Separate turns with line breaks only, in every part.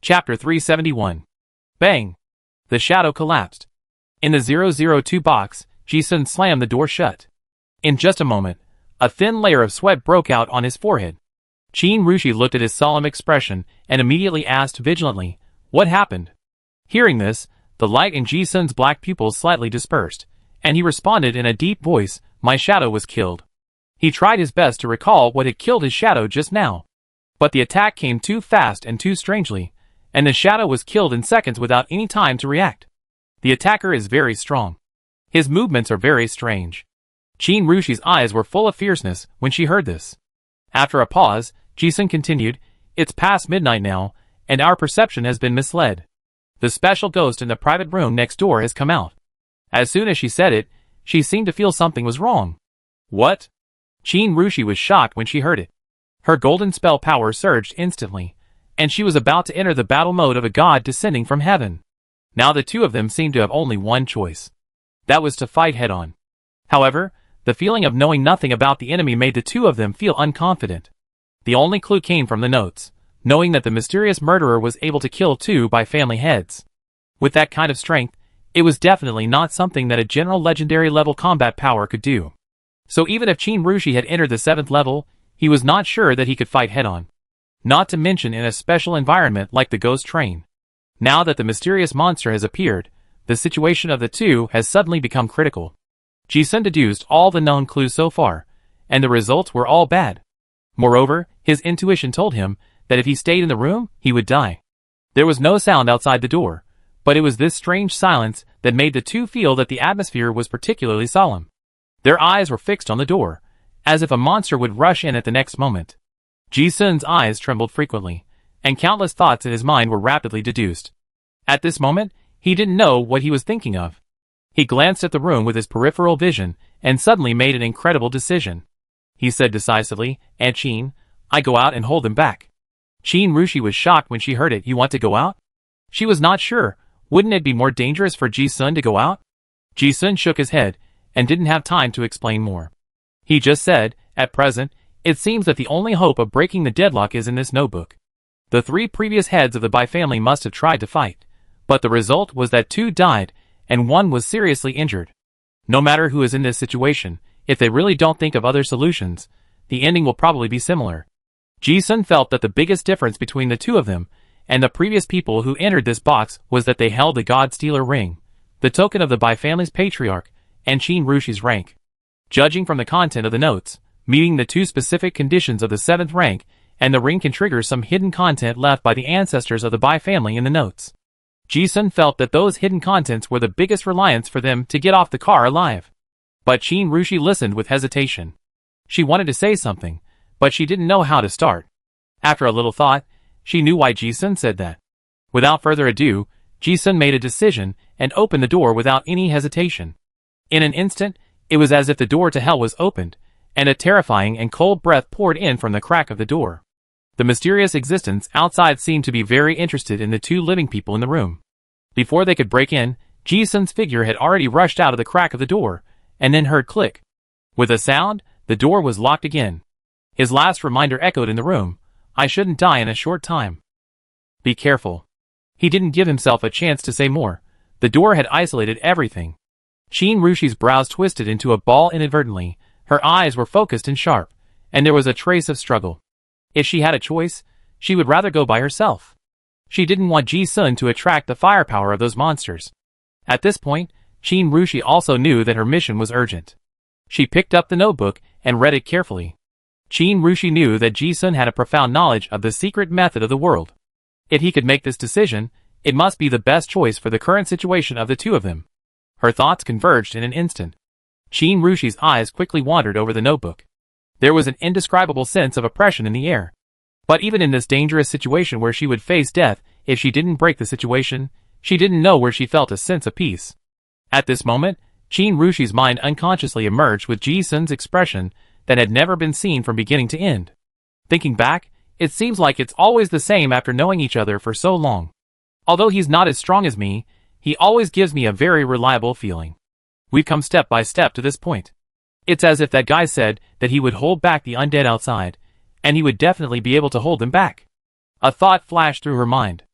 Chapter 371. Bang! The shadow collapsed. In the 002 box, Ji-sun slammed the door shut. In just a moment, a thin layer of sweat broke out on his forehead. Qin Rushi looked at his solemn expression and immediately asked vigilantly, "What happened?" Hearing this, the light in Ji-sun's black pupils slightly dispersed, and he responded in a deep voice, "My shadow was killed." He tried his best to recall what had killed his shadow just now. But the attack came too fast and too strangely, and the shadow was killed in seconds without any time to react. The attacker is very strong. His movements are very strange. Qin Rushi's eyes were full of fierceness when she heard this. After a pause, Ji-sun continued, "It's past midnight now, and our perception has been misled. The special ghost in the private room next door has come out." As soon as she said it, she seemed to feel something was wrong. "What?" Qin Rushi was shocked when she heard it. Her golden spell power surged instantly, and she was about to enter the battle mode of a god descending from heaven. Now the two of them seemed to have only one choice. That was to fight head-on. However, the feeling of knowing nothing about the enemy made the two of them feel unconfident. The only clue came from the notes, knowing that the mysterious murderer was able to kill two by family heads. With that kind of strength, it was definitely not something that a general legendary level combat power could do. So even if Qin Rushi had entered the 7th level, he was not sure that he could fight head-on. Not to mention in a special environment like the ghost train. Now that the mysterious monster has appeared, the situation of the two has suddenly become critical. Ji-sun deduced all the known clues so far, and the results were all bad. Moreover, his intuition told him that if he stayed in the room, he would die. There was no sound outside the door, but it was this strange silence that made the two feel that the atmosphere was particularly solemn. Their eyes were fixed on the door, as if a monster would rush in at the next moment. Ji-sun's eyes trembled frequently, and countless thoughts in his mind were rapidly deduced. At this moment, he didn't know what he was thinking of. He glanced at the room with his peripheral vision, and suddenly made an incredible decision. He said decisively, "Aunt Qin, I go out and hold them back." Qin Rushi was shocked when she heard it. "You want to go out?" She was not sure. Wouldn't it be more dangerous for Ji-sun to go out? Ji-sun shook his head, and didn't have time to explain more. He just said, "At present, it seems that the only hope of breaking the deadlock is in this notebook." The 3 previous heads of the Bai family must have tried to fight, but the result was that 2 died, and 1 was seriously injured. No matter who is in this situation, if they really don't think of other solutions, the ending will probably be similar. Ji-sun felt that the biggest difference between the two of them and the previous people who entered this box was that they held the God Stealer ring, the token of the Bai family's patriarch, and Qin Rushi's rank. Judging from the content of the notes, meeting the 2 specific conditions of the 7th rank, and the ring can trigger some hidden content left by the ancestors of the Bai family in the notes. Ji-sun felt that those hidden contents were the biggest reliance for them to get off the car alive. But Qin Rushi listened with hesitation. She wanted to say something, but she didn't know how to start. After a little thought, she knew why Ji-sun said that. Without further ado, Ji-sun made a decision and opened the door without any hesitation. In an instant, it was as if the door to hell was opened, and a terrifying and cold breath poured in from the crack of the door. The mysterious existence outside seemed to be very interested in the 2 living people in the room. Before they could break in, Ji-sun's figure had already rushed out of the crack of the door, and then heard click. With a sound, the door was locked again. His last reminder echoed in the room, "I shouldn't die in a short time. Be careful." He didn't give himself a chance to say more. The door had isolated everything. Qin Rushi's brows twisted into a ball inadvertently, her eyes were focused and sharp, and there was a trace of struggle. If she had a choice, she would rather go by herself. She didn't want Ji-sun to attract the firepower of those monsters. At this point, Qin Rushi also knew that her mission was urgent. She picked up the notebook and read it carefully. Qin Rushi knew that Ji-sun had a profound knowledge of the secret method of the world. If he could make this decision, it must be the best choice for the current situation of the two of them. Her thoughts converged in an instant. Qin Rushi's eyes quickly wandered over the notebook. There was an indescribable sense of oppression in the air. But even in this dangerous situation where she would face death if she didn't break the situation, she didn't know where she felt a sense of peace. At this moment, Qin Rushi's mind unconsciously emerged with Ji-sun's expression that had never been seen from beginning to end. Thinking back, it seems like it's always the same after knowing each other for so long. Although he's not as strong as me, he always gives me a very reliable feeling. We've come step by step to this point. It's as if that guy said that he would hold back the undead outside, and he would definitely be able to hold them back. A thought flashed through her mind.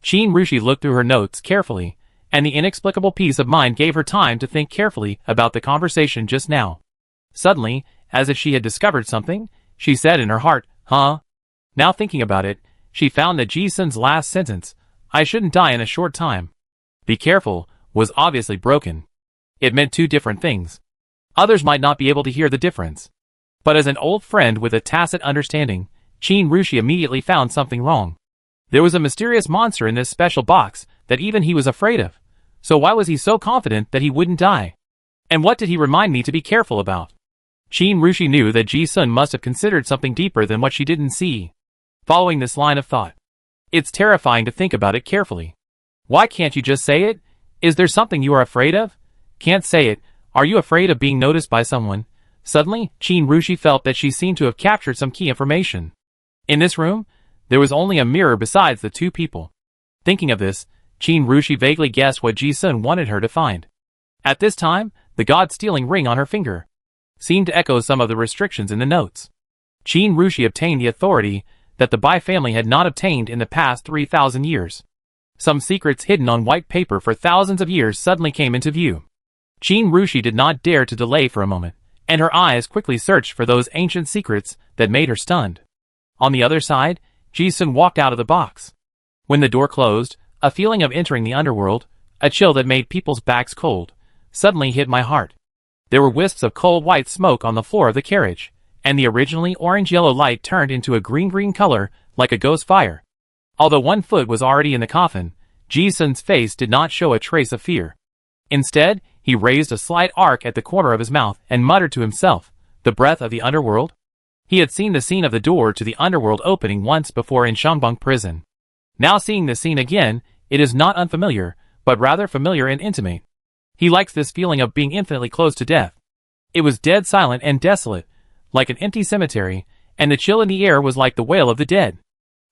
Qin Rushi looked through her notes carefully, and the inexplicable peace of mind gave her time to think carefully about the conversation just now. Suddenly, as if she had discovered something, she said in her heart, "Huh?" Now thinking about it, she found that Ji-sun's last sentence, "I shouldn't die in a short time. Be careful," was obviously broken. It meant two different things. Others might not be able to hear the difference. But as an old friend with a tacit understanding, Qin Rushi immediately found something wrong. There was a mysterious monster in this special box that even he was afraid of. So why was he so confident that he wouldn't die? And what did he remind me to be careful about? Qin Rushi knew that Ji-sun must have considered something deeper than what she didn't see. Following this line of thought, it's terrifying to think about it carefully. Why can't you just say it? Is there something you are afraid of? Can't say it. Are you afraid of being noticed by someone? Suddenly, Qin Rushi felt that she seemed to have captured some key information. In this room, there was only a mirror besides the two people. Thinking of this, Qin Rushi vaguely guessed what Ji-sun wanted her to find. At this time, the god-stealing ring on her finger seemed to echo some of the restrictions in the notes. Qin Rushi obtained the authority that the Bai family had not obtained in the past 3,000 years. Some secrets hidden on white paper for thousands of years suddenly came into view. Qin Rushi did not dare to delay for a moment, and her eyes quickly searched for those ancient secrets that made her stunned. On the other side, Ji-sun walked out of the box. When the door closed, a feeling of entering the underworld, a chill that made people's backs cold, suddenly hit my heart. There were wisps of cold white smoke on the floor of the carriage, and the originally orange-yellow light turned into a green-green color like a ghost fire. Although one foot was already in the coffin, Ji-sun's face did not show a trace of fear. Instead, he raised a slight arc at the corner of his mouth and muttered to himself, "The breath of the underworld?" He had seen the scene of the door to the underworld opening once before in Shangbang prison. Now seeing the scene again, it is not unfamiliar, but rather familiar and intimate. He likes this feeling of being infinitely close to death. It was dead silent and desolate, like an empty cemetery, and the chill in the air was like the wail of the dead.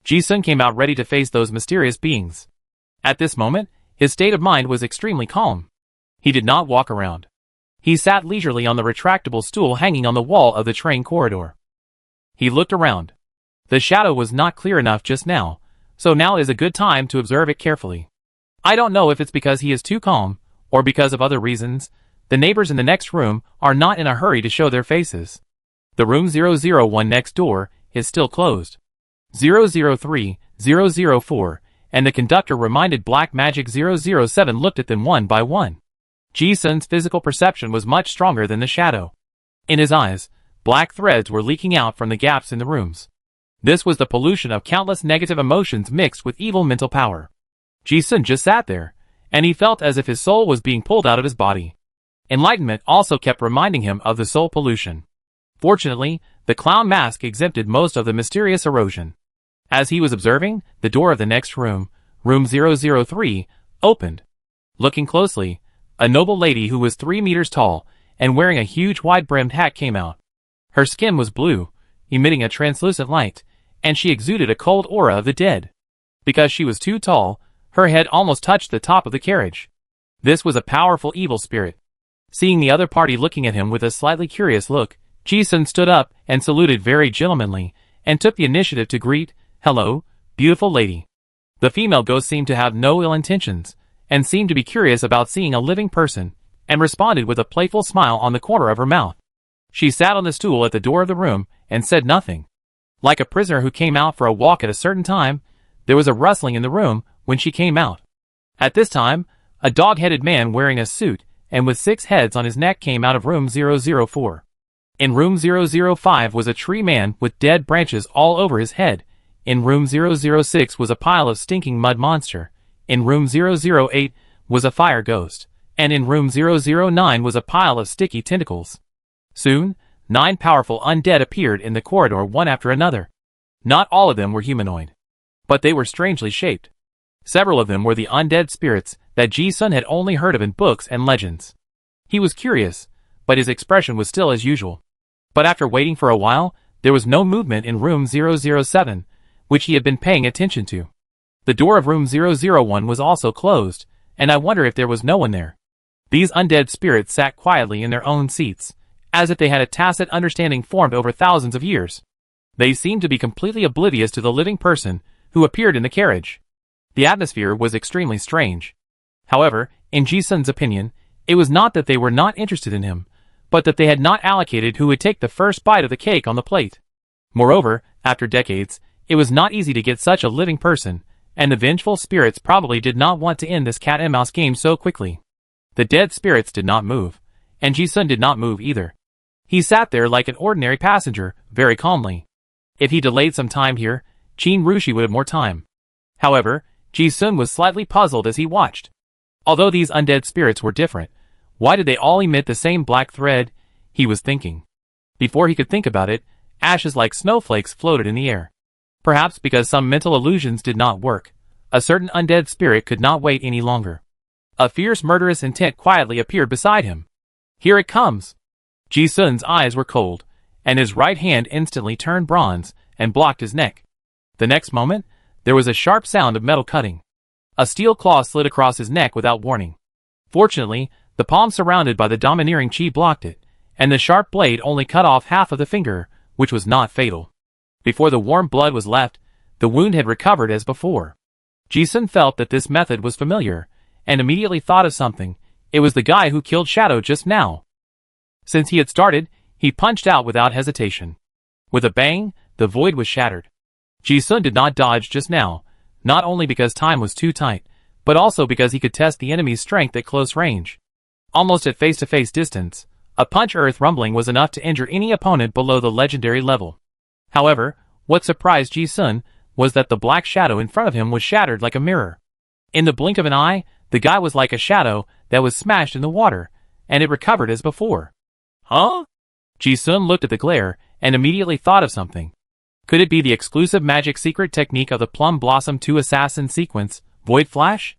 Ji-sun came out ready to face those mysterious beings. At this moment, his state of mind was extremely calm. He did not walk around. He sat leisurely on the retractable stool hanging on the wall of the train corridor. He looked around. The shadow was not clear enough just now, so now is a good time to observe it carefully. I don't know if it's because he is too calm, or because of other reasons. The neighbors in the next room are not in a hurry to show their faces. The room 001 next door is still closed. 003, 004, and the conductor reminded Black Magic 007 looked at them one by one. Ji-sun's physical perception was much stronger than the shadow. In his eyes, black threads were leaking out from the gaps in the rooms. This was the pollution of countless negative emotions mixed with evil mental power. Ji-sun just sat there, and he felt as if his soul was being pulled out of his body. Enlightenment also kept reminding him of the soul pollution. Fortunately, the clown mask exempted most of the mysterious erosion. As he was observing, the door of the next room, room 003, opened. Looking closely, a noble lady who was 3 meters tall and wearing a huge wide-brimmed hat came out. Her skin was blue, emitting a translucent light, and she exuded a cold aura of the dead. Because she was too tall, her head almost touched the top of the carriage. This was a powerful evil spirit. Seeing the other party looking at him with a slightly curious look, Ji-sun stood up and saluted very gentlemanly, and took the initiative to greet, "Hello, beautiful lady." The female ghost seemed to have no ill intentions, and seemed to be curious about seeing a living person, and responded with a playful smile on the corner of her mouth. She sat on the stool at the door of the room, and said nothing. Like a prisoner who came out for a walk at a certain time, there was a rustling in the room when she came out. At this time, a dog-headed man wearing a suit, and with 6 heads on his neck came out of room 004. In room 005 was a tree man with dead branches all over his head. In room 006 was a pile of stinking mud monster. In room 008 was a fire ghost. And in room 009 was a pile of sticky tentacles. Soon, 9 powerful undead appeared in the corridor one after another. Not all of them were humanoid, but they were strangely shaped. Several of them were the undead spirits that Ji-sun had only heard of in books and legends. He was curious, but his expression was still as usual. But after waiting for a while, there was no movement in room 007, which he had been paying attention to. The door of room 001 was also closed, and I wonder if there was no one there. These undead spirits sat quietly in their own seats, as if they had a tacit understanding formed over thousands of years. They seemed to be completely oblivious to the living person who appeared in the carriage. The atmosphere was extremely strange. However, in Ji-sun's opinion, it was not that they were not interested in him, but that they had not allocated who would take the first bite of the cake on the plate. Moreover, after decades, it was not easy to get such a living person, and the vengeful spirits probably did not want to end this cat-and-mouse game so quickly. The dead spirits did not move, and Ji-sun did not move either. He sat there like an ordinary passenger, very calmly. If he delayed some time here, Qin Rushi would have more time. However, Ji-sun was slightly puzzled as he watched. Although these undead spirits were different, why did they all emit the same black thread? He was thinking. Before he could think about it, ashes like snowflakes floated in the air. Perhaps because some mental illusions did not work, a certain undead spirit could not wait any longer. A fierce murderous intent quietly appeared beside him. Here it comes! Ji-sun's eyes were cold, and his right hand instantly turned bronze and blocked his neck. The next moment, there was a sharp sound of metal cutting. A steel claw slid across his neck without warning. Fortunately, the palm surrounded by the domineering chi blocked it, and the sharp blade only cut off half of the finger, which was not fatal. Before the warm blood was left, the wound had recovered as before. Ji-sun felt that this method was familiar, and immediately thought of something. It was the guy who killed Shadow just now. Since he had started, he punched out without hesitation. With a bang, the void was shattered. Ji-sun did not dodge just now, not only because time was too tight, but also because he could test the enemy's strength at close range. Almost at face-to-face distance, a punch earth rumbling was enough to injure any opponent below the legendary level. However, what surprised Ji-sun was that the black shadow in front of him was shattered like a mirror. In the blink of an eye, the guy was like a shadow that was smashed in the water, and it recovered as before. Huh? Ji-sun looked at the glare and immediately thought of something. Could it be the exclusive magic secret technique of the Plum Blossom 2 Assassin sequence, Void Flash?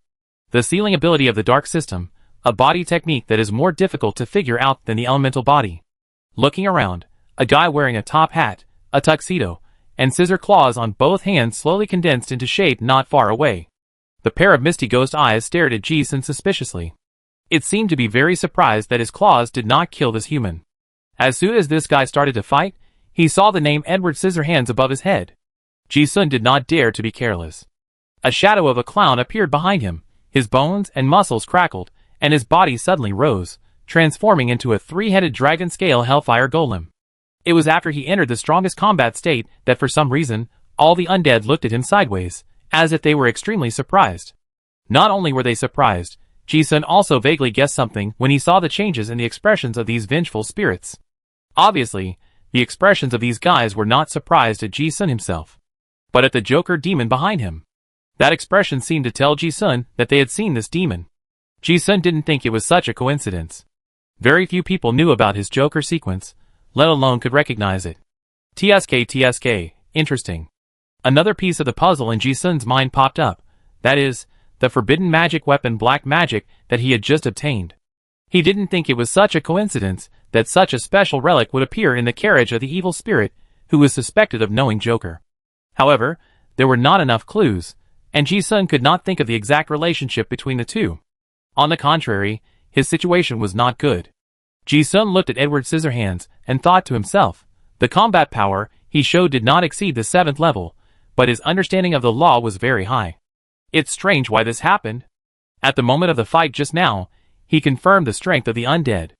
The sealing ability of the Dark System, a body technique that is more difficult to figure out than the elemental body. Looking around, a guy wearing a top hat, a tuxedo, and scissor claws on both hands slowly condensed into shape not far away. The pair of misty ghost eyes stared at Ji-sun suspiciously. It seemed to be very surprised that his claws did not kill this human. As soon as this guy started to fight, he saw the name Edward Scissorhands above his head. Ji-sun did not dare to be careless. A shadow of a clown appeared behind him, his bones and muscles crackled, and his body suddenly rose, transforming into a three-headed dragon-scale hellfire golem. It was after he entered the strongest combat state that for some reason, all the undead looked at him sideways, as if they were extremely surprised. Not only were they surprised, Ji-sun also vaguely guessed something when he saw the changes in the expressions of these vengeful spirits. Obviously, the expressions of these guys were not surprised at Ji-sun himself, but at the Joker demon behind him. That expression seemed to tell Ji-sun that they had seen this demon. Ji-sun didn't think it was such a coincidence. Very few people knew about his Joker sequence, let alone could recognize it. TSK, interesting. Another piece of the puzzle in Ji-sun's mind popped up, that is, the forbidden magic weapon black magic that he had just obtained. He didn't think it was such a coincidence that such a special relic would appear in the carriage of the evil spirit who was suspected of knowing Joker. However, there were not enough clues, and Ji-sun could not think of the exact relationship between the two. On the contrary, his situation was not good. Ji-sun looked at Edward Scissorhands and thought to himself, the combat power he showed did not exceed the 7th level, but his understanding of the law was very high. It's strange why this happened. At the moment of the fight just now, he confirmed the strength of the undead.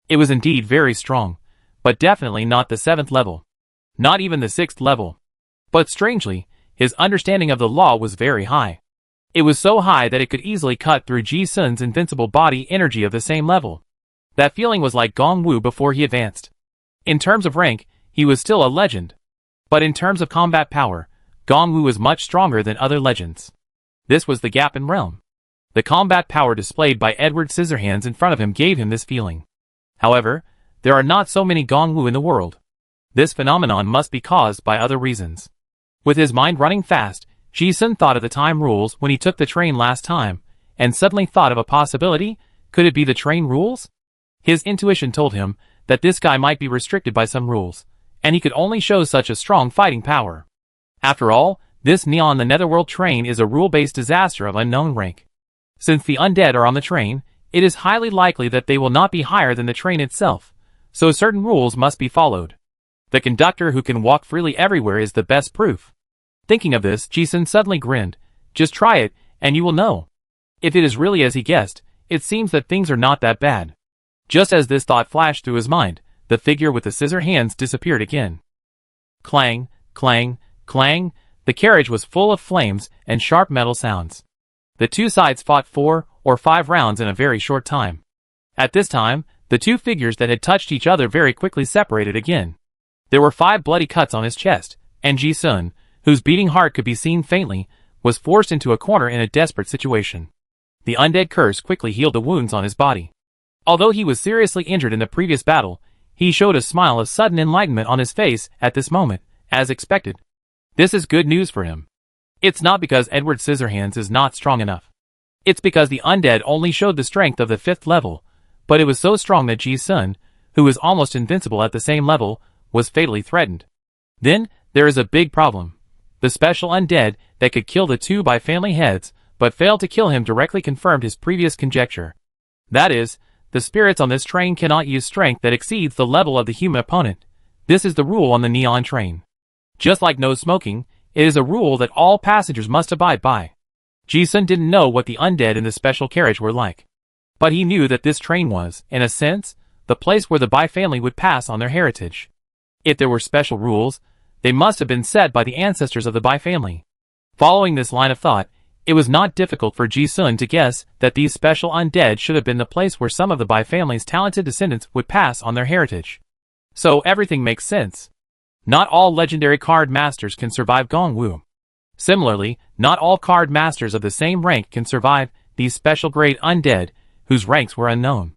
It was indeed very strong, but definitely not the 7th level. Not even the 6th level. But strangely, his understanding of the law was very high. It was so high that it could easily cut through Ji-sun's invincible body energy of the same level. That feeling was like Gong Wu before he advanced. In terms of rank, he was still a legend. But in terms of combat power, Gong Wu was much stronger than other legends. This was the gap in realm. The combat power displayed by Edward Scissorhands in front of him gave him this feeling. However, there are not so many Gong Wu in the world. This phenomenon must be caused by other reasons. With his mind running fast, Ji-sun thought of the time rules when he took the train last time, and suddenly thought of a possibility. Could it be the train rules? His intuition told him that this guy might be restricted by some rules, and he could only show such a strong fighting power. After all, this Neon the Netherworld train is a rule-based disaster of unknown rank. Since the undead are on the train, it is highly likely that they will not be higher than the train itself, so certain rules must be followed. The conductor who can walk freely everywhere is the best proof. Thinking of this, Ji-sun suddenly grinned. Just try it, and you will know. If it is really as he guessed, it seems that things are not that bad. Just as this thought flashed through his mind, the figure with the scissor hands disappeared again. Clang, clang, clang, the carriage was full of flames and sharp metal sounds. The two sides fought 4 or 5 rounds in a very short time. At this time, the two figures that had touched each other very quickly separated again. There were 5 bloody cuts on his chest, and Ji-sun, whose beating heart could be seen faintly, was forced into a corner in a desperate situation. The undead curse quickly healed the wounds on his body. Although he was seriously injured in the previous battle, he showed a smile of sudden enlightenment on his face at this moment, as expected. This is good news for him. It's not because Edward Scissorhands is not strong enough. It's because the undead only showed the strength of the 5th level, but it was so strong that Ji-sun, who was almost invincible at the same level, was fatally threatened. Then, there is a big problem. The special undead that could kill the two by family heads, but failed to kill him directly confirmed his previous conjecture. That is, the spirits on this train cannot use strength that exceeds the level of the human opponent. This is the rule on the Neon train. Just like no smoking, it is a rule that all passengers must abide by. Ji-sun didn't know what the undead in the special carriage were like. But he knew that this train was, in a sense, the place where the Bai family would pass on their heritage. If there were special rules, they must have been set by the ancestors of the Bai family. Following this line of thought, it was not difficult for Ji-sun to guess that these special undead should have been the place where some of the Bai family's talented descendants would pass on their heritage. So everything makes sense. Not all legendary card masters can survive Gongwu. Similarly, not all card masters of the same rank can survive these special grade undead, whose ranks were unknown.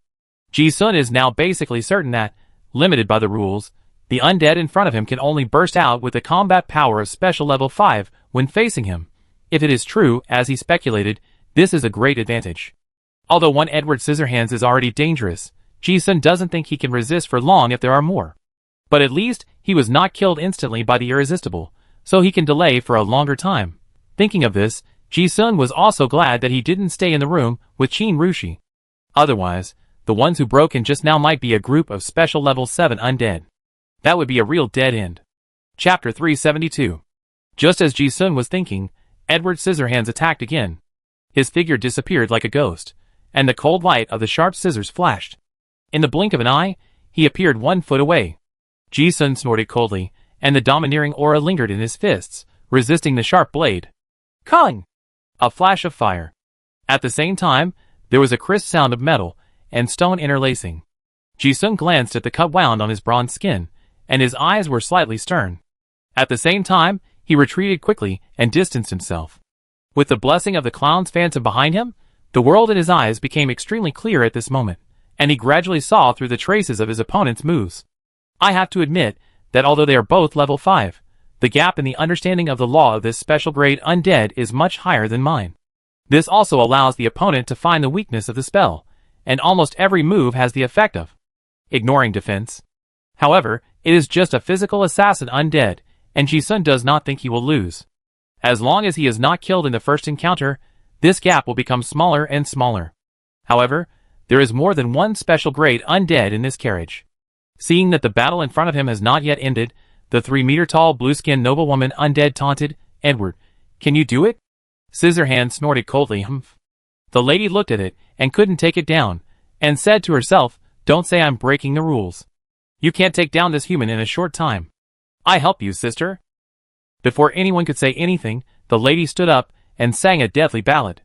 Ji-sun is now basically certain that, limited by the rules, the undead in front of him can only burst out with the combat power of special level 5 when facing him. If it is true, as he speculated, this is a great advantage. Although one Edward Scissorhands is already dangerous, Ji-sun doesn't think he can resist for long if there are more. But at least, he was not killed instantly by the irresistible, so he can delay for a longer time. Thinking of this, Ji-sun was also glad that he didn't stay in the room with Qin Rushi. Otherwise, the ones who broke in just now might be a group of special level 7 undead. That would be a real dead end. Chapter 372. Just as Ji-sun was thinking, Edward Scissorhands attacked again. His figure disappeared like a ghost, and the cold light of the sharp scissors flashed. In the blink of an eye, he appeared 1 foot away. Ji-sun snorted coldly, and the domineering aura lingered in his fists, resisting the sharp blade. Kang! A flash of fire. At the same time, there was a crisp sound of metal and stone interlacing. Ji-sun glanced at the cut wound on his bronze skin, and his eyes were slightly stern. At the same time, he retreated quickly and distanced himself. With the blessing of the clown's phantom behind him, the world in his eyes became extremely clear at this moment, and he gradually saw through the traces of his opponent's moves. I have to admit that although they are both level 5, the gap in the understanding of the law of this special grade undead is much higher than mine. This also allows the opponent to find the weakness of the spell, and almost every move has the effect of ignoring defense. However, it is just a physical assassin undead, and Ji-sun does not think he will lose. As long as he is not killed in the first encounter, this gap will become smaller and smaller. However, there is more than one special grade undead in this carriage. Seeing that the battle in front of him has not yet ended, the 3-meter-tall blue-skinned noblewoman undead taunted, "Edward, can you do it?" Scissorhands snorted coldly, "Humph." The lady looked at it, and couldn't take it down, and said to herself, "Don't say I'm breaking the rules. You can't take down this human in a short time. I help you, sister." Before anyone could say anything, the lady stood up and sang a deathly ballad.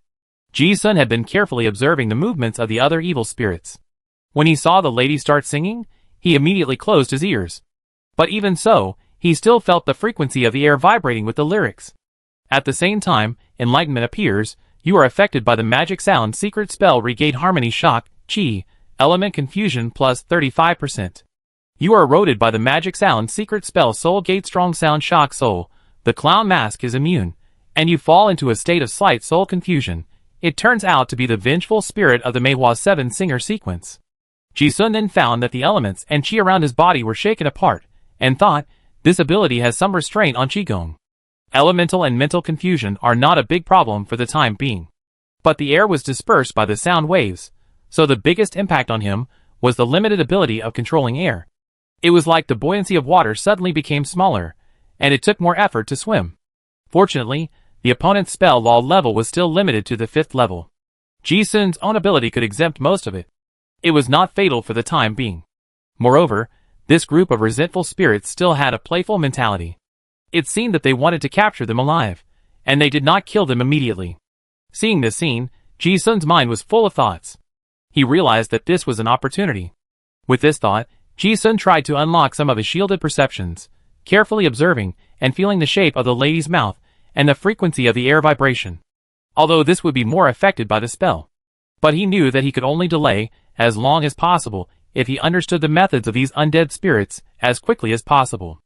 Ji-sun had been carefully observing the movements of the other evil spirits. When he saw the lady start singing, he immediately closed his ears. But even so, he still felt the frequency of the air vibrating with the lyrics. At the same time, enlightenment appears. You are affected by the magic sound secret spell Regain Harmony Shock, Chi, element confusion plus 35%. You are eroded by the magic sound secret spell Soul Gate Strong Sound Shock Soul. The clown mask is immune, and you fall into a state of slight soul confusion. It turns out to be the vengeful spirit of the Meihua 7 singer sequence. Ji-sun then found that the elements and chi around his body were shaken apart, and thought, this ability has some restraint on qigong. Elemental and mental confusion are not a big problem for the time being. But the air was dispersed by the sound waves, so the biggest impact on him was the limited ability of controlling air. It was like the buoyancy of water suddenly became smaller, and it took more effort to swim. Fortunately, The opponent's spell law level was still limited to the 5th level. Ji-sun's own ability could exempt most of it. It was not fatal for the time being. Moreover, this group of resentful spirits still had a playful mentality. It seemed that they wanted to capture them alive, and they did not kill them immediately. Seeing this scene, Ji-sun's mind was full of thoughts. He realized that this was an opportunity. With this thought, Ji-sun tried to unlock some of his shielded perceptions, carefully observing and feeling the shape of the lady's mouth and the frequency of the air vibration. Although this would be more affected by the spell. But he knew that he could only delay, as long as possible, if he understood the methods of these undead spirits as quickly as possible.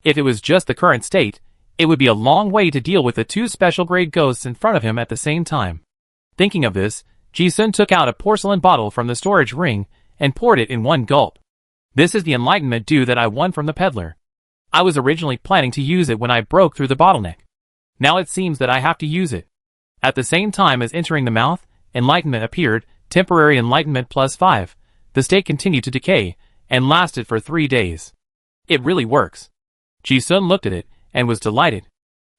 If it was just the current state, it would be a long way to deal with the 2 special grade ghosts in front of him at the same time. Thinking of this, Ji-sun took out a porcelain bottle from the storage ring and poured it in one gulp. This is the enlightenment dew that I won from the peddler. I was originally planning to use it when I broke through the bottleneck. Now it seems that I have to use it. At the same time as entering the mouth, enlightenment appeared, temporary enlightenment +5. The state continued to decay, and lasted for 3 days. It really works. Ji-sun looked at it, and was delighted.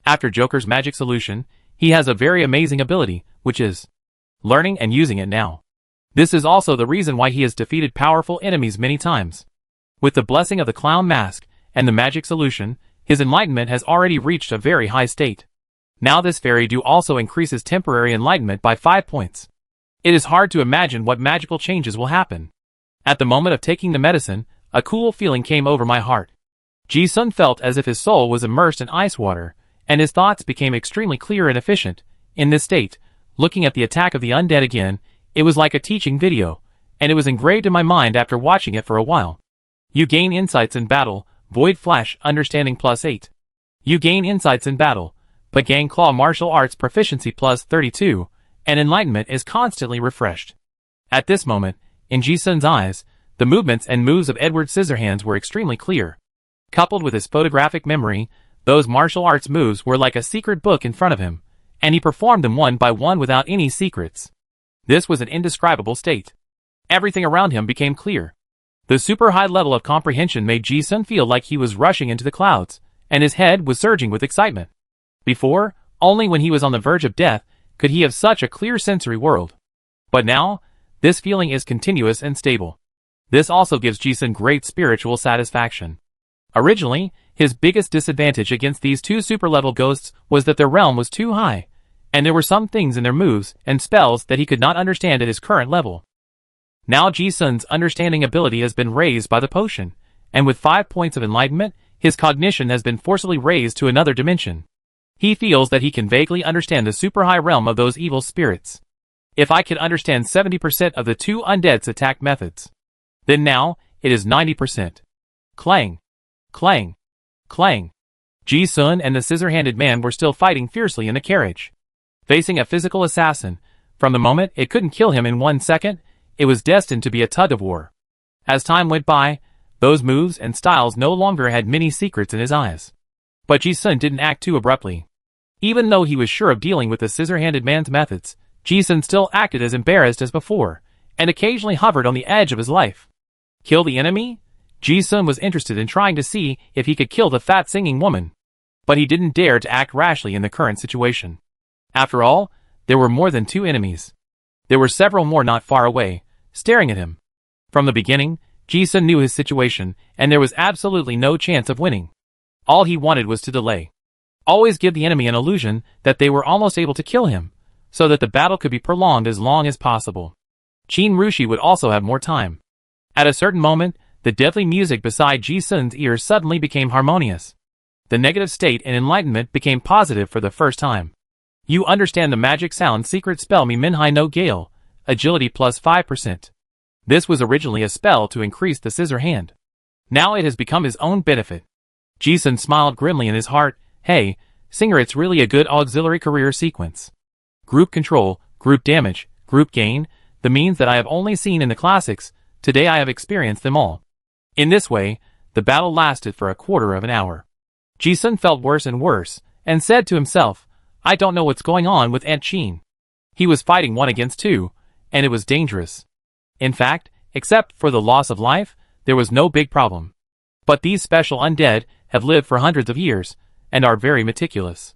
After Joker's magic solution, he has a very amazing ability, which is learning and using it now. This is also the reason why he has defeated powerful enemies many times. With the blessing of the clown mask, and the magic solution, his enlightenment has already reached a very high state. Now this fairy dew also increases temporary enlightenment by 5 points. It is hard to imagine what magical changes will happen. At the moment of taking the medicine, a cool feeling came over my heart. Ji-sun felt as if his soul was immersed in ice water, and his thoughts became extremely clear and efficient. In this state, looking at the attack of the undead again, it was like a teaching video, and it was engraved in my mind after watching it for a while. You gain insights in battle, Void Flash, Understanding +8. You gain insights in battle, but gain Claw Martial Arts Proficiency +32, and Enlightenment is constantly refreshed. At this moment, in Ji-sun's eyes, the movements and moves of Edward Scissorhands were extremely clear. Coupled with his photographic memory, those martial arts moves were like a secret book in front of him, and he performed them one by one without any secrets. This was an indescribable state. Everything around him became clear. The super high level of comprehension made Ji-sun feel like he was rushing into the clouds, and his head was surging with excitement. Before, only when he was on the verge of death, could he have such a clear sensory world. But now, this feeling is continuous and stable. This also gives Ji-sun great spiritual satisfaction. Originally, his biggest disadvantage against these 2 super-level ghosts was that their realm was too high, and there were some things in their moves and spells that he could not understand at his current level. Now Ji-sun's understanding ability has been raised by the potion, and with 5 points of enlightenment, his cognition has been forcibly raised to another dimension. He feels that he can vaguely understand the super-high realm of those evil spirits. If I could understand 70% of the 2 undead's attack methods, then now, it is 90%. Clang. Clang. Clang. Ji-sun and the scissor-handed man were still fighting fiercely in the carriage. Facing a physical assassin, from the moment it couldn't kill him in 1 second, it was destined to be a tug-of-war. As time went by, those moves and styles no longer had many secrets in his eyes. But Ji-sun didn't act too abruptly. Even though he was sure of dealing with the scissor-handed man's methods, Ji-sun still acted as embarrassed as before, and occasionally hovered on the edge of his life. Kill the enemy? Ji-sun was interested in trying to see if he could kill the fat singing woman. But he didn't dare to act rashly in the current situation. After all, there were more than 2 enemies. There were several more not far away, staring at him. From the beginning, Ji-sun knew his situation, and there was absolutely no chance of winning. All he wanted was to delay. Always give the enemy an illusion that they were almost able to kill him, so that the battle could be prolonged as long as possible. Qin Rushi would also have more time. At a certain moment, the deadly music beside Ji-sun's ears suddenly became harmonious. The negative state in enlightenment became positive for the first time. You understand the magic sound secret spell Mi Minhai no Gale, agility +5%. This was originally a spell to increase the scissor hand. Now it has become his own benefit. Ji-sun smiled grimly in his heart. Hey, Singer, it's really a good auxiliary career sequence. Group control, group damage, group gain, the means that I have only seen in the classics, today I have experienced them all. In this way, the battle lasted for a quarter of an hour. Ji-sun felt worse and worse, and said to himself, I don't know what's going on with Aunt Qin. He was fighting 1 against 2, and it was dangerous. In fact, except for the loss of life, there was no big problem. But these special undead have lived for hundreds of years, and are very meticulous.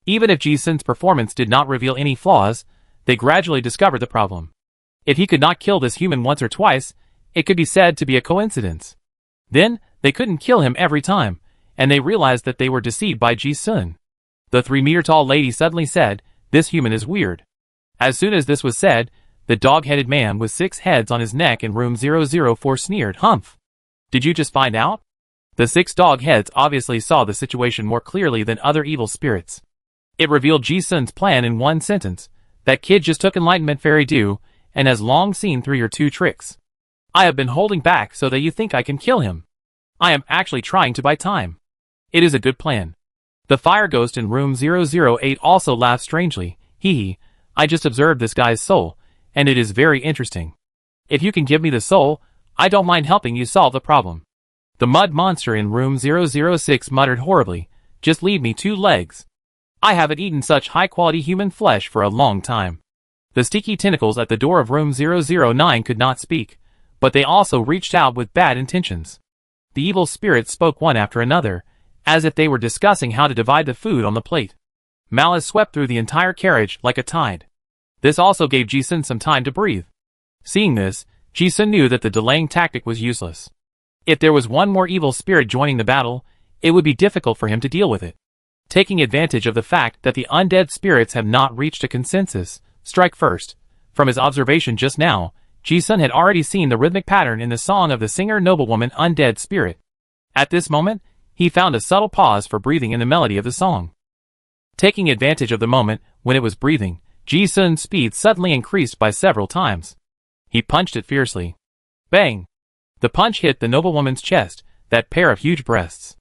Even if Ji-sun's performance did not reveal any flaws, they gradually discovered the problem. If he could not kill this human once or twice, it could be said to be a coincidence. Then, they couldn't kill him every time, and they realized that they were deceived by Ji-sun. The 3-meter-tall lady suddenly said, "This human is weird." As soon as this was said, the dog-headed man with 6 heads on his neck in room 004 sneered, "Humph! Did you just find out?" The 6 dog heads obviously saw the situation more clearly than other evil spirits. It revealed Ji-sun's plan in one sentence. "That kid just took enlightenment fairy dew, and has long seen through your 2 tricks. I have been holding back so that you think I can kill him. I am actually trying to buy time. It is a good plan." The fire ghost in room 008 also laughed strangely. "Hee, I just observed this guy's soul, and it is very interesting. If you can give me the soul, I don't mind helping you solve the problem." The mud monster in room 006 muttered horribly, "Just leave me 2 legs. I haven't eaten such high-quality human flesh for a long time." The sticky tentacles at the door of room 009 could not speak, but they also reached out with bad intentions. The evil spirits spoke one after another, as if they were discussing how to divide the food on the plate. Malice swept through the entire carriage like a tide. This also gave Ji-sun some time to breathe. Seeing this, Ji-sun knew that the delaying tactic was useless. If there was one more evil spirit joining the battle, it would be difficult for him to deal with it. Taking advantage of the fact that the undead spirits have not reached a consensus, strike first. From his observation just now, Ji-sun had already seen the rhythmic pattern in the song of the singer noblewoman undead spirit. At this moment, he found a subtle pause for breathing in the melody of the song. Taking advantage of the moment when it was breathing, Ji-sun's speed suddenly increased by several times. He punched it fiercely. Bang! The punch hit the noblewoman's chest, that pair of huge breasts.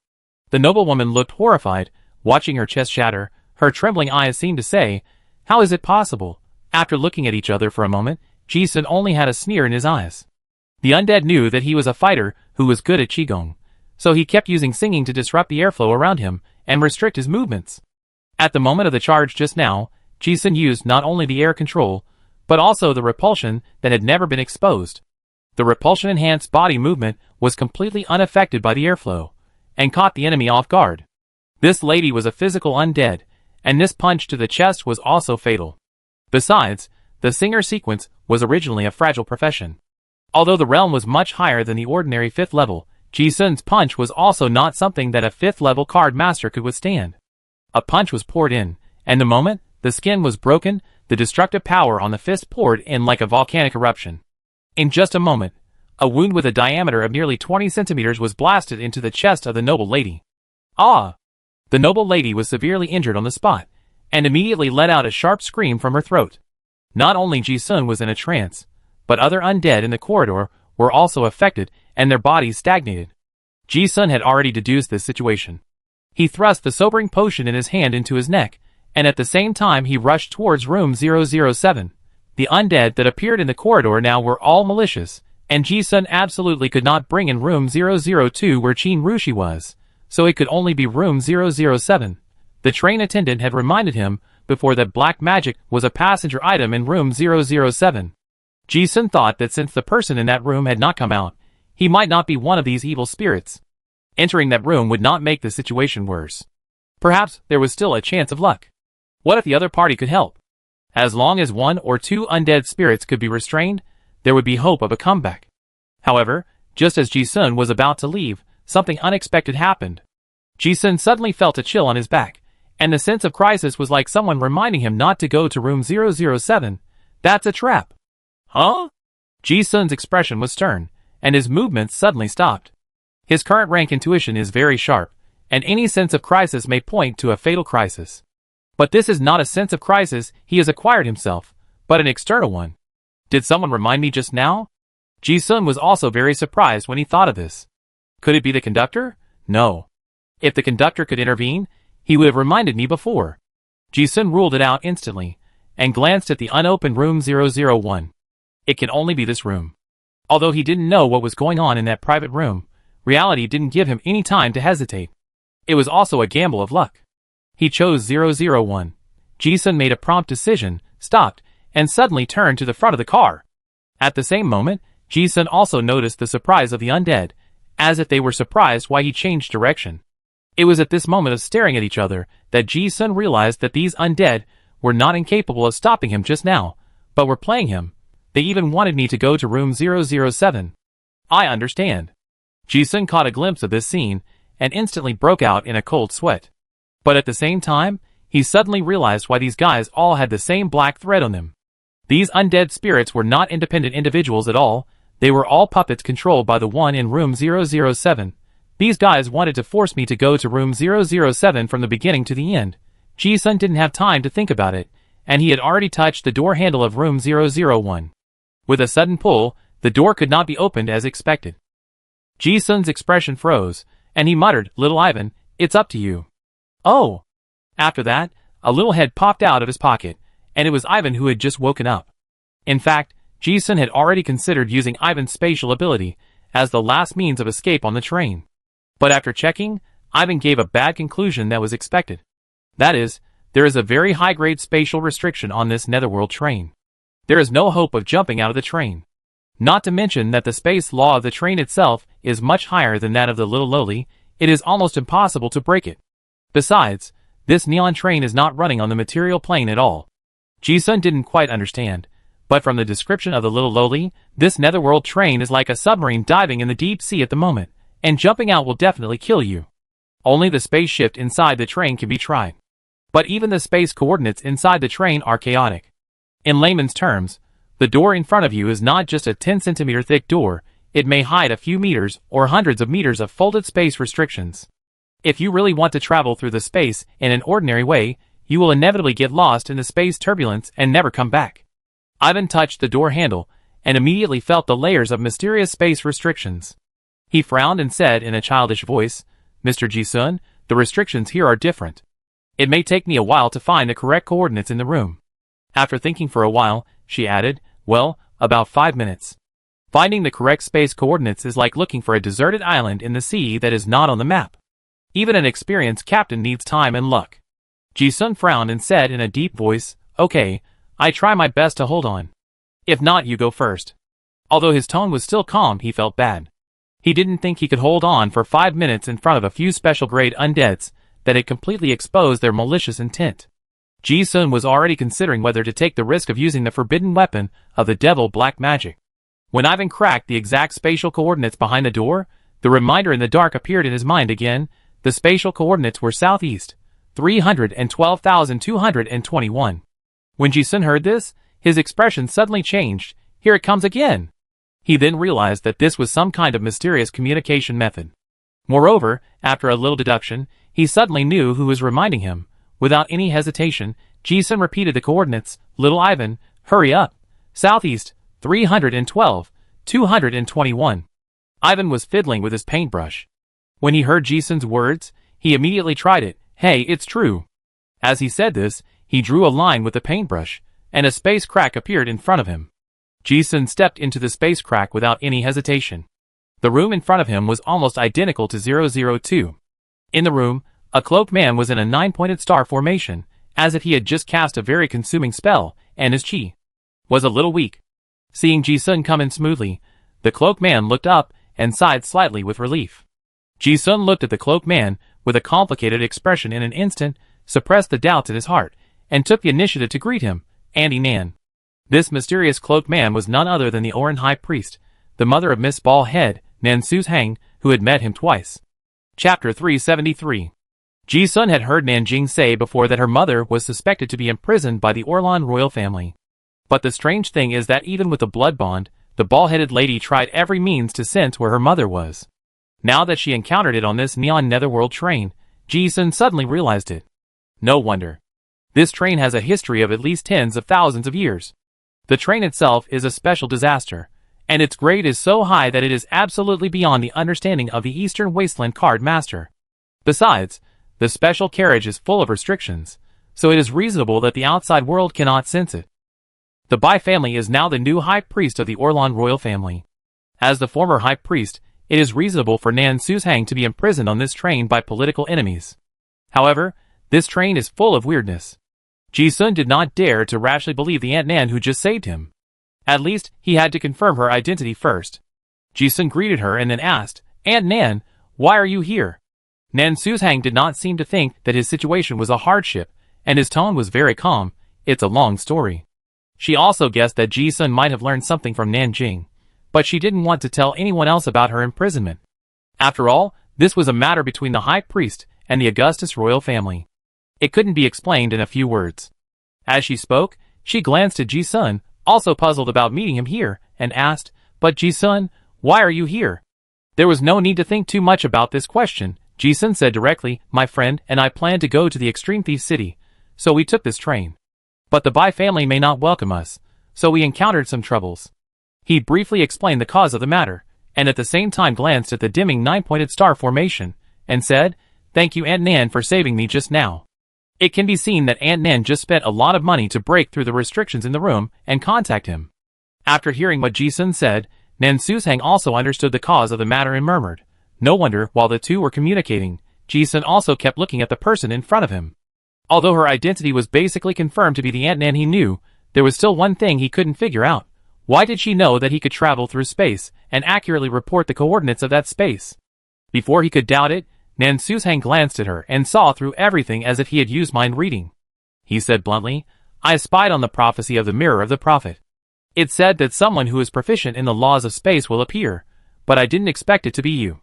The noblewoman looked horrified, watching her chest shatter. Her trembling eyes seemed to say, "How is it possible?" After looking at each other for a moment, Ji-sun only had a sneer in his eyes. The undead knew that he was a fighter who was good at qigong, so he kept using singing to disrupt the airflow around him and restrict his movements. At the moment of the charge just now, Ji-sun used not only the air control, but also the repulsion that had never been exposed. The repulsion-enhanced body movement was completely unaffected by the airflow, and caught the enemy off guard. This lady was a physical undead, and this punch to the chest was also fatal. Besides, the singer sequence was originally a fragile profession. Although the realm was much higher than the ordinary 5th level, Ji-sun's punch was also not something that a 5th level card master could withstand. A punch was poured in, and the moment the skin was broken, the destructive power on the fist poured in like a volcanic eruption. In just a moment, a wound with a diameter of nearly 20 centimeters was blasted into the chest of the noble lady. Ah! The noble lady was severely injured on the spot, and immediately let out a sharp scream from her throat. Not only Ji-sun was in a trance, but other undead in the corridor were also affected and their bodies stagnated. Ji-sun had already deduced this situation. He thrust the sobering potion in his hand into his neck, and at the same time he rushed towards room 007. The undead that appeared in the corridor now were all malicious, and Ji-sun absolutely could not bring in room 002 where Qin Rushi was, so it could only be room 007. The train attendant had reminded him before that black magic was a passenger item in room 007. Ji-sun thought that since the person in that room had not come out, he might not be one of these evil spirits. Entering that room would not make the situation worse. Perhaps there was still a chance of luck. What if the other party could help? As long as 1 or 2 undead spirits could be restrained, there would be hope of a comeback. However, just as Ji-sun was about to leave, something unexpected happened. Ji-sun suddenly felt a chill on his back, and the sense of crisis was like someone reminding him not to go to room 007. That's a trap. Huh? Ji-sun's expression was stern, and his movements suddenly stopped. His current rank intuition is very sharp, and any sense of crisis may point to a fatal crisis. But this is not a sense of crisis he has acquired himself, but an external one. Did someone remind me just now? Ji-sun was also very surprised when he thought of this. Could it be the conductor? No. If the conductor could intervene, he would have reminded me before. Ji-sun ruled it out instantly, and glanced at the unopened room 001. It can only be this room. Although he didn't know what was going on in that private room, reality didn't give him any time to hesitate. It was also a gamble of luck. He chose 001. Ji-sun made a prompt decision, stopped, and suddenly turned to the front of the car. At the same moment, Ji-sun also noticed the surprise of the undead, as if they were surprised why he changed direction. It was at this moment of staring at each other that Ji-sun realized that these undead were not incapable of stopping him just now, but were playing him. They even wanted me to go to room 007. I understand. Ji-sun caught a glimpse of this scene and instantly broke out in a cold sweat. But at the same time, he suddenly realized why these guys all had the same black thread on them. These undead spirits were not independent individuals at all. They were all puppets controlled by the one in room 007. These guys wanted to force me to go to room 007 from the beginning to the end. Ji-sun didn't have time to think about it, and he had already touched the door handle of room 001. With a sudden pull, the door could not be opened as expected. Ji-sun's expression froze, and he muttered, "Little Ivan, it's up to you." Oh! After that, a little head popped out of his pocket, and it was Ivan who had just woken up. In fact, Ji-sun had already considered using Ivan's spatial ability as the last means of escape on the train. But after checking, Ivan gave a bad conclusion that was expected. That is, there is a very high-grade spatial restriction on this netherworld train. There is no hope of jumping out of the train. Not to mention that the space law of the train itself is much higher than that of the little lowly. It is almost impossible to break it. Besides, this neon train is not running on the material plane at all. Ji-sun didn't quite understand, but from the description of the little lowly, this netherworld train is like a submarine diving in the deep sea at the moment, and jumping out will definitely kill you. Only the space shift inside the train can be tried. But even the space coordinates inside the train are chaotic. In layman's terms, the door in front of you is not just a 10-centimeter thick door. It may hide a few meters or hundreds of meters of folded space restrictions. If you really want to travel through the space in an ordinary way, you will inevitably get lost in the space turbulence and never come back. Ivan touched the door handle and immediately felt the layers of mysterious space restrictions. He frowned and said in a childish voice, "Mr. Ji-sun, the restrictions here are different. It may take me a while to find the correct coordinates in the room." After thinking for a while, she added, "Well, about 5 minutes. Finding the correct space coordinates is like looking for a deserted island in the sea that is not on the map. Even an experienced captain needs time and luck." Ji-sun frowned and said in a deep voice, "Okay, I try my best to hold on. If not, you go first." Although his tone was still calm, he felt bad. He didn't think he could hold on for 5 minutes in front of a few special-grade undeads that had completely exposed their malicious intent. Ji-sun was already considering whether to take the risk of using the forbidden weapon of the devil black magic. When Ivan cracked the exact spatial coordinates behind the door, the reminder in the dark appeared in his mind again. The spatial coordinates were southeast, 312,221. When Ji-sun heard this, his expression suddenly changed. Here it comes again! He then realized that this was some kind of mysterious communication method. Moreover, after a little deduction, he suddenly knew who was reminding him. Without any hesitation, Ji-sun repeated the coordinates. "Little Ivan, hurry up! Southeast, 312,221. Ivan was fiddling with his paintbrush. When he heard Ji-sun's words, he immediately tried it. "Hey, it's true." As he said this, he drew a line with the paintbrush, and a space crack appeared in front of him. Ji-sun stepped into the space crack without any hesitation. The room in front of him was almost identical to 002. In the room, a cloaked man was in a 9-pointed star formation, as if he had just cast a very consuming spell, and his chi was a little weak. Seeing Ji-sun come in smoothly, the cloaked man looked up and sighed slightly with relief. Ji-sun looked at the cloaked man with a complicated expression in an instant, suppressed the doubts in his heart, and took the initiative to greet him, Auntie Nan. This mysterious cloaked man was none other than the Oran High Priest, the mother of Miss Ball-Head, Nan Su-hang, who had met him twice. Chapter 373. Ji-sun had heard Nanjing say before that her mother was suspected to be imprisoned by the Orlan royal family. But the strange thing is that even with the blood bond, the bald-headed lady tried every means to sense where her mother was. Now that she encountered it on this neon netherworld train, Ji-sun suddenly realized it. No wonder. This train has a history of at least tens of thousands of years. The train itself is a special disaster, and its grade is so high that it is absolutely beyond the understanding of the Eastern Wasteland card master. Besides, the special carriage is full of restrictions, so it is reasonable that the outside world cannot sense it. The Bai family is now the new high priest of the Orlan royal family. As the former high priest, it is reasonable for Nan Su-hang to be imprisoned on this train by political enemies. However, this train is full of weirdness. Ji-sun did not dare to rashly believe the Aunt Nan who just saved him. At least, he had to confirm her identity first. Ji-sun greeted her and then asked, "Aunt Nan, why are you here?" Nan Suzhang did not seem to think that his situation was a hardship, and his tone was very calm. It's a long story. She also guessed that Ji-sun might have learned something from Nanjing, but she didn't want to tell anyone else about her imprisonment. After all, this was a matter between the high priest and the Augustus royal family. It couldn't be explained in a few words. As she spoke, she glanced at Ji-sun, also puzzled about meeting him here, and asked, "But Ji-sun, why are you here?" There was no need to think too much about this question. Ji-sun said directly, "My friend and I planned to go to the Extreme Thief City, so we took this train. But the Bai family may not welcome us, so we encountered some troubles." He briefly explained the cause of the matter, and at the same time glanced at the dimming nine-pointed star formation, and said, "Thank you Aunt Nan for saving me just now." It can be seen that Aunt Nan just spent a lot of money to break through the restrictions in the room and contact him. After hearing what Ji-sun said, Nan Suzhang also understood the cause of the matter and murmured. No wonder, while the two were communicating, Ji-sun also kept looking at the person in front of him. Although her identity was basically confirmed to be the Aunt Nan he knew, there was still one thing he couldn't figure out. Why did she know that he could travel through space and accurately report the coordinates of that space? Before he could doubt it, Nan Suzhang glanced at her and saw through everything as if he had used mind reading. He said bluntly, "I spied on the prophecy of the mirror of the prophet. It said that someone who is proficient in the laws of space will appear, but I didn't expect it to be you."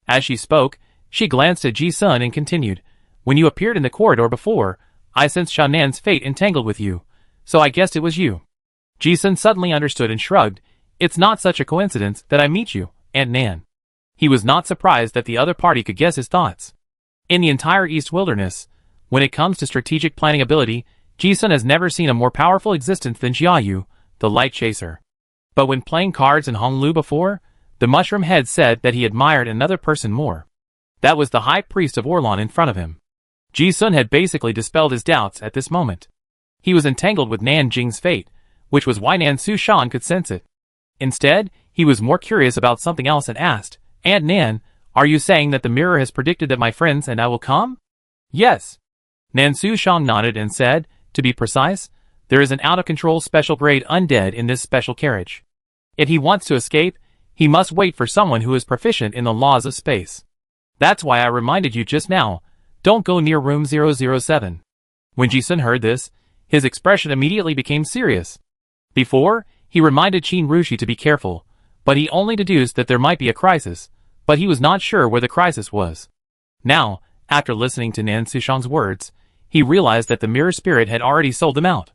As she spoke, she glanced at Ji-sun and continued, "When you appeared in the corridor before, I sensed Xiaonan's fate entangled with you, so I guessed it was you." Ji-sun suddenly understood and shrugged. "It's not such a coincidence that I meet you, Aunt Nan." He was not surprised that the other party could guess his thoughts. In the entire East Wilderness, when it comes to strategic planning ability, Ji-sun has never seen a more powerful existence than Jiayu, the Light Chaser. But when playing cards in Honglu before, the Mushroom Head said that he admired another person more. That was the High Priest of Orlan in front of him. Ji-sun had basically dispelled his doubts at this moment. He was entangled with Nanjing's fate, which was why Nan Sushan could sense it. Instead, he was more curious about something else and asked, "Aunt Nan, are you saying that the mirror has predicted that my friends and I will come?" "Yes." Nan Sushan nodded and said, "To be precise, there is an out-of-control special-grade undead in this special carriage. If he wants to escape, he must wait for someone who is proficient in the laws of space. That's why I reminded you just now, don't go near room 007. When Ji-sun heard this, his expression immediately became serious. Before, he reminded Qin Rushi to be careful, but he only deduced that there might be a crisis, but he was not sure where the crisis was. Now, after listening to Nan Sushang's words, he realized that the mirror spirit had already sold them out.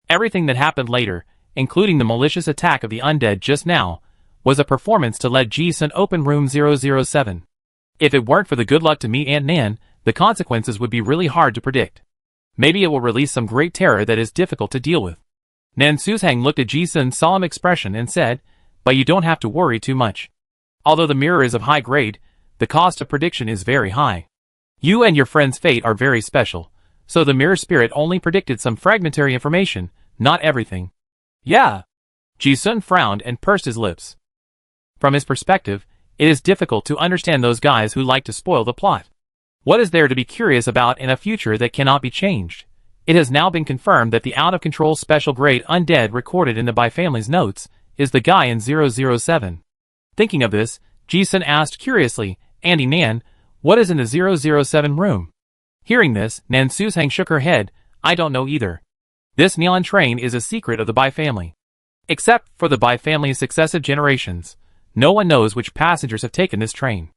Everything that happened later, including the malicious attack of the undead just now, was a performance to let Ji-sun open room 007. If it weren't for the good luck to meet Aunt Nan, the consequences would be really hard to predict. Maybe it will release some great terror that is difficult to deal with. Nan Suzhang looked at Ji-sun's solemn expression and said, "But you don't have to worry too much. Although the mirror is of high grade, the cost of prediction is very high. You and your friend's fate are very special, so the mirror spirit only predicted some fragmentary information, not everything." "Yeah." Ji-sun frowned and pursed his lips. From his perspective, it is difficult to understand those guys who like to spoil the plot. What is there to be curious about in a future that cannot be changed? It has now been confirmed that the out-of-control special-grade undead recorded in the Bai family's notes is the guy in 007. Thinking of this, Ji-sun asked curiously, "Auntie Nan, what is in the 007 room?" Hearing this, Nan Suzhang shook her head, "I don't know either. This neon train is a secret of the Bai family. Except for the Bai family's successive generations, no one knows which passengers have taken this train.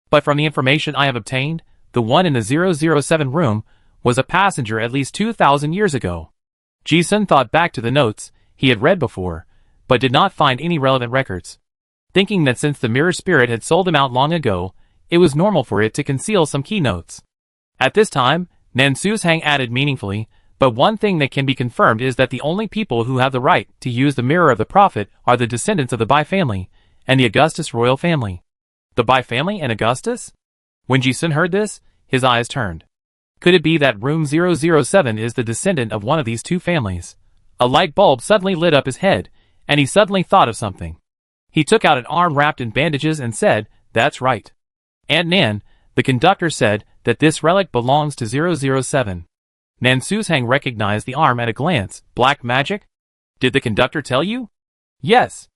But from the information I have obtained, the one in the 007 room was a passenger at least 2,000 years ago." Ji-sun thought back to the notes he had read before, but did not find any relevant records. Thinking that since the mirror spirit had sold him out long ago, it was normal for it to conceal some keynotes. At this time, Nan Suzhang added meaningfully, "But one thing that can be confirmed is that the only people who have the right to use the mirror of the prophet are the descendants of the Bai family and the Augustus royal family." The Bai family and Augustus? When Ji-sun heard this, his eyes turned. Could it be that room 007 is the descendant of one of these two families? A light bulb suddenly lit up his head, and he suddenly thought of something. He took out an arm wrapped in bandages and said, "That's right. Aunt Nan, the conductor said that this relic belongs to 007. Nan Suzhang recognized the arm at a glance. "Black magic? Did the conductor tell you?" "Yes."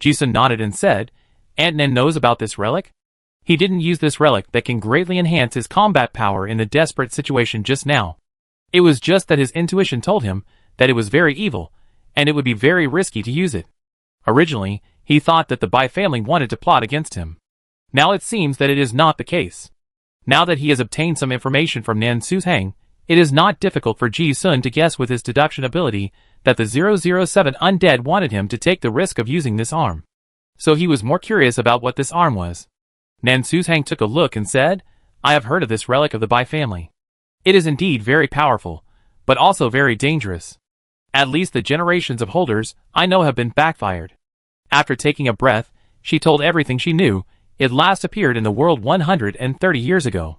Ji-sun nodded and said, "Aunt Nan knows about this relic?" He didn't use this relic that can greatly enhance his combat power in the desperate situation just now. It was just that his intuition told him that it was very evil, and it would be very risky to use it. Originally, he thought that the Bai family wanted to plot against him. Now it seems that it is not the case. Now that he has obtained some information from Nan Suzhang, it is not difficult for Ji Sun to guess with his deduction ability that the 007 undead wanted him to take the risk of using this arm. So he was more curious about what this arm was. Nan Suzhang took a look and said, I have heard of this relic of the Bai family. It is indeed very powerful, but also very dangerous. At least the generations of holders I know have been backfired. After taking a breath, she told everything she knew. It last appeared in the world 130 years ago.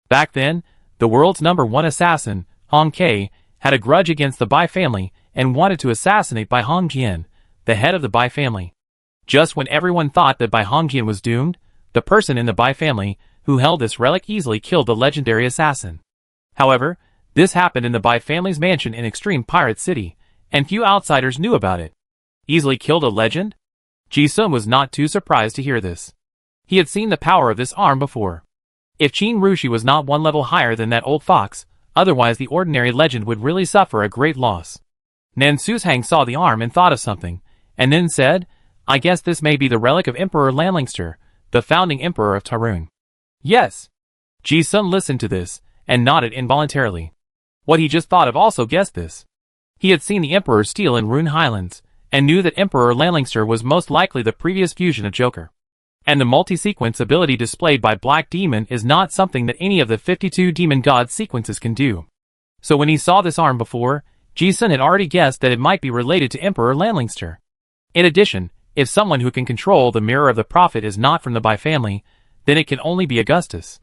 Back then, the world's #1 assassin, Hong Ke, had a grudge against the Bai family and wanted to assassinate Bai Hongjian, the head of the Bai family. Just when everyone thought that Bai Hongjian was doomed, the person in the Bai family who held this relic easily killed the legendary assassin. However, this happened in the Bai family's mansion in Extreme Pirate City, and few outsiders knew about it. Easily killed a legend? Ji Sun was not too surprised to hear this. He had seen the power of this arm before. If Qin Rushi was not one level higher than that old fox, otherwise the ordinary legend would really suffer a great loss. Nan Suzhang saw the arm and thought of something, and then said, I guess this may be the relic of Emperor Lanlingster, the founding emperor of Tarun. Yes. Ji Sun listened to this, and nodded involuntarily. What he just thought of also guessed this. He had seen the emperor steal in Rune Highlands, and knew that Emperor Lanlingster was most likely the previous fusion of Joker. And the multi-sequence ability displayed by Black Demon is not something that any of the 52 Demon God sequences can do. So when he saw this arm before, Ji Sun had already guessed that it might be related to Emperor Lanlingster. In addition, if someone who can control the Mirror of the Prophet is not from the Bai family, then it can only be Augustus.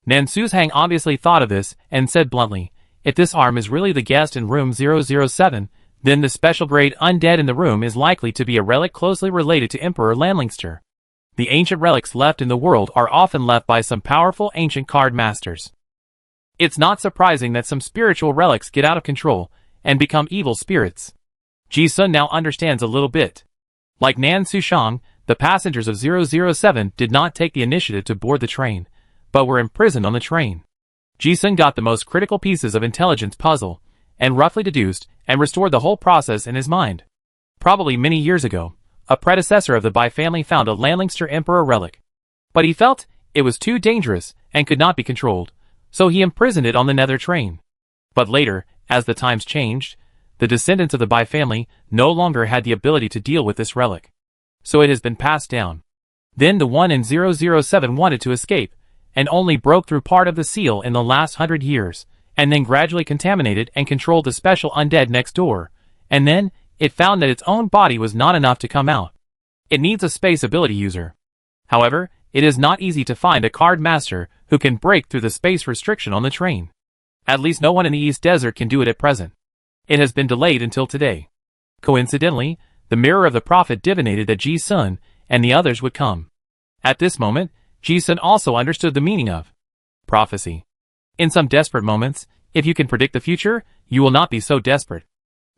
Nan Suzhang obviously thought of this and said bluntly, if this arm is really the guest in room 007, then the special grade undead in the room is likely to be a relic closely related to Emperor Lanlingster. The ancient relics left in the world are often left by some powerful ancient card masters. It's not surprising that some spiritual relics get out of control and become evil spirits. Ji Sun now understands a little bit. Like Nan Suzhang, the passengers of 007 did not take the initiative to board the train, but were imprisoned on the train. Ji Sun got the most critical pieces of intelligence puzzle, and roughly deduced and restored the whole process in his mind. Probably many years ago, a predecessor of the Bai family found a Lanlingster Emperor relic. But he felt it was too dangerous and could not be controlled, so he imprisoned it on the Nether train. But later, as the times changed, the descendants of the Bai family no longer had the ability to deal with this relic. So it has been passed down. Then the one in 007 wanted to escape, and only broke through part of the seal in the last 100 years, and then gradually contaminated and controlled the special undead next door, and then it found that its own body was not enough to come out. It needs a space ability user. However, it is not easy to find a card master who can break through the space restriction on the train. At least no one in the East Desert can do it at present. It has been delayed until today. Coincidentally, the Mirror of the Prophet divinated that Ji Sun and the others would come. At this moment, Ji Sun also understood the meaning of prophecy. In some desperate moments, if you can predict the future, you will not be so desperate.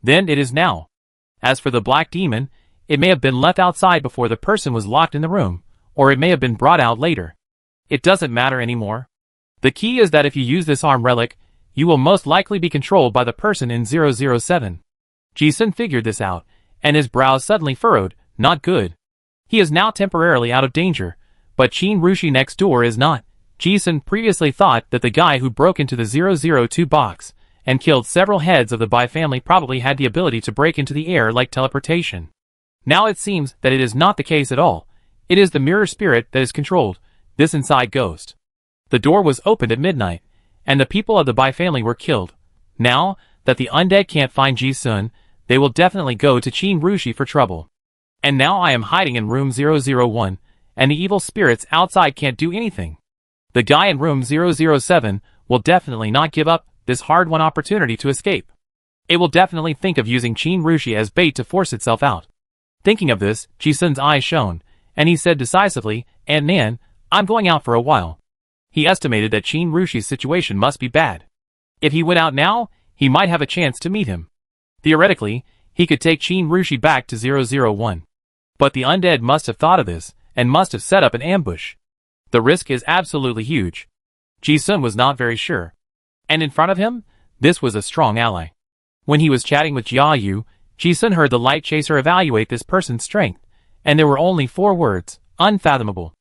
Then it is now. As for the Black Demon, it may have been left outside before the person was locked in the room, or it may have been brought out later. It doesn't matter anymore. The key is that if you use this arm relic, you will most likely be controlled by the person in 007. Ji Sun figured this out, and his brows suddenly furrowed. Not good. He is now temporarily out of danger, but Qin Rushi next door is not. Ji Sun previously thought that the guy who broke into the 002 box and killed several heads of the Bai family probably had the ability to break into the air like teleportation. Now it seems that it is not the case at all. It is the mirror spirit that is controlled, this inside ghost. The door was opened at midnight, and the people of the Bai family were killed. Now that the undead can't find Ji Sun, they will definitely go to Qin Rushi for trouble. And now I am hiding in room 001, and the evil spirits outside can't do anything. The guy in room 007 will definitely not give up this hard-won opportunity to escape. It will definitely think of using Qin Rushi as bait to force itself out. Thinking of this, Ji Sun's eyes shone, and he said decisively, Aunt Nan, I'm going out for a while. He estimated that Qin Rushi's situation must be bad. If he went out now, he might have a chance to meet him. Theoretically, he could take Qin Rushi back to 001. But the undead must have thought of this, and must have set up an ambush. The risk is absolutely huge. Ji-sun was not very sure. And in front of him, this was a strong ally. When he was chatting with Jia Yu, Ji-sun heard the light chaser evaluate this person's strength, and there were only 4 words: unfathomable.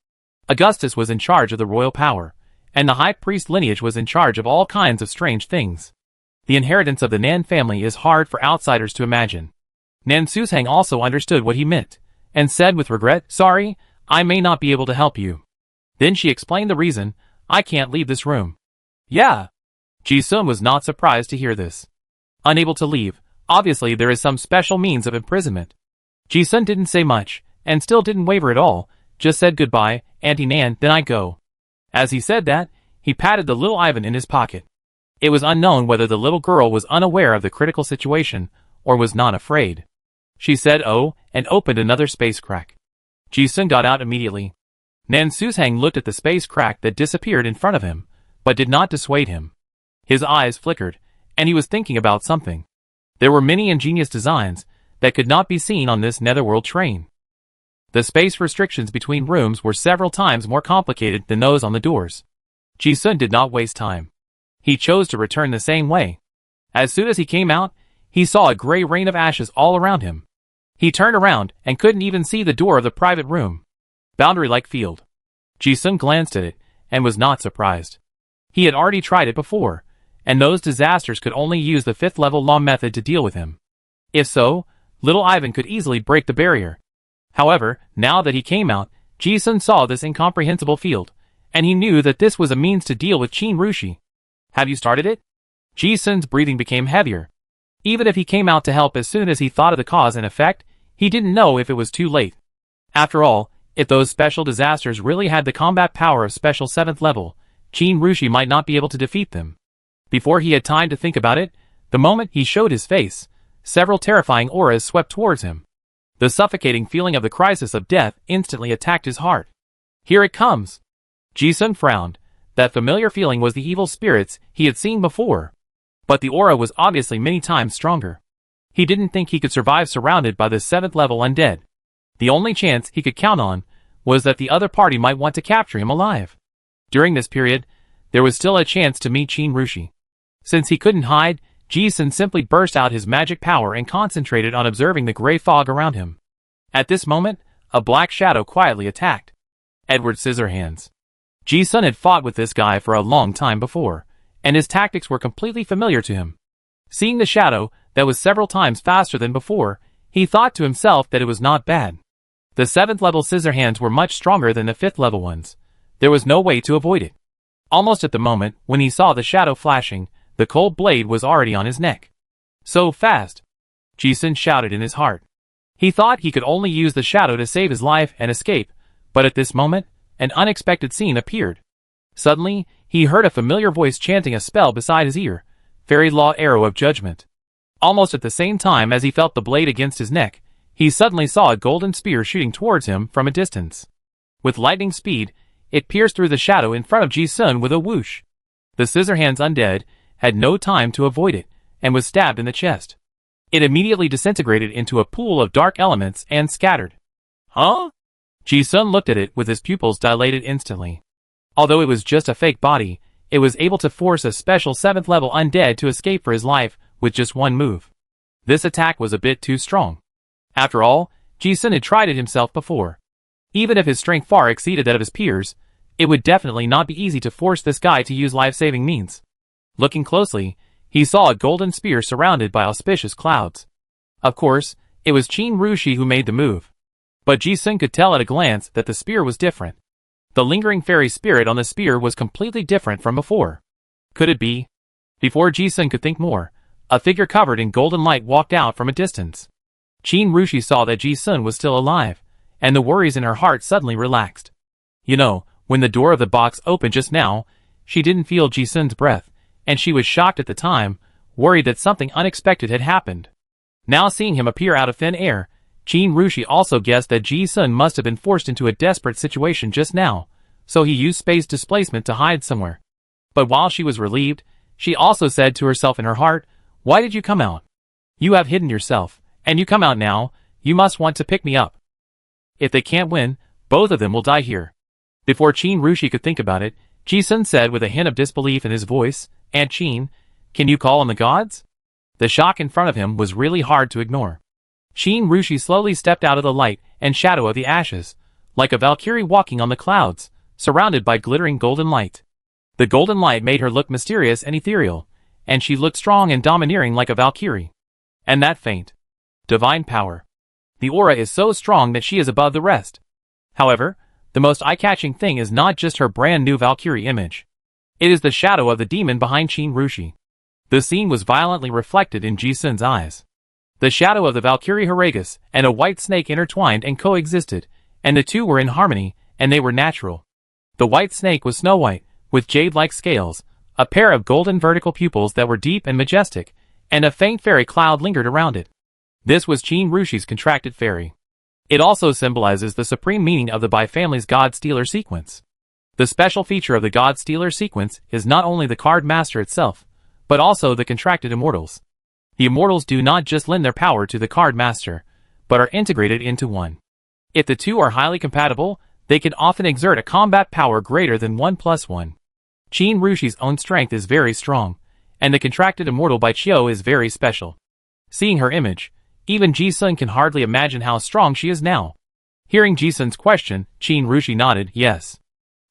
Augustus was in charge of the royal power, and the high priest lineage was in charge of all kinds of strange things. The inheritance of the Nan family is hard for outsiders to imagine. Nan Susang also understood what he meant, and said with regret, "Sorry, I may not be able to help you." Then she explained the reason: "I can't leave this room." Yeah. Ji-sun was not surprised to hear this. Unable to leave, obviously there is some special means of imprisonment. Ji-sun didn't say much, and still didn't waver at all, just said goodbye, Auntie Nan, then I go. As he said that, he patted the little Ivan in his pocket. It was unknown whether the little girl was unaware of the critical situation, or was not afraid. She said oh, and opened another space crack. Ji-sun got out immediately. Nan Susang looked at the space crack that disappeared in front of him, but did not dissuade him. His eyes flickered, and he was thinking about something. There were many ingenious designs that could not be seen on this netherworld train. The space restrictions between rooms were several times more complicated than those on the doors. Ji-sun did not waste time. He chose to return the same way. As soon as he came out, he saw a gray rain of ashes all around him. He turned around and couldn't even see the door of the private room. Boundary-like field. Ji-sun glanced at it and was not surprised. He had already tried it before, and those disasters could only use the 5th level law method to deal with him. If so, little Ivan could easily break the barrier. However, now that he came out, Ji-sun saw this incomprehensible field, and he knew that this was a means to deal with Qin Rushi. Have you started it? Ji-sun's breathing became heavier. Even if he came out to help as soon as he thought of the cause and effect, he didn't know if it was too late. After all, if those special disasters really had the combat power of special 7th level, Qin Rushi might not be able to defeat them. Before he had time to think about it, the moment he showed his face, several terrifying auras swept towards him. The suffocating feeling of the crisis of death instantly attacked his heart. Here it comes. Ji-sun frowned. That familiar feeling was the evil spirits he had seen before. But the aura was obviously many times stronger. He didn't think he could survive surrounded by the 7th level undead. The only chance he could count on was that the other party might want to capture him alive. During this period, there was still a chance to meet Qin Rushi. Since he couldn't hide, Ji-sun simply burst out his magic power and concentrated on observing the gray fog around him. At this moment, a black shadow quietly attacked. Edward Scissorhands. Ji-sun had fought with this guy for a long time before, and his tactics were completely familiar to him. Seeing the shadow, that was several times faster than before, he thought to himself that it was not bad. The 7th level Scissorhands were much stronger than the 5th level ones. There was no way to avoid it. Almost at the moment when he saw the shadow flashing, the cold blade was already on his neck. So fast! Ji-sun shouted in his heart. He thought he could only use the shadow to save his life and escape, but at this moment, an unexpected scene appeared. Suddenly, he heard a familiar voice chanting a spell beside his ear, Fairy Law Arrow of Judgment. Almost at the same time as he felt the blade against his neck, he suddenly saw a golden spear shooting towards him from a distance. With lightning speed, it pierced through the shadow in front of Ji-sun with a whoosh. The Scissorhands undead had no time to avoid it, and was stabbed in the chest. It immediately disintegrated into a pool of dark elements and scattered. Huh? Ji-sun looked at it with his pupils dilated instantly. Although it was just a fake body, it was able to force a special 7th level undead to escape for his life with just one move. This attack was a bit too strong. After all, Ji-sun had tried it himself before. Even if his strength far exceeded that of his peers, it would definitely not be easy to force this guy to use life-saving means. Looking closely, he saw a golden spear surrounded by auspicious clouds. Of course, it was Qin Rushi who made the move. But Ji-sun could tell at a glance that the spear was different. The lingering fairy spirit on the spear was completely different from before. Could it be? Before Ji-sun could think more, a figure covered in golden light walked out from a distance. Qin Rushi saw that Ji-sun was still alive, and the worries in her heart suddenly relaxed. You know, when the door of the box opened just now, she didn't feel Ji-sun's breath, and she was shocked at the time, worried that something unexpected had happened. Now seeing him appear out of thin air, Qin Rushi also guessed that Ji-sun must have been forced into a desperate situation just now, so he used space displacement to hide somewhere. But while she was relieved, she also said to herself in her heart, "Why did you come out? You have hidden yourself, and you come out now, you must want to pick me up. If they can't win, both of them will die here." Before Qin Rushi could think about it, Ji-sun said with a hint of disbelief in his voice, "Aunt Qin, can you call on the gods?" The shock in front of him was really hard to ignore. Qin Rushi slowly stepped out of the light and shadow of the ashes, like a Valkyrie walking on the clouds, surrounded by glittering golden light. The golden light made her look mysterious and ethereal, and she looked strong and domineering like a Valkyrie. And that faint, divine power. The aura is so strong that she is above the rest. However, the most eye-catching thing is not just her brand new Valkyrie image. It is the shadow of the demon behind Qin Rushi. The scene was violently reflected in Ji-sun's eyes. The shadow of the Valkyrie Haragus and a white snake intertwined and coexisted, and the two were in harmony, and they were natural. The white snake was snow white, with jade-like scales, a pair of golden vertical pupils that were deep and majestic, and a faint fairy cloud lingered around it. This was Qin Rushi's contracted fairy. It also symbolizes the supreme meaning of the Bi-family's God-Stealer sequence. The special feature of the God-Stealer sequence is not only the card master itself, but also the contracted immortals. The immortals do not just lend their power to the card master, but are integrated into one. If the two are highly compatible, they can often exert a combat power greater than 1+1. Qin Rushi's own strength is very strong, and the contracted immortal by Chiyo is very special. Seeing her image, even Ji-sun can hardly imagine how strong she is now. Hearing Ji-sun's question, Qin Rushi nodded, yes.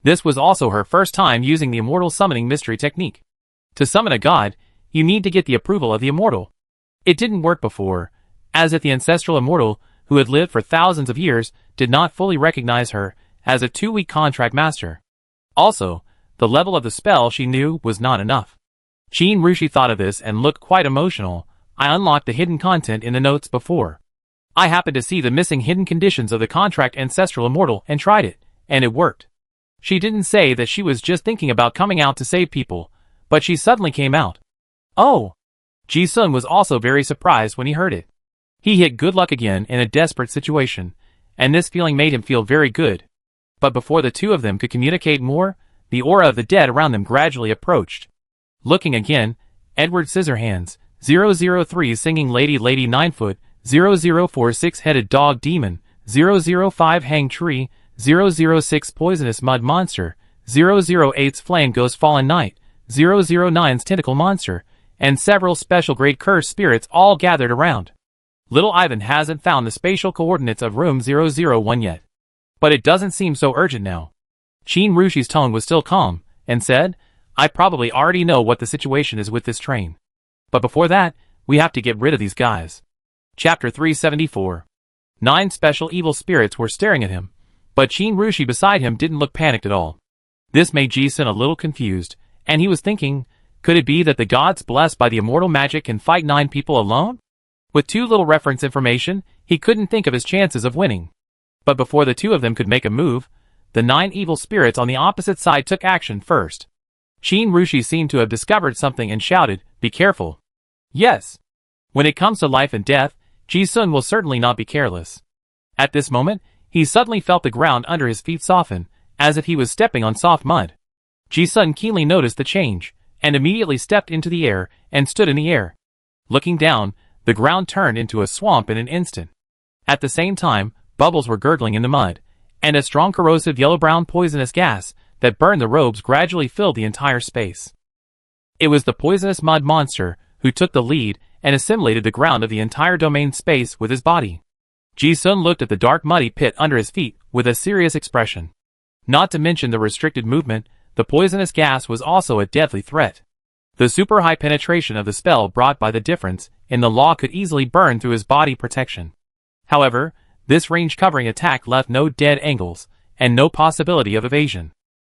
This was also her first time using the immortal summoning mystery technique. To summon a god, you need to get the approval of the immortal. It didn't work before, as if the ancestral immortal, who had lived for thousands of years, did not fully recognize her as a 2-week contract master. Also, the level of the spell she knew was not enough. Qin Rushi thought of this and looked quite emotional. I unlocked the hidden content in the notes before. I happened to see the missing hidden conditions of the contract ancestral immortal and tried it, and it worked. She didn't say that she was just thinking about coming out to save people, but she suddenly came out. Oh! Ji-sun was also very surprised when he heard it. He hit good luck again in a desperate situation, and this feeling made him feel very good. But before the two of them could communicate more, the aura of the dead around them gradually approached. Looking again, Edward Scissorhands, 003 Singing Lady 9-foot, 004 Six-Headed Dog Demon, 005 Hang Tree, 006 Poisonous Mud Monster, 008's Flame Ghost Fallen Knight, 009's Tentacle Monster, and several special grade cursed spirits all gathered around. Little Ivan hasn't found the spatial coordinates of room 001 yet. But it doesn't seem so urgent now. Qin Rushi's tone was still calm, and said, I probably already know what the situation is with this train. But before that, we have to get rid of these guys. Chapter 374. 9 special evil spirits were staring at him, but Qin Rushi beside him didn't look panicked at all. This made Ji-sun a little confused, and he was thinking, could it be that the gods blessed by the immortal magic can fight 9 people alone? With too little reference information, he couldn't think of his chances of winning. But before the two of them could make a move, the 9 evil spirits on the opposite side took action first. Qin Rushi seemed to have discovered something and shouted, be careful. Yes. When it comes to life and death, Ji-sun will certainly not be careless. At this moment, he suddenly felt the ground under his feet soften, as if he was stepping on soft mud. Ji-sun keenly noticed the change, and immediately stepped into the air, and stood in the air. Looking down, the ground turned into a swamp in an instant. At the same time, bubbles were gurgling in the mud, and a strong corrosive yellow-brown poisonous gas that burned the robes gradually filled the entire space. It was the poisonous mud monster who took the lead and assimilated the ground of the entire domain space with his body. Ji-sun looked at the dark muddy pit under his feet with a serious expression. Not to mention the restricted movement, the poisonous gas was also a deadly threat. The super high penetration of the spell brought by the difference in the law could easily burn through his body protection. However, this range-covering attack left no dead angles, and no possibility of evasion.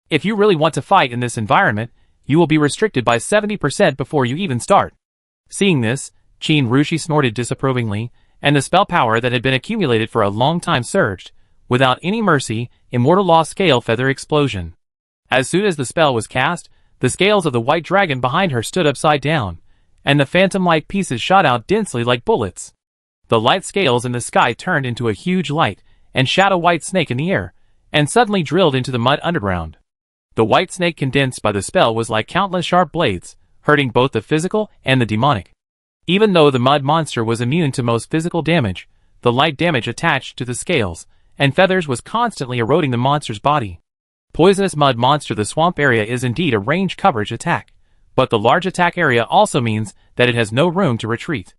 If you really want to fight in this environment, you will be restricted by 70% before you even start. Seeing this, Qin Rushi snorted disapprovingly, and the spell power that had been accumulated for a long time surged, without any mercy, immortal law scale feather explosion. As soon as the spell was cast, the scales of the white dragon behind her stood upside down, and the phantom-like pieces shot out densely like bullets. The light scales in the sky turned into a huge light and shadow white snake in the air, and suddenly drilled into the mud underground. The white snake condensed by the spell was like countless sharp blades, hurting both the physical and the demonic. Even though the mud monster was immune to most physical damage, the light damage attached to the scales and feathers was constantly eroding the monster's body. poisonous mud monster. The swamp area is indeed a range coverage attack, but the large attack area also means that it has no room to retreat.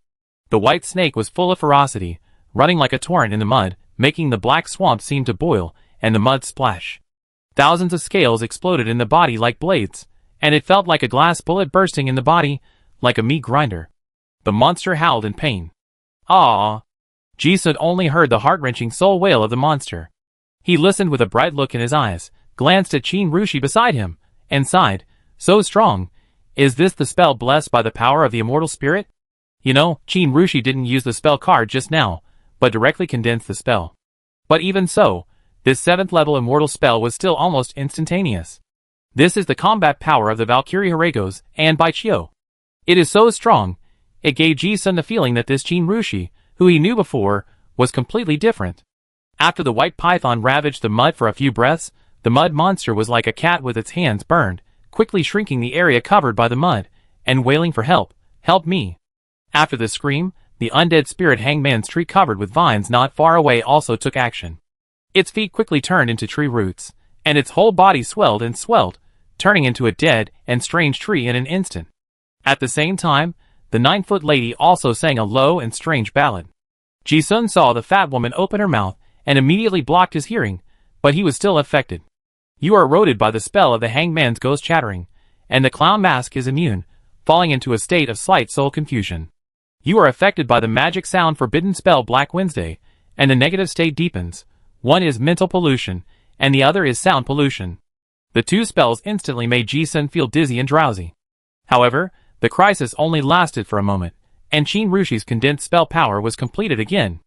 The white snake was full of ferocity, running like a torrent in the mud, making the black swamp seem to boil and the mud splash. Thousands of scales exploded in the body like blades, and it felt like a glass bullet bursting in the body, like a meat grinder. The monster howled in pain. Ah! Ji-sun only heard the heart-wrenching soul wail of the monster. He listened with a bright look in his eyes, glanced at Qin Rushi beside him, and sighed, "So strong. Is this the spell blessed by the power of the immortal spirit?" You know, Qin Rushi didn't use the spell card just now, but directly condensed the spell. But even so, this 7th level immortal spell was still almost instantaneous. This is the combat power of the Valkyrie Hiragos and Baichio. It is so strong, it gave Ji-sun the feeling that this Qin Rushi, who he knew before, was completely different. After the white python ravaged the mud for a few breaths, the mud monster was like a cat with its hands burned, quickly shrinking the area covered by the mud, and wailing for help, "Help me." After the scream, the undead spirit hangman's tree covered with vines not far away also took action. Its feet quickly turned into tree roots, and its whole body swelled and swelled, turning into a dead and strange tree in an instant. At the same time, the 9-foot lady also sang a low and strange ballad. Ji-sun saw the fat woman open her mouth and immediately blocked his hearing, but he was still affected. You are eroded by the spell of the hangman's ghost chattering, and the clown mask is immune, falling into a state of slight soul confusion. You are affected by the magic sound forbidden spell Black Wednesday, and the negative state deepens. One is mental pollution, and the other is sound pollution. The two spells instantly made Ji-sun feel dizzy and drowsy. However, the crisis only lasted for a moment, and Qin Rushi's condensed spell power was completed again.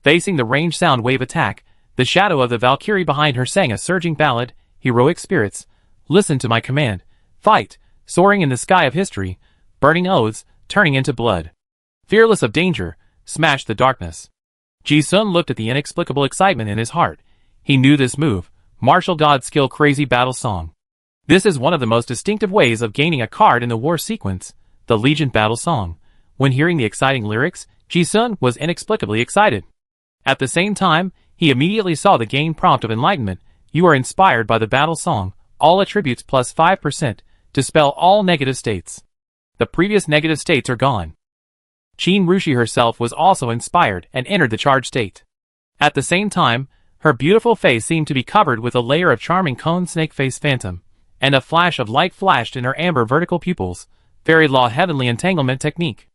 Facing the range sound wave attack, the shadow of the Valkyrie behind her sang a surging ballad, "Heroic spirits, listen to my command. Fight, soaring in the sky of history, burning oaths, turning into blood. Fearless of danger, smash the darkness." Ji-sun looked at the inexplicable excitement in his heart. He knew this move, Martial God Skill Crazy Battle Song. This is one of the most distinctive ways of gaining a card in the war sequence, the Legion Battle Song. When hearing the exciting lyrics, Ji-sun was inexplicably excited. At the same time, he immediately saw the gain prompt of enlightenment. You are inspired by the battle song, all attributes plus 5%, to spell all negative states. The previous negative states are gone. Qin Rushi herself was also inspired and entered the charged state. At the same time, her beautiful face seemed to be covered with a layer of charming cone snake face phantom, and a flash of light flashed in her amber vertical pupils, fairy law heavenly entanglement technique.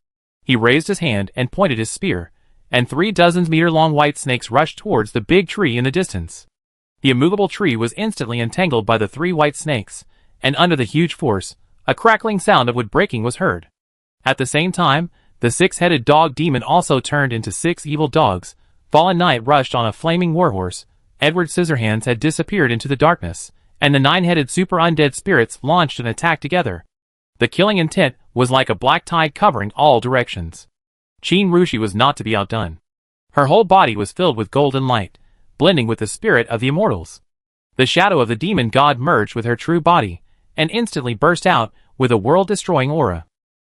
He raised his hand and pointed his spear, and 3 dozen-meter-long white snakes rushed towards the big tree in the distance. The immovable tree was instantly entangled by the 3 white snakes, and under the huge force, a crackling sound of wood breaking was heard. At the same time, the 6-headed dog demon also turned into 6 evil dogs. Fallen Knight rushed on a flaming warhorse. Edward Scissorhands had disappeared into the darkness, and the 9-headed super undead spirits launched an attack together. The killing intent was like a black tide covering all directions. Qin Rushi was not to be outdone. Her whole body was filled with golden light, blending with the spirit of the immortals. The shadow of the demon god merged with her true body, and instantly burst out with a world-destroying aura.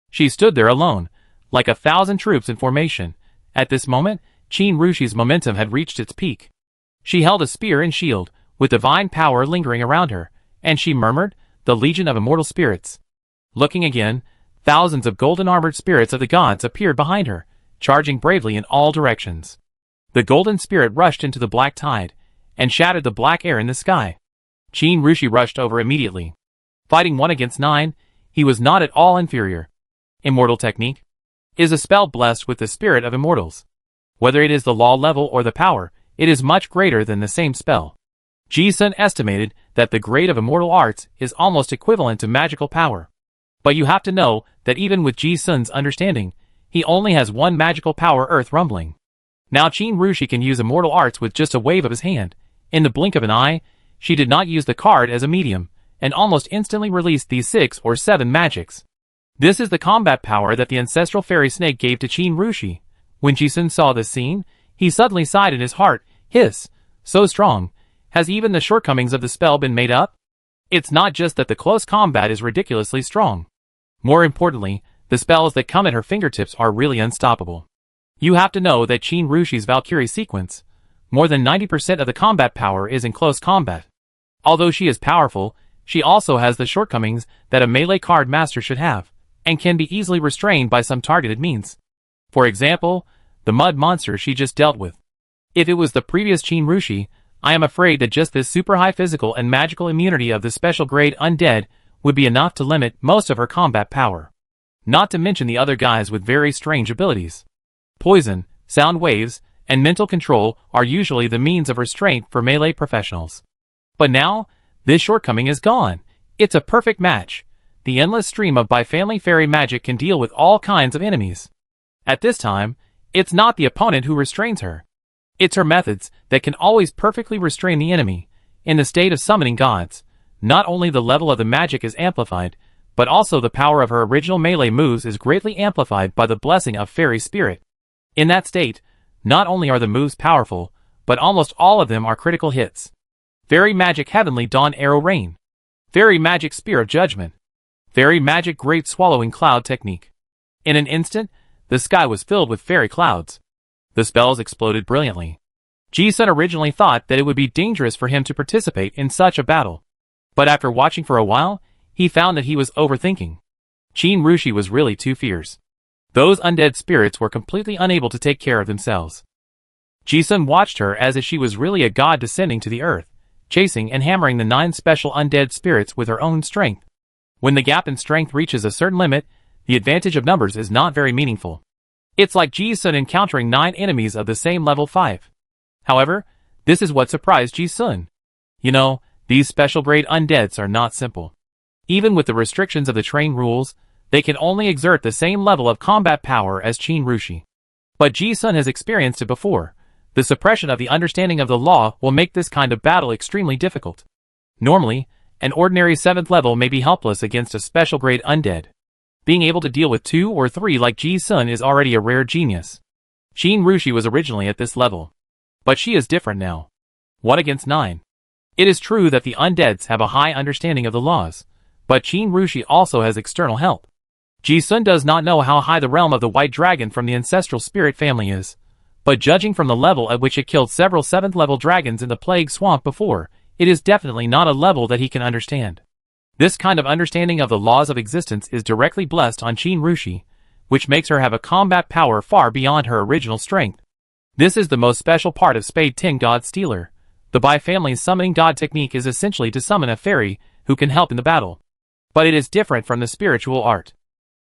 She stood there alone, like 1,000 troops in formation. At this moment, Qin Rushi's momentum had reached its peak. She held a spear and shield, with divine power lingering around her, and she murmured, "The legion of immortal spirits." Looking again, thousands of golden-armored spirits of the gods appeared behind her, charging bravely in all directions. The golden spirit rushed into the black tide, and shattered the black air in the sky. Qin Rushi rushed over immediately. Fighting 1 against 9, he was not at all inferior. Immortal Technique is a spell blessed with the spirit of immortals. Whether it is the law level or the power, it is much greater than the same spell. Ji-sun estimated that the grade of immortal arts is almost equivalent to magical power. But you have to know that even with Ji-sun's understanding, he only has 1 magical power Earth Rumbling. Now Qin Rushi can use immortal arts with just a wave of his hand. In the blink of an eye, she did not use the card as a medium, and almost instantly released these 6 or 7 magics. This is the combat power that the ancestral fairy snake gave to Qin Rushi. When Ji-sun saw this scene, he suddenly sighed in his heart, "Hiss, so strong. Has even the shortcomings of the spell been made up? It's not just that the close combat is ridiculously strong. More importantly, the spells that come at her fingertips are really unstoppable." You have to know that Qin Rushi's Valkyrie sequence, more than 90% of the combat power is in close combat. Although she is powerful, she also has the shortcomings that a melee card master should have, and can be easily restrained by some targeted means. For example, the mud monster she just dealt with. If it was the previous Chinrushi, I am afraid that just this super high physical and magical immunity of the special grade undead would be enough to limit most of her combat power. Not to mention the other guys with very strange abilities. Poison, sound waves, and mental control are usually the means of restraint for melee professionals. But now, this shortcoming is gone. It's a perfect match. The endless stream of bi-family fairy magic can deal with all kinds of enemies. At this time, it's not the opponent who restrains her. It's her methods that can always perfectly restrain the enemy. In the state of summoning gods, not only the level of the magic is amplified, but also the power of her original melee moves is greatly amplified by the blessing of fairy spirit. In that state, not only are the moves powerful, but almost all of them are critical hits. Fairy Magic Heavenly Dawn Arrow Rain. Fairy Magic Spear of Judgment. Fairy Magic Great Swallowing Cloud Technique. In an instant, the sky was filled with fairy clouds. The spells exploded brilliantly. Ji-sun originally thought that it would be dangerous for him to participate in such a battle. But after watching for a while, he found that he was overthinking. Chinrushi was really too fierce. Those undead spirits were completely unable to take care of themselves. Ji-sun watched her as if she was really a god descending to the earth, chasing and hammering the 9 special undead spirits with her own strength. When the gap in strength reaches a certain limit, the advantage of numbers is not very meaningful. It's like Ji-sun encountering 9 enemies of the same level 5. However, this is what surprised Ji-sun. You know, these special grade undeads are not simple. Even with the restrictions of the train rules, they can only exert the same level of combat power as Chinrushi. But Ji-sun has experienced it before. The suppression of the understanding of the law will make this kind of battle extremely difficult. Normally, an ordinary 7th level may be helpless against a special grade undead. Being able to deal with 2 or 3 like Ji-sun is already a rare genius. Chinrushi was originally at this level. But she is different now. What against 9? It is true that the undeads have a high understanding of the laws, but Chinrushi also has external help. Ji-sun does not know how high the realm of the White Dragon from the ancestral spirit family is, but judging from the level at which it killed several 7th level dragons in the Plague Swamp before, it is definitely not a level that he can understand. This kind of understanding of the laws of existence is directly blessed on Chinrushi, which makes her have a combat power far beyond her original strength. This is the most special part of Spade Ting God Stealer. The bi-family's summoning god technique is essentially to summon a fairy who can help in the battle. But it is different from the spiritual art.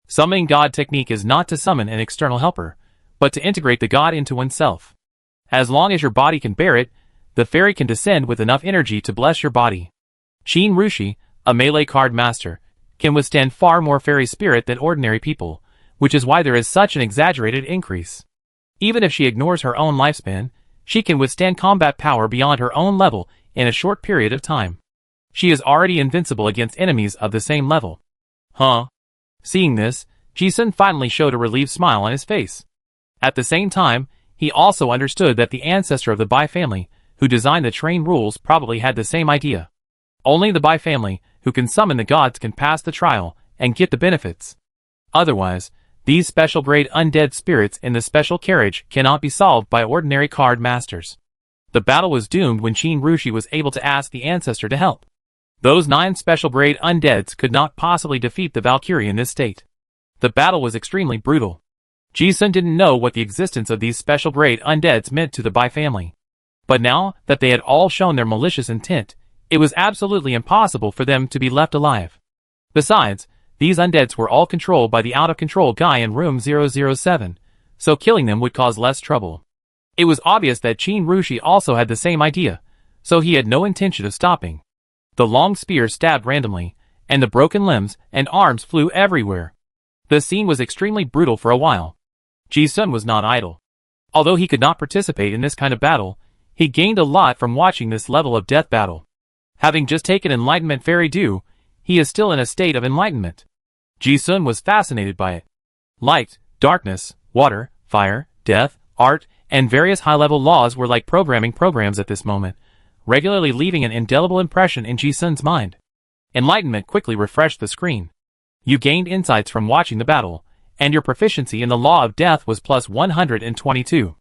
Summoning god technique is not to summon an external helper, but to integrate the god into oneself. As long as your body can bear it, the fairy can descend with enough energy to bless your body. Chinrushi, a melee card master, can withstand far more fairy spirit than ordinary people, which is why there is such an exaggerated increase. Even if she ignores her own lifespan, she can withstand combat power beyond her own level in a short period of time. She is already invincible against enemies of the same level. Huh? Seeing this, Ji-sun finally showed a relieved smile on his face. At the same time, he also understood that the ancestor of the Bai family, who designed the train rules, probably had the same idea. Only the Bai family, who can summon the gods, can pass the trial and get the benefits. Otherwise, these special grade undead spirits in the special carriage cannot be solved by ordinary card masters. The battle was doomed when Chinrushi was able to ask the ancestor to help. Those 9 special grade undeads could not possibly defeat the Valkyrie in this state. The battle was extremely brutal. Ji-sun didn't know what the existence of these special grade undeads meant to the Bai family. But now that they had all shown their malicious intent, it was absolutely impossible for them to be left alive. Besides, these undeads were all controlled by the out-of-control guy in room 007, so killing them would cause less trouble. It was obvious that Chinrushi also had the same idea, so he had no intention of stopping. The long spear stabbed randomly, and the broken limbs and arms flew everywhere. The scene was extremely brutal for a while. Ji-sun was not idle. Although he could not participate in this kind of battle, he gained a lot from watching this level of death battle. Having just taken Enlightenment Fairy Dew, he is still in a state of enlightenment. Ji-sun was fascinated by it. Light, darkness, water, fire, death, art, and various high-level laws were like programming programs at this moment, regularly leaving an indelible impression in Ji-sun's mind. Enlightenment quickly refreshed the screen. You gained insights from watching the battle, and your proficiency in the law of death was plus 122.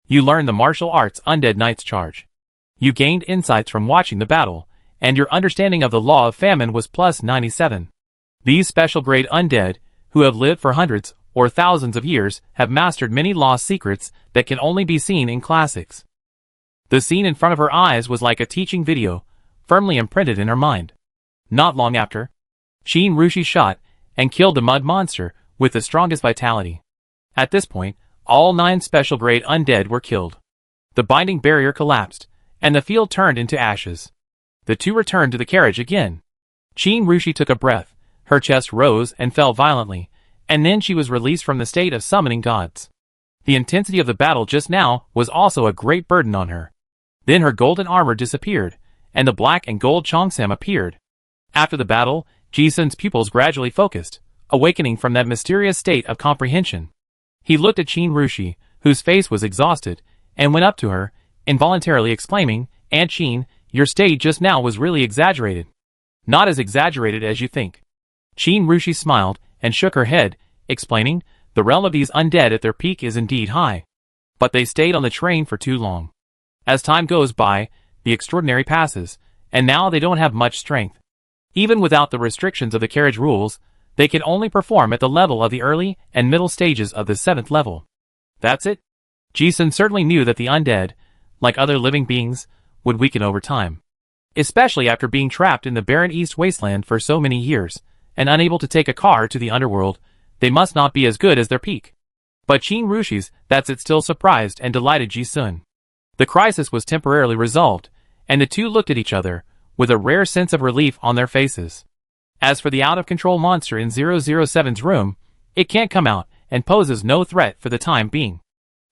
You learned the martial arts Undead Knight's charge. You gained insights from watching the battle, and your understanding of the law of famine was plus 97. These special-grade undead, who have lived for hundreds or thousands of years, have mastered many lost secrets that can only be seen in classics. The scene in front of her eyes was like a teaching video, firmly imprinted in her mind. Not long after, Qin Rushi shot and killed the mud monster with the strongest vitality. At this point, all 9 special-grade undead were killed. The binding barrier collapsed, and the field turned into ashes. The two returned to the carriage again. Qin Rushi took a breath, her chest rose and fell violently, and then she was released from the state of summoning gods. The intensity of the battle just now was also a great burden on her. Then her golden armor disappeared, and the black and gold Cheongsam appeared. After the battle, Ji-sun's pupils gradually focused, awakening from that mysterious state of comprehension. He looked at Qin Rushi, whose face was exhausted, and went up to her, involuntarily exclaiming, "Aunt Qin, your state just now was really exaggerated." "Not as exaggerated as you think." Qin Rushi smiled and shook her head, explaining, "The realm of these undead at their peak is indeed high. But they stayed on the train for too long. As time goes by, the extraordinary passes, and now they don't have much strength. Even without the restrictions of the carriage rules, they can only perform at the level of the early and middle stages of the 7th level. That's it." Ji-sun certainly knew that the undead, like other living beings, would weaken over time. Especially after being trapped in the barren East Wasteland for so many years, and unable to take a car to the underworld, they must not be as good as their peak. But Qin Rushi's "that's it" still surprised and delighted Ji-sun. The crisis was temporarily resolved, and the two looked at each other, with a rare sense of relief on their faces. As for the out-of-control monster in 007's room, it can't come out and poses no threat for the time being.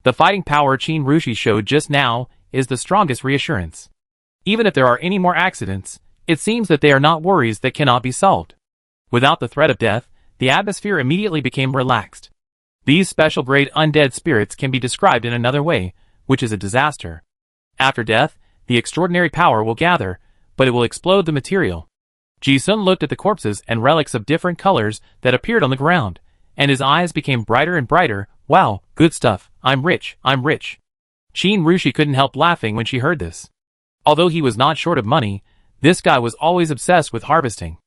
The fighting power Qin Rushi showed just now is the strongest reassurance. Even if there are any more accidents, it seems that they are not worries that cannot be solved. Without the threat of death, the atmosphere immediately became relaxed. These special-grade undead spirits can be described in another way, which is a disaster. After death, the extraordinary power will gather, but it will explode the material. Ji-sun looked at the corpses and relics of different colors that appeared on the ground, and his eyes became brighter and brighter. "Wow, good stuff. I'm rich, I'm rich." Qin Rushi couldn't help laughing when she heard this. Although he was not short of money, this guy was always obsessed with harvesting.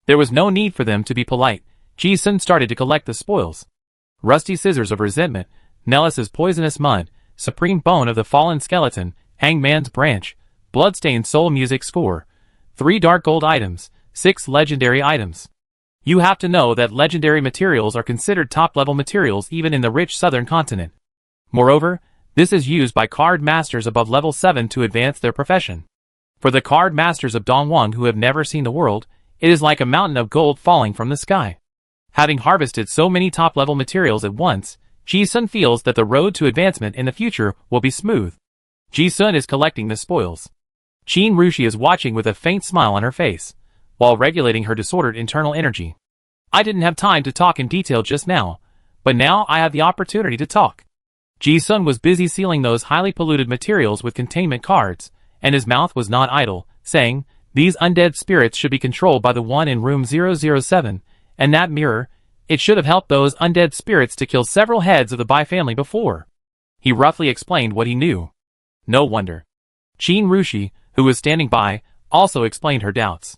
There was no need for them to be polite. Ji-sun started to collect the spoils. Rusty scissors of resentment, Nellis's poisonous mud, supreme bone of the fallen skeleton, hangman's branch, bloodstained soul music score, 3 dark gold items, 6 legendary items. You have to know that legendary materials are considered top-level materials even in the rich southern continent. Moreover, this is used by card masters above level 7 to advance their profession. For the card masters of Dongwon who have never seen the world, it is like a mountain of gold falling from the sky. Having harvested so many top-level materials at once, Ji-sun feels that the road to advancement in the future will be smooth. Ji-sun is collecting the spoils. Qin Rushi is watching with a faint smile on her face, while regulating her disordered internal energy. "I didn't have time to talk in detail just now, but now I have the opportunity to talk." Ji-sun was busy sealing those highly polluted materials with containment cards, and his mouth was not idle, saying, "These undead spirits should be controlled by the one in room 007, and that mirror, it should have helped those undead spirits to kill several heads of the Bai family before." He roughly explained what he knew. No wonder. Qin Rushi, who was standing by, also explained her doubts.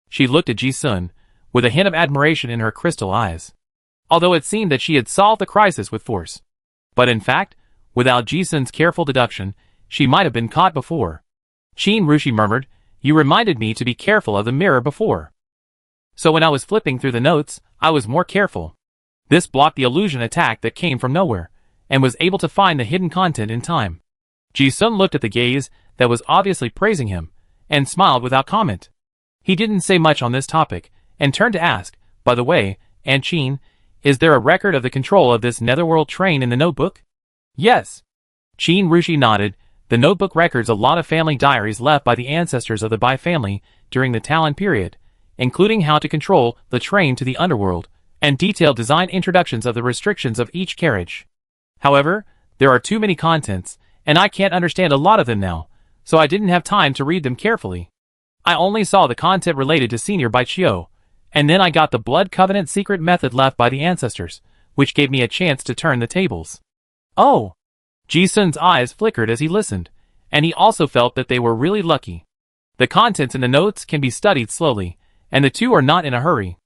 She looked at Ji-sun, with a hint of admiration in her crystal eyes. Although it seemed that she had solved the crisis with force. But in fact, without Ji-sun's careful deduction, she might have been caught before. Qin Rushi murmured, "You reminded me to be careful of the mirror before. So when I was flipping through the notes, I was more careful." This blocked the illusion attack that came from nowhere, and was able to find the hidden content in time. Ji-sun looked at the gaze that was obviously praising him, and smiled without comment. He didn't say much on this topic, and turned to ask, "By the way, Aunt Qin, is there a record of the control of this netherworld train in the notebook?" "Yes." Qin Rushi nodded. The notebook records a lot of family diaries left by the ancestors of the Bai family during the Talon period, including how to control the train to the underworld, and detailed design introductions of the restrictions of each carriage. However, there are too many contents, and I can't understand a lot of them now, so I didn't have time to read them carefully. I only saw the content related to Senior Baichio, and then I got the Blood Covenant secret method left by the ancestors, which gave me a chance to turn the tables." "Oh!" Ji-sun's eyes flickered as he listened, and he also felt that they were really lucky. The contents in the notes can be studied slowly, and the two are not in a hurry.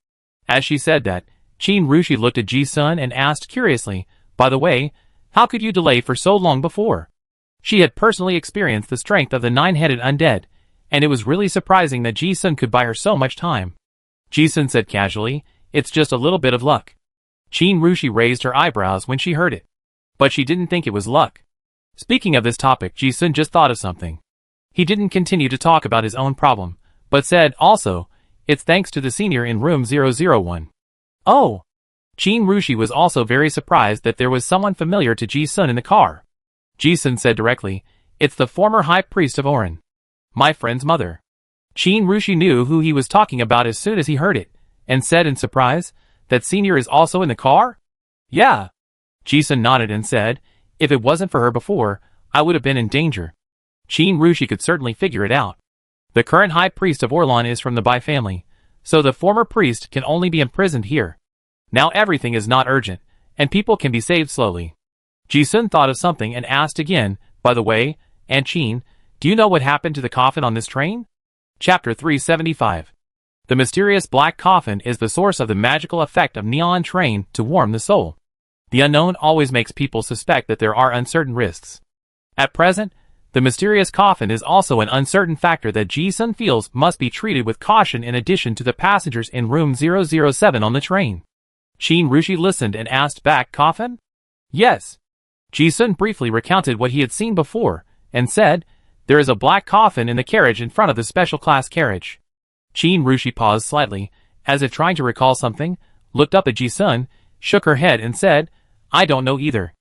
As she said that, Chin Rushi looked at Ji-sun and asked curiously, by the way, how could you delay for so long before? She had personally experienced the strength of the nine-headed undead, and it was really surprising that Ji-sun could buy her so much time. Ji-sun said casually, it's just a little bit of luck. Chin Rushi raised her eyebrows when she heard it. But she didn't think it was luck. Speaking of this topic, Ji-sun just thought of something. He didn't continue to talk about his own problem, but said, also, it's thanks to the senior in room 001. Oh! Chin Rushi was also very surprised that there was someone familiar to Ji-sun in the car. Ji-sun said directly, it's the former high priest of Orin. My friend's mother. Chin Rushi knew who he was talking about as soon as he heard it, and said in surprise, that senior is also in the car? Yeah. Ji-sun nodded and said, if it wasn't for her before, I would have been in danger. Chin Rushi could certainly figure it out. The current high priest of Orlan is from the Bai family, so the former priest can only be imprisoned here. Now everything is not urgent, and people can be saved slowly. Ji-sun thought of something and asked again, by the way, Aunt Chin, do you know what happened to the coffin on this train? Chapter 375. The mysterious black coffin is the source of the magical effect of neon train to warm the soul. The unknown always makes people suspect that there are uncertain risks. At present, the mysterious coffin is also an uncertain factor that Ji-sun feels must be treated with caution in addition to the passengers in room 007 on the train. Chin Rushi listened and asked back, coffin? Yes. Ji-sun briefly recounted what he had seen before, and said, there is a black coffin in the carriage in front of the special class carriage. Chin Rushi paused slightly, as if trying to recall something, looked up at Ji-sun, shook her head and said, I don't know either.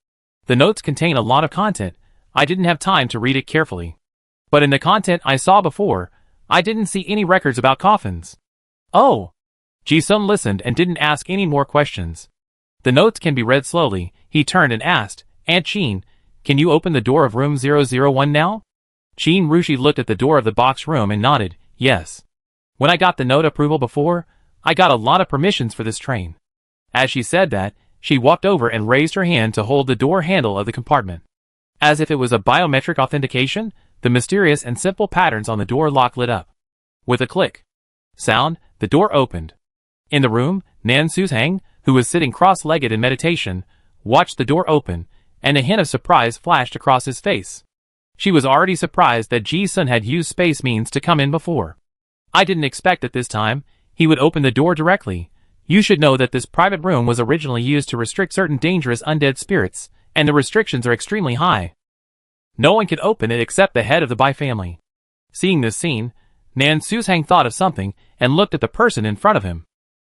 The notes contain a lot of content. I didn't have time to read it carefully. But in the content I saw before, I didn't see any records about coffins. Oh! Ji-sun listened and didn't ask any more questions. The notes can be read slowly. He turned and asked, Aunt Chin, can you open the door of room 001 now? Chin Rushi looked at the door of the box room and nodded, yes. When I got the note approval before, I got a lot of permissions for this train. As she said that, she walked over and raised her hand to hold the door handle of the compartment. As if it was a biometric authentication, the mysterious and simple patterns on the door lock lit up. With a click sound, the door opened. In the room, Nan Suzhang, who was sitting cross-legged in meditation, watched the door open, and a hint of surprise flashed across his face. She was already surprised that Ji-sun had used space means to come in before. I didn't expect at this time he would open the door directly. You should know that this private room was originally used to restrict certain dangerous undead spirits, and the restrictions are extremely high. No one can open it except the head of the Bai family. Seeing this scene, Nan Suzhang thought of something and looked at the person in front of him.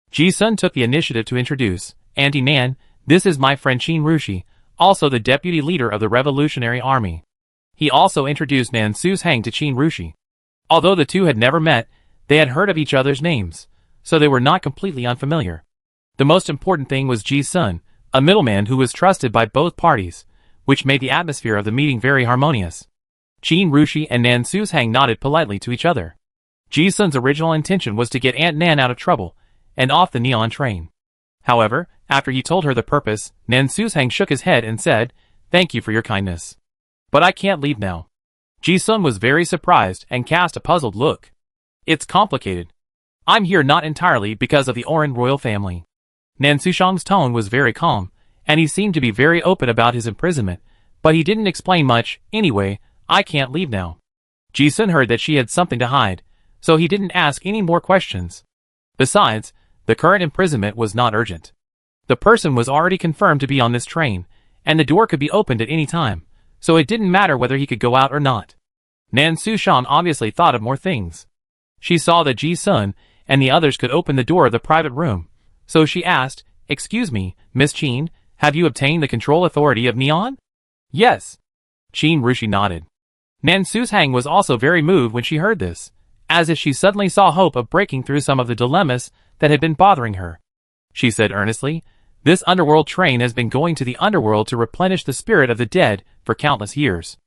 Ji-sun took the initiative to introduce, Auntie Nan, this is my friend Chin Rushi, also the deputy leader of the Revolutionary Army. He also introduced Nan Suzhang to Chin Rushi. Although the two had never met, they had heard of each other's names, so they were not completely unfamiliar. The most important thing was Ji-sun, a middleman who was trusted by both parties, which made the atmosphere of the meeting very harmonious. Chin Rushi and Nan Suzhang nodded politely to each other. Ji-sun's original intention was to get Aunt Nan out of trouble, and off the neon train. However, after he told her the purpose, Nan Suzhang shook his head and said, thank you for your kindness. But I can't leave now. Ji-sun was very surprised and cast a puzzled look. It's complicated. I'm here not entirely because of the Orin royal family. Nan Suzhang's tone was very calm, and he seemed to be very open about his imprisonment, but he didn't explain much. Anyway, I can't leave now. Ji-sun heard that she had something to hide, so he didn't ask any more questions. Besides, the current imprisonment was not urgent. The person was already confirmed to be on this train, and the door could be opened at any time, so it didn't matter whether he could go out or not. Nan Suzhang obviously thought of more things. She saw that Ji-sun and the others could open the door of the private room, so she asked, excuse me, Miss Chin, have you obtained the control authority of Neon? Yes. Chin Rushi nodded. Nan Suzhang was also very moved when she heard this, as if she suddenly saw hope of breaking through some of the dilemmas that had been bothering her. She said earnestly, this underworld train has been going to the underworld to replenish the spirit of the dead for countless years.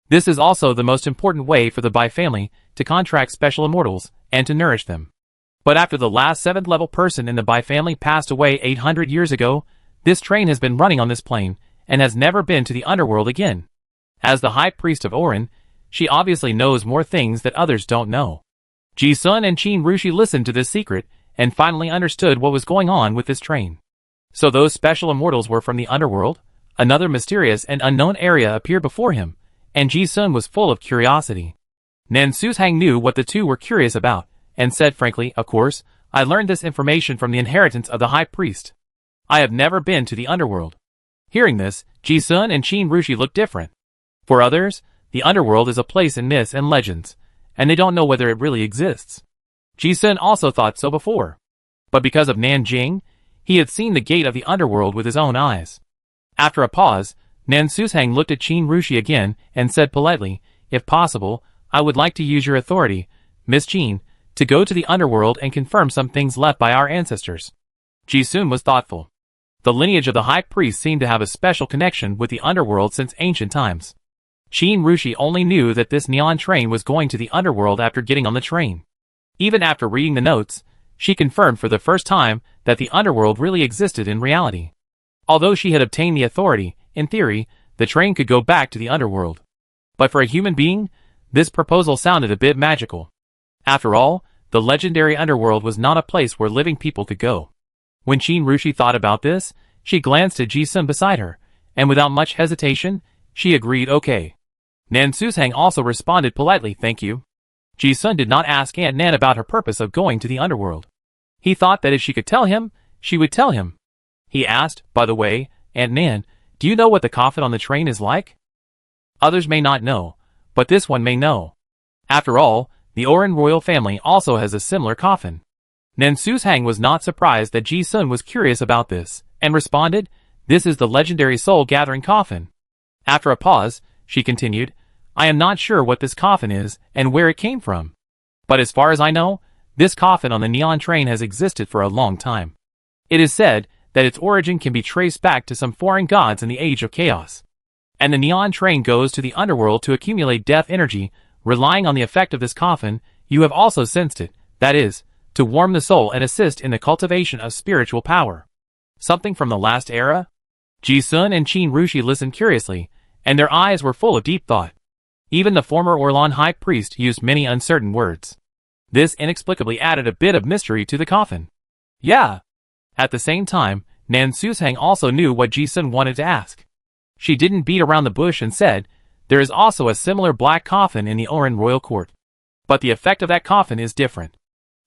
This is also the most important way for the Bai family to contract special immortals and to nourish them. But after the last 7th level person in the Bai family passed away 800 years ago, this train has been running on this plane and has never been to the underworld again. As the high priest of Orin, she obviously knows more things that others don't know. Ji-sun and Qin Rushi listened to this secret, and finally understood what was going on with this train. So those special immortals were from the underworld? Another mysterious and unknown area appeared before him, and Ji-sun was full of curiosity. Nan Suzhang knew what the two were curious about, and said frankly, "Of course, I learned this information from the inheritance of the High Priest. I have never been to the underworld." Hearing this, Ji-sun and Qin Rushi looked different. For others, the underworld is a place in myths and legends, and they don't know whether it really exists. Ji-sun also thought so before. But because of Nanjing, he had seen the gate of the underworld with his own eyes. After a pause, Nan Suzhang looked at Qin Rushi again and said politely, "If possible, I would like to use your authority, Miss Qin, to go to the underworld and confirm some things left by our ancestors." Ji-sun was thoughtful. The lineage of the High Priest seemed to have a special connection with the underworld since ancient times. Qin Rushi only knew that this neon train was going to the underworld after getting on the train. Even after reading the notes, she confirmed for the first time that the underworld really existed in reality. Although she had obtained the authority, in theory, the train could go back to the underworld. But for a human being, this proposal sounded a bit magical. After all, the legendary underworld was not a place where living people could go. When Qin Rushi thought about this, she glanced at Ji-sun beside her, and without much hesitation, she agreed okay. Nan Suzhang also responded politely, "Thank you." Ji-sun did not ask Aunt Nan about her purpose of going to the underworld. He thought that if she could tell him, she would tell him. He asked, "By the way, Aunt Nan, do you know what the coffin on the train is like?" Others may not know, but this one may know. After all, the Oren royal family also has a similar coffin. Nan Suzhang was not surprised that Ji-sun was curious about this, and responded, "This is the legendary soul-gathering coffin." After a pause, she continued, "I am not sure what this coffin is and where it came from. But as far as I know, this coffin on the neon train has existed for a long time. It is said that its origin can be traced back to some foreign gods in the Age of Chaos. And the neon train goes to the underworld to accumulate death energy, relying on the effect of this coffin. You have also sensed it, that is, to warm the soul and assist in the cultivation of spiritual power. Something from the last era?" Ji-sun and Qin Rushi listened curiously, and their eyes were full of deep thought. Even the former Orlan High Priest used many uncertain words. This inexplicably added a bit of mystery to the coffin. "Yeah." At the same time, Nan Suzhang also knew what Ji-sun wanted to ask. She didn't beat around the bush and said, "There is also a similar black coffin in the Oren royal court. But the effect of that coffin is different.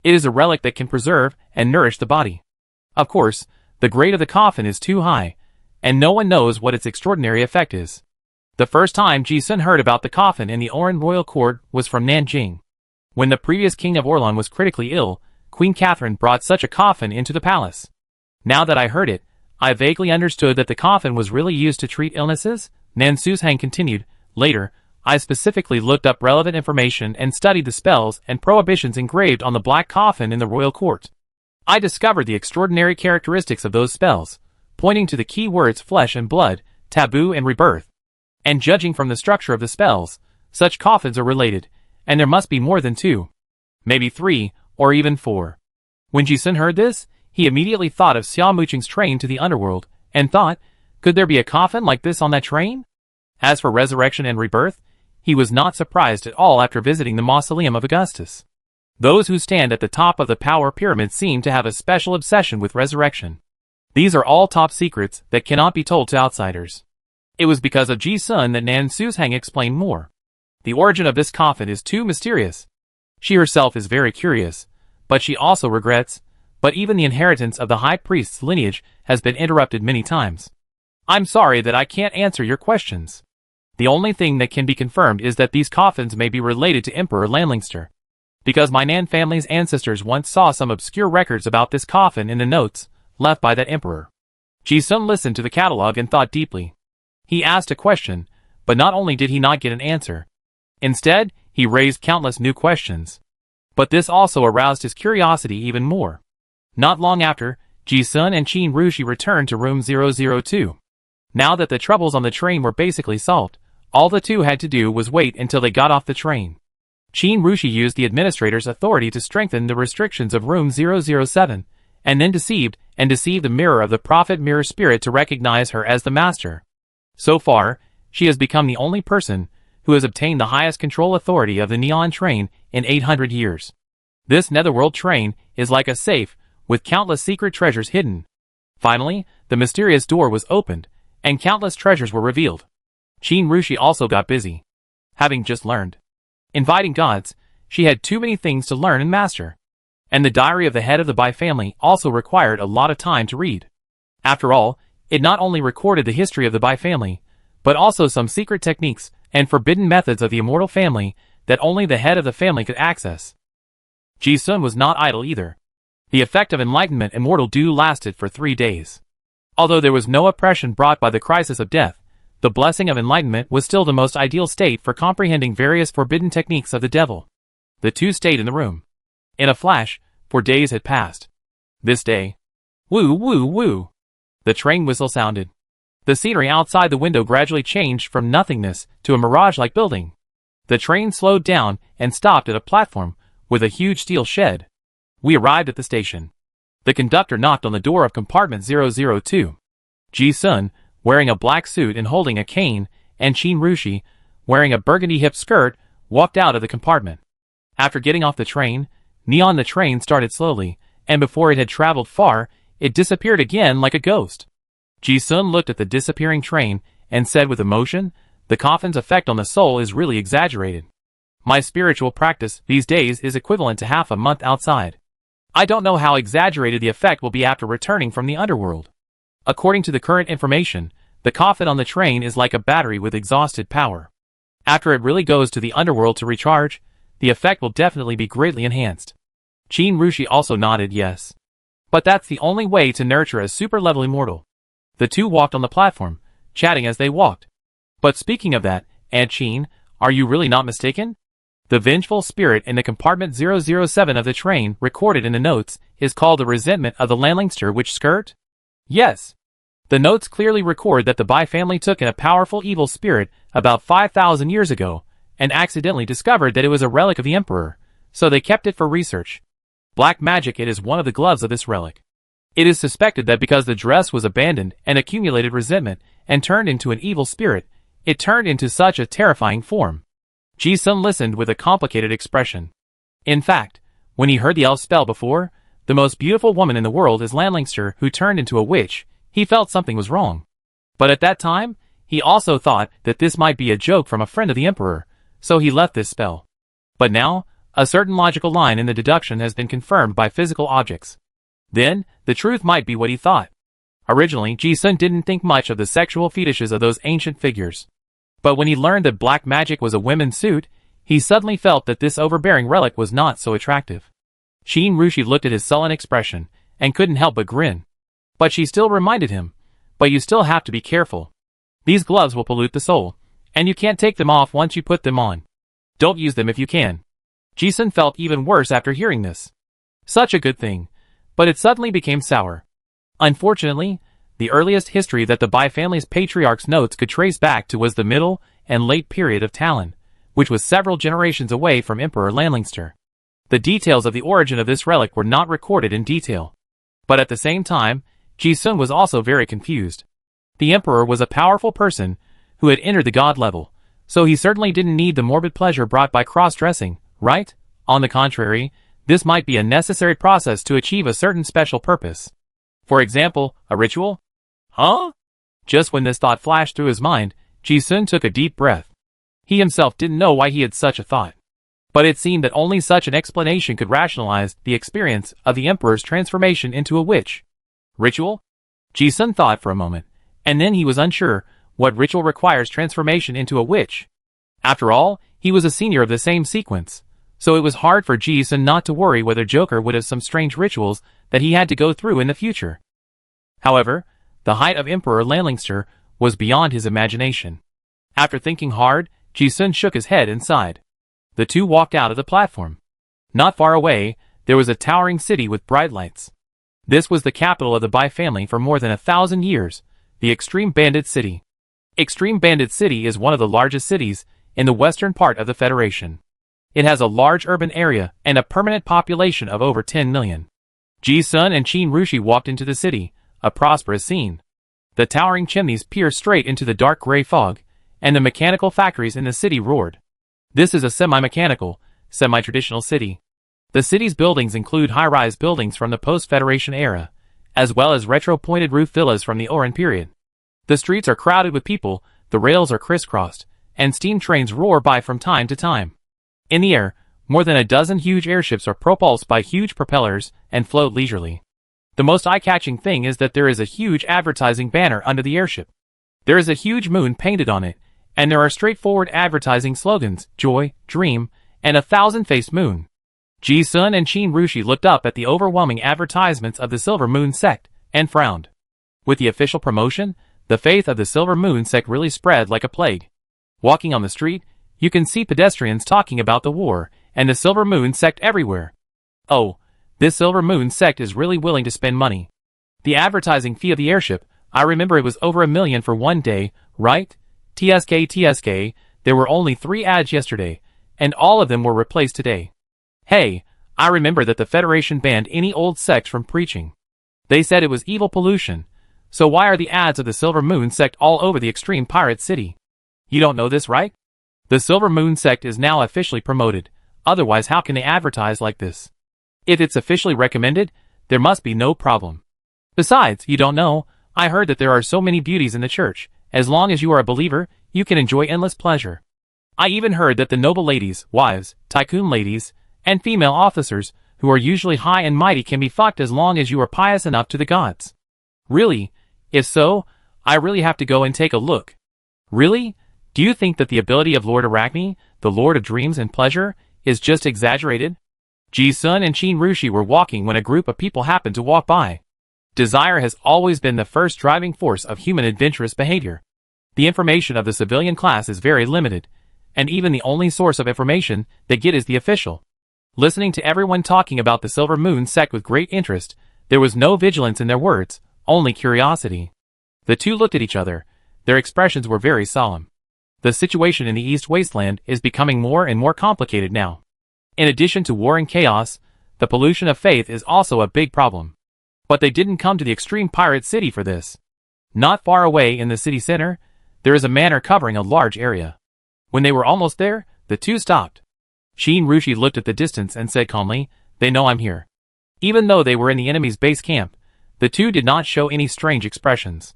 It is a relic that can preserve and nourish the body. Of course, the grade of the coffin is too high, and no one knows what its extraordinary effect is." The first time Ji-sun heard about the coffin in the Oren royal court was from Nanjing. When the previous king of Orlan was critically ill, Queen Catherine brought such a coffin into the palace. Now that I heard it, I vaguely understood that the coffin was really used to treat illnesses, Nan Suzhang continued. Later, I specifically looked up relevant information and studied the spells and prohibitions engraved on the black coffin in the royal court. I discovered the extraordinary characteristics of those spells, pointing to the key words flesh and blood, taboo and rebirth. And judging from the structure of the spells, such coffins are related, and there must be more than 2. Maybe 3, or even 4. When Ji-sun heard this, he immediately thought of Xia Muqing's train to the underworld, and thought, could there be a coffin like this on that train? As for resurrection and rebirth, he was not surprised at all after visiting the mausoleum of Augustus. Those who stand at the top of the power pyramid seem to have a special obsession with resurrection. These are all top secrets that cannot be told to outsiders. It was because of Ji-sun that Nan Suzhang explained more. The origin of this coffin is too mysterious. She herself is very curious, but she also regrets, but even the inheritance of the High Priest's lineage has been interrupted many times. I'm sorry that I can't answer your questions. The only thing that can be confirmed is that these coffins may be related to Emperor Lanlingster. Because my Nan family's ancestors once saw some obscure records about this coffin in the notes left by that emperor. Ji-sun listened to the catalogue and thought deeply. He asked a question, but not only did he not get an answer. Instead, he raised countless new questions. But this also aroused his curiosity even more. Not long after, Ji-sun and Qin Rushi returned to room 002. Now that the troubles on the train were basically solved, all the two had to do was wait until they got off the train. Qin Rushi used the administrator's authority to strengthen the restrictions of room 007, and then deceived the mirror of the prophet mirror spirit to recognize her as the master. So far, she has become the only person who has obtained the highest control authority of the neon train in 800 years. This netherworld train is like a safe, with countless secret treasures hidden. Finally, the mysterious door was opened, and countless treasures were revealed. Qin Rushi also got busy. Having just learned inviting gods, she had too many things to learn and master. And the diary of the head of the Bai family also required a lot of time to read. After all, it not only recorded the history of the Bai family, but also some secret techniques and forbidden methods of the immortal family that only the head of the family could access. Ji Sun was not idle either. The effect of enlightenment immortal dew lasted for 3 days. Although there was no oppression brought by the crisis of death, the blessing of enlightenment was still the most ideal state for comprehending various forbidden techniques of the devil. The two stayed in the room. In a flash, 4 days had passed. This day. Woo woo woo. The train whistle sounded. The scenery outside the window gradually changed from nothingness to a mirage-like building. The train slowed down and stopped at a platform with a huge steel shed. We arrived at the station. The conductor knocked on the door of compartment 002. Ji Sun, wearing a black suit and holding a cane, and Qin Rushi, wearing a burgundy-hip skirt, walked out of the compartment. After getting off the train, the train started slowly, and before it had traveled far, it disappeared again like a ghost. Ji Sun looked at the disappearing train and said with emotion, "The coffin's effect on the soul is really exaggerated. My spiritual practice these days is equivalent to half a month outside. I don't know how exaggerated the effect will be after returning from the underworld. According to the current information, the coffin on the train is like a battery with exhausted power. After it really goes to the underworld to recharge, the effect will definitely be greatly enhanced." Qin Rushi also nodded yes. But that's the only way to nurture a super-level immortal. The two walked on the platform, chatting as they walked. But speaking of that, Aunt Qin, are you really not mistaken? The vengeful spirit in the compartment 007 of the train recorded in the notes is called the resentment of the Landlingster witch skirt? Yes. The notes clearly record that the Bai family took in a powerful evil spirit about 5,000 years ago and accidentally discovered that it was a relic of the emperor, so they kept it for research. Black magic it is one of the gloves of this relic. It is suspected that because the dress was abandoned and accumulated resentment and turned into an evil spirit, it turned into such a terrifying form. Ji Sun listened with a complicated expression. In fact, when he heard the elf spell before, the most beautiful woman in the world is Landlingster who turned into a witch, he felt something was wrong. But at that time, he also thought that this might be a joke from a friend of the emperor, so he left this spell. But now, a certain logical line in the deduction has been confirmed by physical objects. Then, the truth might be what he thought. Originally, Ji Sun didn't think much of the sexual fetishes of those ancient figures. But when he learned that black magic was a women's suit, he suddenly felt that this overbearing relic was not so attractive. Qin Rushi looked at his sullen expression, and couldn't help but grin. But she still reminded him, "But you still have to be careful. These gloves will pollute the soul, and you can't take them off once you put them on. Don't use them if you can." Ji Sun felt even worse after hearing this. Such a good thing, but it suddenly became sour. Unfortunately, the earliest history that the Bai family's patriarch's notes could trace back to was the middle and late period of Talon, which was several generations away from Emperor Landlingster. The details of the origin of this relic were not recorded in detail. But at the same time, Ji Sun was also very confused. The emperor was a powerful person who had entered the god level, so he certainly didn't need the morbid pleasure brought by cross-dressing, right? On the contrary, this might be a necessary process to achieve a certain special purpose. For example, a ritual? Huh? Just when this thought flashed through his mind, Ji Sun took a deep breath. He himself didn't know why he had such a thought. But it seemed that only such an explanation could rationalize the experience of the emperor's transformation into a witch. Ritual? Ji Sun thought for a moment, and then he was unsure what ritual requires transformation into a witch. After all, he was a senior of the same sequence, so it was hard for Ji Sun not to worry whether Joker would have some strange rituals that he had to go through in the future. However, the height of Emperor Landlingster was beyond his imagination. After thinking hard, Ji Sun shook his head and sighed. The two walked out of the platform. Not far away, there was a towering city with bright lights. This was the capital of the Bai family for more than 1,000 years, the Extreme Bandit City. Extreme Bandit City is one of the largest cities in the western part of the Federation. It has a large urban area and a permanent population of over 10 million. Ji Sun and Qin Rushi walked into the city, a prosperous scene. The towering chimneys peer straight into the dark gray fog, and the mechanical factories in the city roared. This is a semi-mechanical, semi-traditional city. The city's buildings include high-rise buildings from the post-Federation era, as well as retro-pointed roof villas from the Oran period. The streets are crowded with people, the rails are crisscrossed, and steam trains roar by from time to time. In the air, more than a dozen huge airships are propulsed by huge propellers and float leisurely. The most eye-catching thing is that there is a huge advertising banner under the airship. There is a huge moon painted on it, and there are straightforward advertising slogans, joy, dream, and a thousand-faced moon. Ji-sun and Qin Rushi looked up at the overwhelming advertisements of the Silver Moon sect, and frowned. With the official promotion, the faith of the Silver Moon sect really spread like a plague. Walking on the street, you can see pedestrians talking about the war, and the Silver Moon sect everywhere. Oh, this Silver Moon sect is really willing to spend money. The advertising fee of the airship, I remember it was over $1 million for one day, right? TSK, there were only 3 ads yesterday, and all of them were replaced today. Hey, I remember that the Federation banned any old sect from preaching. They said it was evil pollution, so why are the ads of the Silver Moon sect all over the extreme pirate city? You don't know this, right? The Silver Moon sect is now officially promoted, otherwise how can they advertise like this? If it's officially recommended, there must be no problem. Besides, you don't know, I heard that there are so many beauties in the church. As long as you are a believer, you can enjoy endless pleasure. I even heard that the noble ladies, wives, tycoon ladies, and female officers, who are usually high and mighty, can be fucked as long as you are pious enough to the gods. Really? If so, I really have to go and take a look. Really? Do you think that the ability of Lord Arachne, the Lord of Dreams and Pleasure, is just exaggerated? Ji-sun and Qin Rushi were walking when a group of people happened to walk by. Desire has always been the first driving force of human adventurous behavior. The information of the civilian class is very limited, and even the only source of information they get is the official. Listening to everyone talking about the Silver Moon sect with great interest, there was no vigilance in their words, only curiosity. The two looked at each other. Their expressions were very solemn. The situation in the East Wasteland is becoming more and more complicated now. In addition to war and chaos, the pollution of faith is also a big problem. But they didn't come to the extreme pirate city for this. Not far away in the city center, there is a manor covering a large area. When they were almost there, the two stopped. Qin Rushi looked at the distance and said calmly, "They know I'm here." Even though they were in the enemy's base camp, the two did not show any strange expressions.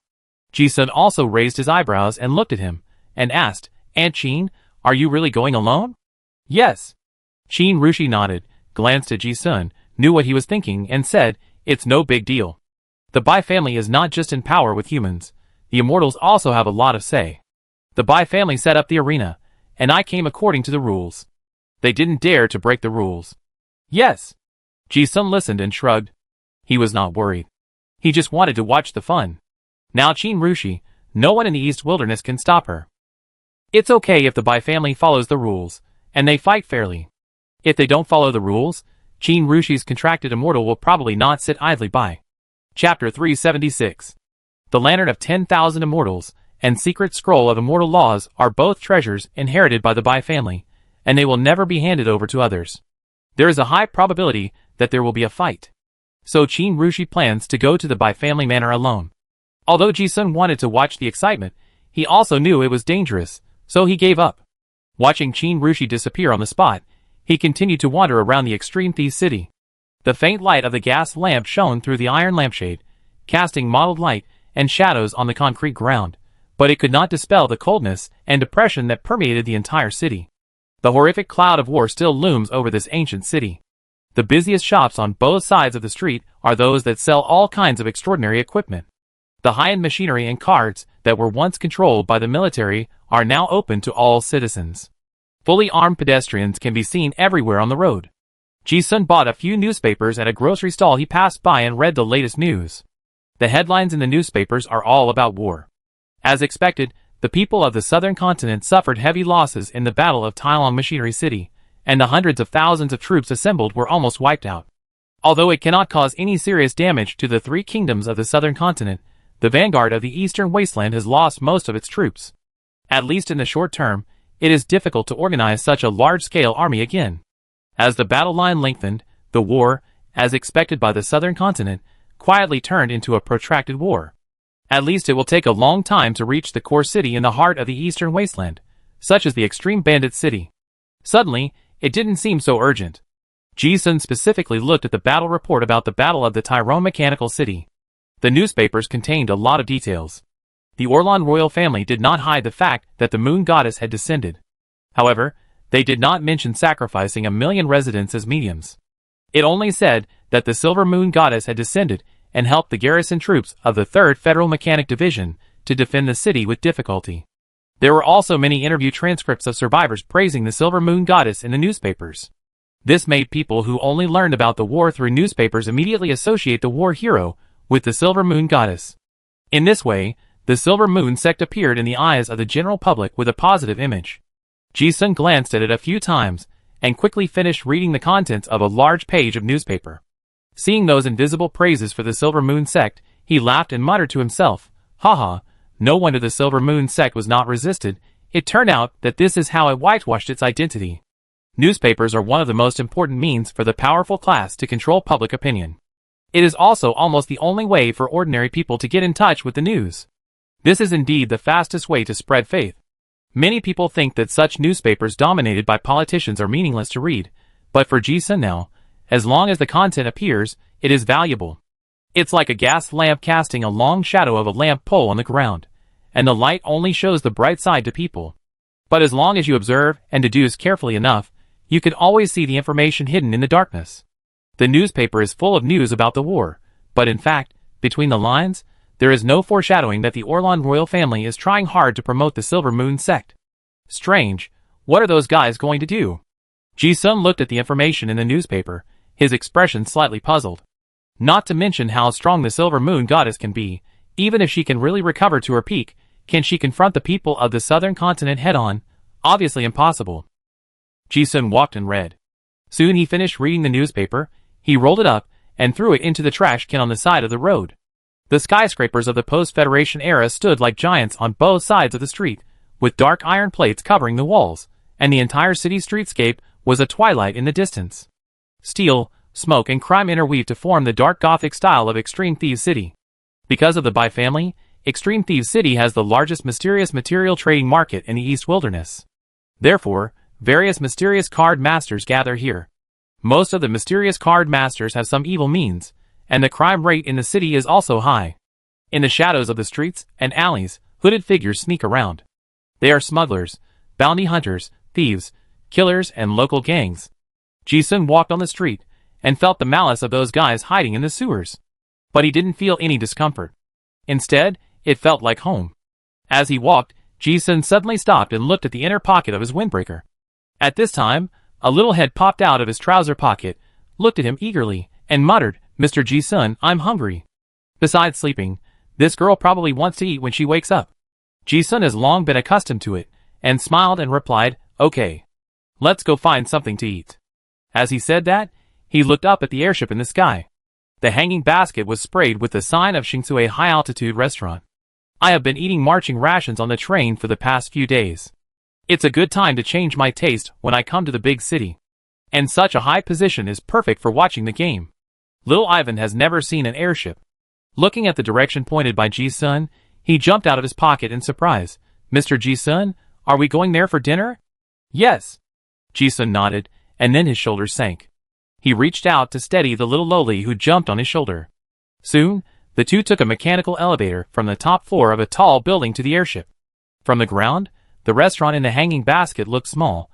Ji-sun also raised his eyebrows and looked at him, and asked, "Aunt Qin, are you really going alone?" "Yes." Qin Rushi nodded, glanced at Ji-sun, knew what he was thinking, and said, "It's no big deal. The Bai family is not just in power with humans. The immortals also have a lot of say. The Bai family set up the arena, and I came according to the rules. They didn't dare to break the rules." "Yes." Ji-sun listened and shrugged. He was not worried. He just wanted to watch the fun. Now Qin Rushi, no one in the East Wilderness can stop her. It's okay if the Bai family follows the rules, and they fight fairly. If they don't follow the rules, Qin Rushi's contracted immortal will probably not sit idly by. Chapter 376. The Lantern of 10,000 Immortals and Secret Scroll of Immortal Laws are both treasures inherited by the Bai family, and they will never be handed over to others. There is a high probability that there will be a fight. So Qin Rushi plans to go to the Bai family manor alone. Although Ji-sun wanted to watch the excitement, he also knew it was dangerous, so he gave up. Watching Qin Rushi disappear on the spot, he continued to wander around the extreme Thieves city. The faint light of the gas lamp shone through the iron lampshade, casting mottled light and shadows on the concrete ground, but it could not dispel the coldness and depression that permeated the entire city. The horrific cloud of war still looms over this ancient city. The busiest shops on both sides of the street are those that sell all kinds of extraordinary equipment. The high-end machinery and carts that were once controlled by the military are now open to all citizens. Fully armed pedestrians can be seen everywhere on the road. Ji-sun bought a few newspapers at a grocery stall he passed by and read the latest news. The headlines in the newspapers are all about war. As expected, the people of the southern continent suffered heavy losses in the Battle of Tailong Machinery City, and the hundreds of thousands of troops assembled were almost wiped out. Although it cannot cause any serious damage to the 3 kingdoms of the southern continent, the vanguard of the eastern wasteland has lost most of its troops. At least in the short term, it is difficult to organize such a large-scale army again. As the battle line lengthened, the war, as expected by the southern continent, quietly turned into a protracted war. At least it will take a long time to reach the core city in the heart of the eastern wasteland, such as the extreme bandit city. Suddenly, it didn't seem so urgent. Ji-sun specifically looked at the battle report about the Battle of the Tyrone Mechanical City. The newspapers contained a lot of details. The Orlan royal family did not hide the fact that the moon goddess had descended. However, they did not mention sacrificing 1 million residents as mediums. It only said that the silver moon goddess had descended and helped the garrison troops of the 3rd Federal Mechanic Division to defend the city with difficulty. There were also many interview transcripts of survivors praising the silver moon goddess in the newspapers. This made people who only learned about the war through newspapers immediately associate the war hero with the silver moon goddess. In this way, the silver moon sect appeared in the eyes of the general public with a positive image. Ji-sun glanced at it a few times and quickly finished reading the contents of a large page of newspaper. Seeing those invisible praises for the silver moon sect, he laughed and muttered to himself, "Haha, no wonder the silver moon sect was not resisted. It turned out that this is how it whitewashed its identity." Newspapers are one of the most important means for the powerful class to control public opinion. It is also almost the only way for ordinary people to get in touch with the news. This is indeed the fastest way to spread faith. Many people think that such newspapers dominated by politicians are meaningless to read, but for Ji-sun now, as long as the content appears, it is valuable. It's like a gas lamp casting a long shadow of a lamp pole on the ground, and the light only shows the bright side to people. But as long as you observe and deduce carefully enough, you can always see the information hidden in the darkness. The newspaper is full of news about the war, but in fact, between the lines, there is no foreshadowing that the Orlan royal family is trying hard to promote the Silver Moon sect. Strange, what are those guys going to do? Ji-sun looked at the information in the newspaper, his expression slightly puzzled. Not to mention how strong the Silver Moon goddess can be, even if she can really recover to her peak, can she confront the people of the southern continent head-on? Obviously impossible. Ji-sun walked and read. Soon he finished reading the newspaper, he rolled it up, and threw it into the trash can on the side of the road. The skyscrapers of the post-Federation era stood like giants on both sides of the street, with dark iron plates covering the walls, and the entire city streetscape was a twilight in the distance. Steel, smoke and crime interweaved to form the dark Gothic style of Extreme Thieves City. Because of the Bai family, Extreme Thieves City has the largest mysterious material trading market in the East Wilderness. Therefore, various mysterious card masters gather here. Most of the mysterious card masters have some evil means, and the crime rate in the city is also high. In the shadows of the streets and alleys, hooded figures sneak around. They are smugglers, bounty hunters, thieves, killers, and local gangs. Ji-sun walked on the street and felt the malice of those guys hiding in the sewers. But he didn't feel any discomfort. Instead, it felt like home. As he walked, Ji-sun suddenly stopped and looked at the inner pocket of his windbreaker. At this time, a little head popped out of his trouser pocket, looked at him eagerly, and muttered, "Mr. Ji-sun, I'm hungry." Besides sleeping, this girl probably wants to eat when she wakes up. Ji-sun has long been accustomed to it, and smiled and replied, "Okay. Let's go find something to eat." As he said that, he looked up at the airship in the sky. The hanging basket was sprayed with the sign of Shingsue High-Altitude Restaurant. I have been eating marching rations on the train for the past few days. It's a good time to change my taste when I come to the big city. And such a high position is perfect for watching the game. Little Ivan has never seen an airship. Looking at the direction pointed by Ji-sun, he jumped out of his pocket in surprise. "Mr. Ji-sun, are we going there for dinner?" "Yes." Ji-sun nodded, and then his shoulders sank. He reached out to steady the little lowly who jumped on his shoulder. Soon, the two took a mechanical elevator from the top floor of a tall building to the airship. From the ground, the restaurant in the hanging basket looked small,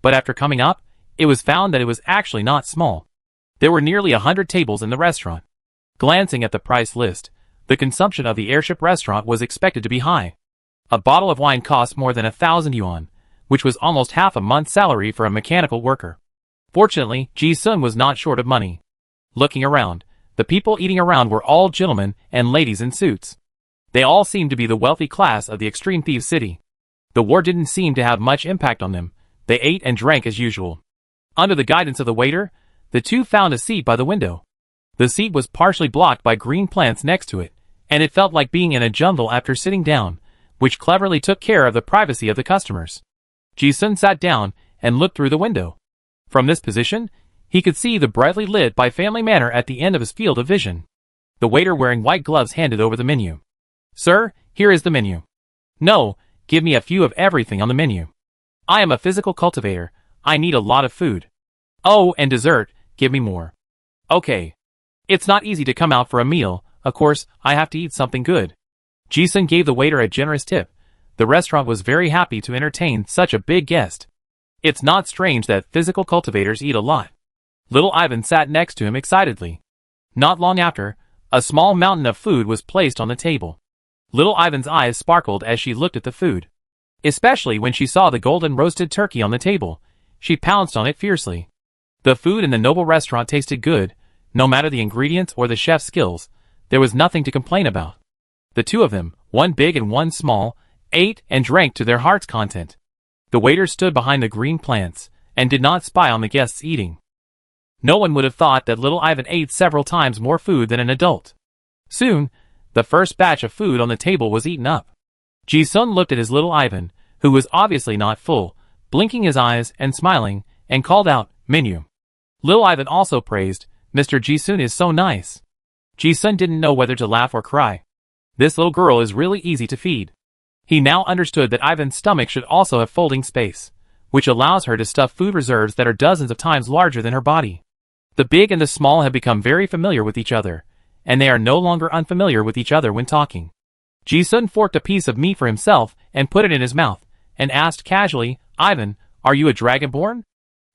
but after coming up, it was found that it was actually not small. There were nearly 100 tables in the restaurant. Glancing at the price list, the consumption of the airship restaurant was expected to be high. A bottle of wine cost more than 1,000 yuan, which was almost half a month's salary for a mechanical worker. Fortunately, Ji-sun was not short of money. Looking around, the people eating around were all gentlemen and ladies in suits. They all seemed to be the wealthy class of the Extreme Thieves City. The war didn't seem to have much impact on them. They ate and drank as usual. Under the guidance of the waiter, the two found a seat by the window. The seat was partially blocked by green plants next to it, and it felt like being in a jungle after sitting down, which cleverly took care of the privacy of the customers. Ji-sun sat down and looked through the window. From this position, he could see the brightly lit Bai family manor at the end of his field of vision. The waiter wearing white gloves handed over the menu. "Sir, here is the menu." "No, give me a few of everything on the menu. I am a physical cultivator, I need a lot of food." "Oh, and dessert, give me more. Okay. It's not easy to come out for a meal, of course, I have to eat something good. Ji-sun gave the waiter a generous tip. The restaurant was very happy to entertain such a big guest. It's not strange that physical cultivators eat a lot. Little Ivan sat next to him excitedly. Not long after, a small mountain of food was placed on the table. Little Ivan's eyes sparkled as she looked at the food. Especially when she saw the golden roasted turkey on the table, she pounced on it fiercely. The food in the noble restaurant tasted good, no matter the ingredients or the chef's skills, there was nothing to complain about. The two of them, one big and one small, ate and drank to their heart's content. The waiter stood behind the green plants, and did not spy on the guests eating. No one would have thought that little Ivan ate several times more food than an adult. Soon, the first batch of food on the table was eaten up. Ji-sun looked at his little Ivan, who was obviously not full, blinking his eyes and smiling, and called out, "Menu." Little Ivan also praised, "Mr. Ji-sun is so nice." Ji-sun didn't know whether to laugh or cry. This little girl is really easy to feed. He now understood that Ivan's stomach should also have folding space, which allows her to stuff food reserves that are dozens of times larger than her body. The big and the small have become very familiar with each other, and they are no longer unfamiliar with each other when talking. Ji-sun forked a piece of meat for himself and put it in his mouth, and asked casually, "Ivan, are you a dragonborn?"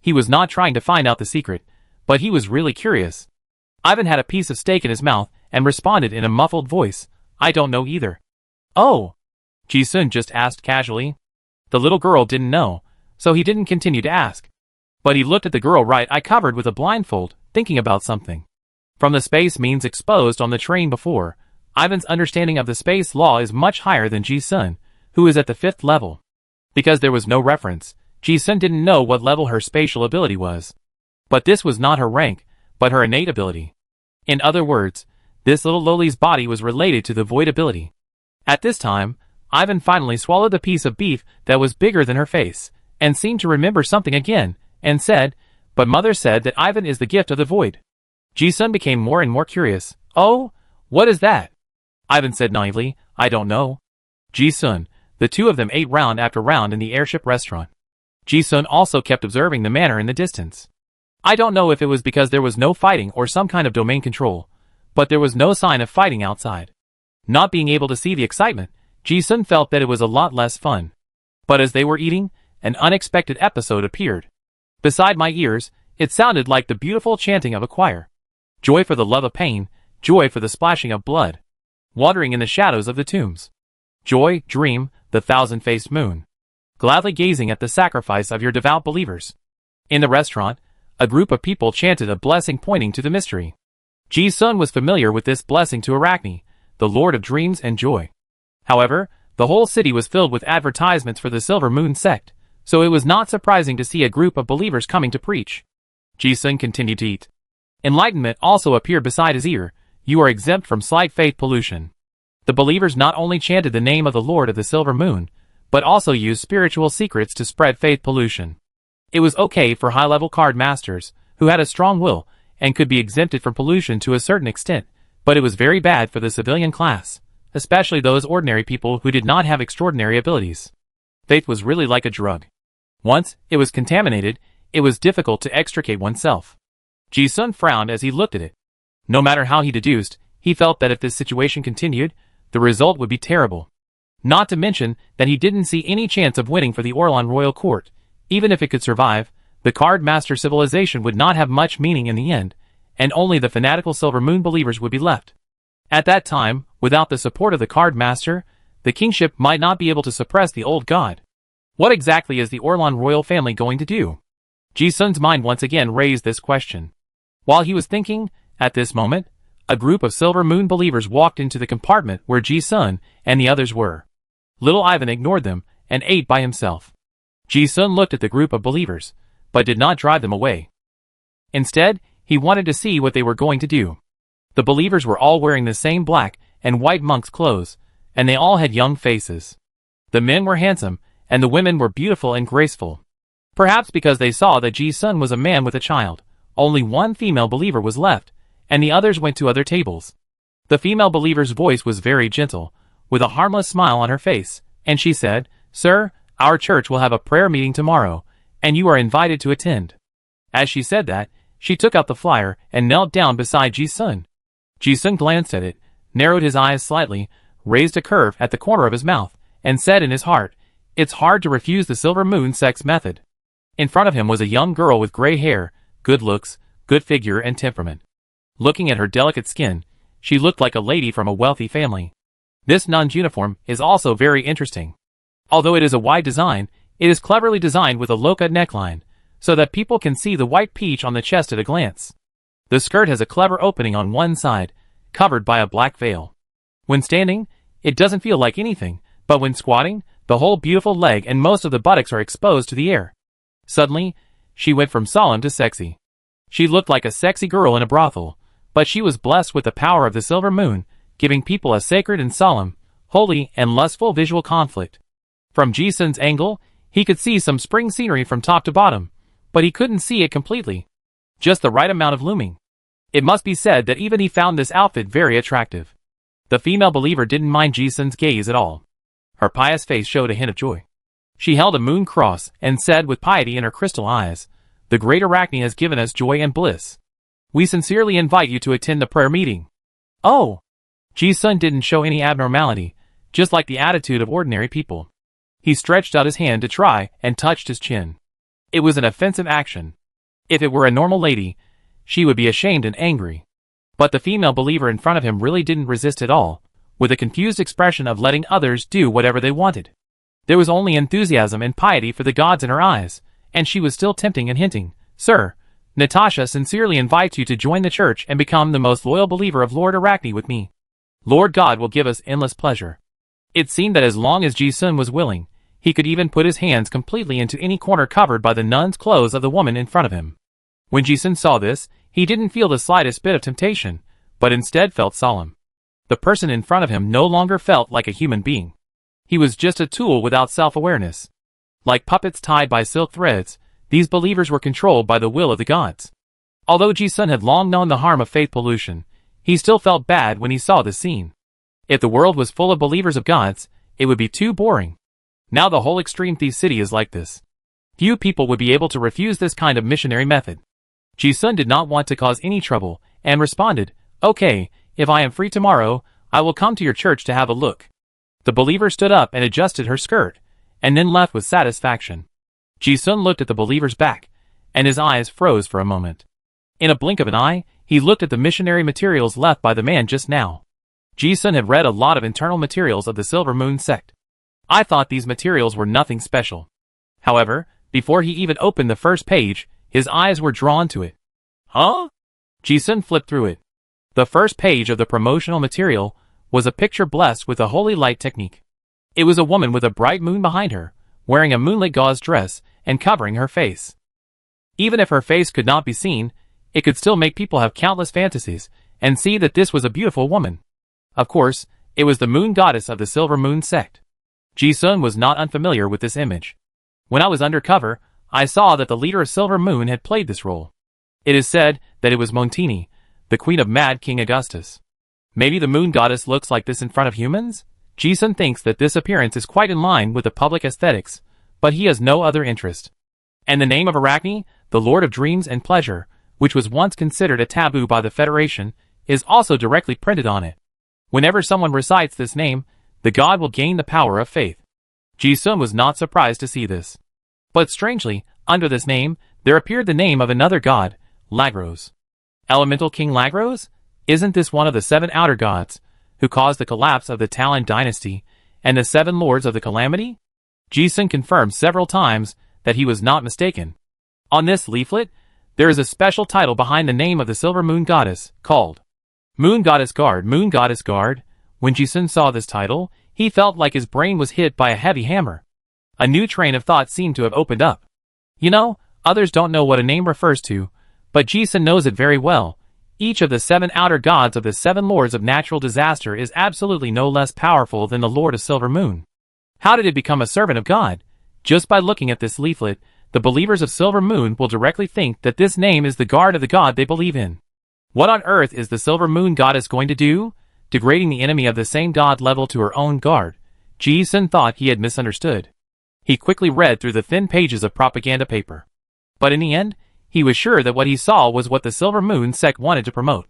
He was not trying to find out the secret, but he was really curious. Ivan had a piece of steak in his mouth and responded in a muffled voice, "I don't know either." "Oh?" Ji-sun just asked casually. The little girl didn't know, so he didn't continue to ask. But he looked at the girl right-eye covered with a blindfold, thinking about something. From the space means exposed on the train before, Ivan's understanding of the space law is much higher than Ji-sun, who is at the 5th level. Because there was no reference, Ji-sun didn't know what level her spatial ability was. But this was not her rank, but her innate ability. In other words, this little lowly's body was related to the void ability. At this time, Ivan finally swallowed the piece of beef that was bigger than her face, and seemed to remember something again, and said, "But mother said that Ivan is the gift of the void." Ji-sun became more and more curious. "Oh, what is that?" Ivan said naively, "I don't know." Ji-sun, the two of them ate round after round in the airship restaurant. Ji-sun also kept observing the manner in the distance. I don't know if it was because there was no fighting or some kind of domain control, but there was no sign of fighting outside. Not being able to see the excitement, Ji-sun felt that it was a lot less fun. But as they were eating, an unexpected episode appeared. Beside my ears, it sounded like the beautiful chanting of a choir. Joy for the love of pain, joy for the splashing of blood. Wandering in the shadows of the tombs. Joy, dream, the thousand-faced moon. Gladly gazing at the sacrifice of your devout believers. In the restaurant, a group of people chanted a blessing pointing to the mystery. Ji-sun was familiar with this blessing to Arachne, the Lord of Dreams and Joy. However, the whole city was filled with advertisements for the Silver Moon sect, so it was not surprising to see a group of believers coming to preach. Ji-sun continued to eat. Enlightenment also appeared beside his ear. You are exempt from slight faith pollution. The believers not only chanted the name of the Lord of the Silver Moon, but also used spiritual secrets to spread faith pollution. It was okay for high-level card masters, who had a strong will, and could be exempted from pollution to a certain extent, but it was very bad for the civilian class, especially those ordinary people who did not have extraordinary abilities. Faith was really like a drug. Once it was contaminated, it was difficult to extricate oneself. Ji-sun frowned as he looked at it. No matter how he deduced, he felt that if this situation continued, the result would be terrible. Not to mention that he didn't see any chance of winning for the Orlan royal court. Even if it could survive, the card master civilization would not have much meaning in the end, and only the fanatical Silver Moon believers would be left. At that time, without the support of the card master, the kingship might not be able to suppress the old god. What exactly is the Orlan royal family going to do? Ji-sun's mind once again raised this question. While he was thinking, at this moment, a group of Silver Moon believers walked into the compartment where Ji-sun and the others were. Little Ivan ignored them and ate by himself. Ji-sun looked at the group of believers, but did not drive them away. Instead, he wanted to see what they were going to do. The believers were all wearing the same black and white monk's clothes, and they all had young faces. The men were handsome, and the women were beautiful and graceful. Perhaps because they saw that Ji-sun was a man with a child, only one female believer was left, and the others went to other tables. The female believer's voice was very gentle, with a harmless smile on her face, and she said, "Sir, our church will have a prayer meeting tomorrow, and you are invited to attend." As she said that, She took out the flyer and knelt down beside Ji-sun. Ji-sun glanced at it, narrowed his eyes slightly, raised a curve at the corner of his mouth, and said in his heart, "It's hard to refuse the Silver Moon sex method." In front of him was a young girl with gray hair, good looks, good figure and temperament. Looking at her delicate skin, she looked like a lady from a wealthy family. This nun's uniform is also very interesting. Although it is a wide design, it is cleverly designed with a low-cut neckline, so that people can see the white peach on the chest at a glance. The skirt has a clever opening on one side, covered by a black veil. When standing, it doesn't feel like anything, but when squatting, the whole beautiful leg and most of the buttocks are exposed to the air. Suddenly, she went from solemn to sexy. She looked like a sexy girl in a brothel, but she was blessed with the power of the silver moon, giving people a sacred and solemn, holy and lustful visual conflict. From Ji-sun's angle, he could see some spring scenery from top to bottom, but he couldn't see it completely. Just the right amount of looming. It must be said that even he found this outfit very attractive. The female believer didn't mind Ji-sun's gaze at all. Her pious face showed a hint of joy. She held a moon cross and said with piety in her crystal eyes, "The great Arachne has given us joy and bliss. We sincerely invite you to attend the prayer meeting." Oh! Ji-sun didn't show any abnormality, just like the attitude of ordinary people. He stretched out his hand to try and touched his chin. It was an offensive action. If it were a normal lady, she would be ashamed and angry. But the female believer in front of him really didn't resist at all, with a confused expression of letting others do whatever they wanted. There was only enthusiasm and piety for the gods in her eyes, and she was still tempting and hinting, "Sir, Natasha sincerely invites you to join the church and become the most loyal believer of Lord Arachne with me. Lord God will give us endless pleasure." It seemed that as long as Ji-sun was willing, he could even put his hands completely into any corner covered by the nun's clothes of the woman in front of him. When Ji-sun saw this, he didn't feel the slightest bit of temptation, but instead felt solemn. The person in front of him no longer felt like a human being. He was just a tool without self-awareness. Like puppets tied by silk threads, these believers were controlled by the will of the gods. Although Ji-sun had long known the harm of faith pollution, he still felt bad when he saw this scene. If the world was full of believers of gods, it would be too boring. Now the whole extreme thief city is like this. Few people would be able to refuse this kind of missionary method. Ji-sun did not want to cause any trouble, and responded, "Okay, if I am free tomorrow, I will come to your church to have a look." The believer stood up and adjusted her skirt, and then left with satisfaction. Ji-sun looked at the believer's back, and his eyes froze for a moment. In a blink of an eye, he looked at the missionary materials left by the man just now. Ji-sun had read a lot of internal materials of the Silver Moon sect. I thought these materials were nothing special. However, before he even opened the first page, his eyes were drawn to it. Huh? Ji-sun flipped through it. The first page of the promotional material was a picture blessed with a holy light technique. It was a woman with a bright moon behind her, wearing a moonlit gauze dress and covering her face. Even if her face could not be seen, it could still make people have countless fantasies and see that this was a beautiful woman. Of course, it was the moon goddess of the Silver Moon sect. Ji-sun was not unfamiliar with this image. When I was undercover, I saw that the leader of Silver Moon had played this role. It is said that it was Montini, the queen of Mad King Augustus. Maybe the moon goddess looks like this in front of humans? Ji-sun thinks that this appearance is quite in line with the public aesthetics, but he has no other interest. And the name of Arachne, the Lord of Dreams and Pleasure, which was once considered a taboo by the Federation, is also directly printed on it. Whenever someone recites this name, the god will gain the power of faith. Ji-sun was not surprised to see this. But strangely, under this name, there appeared the name of another god, Lagros. Elemental King Lagros? Isn't this one of the 7 outer gods, who caused the collapse of the Talon dynasty, and the 7 lords of the calamity? Ji-sun confirmed several times that he was not mistaken. On this leaflet, there is a special title behind the name of the Silver Moon Goddess, called Moon Goddess Guard. Moon Goddess Guard. When Ji-sun saw this title, he felt like his brain was hit by a heavy hammer. A new train of thought seemed to have opened up. You know, others don't know what a name refers to, but Ji-sun knows it very well. Each of the 7 outer gods of the 7 lords of natural disaster is absolutely no less powerful than the Lord of Silver Moon. How did it become a servant of God? Just by looking at this leaflet, the believers of Silver Moon will directly think that this name is the guard of the god they believe in. What on earth is the Silver Moon Goddess going to do? Degrading the enemy of the same god level to her own guard? Ji-sun thought he had misunderstood. He quickly read through the thin pages of propaganda paper. But in the end, He was sure that what he saw was what the Silver Moon sect wanted to promote.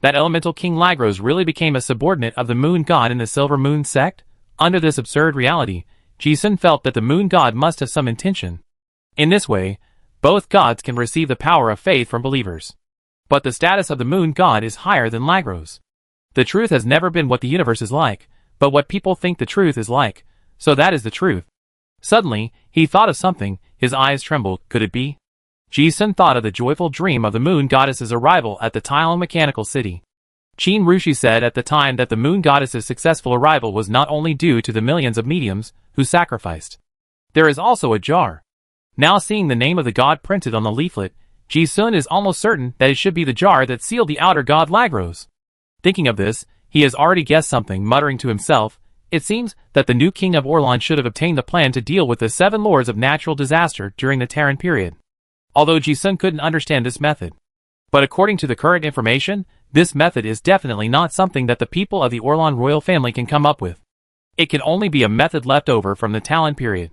That elemental King Lagros really became a subordinate of the Moon God in the Silver Moon sect? Under this absurd reality, Ji-sun felt that the Moon God must have some intention. In this way, both gods can receive the power of faith from believers. But the status of the Moon God is higher than Lagros. The truth has never been what the universe is like, but what people think the truth is like, so that is the truth. Suddenly, he thought of something, his eyes trembled. Could it be? Ji-sun thought of the joyful dream of the Moon Goddess's arrival at the Tile Mechanical City. Qin Rushi said at the time that the Moon Goddess's successful arrival was not only due to the millions of mediums who sacrificed. There is also a jar. Now seeing the name of the god printed on the leaflet, Ji-sun is almost certain that it should be the jar that sealed the outer god Lagros. Thinking of this, he has already guessed something, muttering to himself, it seems that the new king of Orlan should have obtained the plan to deal with the 7 lords of natural disaster during the Terran period. Although Ji-sun couldn't understand this method. But according to the current information, this method is definitely not something that the people of the Orlan royal family can come up with. It can only be a method left over from the Talon period.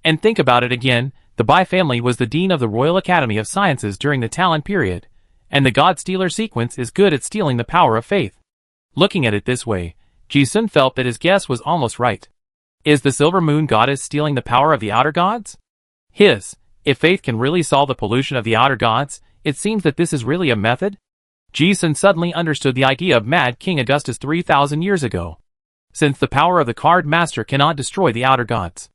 And think about it again, the Bai family was the dean of the Royal Academy of Sciences during the Talon period, and the God Stealer sequence is good at stealing the power of faith. Looking at it this way, Ji-sun felt that his guess was almost right. Is the Silver Moon Goddess stealing the power of the outer gods? If faith can really solve the pollution of the outer gods, it seems that this is really a method? Ji-sun suddenly understood the idea of Mad King Augustus 3,000 years ago. Since the power of the card master cannot destroy the outer gods,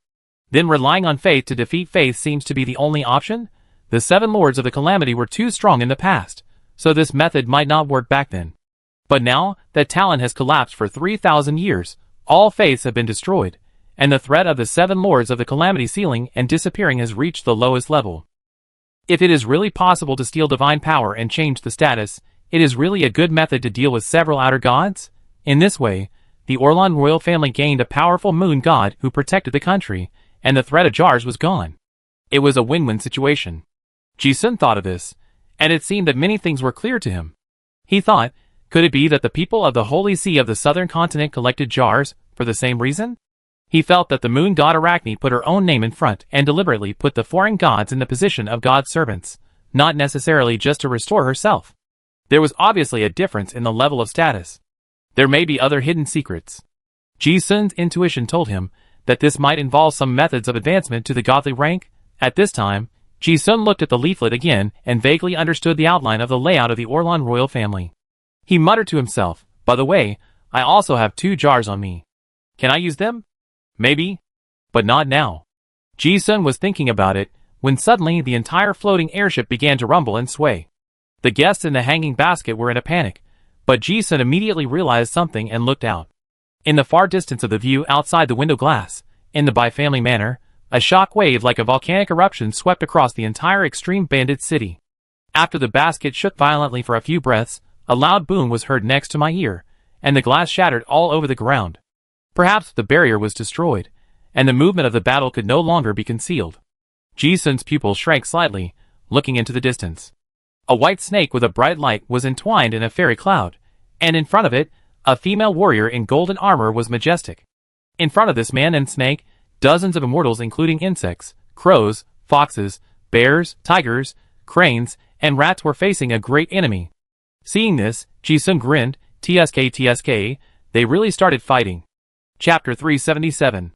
then relying on faith to defeat faith seems to be the only option? The 7 lords of the calamity were too strong in the past, so this method might not work back then. But now that Talon has collapsed for 3,000 years, all faiths have been destroyed, and the threat of the 7 lords of the calamity sealing and disappearing has reached the lowest level. If it is really possible to steal divine power and change the status, it is really a good method to deal with several outer gods? In this way, the Orlan royal family gained a powerful moon god who protected the country, and the threat of jars was gone. It was a win-win situation. Ji-sun thought of this, and it seemed that many things were clear to him. He thought, could it be that the people of the Holy See of the southern continent collected jars for the same reason? He felt that the moon god Arachne put her own name in front and deliberately put the foreign gods in the position of God's servants, not necessarily just to restore herself. There was obviously a difference in the level of status. There may be other hidden secrets. Ji-sun's intuition told him that this might involve some methods of advancement to the godly rank. At this time, Ji-sun looked at the leaflet again and vaguely understood the outline of the layout of the Orlan royal family. He muttered to himself, by the way, I also have 2 jars on me. Can I use them? Maybe. But not now. Ji-sun was thinking about it, when suddenly the entire floating airship began to rumble and sway. The guests in the hanging basket were in a panic, but Ji-sun immediately realized something and looked out. In the far distance of the view outside the window glass, in the Bai family manor, a shock wave like a volcanic eruption swept across the entire extreme bandit city. After the basket shook violently for a few breaths, a loud boom was heard next to my ear, and the glass shattered all over the ground. Perhaps the barrier was destroyed, and the movement of the battle could no longer be concealed. Ji-sun's pupils shrank slightly, looking into the distance. A white snake with a bright light was entwined in a fairy cloud, and in front of it, a female warrior in golden armor was majestic. In front of this man and snake, dozens of immortals including insects, crows, foxes, bears, tigers, cranes, and rats were facing a great enemy. Seeing this, Ji-sun grinned, TSK, they really started fighting. Chapter 377.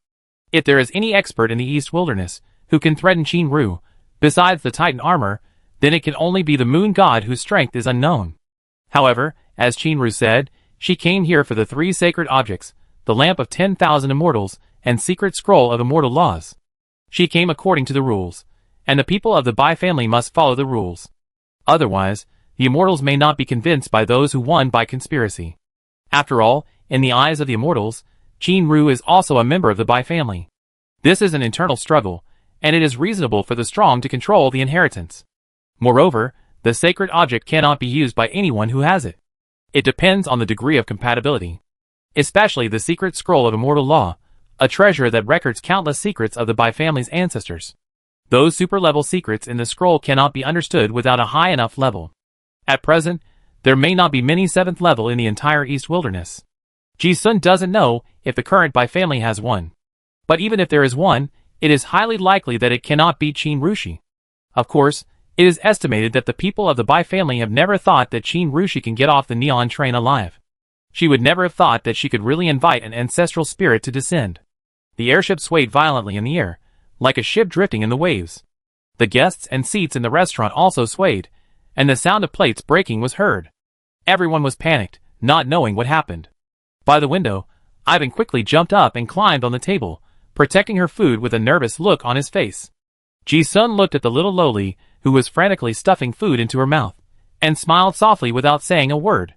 If there is any expert in the East Wilderness who can threaten Qin-Ru, besides the Titan armor, then it can only be the moon god whose strength is unknown. However, as Qin-Ru said, she came here for the 3 sacred objects, the lamp of 10,000 immortals, and secret scroll of immortal laws. She came according to the rules, and the people of the Bai family must follow the rules. Otherwise, the immortals may not be convinced by those who won by conspiracy. After all, in the eyes of the immortals, Qin-Ru is also a member of the Bai family. This is an internal struggle, and it is reasonable for the strong to control the inheritance. Moreover, the sacred object cannot be used by anyone who has it. It depends on the degree of compatibility. Especially the secret scroll of immortal law, a treasure that records countless secrets of the Bai family's ancestors. Those super-level secrets in the scroll cannot be understood without a high enough level. At present, there may not be many 7th level in the entire East Wilderness. Ji-sun doesn't know if the current Bai family has one. But even if there is one, it is highly likely that it cannot beat Qin Rushi. Of course, It is estimated that the people of the Bai family have never thought that Qin Rushi can get off the neon train alive. She would never have thought that she could really invite an ancestral spirit to descend. The airship swayed violently in the air, like a ship drifting in the waves. The guests and seats in the restaurant also swayed, and the sound of plates breaking was heard. Everyone was panicked, not knowing what happened. By the window, Ivan quickly jumped up and climbed on the table, protecting her food with a nervous look on his face. Ji-sun looked at the little lowly, who was frantically stuffing food into her mouth, and smiled softly without saying a word.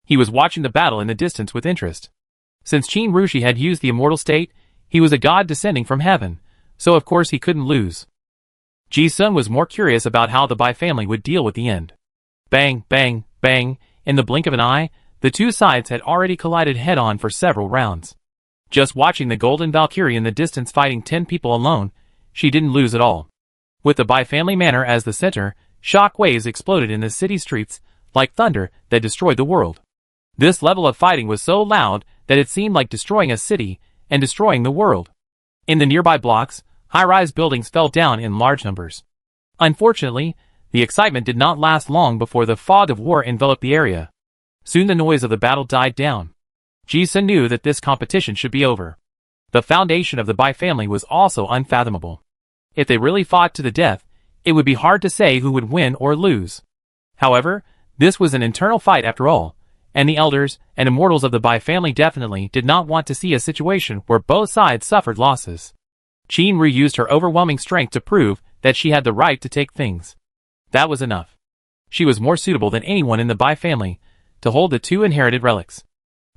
He was watching the battle in the distance with interest. Since Qin Rushi had used the immortal state, he was a god descending from heaven, so of course he couldn't lose. Ji-sun was more curious about how the Bai family would deal with the end. Bang, bang, bang, in the blink of an eye, the two sides had already collided head-on for several rounds. Just watching the Golden Valkyrie in the distance fighting 10 people alone, she didn't lose at all. With the Bai family manor as the center, shock waves exploded in the city streets, like thunder that destroyed the world. This level of fighting was so loud that it seemed like destroying a city and destroying the world. In the nearby blocks, high-rise buildings fell down in large numbers. Unfortunately, the excitement did not last long before the fog of war enveloped the area. Soon the noise of the battle died down. Ji-sun knew that this competition should be over. The foundation of the Bai family was also unfathomable. If they really fought to the death, it would be hard to say who would win or lose. However, this was an internal fight after all, and the elders and immortals of the Bai family definitely did not want to see a situation where both sides suffered losses. Qin Ru used her overwhelming strength to prove that she had the right to take things. That was enough. She was more suitable than anyone in the Bai family to hold the two inherited relics.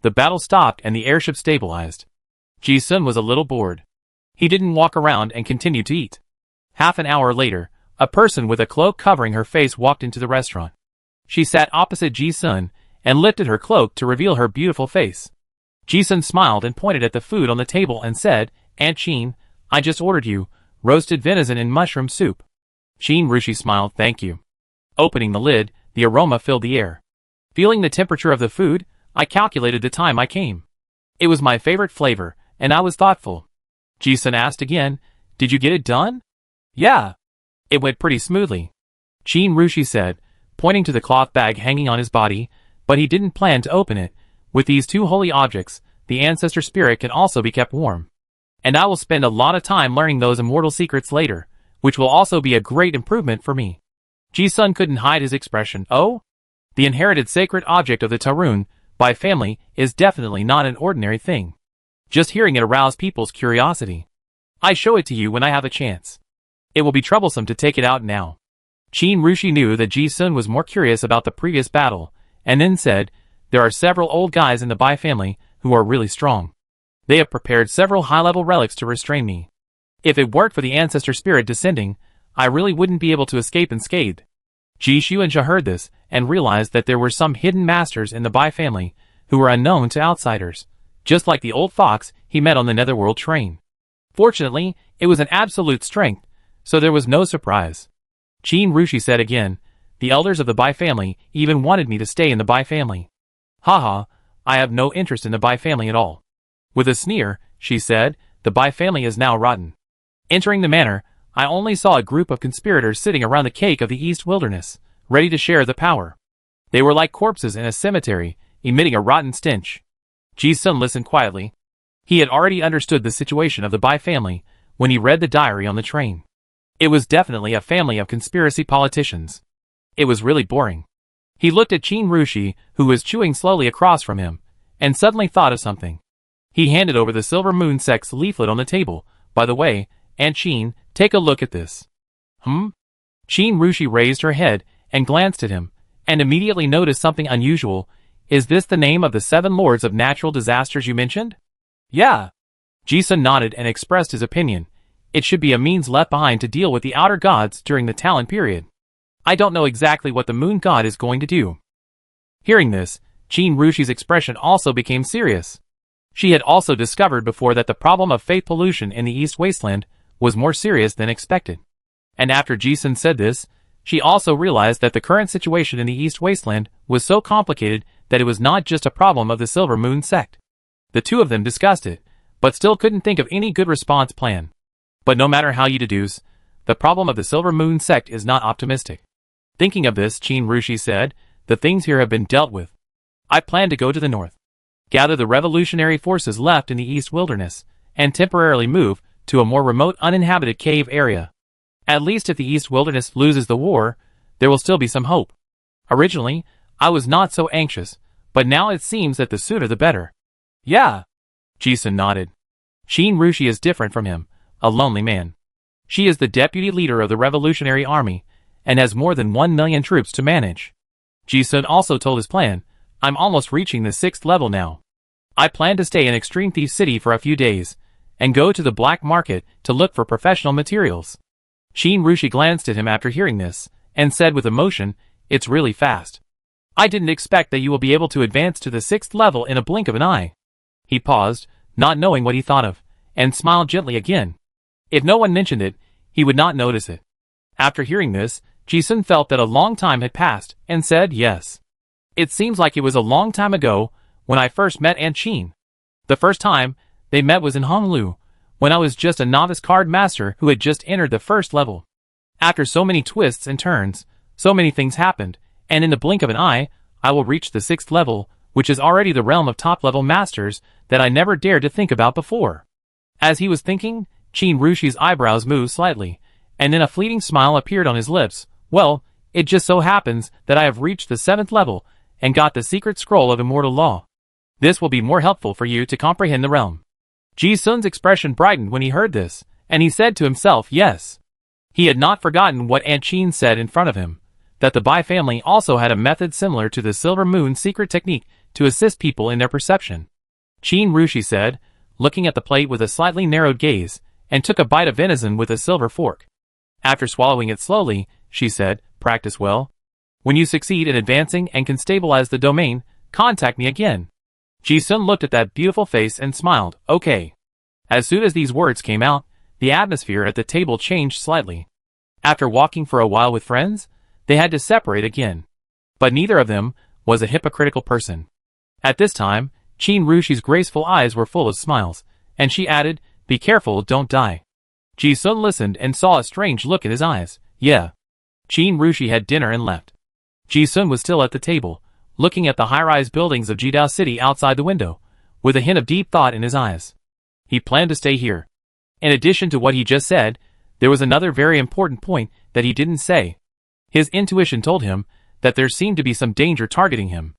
The battle stopped and the airship stabilized. Ji-sun was a little bored. He didn't walk around and continued to eat. Half an hour later, a person with a cloak covering her face walked into the restaurant. She sat opposite Ji-sun and lifted her cloak to reveal her beautiful face. Ji-sun smiled and pointed at the food on the table and said, "Aunt Qin, I just ordered you roasted venison and mushroom soup." Qin Rushi smiled, "Thank you." Opening the lid, the aroma filled the air. Feeling the temperature of the food, I calculated the time I came. It was my favorite flavor, and I was thoughtful. Ji-sun asked again, "Did you get it done?" "Yeah. It went pretty smoothly," Qin Rushi said, pointing to the cloth bag hanging on his body, but he didn't plan to open it. With these two holy objects, the ancestor spirit can also be kept warm. And I will spend a lot of time learning those immortal secrets later, which will also be a great improvement for me. Ji-sun couldn't hide his expression. Oh? The inherited sacred object of the Tarun Bai family is definitely not an ordinary thing. Just hearing it aroused people's curiosity. I show it to you when I have a chance. It will be troublesome to take it out now. Qin Rushi knew that Ji-sun was more curious about the previous battle, and then said, "There are several old guys in the Bai family who are really strong. They have prepared several high-level relics to restrain me. If it weren't for the ancestor spirit descending, I really wouldn't be able to escape unscathed." Ji Xuanjia heard this and realized that there were some hidden masters in the Bai family who were unknown to outsiders, just like the old fox he met on the netherworld train. Fortunately, it was an absolute strength, so there was no surprise. Qin Rushi said again, "The elders of the Bai family even wanted me to stay in the Bai family. Haha, I have no interest in the Bai family at all." With a sneer, she said, "The Bai family is now rotten." Entering the manor, I only saw a group of conspirators sitting around the cake of the East Wilderness, ready to share the power. They were like corpses in a cemetery, emitting a rotten stench. Ji-sun listened quietly. He had already understood the situation of the Bai family when he read the diary on the train. It was definitely a family of conspiracy politicians. It was really boring. He looked at Qin Rushi, who was chewing slowly across from him, and suddenly thought of something. He handed over the Silver Moon Sect's leaflet on the table. "By the way, Aunt Qin, take a look at this." Qin Rushi raised her head and glanced at him, and immediately noticed something unusual. "Is this the name of the 7 lords of natural disasters you mentioned?" "Yeah." Ji-sun nodded and expressed his opinion. "It should be a means left behind to deal with the outer gods during the Talon period. I don't know exactly what the moon god is going to do." Hearing this, Qin Rushi's expression also became serious. She had also discovered before that the problem of faith pollution in the East Wasteland was more serious than expected. And after Ji-sun said this, she also realized that the current situation in the East Wasteland was so complicated that it was not just a problem of the Silver Moon sect. The two of them discussed it, but still couldn't think of any good response plan. But no matter how you deduce, The problem of the Silver Moon sect is not optimistic. Thinking of this, Qin Rushi said, the things here have been dealt with. I plan to go to the north, gather the revolutionary forces left in the East Wilderness, and temporarily move to a more remote uninhabited cave area. At least if the East Wilderness loses the war, there will still be some hope. Originally, I was not so anxious, but now it seems that the sooner the better. Yeah. Ji-sun nodded. Qin Rushi is different from him, a lonely man. She is the deputy leader of the Revolutionary Army, and has more than 1 million troops to manage. Ji-sun also told his plan, I'm almost reaching the 6th level now. I plan to stay in Extreme Thief City for a few days, and go to the black market to look for professional materials. Qin Rushi glanced at him after hearing this, and said with emotion, it's really fast. I didn't expect that you will be able to advance to the 6th level in a blink of an eye. He paused, not knowing what he thought of, and smiled gently again. If no one mentioned it, he would not notice it. After hearing this, Ji-sun felt that a long time had passed, and said yes. It seems like it was a long time ago, when I first met Aunt Qin. The first time they met was in Honolulu, when I was just a novice card master who had just entered the 1st level. After so many twists and turns, so many things happened, and in the blink of an eye, I will reach the 6th level, which is already the realm of top-level masters that I never dared to think about before. As he was thinking, Qin Rushi's eyebrows moved slightly, and then a fleeting smile appeared on his lips. Well, it just so happens that I have reached the 7th level, and got the secret scroll of immortal law. This will be more helpful for you to comprehend the realm. Ji-sun's expression brightened when he heard this, and he said to himself, yes. He had not forgotten what Aunt Qin said in front of him, that the Bai family also had a method similar to the Silver Moon secret technique to assist people in their perception. Qin Rushi said, looking at the plate with a slightly narrowed gaze, and took a bite of venison with a silver fork. After swallowing it slowly, she said, practice well. When you succeed in advancing and can stabilize the domain, contact me again. Ji-sun looked at that beautiful face and smiled, okay. As soon as these words came out, the atmosphere at the table changed slightly. After walking for a while with friends, they had to separate again. But neither of them was a hypocritical person. At this time, Qin Rushi's graceful eyes were full of smiles, and she added, be careful, don't die. Ji-sun listened and saw a strange look in his eyes. Yeah. Qin Rushi had dinner and left. Ji-sun was still at the table, looking at the high-rise buildings of Jidao City outside the window, with a hint of deep thought in his eyes. He planned to stay here. In addition to what he just said, there was another very important point that he didn't say. His intuition told him that there seemed to be some danger targeting him.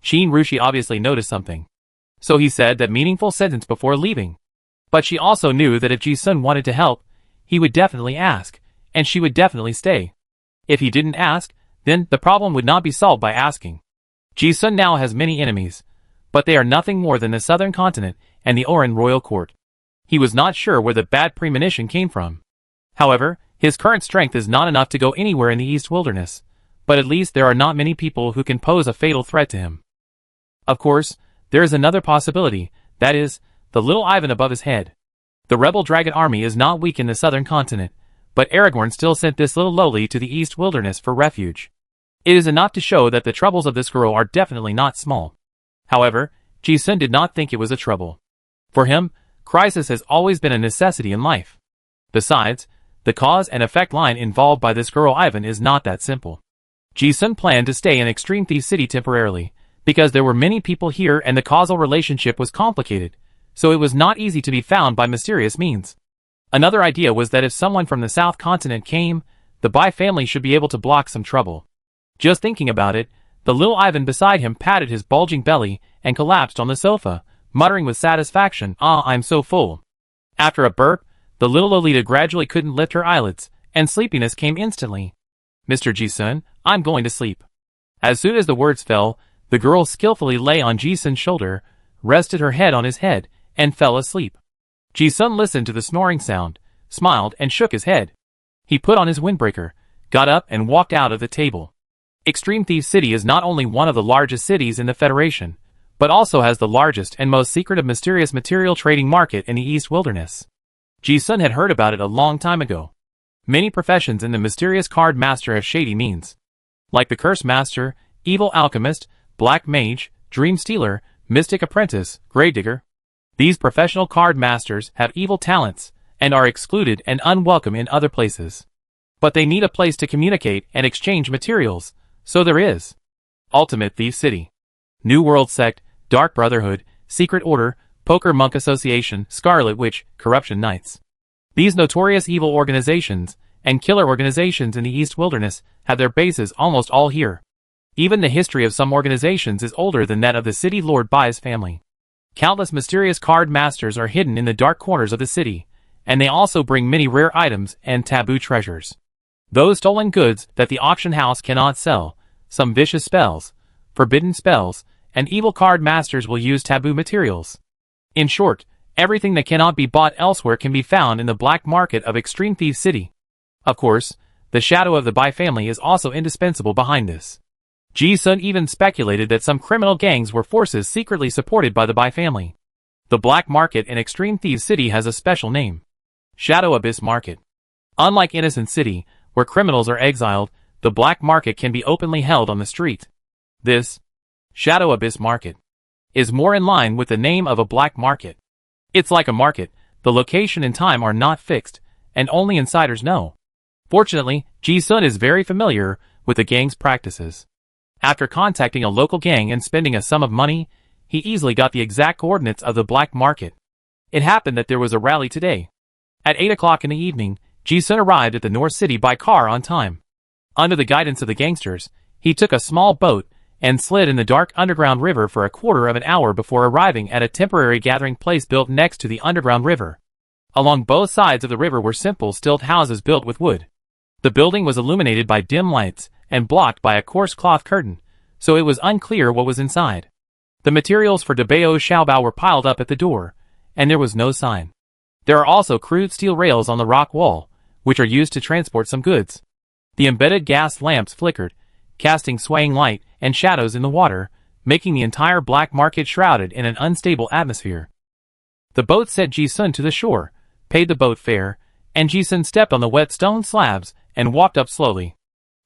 Qin Rushi obviously noticed something. So he said that meaningful sentence before leaving. But she also knew that if Ji-sun wanted to help, he would definitely ask, and she would definitely stay. If he didn't ask, then the problem would not be solved by asking. Ji-sun now has many enemies, but they are nothing more than the southern continent and the Oran royal court. He was not sure where the bad premonition came from. However, his current strength is not enough to go anywhere in the East Wilderness, but at least there are not many people who can pose a fatal threat to him. Of course, there is another possibility, that is, the little Ivan above his head. The rebel dragon army is not weak in the southern continent, but Aragorn still sent this little lowly to the East Wilderness for refuge. It is enough to show that the troubles of this girl are definitely not small. However, Ji-sun did not think it was a trouble. For him, crisis has always been a necessity in life. Besides, the cause and effect line involved by this girl Ivan is not that simple. Ji-sun planned to stay in Extreme Thief City temporarily, because there were many people here and the causal relationship was complicated, so it was not easy to be found by mysterious means. Another idea was that if someone from the South Continent came, the Bai family should be able to block some trouble. Just thinking about it, the little Ivan beside him patted his bulging belly and collapsed on the sofa, muttering with satisfaction, I'm so full. After a burp, the little Lolita gradually couldn't lift her eyelids, and sleepiness came instantly. Mr. Ji-sun, I'm going to sleep. As soon as the words fell, the girl skillfully lay on Ji-sun's shoulder, rested her head on his head, and fell asleep. Ji-sun listened to the snoring sound, smiled and shook his head. He put on his windbreaker, got up and walked out of the table. Extreme Thief City is not only one of the largest cities in the Federation, but also has the largest and most secretive mysterious material trading market in the East Wilderness. Ji-sun had heard about it a long time ago. Many professions in the mysterious card master have shady means. Like the Curse Master, Evil Alchemist, Black Mage, Dream Stealer, Mystic Apprentice, Gravedigger. These professional card masters have evil talents, and are excluded and unwelcome in other places. But they need a place to communicate and exchange materials, so there is. Ultimate Thief City. New World Sect, Dark Brotherhood, Secret Order, Poker Monk Association, Scarlet Witch, Corruption Knights. These notorious evil organizations and killer organizations in the East Wilderness have their bases almost all here. Even the history of some organizations is older than that of the city Lord Bai's family. Countless mysterious card masters are hidden in the dark corners of the city, and they also bring many rare items and taboo treasures. Those stolen goods that the auction house cannot sell, some vicious spells, forbidden spells, and evil card masters will use taboo materials. In short, everything that cannot be bought elsewhere can be found in the black market of Extreme Thief City. Of course, the shadow of the Bai family is also indispensable behind this. Ji-sun even speculated that some criminal gangs were forces secretly supported by the Bai family. The black market in Extreme Thief City has a special name. Shadow Abyss Market. Unlike Innocent City, where criminals are exiled, the black market can be openly held on the street. This Shadow Abyss Market is more in line with the name of a black market. It's like a market, the location and time are not fixed, and only insiders know. Fortunately, Ji-sun is very familiar with the gang's practices. After contacting a local gang and spending a sum of money, he easily got the exact coordinates of the black market. It happened that there was a rally today. At 8 o'clock in the evening, Ji-sun arrived at the North City by car on time. Under the guidance of the gangsters, he took a small boat and slid in the dark underground river for a quarter of an hour before arriving at a temporary gathering place built next to the underground river. Along both sides of the river were simple stilt houses built with wood. The building was illuminated by dim lights and blocked by a coarse cloth curtain, so it was unclear what was inside. The materials for Dabao Xiaobao were piled up at the door, and there was no sign. There are also crude steel rails on the rock wall, which are used to transport some goods. The embedded gas lamps flickered, casting swaying light and shadows in the water, making the entire black market shrouded in an unstable atmosphere. The boat set Ji-sun to the shore, paid the boat fare, and Ji-sun stepped on the wet stone slabs and walked up slowly.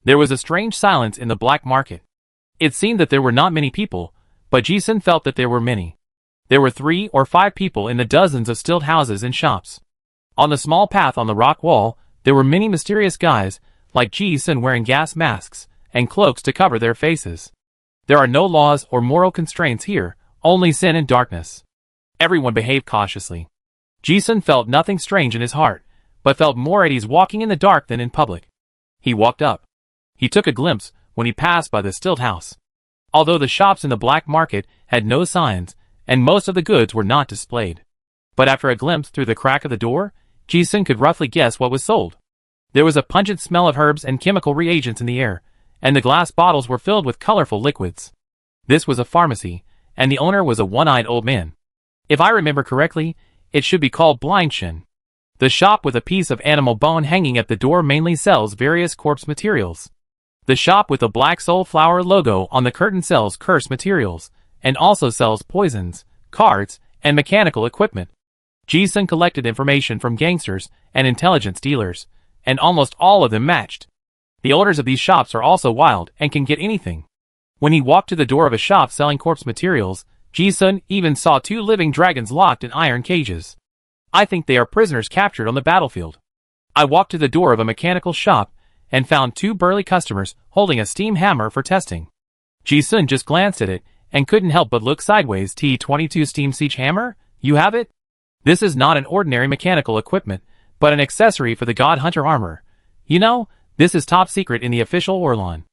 There was a strange silence in the black market. It seemed that there were not many people, but Ji-sun felt that there were many. There were 3 or 5 people in the dozens of stilt houses and shops. On the small path on the rock wall, there were many mysterious guys, like Ji-sun, wearing gas masks and cloaks to cover their faces. There are no laws or moral constraints here, only sin and darkness. Everyone behaved cautiously. Ji-sun felt nothing strange in his heart, but felt more at ease walking in the dark than in public. He walked up. He took a glimpse when he passed by the stilt house. Although the shops in the black market had no signs, and most of the goods were not displayed. But after a glimpse through the crack of the door, Ji-sun could roughly guess what was sold. There was a pungent smell of herbs and chemical reagents in the air, and the glass bottles were filled with colorful liquids. This was a pharmacy, and the owner was a one-eyed old man. If I remember correctly, it should be called Blind Shin. The shop with a piece of animal bone hanging at the door mainly sells various corpse materials. The shop with the black soul flower logo on the curtain sells curse materials, and also sells poisons, cards, and mechanical equipment. Ji-sun collected information from gangsters and intelligence dealers, and almost all of them matched. The owners of these shops are also wild and can get anything. When he walked to the door of a shop selling corpse materials, Ji-sun even saw 2 living dragons locked in iron cages. I think they are prisoners captured on the battlefield. I walked to the door of a mechanical shop and found 2 burly customers holding a steam hammer for testing. Ji-sun just glanced at it and couldn't help but look sideways. T22 steam siege hammer? You have it? This is not an ordinary mechanical equipment, but an accessory for the God Hunter armor. You know, this is top secret in the official Orlan.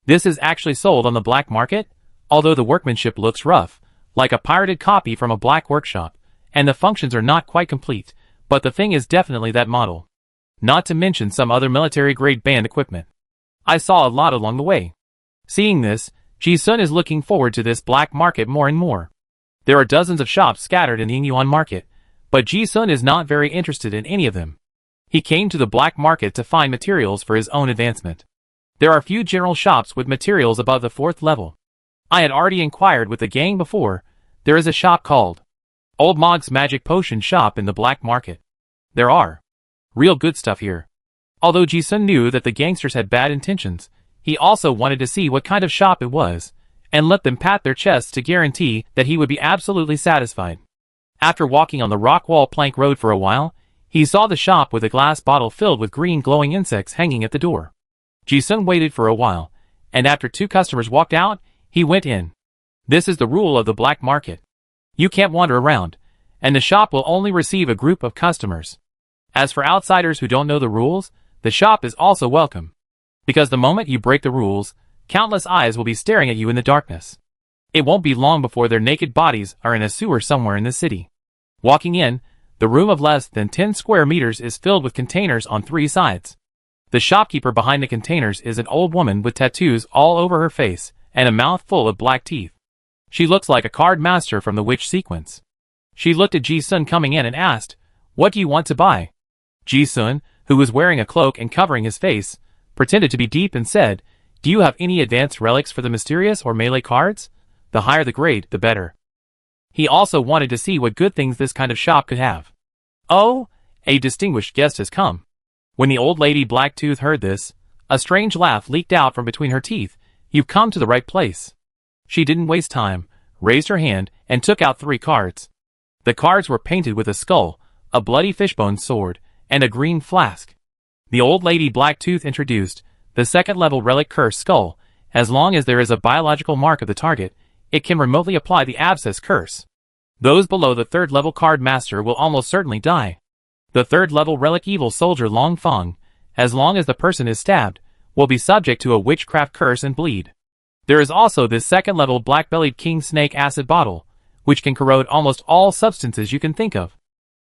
This is actually sold on the black market, although the workmanship looks rough, like a pirated copy from a black workshop, and the functions are not quite complete, but the thing is definitely that model. Not to mention some other military-grade band equipment. I saw a lot along the way. Seeing this, Ji-sun is looking forward to this black market more and more. There are dozens of shops scattered in the Yingyuan market, but Ji-sun is not very interested in any of them. He came to the black market to find materials for his own advancement. There are few general shops with materials above the 4th level. I had already inquired with the gang before. There is a shop called Old Mog's Magic Potion Shop in the black market. There are real good stuff here. Although Ji-sun knew that the gangsters had bad intentions, he also wanted to see what kind of shop it was, and let them pat their chests to guarantee that he would be absolutely satisfied. After walking on the rock wall plank road for a while, He saw the shop with a glass bottle filled with green glowing insects hanging at the door. Ji-sun waited for a while, and after 2 customers walked out, he went in. This is the rule of the black market. You can't wander around, and the shop will only receive a group of customers. As for outsiders who don't know the rules, the shop is also welcome. Because the moment you break the rules, countless eyes will be staring at you in the darkness. It won't be long before their naked bodies are in a sewer somewhere in the city. Walking in, the room of less than 10 square meters is filled with containers on 3 sides. The shopkeeper behind the containers is an old woman with tattoos all over her face and a mouth full of black teeth. She looks like a card master from the witch sequence. She looked at Ji-sun coming in and asked, "What do you want to buy?" Ji-sun, who was wearing a cloak and covering his face, pretended to be deep and said, "Do you have any advanced relics for the mysterious or melee cards? The higher the grade, the better." He also wanted to see what good things this kind of shop could have. "Oh, a distinguished guest has come." When the old lady Blacktooth heard this, a strange laugh leaked out from between her teeth. "You've come to the right place." She didn't waste time, raised her hand, and took out 3 cards. The cards were painted with a skull, a bloody fishbone sword, and a green flask. The old lady Blacktooth introduced the 2nd level relic curse skull. As long as there is a biological mark of the target, it can remotely apply the abscess curse. Those below the 3rd level card master will almost certainly die. The 3rd level relic evil soldier Long Fong, as long as the person is stabbed, will be subject to a witchcraft curse and bleed. There is also this 2nd level black-bellied king snake acid bottle, which can corrode almost all substances you can think of.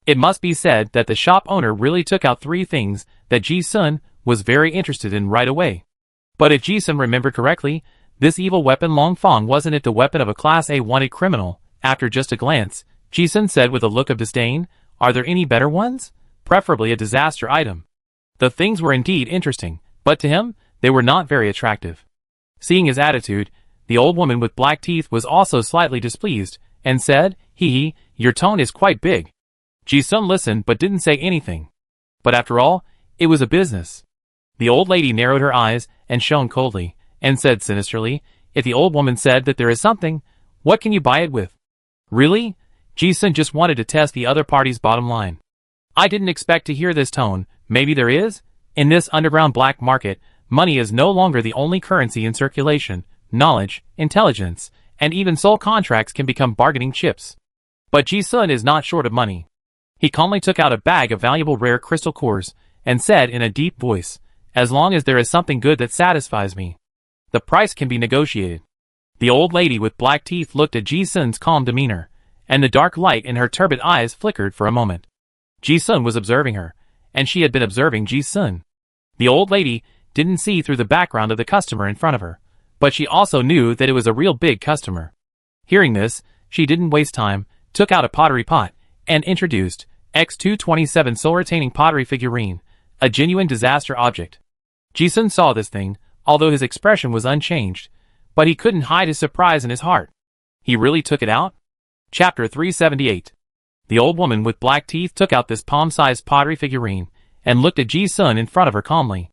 It must be said that the shop owner really took out 3 things that Ji-sun was very interested in right away. But if Ji-sun remembered correctly, this evil weapon Long Fong wasn't it the weapon of a Class A wanted criminal. After just a glance, Ji-sun said with a look of disdain, "Are there any better ones? Preferably a disaster item." The things were indeed interesting, but to him, they were not very attractive. Seeing his attitude, the old woman with black teeth was also slightly displeased, and said, "Hee, your tone is quite big." Ji-sun listened but didn't say anything. But after all, it was a business. The old lady narrowed her eyes and shone coldly, and said sinisterly, "If the old woman said that there is something, what can you buy it with?" Really? Ji-sun just wanted to test the other party's bottom line. "I didn't expect to hear this tone. Maybe there is? In this underground black market, money is no longer the only currency in circulation. Knowledge, intelligence, and even soul contracts can become bargaining chips." But Ji-sun is not short of money. He calmly took out a bag of valuable rare crystal cores, and said in a deep voice, "As long as there is something good that satisfies me, the price can be negotiated." The old lady with black teeth looked at Ji-sun's calm demeanor, and the dark light in her turbid eyes flickered for a moment. Ji-sun was observing her, and she had been observing Ji-sun. The old lady didn't see through the background of the customer in front of her, but she also knew that it was a real big customer. Hearing this, she didn't waste time, took out a pottery pot, and introduced X227 soul-retaining pottery figurine, a genuine disaster object. Ji-sun saw this thing, although his expression was unchanged, but he couldn't hide his surprise in his heart. He really took it out? Chapter 378. The old woman with black teeth took out this palm-sized pottery figurine, and looked at Ji-sun in front of her calmly.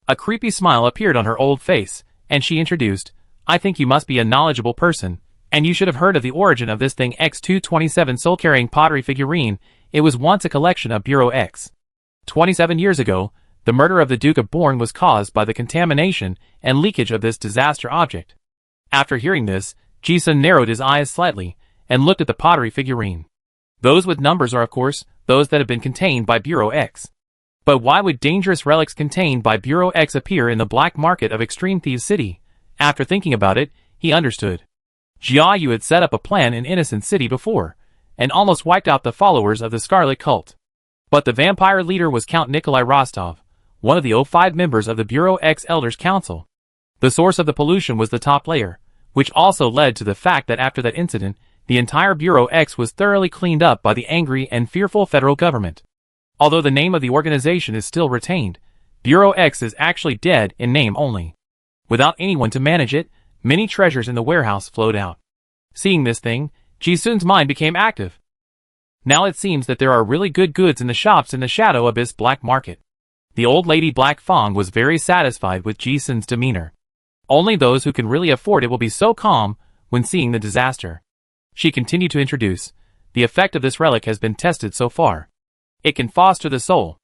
A creepy smile appeared on her old face, and she introduced, "I think you must be a knowledgeable person, and you should have heard of the origin of this thing X227 soul-carrying pottery figurine. It was once a collection of Bureau X. 27 years ago, the murder of the Duke of Bourne was caused by the contamination and leakage of this disaster object." After hearing this, Ji-sun narrowed his eyes slightly, and looked at the pottery figurine. Those with numbers are of course, those that have been contained by Bureau X. But why would dangerous relics contained by Bureau X appear in the black market of Extreme Thieves City? After thinking about it, he understood. Jia Yu had set up a plan in Innocent City before, and almost wiped out the followers of the Scarlet Cult. But the vampire leader was Count Nikolai Rostov, one of the O5 members of the Bureau X Elders Council. The source of the pollution was the top layer, which also led to the fact that after that incident, the entire Bureau X was thoroughly cleaned up by the angry and fearful federal government. Although the name of the organization is still retained, Bureau X is actually dead in name only. Without anyone to manage it, many treasures in the warehouse flowed out. Seeing this thing, Ji-sun's mind became active. Now it seems that there are really good goods in the shops in the Shadow Abyss black market. The old lady Black Fong was very satisfied with Ji-sun's demeanor. Only those who can really afford it will be so calm when seeing the disaster. She continued to introduce, "The effect of this relic has been tested so far. It can foster the soul.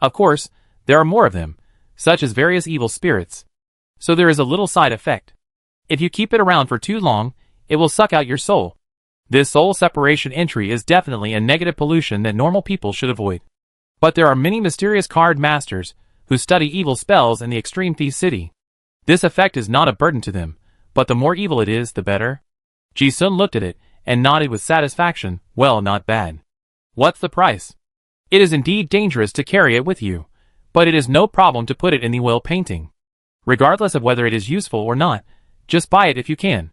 Of course, there are more of them, such as various evil spirits. So there is a little side effect. If you keep it around for too long, it will suck out your soul. This soul separation entry is definitely a negative pollution that normal people should avoid. But there are many mysterious card masters who study evil spells in the extreme thief city. This effect is not a burden to them, but the more evil it is, the better. Ji-sun looked at it and nodded with satisfaction. Well, not bad. What's the price? It is indeed dangerous to carry it with you, but it is no problem to put it in the oil painting. Regardless of whether it is useful or not, just buy it if you can.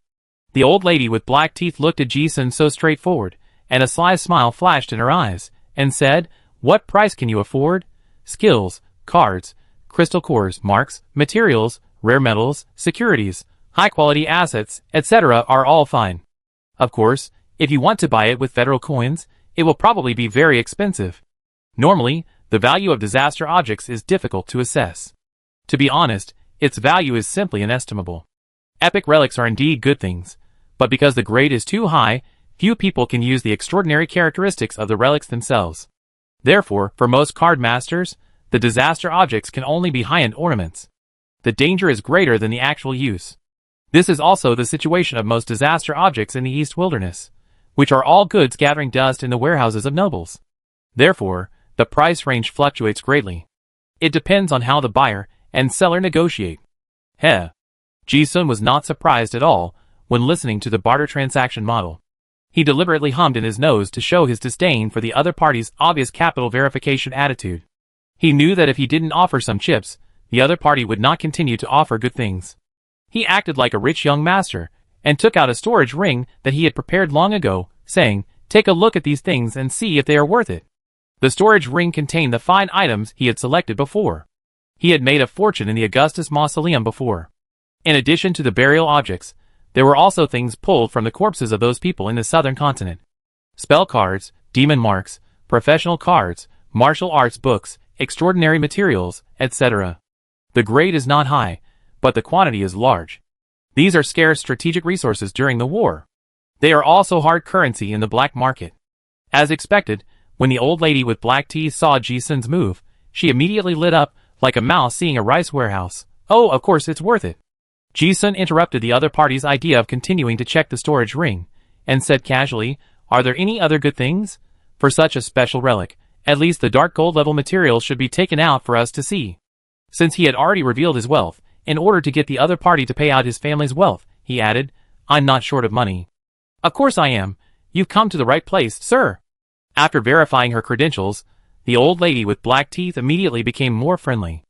The old lady with black teeth looked at Ji-sun so straightforward, and a sly smile flashed in her eyes, and said, "What price can you afford? Skills, cards, crystal cores, marks, materials, rare metals, securities, high-quality assets, etc. are all fine. Of course, if you want to buy it with federal coins, it will probably be very expensive. Normally, the value of disaster objects is difficult to assess. To be honest, its value is simply inestimable. Epic relics are indeed good things, but because the grade is too high, few people can use the extraordinary characteristics of the relics themselves. Therefore, for most card masters, the disaster objects can only be high-end ornaments. The danger is greater than the actual use. This is also the situation of most disaster objects in the East Wilderness, which are all goods gathering dust in the warehouses of nobles. Therefore, the price range fluctuates greatly. It depends on how the buyer and seller negotiate. Heh. Ji-sun was not surprised at all when listening to the barter transaction model. He deliberately hummed in his nose to show his disdain for the other party's obvious capital verification attitude. He knew that if he didn't offer some chips, the other party would not continue to offer good things. He acted like a rich young master, and took out a storage ring that he had prepared long ago, saying, "Take a look at these things and see if they are worth it." The storage ring contained the fine items he had selected before. He had made a fortune in the Augustus Mausoleum before. In addition to the burial objects, there were also things pulled from the corpses of those people in the southern continent. Spell cards, demon marks, professional cards, martial arts books, extraordinary materials, etc. The grade is not high, but the quantity is large. These are scarce strategic resources during the war. They are also hard currency in the black market. As expected, when the old lady with black teeth saw Ji-sun's move, she immediately lit up like a mouse seeing a rice warehouse. "Oh, of course it's worth it." Ji-sun interrupted the other party's idea of continuing to check the storage ring, and said casually, "Are there any other good things? For such a special relic, at least the dark gold level material should be taken out for us to see." Since he had already revealed his wealth, in order to get the other party to pay out his family's wealth, he added, "I'm not short of money." "Of course I am. You've come to the right place, sir." After verifying her credentials, the old lady with black teeth immediately became more friendly.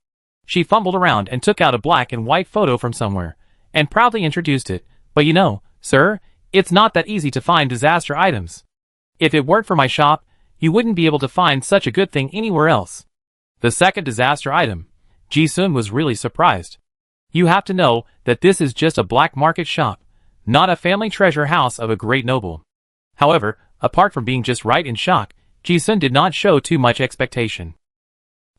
She fumbled around and took out a black and white photo from somewhere, and proudly introduced it. "But you know, sir, it's not that easy to find disaster items. If it weren't for my shop, you wouldn't be able to find such a good thing anywhere else." The second disaster item. Ji-sun was really surprised. You have to know that this is just a black market shop, not a family treasure house of a great noble. However, apart from being just right in shock, Ji-sun did not show too much expectation.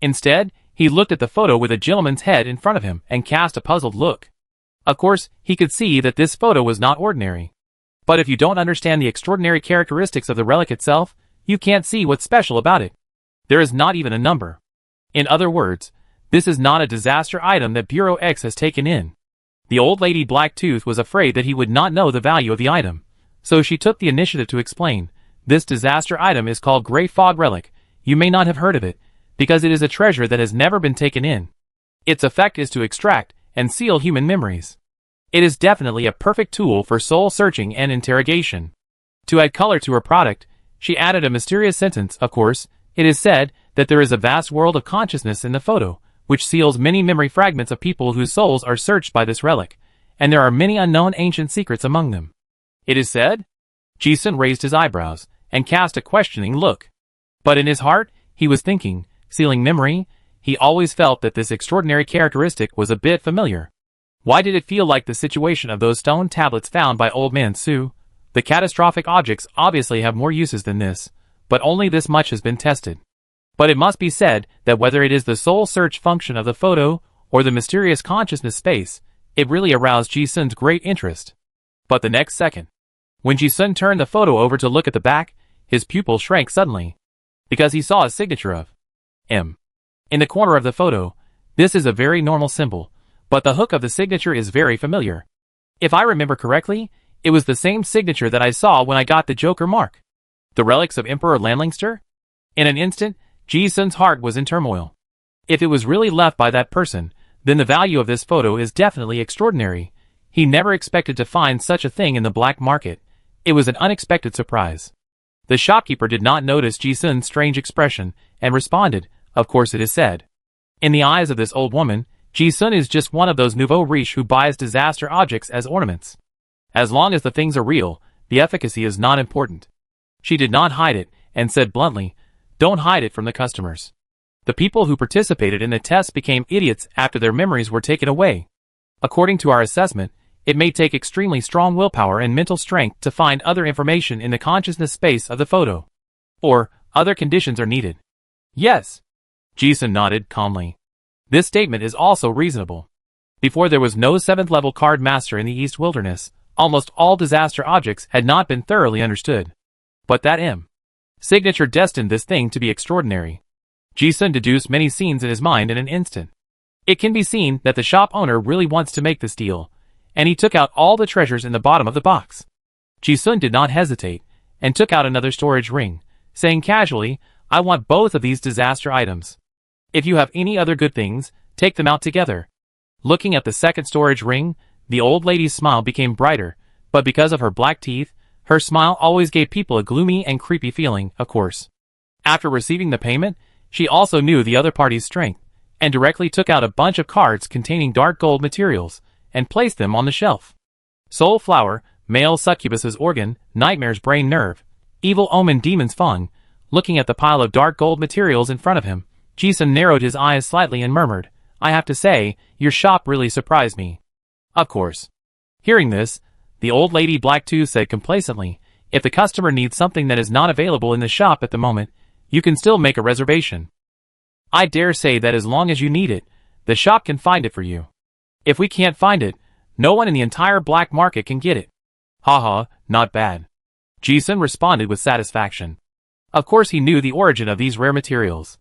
Instead, he looked at the photo with a gentleman's head in front of him and cast a puzzled look. Of course, he could see that this photo was not ordinary. But if you don't understand the extraordinary characteristics of the relic itself, you can't see what's special about it. There is not even a number. In other words, this is not a disaster item that Bureau X has taken in. The old lady Blacktooth was afraid that he would not know the value of the item, so she took the initiative to explain. This disaster item is called Grey Fog Relic. You may not have heard of it, because it is a treasure that has never been taken in. Its effect is to extract and seal human memories. It is definitely a perfect tool for soul searching and interrogation. To add color to her product, she added a mysterious sentence. Of course, it is said that there is a vast world of consciousness in the photo, which seals many memory fragments of people whose souls are searched by this relic, and there are many unknown ancient secrets among them. It is said? Ji-sun raised his eyebrows and cast a questioning look. But in his heart, he was thinking, sealing memory? He always felt that this extraordinary characteristic was a bit familiar. Why did it feel like the situation of those stone tablets found by Old Man Su? The catastrophic objects obviously have more uses than this, but only this much has been tested. But it must be said that whether it is the soul search function of the photo or the mysterious consciousness space, it really aroused Ji-sun's great interest. But the next second, when Ji-sun turned the photo over to look at the back, his pupil shrank suddenly. because he saw a signature of M in the corner of the photo. This is a very normal symbol, but the hook of the signature is very familiar. If I remember correctly, it was the same signature that I saw when I got the Joker mark. The relics of Emperor Lanlingster? In an instant, Ji-sun's heart was in turmoil. If it was really left by that person, then the value of this photo is definitely extraordinary. He never expected to find such a thing in the black market. It was an unexpected surprise. The shopkeeper did not notice Ji-sun's strange expression and responded, "Of course it is said." In the eyes of this old woman, Ji-sun is just one of those nouveau riches who buys disaster objects as ornaments. As long as the things are real, the efficacy is not important. She did not hide it, and said bluntly, "Don't hide it from the customers." The people who participated in the test became idiots after their memories were taken away. According to our assessment, it may take extremely strong willpower and mental strength to find other information in the consciousness space of the photo. Or, other conditions are needed. Yes. Ji-sun nodded calmly. This statement is also reasonable. Before there was no 7th level card master in the East Wilderness, almost all disaster objects had not been thoroughly understood. But that M signature destined this thing to be extraordinary. Ji-sun deduced many scenes in his mind in an instant. It can be seen that the shop owner really wants to make this deal, and he took out all the treasures in the bottom of the box. Ji-sun did not hesitate, and took out another storage ring, saying casually, "I want both of these disaster items. If you have any other good things, take them out together." Looking at the second storage ring, the old lady's smile became brighter, but because of her black teeth, her smile always gave people a gloomy and creepy feeling, of course. After receiving the payment, she also knew the other party's strength, and directly took out a bunch of cards containing dark gold materials, and placed them on the shelf. Soul Flower, Male Succubus's Organ, Nightmare's Brain Nerve, Evil Omen Demon's Fung. Looking at the pile of dark gold materials in front of him, Ji-sun narrowed his eyes slightly and murmured, "I have to say, your shop really surprised me." Of course. Hearing this, the old lady Black Tooth said complacently, "If the customer needs something that is not available in the shop at the moment, you can still make a reservation. I dare say that as long as you need it, the shop can find it for you. If we can't find it, no one in the entire black market can get it." "Haha, not bad." Ji-sun responded with satisfaction. Of course he knew the origin of these rare materials.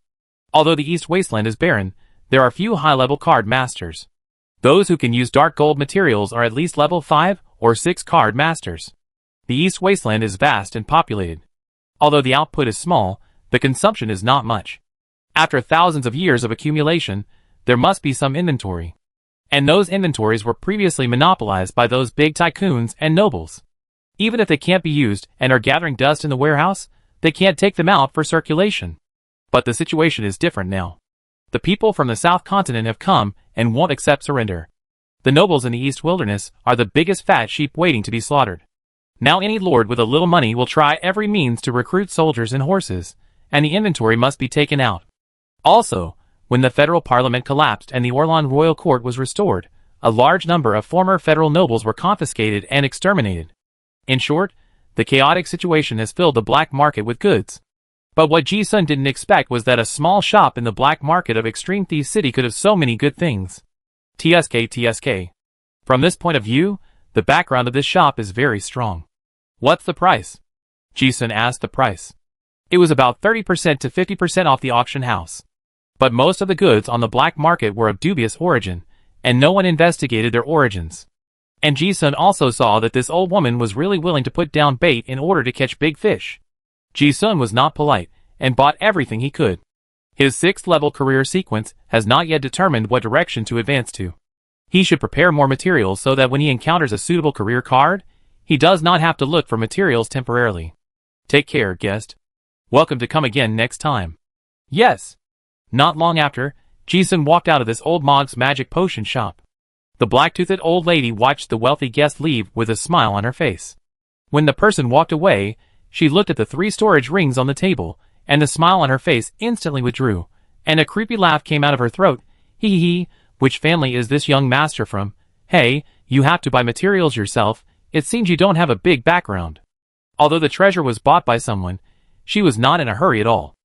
Although the East Wasteland is barren, there are few high-level card masters. Those who can use dark gold materials are at least level 5 or 6 card masters. The East Wasteland is vast and populated. Although the output is small, the consumption is not much. After thousands of years of accumulation, there must be some inventory. And those inventories were previously monopolized by those big tycoons and nobles. Even if they can't be used and are gathering dust in the warehouse, they can't take them out for circulation. But the situation is different now. The people from the South Continent have come and won't accept surrender. The nobles in the East Wilderness are the biggest fat sheep waiting to be slaughtered. Now any lord with a little money will try every means to recruit soldiers and horses, and the inventory must be taken out. Also, when the federal parliament collapsed and the Orlan royal court was restored, a large number of former federal nobles were confiscated and exterminated. In short, the chaotic situation has filled the black market with goods. But what Ji-sun didn't expect was that a small shop in the black market of Extreme Thief City could have so many good things. TSK. From this point of view, the background of this shop is very strong. "What's the price?" Ji-sun asked the price. It was about 30% to 50% off the auction house. But most of the goods on the black market were of dubious origin, and no one investigated their origins. And Ji-sun also saw that this old woman was really willing to put down bait in order to catch big fish. Ji-sun was not polite, and bought everything he could. His 6th level career sequence has not yet determined what direction to advance to. He should prepare more materials so that when he encounters a suitable career card, he does not have to look for materials temporarily. Take care, guest. Welcome to come again next time. Yes. Not long after, Ji-sun walked out of this old Mog's magic potion shop. The black-toothed old lady watched the wealthy guest leave with a smile on her face. When the person walked away, she looked at the 3 storage rings on the table, and the smile on her face instantly withdrew, and a creepy laugh came out of her throat. Hee. Which family is this young master from? Hey, you have to buy materials yourself, it seems you don't have a big background. Although the treasure was bought by someone, she was not in a hurry at all.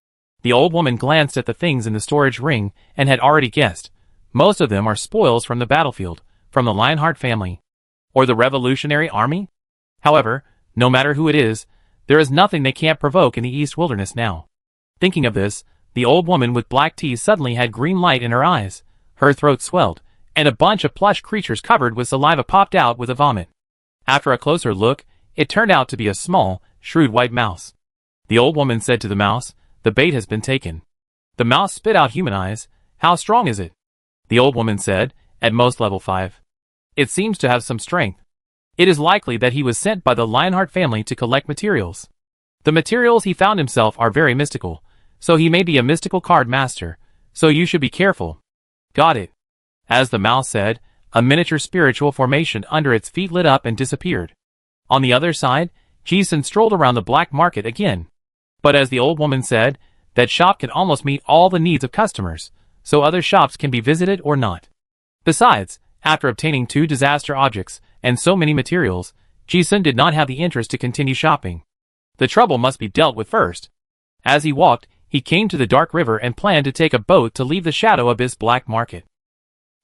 The old woman glanced at the things in the storage ring, and had already guessed. Most of them are spoils from the battlefield, from the Lionheart family, or the Revolutionary Army. However, no matter who it is, there is nothing they can't provoke in the East Wilderness now. Thinking of this, the old woman with black teeth suddenly had green light in her eyes, her throat swelled, and a bunch of plush creatures covered with saliva popped out with a vomit. After a closer look, it turned out to be a small, shrewd white mouse. The old woman said to the mouse, "The bait has been taken." The mouse spit out human eyes. "How strong is it?" The old woman said, "At most level 5. It seems to have some strength. It is likely that he was sent by the Lionheart family to collect materials. The materials he found himself are very mystical, so he may be a mystical card master, so you should be careful." "Got it." As the mouse said, a miniature spiritual formation under its feet lit up and disappeared. On the other side, Jason strolled around the black market again. But as the old woman said, that shop can almost meet all the needs of customers, so other shops can be visited or not. Besides, after obtaining 2 disaster objects and so many materials, Jason did not have the interest to continue shopping. The trouble must be dealt with first. As he walked, he came to the dark river and planned to take a boat to leave the Shadow Abyss black market.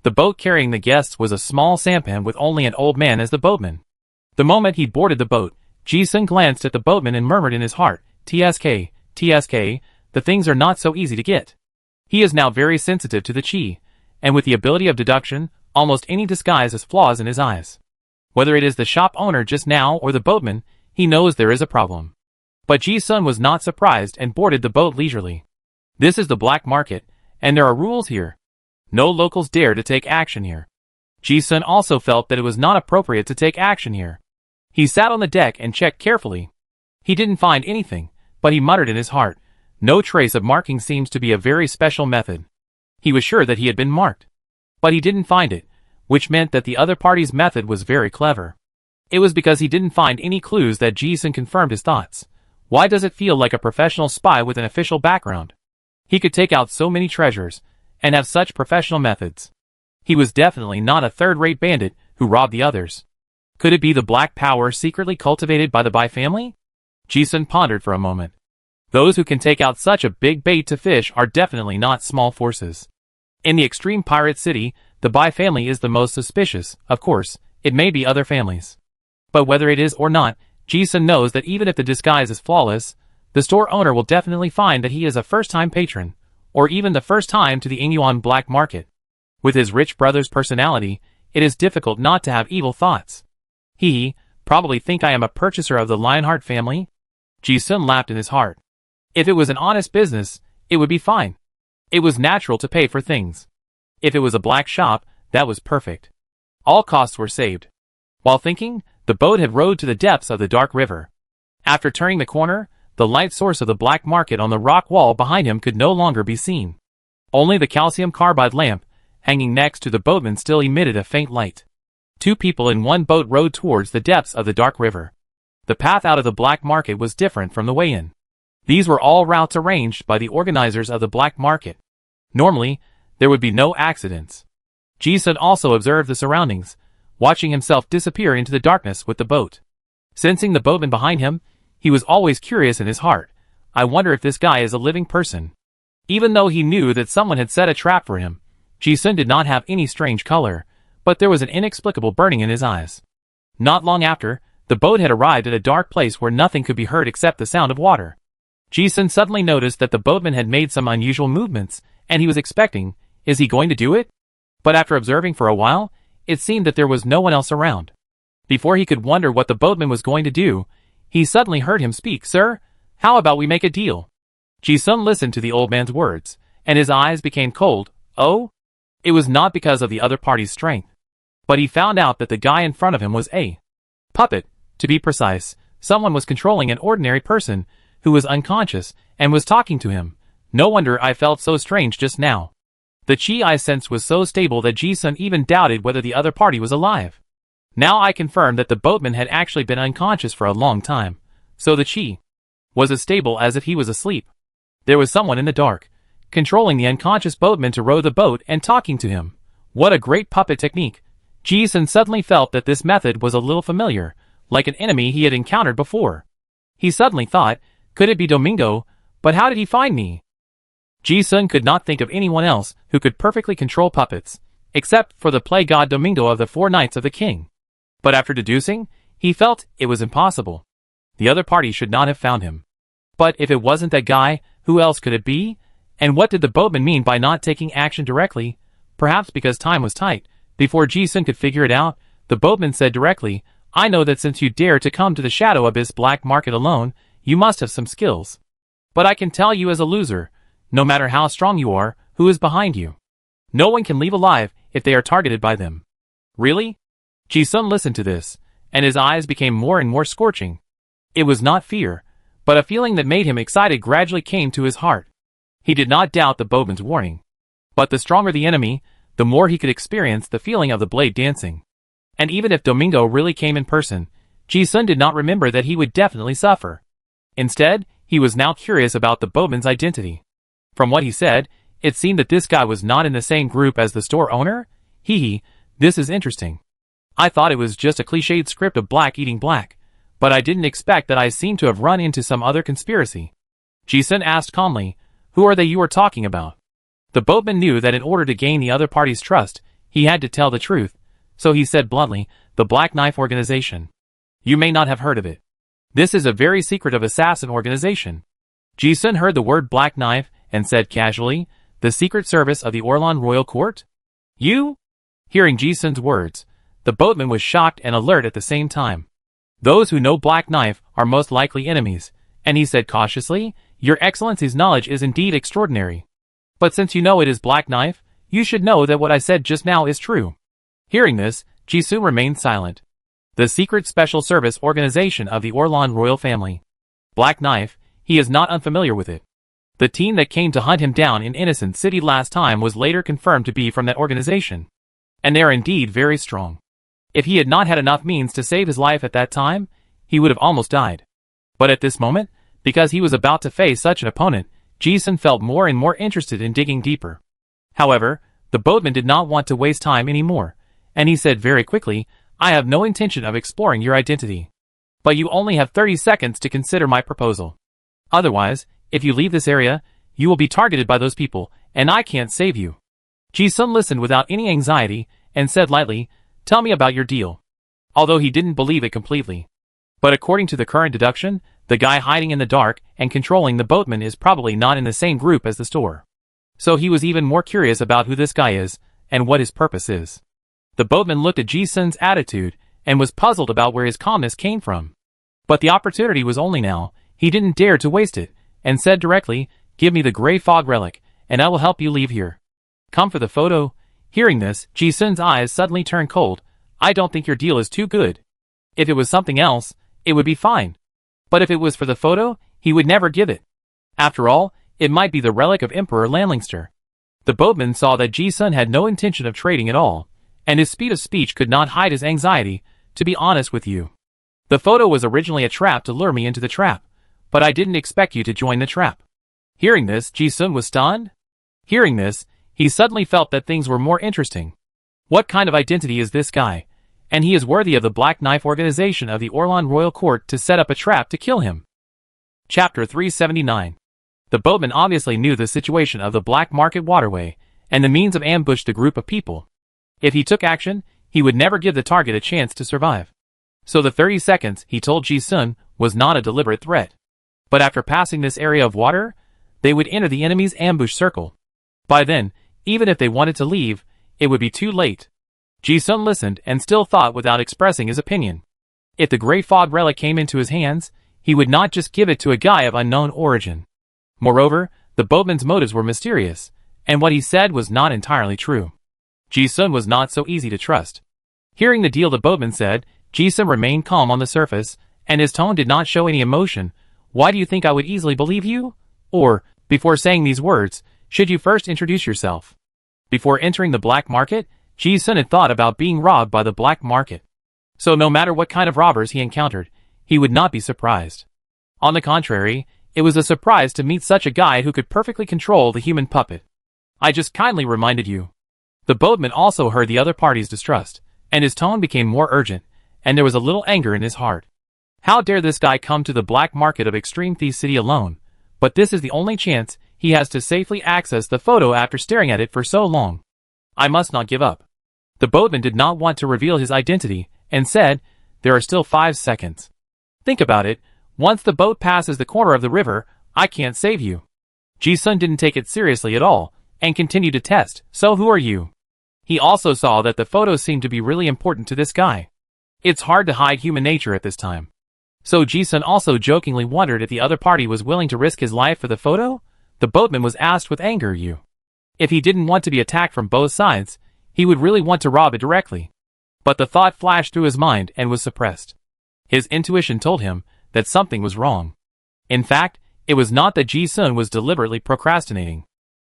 The boat carrying the guests was a small sampan with only an old man as the boatman. The moment he boarded the boat, Jason glanced at the boatman and murmured in his heart, "TSK, TSK, the things are not so easy to get." He is now very sensitive to the chi, and with the ability of deduction, almost any disguise has flaws in his eyes. Whether it is the shop owner just now or the boatman, he knows there is a problem. But Ji-sun was not surprised and boarded the boat leisurely. This is the black market, and there are rules here. No locals dare to take action here. Ji-sun also felt that it was not appropriate to take action here. He sat on the deck and checked carefully. He didn't find anything, but he muttered in his heart, "No trace of marking seems to be a very special method." He was sure that he had been marked. But he didn't find it, which meant that the other party's method was very clever. It was because he didn't find any clues that Ji-sun confirmed his thoughts. Why does it feel like a professional spy with an official background? He could take out so many treasures, and have such professional methods. He was definitely not a third-rate bandit who robbed the others. Could it be the black power secretly cultivated by the Bai family? Ji-sun pondered for a moment. Those who can take out such a big bait to fish are definitely not small forces. In the extreme pirate city, the Bai family is the most suspicious. Of course, it may be other families. But whether it is or not, Ji-sun knows that even if the disguise is flawless, the store owner will definitely find that he is a first-time patron, or even the first time to the Ingyuan black market. With his rich brother's personality, it is difficult not to have evil thoughts. He probably think I am a purchaser of the Lionheart family? Ji-sun laughed in his heart. If it was an honest business, it would be fine. It was natural to pay for things. If it was a black shop, that was perfect. All costs were saved. While thinking, the boat had rowed to the depths of the dark river. After turning the corner, the light source of the black market on the rock wall behind him could no longer be seen. Only the calcium carbide lamp, hanging next to the boatman, still emitted a faint light. 2 people in one boat rowed towards the depths of the dark river. The path out of the black market was different from the way in. These were all routes arranged by the organizers of the black market. Normally, there would be no accidents. Ji-sun also observed the surroundings, watching himself disappear into the darkness with the boat. Sensing the boatman behind him, he was always curious in his heart. I wonder if this guy is a living person. Even though he knew that someone had set a trap for him, Ji-sun did not have any strange color, but there was an inexplicable burning in his eyes. Not long after, the boat had arrived at a dark place where nothing could be heard except the sound of water. Ji-sun suddenly noticed that the boatman had made some unusual movements, and he was expecting, is he going to do it? But after observing for a while, it seemed that there was no one else around. Before he could wonder what the boatman was going to do, he suddenly heard him speak. "Sir, how about we make a deal?" Ji-sun listened to the old man's words, and his eyes became cold. Oh? It was not because of the other party's strength. But he found out that the guy in front of him was a puppet. To be precise, someone was controlling an ordinary person who was unconscious and was talking to him. No wonder I felt so strange just now. The chi I sensed was so stable that Ji-sun even doubted whether the other party was alive. Now I confirmed that the boatman had actually been unconscious for a long time, so the chi was as stable as if he was asleep. There was someone in the dark, controlling the unconscious boatman to row the boat and talking to him. What a great puppet technique! Ji-sun suddenly felt that this method was a little familiar, like an enemy he had encountered before. He suddenly thought, could it be Domingo? But how did he find me? Ji-sun could not think of anyone else who could perfectly control puppets, except for the play god Domingo of the 4 Knights of the King. But after deducing, he felt it was impossible. The other party should not have found him. But if it wasn't that guy, Who else could it be? And what did the boatman mean by not taking action directly? Perhaps because time was tight. Before Ji-sun could figure it out, the boatman said directly, I know that since you dare to come to the Shadow Abyss black market alone, you must have some skills. But I can tell you as a loser, no matter how strong you are, who is behind you. No one can leave alive if they are targeted by them. Really? Ji-sun listened to this, and his eyes became more and more scorching. It was not fear, but a feeling that made him excited gradually came to his heart. He did not doubt the boatman's warning. But the stronger the enemy, the more he could experience the feeling of the blade dancing. And even if Domingo really came in person, Ji-sun did not remember that he would definitely suffer. Instead, he was now curious about the boatman's identity. From what he said, it seemed that this guy was not in the same group as the store owner. This is interesting. I thought it was just a cliched script of black eating black, but I didn't expect that I seemed to have run into some other conspiracy. Ji-sun asked calmly, who are they you are talking about? The boatman knew that in order to gain the other party's trust, he had to tell the truth, so he said bluntly, the Black Knife Organization. You may not have heard of it. This is a very secretive assassin organization. Ji-sun heard the word Black Knife and said casually, the Secret Service of the Orlan Royal Court? You? Hearing Ji-sun's words, the boatman was shocked and alert at the same time. Those who know Black Knife are most likely enemies, and he said cautiously, Your Excellency's knowledge is indeed extraordinary. But since you know it is Black Knife, you should know that what I said just now is true. Hearing this, Ji-sun remained silent. The Secret Special Service Organization of the Orlan royal family. Black Knife, he is not unfamiliar with it. The team that came to hunt him down in Innocent City last time was later confirmed to be from that organization. And they are indeed very strong. If he had not had enough means to save his life at that time, he would have almost died. But at this moment, because he was about to face such an opponent, Ji-sun felt more and more interested in digging deeper. However, the boatman did not want to waste time anymore, and he said very quickly, I have no intention of exploring your identity. But you only have 30 seconds to consider my proposal. Otherwise, if you leave this area, you will be targeted by those people, and I can't save you. Ji-sun listened without any anxiety, and said lightly, Tell me about your deal. Although he didn't believe it completely. But according to the current deduction, the guy hiding in the dark and controlling the boatman is probably not in the same group as the store. So he was even more curious about who this guy is, and what his purpose is. The boatman looked at Ji-sun's attitude, and was puzzled about where his calmness came from. But the opportunity was only now, he didn't dare to waste it, and said directly, Give me the gray fog relic, and I will help you leave here. Come for the photo. Hearing this, Ji-sun's eyes suddenly turned cold. I don't think your deal is too good. If it was something else, it would be fine. But if it was for the photo, he would never give it. After all, it might be the relic of Emperor Lanlingster. The boatman saw that Ji-sun had no intention of trading at all, and his speed of speech could not hide his anxiety, to be honest with you. The photo was originally a trap to lure me into the trap, but I didn't expect you to join the trap. Hearing this, Ji-sun was stunned. Hearing this, he suddenly felt that things were more interesting. What kind of identity is this guy? And he is worthy of the Black Knife Organization of the Orlan Royal Court to set up a trap to kill him. Chapter 379. The boatman obviously knew the situation of the black market waterway, and the means of ambush the group of people. If he took action, he would never give the target a chance to survive. So the 30 seconds, he told Ji-sun, was not a deliberate threat. But after passing this area of water, they would enter the enemy's ambush circle. By then, even if they wanted to leave, it would be too late. Ji-sun listened and still thought without expressing his opinion. If the gray fog relic came into his hands, he would not just give it to a guy of unknown origin. Moreover, the boatman's motives were mysterious, and what he said was not entirely true. Ji-sun was not so easy to trust. Hearing the deal the boatman said, Ji-sun remained calm on the surface, and his tone did not show any emotion. Why do you think I would easily believe you? Or, before saying these words, should you first introduce yourself? Before entering the black market, Ji-sun had thought about being robbed by the black market. So no matter what kind of robbers he encountered, he would not be surprised. On the contrary, it was a surprise to meet such a guy who could perfectly control the human puppet. I just kindly reminded you. The boatman also heard the other party's distrust, and his tone became more urgent, and there was a little anger in his heart. How dare this guy come to the black market of Extreme Thief City alone? But this is the only chance he has to safely access the photo after staring at it for so long. I must not give up. The boatman did not want to reveal his identity, and said, There are still 5 seconds. Think about it. Once the boat passes the corner of the river, I can't save you. Ji-sun didn't take it seriously at all, and continued to test. So who are you? He also saw that the photos seemed to be really important to this guy. It's hard to hide human nature at this time. So Ji-sun also jokingly wondered if the other party was willing to risk his life for the photo? The boatman was asked with anger. If he didn't want to be attacked from both sides, he would really want to rob it directly. But the thought flashed through his mind and was suppressed. His intuition told him that something was wrong. In fact, it was not that Ji-sun was deliberately procrastinating.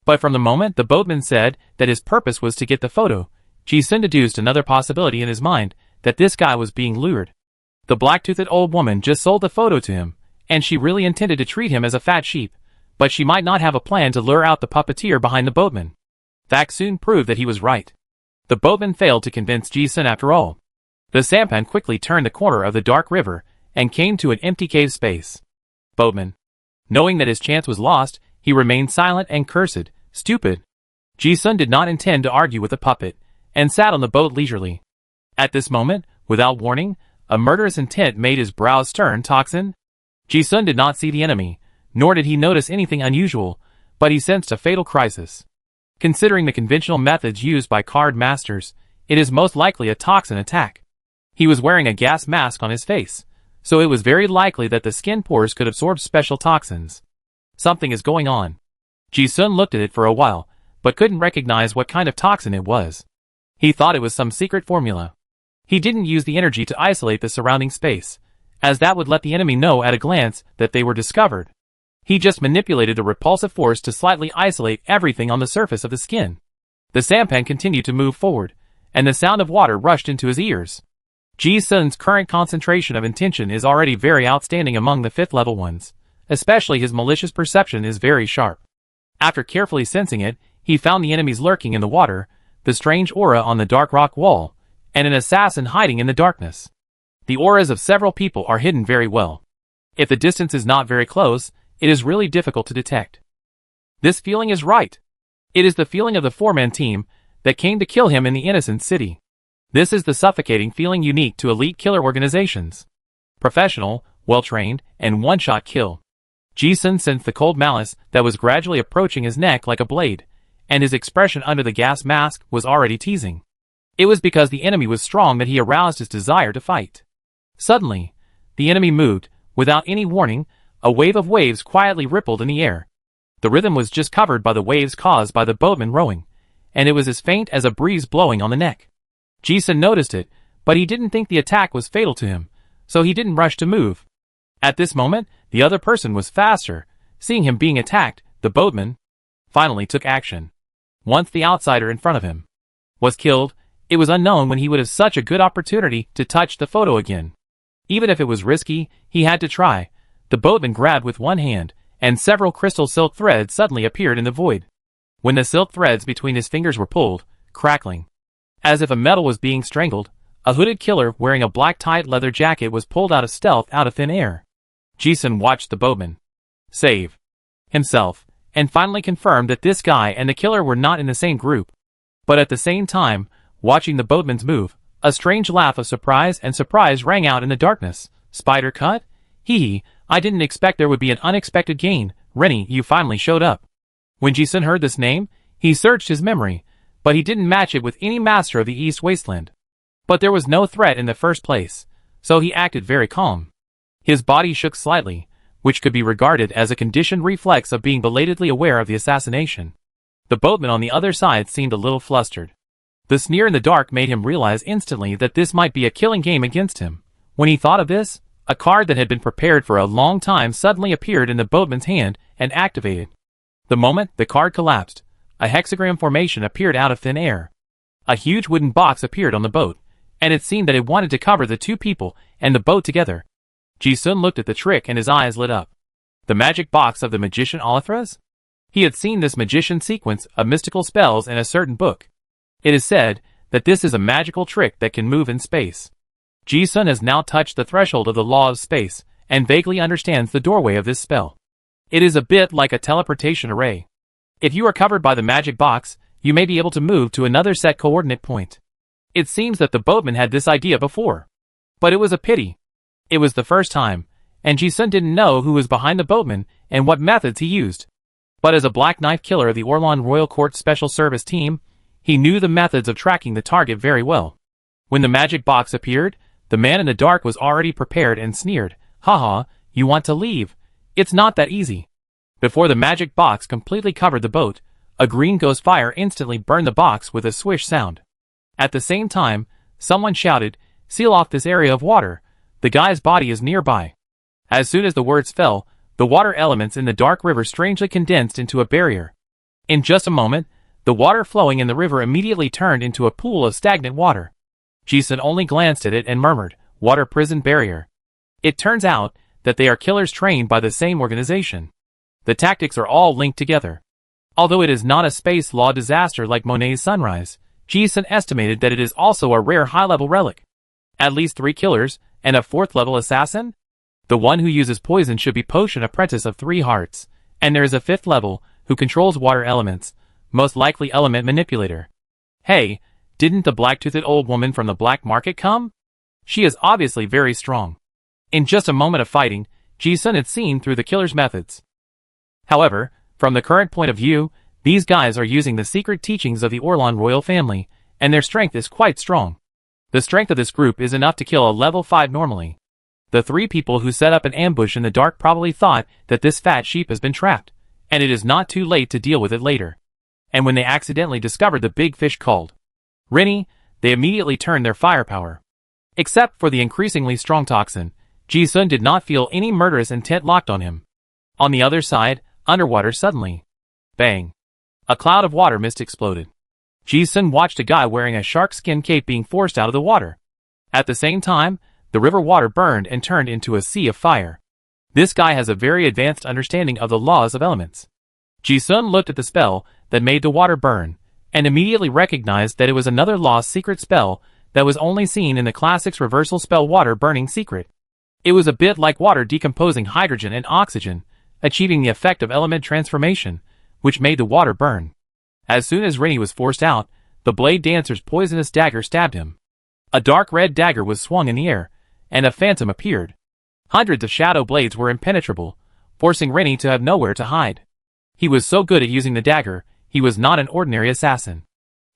But from the moment the boatman said that his purpose was to get the photo, Ji-sun deduced another possibility in his mind, that this guy was being lured. The black-toothed old woman just sold the photo to him, and she really intended to treat him as a fat sheep, but she might not have a plan to lure out the puppeteer behind the boatman. Facts soon proved that he was right. The boatman failed to convince Ji-sun after all. The sampan quickly turned the corner of the dark river and came to an empty cave space. Boatman. Knowing that his chance was lost, he remained silent and cursed. Stupid. Ji-sun did not intend to argue with the puppet, and sat on the boat leisurely. At this moment, without warning, a murderous intent made his brows stern. Toxin? Ji-sun did not see the enemy, nor did he notice anything unusual, but he sensed a fatal crisis. Considering the conventional methods used by card masters, it is most likely a toxin attack. He was wearing a gas mask on his face, so it was very likely that the skin pores could absorb special toxins. Something is going on. Ji-sun looked at it for a while, but couldn't recognize what kind of toxin it was. He thought it was some secret formula. He didn't use the energy to isolate the surrounding space, as that would let the enemy know at a glance that they were discovered. He just manipulated a repulsive force to slightly isolate everything on the surface of the skin. The sampan continued to move forward, and the sound of water rushed into his ears. Ji-sun's current concentration of intention is already very outstanding among the 5th level ones, especially his malicious perception is very sharp. After carefully sensing it, he found the enemies lurking in the water, the strange aura on the dark rock wall, and an assassin hiding in the darkness. The auras of several people are hidden very well. If the distance is not very close, it is really difficult to detect. This feeling is right. It is the feeling of the 4-man team that came to kill him in the innocent city. This is the suffocating feeling unique to elite killer organizations. Professional, well-trained, and one-shot kill. Ji-sun sensed the cold malice that was gradually approaching his neck like a blade, and his expression under the gas mask was already teasing. It was because the enemy was strong that he aroused his desire to fight. Suddenly, the enemy moved. Without any warning, a wave of waves quietly rippled in the air. The rhythm was just covered by the waves caused by the boatman rowing, and it was as faint as a breeze blowing on the neck. Ji-sun noticed it, but he didn't think the attack was fatal to him, so he didn't rush to move. At this moment, the other person was faster. Seeing him being attacked, the boatman finally took action. Once the outsider in front of him was killed, it was unknown when he would have such a good opportunity to touch the photo again. Even if it was risky, he had to try. The boatman grabbed with one hand, and several crystal silk threads suddenly appeared in the void. When the silk threads between his fingers were pulled, crackling, as if a metal was being strangled, a hooded killer wearing a black tight leather jacket was pulled out of stealth out of thin air. Ji-sun watched the boatman save himself, and finally confirmed that this guy and the killer were not in the same group. But at the same time, watching the boatman's move, a strange laugh of surprise rang out in the darkness. Spider cut? Hee, I didn't expect there would be an unexpected gain. Rennie, you finally showed up. When Ji-sun heard this name, he searched his memory, but he didn't match it with any master of the East Wasteland. But there was no threat in the first place, so he acted very calm. His body shook slightly, which could be regarded as a conditioned reflex of being belatedly aware of the assassination. The boatman on the other side seemed a little flustered. The sneer in the dark made him realize instantly that this might be a killing game against him. When he thought of this, a card that had been prepared for a long time suddenly appeared in the boatman's hand and activated. The moment the card collapsed, a hexagram formation appeared out of thin air. A huge wooden box appeared on the boat, and it seemed that it wanted to cover the two people and the boat together. Ji-sun looked at the trick and his eyes lit up. The magic box of the magician Alithras? He had seen this magician sequence of mystical spells in a certain book. It is said that this is a magical trick that can move in space. Ji-sun has now touched the threshold of the law of space, and vaguely understands the doorway of this spell. It is a bit like a teleportation array. If you are covered by the magic box, you may be able to move to another set coordinate point. It seems that the boatman had this idea before. But it was a pity. It was the first time, and Ji-sun didn't know who was behind the boatman and what methods he used. But as a black knife killer of the Orlan Royal Court Special Service Team, he knew the methods of tracking the target very well. When the magic box appeared, the man in the dark was already prepared and sneered, "Haha, you want to leave? It's not that easy." Before the magic box completely covered the boat, a green ghost fire instantly burned the box with a swish sound. At the same time, someone shouted, "Seal off this area of water. The guy's body is nearby." As soon as the words fell, the water elements in the dark river strangely condensed into a barrier. In just a moment, the water flowing in the river immediately turned into a pool of stagnant water. Ji-sun only glanced at it and murmured, "Water prison barrier." It turns out that they are killers trained by the same organization. The tactics are all linked together. Although it is not a space law disaster like Monet's sunrise, Ji-sun estimated that it is also a rare high-level relic. At least 3 killers, and a 4th-level assassin? The one who uses poison should be Potion Apprentice of 3 hearts, and there is a 5th level, who controls water elements, most likely Element Manipulator. Hey, didn't the black-toothed old woman from the black market come? She is obviously very strong. In just a moment of fighting, Ji-sun had seen through the killer's methods. However, from the current point of view, these guys are using the secret teachings of the Orlan royal family, and their strength is quite strong. The strength of this group is enough to kill a level 5 normally. The 3 people who set up an ambush in the dark probably thought that this fat sheep has been trapped, and it is not too late to deal with it later. And when they accidentally discovered the big fish called Rennie, they immediately turned their firepower. Except for the increasingly strong toxin, Ji-sun did not feel any murderous intent locked on him. On the other side, underwater suddenly. Bang. A cloud of water mist exploded. Ji-sun watched a guy wearing a shark skin cape being forced out of the water. At the same time, the river water burned and turned into a sea of fire. This guy has a very advanced understanding of the laws of elements. Ji-sun looked at the spell that made the water burn, and immediately recognized that it was another lost secret spell that was only seen in the classics reversal spell Water Burning Secret. It was a bit like water decomposing hydrogen and oxygen, achieving the effect of element transformation, which made the water burn. As soon as Rennie was forced out, the Blade Dancer's poisonous dagger stabbed him. A dark red dagger was swung in the air, and a phantom appeared. Hundreds of shadow blades were impenetrable, forcing Rennie to have nowhere to hide. He was so good at using the dagger, he was not an ordinary assassin.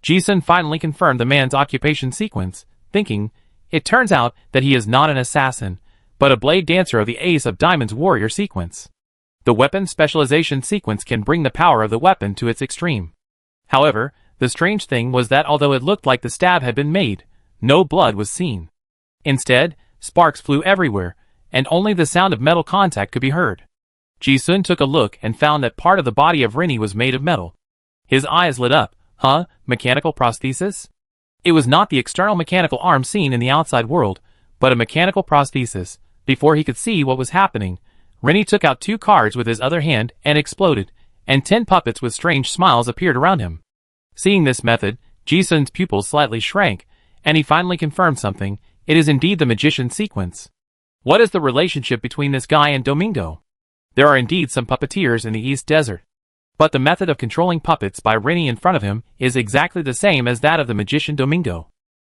Ji-sun finally confirmed the man's occupation sequence, thinking, it turns out that he is not an assassin, but a blade dancer of the Ace of Diamonds warrior sequence. The weapon specialization sequence can bring the power of the weapon to its extreme. However, the strange thing was that although it looked like the stab had been made, no blood was seen. Instead, sparks flew everywhere, and only the sound of metal contact could be heard. Ji-sun took a look and found that part of the body of Rennie was made of metal. His eyes lit up. Huh? Mechanical prosthesis? It was not the external mechanical arm seen in the outside world, but a mechanical prosthesis. Before he could see what was happening, Rennie took out 2 cards with his other hand and exploded, and 10 puppets with strange smiles appeared around him. Seeing this method, Ji-sun's pupils slightly shrank, and he finally confirmed something. It is indeed the magician sequence. What is the relationship between this guy and Domingo? There are indeed some puppeteers in the East Desert. But the method of controlling puppets by Rennie in front of him is exactly the same as that of the magician Domingo.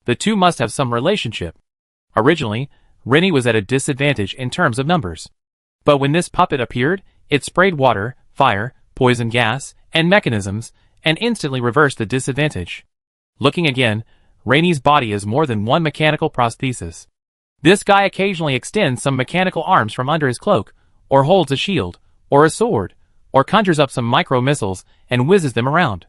The two must have some relationship. Originally, Rennie was at a disadvantage in terms of numbers. But when this puppet appeared, it sprayed water, fire, poison gas, and mechanisms, and instantly reversed the disadvantage. Looking again, Rennie's body is more than one mechanical prosthesis. This guy occasionally extends some mechanical arms from under his cloak, or holds a shield, or a sword, or conjures up some micro-missiles and whizzes them around.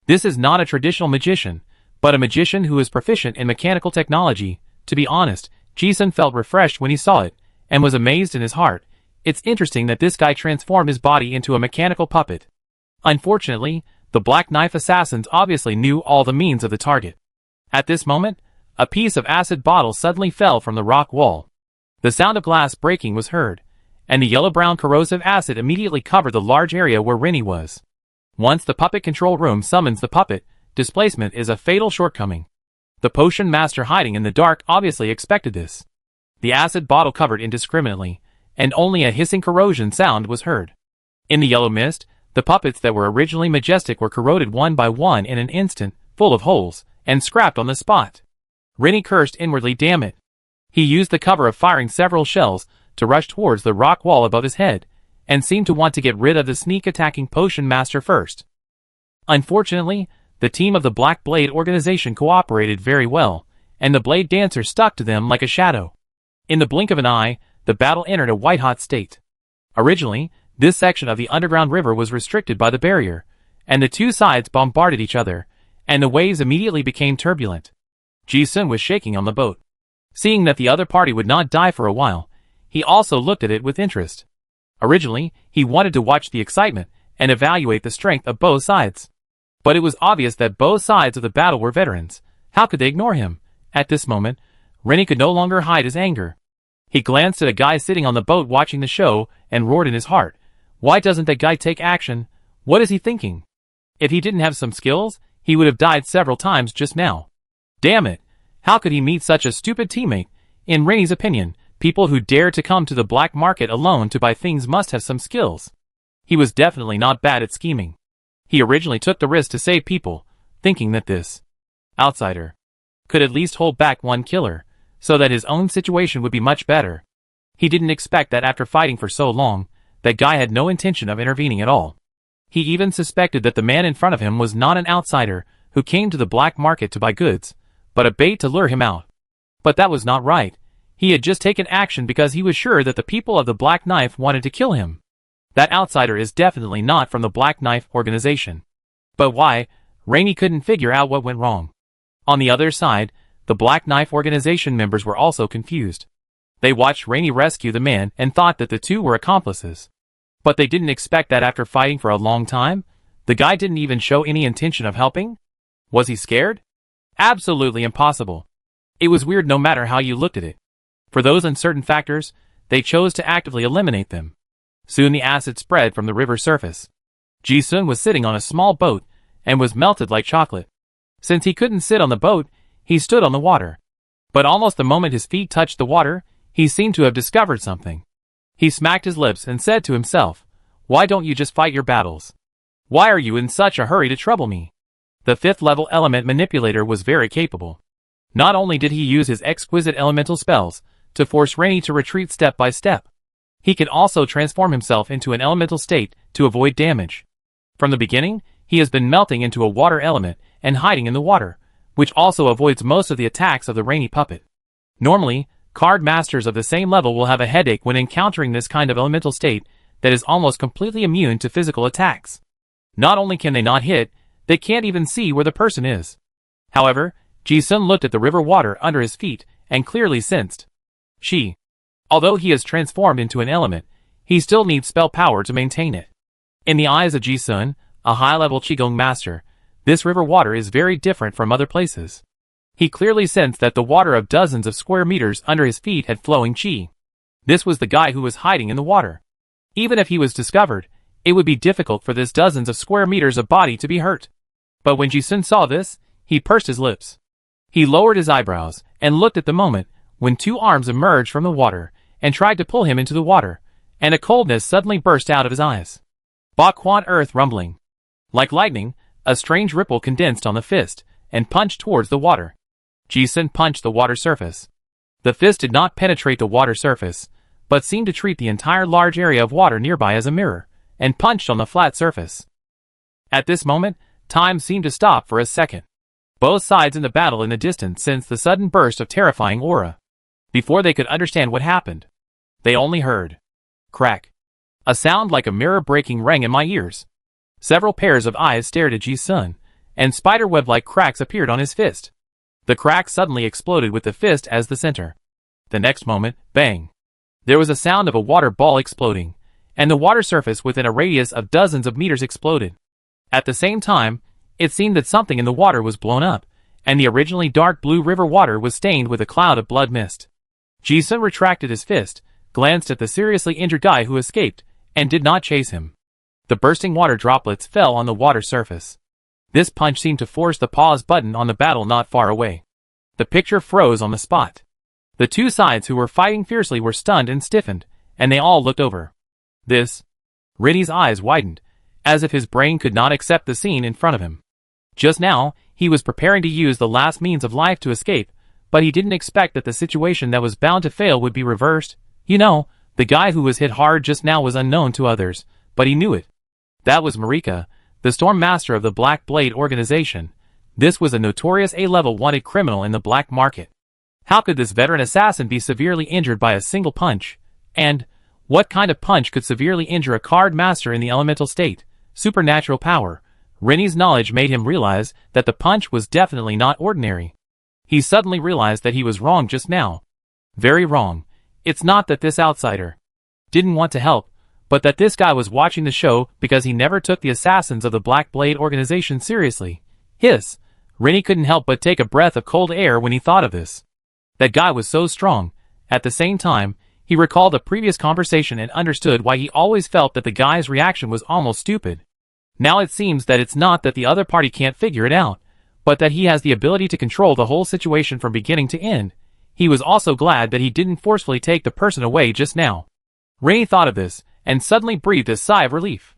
This is not a traditional magician, but a magician who is proficient in mechanical technology. To be honest, Ji-sun felt refreshed when he saw it, and was amazed in his heart. It's interesting that this guy transformed his body into a mechanical puppet. Unfortunately, the Black Knife assassins obviously knew all the means of the target. At this moment, a piece of acid bottle suddenly fell from the rock wall. The sound of glass breaking was heard, and the yellow-brown corrosive acid immediately covered the large area where Rennie was. Once the puppet control room summons the puppet, displacement is a fatal shortcoming. The potion master hiding in the dark obviously expected this. The acid bottle covered indiscriminately, and only a hissing corrosion sound was heard. In the yellow mist, the puppets that were originally majestic were corroded one by one in an instant, full of holes, and scrapped on the spot. Rennie cursed inwardly, damn it. He used the cover of firing several shells to rush towards the rock wall above his head, and seemed to want to get rid of the sneak-attacking potion master first. Unfortunately, the team of the Black Blade organization cooperated very well, and the Blade Dancer stuck to them like a shadow. In the blink of an eye, the battle entered a white-hot state. Originally, this section of the underground river was restricted by the barrier, and the two sides bombarded each other, and the waves immediately became turbulent. Ji-sun was shaking on the boat. Seeing that the other party would not die for a while, he also looked at it with interest. Originally, he wanted to watch the excitement and evaluate the strength of both sides. But it was obvious that both sides of the battle were veterans. How could they ignore him? At this moment, Rennie could no longer hide his anger. He glanced at a guy sitting on the boat watching the show and roared in his heart. Why doesn't that guy take action? What is he thinking? If he didn't have some skills, he would have died several times just now. Damn it! How could he meet such a stupid teammate? In Rennie's opinion, people who dare to come to the black market alone to buy things must have some skills. He was definitely not bad at scheming. He originally took the risk to save people, thinking that this outsider could at least hold back one killer, so that his own situation would be much better. He didn't expect that after fighting for so long, that guy had no intention of intervening at all. He even suspected that the man in front of him was not an outsider who came to the black market to buy goods, but a bait to lure him out. But that was not right. He had just taken action because he was sure that the people of the Black Knife wanted to kill him. That outsider is definitely not from the Black Knife organization. But why? Rainey couldn't figure out what went wrong. On the other side, the Black Knife organization members were also confused. They watched Rainey rescue the man and thought that the two were accomplices. But they didn't expect that after fighting for a long time, the guy didn't even show any intention of helping? Was he scared? Absolutely impossible. It was weird no matter how you looked at it. For those uncertain factors, they chose to actively eliminate them. Soon the acid spread from the river surface. Ji-sun was sitting on a small boat and was melted like chocolate. Since he couldn't sit on the boat, he stood on the water. But almost the moment his feet touched the water, he seemed to have discovered something. He smacked his lips and said to himself, "Why don't you just fight your battles? Why are you in such a hurry to trouble me?" The 5th level element manipulator was very capable. Not only did he use his exquisite elemental spells to force Rainey to retreat step by step, he could also transform himself into an elemental state to avoid damage. From the beginning, he has been melting into a water element and hiding in the water, which also avoids most of the attacks of the Rainey puppet. Normally, card masters of the same level will have a headache when encountering this kind of elemental state that is almost completely immune to physical attacks. Not only can they not hit, they can't even see where the person is. However, Ji-sun looked at the river water under his feet and clearly sensed. Although he is transformed into an element, he still needs spell power to maintain it. In the eyes of Ji-sun, a high-level Qigong master, this river water is very different from other places. He clearly sensed that the water of dozens of square meters under his feet had flowing qi. This was the guy who was hiding in the water. Even if he was discovered, it would be difficult for this dozens of square meters of body to be hurt. But when Ji-sun saw this, he pursed his lips. He lowered his eyebrows and looked at the moment when 2 arms emerged from the water and tried to pull him into the water, and a coldness suddenly burst out of his eyes. Baquan earth rumbling. Like lightning, a strange ripple condensed on the fist and punched towards the water. Ji-sun punched the water surface. The fist did not penetrate the water surface, but seemed to treat the entire large area of water nearby as a mirror, and punched on the flat surface. At this moment, time seemed to stop for a second. Both sides in the battle in the distance sensed the sudden burst of terrifying aura. Before they could understand what happened, they only heard crack. A sound like a mirror breaking rang in my ears. Several pairs of eyes stared at Ji-sun, and spiderweb-like cracks appeared on his fist. The crack suddenly exploded with the fist as the center. The next moment, bang! There was a sound of a water ball exploding, and the water surface within a radius of dozens of meters exploded. At the same time, it seemed that something in the water was blown up, and the originally dark blue river water was stained with a cloud of blood mist. Ji-sun retracted his fist, glanced at the seriously injured guy who escaped, and did not chase him. The bursting water droplets fell on the water surface. This punch seemed to force the pause button on the battle not far away. The picture froze on the spot. The two sides who were fighting fiercely were stunned and stiffened, and they all looked over. Rennie's eyes widened, as if his brain could not accept the scene in front of him. Just now, he was preparing to use the last means of life to escape, but he didn't expect that the situation that was bound to fail would be reversed. The guy who was hit hard just now was unknown to others, but he knew it. That was Marika, the Storm Master of the Black Blade organization. This was a notorious A-level wanted criminal in the black market. How could this veteran assassin be severely injured by a single punch? And what kind of punch could severely injure a card master in the elemental state? Supernatural power. Rennie's knowledge made him realize that the punch was definitely not ordinary. He suddenly realized that he was wrong just now. Very wrong. It's not that this outsider didn't want to help, but that this guy was watching the show because he never took the assassins of the Black Blade organization seriously. Hiss. Rennie couldn't help but take a breath of cold air when he thought of this. That guy was so strong. At the same time, he recalled a previous conversation and understood why he always felt that the guy's reaction was almost stupid. Now it seems that it's not that the other party can't figure it out, but that he has the ability to control the whole situation from beginning to end. He was also glad that he didn't forcefully take the person away just now. Rennie thought of this, and suddenly breathed a sigh of relief.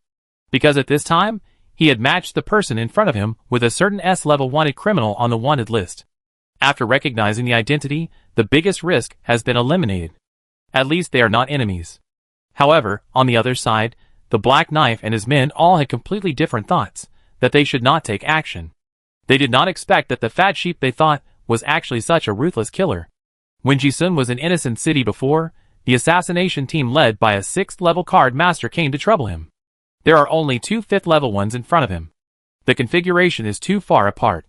Because at this time, he had matched the person in front of him with a certain S-level wanted criminal on the wanted list. After recognizing the identity, the biggest risk has been eliminated. At least they are not enemies. However, on the other side, the Black Knife and his men all had completely different thoughts, that they should not take action. They did not expect that the fat sheep they thought was actually such a ruthless killer. When Jisun was in Innocent City before, the assassination team led by a 6th-level card master came to trouble him. There are only 2 5th-level ones in front of him. The configuration is too far apart.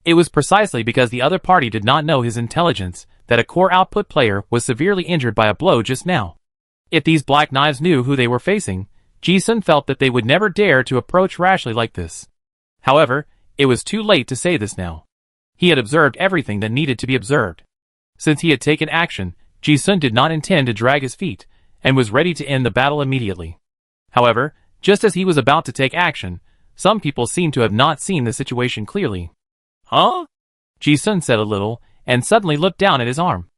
It was precisely because the other party did not know his intelligence that a core output player was severely injured by a blow just now. If these Black Knives knew who they were facing, Jisun felt that they would never dare to approach rashly like this. However, it was too late to say this now. He had observed everything that needed to be observed. Since he had taken action, Jisun did not intend to drag his feet, and was ready to end the battle immediately. However, just as he was about to take action, some people seemed to have not seen the situation clearly. Huh? Jisun said a little, and suddenly looked down at his arm.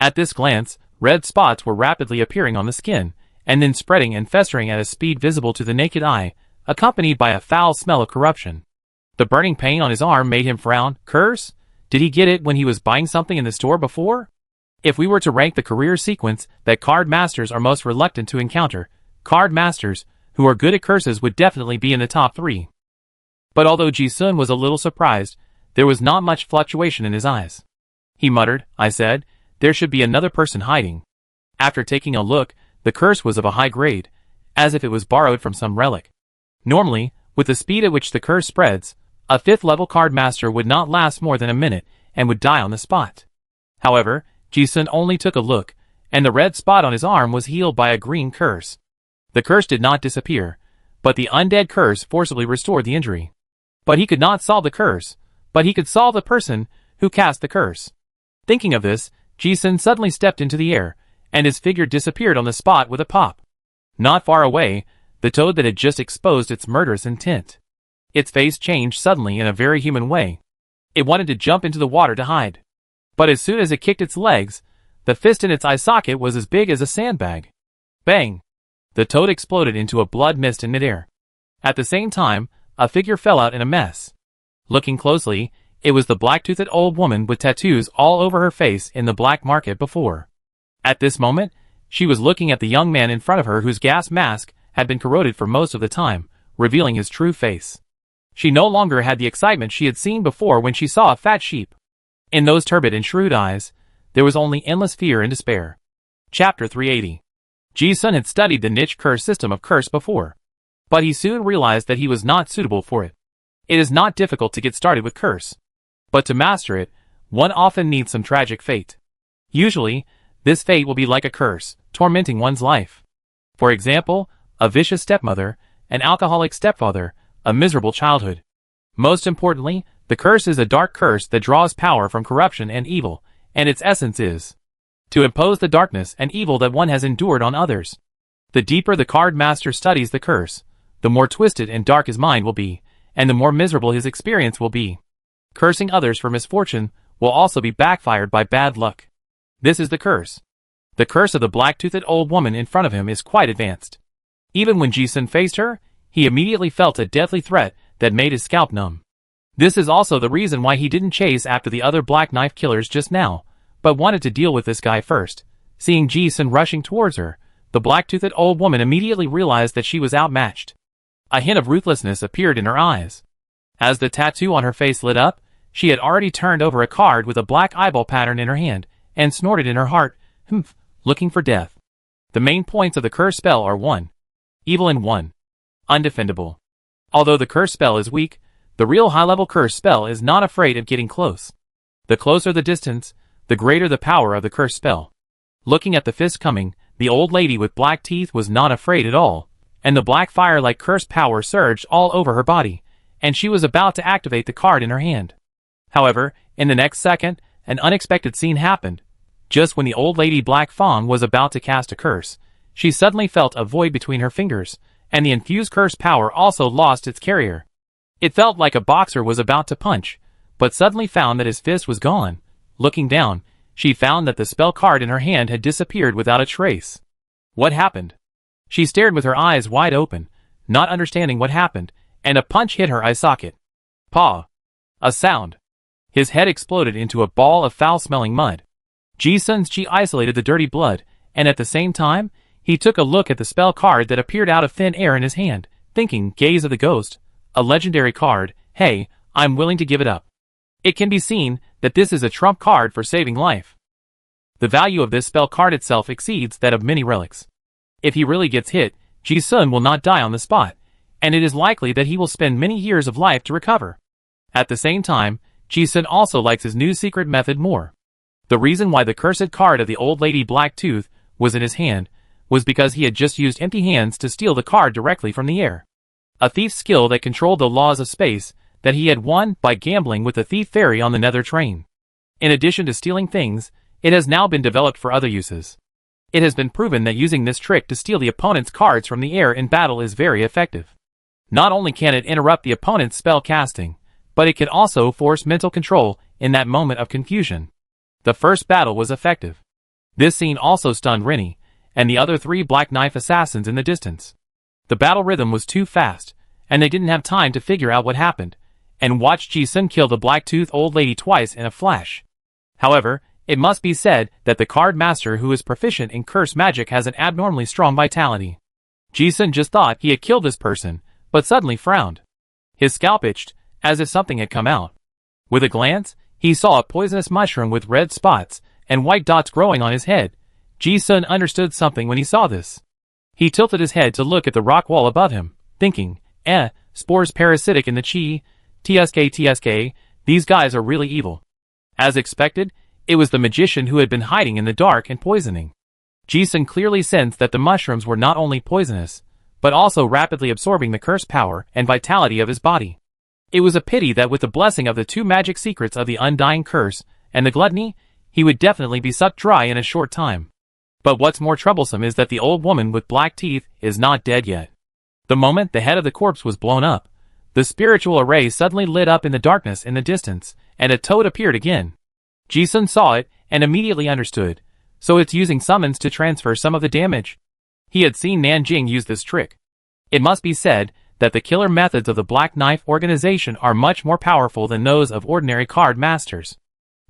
At this glance, red spots were rapidly appearing on the skin, and then spreading and festering at a speed visible to the naked eye, accompanied by a foul smell of corruption. The burning pain on his arm made him frown. Curse? Did he get it when he was buying something in the store before? If we were to rank the career sequence that card masters are most reluctant to encounter, card masters who are good at curses would definitely be in the top 3. But although Jisun was a little surprised, there was not much fluctuation in his eyes. He muttered, I said, there should be another person hiding. After taking a look, the curse was of a high grade, as if it was borrowed from some relic. Normally, with the speed at which the curse spreads, a 5th-level card master would not last more than a minute, and would die on the spot. However, Jisun only took a look, and the red spot on his arm was healed by a green curse. The curse did not disappear, but the undead curse forcibly restored the injury. But he could not solve the curse, but he could solve the person who cast the curse. Thinking of this, Jisun suddenly stepped into the air, and his figure disappeared on the spot with a pop. Not far away, the toad that had just exposed its murderous intent. Its face changed suddenly in a very human way. It wanted to jump into the water to hide. But as soon as it kicked its legs, the fist in its eye socket was as big as a sandbag. Bang! The toad exploded into a blood mist in midair. At the same time, a figure fell out in a mess. Looking closely, it was the black-toothed old woman with tattoos all over her face in the black market before. At this moment, she was looking at the young man in front of her whose gas mask had been corroded for most of the time, revealing his true face. She no longer had the excitement she had seen before when she saw a fat sheep. In those turbid and shrewd eyes, there was only endless fear and despair. Chapter 380. Jisun had studied the niche curse system of curse before, but he soon realized that he was not suitable for it. It is not difficult to get started with curse, but to master it, one often needs some tragic fate. Usually, this fate will be like a curse, tormenting one's life. For example, a vicious stepmother, an alcoholic stepfather, a miserable childhood. Most importantly, the curse is a dark curse that draws power from corruption and evil, and its essence is to impose the darkness and evil that one has endured on others. The deeper the card master studies the curse, the more twisted and dark his mind will be, and the more miserable his experience will be. Cursing others for misfortune will also be backfired by bad luck. This is the curse. The curse of the black-toothed old woman in front of him is quite advanced. Even when Jisun faced her, he immediately felt a deathly threat that made his scalp numb. This is also the reason why he didn't chase after the other black knife killers just now, but wanted to deal with this guy first. Seeing Jisun rushing towards her, The black-toothed old woman immediately realized that she was outmatched. A hint of ruthlessness appeared in her eyes. As the tattoo on her face lit up, she had already turned over a card with a black eyeball pattern in her hand, and snorted in her heart, "Humph, looking for death." The main points of the curse spell are 1. Evil and 1. Undefendable. Although the curse spell is weak, the real high-level curse spell is not afraid of getting close. The closer the distance, the greater the power of the curse spell. Looking at the fist coming, the old lady with black teeth was not afraid at all, and the black fire-like curse power surged all over her body, and she was about to activate the card in her hand. However, in the next second, an unexpected scene happened. Just when the old lady Black Fawn was about to cast a curse, she suddenly felt a void between her fingers, and the infused curse power also lost its carrier. It felt like a boxer was about to punch, but suddenly found that his fist was gone. Looking down, she found that the spell card in her hand had disappeared without a trace. What happened? She stared with her eyes wide open, not understanding what happened, and a punch hit her eye socket. Paw! A sound. His head exploded into a ball of foul-smelling mud. Ji-sun's chi isolated the dirty blood, and at the same time, he took a look at the spell card that appeared out of thin air in his hand, thinking, Gaze of the Ghost, a legendary card, hey, I'm willing to give it up. It can be seen that this is a trump card for saving life. The value of this spell card itself exceeds that of many relics. If he really gets hit, Ji-sun will not die on the spot, and it is likely that he will spend many years of life to recover. At the same time, Ji-sun also likes his new secret method more. The reason why the cursed card of the old lady Blacktooth was in his hand was because he had just used empty hands to steal the card directly from the air. A thief's skill that controlled the laws of space that he had won by gambling with the thief fairy on the Nether train. In addition to stealing things, it has now been developed for other uses. It has been proven that using this trick to steal the opponent's cards from the air in battle is very effective. Not only can it interrupt the opponent's spell casting, but it can also force mental control in that moment of confusion. The first battle was effective. This scene also stunned Rennie and the other 3 Black Knife assassins in the distance. The battle rhythm was too fast, and they didn't have time to figure out what happened, and watched Ji-sun kill the Blacktooth old lady twice in a flash. However, it must be said that the card master who is proficient in curse magic has an abnormally strong vitality. Ji-sun just thought he had killed this person, but suddenly frowned. His scalp itched, as if something had come out. With a glance, he saw a poisonous mushroom with red spots and white dots growing on his head. Ji-sun understood something when he saw this. He tilted his head to look at the rock wall above him, thinking, spores parasitic in the chi, tsk, these guys are really evil. As expected, it was the magician who had been hiding in the dark and poisoning. Ji-sun clearly sensed that the mushrooms were not only poisonous, but also rapidly absorbing the curse power and vitality of his body. It was a pity that with the blessing of the 2 magic secrets of the Undying Curse and the Gluttony, he would definitely be sucked dry in a short time. But what's more troublesome is that the old woman with black teeth is not dead yet. The moment the head of the corpse was blown up, the spiritual array suddenly lit up in the darkness in the distance, and a toad appeared again. Ji-sun saw it and immediately understood, so it's using summons to transfer some of the damage. He had seen Nanjing use this trick. It must be said that the killer methods of the Black Knife organization are much more powerful than those of ordinary card masters.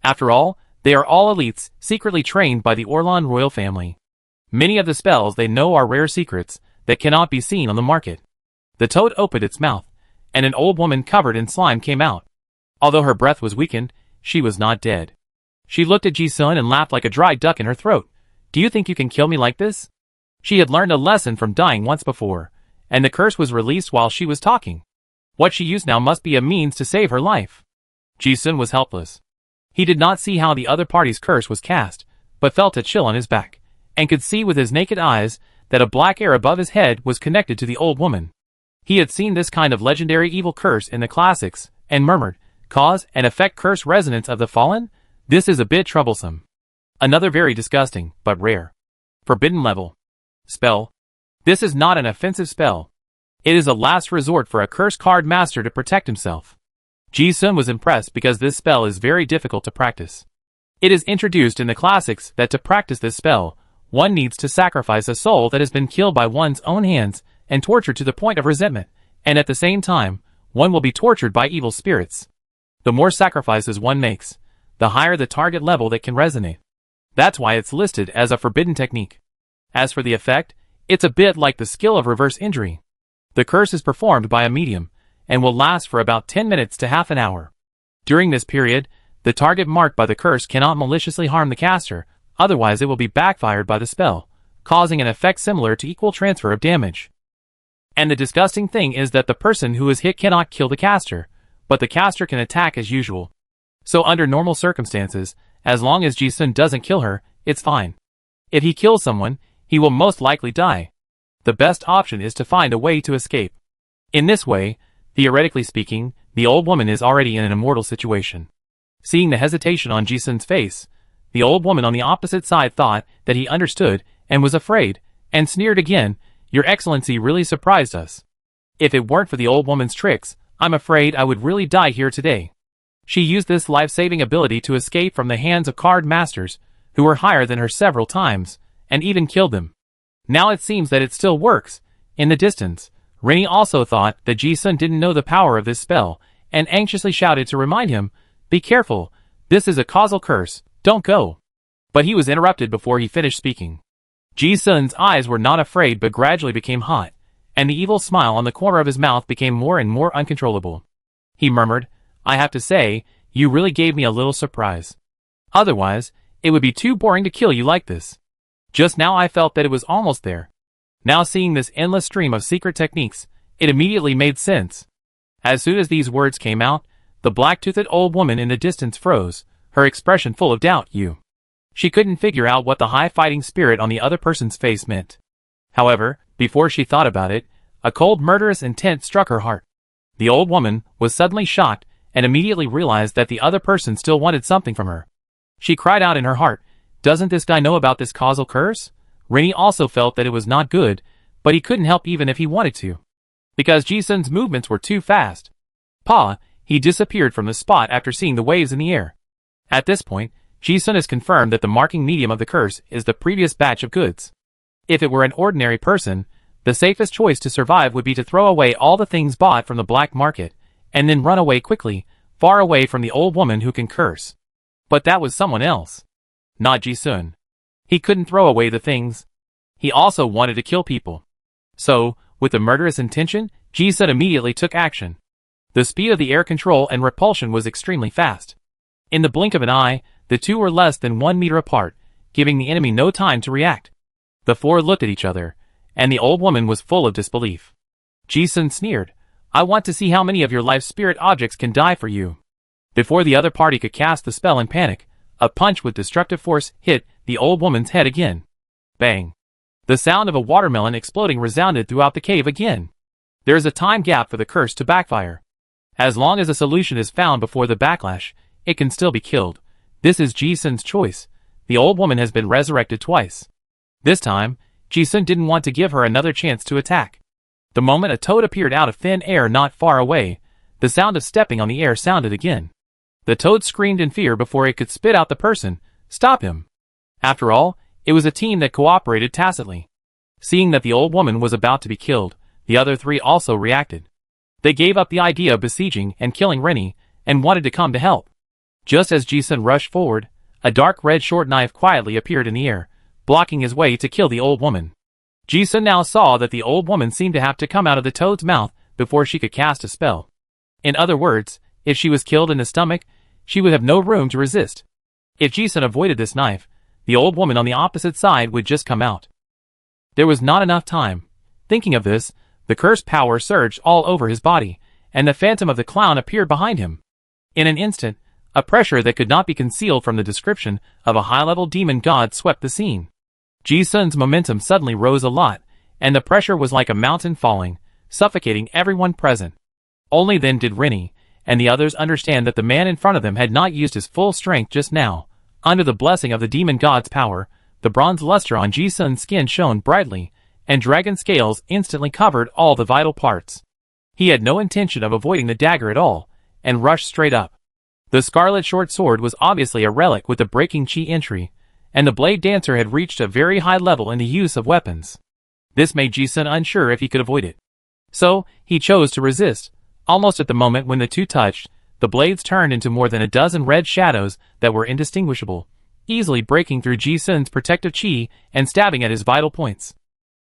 After all, they are all elites, secretly trained by the Orlan royal family. Many of the spells they know are rare secrets that cannot be seen on the market. The toad opened its mouth, and an old woman covered in slime came out. Although her breath was weakened, she was not dead. She looked at Ji-sun and laughed like a dry duck in her throat. Do you think you can kill me like this? She had learned a lesson from dying once before, and the curse was released while she was talking. What she used now must be a means to save her life. Ji-sun was helpless. He did not see how the other party's curse was cast, but felt a chill on his back, and could see with his naked eyes that a black air above his head was connected to the old woman. He had seen this kind of legendary evil curse in the classics, and murmured, Cause and effect curse resonance of the fallen? This is a bit troublesome. Another very disgusting, but rare. Forbidden level. Spell. This is not an offensive spell. It is a last resort for a curse card master to protect himself. Ji-sun was impressed because this spell is very difficult to practice. It is introduced in the classics that to practice this spell, one needs to sacrifice a soul that has been killed by one's own hands and tortured to the point of resentment, and at the same time, one will be tortured by evil spirits. The more sacrifices one makes, the higher the target level that can resonate. That's why it's listed as a forbidden technique. As for the effect, it's a bit like the skill of reverse injury. The curse is performed by a medium, and will last for about 10 minutes to half an hour. During this period, the target marked by the curse cannot maliciously harm the caster, otherwise it will be backfired by the spell, causing an effect similar to equal transfer of damage. And the disgusting thing is that the person who is hit cannot kill the caster, but the caster can attack as usual. So under normal circumstances, as long as Ji-sun doesn't kill her, it's fine. If he kills someone, he will most likely die. The best option is to find a way to escape. In this way, theoretically speaking, the old woman is already in an immortal situation. Seeing the hesitation on Ji-sun's face, the old woman on the opposite side thought that he understood and was afraid, and sneered again, "Your Excellency really surprised us. If it weren't for the old woman's tricks, I'm afraid I would really die here today." She used this life-saving ability to escape from the hands of card masters, who were higher than her several times, and even killed them. Now it seems that it still works. In the distance, Rini also thought that Ji-sun didn't know the power of this spell, and anxiously shouted to remind him, "Be careful, this is a causal curse, don't go." But he was interrupted before he finished speaking. Ji-sun's eyes were not afraid but gradually became hot, and the evil smile on the corner of his mouth became more and more uncontrollable. He murmured, "I have to say, you really gave me a little surprise. Otherwise, it would be too boring to kill you like this. Just now I felt that it was almost there." Now seeing this endless stream of secret techniques, it immediately made sense. As soon as these words came out, the black-toothed old woman in the distance froze, her expression full of doubt. She couldn't figure out what the high fighting spirit on the other person's face meant. However, before she thought about it, a cold murderous intent struck her heart. The old woman was suddenly shocked and immediately realized that the other person still wanted something from her. She cried out in her heart, "Doesn't this guy know about this causal curse?" Rini also felt that it was not good, but he couldn't help even if he wanted to, because Ji-sun's movements were too fast. He disappeared from the spot after seeing the waves in the air. At this point, Ji-sun has confirmed that the marking medium of the curse is the previous batch of goods. If it were an ordinary person, the safest choice to survive would be to throw away all the things bought from the black market, and then run away quickly, far away from the old woman who can curse. But that was someone else. Not Ji-sun. He couldn't throw away the things. He also wanted to kill people. So, with the murderous intention, Ji-sun immediately took action. The speed of the air control and repulsion was extremely fast. In the blink of an eye, the two were less than 1 meter apart, giving the enemy no time to react. The four looked at each other, and the old woman was full of disbelief. Ji-sun sneered, "I want to see how many of your life spirit objects can die for you." Before the other party could cast the spell in panic, a punch with destructive force hit the old woman's head again. Bang! The sound of a watermelon exploding resounded throughout the cave again. There is a time gap for the curse to backfire. As long as a solution is found before the backlash, it can still be killed. This is Ji-sun's choice. The old woman has been resurrected twice. This time, Ji-sun didn't want to give her another chance to attack. The moment a toad appeared out of thin air not far away, the sound of stepping on the air sounded again. The toad screamed in fear before it could spit out the person. Stop him. After all, it was a team that cooperated tacitly. Seeing that the old woman was about to be killed, the other three also reacted. They gave up the idea of besieging and killing Rini, and wanted to come to help. Just as Ji-sun rushed forward, a dark red short knife quietly appeared in the air, blocking his way to kill the old woman. Ji-sun now saw that the old woman seemed to have to come out of the toad's mouth before she could cast a spell. In other words, if she was killed in the stomach, she would have no room to resist. If Ji-sun avoided this knife, the old woman on the opposite side would just come out. There was not enough time. Thinking of this, the cursed power surged all over his body, and the phantom of the clown appeared behind him. In an instant, a pressure that could not be concealed from the description of a high-level demon god swept the scene. Ji-sun's momentum suddenly rose a lot, and the pressure was like a mountain falling, suffocating everyone present. Only then did Rini and the others understand that the man in front of them had not used his full strength just now. Under the blessing of the demon god's power, the bronze luster on Ji-sun's skin shone brightly, and dragon scales instantly covered all the vital parts. He had no intention of avoiding the dagger at all, and rushed straight up. The scarlet short sword was obviously a relic with the breaking chi entry, and the blade dancer had reached a very high level in the use of weapons. This made Ji-sun unsure if he could avoid it. So, he chose to resist. Almost at the moment when the two touched, the blades turned into more than a dozen red shadows that were indistinguishable, easily breaking through Ji-sun's protective chi and stabbing at his vital points.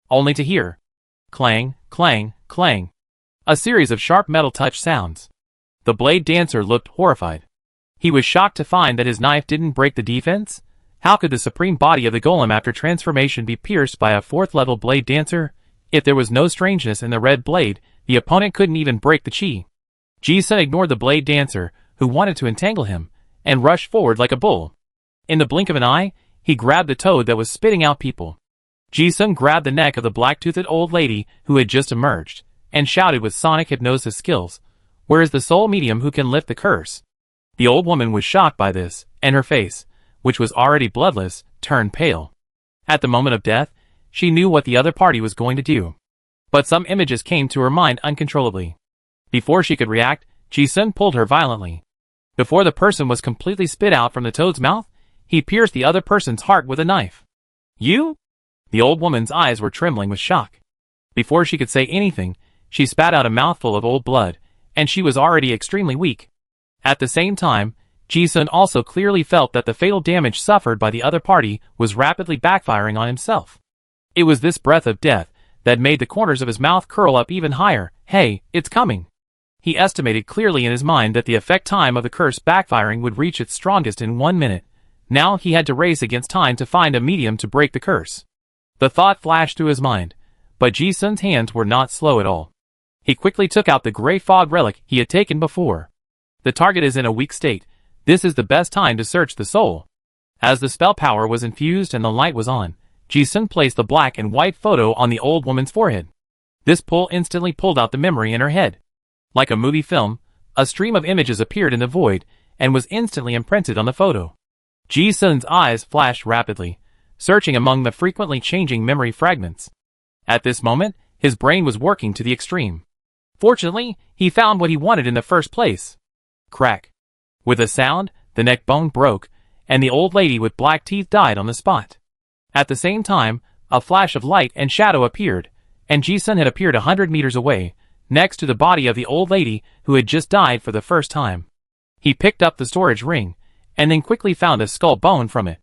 Only to hear clang, clang, clang. A series of sharp metal touch sounds. The blade dancer looked horrified. He was shocked to find that his knife didn't break the defense. How could the supreme body of the golem after transformation be pierced by a 4th-level blade dancer? If there was no strangeness in the red blade, the opponent couldn't even break the chi. Ji-sun ignored the blade dancer, who wanted to entangle him, and rushed forward like a bull. In the blink of an eye, he grabbed the toad that was spitting out people. Ji-sun grabbed the neck of the black-toothed old lady who had just emerged, and shouted with sonic hypnosis skills, "Where is the soul medium who can lift the curse?" The old woman was shocked by this, and her face, which was already bloodless, turned pale. At the moment of death, she knew what the other party was going to do. But some images came to her mind uncontrollably. Before she could react, Ji-sun pulled her violently. Before the person was completely spit out from the toad's mouth, he pierced the other person's heart with a knife. "You?" The old woman's eyes were trembling with shock. Before she could say anything, she spat out a mouthful of old blood, and she was already extremely weak. At the same time, Ji-sun also clearly felt that the fatal damage suffered by the other party was rapidly backfiring on himself. It was this breath of death that made the corners of his mouth curl up even higher. "Hey, it's coming." He estimated clearly in his mind that the effect time of the curse backfiring would reach its strongest in 1 minute. Now he had to race against time to find a medium to break the curse. The thought flashed through his mind, but Ji-sun's hands were not slow at all. He quickly took out the gray fog relic he had taken before. The target is in a weak state. This is the best time to search the soul. As the spell power was infused and the light was on, Ji-sun placed the black and white photo on the old woman's forehead. This pull instantly pulled out the memory in her head. Like a movie film, a stream of images appeared in the void and was instantly imprinted on the photo. Ji-sun's eyes flashed rapidly, searching among the frequently changing memory fragments. At this moment, his brain was working to the extreme. Fortunately, he found what he wanted in the first place. Crack. With a sound, the neck bone broke, and the old lady with black teeth died on the spot. At the same time, a flash of light and shadow appeared, and Ji-sun had appeared 100 meters away, next to the body of the old lady who had just died for the first time. He picked up the storage ring, and then quickly found a skull bone from it.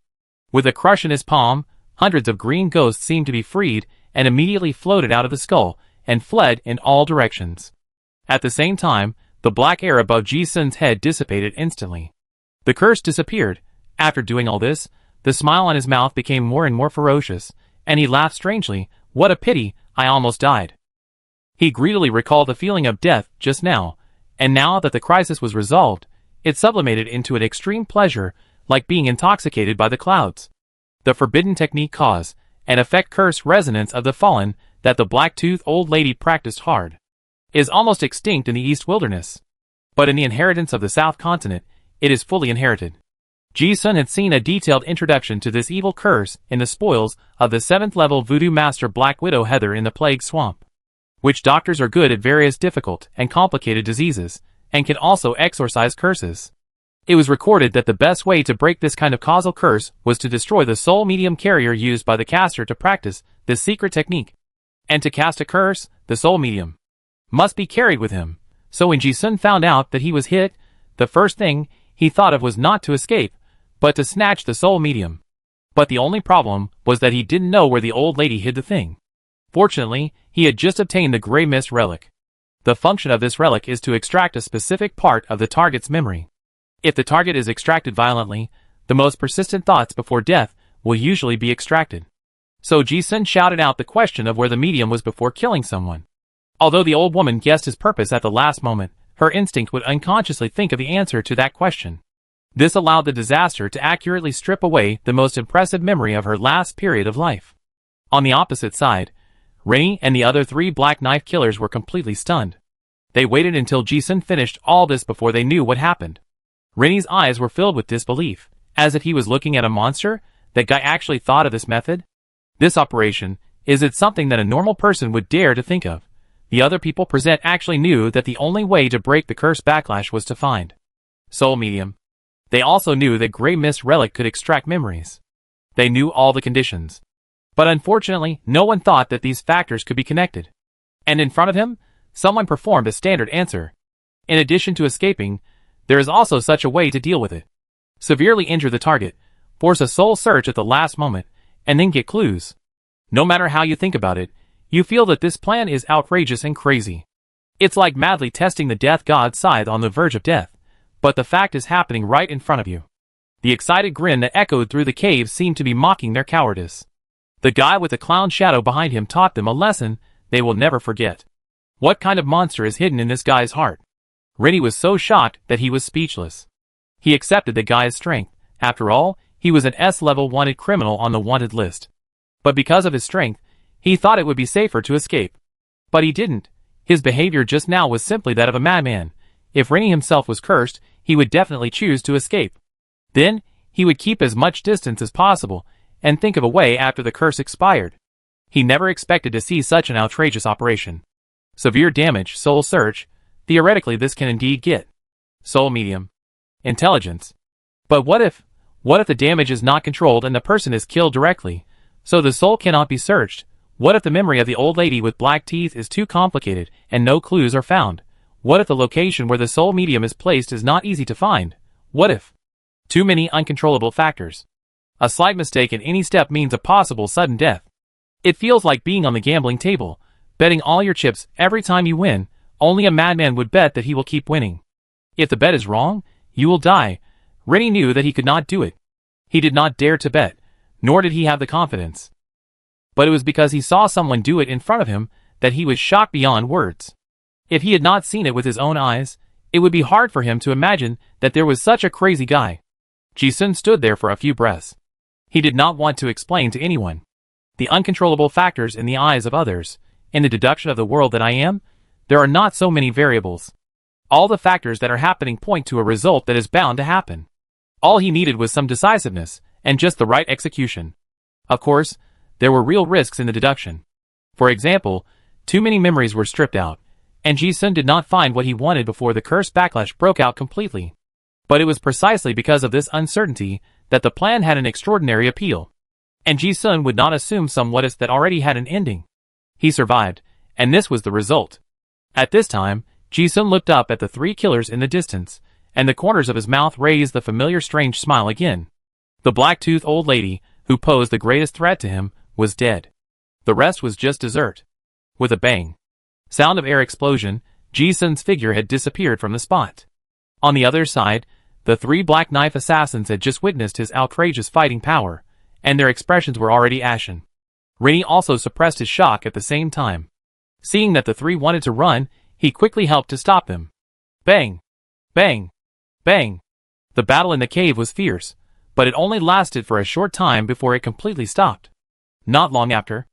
With a crush in his palm, hundreds of green ghosts seemed to be freed and immediately floated out of the skull and fled in all directions. At the same time, the black air above Ji-sun's head dissipated instantly. The curse disappeared. After doing all this, the smile on his mouth became more and more ferocious, and he laughed strangely. "What a pity, I almost died." He greedily recalled the feeling of death just now, and now that the crisis was resolved, it sublimated into an extreme pleasure, like being intoxicated by the clouds. The forbidden technique cause and effect curse resonance of the fallen that the black-toothed old lady practiced hard is almost extinct in the East Wilderness. But in the inheritance of the South Continent, it is fully inherited. Ji-sun had seen a detailed introduction to this evil curse in the spoils of the 7th-level voodoo master Black Widow Heather in the Plague Swamp. Witch doctors are good at various difficult and complicated diseases, and can also exorcise curses. It was recorded that the best way to break this kind of causal curse was to destroy the soul medium carrier used by the caster to practice this secret technique. And to cast a curse, the soul medium must be carried with him. So when Ji-sun found out that he was hit, the first thing he thought of was not to escape, but to snatch the soul medium. But the only problem was that he didn't know where the old lady hid the thing. Fortunately, he had just obtained the Grey Mist relic. The function of this relic is to extract a specific part of the target's memory. If the target is extracted violently, the most persistent thoughts before death will usually be extracted. So Ji-sun shouted out the question of where the medium was before killing someone. Although the old woman guessed his purpose at the last moment, her instinct would unconsciously think of the answer to that question. This allowed the disaster to accurately strip away the most impressive memory of her last period of life. On the opposite side, Rennie and the other 3 black knife killers were completely stunned. They waited until Ji-sun finished all this before they knew what happened. Rennie's eyes were filled with disbelief, as if he was looking at a monster. That guy actually thought of this method? This operation, is it something that a normal person would dare to think of? The other people present actually knew that the only way to break the curse backlash was to find soul medium. They also knew that Grey Mist relic could extract memories. They knew all the conditions. But unfortunately, no one thought that these factors could be connected. And in front of him, someone performed a standard answer. In addition to escaping, there is also such a way to deal with it. Severely injure the target, force a soul search at the last moment, and then get clues. No matter how you think about it, you feel that this plan is outrageous and crazy. It's like madly testing the death god's scythe on the verge of death, but the fact is happening right in front of you. The excited grin that echoed through the cave seemed to be mocking their cowardice. The guy with the clown shadow behind him taught them a lesson they will never forget. What kind of monster is hidden in this guy's heart? Rennie was so shocked that he was speechless. He accepted the guy's strength. After all, he was an S-level wanted criminal on the wanted list. But because of his strength, he thought it would be safer to escape. But he didn't. His behavior just now was simply that of a madman. If Rennie himself was cursed, he would definitely choose to escape. Then, he would keep as much distance as possible, and think of a way after the curse expired. He never expected to see such an outrageous operation. Severe damage, soul search. Theoretically this can indeed get. Soul medium. Intelligence. But what if the damage is not controlled and the person is killed directly, so the soul cannot be searched? What if the memory of the old lady with black teeth is too complicated and no clues are found? What if the location where the soul medium is placed is not easy to find? What if? Too many uncontrollable factors. A slight mistake in any step means a possible sudden death. It feels like being on the gambling table, betting all your chips every time you win. Only a madman would bet that he will keep winning. If the bet is wrong, you will die. Rennie knew that he could not do it. He did not dare to bet, nor did he have the confidence. But it was because he saw someone do it in front of him that he was shocked beyond words. If he had not seen it with his own eyes, it would be hard for him to imagine that there was such a crazy guy. Ji-sun stood there for a few breaths. He did not want to explain to anyone. The uncontrollable factors in the eyes of others, in the deduction of the world that I am, there are not so many variables. All the factors that are happening point to a result that is bound to happen. All he needed was some decisiveness, and just the right execution. Of course, there were real risks in the deduction. For example, too many memories were stripped out, and Ji-sun did not find what he wanted before the curse backlash broke out completely. But it was precisely because of this uncertainty that the plan had an extraordinary appeal. And Ji-sun would not assume some what-ifs that already had an ending. He survived, and this was the result. At this time, Ji-sun looked up at the three killers in the distance, and the corners of his mouth raised the familiar strange smile again. The black-toothed old lady, who posed the greatest threat to him, was dead. The rest was just dessert. With a bang. Sound of air explosion, Ji-sun's figure had disappeared from the spot. On the other side, the three black knife assassins had just witnessed his outrageous fighting power, and their expressions were already ashen. Rennie also suppressed his shock at the same time. Seeing that the three wanted to run, he quickly helped to stop them. Bang! Bang! Bang! The battle in the cave was fierce, but it only lasted for a short time before it completely stopped. Not long after,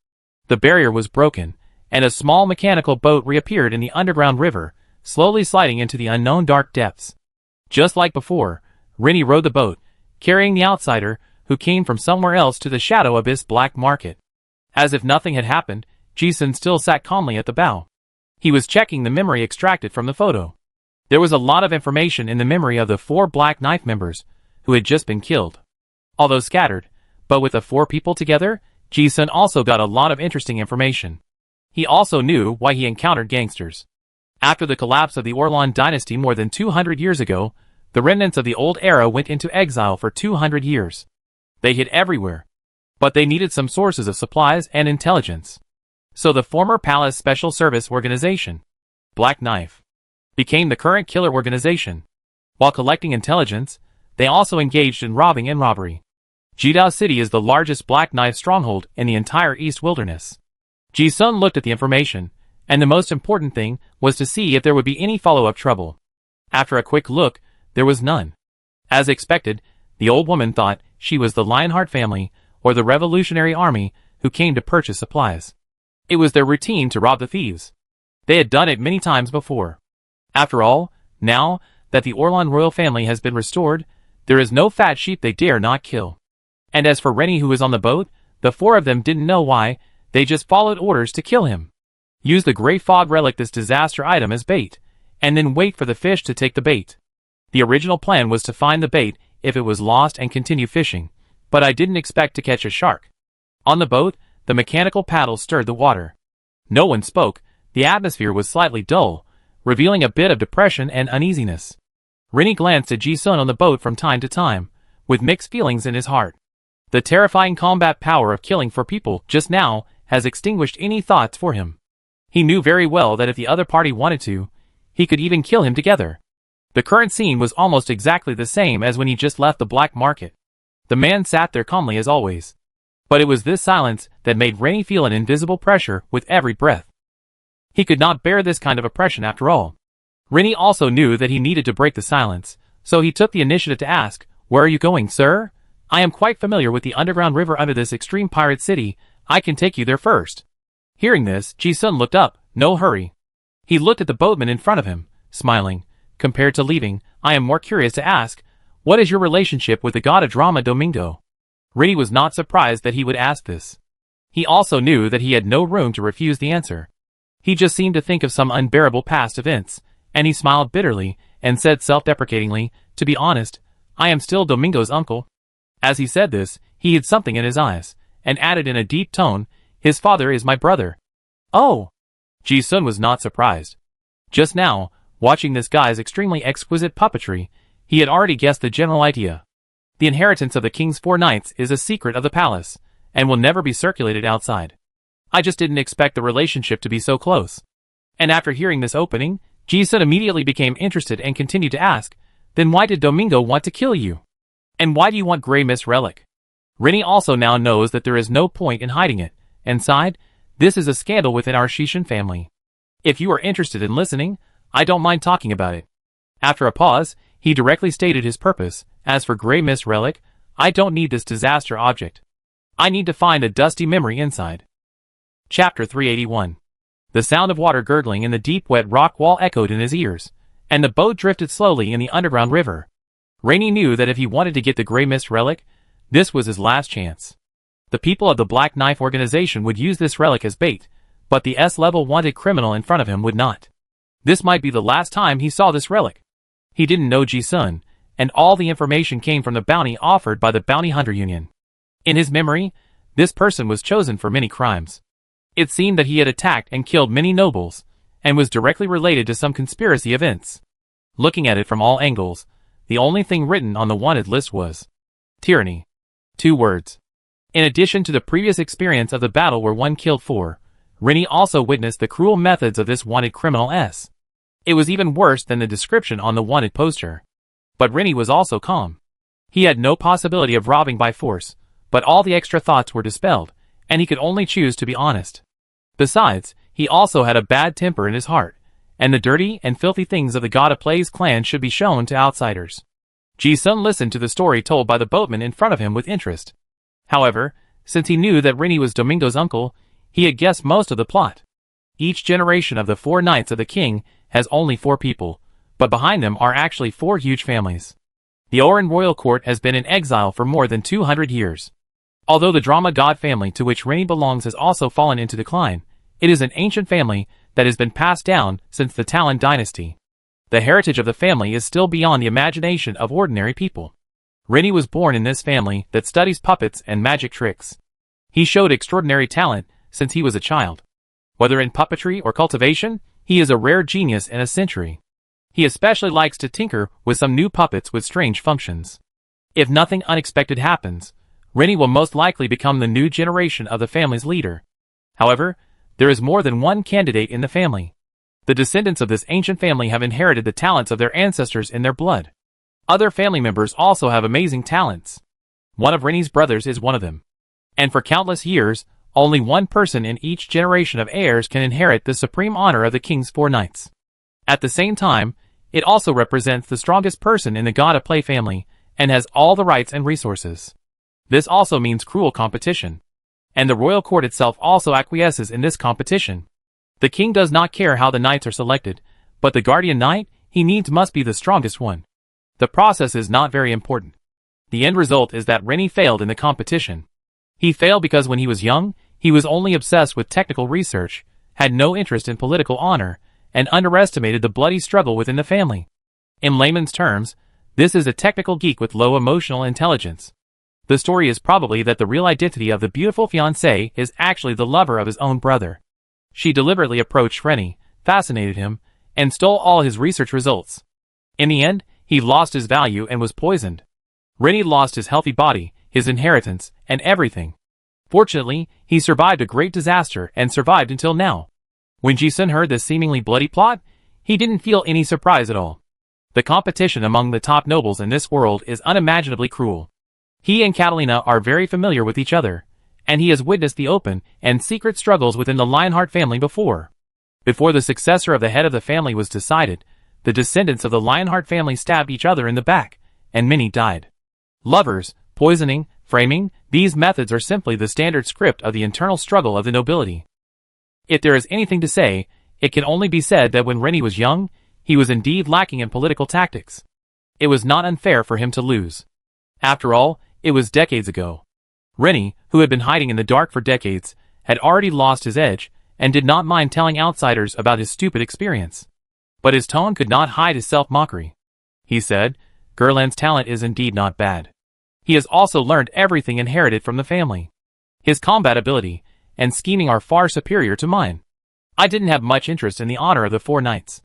the barrier was broken, and a small mechanical boat reappeared in the underground river, slowly sliding into the unknown dark depths. Just like before, Rennie rowed the boat, carrying the outsider, who came from somewhere else to the Shadow Abyss black market. As if nothing had happened, Ji-sun still sat calmly at the bow. He was checking the memory extracted from the photo. There was a lot of information in the memory of the 4 Black Knife members, who had just been killed. Although scattered, but with the 4 people together, Ji-sun also got a lot of interesting information. He also knew why he encountered gangsters. After the collapse of the Orlan dynasty more than 200 years ago, the remnants of the old era went into exile for 200 years. They hid everywhere. But they needed some sources of supplies and intelligence. So the former Palace Special Service Organization, Black Knife, became the current killer organization. While collecting intelligence, they also engaged in robbing and robbery. Jidao City is the largest Black Knife stronghold in the entire East Wilderness. Ji-sun looked at the information, and the most important thing was to see if there would be any follow-up trouble. After a quick look, there was none. As expected, the old woman thought she was the Lionheart family, or the Revolutionary Army, who came to purchase supplies. It was their routine to rob the thieves. They had done it many times before. After all, now that the Orlan royal family has been restored, there is no fat sheep they dare not kill. And as for Rennie who was on the boat, the 4 of them didn't know why, they just followed orders to kill him. Use the Grey Fog relic, this disaster item, as bait, and then wait for the fish to take the bait. The original plan was to find the bait if it was lost and continue fishing, but I didn't expect to catch a shark. On the boat, the mechanical paddles stirred the water. No one spoke. The atmosphere was slightly dull, revealing a bit of depression and uneasiness. Rennie glanced at Ji-sun on the boat from time to time, with mixed feelings in his heart. The terrifying combat power of killing for people just now has extinguished any thoughts for him. He knew very well that if the other party wanted to, he could even kill him together. The current scene was almost exactly the same as when he just left the black market. The man sat there calmly as always. But it was this silence that made Rennie feel an invisible pressure with every breath. He could not bear this kind of oppression after all. Rennie also knew that he needed to break the silence, so he took the initiative to ask, "Where are you going, sir? I am quite familiar with the underground river under this extreme pirate city. I can take you there first." Hearing this, Ji-sun looked up. No hurry. He looked at the boatman in front of him, smiling. "Compared to leaving, I am more curious to ask, what is your relationship with the god of drama Domingo?" Rennie was not surprised that he would ask this. He also knew that he had no room to refuse the answer. He just seemed to think of some unbearable past events, and he smiled bitterly and said self-deprecatingly, "To be honest, I am still Domingo's uncle." As he said this, he hid something in his eyes, and added in a deep tone, "His father is my brother." Oh! Ji-sun was not surprised. Just now, watching this guy's extremely exquisite puppetry, he had already guessed the general idea. The inheritance of the king's 4 knights is a secret of the palace, and will never be circulated outside. I just didn't expect the relationship to be so close. And after hearing this opening, Ji-sun immediately became interested and continued to ask, "Then why did Domingo want to kill you? And why do you want Grey Mist Relic?" Rennie also now knows that there is no point in hiding it, and sighed, "This is a scandal within our Shishin family. If you are interested in listening, I don't mind talking about it." After a pause, he directly stated his purpose. "As for Grey Mist Relic, I don't need this disaster object. I need to find a dusty memory inside." Chapter 381. The sound of water gurgling in the deep wet rock wall echoed in his ears, and the boat drifted slowly in the underground river. Rennie knew that if he wanted to get the Grey Mist Relic, this was his last chance. The people of the Black Knife organization would use this relic as bait, but the S-level wanted criminal in front of him would not. This might be the last time he saw this relic. He didn't know Ji-sun, and all the information came from the bounty offered by the Bounty Hunter Union. In his memory, this person was chosen for many crimes. It seemed that he had attacked and killed many nobles, and was directly related to some conspiracy events. Looking at it from all angles, the only thing written on the wanted list was tyranny. 2 words. In addition to the previous experience of the battle where one killed 4, Rennie also witnessed the cruel methods of this wanted criminal S. It was even worse than the description on the wanted poster. But Rennie was also calm. He had no possibility of robbing by force, but all the extra thoughts were dispelled, and he could only choose to be honest. Besides, he also had a bad temper in his heart, and the dirty and filthy things of the God of Play's clan should be shown to outsiders. Ji-sun listened to the story told by the boatman in front of him with interest. However, since he knew that Rennie was Domingo's uncle, he had guessed most of the plot. Each generation of the 4 knights of the king has only 4 people, but behind them are actually 4 huge families. The Oran royal court has been in exile for more than 200 years. Although the drama god family to which Rennie belongs has also fallen into decline, it is an ancient family that has been passed down since the Talon dynasty. The heritage of the family is still beyond the imagination of ordinary people. Rennie was born in this family that studies puppets and magic tricks. He showed extraordinary talent since he was a child. Whether in puppetry or cultivation, he is a rare genius in a century. He especially likes to tinker with some new puppets with strange functions. If nothing unexpected happens, Rennie will most likely become the new generation of the family's leader. However, there is more than one candidate in the family. The descendants of this ancient family have inherited the talents of their ancestors in their blood. Other family members also have amazing talents. One of Rennie's brothers is one of them. And for countless years, only one person in each generation of heirs can inherit the supreme honor of the king's 4 knights. At the same time, it also represents the strongest person in the God of Play family, and has all the rights and resources. This also means cruel competition. And the royal court itself also acquiesces in this competition. The king does not care how the knights are selected, but the guardian knight, he needs must be the strongest one. The process is not very important. The end result is that Rennie failed in the competition. He failed because when he was young, he was only obsessed with technical research, had no interest in political honor, and underestimated the bloody struggle within the family. In layman's terms, this is a technical geek with low emotional intelligence. The story is probably that the real identity of the beautiful fiancée is actually the lover of his own brother. She deliberately approached Rennie, fascinated him, and stole all his research results. In the end, he lost his value and was poisoned. Rennie lost his healthy body, his inheritance, and everything. Fortunately, he survived a great disaster and survived until now. When Ji-sun heard this seemingly bloody plot, he didn't feel any surprise at all. The competition among the top nobles in this world is unimaginably cruel. He and Catalina are very familiar with each other, and he has witnessed the open and secret struggles within the Lionheart family before. Before the successor of the head of the family was decided, the descendants of the Lionheart family stabbed each other in the back, and many died. Lovers, poisoning, framing, these methods are simply the standard script of the internal struggle of the nobility. If there is anything to say, it can only be said that when Rennie was young, he was indeed lacking in political tactics. It was not unfair for him to lose. After all, it was decades ago. Rennie, who had been hiding in the dark for decades, had already lost his edge, and did not mind telling outsiders about his stupid experience. But his tone could not hide his self-mockery. He said, "Gerland's talent is indeed not bad. He has also learned everything inherited from the family. His combat ability and scheming are far superior to mine. I didn't have much interest in the honor of the 4 knights."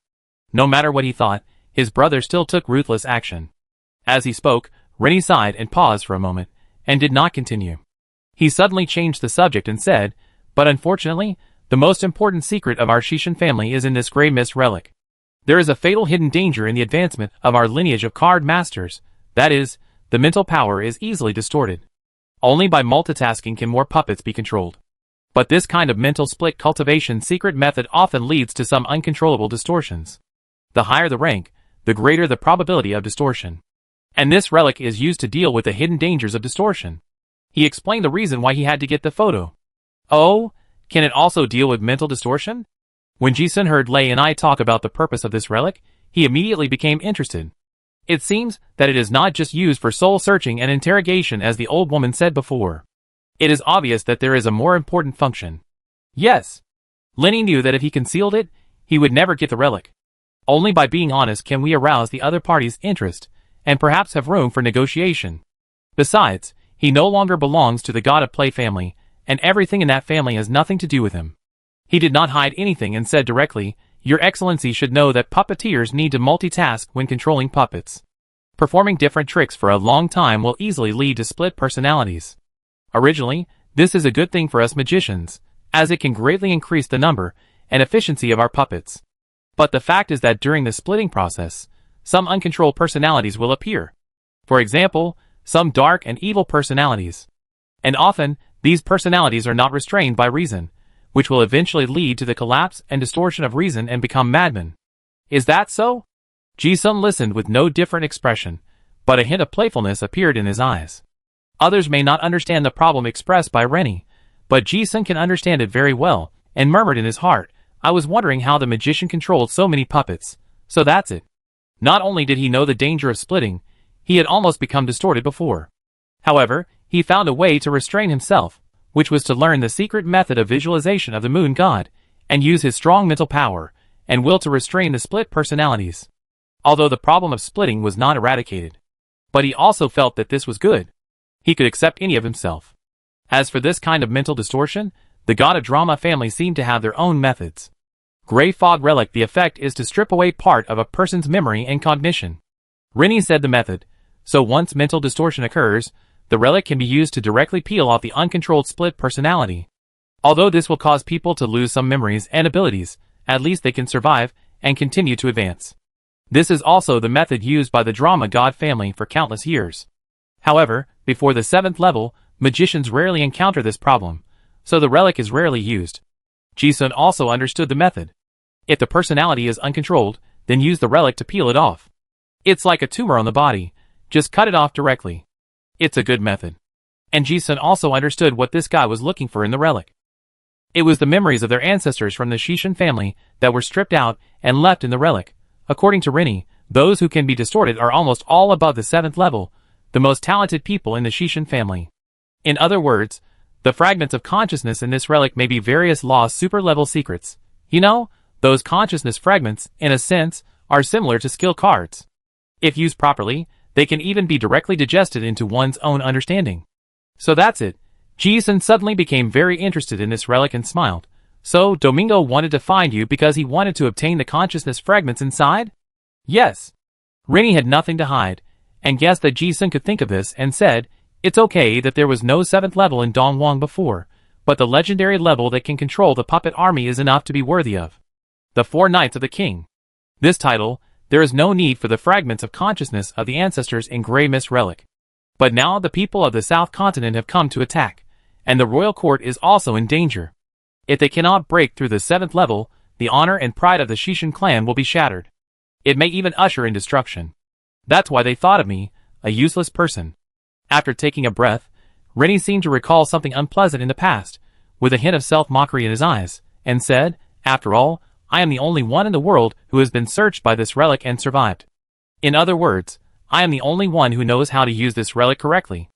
No matter what he thought, his brother still took ruthless action. As he spoke, Rennie sighed and paused for a moment, and did not continue. He suddenly changed the subject and said, "But unfortunately, the most important secret of our Shishin family is in this Grey Mist relic. There is a fatal hidden danger in the advancement of our lineage of card masters, that is, the mental power is easily distorted. Only by multitasking can more puppets be controlled. But this kind of mental split cultivation secret method often leads to some uncontrollable distortions. The higher the rank, the greater the probability of distortion. And this relic is used to deal with the hidden dangers of distortion." He explained the reason why he had to get the photo. "Oh, can it also deal with mental distortion?" When Ji-sun heard Lei and I talk about the purpose of this relic, he immediately became interested. It seems that it is not just used for soul searching and interrogation as the old woman said before. It is obvious that there is a more important function. Yes. Lenny knew that if he concealed it, he would never get the relic. Only by being honest can we arouse the other party's interest, and perhaps have room for negotiation. Besides, he no longer belongs to the God of Play family, and everything in that family has nothing to do with him. He did not hide anything and said directly, "Your Excellency should know that puppeteers need to multitask when controlling puppets. Performing different tricks for a long time will easily lead to split personalities. Originally, this is a good thing for us magicians, as it can greatly increase the number and efficiency of our puppets. But the fact is that during the splitting process, some uncontrolled personalities will appear. For example, some dark and evil personalities. And often, these personalities are not restrained by reason, which will eventually lead to the collapse and distortion of reason and become madmen. Is that so?" Ji-sun listened with no different expression, but a hint of playfulness appeared in his eyes. Others may not understand the problem expressed by Rennie, but Ji-sun can understand it very well, and murmured in his heart, "I was wondering how the magician controlled so many puppets, so that's it." Not only did he know the danger of splitting, he had almost become distorted before. However, he found a way to restrain himself, which was to learn the secret method of visualization of the moon god, and use his strong mental power and will to restrain the split personalities. Although the problem of splitting was not eradicated. But he also felt that this was good. He could accept any of himself. As for this kind of mental distortion, the god of drama family seemed to have their own methods. Grey Fog Relic. The effect is to strip away part of a person's memory and cognition. Rennie said the method, so once mental distortion occurs, the relic can be used to directly peel off the uncontrolled split personality. Although this will cause people to lose some memories and abilities, at least they can survive and continue to advance. This is also the method used by the drama god family for countless years. However, before the 7th level, magicians rarely encounter this problem, so the relic is rarely used. Ji-sun also understood the method. If the personality is uncontrolled, then use the relic to peel it off. It's like a tumor on the body, just cut it off directly. It's a good method. And Ji-sun also understood what this guy was looking for in the relic. It was the memories of their ancestors from the Shishin family that were stripped out and left in the relic. According to Rennie, those who can be distorted are almost all above the 7th level, the most talented people in the Shishin family. In other words, the fragments of consciousness in this relic may be various lost super-level secrets. You know, those consciousness fragments, in a sense, are similar to skill cards. If used properly, they can even be directly digested into one's own understanding. So that's it. Ji-sun suddenly became very interested in this relic and smiled. So, Domingo wanted to find you because he wanted to obtain the consciousness fragments inside? Yes. Rennie had nothing to hide, and guessed that Ji-sun could think of this and said, "It's okay that there was no 7th level in Dongwang before, but the legendary level that can control the puppet army is enough to be worthy of the 4 Knights of the King. This title, there is no need for the fragments of consciousness of the ancestors in Grey Mist Relic. But now the people of the South Continent have come to attack, and the royal court is also in danger. If they cannot break through the 7th level, the honor and pride of the Shishin clan will be shattered. It may even usher in destruction. That's why they thought of me, a useless person." After taking a breath, Rennie seemed to recall something unpleasant in the past, with a hint of self-mockery in his eyes, and said, "After all, I am the only one in the world who has been searched by this relic and survived. In other words, I am the only one who knows how to use this relic correctly.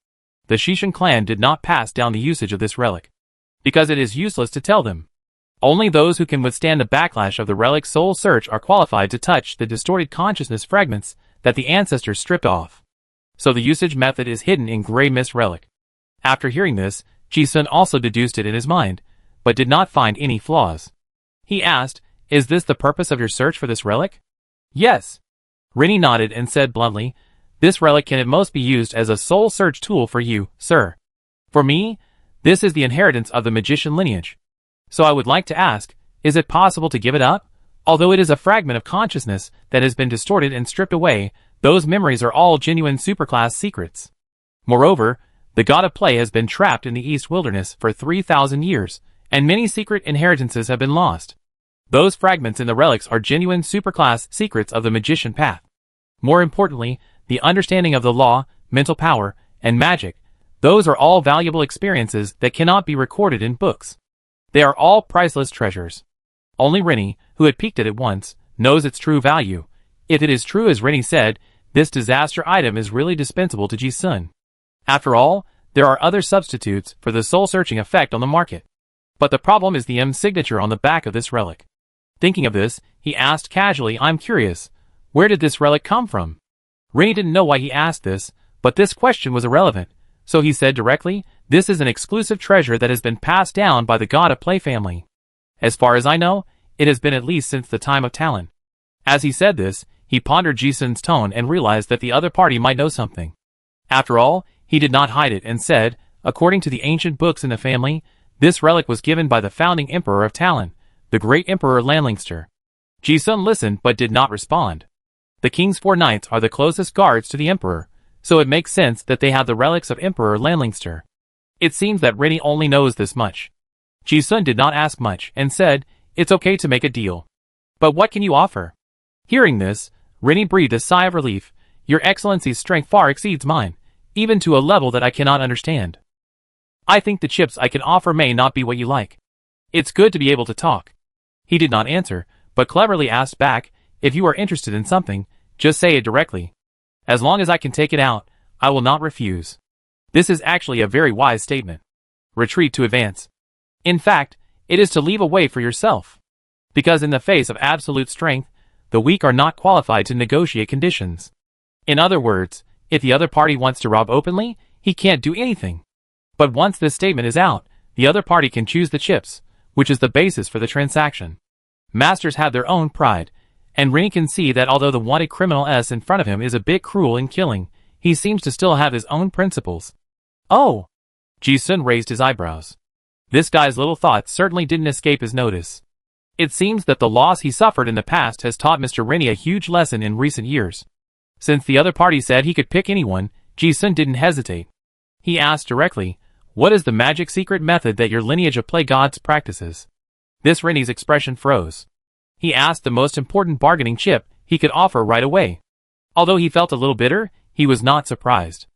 The Shishin clan did not pass down the usage of this relic, because it is useless to tell them. Only those who can withstand the backlash of the relic's soul search are qualified to touch the distorted consciousness fragments that the ancestors stripped off. So the usage method is hidden in Grey Mist Relic." After hearing this, Ji-sun also deduced it in his mind, but did not find any flaws. He asked, "Is this the purpose of your search for this relic?" "Yes." Rennie nodded and said bluntly, "This relic can at most be used as a soul search tool for you, sir. For me, this is the inheritance of the magician lineage. So I would like to ask, is it possible to give it up? Although it is a fragment of consciousness that has been distorted and stripped away, those memories are all genuine superclass secrets. Moreover, the god of play has been trapped in the East Wilderness for 3,000 years, and many secret inheritances have been lost. Those fragments in the relics are genuine superclass secrets of the magician path. More importantly, the understanding of the law, mental power, and magic, those are all valuable experiences that cannot be recorded in books. They are all priceless treasures. Only Rennie, who had peeked at it once, knows its true value. If it is true as Rennie said, this disaster item is really dispensable to Ji-sun. After all, there are other substitutes for the soul-searching effect on the market. But the problem is the M signature on the back of this relic." Thinking of this, he asked casually, "I'm curious, where did this relic come from?" Rennie didn't know why he asked this, but this question was irrelevant, so he said directly, "This is an exclusive treasure that has been passed down by the god of play family. As far as I know, it has been at least since the time of Talon." As he said this, he pondered Ji-sun's tone and realized that the other party might know something. After all, he did not hide it and said, "According to the ancient books in the family, this relic was given by the founding emperor of Talon, the great Emperor Lanlingster." Ji-sun listened but did not respond. The king's 4 knights are the closest guards to the emperor, so it makes sense that they have the relics of Emperor Lanlingster. It seems that Rennie only knows this much. Ji-sun did not ask much and said, "It's okay to make a deal. But what can you offer?" Hearing this, Rennie breathed a sigh of relief. "Your Excellency's strength far exceeds mine, even to a level that I cannot understand. I think the chips I can offer may not be what you like. It's good to be able to talk." He did not answer, but cleverly asked back, "If you are interested in something, just say it directly. As long as I can take it out, I will not refuse." This is actually a very wise statement. Retreat to advance. In fact, it is to leave a way for yourself. Because in the face of absolute strength, the weak are not qualified to negotiate conditions. In other words, if the other party wants to rob openly, he can't do anything. But once this statement is out, the other party can choose the chips, which is the basis for the transaction. Masters have their own pride, and Rennie can see that although the wanted criminal S in front of him is a bit cruel in killing, he seems to still have his own principles. "Oh!" Ji-sun raised his eyebrows. This guy's little thoughts certainly didn't escape his notice. It seems that the loss he suffered in the past has taught Mr. Rennie a huge lesson in recent years. Since the other party said he could pick anyone, Ji-sun didn't hesitate. He asked directly, "What is the magic secret method that your lineage of play gods practices?" This Rennie's expression froze. He asked the most important bargaining chip he could offer right away. Although he felt a little bitter, he was not surprised.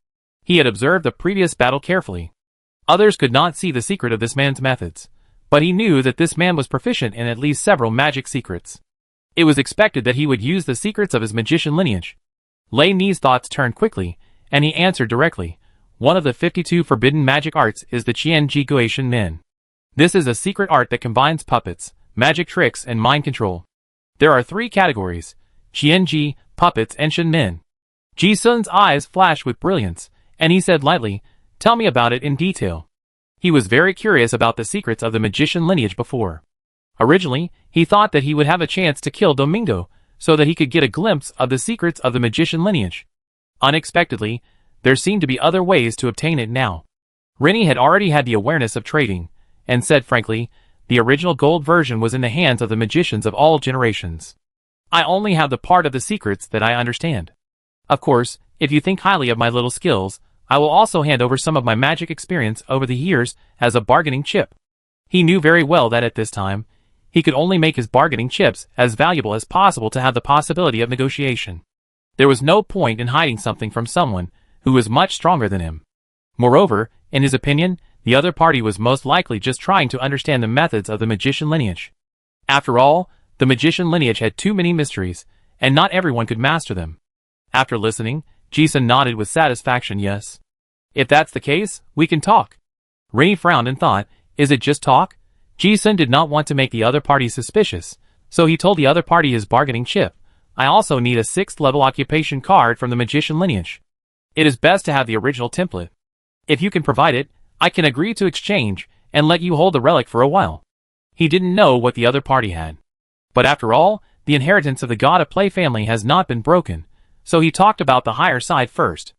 He had observed the previous battle carefully. Others could not see the secret of this man's methods, but he knew that this man was proficient in at least several magic secrets. It was expected that he would use the secrets of his magician lineage. Lei Ni's thoughts turned quickly, and he answered directly. One of the 52 forbidden magic arts is the Qianji Gui Shen Min. This is a secret art that combines puppets, magic tricks, and mind control. There are 3 categories: Qianji, puppets, and Shen Min. Ji-sun's eyes flashed with brilliance, and he said lightly, "Tell me about it in detail." He was very curious about the secrets of the magician lineage before. Originally, he thought that he would have a chance to kill Domingo, so that he could get a glimpse of the secrets of the magician lineage. Unexpectedly, there seemed to be other ways to obtain it now. Rennie had already had the awareness of trading, and said frankly, the original gold version was in the hands of the magicians of all generations. I only have the part of the secrets that I understand. Of course, if you think highly of my little skills, I will also hand over some of my magic experience over the years as a bargaining chip. He knew very well that at this time, he could only make his bargaining chips as valuable as possible to have the possibility of negotiation. There was no point in hiding something from someone who was much stronger than him. Moreover, in his opinion, the other party was most likely just trying to understand the methods of the magician lineage. After all, the magician lineage had too many mysteries, and not everyone could master them. After listening, Ji-sun nodded with satisfaction. Yes. If that's the case, we can talk. Rennie frowned and thought, is it just talk? Ji-sun did not want to make the other party suspicious, so he told the other party his bargaining chip. I also need a 6th level occupation card from the magician lineage. It is best to have the original template. If you can provide it, I can agree to exchange and let you hold the relic for a while. He didn't know what the other party had. But after all, the inheritance of the God of Play family has not been broken, so he talked about the higher side first,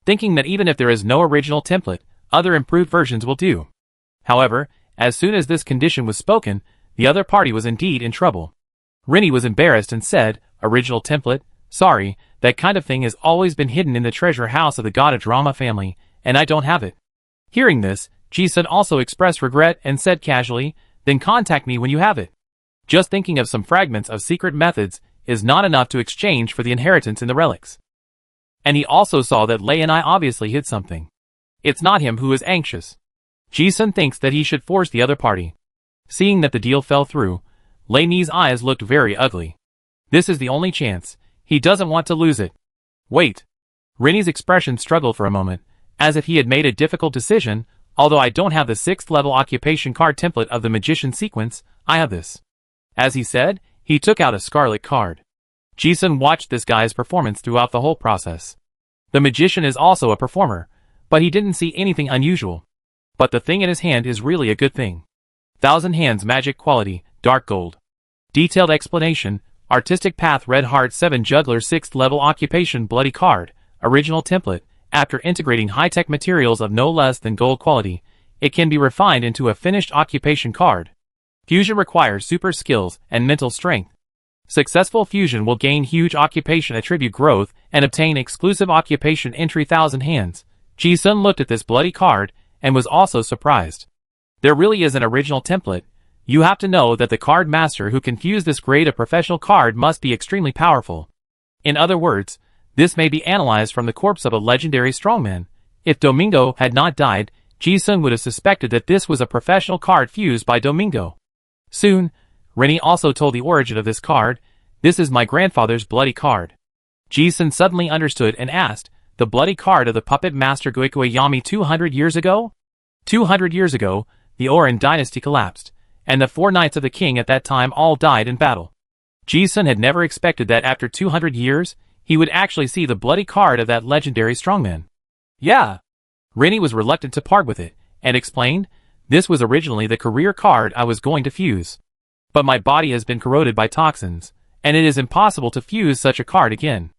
thinking that even if there is no original template, other improved versions will do. However, as soon as this condition was spoken, the other party was indeed in trouble. Rennie was embarrassed and said, original template? Sorry, that kind of thing has always been hidden in the treasure house of the God of Drama family, and I don't have it. Hearing this, Ji-sun also expressed regret and said casually, then contact me when you have it. Just thinking of some fragments of secret methods is not enough to exchange for the inheritance in the relics. And he also saw that Lei and I obviously hid something. It's not him who is anxious. Ji-sun thinks that he should force the other party. Seeing that the deal fell through, Lei Ni's eyes looked very ugly. This is the only chance. He doesn't want to lose it. Wait. Rennie's expression struggled for a moment, as if he had made a difficult decision. Although I don't have the 6th level occupation card template of the magician sequence, I have this. As he said, he took out a scarlet card. Ji-sun watched this guy's performance throughout the whole process. The magician is also a performer, but he didn't see anything unusual. But the thing in his hand is really a good thing. 1000 Hands magic quality, dark gold. Detailed explanation, artistic path red heart 7 juggler 6th level occupation bloody card, original template. After integrating high-tech materials of no less than gold quality, it can be refined into a finished occupation card. Fusion requires super skills and mental strength. Successful fusion will gain huge occupation attribute growth and obtain exclusive occupation entry 1000 Hands. Ji-sun looked at this bloody card and was also surprised. There really is an original template. You have to know that the card master who can fuse this grade of professional card must be extremely powerful. In other words, this may be analyzed from the corpse of a legendary strongman. If Domingo had not died, Ji-sun would have suspected that this was a professional card fused by Domingo. Soon, Rennie also told the origin of this card. This is my grandfather's bloody card. Ji-sun suddenly understood and asked, the bloody card of the puppet master Goikoi Yami 200 years ago? 200 years ago, the Oran dynasty collapsed, and the 4 knights of the king at that time all died in battle. Ji-sun had never expected that after 200 years, he would actually see the bloody card of that legendary strongman. Yeah. Rennie was reluctant to part with it, and explained, this was originally the career card I was going to fuse. But my body has been corroded by toxins, and it is impossible to fuse such a card again.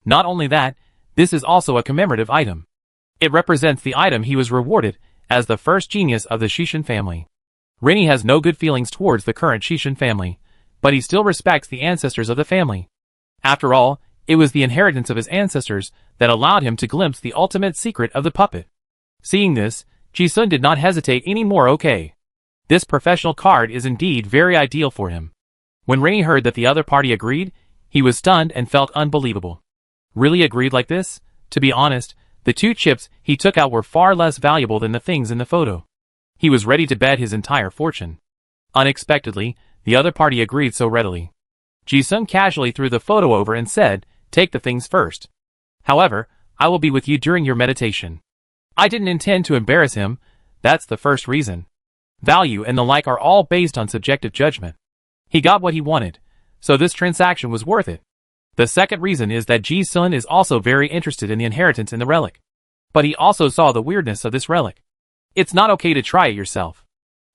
Not only that, this is also a commemorative item. It represents the item he was rewarded as the first genius of the Shishin family. Rennie has no good feelings towards the current Shishin family, but he still respects the ancestors of the family. After all, it was the inheritance of his ancestors that allowed him to glimpse the ultimate secret of the puppet. Seeing this, Ji-sun did not hesitate any more. Okay. This professional card is indeed very ideal for him. When Rennie heard that the other party agreed, he was stunned and felt unbelievable. Really agreed like this? To be honest, the 2 chips he took out were far less valuable than the things in the photo. He was ready to bet his entire fortune. Unexpectedly, the other party agreed so readily. Ji-sun casually threw the photo over and said, take the things first. However, I will be with you during your meditation. I didn't intend to embarrass him. That's the first reason. Value and the like are all based on subjective judgment. He got what he wanted, so this transaction was worth it. The second reason is that Ji-sun is also very interested in the inheritance in the relic. But he also saw the weirdness of this relic. It's not okay to try it yourself.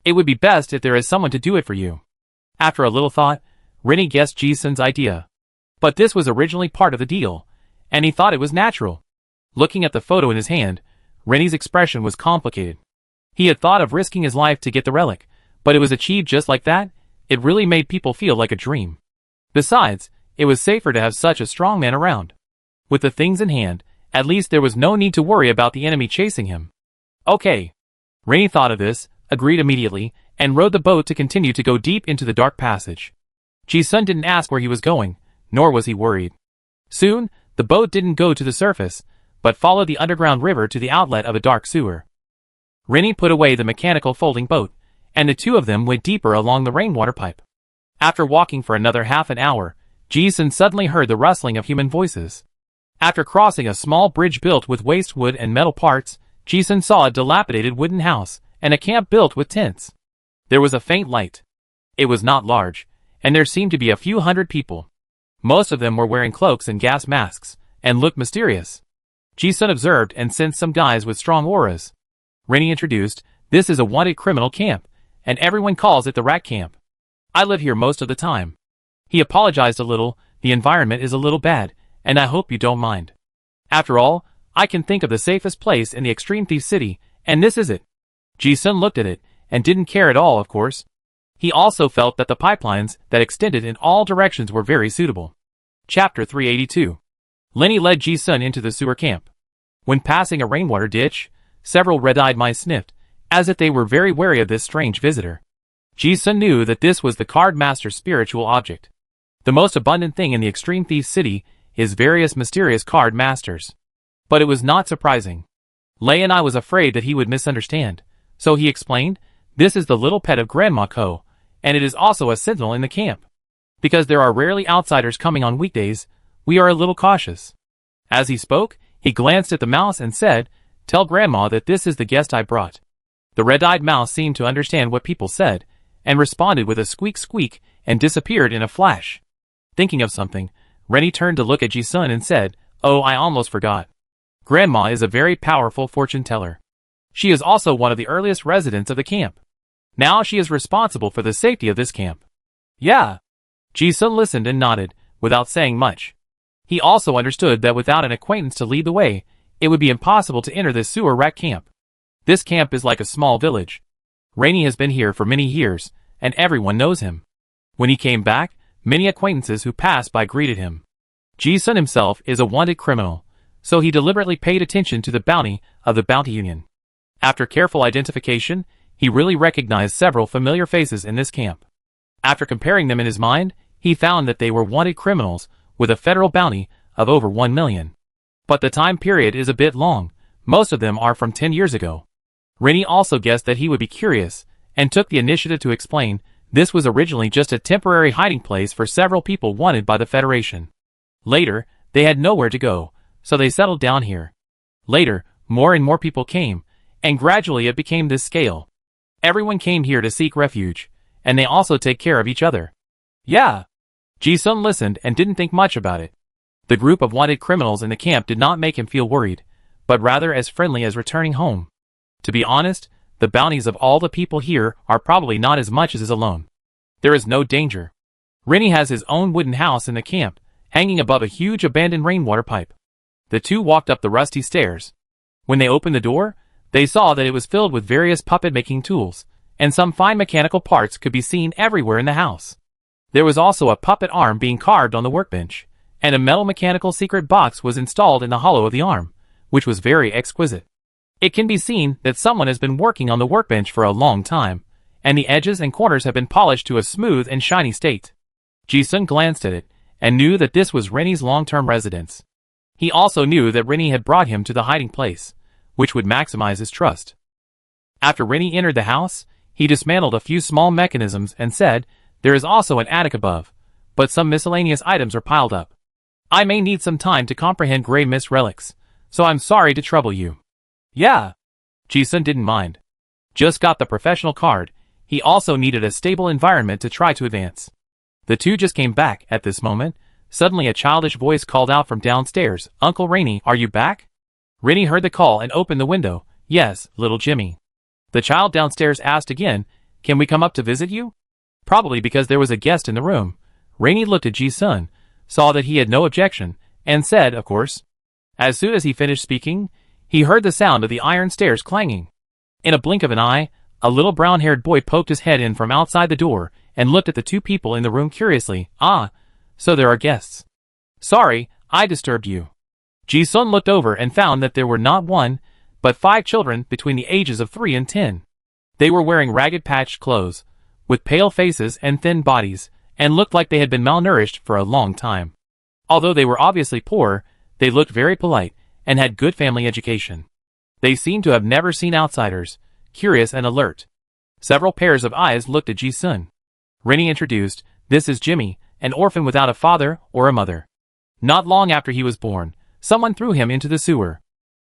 It would be best if there is someone to do it for you. After a little thought, Rennie guessed Ji-sun's idea. But this was originally part of the deal, and he thought it was natural. Looking at the photo in his hand, Rennie's expression was complicated. He had thought of risking his life to get the relic, but it was achieved just like that. It really made people feel like a dream. Besides, it was safer to have such a strong man around. With the things in hand, at least there was no need to worry about the enemy chasing him. Okay. Rennie thought of this, agreed immediately, and rowed the boat to continue to go deep into the dark passage. Ji-sun didn't ask where he was going, nor was he worried. Soon, the boat didn't go to the surface, but followed the underground river to the outlet of a dark sewer. Rennie put away the mechanical folding boat, and the two of them went deeper along the rainwater pipe. After walking for another half an hour, Ji-sun suddenly heard the rustling of human voices. After crossing a small bridge built with waste wood and metal parts, Ji-sun saw a dilapidated wooden house and a camp built with tents. There was a faint light. It was not large, and there seemed to be a few hundred people. Most of them were wearing cloaks and gas masks, and looked mysterious. Ji-sun observed and sensed some guys with strong auras. Rennie introduced, "This is a wanted criminal camp, and everyone calls it the Rat Camp. I live here most of the time." He apologized a little. "The environment is a little bad, and I hope you don't mind. After all, I can think of the safest place in the Extreme Thief City, and this is it." Ji-sun looked at it, and didn't care at all, of course. He also felt that the pipelines that extended in all directions were very suitable. Chapter 382. Lenny led Ji-sun into the sewer camp. When passing a rainwater ditch, several red-eyed mice sniffed, as if they were very wary of this strange visitor. Ji-sun knew that this was the card master's spiritual object. The most abundant thing in the Extreme Thief City is various mysterious card masters. But it was not surprising. Lei and I was afraid that he would misunderstand, so he explained, "This is the little pet of Grandma Ko, and it is also a sentinel in the camp. Because there are rarely outsiders coming on weekdays, we are a little cautious." As he spoke, he glanced at the mouse and said, "Tell Grandma that this is the guest I brought." The red-eyed mouse seemed to understand what people said, and responded with a squeak squeak and disappeared in a flash. Thinking of something, Rennie turned to look at Ji-sun and said, "Oh, I almost forgot. Grandma is a very powerful fortune teller. She is also one of the earliest residents of the camp. Now she is responsible for the safety of this camp." "Yeah." Ji-sun listened and nodded, without saying much. He also understood that without an acquaintance to lead the way, it would be impossible to enter this sewer rat camp. This camp is like a small village. Rennie has been here for many years, and everyone knows him. When he came back, many acquaintances who passed by greeted him. Ji-sun himself is a wanted criminal, so he deliberately paid attention to the bounty of the Bounty Union. After careful identification, he really recognized several familiar faces in this camp. After comparing them in his mind, he found that they were wanted criminals with a federal bounty of over 1 million. But the time period is a bit long. Most of them are from 10 years ago. Rennie also guessed that he would be curious, and took the initiative to explain, this was originally just a temporary hiding place for several people wanted by the Federation. Later, they had nowhere to go, so they settled down here. Later, more and more people came, and gradually it became this scale. Everyone came here to seek refuge, and they also take care of each other. Yeah. Ji-sun listened and didn't think much about it. The group of wanted criminals in the camp did not make him feel worried, but rather as friendly as returning home. To be honest, the bounties of all the people here are probably not as much as his alone. There is no danger. Rennie has his own wooden house in the camp, hanging above a huge abandoned rainwater pipe. The two walked up the rusty stairs. When they opened the door, they saw that it was filled with various puppet-making tools, and some fine mechanical parts could be seen everywhere in the house. There was also a puppet arm being carved on the workbench, and a metal mechanical secret box was installed in the hollow of the arm, which was very exquisite. It can be seen that someone has been working on the workbench for a long time, and the edges and corners have been polished to a smooth and shiny state. Ji-sun glanced at it, and knew that this was Rennie's long-term residence. He also knew that Rennie had brought him to the hiding place, which would maximize his trust. After Rennie entered the house, he dismantled a few small mechanisms and said, "There is also an attic above, but some miscellaneous items are piled up. I may need some time to comprehend Grey Mist relics, so I'm sorry to trouble you." Yeah. Ji-sun didn't mind. Just got the professional card, he also needed a stable environment to try to advance. The two just came back at this moment. Suddenly a childish voice called out from downstairs, "Uncle Rennie, are you back?" Rennie heard the call and opened the window. "Yes, little Jimmy." The child downstairs asked again, "Can we come up to visit you?" Probably because there was a guest in the room. Rennie looked at Ji-sun, saw that he had no objection, and said, "Of course." As soon as he finished speaking, he heard the sound of the iron stairs clanging. In a blink of an eye, a little brown-haired boy poked his head in from outside the door and looked at the two people in the room curiously. "Ah, so there are guests. Sorry, I disturbed you." Ji-sun looked over and found that there were not one, but 5 children between the ages of 3 and 10. They were wearing ragged patched clothes, with pale faces and thin bodies, and looked like they had been malnourished for a long time. Although they were obviously poor, they looked very polite and had good family education. They seemed to have never seen outsiders, curious and alert. Several pairs of eyes looked at Ji-sun. Rennie introduced, "This is Jimmy, an orphan without a father or a mother. Not long after he was born, someone threw him into the sewer.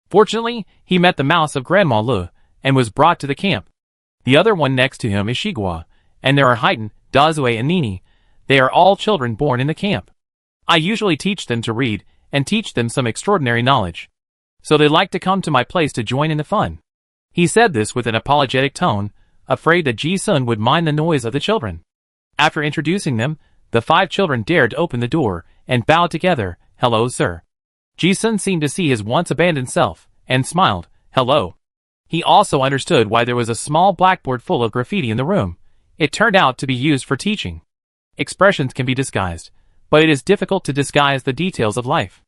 Fortunately, he met the mouse of Grandma Le, and was brought to the camp. The other one next to him is Shigua, and there are Haiten, Dazue and Nini. They are all children born in the camp. I usually teach them to read, and teach them some extraordinary knowledge. So they like to come to my place to join in the fun." He said this with an apologetic tone, afraid that Ji-sun would mind the noise of the children. After introducing them, the 5 children dared to open the door, and bowed together. "Hello, sir." Ji-sun seemed to see his once abandoned self, and smiled. "Hello." He also understood why there was a small blackboard full of graffiti in the room. It turned out to be used for teaching. Expressions can be disguised, but it is difficult to disguise the details of life.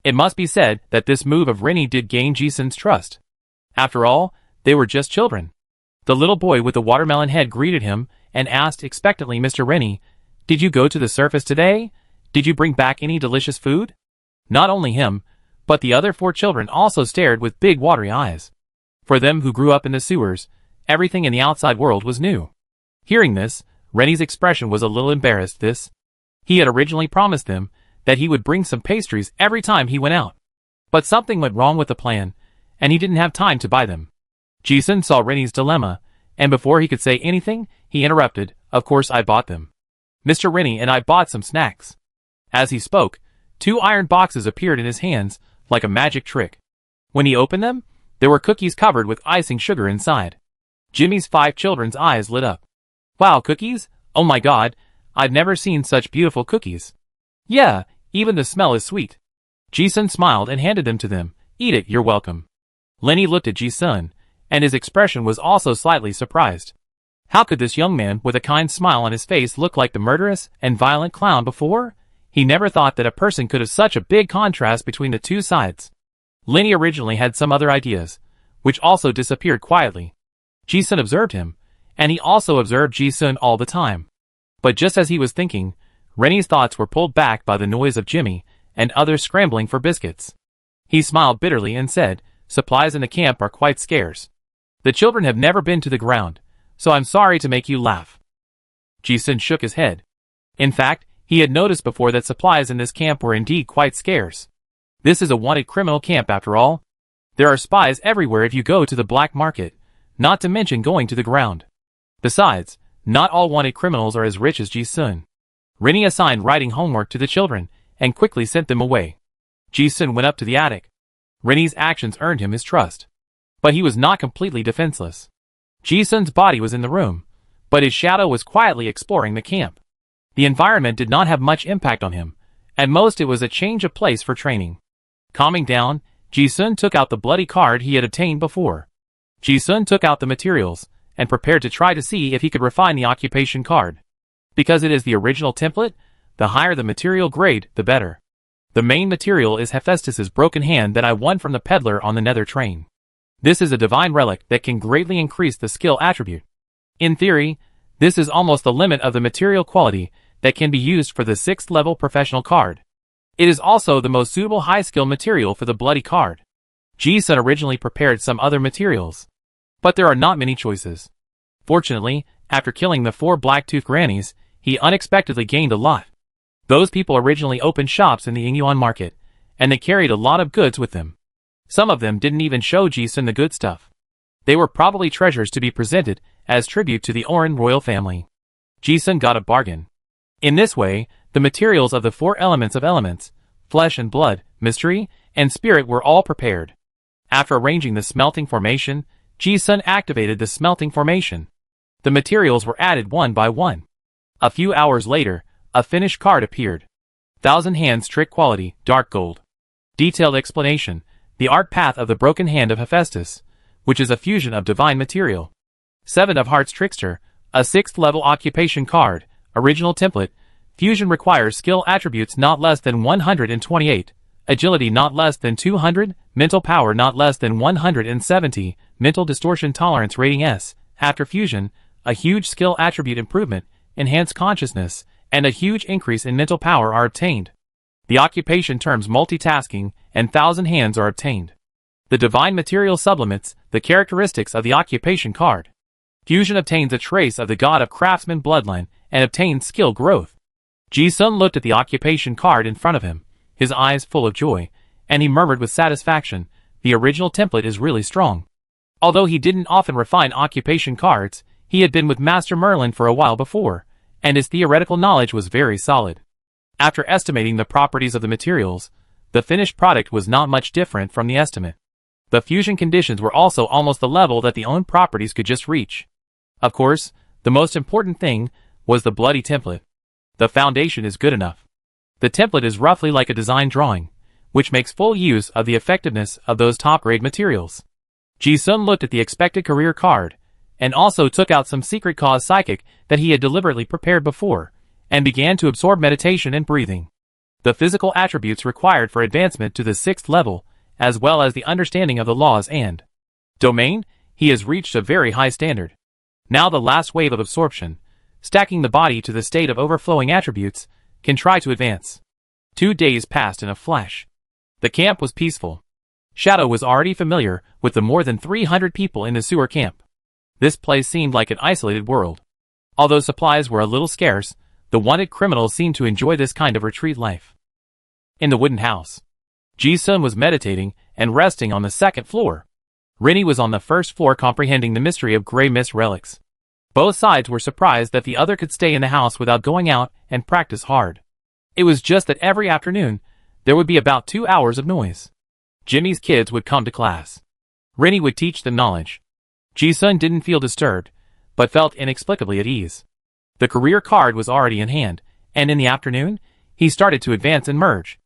It must be said that this move of Rennie did gain Ji-sun's trust. After all, they were just children. The little boy with the watermelon head greeted him, and asked expectantly, "Mr. Rennie, did you go to the surface today? Did you bring back any delicious food?" Not only him, but the other 4 children also stared with big watery eyes. For them who grew up in the sewers, everything in the outside world was new. Hearing this, Rennie's expression was a little embarrassed. He had originally promised them that he would bring some pastries every time he went out. But something went wrong with the plan, and he didn't have time to buy them. Ji-sun saw Rennie's dilemma, and before he could say anything, he interrupted, "Of course I bought them. Mr. Rennie and I bought some snacks." As he spoke, 2 iron boxes appeared in his hands, like a magic trick. When he opened them, there were cookies covered with icing sugar inside. Jimmy's 5 children's eyes lit up. "Wow, cookies? Oh my god, I've never seen such beautiful cookies. Yeah, even the smell is sweet." Ji-sun smiled and handed them to them. "Eat it, you're welcome." Lenny looked at Ji-sun, and his expression was also slightly surprised. How could this young man with a kind smile on his face look like the murderous and violent clown before? He never thought that a person could have such a big contrast between the 2 sides. Lenny originally had some other ideas, which also disappeared quietly. Ji-sun observed him, and he also observed Ji-sun all the time. But just as he was thinking, Rennie's thoughts were pulled back by the noise of Jimmy and others scrambling for biscuits. He smiled bitterly and said, "Supplies in the camp are quite scarce. The children have never been to the ground, so I'm sorry to make you laugh." Ji-sun shook his head. In fact, he had noticed before that supplies in this camp were indeed quite scarce. This is a wanted criminal camp after all. There are spies everywhere if you go to the black market, not to mention going to the ground. Besides, not all wanted criminals are as rich as Ji-sun. Rennie assigned writing homework to the children, and quickly sent them away. Ji-sun went up to the attic. Rennie's actions earned him his trust. But he was not completely defenseless. Ji-sun's body was in the room, but his shadow was quietly exploring the camp. The environment did not have much impact on him. At most it was a change of place for training. Calming down, Ji-sun took out the bloody card he had obtained before. Ji-sun took out the materials, and prepared to try to see if he could refine the occupation card. Because it is the original template, the higher the material grade, the better. The main material is Hephaestus's broken hand that I won from the peddler on the nether train. This is a divine relic that can greatly increase the skill attribute. In theory, this is almost the limit of the material quality that can be used for the 6th level professional card. It is also the most suitable high skill material for the bloody card. Ji-sun originally prepared some other materials, but there are not many choices. Fortunately, after killing the 4 black-toothed grannies, he unexpectedly gained a lot. Those people originally opened shops in the Ingyuan market, and they carried a lot of goods with them. Some of them didn't even show Ji-sun the good stuff. They were probably treasures to be presented as tribute to the Orin royal family. Ji-sun got a bargain. In this way, the materials of the 4 elements of elements, flesh and blood, mystery, and spirit were all prepared. After arranging the smelting formation, Ji-sun activated the smelting formation. The materials were added one by one. A few hours later, a finished card appeared. 1,000 hands trick quality, dark gold. Detailed explanation. The Art Path of the Broken Hand of Hephaestus, which is a fusion of divine material. 7 of Hearts Trickster, a 6th level occupation card, original template. Fusion requires skill attributes not less than 128, agility not less than 200, mental power not less than 170, mental distortion tolerance rating S. After fusion, a huge skill attribute improvement, enhanced consciousness, and a huge increase in mental power are obtained. The occupation terms multitasking and 1,000 hands are obtained. The divine material sublimits the characteristics of the occupation card. Fusion obtains a trace of the god of craftsman bloodline and obtains skill growth. Ji-sun looked at the occupation card in front of him, his eyes full of joy, and he murmured with satisfaction, the original template is really strong. Although he didn't often refine occupation cards, he had been with Master Merlin for a while before, and his theoretical knowledge was very solid. After estimating the properties of the materials, the finished product was not much different from the estimate. The fusion conditions were also almost the level that the own properties could just reach. Of course, the most important thing was the bloody template. The foundation is good enough. The template is roughly like a design drawing, which makes full use of the effectiveness of those top-grade materials. Ji-sun looked at the expected career card, and also took out some secret cause psychic that he had deliberately prepared before, and began to absorb meditation and breathing. The physical attributes required for advancement to the 6th level, as well as the understanding of the laws and domain, he has reached a very high standard. Now the last wave of absorption, stacking the body to the state of overflowing attributes, can try to advance. 2 days passed in a flash. The camp was peaceful. Shadow was already familiar with the more than 300 people in the sewer camp. This place seemed like an isolated world. Although supplies were a little scarce, the wanted criminals seemed to enjoy this kind of retreat life. In the wooden house, Ji-sun was meditating and resting on the 2nd floor. Rinny was on the 1st floor comprehending the mystery of gray mist relics. Both sides were surprised that the other could stay in the house without going out and practice hard. It was just that every afternoon, there would be about 2 hours of noise. Jimmy's kids would come to class. Rinny would teach them knowledge. Ji-sun didn't feel disturbed, but felt inexplicably at ease. The career card was already in hand, and in the afternoon, he started to advance and merge.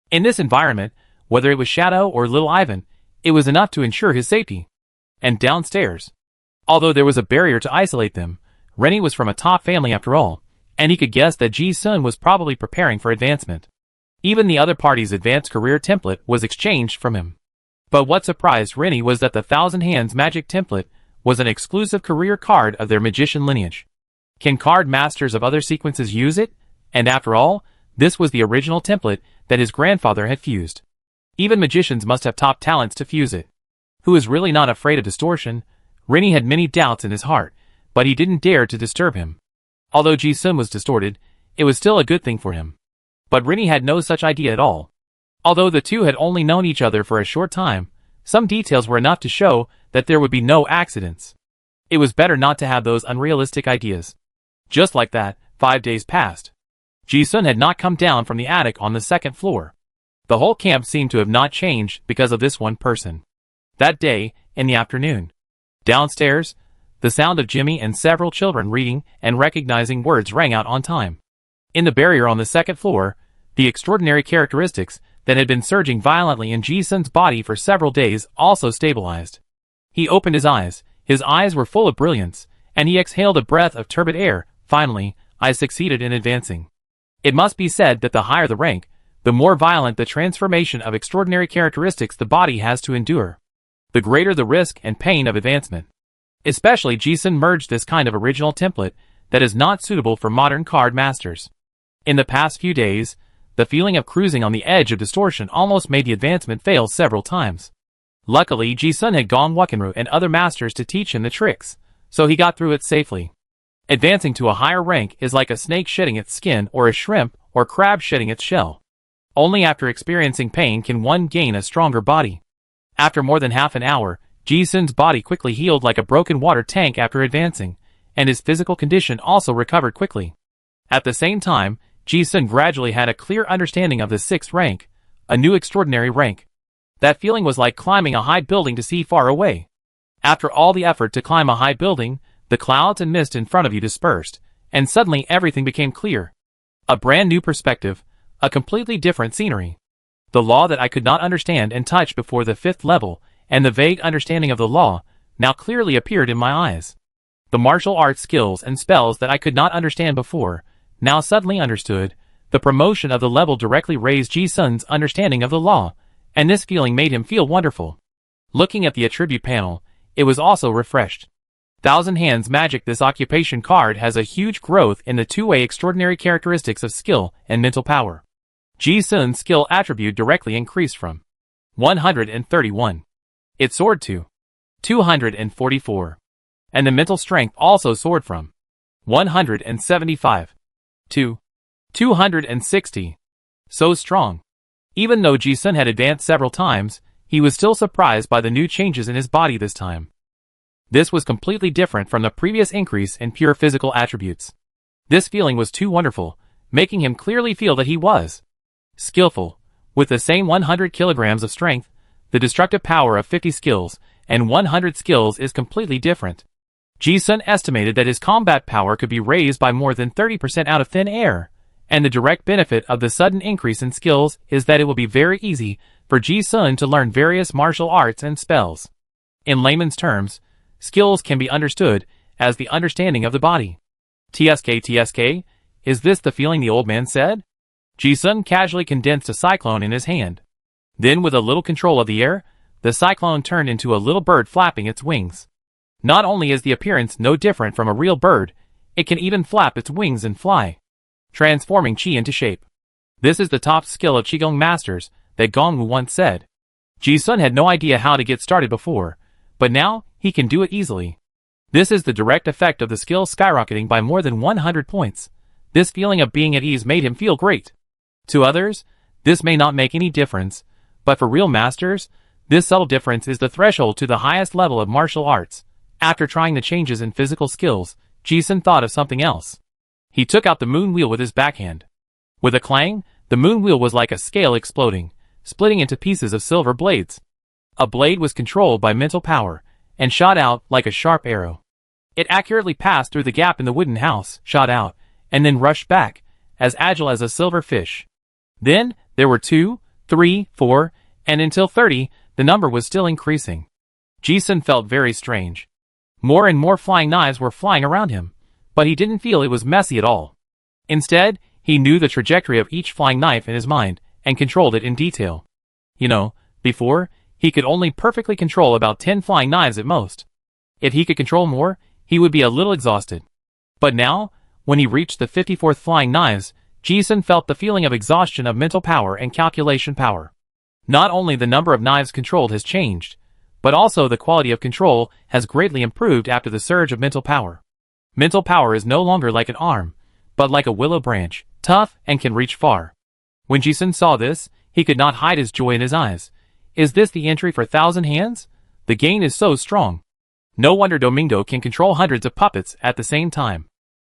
In this environment, whether it was Shadow or little Ivan, it was enough to ensure his safety. And downstairs, although there was a barrier to isolate them, Rennie was from a top family after all, and he could guess that Ji-sun was probably preparing for advancement. Even the other party's advanced career template was exchanged from him. But what surprised Rennie was that the 1,000 Hands magic template was an exclusive career card of their magician lineage. Can card masters of other sequences use it? And after all, this was the original template that his grandfather had fused. Even magicians must have top talents to fuse it. Who is really not afraid of distortion? Rennie had many doubts in his heart, but he didn't dare to disturb him. Although Ji-sun was distorted, it was still a good thing for him. But Rennie had no such idea at all. Although the two had only known each other for a short time, some details were enough to show that there would be no accidents. It was better not to have those unrealistic ideas. Just like that, 5 days passed. Ji-sun had not come down from the attic on the 2nd floor. The whole camp seemed to have not changed because of this one person. That day, in the afternoon, downstairs, the sound of Jimmy and several children reading and recognizing words rang out on time. In the barrier on the 2nd floor, the extraordinary characteristics that had been surging violently in Ji-sun's body for several days also stabilized. He opened his eyes were full of brilliance, and he exhaled a breath of turbid air. Finally, I succeeded in advancing. It must be said that the higher the rank, the more violent the transformation of extraordinary characteristics the body has to endure. The greater the risk and pain of advancement. Especially Ji-sun merged this kind of original template that is not suitable for modern card masters. In the past few days, the feeling of cruising on the edge of distortion almost made the advancement fail several times. Luckily, Ji-sun had gone Wakenru and other masters to teach him the tricks, so he got through it safely. Advancing to a higher rank is like a snake shedding its skin or a shrimp or crab shedding its shell. Only after experiencing pain can one gain a stronger body. After more than half an hour, Ji-sun's body quickly healed like a broken water tank after advancing, and his physical condition also recovered quickly. At the same time, Ji-sun gradually had a clear understanding of the 6th rank, a new extraordinary rank. That feeling was like climbing a high building to see far away. After all the effort to climb a high building, the clouds and mist in front of you dispersed, and suddenly everything became clear. A brand new perspective, a completely different scenery. The law that I could not understand and touch before the 5th level, and the vague understanding of the law, now clearly appeared in my eyes. The martial arts skills and spells that I could not understand before, now suddenly understood. The promotion of the level directly raised Ji-sun's understanding of the law, and this feeling made him feel wonderful. Looking at the attribute panel, it was also refreshed. Thousand Hands Magic. This occupation card has a huge growth in the two-way extraordinary characteristics of skill and mental power. Ji-sun's skill attribute directly increased from 131. It soared to 244. And the mental strength also soared from 175 to 260. So strong. Even though Ji-sun had advanced several times, he was still surprised by the new changes in his body this time. This was completely different from the previous increase in pure physical attributes. This feeling was too wonderful, making him clearly feel that he was skillful. With the same 100 kilograms of strength, the destructive power of 50 skills and 100 skills is completely different. Ji-sun estimated that his combat power could be raised by more than 30% out of thin air, and the direct benefit of the sudden increase in skills is that it will be very easy for Ji-sun to learn various martial arts and spells. In layman's terms, skills can be understood as the understanding of the body. TSK, is this the feeling the old man said? Ji-sun casually condensed a cyclone in his hand. Then with a little control of the air, the cyclone turned into a little bird flapping its wings. Not only is the appearance no different from a real bird, it can even flap its wings and fly, transforming Qi into shape. This is the top skill of Qigong masters, that Gongwu once said. Ji-sun had no idea how to get started before, but now he can do it easily. This is the direct effect of the skill skyrocketing by more than 100 points. This feeling of being at ease made him feel great. To others, this may not make any difference, but for real masters, this subtle difference is the threshold to the highest level of martial arts. After trying the changes in physical skills, Ji-sun thought of something else. He took out the moon wheel with his backhand. With a clang, the moon wheel was like a scale exploding, splitting into pieces of silver blades. A blade was controlled by mental power, and shot out like a sharp arrow. It accurately passed through the gap in the wooden house, shot out, and then rushed back, as agile as a silver fish. Then, there were 2, 3, 4, and until 30, the number was still increasing. Ji-sun felt very strange. More and more flying knives were flying around him, but he didn't feel it was messy at all. Instead, he knew the trajectory of each flying knife in his mind, and controlled it in detail. Before, he could only perfectly control about 10 flying knives at most. If he could control more, he would be a little exhausted. But now, when he reached the 54th flying knives, Ji-sun felt the feeling of exhaustion of mental power and calculation power. Not only the number of knives controlled has changed, but also the quality of control has greatly improved after the surge of mental power. Mental power is no longer like an arm, but like a willow branch, tough and can reach far. When Ji-sun saw this, he could not hide his joy in his eyes. Is this the entry for Thousand Hands? The gain is so strong. No wonder Domingo can control hundreds of puppets at the same time.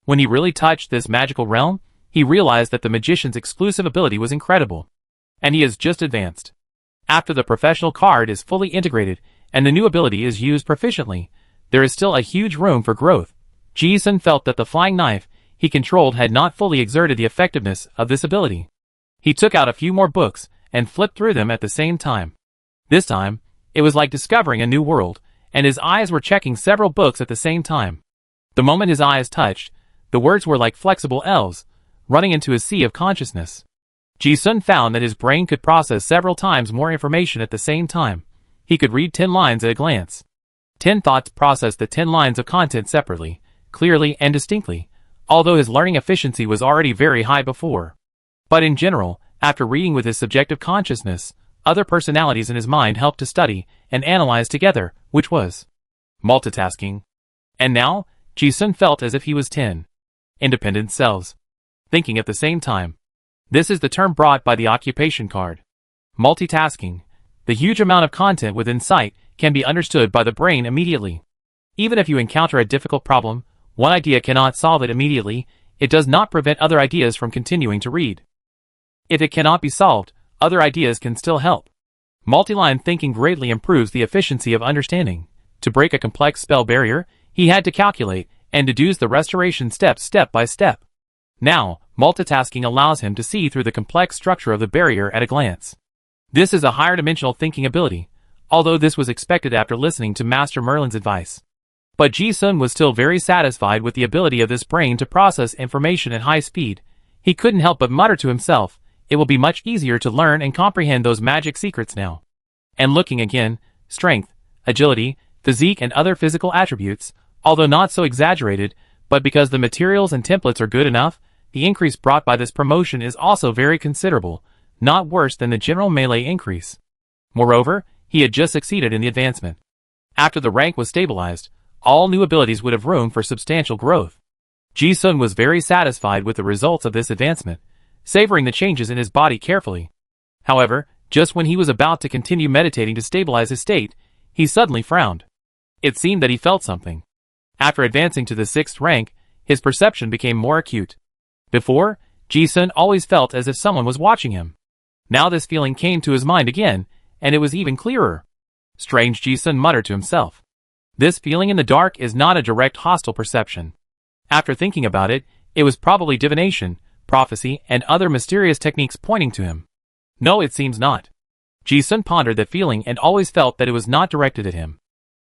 When he really touched this magical realm, he realized that the magician's exclusive ability was incredible. And he has just advanced. After the professional card is fully integrated, and the new ability is used proficiently, there is still a huge room for growth. Ji-sun felt that the flying knife he controlled had not fully exerted the effectiveness of this ability. He took out a few more books, and flipped through them at the same time. This time, it was like discovering a new world, and his eyes were checking several books at the same time. The moment his eyes touched, the words were like flexible L's, running into a sea of consciousness. Ji-sun found that his brain could process several times more information at the same time. He could read 10 lines at a glance. 10 thoughts processed the 10 lines of content separately, clearly and distinctly, although his learning efficiency was already very high before. But in general, after reading with his subjective consciousness, other personalities in his mind helped to study and analyze together, which was multitasking. And now, Ji-sun felt as if he was 10 independent selves, thinking at the same time. This is the term brought by the occupation card. Multitasking. The huge amount of content within sight can be understood by the brain immediately. Even if you encounter a difficult problem, one idea cannot solve it immediately, it does not prevent other ideas from continuing to read. If it cannot be solved, other ideas can still help. Multi-line thinking greatly improves the efficiency of understanding. To break a complex spell barrier, he had to calculate and deduce the restoration steps step by step. Now, multitasking allows him to see through the complex structure of the barrier at a glance. This is a higher dimensional thinking ability, although this was expected after listening to Master Merlin's advice. But Ji-sun was still very satisfied with the ability of this brain to process information at high speed. He couldn't help but mutter to himself, it will be much easier to learn and comprehend those magic secrets now. And looking again, strength, agility, physique and other physical attributes, although not so exaggerated, but because the materials and templates are good enough, the increase brought by this promotion is also very considerable, not worse than the general melee increase. Moreover, he had just succeeded in the advancement. After the rank was stabilized, all new abilities would have room for substantial growth. Ji-sun was very satisfied with the results of this advancement, savoring the changes in his body carefully. However, just when he was about to continue meditating to stabilize his state, he suddenly frowned. It seemed that he felt something. After advancing to the 6th rank, his perception became more acute. Before, Ji-sun always felt as if someone was watching him. Now this feeling came to his mind again, and it was even clearer. Strange, Ji-sun muttered to himself. This feeling in the dark is not a direct hostile perception. After thinking about it, it was probably divination, prophecy, and other mysterious techniques pointing to him. No, it seems not. Ji-sun pondered that feeling and always felt that it was not directed at him.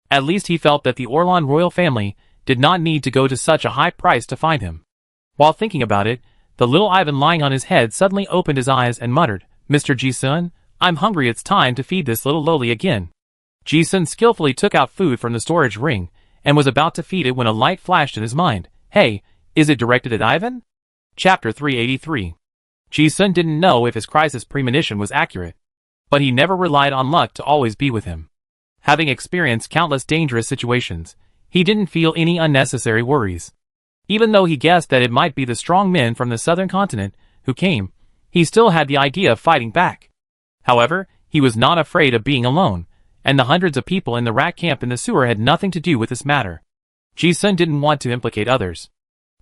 At least he felt that the Orlan royal family did not need to go to such a high price to find him. While thinking about it, the little Ivan lying on his head suddenly opened his eyes and muttered, Mr. Ji-sun, I'm hungry, it's time to feed this little loli again. Ji-sun skillfully took out food from the storage ring, and was about to feed it when a light flashed in his mind. Hey, is it directed at Ivan? Chapter 383. Ji-sun didn't know if his crisis premonition was accurate, but he never relied on luck to always be with him. Having experienced countless dangerous situations, he didn't feel any unnecessary worries. Even though he guessed that it might be the strong men from the southern continent who came, he still had the idea of fighting back. However, he was not afraid of being alone, and the hundreds of people in the rat camp in the sewer had nothing to do with this matter. Ji-sun didn't want to implicate others.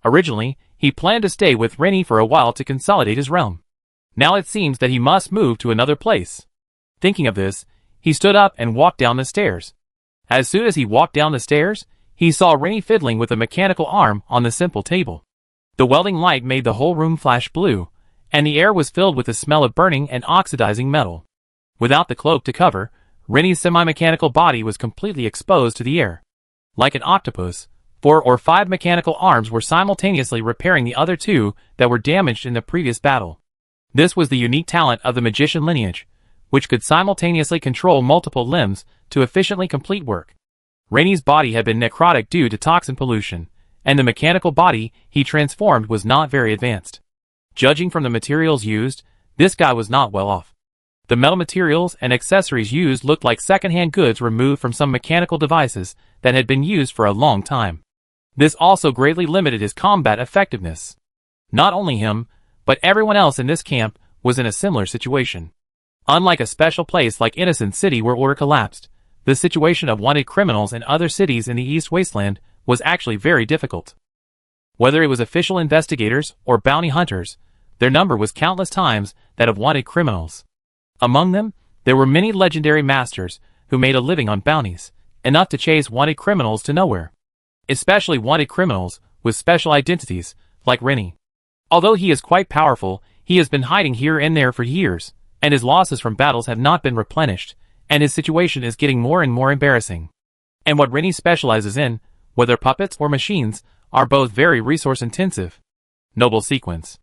Originally, he planned to stay with Rennie for a while to consolidate his realm. Now it seems that he must move to another place. Thinking of this, he stood up and walked down the stairs. As soon as he walked down the stairs, he saw Rennie fiddling with a mechanical arm on the simple table. The welding light made the whole room flash blue, and the air was filled with the smell of burning and oxidizing metal. Without the cloak to cover, Rennie's semi-mechanical body was completely exposed to the air. Like an octopus, 4 or 5 mechanical arms were simultaneously repairing the other 2 that were damaged in the previous battle. This was the unique talent of the magician lineage, which could simultaneously control multiple limbs to efficiently complete work. Rennie's body had been necrotic due to toxin pollution, and the mechanical body he transformed was not very advanced. Judging from the materials used, this guy was not well off. The metal materials and accessories used looked like second-hand goods removed from some mechanical devices that had been used for a long time. This also greatly limited his combat effectiveness. Not only him, but everyone else in this camp was in a similar situation. Unlike a special place like Innocent City where order collapsed, the situation of wanted criminals in other cities in the East Wasteland was actually very difficult. Whether it was official investigators or bounty hunters, their number was countless times that of wanted criminals. Among them, there were many legendary masters who made a living on bounties, enough to chase wanted criminals to nowhere. Especially wanted criminals with special identities, like Rennie. Although he is quite powerful, he has been hiding here and there for years, and his losses from battles have not been replenished, and his situation is getting more and more embarrassing. And what Rennie specializes in, whether puppets or machines, are both very resource-intensive. Noble sequence.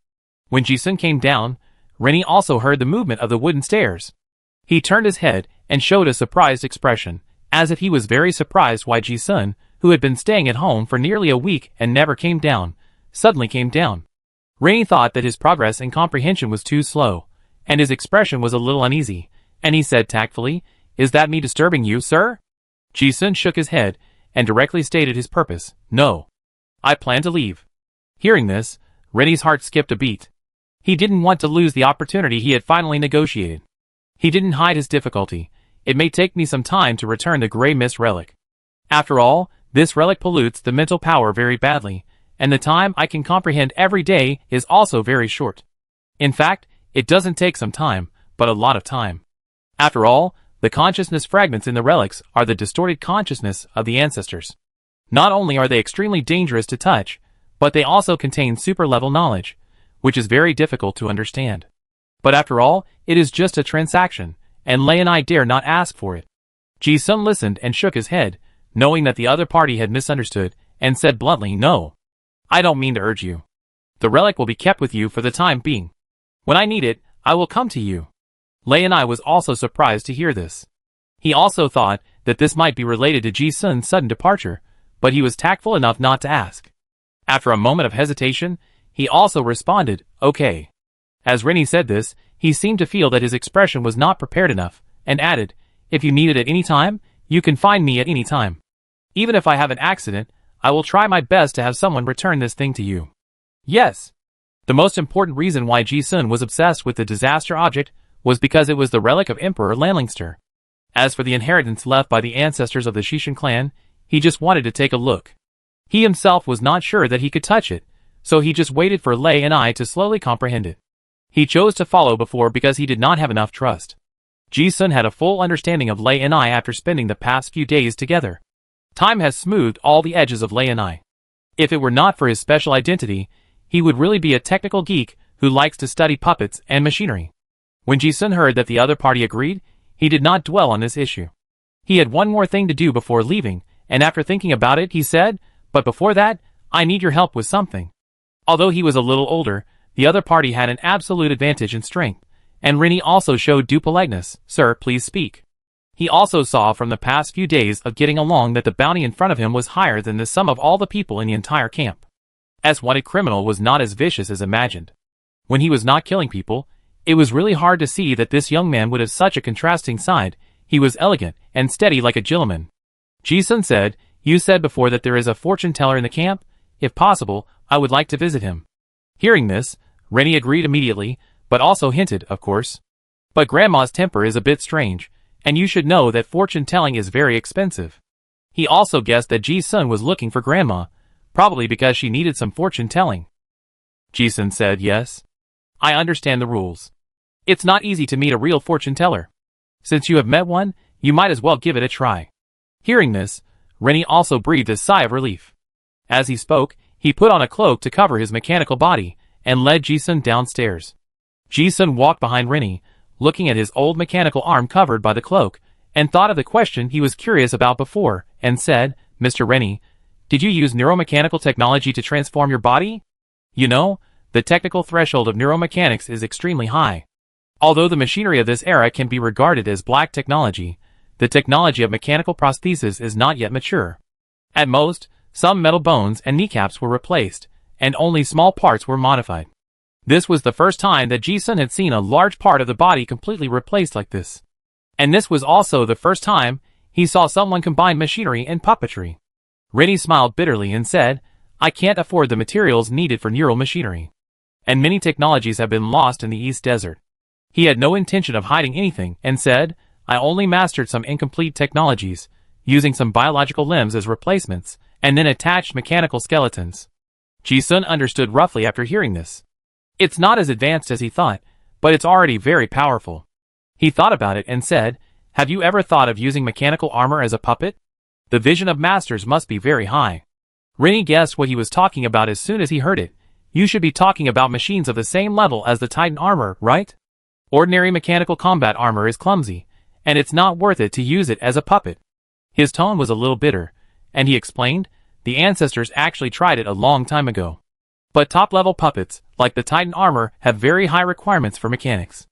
When Ji-sun came down, Rennie also heard the movement of the wooden stairs. He turned his head and showed a surprised expression, as if he was very surprised why Ji-sun, who had been staying at home for nearly a week and never came down, suddenly came down. Rennie thought that his progress and comprehension was too slow, and his expression was a little uneasy, and he said tactfully, "Is that me disturbing you, sir?" Ji-sun shook his head and directly stated his purpose. "No. I plan to leave." Hearing this, Rennie's heart skipped a beat. He didn't want to lose the opportunity he had finally negotiated. He didn't hide his difficulty. "It may take me some time to return the Grey Mist relic. After all, this relic pollutes the mental power very badly, and the time I can comprehend every day is also very short. In fact, it doesn't take some time, but a lot of time. After all, the consciousness fragments in the relics are the distorted consciousness of the ancestors. Not only are they extremely dangerous to touch, but they also contain super-level knowledge, which is very difficult to understand. But after all, it is just a transaction, and Lei and I dare not ask for it. Ji-sun listened and shook his head, knowing that the other party had misunderstood, and said bluntly, "No. I don't mean to urge you. The relic will be kept with you for the time being. When I need it, I will come to you." Lei and I was also surprised to hear this. He also thought that this might be related to Ji-sun's sudden departure, but he was tactful enough not to ask. After a moment of hesitation, he also responded, "Okay." As Rennie said this, he seemed to feel that his expression was not prepared enough, and added, "If you need it at any time, you can find me at any time. Even if I have an accident, I will try my best to have someone return this thing to you." Yes. The most important reason why Ji-sun was obsessed with the disaster object was because it was the relic of Emperor Lanlingster. As for the inheritance left by the ancestors of the Shishin clan, he just wanted to take a look. He himself was not sure that he could touch it, so he just waited for Lei and I to slowly comprehend it. He chose to follow before because he did not have enough trust. Ji-sun had a full understanding of Lei and I after spending the past few days together. Time has smoothed all the edges of Lei and I. If it were not for his special identity, he would really be a technical geek who likes to study puppets and machinery. When Ji-sun heard that the other party agreed, he did not dwell on this issue. He had one more thing to do before leaving, and after thinking about it, he said, "But before that, I need your help with something." Although he was a little older, the other party had an absolute advantage in strength, and Rennie also showed due politeness. "Sir, please speak." He also saw from the past few days of getting along that the bounty in front of him was higher than the sum of all the people in the entire camp. As wanted criminal was not as vicious as imagined. When he was not killing people, it was really hard to see that this young man would have such a contrasting side. He was elegant and steady like a gentleman. Ji-sun said, "You said before that there is a fortune teller in the camp. If possible, I would like to visit him." Hearing this, Rennie agreed immediately, but also hinted, "Of course. But Grandma's temper is a bit strange, and you should know that fortune telling is very expensive." He also guessed that Ji-sun was looking for Grandma, probably because she needed some fortune telling. Ji-sun said, "Yes. I understand the rules. It's not easy to meet a real fortune teller. Since you have met one, you might as well give it a try." Hearing this, Rennie also breathed a sigh of relief. As he spoke, he put on a cloak to cover his mechanical body, and led Ji-sun downstairs. Ji-sun walked behind Rennie, looking at his old mechanical arm covered by the cloak, and thought of the question he was curious about before, and said, "Mr. Rennie, did you use neuromechanical technology to transform your body? You know, the technical threshold of neuromechanics is extremely high. Although the machinery of this era can be regarded as black technology, the technology of mechanical prosthesis is not yet mature. At most, some metal bones and kneecaps were replaced, and only small parts were modified." This was the first time that Ji-sun had seen a large part of the body completely replaced like this. And this was also the first time he saw someone combine machinery and puppetry. Rennie smiled bitterly and said, "I can't afford the materials needed for neural machinery. And many technologies have been lost in the East Desert." He had no intention of hiding anything and said, "I only mastered some incomplete technologies, using some biological limbs as replacements, and then attached mechanical skeletons." Ji-sun understood roughly after hearing this. It's not as advanced as he thought, but it's already very powerful. He thought about it and said, "Have you ever thought of using mechanical armor as a puppet? The vision of masters must be very high." Rennie guessed what he was talking about as soon as he heard it. "You should be talking about machines of the same level as the Titan armor, right? Ordinary mechanical combat armor is clumsy, and it's not worth it to use it as a puppet." His tone was a little bitter, and he explained, "The ancestors actually tried it a long time ago. But top-level puppets, like the Titan armor, have very high requirements for mechanics.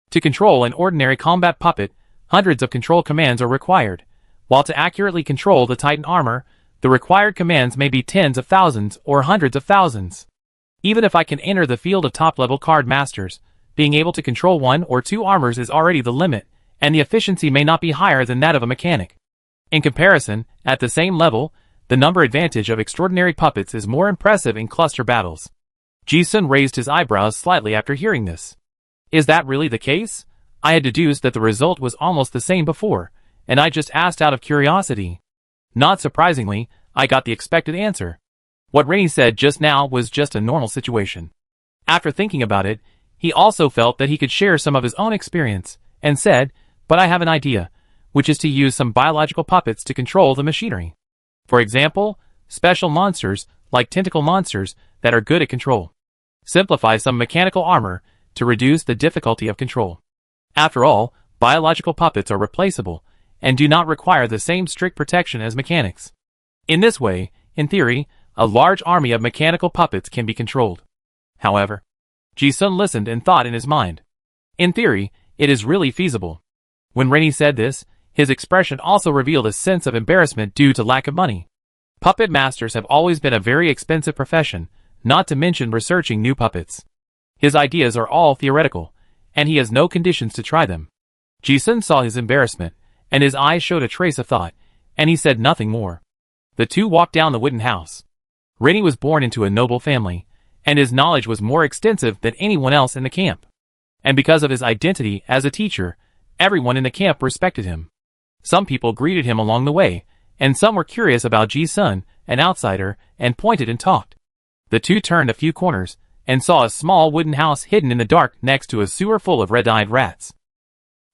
To control an ordinary combat puppet, hundreds of control commands are required, while to accurately control the Titan armor, the required commands may be tens of thousands or hundreds of thousands. Even if I can enter the field of top-level card masters, being able to control one or two armors is already the limit, and the efficiency may not be higher than that of a mechanic. In comparison, at the same level, the number advantage of extraordinary puppets is more impressive in cluster battles." Ji-sun raised his eyebrows slightly after hearing this. "Is that really the case? I had deduced that the result was almost the same before, and I just asked out of curiosity." Not surprisingly, I got the expected answer. What Rennie said just now was just a normal situation. After thinking about it, he also felt that he could share some of his own experience, and said, "But I have an idea, which is to use some biological puppets to control the machinery. For example, special monsters, like tentacle monsters, that are good at control. Simplify some mechanical armor to reduce the difficulty of control. After all, Biological puppets are replaceable and do not require the same strict protection as mechanics. In this way, in theory, a large army of mechanical puppets can be controlled. However, Ji-sun listened and thought in his mind. In theory, it is really feasible. When Rennie said this, his expression also revealed a sense of embarrassment due to lack of money. Puppet masters have always been a very expensive profession, not to mention researching new puppets. His ideas are all theoretical, and he has no conditions to try them. Ji-sun saw his embarrassment, and his eyes showed a trace of thought, and he said nothing more. The two walked down the wooden house. Rennie was born into a noble family, and his knowledge was more extensive than anyone else in the camp. And because of his identity as a teacher, everyone in the camp respected him. Some people greeted him along the way, and some were curious about Ji-sun, an outsider, and pointed and talked. The two turned a few corners, and saw a small wooden house hidden in the dark next to a sewer full of red-eyed rats.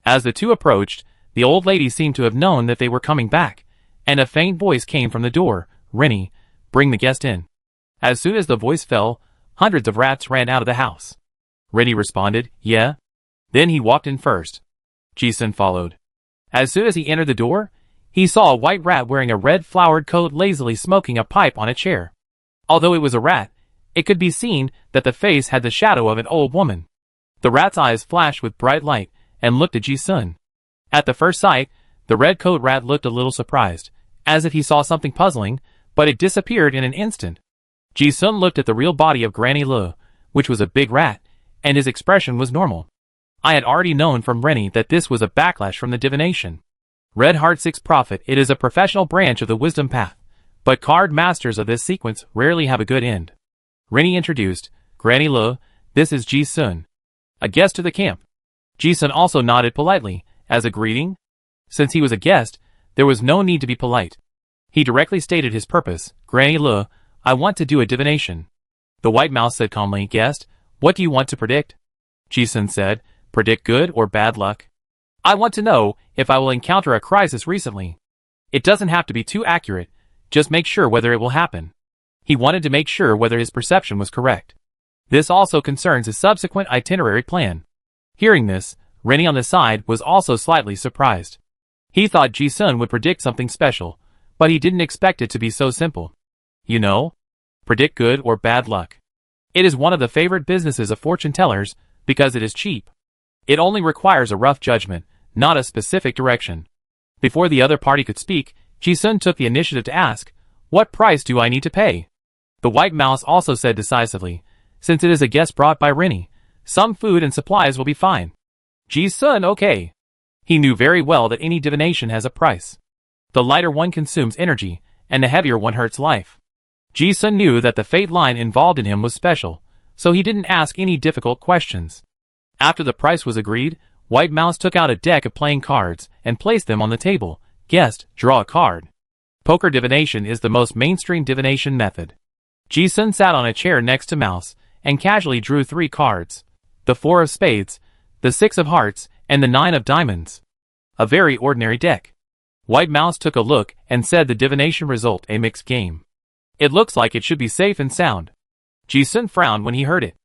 As the two approached, the old lady seemed to have known that they were coming back, and a faint voice came from the door, "Rennie, bring the guest in." As soon as the voice fell, hundreds of rats ran out of the house. Rennie responded, "Yeah." Then he walked in first. Ji-sun followed. As soon as he entered the door, he saw a white rat wearing a red flowered coat lazily smoking a pipe on a chair. Although it was a rat, it could be seen that the face had the shadow of an old woman. The rat's eyes flashed with bright light and looked at Ji-sun. At the first sight, the red coat rat looked a little surprised, as if he saw something puzzling, but it disappeared in an instant. Ji-sun looked at the real body of Granny Lu, which was a big rat, and his expression was normal. I had already known from Rennie that this was a backlash from the divination. Red Heart 6 Prophet, it is a professional branch of the wisdom path, but card masters of this sequence rarely have a good end. Rennie introduced, "Granny Lu, this is Ji-sun, a guest to the camp." Ji-sun also nodded politely, as a greeting. Since he was a guest, there was no need to be polite. He directly stated his purpose, "Granny Lu, I want to do a divination." The white mouse said calmly, "Guest, what do you want to predict?" Ji-sun said, "Predict good or bad luck. I want to know if I will encounter a crisis recently. It doesn't have to be too accurate, just make sure whether it will happen." He wanted to make sure whether his perception was correct. This also concerns his subsequent itinerary plan. Hearing this, Rennie on the side was also slightly surprised. He thought Ji-sun would predict something special, but he didn't expect it to be so simple. You know, predict good or bad luck. It is one of the favorite businesses of fortune tellers because it is cheap. It only requires a rough judgment, not a specific direction. Before the other party could speak, Ji-sun took the initiative to ask, "What price do I need to pay?" The white mouse also said decisively, "Since it is a guest brought by Rennie, some food and supplies will be fine." Ji-sun, okay. He knew very well that any divination has a price. The lighter one consumes energy, and the heavier one hurts life. Ji-sun knew that the fate line involved in him was special, so he didn't ask any difficult questions. After the price was agreed, White Mouse took out a deck of playing cards and placed them on the table. "Guest, draw a card." Poker divination is the most mainstream divination method. Ji-sun sat on a chair next to Mouse and casually drew 3 cards: the 4 of spades, the 6 of hearts, and the 9 of diamonds. A very ordinary deck. White Mouse took a look and said the divination result a mixed game. It looks like it should be safe and sound. Ji-sun frowned when he heard it.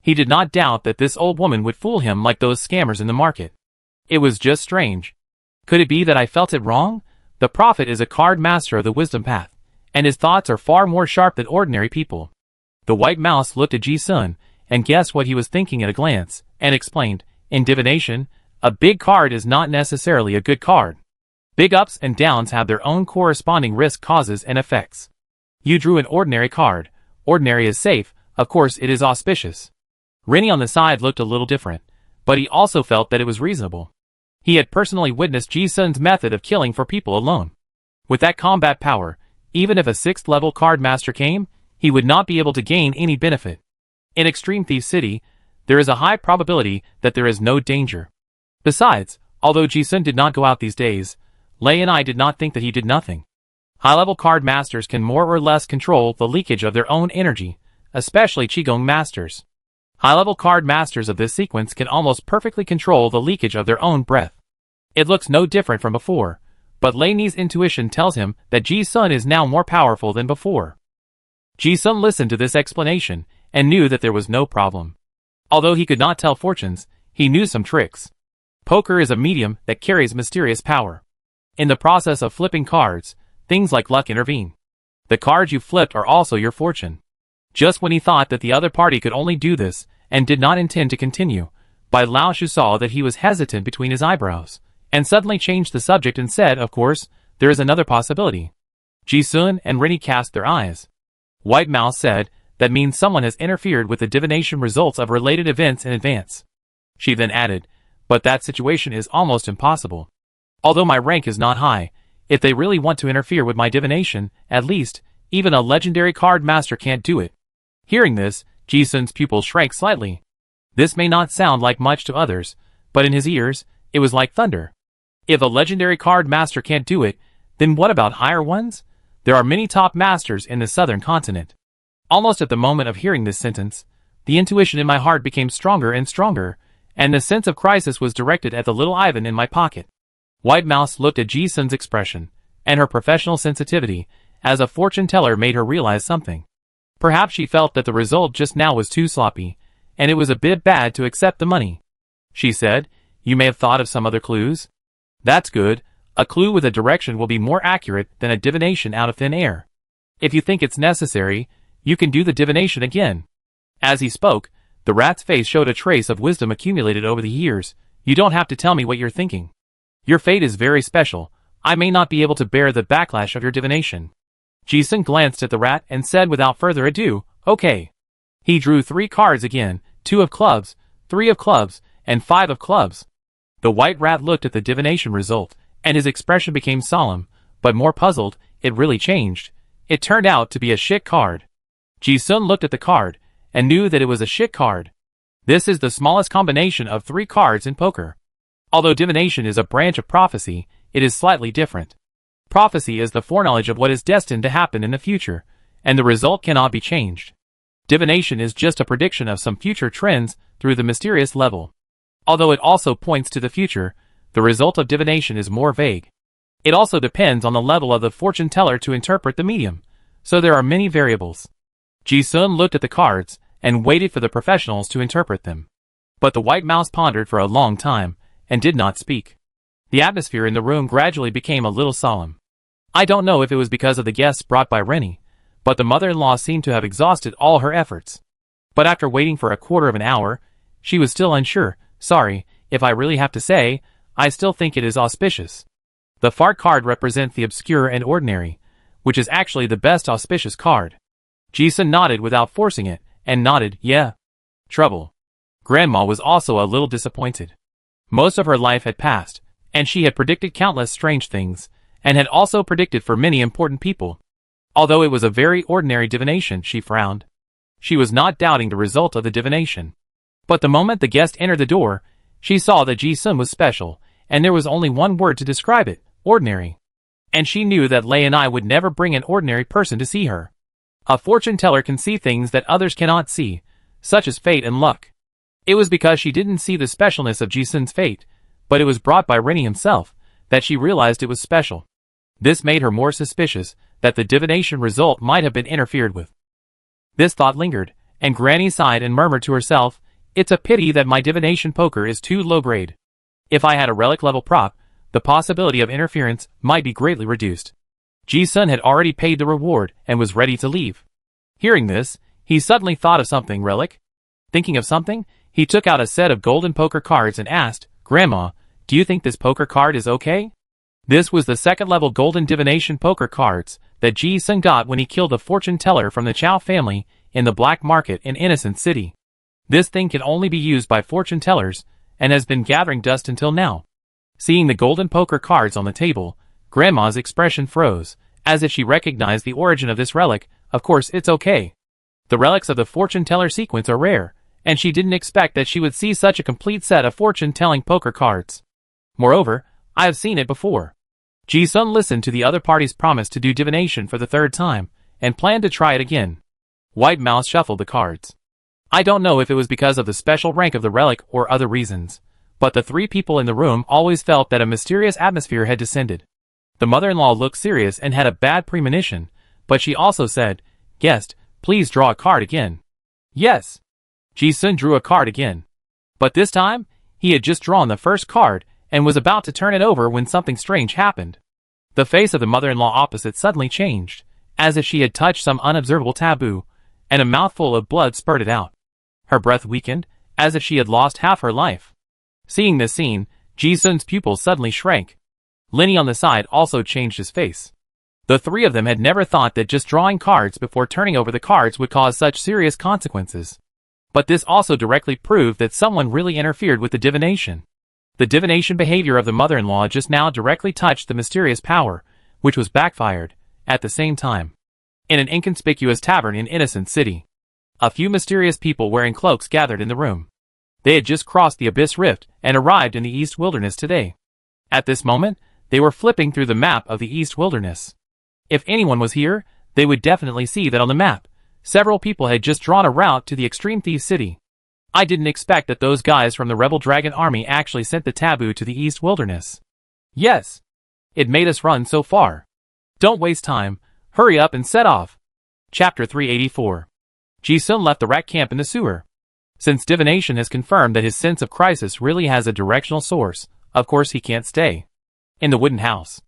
He did not doubt that this old woman would fool him like those scammers in the market. It was just strange. Could it be that I felt it wrong? The prophet is a card master of the wisdom path, and his thoughts are far more sharp than ordinary people. The white mouse looked at Ji-sun and guessed what he was thinking at a glance, and explained, "In divination, a big card is not necessarily a good card. Big ups and downs have their own corresponding risk causes and effects. You drew an ordinary card. Ordinary is safe, of course it is auspicious." Rennie on the side looked a little different, but he also felt that it was reasonable. He had personally witnessed Ji-sun's method of killing for people alone. With that combat power, even if a 6th level card master came, he would not be able to gain any benefit. In Extreme Thief City, there is a high probability that there is no danger. Besides, although Ji-sun did not go out these days, Lei and I did not think that he did nothing. High-level card masters can more or less control the leakage of their own energy, especially Qigong masters. High-level card masters of this sequence can almost perfectly control the leakage of their own breath. It looks no different from before, but Lei Ni's intuition tells him that Ji-sun is now more powerful than before. Ji-sun listened to this explanation and knew that there was no problem. Although he could not tell fortunes, he knew some tricks. Poker is a medium that carries mysterious power. In the process of flipping cards, things like luck intervene. The cards you flipped are also your fortune. Just when he thought that the other party could only do this, and did not intend to continue, Bai Laoshu saw that he was hesitant between his eyebrows, and suddenly changed the subject and said, of course, there is another possibility. Ji-sun and Rennie cast their eyes. White Mouse said, that means someone has interfered with the divination results of related events in advance. She then added, but that situation is almost impossible. Although my rank is not high, if they really want to interfere with my divination, at least, even a legendary card master can't do it. Hearing this, Ji-sun's pupil shrank slightly. This may not sound like much to others, but in his ears, it was like thunder. If a legendary card master can't do it, then what about higher ones? There are many top masters in the southern continent. Almost at the moment of hearing this sentence, the intuition in my heart became stronger and stronger, and the sense of crisis was directed at the little Ivan in my pocket. White Mouse looked at Ji-sun's expression, and her professional sensitivity, as a fortune teller made her realize something. Perhaps she felt that the result just now was too sloppy, and it was a bit bad to accept the money. She said, you may have thought of some other clues? That's good. A clue with a direction will be more accurate than a divination out of thin air. If you think it's necessary, you can do the divination again. As he spoke, the rat's face showed a trace of wisdom accumulated over the years. You don't have to tell me what you're thinking. Your fate is very special. I may not be able to bear the backlash of your divination. Ji-sun glanced at the rat and said without further ado, okay. He drew 3 cards again, 2 of clubs, 3 of clubs, and 5 of clubs. The white rat looked at the divination result, and his expression became solemn, but more puzzled. It really changed. It turned out to be a shit card. Ji-sun looked at the card, and knew that it was a shit card. This is the smallest combination of 3 cards in poker. Although divination is a branch of prophecy, it is slightly different. Prophecy is the foreknowledge of what is destined to happen in the future, and the result cannot be changed. Divination is just a prediction of some future trends through the mysterious level. Although it also points to the future, the result of divination is more vague. It also depends on the level of the fortune teller to interpret the medium, so there are many variables. Ji-sun looked at the cards, and waited for the professionals to interpret them. But the white mouse pondered for a long time, and did not speak. The atmosphere in the room gradually became a little solemn. I don't know if it was because of the guests brought by Rennie, but the mother-in-law seemed to have exhausted all her efforts. But after waiting for a quarter of an hour, she was still unsure. Sorry, if I really have to say, I still think it is auspicious. The fart card represents the obscure and ordinary, which is actually the best auspicious card. Ji-sun nodded without forcing it, and nodded, yeah. Trouble. Grandma was also a little disappointed. Most of her life had passed, and she had predicted countless strange things, and had also predicted for many important people. Although it was a very ordinary divination, she frowned. She was not doubting the result of the divination. But the moment the guest entered the door, she saw that Ji-sun was special, and there was only one word to describe it, ordinary. And she knew that Lei and I would never bring an ordinary person to see her. A fortune teller can see things that others cannot see, such as fate and luck. It was because she didn't see the specialness of Ji-sun's fate, but it was brought by Rennie himself, that she realized it was special. This made her more suspicious that the divination result might have been interfered with. This thought lingered, and Granny sighed and murmured to herself, it's a pity that my divination poker is too low grade. If I had a relic level prop, the possibility of interference might be greatly reduced. Ji-sun had already paid the reward and was ready to leave. Hearing this, he suddenly thought of something. Relic? Thinking of something, he took out a set of golden poker cards and asked, Grandma, do you think this poker card is okay? This was the second-level golden divination poker cards that Ji-sun got when he killed a fortune teller from the Chow family in the black market in Innocent City. This thing can only be used by fortune tellers, and has been gathering dust until now. Seeing the golden poker cards on the table, Grandma's expression froze, as if she recognized the origin of this relic. Of course it's okay. The relics of the fortune teller sequence are rare, and she didn't expect that she would see such a complete set of fortune-telling poker cards. Moreover, I have seen it before. Ji-sun listened to the other party's promise to do divination for the 3rd time, and planned to try it again. White Mouse shuffled the cards. I don't know if it was because of the special rank of the relic or other reasons, but the 3 people in the room always felt that a mysterious atmosphere had descended. The mother-in-law looked serious and had a bad premonition, but she also said, Guest, please draw a card again. Yes. Ji-sun drew a card again. But this time, He had just drawn the first card and was about to turn it over when something strange happened. The face of the mother-in-law opposite suddenly changed, as if she had touched some unobservable taboo, and a mouthful of blood spurted out. Her breath weakened, as if she had lost half her life. Seeing this scene, Ji-sun's pupils suddenly shrank. Lenny on the side also changed his face. The three of them had never thought that just drawing cards before turning over the cards would cause such serious consequences. But this also directly proved that someone really interfered with the divination. The divination behavior of the mother-in-law just now directly touched the mysterious power, which was backfired, at the same time. In an inconspicuous tavern in Innocent City, a few mysterious people wearing cloaks gathered in the room. They had just crossed the Abyss Rift and arrived in the East Wilderness today. At this moment, they were flipping through the map of the East Wilderness. If anyone was here, they would definitely see that on the map, several people had just drawn a route to the Extreme Thief City. I didn't expect that those guys from the Rebel Dragon Army actually sent the taboo to the East Wilderness. Yes. It made us run so far. Don't waste time, hurry up and set off. Chapter 384. Ji-sun left the rat camp in the sewer. Since divination has confirmed that his sense of crisis really has a directional source, of course he can't stay. In the wooden house,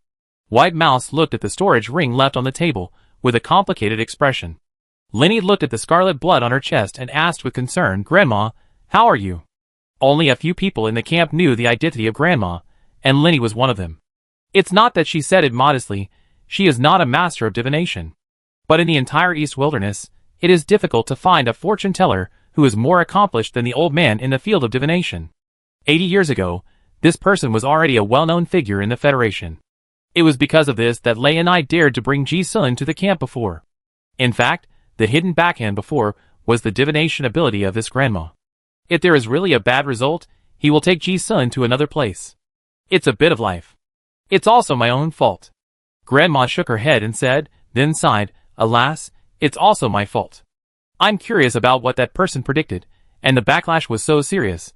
White Mouse looked at the storage ring left on the table, with a complicated expression. Lenny looked at the scarlet blood on her chest and asked with concern, "Grandma, how are you?" Only a few people in the camp knew the identity of Grandma, and Lenny was one of them. It's not that she said it modestly, she is not a master of divination. But in the entire East Wilderness, it is difficult to find a fortune teller who is more accomplished than the old man in the field of divination. 80 years ago, this person was already a well-known figure in the Federation. It was because of this that Lei and I dared to bring Ji-sun to the camp before. In fact, the hidden backhand before was the divination ability of this grandma. If there is really a bad result, he will take Ji-sun to another place. It's a bit of life. It's also my own fault. Grandma shook her head and said, then sighed, alas, it's also my fault. I'm curious about what that person predicted, and the backlash was so serious.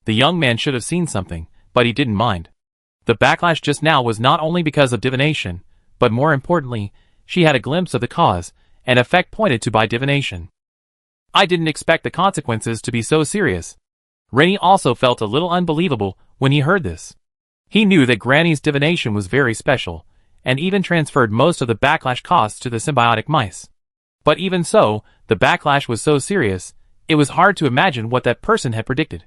The young man should have seen something, but he didn't mind. The backlash just now was not only because of divination, but more importantly, she had a glimpse of the cause and effect pointed to by divination. I didn't expect the consequences to be so serious. Rennie also felt a little unbelievable when he heard this. He knew that Granny's divination was very special, and even transferred most of the backlash costs to the symbiotic mice. But even so, the backlash was so serious, it was hard to imagine what that person had predicted.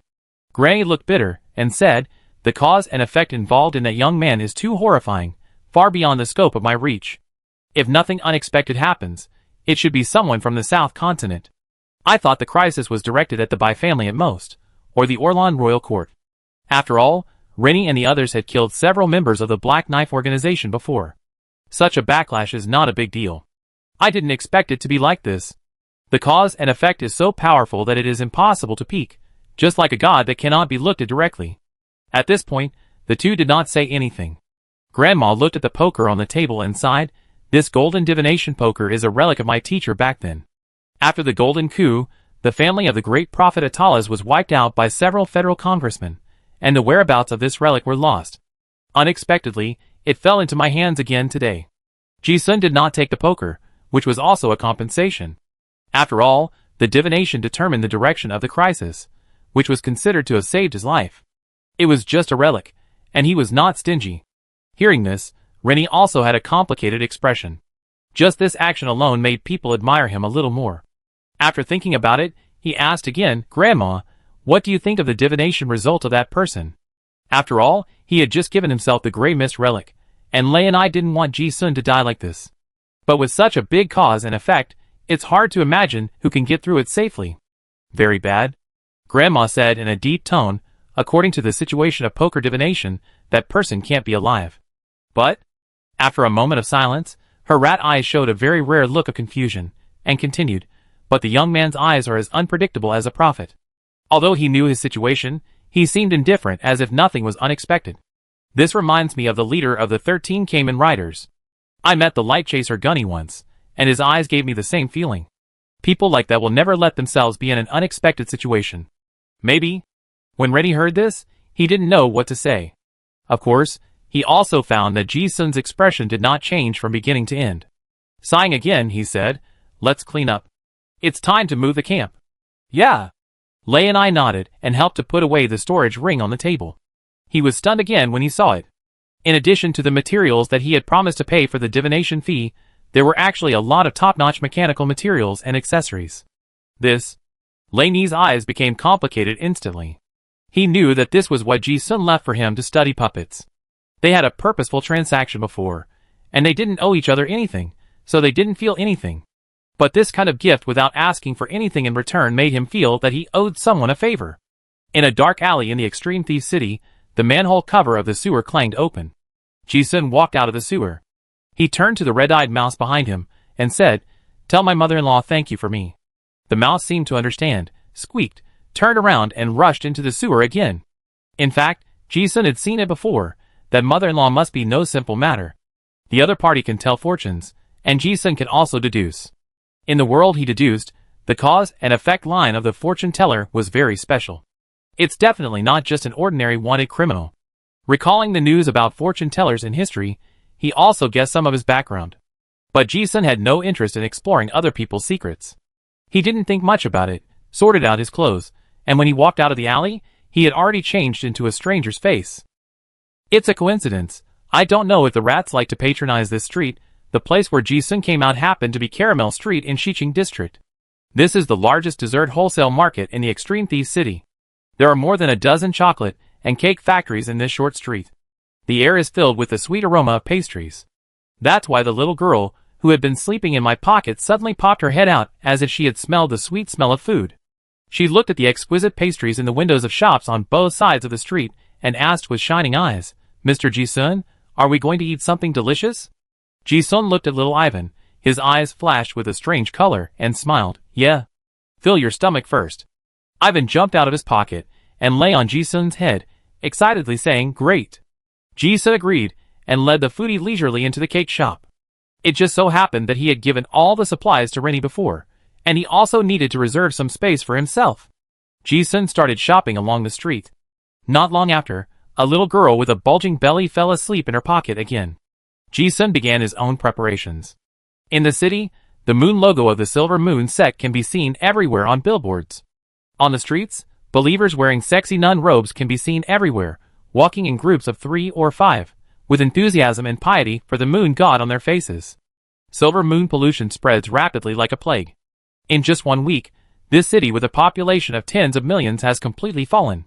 Granny looked bitter, and said, the cause and effect involved in that young man is too horrifying, far beyond the scope of my reach. If nothing unexpected happens, it should be someone from the South Continent. I thought the crisis was directed at the Bai family at most, or the Orlan royal court. After all, Rennie and the others had killed several members of the Black Knife organization before. Such a backlash is not a big deal. I didn't expect it to be like this. The cause and effect is so powerful that it is impossible to peek, just like a god that cannot be looked at directly. At this point, the two did not say anything. Grandma looked at the poker on the table and sighed, this golden divination poker is a relic of my teacher back then. After the golden coup, the family of the great prophet Atalas was wiped out by several federal congressmen, and the whereabouts of this relic were lost. Unexpectedly, it fell into my hands again today. Ji-sun did not take the poker, which was also a compensation. After all, the divination determined the direction of the crisis, which was considered to have saved his life. It was just a relic, and he was not stingy. Hearing this, Rennie also had a complicated expression. Just this action alone made people admire him a little more. After thinking about it, he asked again, Grandma, what do you think of the divination result of that person? After all, he had just given himself the Grey Mist relic, and Lei and I didn't want Ji-sun to die like this. But with such a big cause and effect, it's hard to imagine who can get through it safely. Very bad. Grandma said in a deep tone, according to the situation of poker divination, that person can't be alive. But, after a moment of silence, her rat eyes showed a very rare look of confusion, and continued, but the young man's eyes are as unpredictable as a prophet. Although he knew his situation, he seemed indifferent as if nothing was unexpected. This reminds me of the leader of the 13 Kamen Riders. I met the light chaser Gunny once, and his eyes gave me the same feeling. People like that will never let themselves be in an unexpected situation. Maybe. When Rennie heard this, he didn't know what to say. Of course, he also found that Ji-sun's expression did not change from beginning to end. Sighing again, he said, let's clean up. It's time to move the camp. Yeah. Lei and I nodded and helped to put away the storage ring on the table. He was stunned again when he saw it. In addition to the materials that he had promised to pay for the divination fee, there were actually a lot of top-notch mechanical materials and accessories. Lei's eyes became complicated instantly. He knew that this was what Ji-sun left for him to study puppets. They had a purposeful transaction before, and they didn't owe each other anything, so they didn't feel anything. But this kind of gift without asking for anything in return made him feel that he owed someone a favor. In a dark alley in the extreme thief city, the manhole cover of the sewer clanged open. Ji-sun walked out of the sewer. He turned to the red-eyed mouse behind him and said, "Tell my mother-in-law thank you for me." The mouse seemed to understand, squeaked, turned around and rushed into the sewer again. In fact, Ji-sun had seen it before. That mother-in-law must be no simple matter. The other party can tell fortunes, and Ji-sun can also deduce. In the world he deduced, the cause and effect line of the fortune teller was very special. It's definitely not just an ordinary wanted criminal. Recalling the news about fortune tellers in history, he also guessed some of his background. But Ji-sun had no interest in exploring other people's secrets. He didn't think much about it, sorted out his clothes, and when he walked out of the alley, he had already changed into a stranger's face. It's a coincidence. I don't know if the rats like to patronize this street. The place where Ji-sun came out happened to be Caramel Street in Xiqing District. This is the largest dessert wholesale market in the extreme thief city. There are more than a dozen chocolate and cake factories in this short street. The air is filled with the sweet aroma of pastries. That's why the little girl, who had been sleeping in my pocket, suddenly popped her head out as if she had smelled the sweet smell of food. She looked at the exquisite pastries in the windows of shops on both sides of the street and asked with shining eyes, "Mr. Ji-sun, are we going to eat something delicious?" Ji-sun looked at little Ivan. His eyes flashed with a strange color and smiled. "Yeah. Fill your stomach first." Ivan jumped out of his pocket and lay on Ji-sun's head, excitedly saying, "Great." Ji-sun agreed and led the foodie leisurely into the cake shop. It just so happened that he had given all the supplies to Rennie before, and he also needed to reserve some space for himself. Ji-sun started shopping along the street. Not long after, a little girl with a bulging belly fell asleep in her pocket again. Ji-sun began his own preparations. In the city, the moon logo of the Silver Moon sect can be seen everywhere on billboards. On the streets, believers wearing sexy nun robes can be seen everywhere, walking in groups of 3 or 5, with enthusiasm and piety for the moon god on their faces. Silver moon pollution spreads rapidly like a plague. In just 1 week, this city with a population of tens of millions has completely fallen.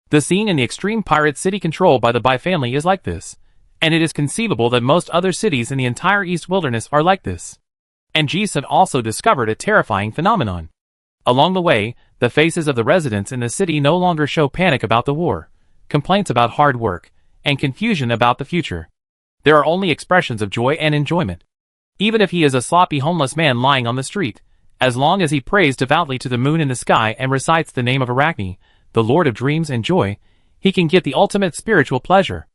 The scene in the extreme pirate city controlled by the Bai family is like this, and it is conceivable that most other cities in the entire East Wilderness are like this. And Ji-sun also discovered a terrifying phenomenon. Along the way, the faces of the residents in the city no longer show panic about the war, complaints about hard work, and confusion about the future. There are only expressions of joy and enjoyment. Even if he is a sloppy homeless man lying on the street, as long as he prays devoutly to the moon in the sky and recites the name of Arachne, the Lord of Dreams and Joy, he can get the ultimate spiritual pleasure.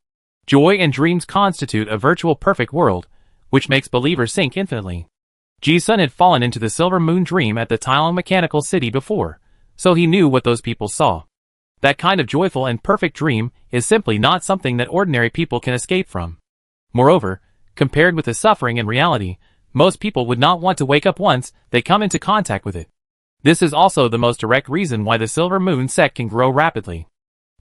Joy and dreams constitute a virtual perfect world, which makes believers sink infinitely. Ji-sun had fallen into the Silver Moon dream at the Tailan Mechanical City before, so he knew what those people saw. That kind of joyful and perfect dream is simply not something that ordinary people can escape from. Moreover, compared with the suffering in reality, most people would not want to wake up once they come into contact with it. This is also the most direct reason why the Silver Moon sect can grow rapidly.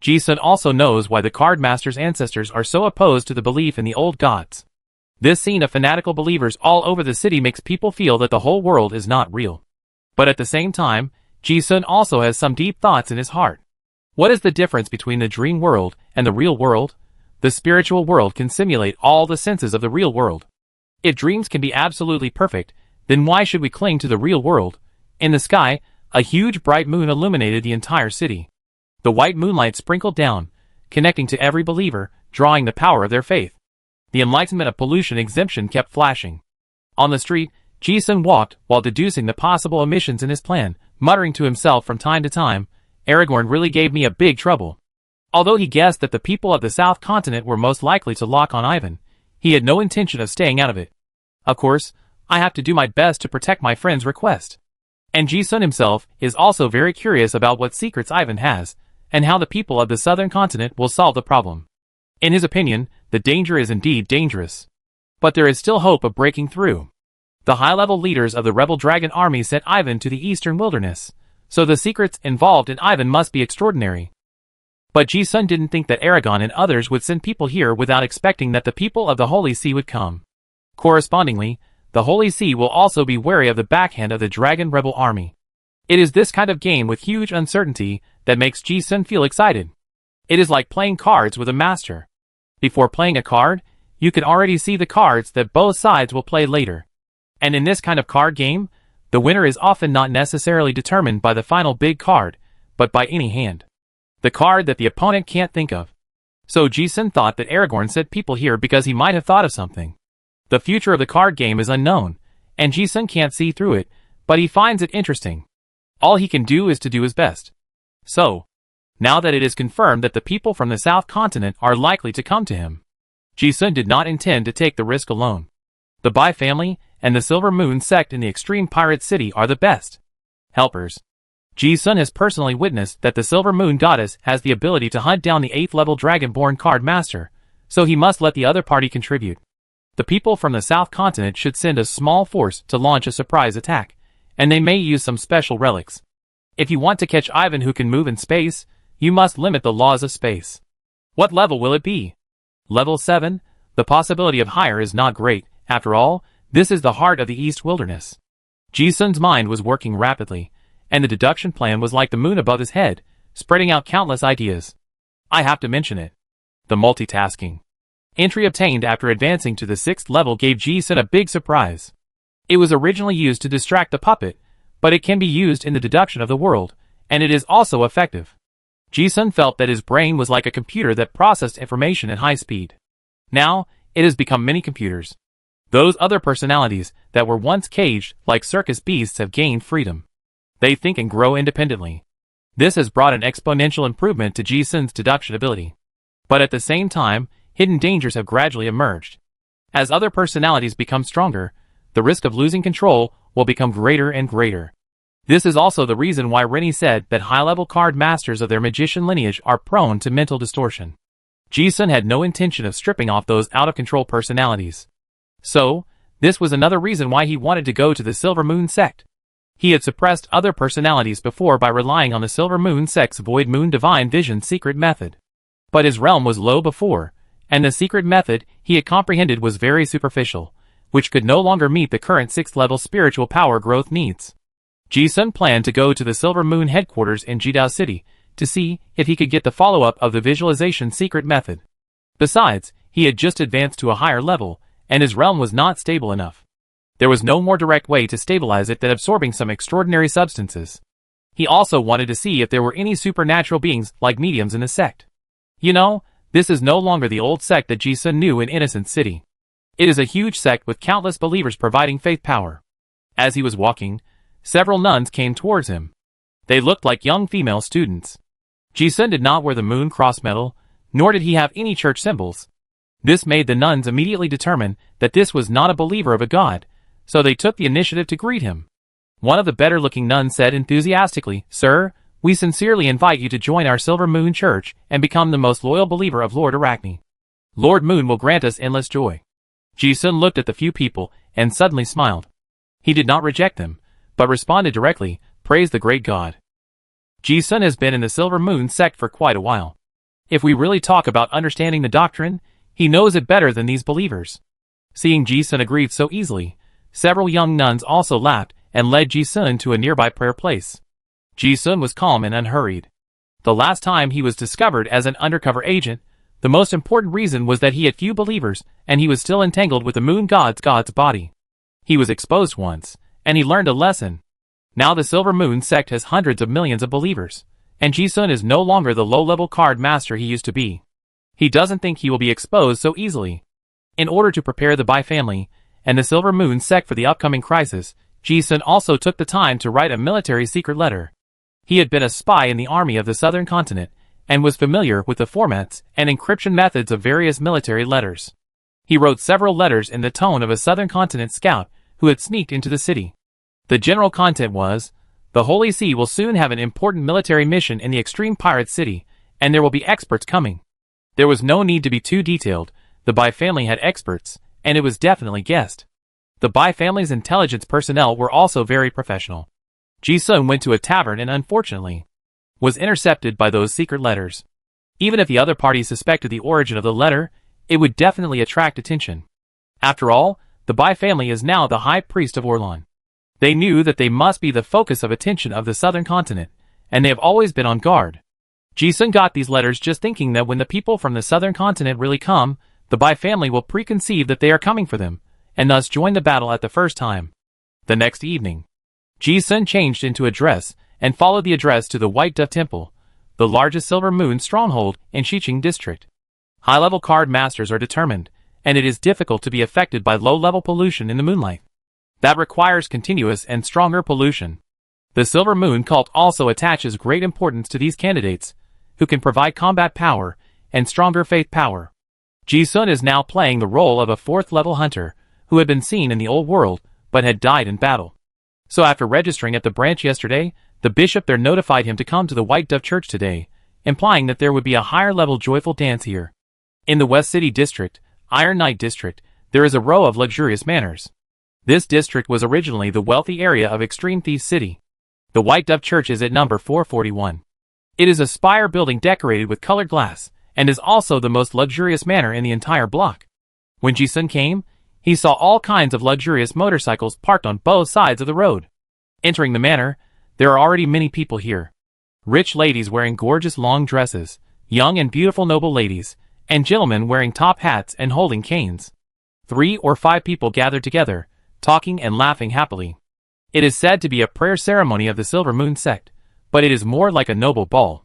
Ji-sun also knows why the Card Master's ancestors are so opposed to the belief in the old gods. This scene of fanatical believers all over the city makes people feel that the whole world is not real. But at the same time, Ji-sun also has some deep thoughts in his heart. What is the difference between the dream world and the real world? The spiritual world can simulate all the senses of the real world. If dreams can be absolutely perfect, then why should we cling to the real world? In the sky, a huge bright moon illuminated the entire city. The white moonlight sprinkled down, connecting to every believer, drawing the power of their faith. The enlightenment of pollution exemption kept flashing. On the street, Ji-sun walked while deducing the possible omissions in his plan, muttering to himself from time to time, "Aragorn really gave me a big trouble." Although he guessed that the people of the South Continent were most likely to lock on Ivan, he had no intention of staying out of it. Of course, I have to do my best to protect my friend's request. And Ji-sun himself is also very curious about what secrets Ivan has, and how the people of the Southern Continent will solve the problem. In his opinion, the danger is indeed dangerous. But there is still hope of breaking through. The high-level leaders of the rebel dragon army sent Ivan to the Eastern Wilderness, so the secrets involved in Ivan must be extraordinary. But Ji-sun didn't think that Aragon and others would send people here without expecting that the people of the Holy See would come. Correspondingly, the Holy See will also be wary of the backhand of the Dragon Rebel Army. It is this kind of game with huge uncertainty that makes Ji-sun feel excited. It is like playing cards with a master. Before playing a card, you can already see the cards that both sides will play later. And in this kind of card game, the winner is often not necessarily determined by the final big card, but by any hand. The card that the opponent can't think of. So Ji-sun thought that Aragorn sent people here because he might have thought of something. The future of the card game is unknown, and Ji-sun can't see through it, but he finds it interesting. All he can do is to do his best. So, now that it is confirmed that the people from the South Continent are likely to come to him, Ji-sun did not intend to take the risk alone. The Bai family and the Silver Moon sect in the extreme pirate city are the best helpers. Ji-sun has personally witnessed that the Silver Moon goddess has the ability to hunt down the 8th level Dragonborn card master, so he must let the other party contribute. The people from the South Continent should send a small force to launch a surprise attack, and they may use some special relics. If you want to catch Ivan who can move in space, you must limit the laws of space. What level will it be? Level 7? The possibility of higher is not great. After all, this is the heart of the East Wilderness. Ji-sun's mind was working rapidly, and the deduction plan was like the moon above his head, spreading out countless ideas. I have to mention it. The multitasking entry obtained after advancing to the 6th level gave Ji-sun a big surprise. It was originally used to distract the puppet, but it can be used in the deduction of the world, and it is also effective. Ji-sun felt that his brain was like a computer that processed information at high speed. Now, it has become mini computers. Those other personalities that were once caged like circus beasts have gained freedom. They think and grow independently. This has brought an exponential improvement to Ji-sun's deduction ability. But at the same time, hidden dangers have gradually emerged. As other personalities become stronger, the risk of losing control will become greater and greater. This is also the reason why Rennie said that high-level card masters of their magician lineage are prone to mental distortion. Ji-sun had no intention of stripping off those out-of-control personalities. So, this was another reason why he wanted to go to the Silver Moon sect. He had suppressed other personalities before by relying on the Silver Moon sect's Void Moon Divine Vision secret method. But his realm was low before, and the secret method he had comprehended was very superficial, which could no longer meet the current 6th level spiritual power growth needs. Ji-sun planned to go to the Silver Moon headquarters in Jidao City to see if he could get the follow-up of the visualization secret method. Besides, he had just advanced to a higher level, and his realm was not stable enough. There was no more direct way to stabilize it than absorbing some extraordinary substances. He also wanted to see if there were any supernatural beings like mediums in the sect. You know, this is no longer the old sect that Ji-sun knew in Innocent City. It is a huge sect with countless believers providing faith power. As he was walking, several nuns came towards him. They looked like young female students. Ji-sun did not wear the moon cross medal, nor did he have any church symbols. This made the nuns immediately determine that this was not a believer of a god, so they took the initiative to greet him. One of the better-looking nuns said enthusiastically, "Sir, we sincerely invite you to join our Silver Moon Church and become the most loyal believer of Lord Arachne. Lord Moon will grant us endless joy." Ji-sun looked at the few people and suddenly smiled. He did not reject them, but responded directly, "Praise the great God." Ji-sun has been in the Silver Moon sect for quite a while. If we really talk about understanding the doctrine, he knows it better than these believers. Seeing Ji-sun agreed so easily, several young nuns also laughed and led Ji-sun to a nearby prayer place. Ji-sun was calm and unhurried. The last time he was discovered as an undercover agent, the most important reason was that he had few believers and he was still entangled with the moon god's body. He was exposed once, and he learned a lesson. Now the Silver Moon sect has hundreds of millions of believers, and Ji-sun is no longer the low-level card master he used to be. He doesn't think he will be exposed so easily. In order to prepare the Bai family and the Silver Moon sect for the upcoming crisis, Ji-sun also took the time to write a military secret letter. He had been a spy in the army of the Southern Continent and was familiar with the formats and encryption methods of various military letters. He wrote several letters in the tone of a Southern Continent scout who had sneaked into the city. The general content was, "The Holy See will soon have an important military mission in the extreme pirate city, and there will be experts coming." There was no need to be too detailed. The Bai family had experts, and it was definitely guessed. The Bai family's intelligence personnel were also very professional. Ji-sun went to a tavern and unfortunately was intercepted by those secret letters. Even if the other party suspected the origin of the letter, it would definitely attract attention. After all, the Bai family is now the high priest of Orlan. They knew that they must be the focus of attention of the southern continent, and they have always been on guard. Ji-sun got these letters just thinking that when the people from the southern continent really come, the Bai family will preconceive that they are coming for them, and thus join the battle at the first time. The next evening, Ji-sun changed into a dress and followed the address to the White Dove Temple, the largest Silver Moon stronghold in Xiqing district. High-level card masters are determined, and it is difficult to be affected by low-level pollution in the moonlight. That requires continuous and stronger pollution. The Silver Moon cult also attaches great importance to these candidates, who can provide combat power and stronger faith power. Ji-sun is now playing the role of a fourth-level hunter, who had been seen in the old world, but had died in battle. So after registering at the branch yesterday, the bishop there notified him to come to the White Dove Church today, implying that there would be a higher-level joyful dance here. In the West City District, Iron Knight District, there is a row of luxurious manors. This district was originally the wealthy area of Extreme Thief City. The White Dove Church is at number 441. It is a spire building decorated with colored glass, and is also the most luxurious manor in the entire block. When Ji-sun came, he saw all kinds of luxurious motorcycles parked on both sides of the road. Entering the manor, there are already many people here. Rich ladies wearing gorgeous long dresses, young and beautiful noble ladies, and gentlemen wearing top hats and holding canes. 3 or 5 people gathered together, talking and laughing happily. It is said to be a prayer ceremony of the Silver Moon sect, but it is more like a noble ball.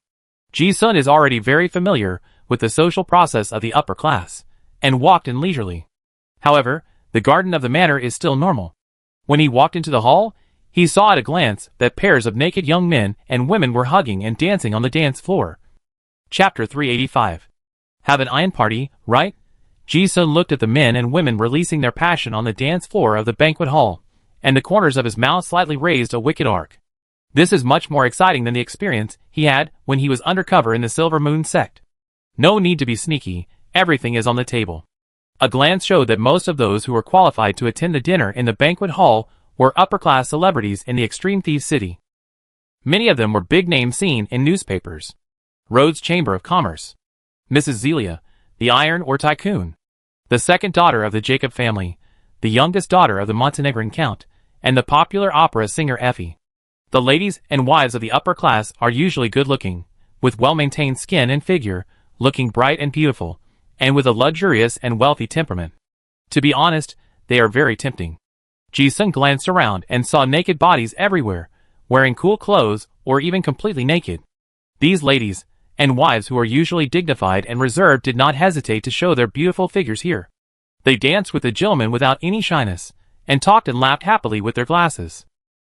Ji-sun is already very familiar with the social process of the upper class, and walked in leisurely. However, the garden of the manor is still normal. When he walked into the hall, he saw at a glance that pairs of naked young men and women were hugging and dancing on the dance floor. Chapter 385. Have an iron party, right? Ji-sun looked at the men and women releasing their passion on the dance floor of the banquet hall, and the corners of his mouth slightly raised a wicked arc. This is much more exciting than the experience he had when he was undercover in the Silver Moon sect. No need to be sneaky, everything is on the table. A glance showed that most of those who were qualified to attend the dinner in the banquet hall were upper-class celebrities in the Extreme Thief City. Many of them were big names seen in newspapers. Rhodes Chamber of Commerce, Mrs. Zelia, the Iron or Tycoon, the second daughter of the Jacob family, the youngest daughter of the Montenegrin Count, and the popular opera singer Effie. The ladies and wives of the upper class are usually good-looking, with well-maintained skin and figure, looking bright and beautiful, and with a luxurious and wealthy temperament. To be honest, they are very tempting. Ji-sun glanced around and saw naked bodies everywhere, wearing cool clothes or even completely naked. These ladies and wives who are usually dignified and reserved did not hesitate to show their beautiful figures here. They danced with the gentlemen without any shyness, and talked and laughed happily with their glasses.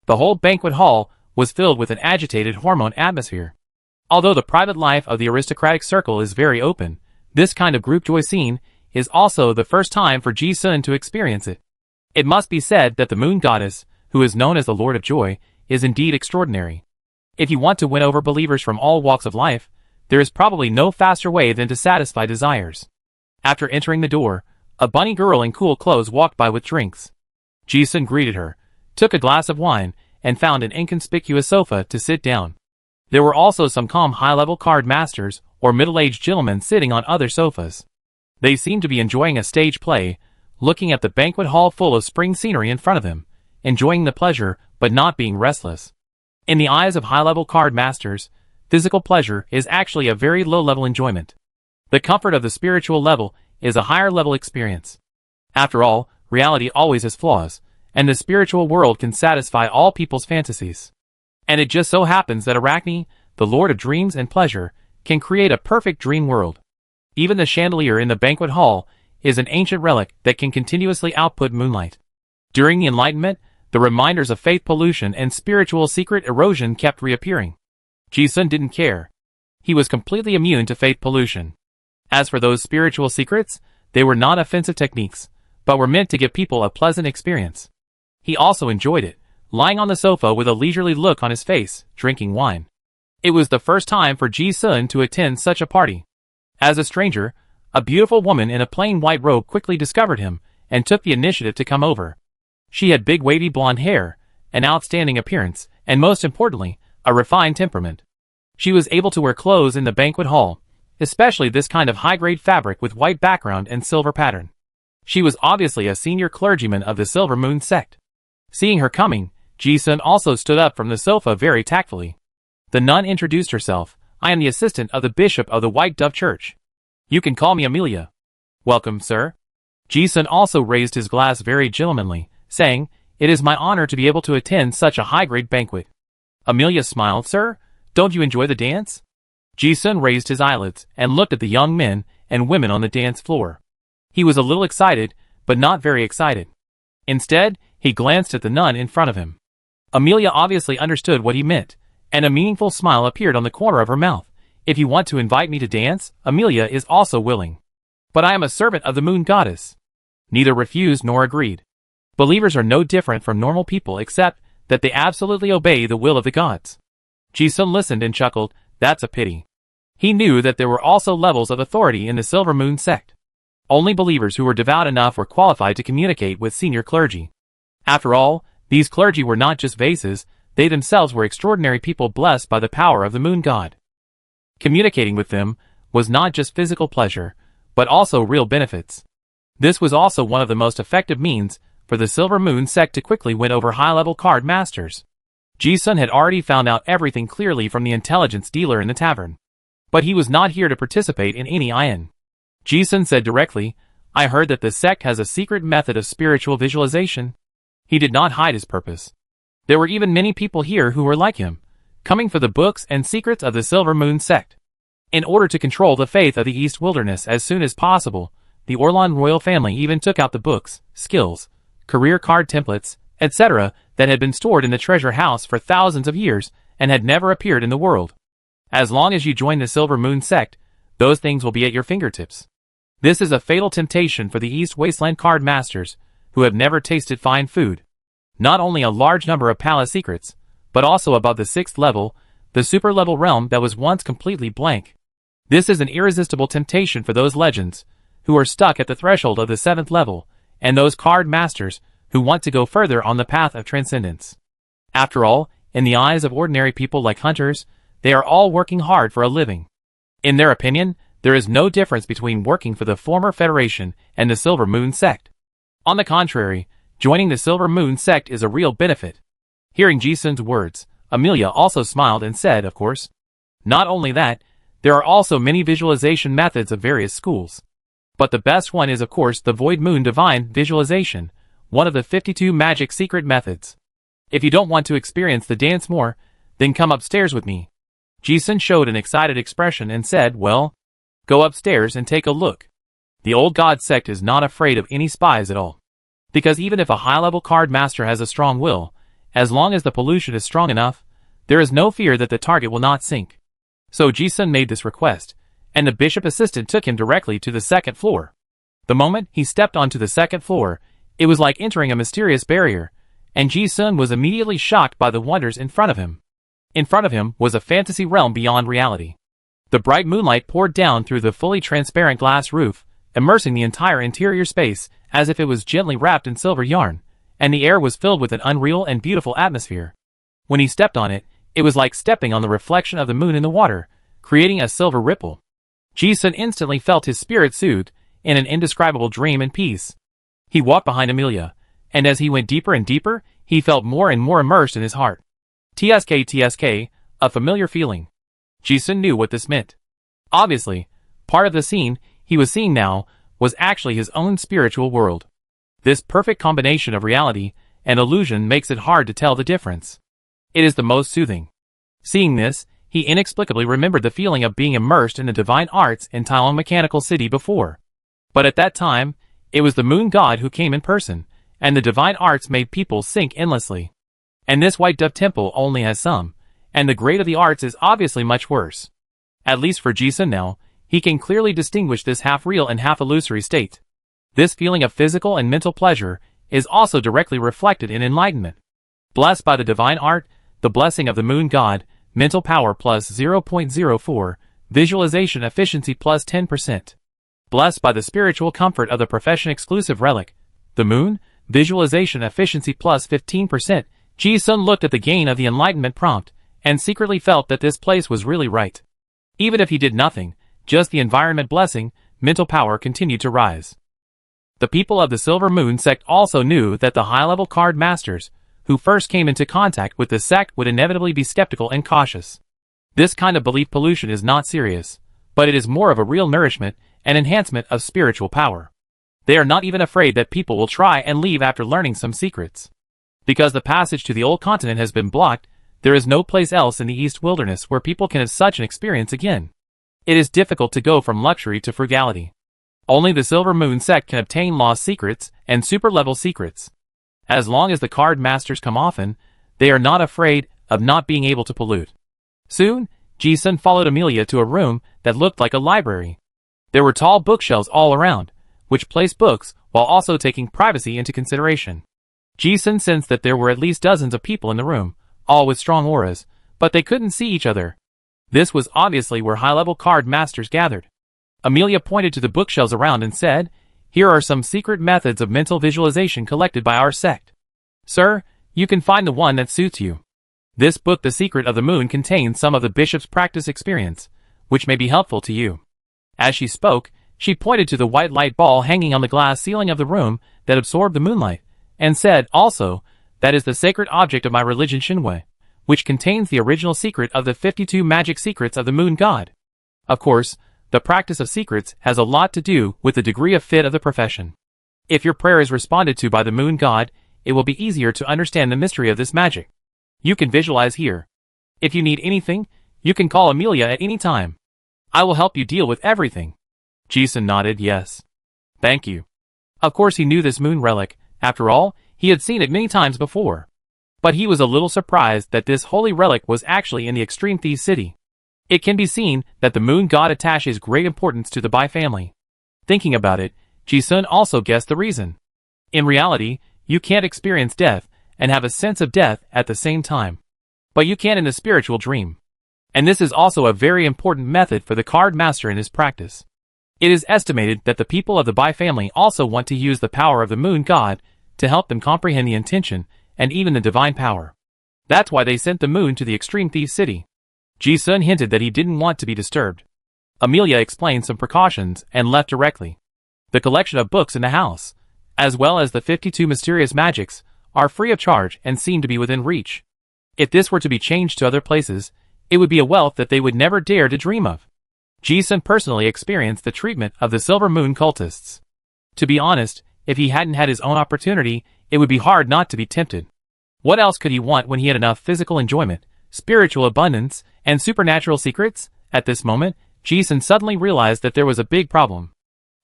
The whole banquet hall was filled with an agitated hormone atmosphere. Although the private life of the aristocratic circle is very open, this kind of group joy scene is also the first time for Ji-sun to experience it. It must be said that the moon goddess, who is known as the Lord of Joy, is indeed extraordinary. If you want to win over believers from all walks of life, there is probably no faster way than to satisfy desires. After entering the door, a bunny girl in cool clothes walked by with drinks. Ji-sun greeted her, took a glass of wine, and found an inconspicuous sofa to sit down. There were also some calm high-level card masters or middle-aged gentlemen sitting on other sofas. They seemed to be enjoying a stage play, looking at the banquet hall full of spring scenery in front of them, enjoying the pleasure but not being restless. In the eyes of high-level card masters, physical pleasure is actually a very low-level enjoyment. The comfort of the spiritual level is a higher-level experience. After all, reality always has flaws, and the spiritual world can satisfy all people's fantasies. And it just so happens that Arachne, the Lord of Dreams and Pleasure, can create a perfect dream world. Even the chandelier in the banquet hall is an ancient relic that can continuously output moonlight. During the Enlightenment, the reminders of faith pollution and spiritual secret erosion kept reappearing. Ji-sun didn't care. He was completely immune to faith pollution. As for those spiritual secrets, they were not offensive techniques, but were meant to give people a pleasant experience. He also enjoyed it, lying on the sofa with a leisurely look on his face, drinking wine. It was the first time for Ji-sun to attend such a party. As a stranger, a beautiful woman in a plain white robe quickly discovered him and took the initiative to come over. She had big wavy blonde hair, an outstanding appearance, and most importantly, a refined temperament. She was able to wear clothes in the banquet hall, especially this kind of high-grade fabric with white background and silver pattern. She was obviously a senior clergyman of the Silver Moon sect. Seeing her coming, Ji-sun also stood up from the sofa very tactfully. The nun introduced herself. I am the assistant of the bishop of the White Dove Church. You can call me Amelia. Welcome, sir. Ji-sun also raised his glass very gentlemanly, saying, It is my honor to be able to attend such a high-grade banquet. Amelia smiled. Sir, don't you enjoy the dance? Ji-sun raised his eyelids and looked at the young men and women on the dance floor. He was a little excited, but not very excited. Instead, he glanced at the nun in front of him. Amelia obviously understood what he meant, and a meaningful smile appeared on the corner of her mouth. If you want to invite me to dance, Amelia is also willing. But I am a servant of the moon goddess. Neither refused nor agreed. Believers are no different from normal people except that they absolutely obey the will of the gods. Ji-sun listened and chuckled. That's a pity. He knew that there were also levels of authority in the Silver Moon sect. Only believers who were devout enough were qualified to communicate with senior clergy. After all, these clergy were not just vases, they themselves were extraordinary people blessed by the power of the moon god. Communicating with them was not just physical pleasure, but also real benefits. This was also one of the most effective means for the Silver Moon sect to quickly win over high-level card masters. Ji-sun had already found out everything clearly from the intelligence dealer in the tavern. But he was not here to participate in any iron. Ji-sun said directly, I heard that the sect has a secret method of spiritual visualization. He did not hide his purpose. There were even many people here who were like him, coming for the books and secrets of the Silver Moon sect. In order to control the faith of the East Wilderness as soon as possible, the Orlan royal family even took out the books, skills, career card templates, etc. that had been stored in the treasure house for thousands of years and had never appeared in the world. As long as you join the Silver Moon sect, those things will be at your fingertips. This is a fatal temptation for the East Wasteland card masters, who have never tasted fine food. Not only a large number of palace secrets, but also above the 6th level, the super level realm that was once completely blank. This is an irresistible temptation for those legends, who are stuck at the threshold of the 7th level, and those card masters, who want to go further on the path of transcendence. After all, in the eyes of ordinary people like hunters, they are all working hard for a living. In their opinion, there is no difference between working for the former Federation and the Silver Moon sect. On the contrary, joining the Silver Moon sect is a real benefit. Hearing Ji-sun's words, Amelia also smiled and said, of course. Not only that, there are also many visualization methods of various schools. But the best one is of course the Void Moon Divine Visualization, one of the 52 magic secret methods. If you don't want to experience the dance more, then come upstairs with me. Ji-sun showed an excited expression and said, well, go upstairs and take a look. The old god sect is not afraid of any spies at all. Because even if a high-level card master has a strong will, as long as the pollution is strong enough, there is no fear that the target will not sink. So Ji-sun made this request, and the bishop assistant took him directly to the 2nd floor. The moment he stepped onto the 2nd floor, it was like entering a mysterious barrier, and Ji-sun was immediately shocked by the wonders in front of him. In front of him was a fantasy realm beyond reality. The bright moonlight poured down through the fully transparent glass roof, immersing the entire interior space as if it was gently wrapped in silver yarn, and the air was filled with an unreal and beautiful atmosphere. When he stepped on it, it was like stepping on the reflection of the moon in the water, creating a silver ripple. Ji-sun instantly felt his spirit soothed in an indescribable dream and peace. He walked behind Amelia, and as he went deeper and deeper, he felt more and more immersed in his heart. TSK, a familiar feeling. Ji-sun knew what this meant. Obviously, part of the scene he was seeing now was actually his own spiritual world. This perfect combination of reality and illusion makes it hard to tell the difference. It is the most soothing. Seeing this, he inexplicably remembered the feeling of being immersed in the divine arts in Tailong Mechanical City before. But at that time, it was the moon god who came in person, and the divine arts made people sink endlessly. And this White Dove Temple only has some, and the grade of the arts is obviously much worse. At least for Ji-sun now, he can clearly distinguish this half-real and half-illusory state. This feeling of physical and mental pleasure is also directly reflected in enlightenment. Blessed by the divine art, the blessing of the moon god, mental power plus 0.04, visualization efficiency plus 10%. Blessed by the spiritual comfort of the profession exclusive relic, the moon, visualization efficiency plus 15%, Ji-sun looked at the gain of the enlightenment prompt, and secretly felt that this place was really right. Even if he did nothing, just the environment blessing, mental power continued to rise. The people of the Silver Moon sect also knew that the high-level card masters, who first came into contact with the sect, would inevitably be skeptical and cautious. This kind of belief pollution is not serious, but it is more of a real nourishment and enhancement of spiritual power. They are not even afraid that people will try and leave after learning some secrets. Because the passage to the old continent has been blocked, there is no place else in the East Wilderness where people can have such an experience again. It is difficult to go from luxury to frugality. Only the Silver Moon sect can obtain lost secrets and super-level secrets. As long as the card masters come often, they are not afraid of not being able to pollute. Soon, Ji-sun followed Amelia to a room that looked like a library. There were tall bookshelves all around, which placed books while also taking privacy into consideration. Ji-sun sensed that there were at least dozens of people in the room, all with strong auras, but they couldn't see each other. This was obviously where high-level card masters gathered. Amelia pointed to the bookshelves around and said, "Here are some secret methods of mental visualization collected by our sect. Sir, you can find the one that suits you. This book, The Secret of the Moon, contains some of the bishop's practice experience, which may be helpful to you." As she spoke, she pointed to the white light ball hanging on the glass ceiling of the room that absorbed the moonlight, and said, "Also, that is the sacred object of my religion Shinwei, which contains the original secret of the 52 magic secrets of the moon god." Of course, the practice of secrets has a lot to do with the degree of fit of the profession. If your prayer is responded to by the moon god, it will be easier to understand the mystery of this magic. You can visualize here. If you need anything, you can call Amelia at any time. I will help you deal with everything. Ji-sun nodded yes. Thank you. Of course he knew this moon relic. After all, he had seen it many times before. But he was a little surprised that this holy relic was actually in the extreme Thieves City. It can be seen that the moon god attaches great importance to the Bai family. Thinking about it, Ji-sun also guessed the reason. In reality, you can't experience death and have a sense of death at the same time. But you can in the spiritual dream. And this is also a very important method for the card master in his practice. It is estimated that the people of the Bai family also want to use the power of the moon god to help them comprehend the intention and even the divine power. That's why they sent the moon to the extreme Thieves City. Ji-sun hinted that he didn't want to be disturbed. Amelia explained some precautions and left directly. The collection of books in the house, as well as the 52 mysterious magics, are free of charge and seem to be within reach. If this were to be changed to other places, it would be a wealth that they would never dare to dream of. Ji-sun personally experienced the treatment of the Silver Moon cultists. To be honest, if he hadn't had his own opportunity, it would be hard not to be tempted. What else could he want when he had enough physical enjoyment, spiritual abundance, and supernatural secrets? At this moment, Ji-sun suddenly realized that there was a big problem.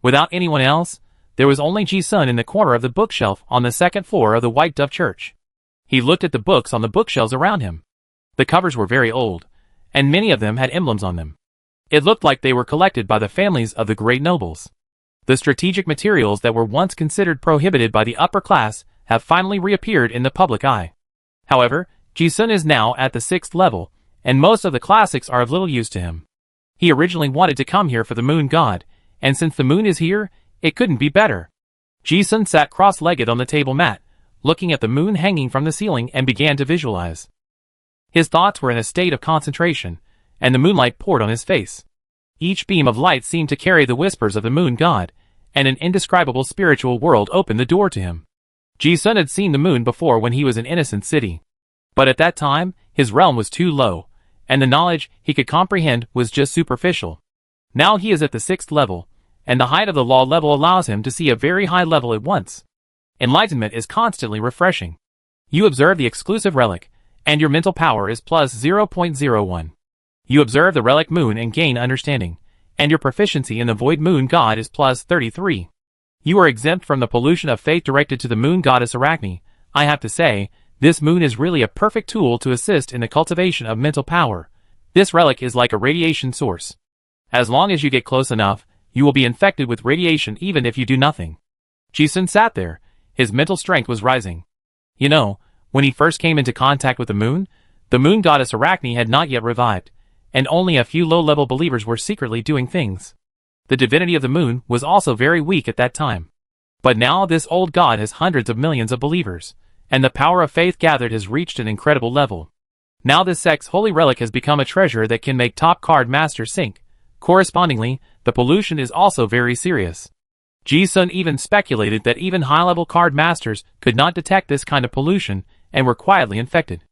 Without anyone else, there was only Ji-sun in the corner of the bookshelf on the second floor of the White Dove Church. He looked at the books on the bookshelves around him. The covers were very old, and many of them had emblems on them. It looked like they were collected by the families of the great nobles. The strategic materials that were once considered prohibited by the upper class have finally reappeared in the public eye. However, Ji-sun is now at the 6th level, and most of the classics are of little use to him. He originally wanted to come here for the moon god, and since the moon is here, it couldn't be better. Ji-sun sat cross-legged on the table mat, looking at the moon hanging from the ceiling, and began to visualize. His thoughts were in a state of concentration, and the moonlight poured on his face. Each beam of light seemed to carry the whispers of the moon god, and an indescribable spiritual world opened the door to him. Ji-sun had seen the moon before when he was in Innocent City. But at that time, his realm was too low, and the knowledge he could comprehend was just superficial. Now he is at the 6th level, and the height of the law level allows him to see a very high level at once. Enlightenment is constantly refreshing. You observe the exclusive relic, and your mental power is plus 0.01. You observe the relic moon and gain understanding, and your proficiency in the void moon god is plus 33. You are exempt from the pollution of faith directed to the moon goddess Arachne. I have to say, this moon is really a perfect tool to assist in the cultivation of mental power. This relic is like a radiation source. As long as you get close enough, you will be infected with radiation even if you do nothing. Ji-sun sat there. His mental strength was rising. You know, when he first came into contact with the moon goddess Arachne had not yet revived, and only a few low-level believers were secretly doing things. The divinity of the moon was also very weak at that time. But now this old god has hundreds of millions of believers, and the power of faith gathered has reached an incredible level. Now this sect's holy relic has become a treasure that can make top card masters sink. Correspondingly, the pollution is also very serious. Ji-sun even speculated that even high-level card masters could not detect this kind of pollution and were quietly infected.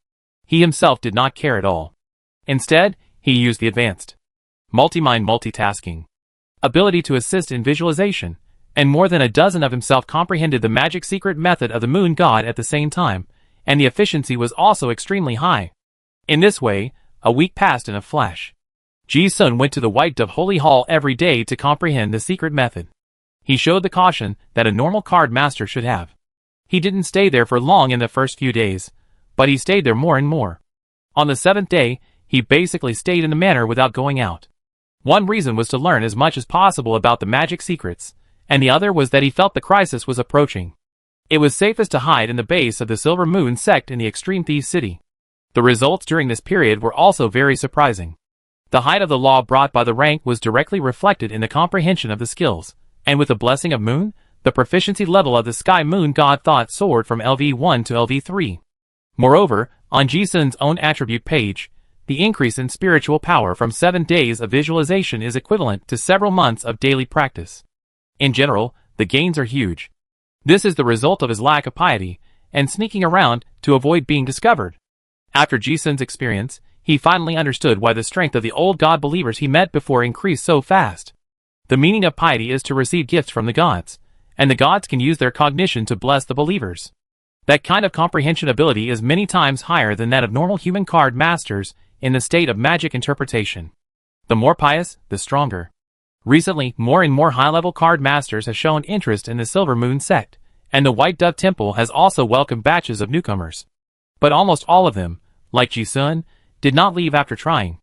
He himself did not care at all. Instead, he used the advanced multi-mind multitasking ability to assist in visualization, and more than a dozen of himself comprehended the magic secret method of the moon god at the same time, and the efficiency was also extremely high. In this way, a week passed in a flash. Ji-sun went to the White Dove Holy Hall every day to comprehend the secret method. He showed the caution that a normal card master should have. He didn't stay there for long in the first few days, but he stayed there more and more. On the 7th day, he basically stayed in the manor without going out. One reason was to learn as much as possible about the magic secrets, and the other was that he felt the crisis was approaching. It was safest to hide in the base of the Silver Moon sect in the Extreme Thieves City. The results during this period were also very surprising. The height of the law brought by the rank was directly reflected in the comprehension of the skills, and with the blessing of Moon, the proficiency level of the Sky Moon God thought soared from LV1 to LV3. Moreover, on Ji-sun's own attribute page, the increase in spiritual power from 7 days of visualization is equivalent to several months of daily practice. In general, the gains are huge. This is the result of his lack of piety, and sneaking around to avoid being discovered. After Ji-sun's experience, he finally understood why the strength of the old god believers he met before increased so fast. The meaning of piety is to receive gifts from the gods, and the gods can use their cognition to bless the believers. That kind of comprehension ability is many times higher than that of normal human card masters in the state of magic interpretation. The more pious, the stronger. Recently, more and more high-level card masters have shown interest in the Silver Moon sect, and the White Dove Temple has also welcomed batches of newcomers. But almost all of them, like Ji-sun, did not leave after trying.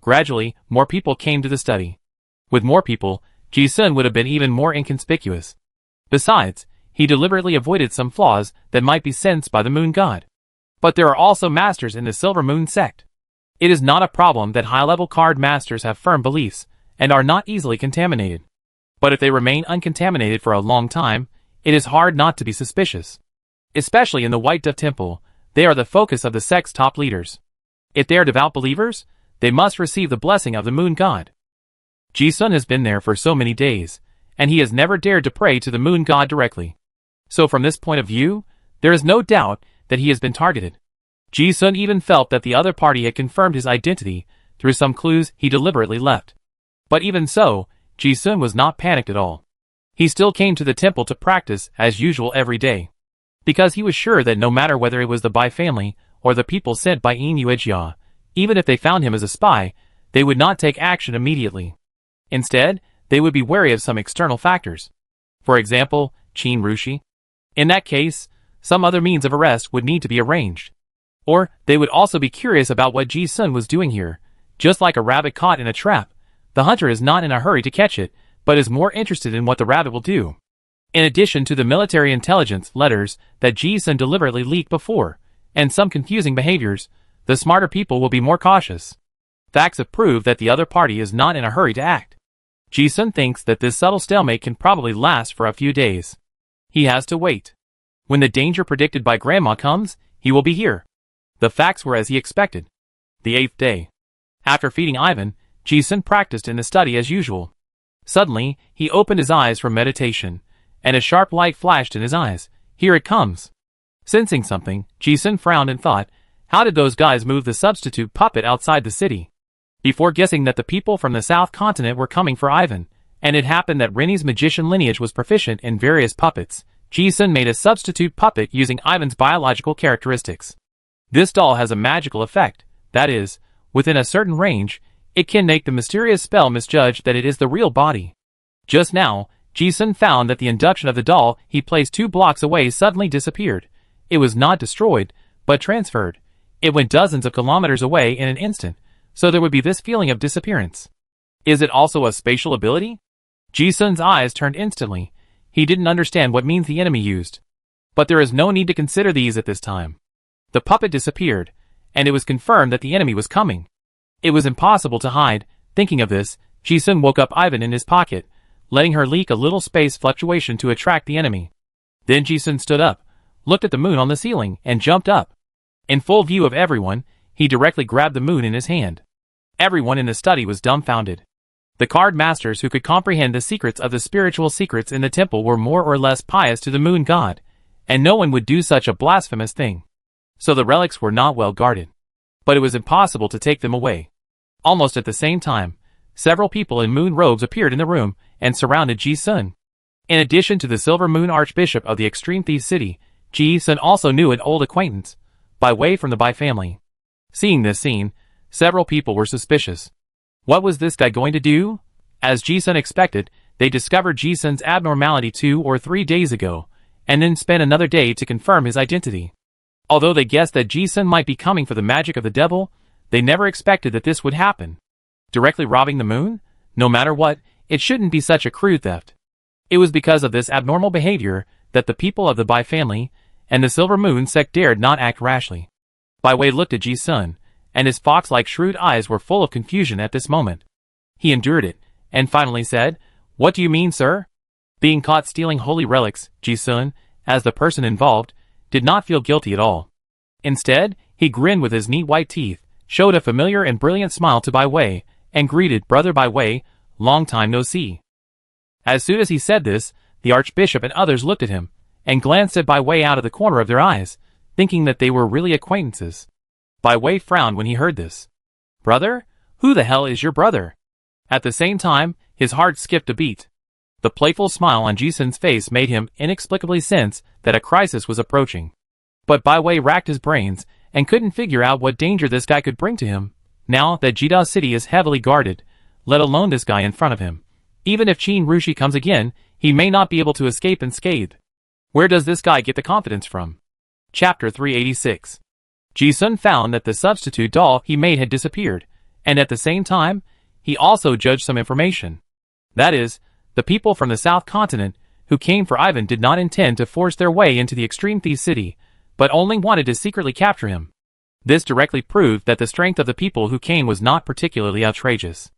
Gradually, more people came to the study. With more people, Ji-sun would have been even more inconspicuous. Besides, he deliberately avoided some flaws that might be sensed by the moon god. But there are also masters in the Silver Moon sect. It is not a problem that high-level card masters have firm beliefs and are not easily contaminated. But if they remain uncontaminated for a long time, it is hard not to be suspicious. Especially in the White Dove Temple, they are the focus of the sect's top leaders. If they are devout believers, they must receive the blessing of the moon god. Ji-sun has been there for so many days, and he has never dared to pray to the moon god directly. So from this point of view, there is no doubt that he has been targeted. Ji-sun even felt that the other party had confirmed his identity through some clues he deliberately left. But even so, Ji-sun was not panicked at all. He still came to the temple to practice as usual every day, because he was sure that no matter whether it was the Bai family or the people sent by Yin Yuejia, even if they found him as a spy, they would not take action immediately. Instead, they would be wary of some external factors. For example, Qin Rushi. In that case, some other means of arrest would need to be arranged. Or, they would also be curious about what Ji-sun was doing here. Just like a rabbit caught in a trap, the hunter is not in a hurry to catch it, but is more interested in what the rabbit will do. In addition to the military intelligence letters that Ji-sun deliberately leaked before, and some confusing behaviors, the smarter people will be more cautious. Facts have proved that the other party is not in a hurry to act. Ji-sun thinks that this subtle stalemate can probably last for a few days. He has to wait. When the danger predicted by Grandma comes, he will be here. The facts were as he expected. The 8th day. After feeding Ivan, Ji-sun practiced in the study as usual. Suddenly, he opened his eyes from meditation, and a sharp light flashed in his eyes. Here it comes. Sensing something, Ji-sun frowned and thought, how did those guys move the substitute puppet outside the city? Before guessing that the people from the South Continent were coming for Ivan, and it happened that Rennie's magician lineage was proficient in various puppets, Ji-sun made a substitute puppet using Ivan's biological characteristics. This doll has a magical effect, that is, within a certain range, it can make the mysterious spell misjudge that it is the real body. Just now, Ji-sun found that the induction of the doll he placed 2 blocks away suddenly disappeared. It was not destroyed, but transferred. It went dozens of kilometers away in an instant, so there would be this feeling of disappearance. Is it also a spatial ability? Ji-sun's eyes turned instantly. He didn't understand what means the enemy used. But there is no need to consider these at this time. The puppet disappeared, and it was confirmed that the enemy was coming. It was impossible to hide. Thinking of this, Ji-sun woke up Ivan in his pocket, letting her leak a little space fluctuation to attract the enemy. Then Ji-sun stood up, looked at the moon on the ceiling, and jumped up. In full view of everyone, he directly grabbed the moon in his hand. Everyone in the study was dumbfounded. The card masters who could comprehend the secrets of the spiritual secrets in the temple were more or less pious to the moon god, and no one would do such a blasphemous thing. So the relics were not well guarded. But it was impossible to take them away. Almost at the same time, several people in moon robes appeared in the room and surrounded Ji-sun. In addition to the Silver Moon Archbishop of the Extreme Thief City, Ji-sun also knew an old acquaintance, Bai Wei from the Bai family. Seeing this scene, several people were suspicious. What was this guy going to do? As Ji-sun expected, they discovered Ji-sun's abnormality 2 or 3 days ago, and then spent another day to confirm his identity. Although they guessed that Ji-sun might be coming for the magic of the devil, they never expected that this would happen. Directly robbing the moon? No matter what, it shouldn't be such a crude theft. It was because of this abnormal behavior that the people of the Bai family and the Silver Moon sect dared not act rashly. Bai Wei looked at Ji-sun, and his fox-like shrewd eyes were full of confusion at this moment. He endured it, and finally said, "What do you mean, sir?" Being caught stealing holy relics, Ji-sun, as the person involved, did not feel guilty at all. Instead, he grinned with his neat white teeth, showed a familiar and brilliant smile to Bai Wei, and greeted Brother Bai Wei, "Long time no see." As soon as he said this, the Archbishop and others looked at him, and glanced at Bai Wei out of the corner of their eyes, thinking that they were really acquaintances. Bai Wei frowned when he heard this. "Brother? Who the hell is your brother?" At the same time, his heart skipped a beat. The playful smile on Ji-sun's face made him inexplicably sense that a crisis was approaching. But Bai Wei racked his brains, and couldn't figure out what danger this guy could bring to him, now that Jida City is heavily guarded, let alone this guy in front of him. Even if Qin Rushi comes again, he may not be able to escape unscathed. Where does this guy get the confidence from? Chapter 386. Ji-sun found that the substitute doll he made had disappeared, and at the same time, he also judged some information. That is, the people from the South Continent who came for Ivan did not intend to force their way into the Extreme Thief City, but only wanted to secretly capture him. This directly proved that the strength of the people who came was not particularly outrageous.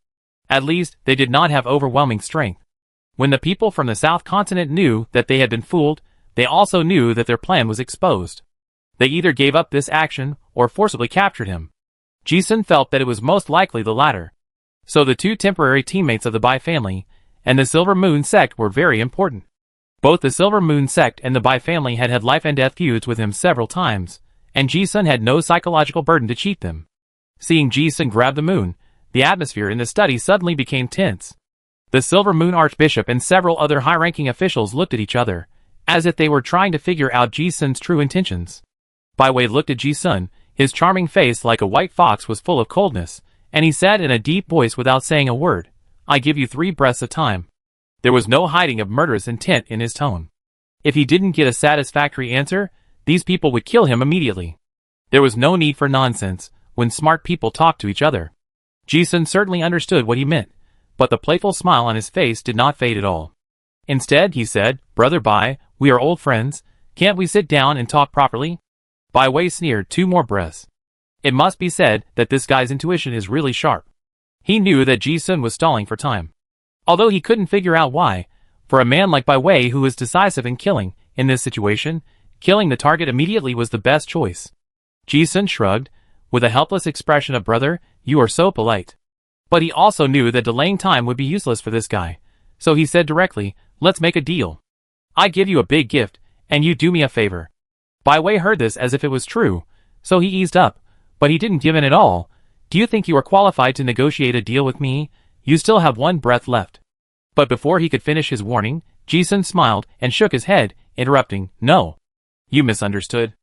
At least, they did not have overwhelming strength. When the people from the South Continent knew that they had been fooled, they also knew that their plan was exposed. They either gave up this action or forcibly captured him. Ji-sun felt that it was most likely the latter. So the two temporary teammates of the Bai family and the Silver Moon sect were very important. Both the Silver Moon sect and the Bai family had had life and death feuds with him several times, and Ji-sun had no psychological burden to cheat them. Seeing Ji-sun grab the moon, the atmosphere in the study suddenly became tense. The Silver Moon Archbishop and several other high-ranking officials looked at each other, as if they were trying to figure out Ji-sun's true intentions. Bai Wei looked at Ji-sun, his charming face like a white fox was full of coldness, and he said in a deep voice without saying a word, "I give you 3 breaths of time." There was no hiding of murderous intent in his tone. If he didn't get a satisfactory answer, these people would kill him immediately. There was no need for nonsense when smart people talked to each other. Ji-sun certainly understood what he meant, but the playful smile on his face did not fade at all. Instead, he said, "Brother Bai, we are old friends. Can't we sit down and talk properly?" Bai Wei sneered 2 more breaths. It must be said that this guy's intuition is really sharp. He knew that Ji-sun was stalling for time. Although he couldn't figure out why, for a man like Bai Wei who was decisive in killing, in this situation, killing the target immediately was the best choice. Ji-sun shrugged, with a helpless expression of "Brother, you are so polite." But he also knew that delaying time would be useless for this guy, so he said directly, "Let's make a deal. I give you a big gift, and you do me a favor." Bai Wei heard this as if it was true, so he eased up, but he didn't give in at all. "Do you think you are qualified to negotiate a deal with me? You still have 1 breath left." But before he could finish his warning, Ji-sun smiled and shook his head, interrupting, "No. You misunderstood."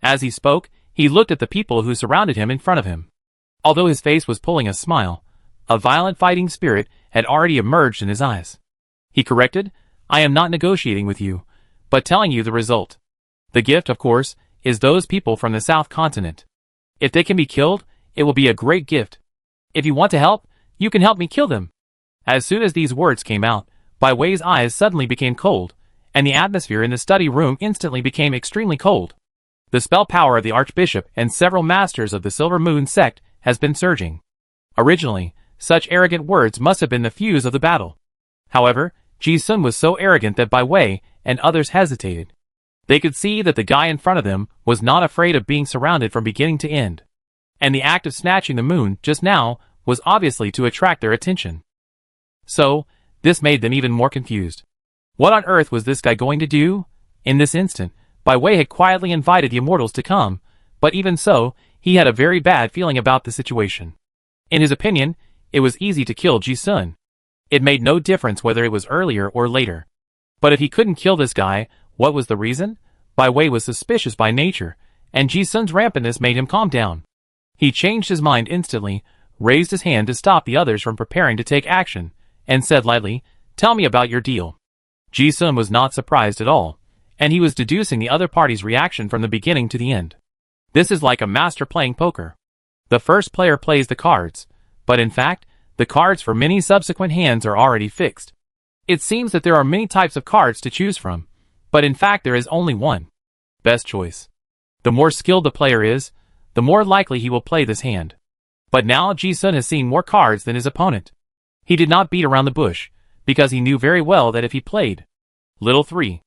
As he spoke, he looked at the people who surrounded him in front of him. Although his face was pulling a smile, a violent fighting spirit had already emerged in his eyes. He corrected, "I am not negotiating with you, but telling you the result. The gift, of course, is those people from the South Continent. If they can be killed, it will be a great gift. If you want to help, you can help me kill them." As soon as these words came out, Bai Wei's eyes suddenly became cold, and the atmosphere in the study room instantly became extremely cold. The spell power of the Archbishop and several masters of the Silver Moon sect has been surging. Originally, such arrogant words must have been the fuse of the battle. However, Ji-sun was so arrogant that Bai Wei and others hesitated. They could see that the guy in front of them was not afraid of being surrounded from beginning to end. And the act of snatching the moon just now was obviously to attract their attention. So, this made them even more confused. What on earth was this guy going to do? In this instant, Bai Wei had quietly invited the immortals to come, but even so, he had a very bad feeling about the situation. In his opinion, it was easy to kill Ji Sun. It made no difference whether it was earlier or later. But if he couldn't kill this guy, what was the reason? Bai Wei was suspicious by nature, and Ji Sun's rampantness made him calm down. He changed his mind instantly, raised his hand to stop the others from preparing to take action, and said lightly, "Tell me about your deal." Ji Sun was not surprised at all, and he was deducing the other party's reaction from the beginning to the end. This is like a master playing poker. The first player plays the cards, but in fact, the cards for many subsequent hands are already fixed. It seems that there are many types of cards to choose from, but in fact there is only one best choice. The more skilled the player is, the more likely he will play this hand. But now Ji Sun has seen more cards than his opponent. He did not beat around the bush, because he knew very well that if he played Little 3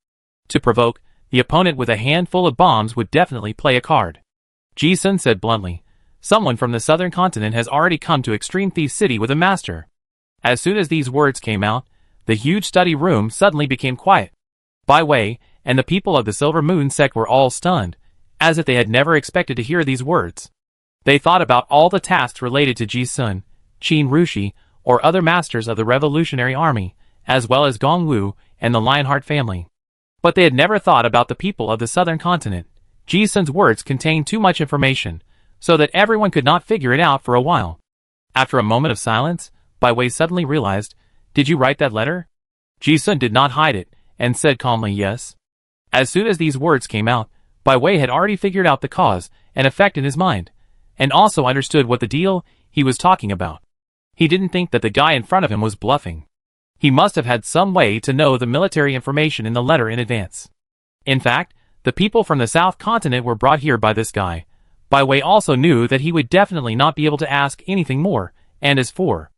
to provoke, the opponent with a handful of bombs would definitely play a card. Ji Sun said bluntly, "Someone from the southern continent has already come to Extreme Thief City with a master." As soon as these words came out, the huge study room suddenly became quiet. Bai Wei and the people of the Silver Moon sect were all stunned, as if they had never expected to hear these words. They thought about all the tasks related to Ji Sun, Qin Rushi, or other masters of the Revolutionary Army, as well as Gong Wu and the Lionheart family. But they had never thought about the people of the southern continent. Ji Sun's words contained too much information, so that everyone could not figure it out for a while. After a moment of silence, Bai Wei suddenly realized, "Did you write that letter?" Ji Sun did not hide it, and said calmly yes. As soon as these words came out, Bai Wei had already figured out the cause and effect in his mind, and also understood what the deal he was talking about. He didn't think that the guy in front of him was bluffing. He must have had some way to know the military information in the letter in advance. In fact, the people from the South Continent were brought here by this guy. Bai Wei also knew that he would definitely not be able to ask anything more, and as for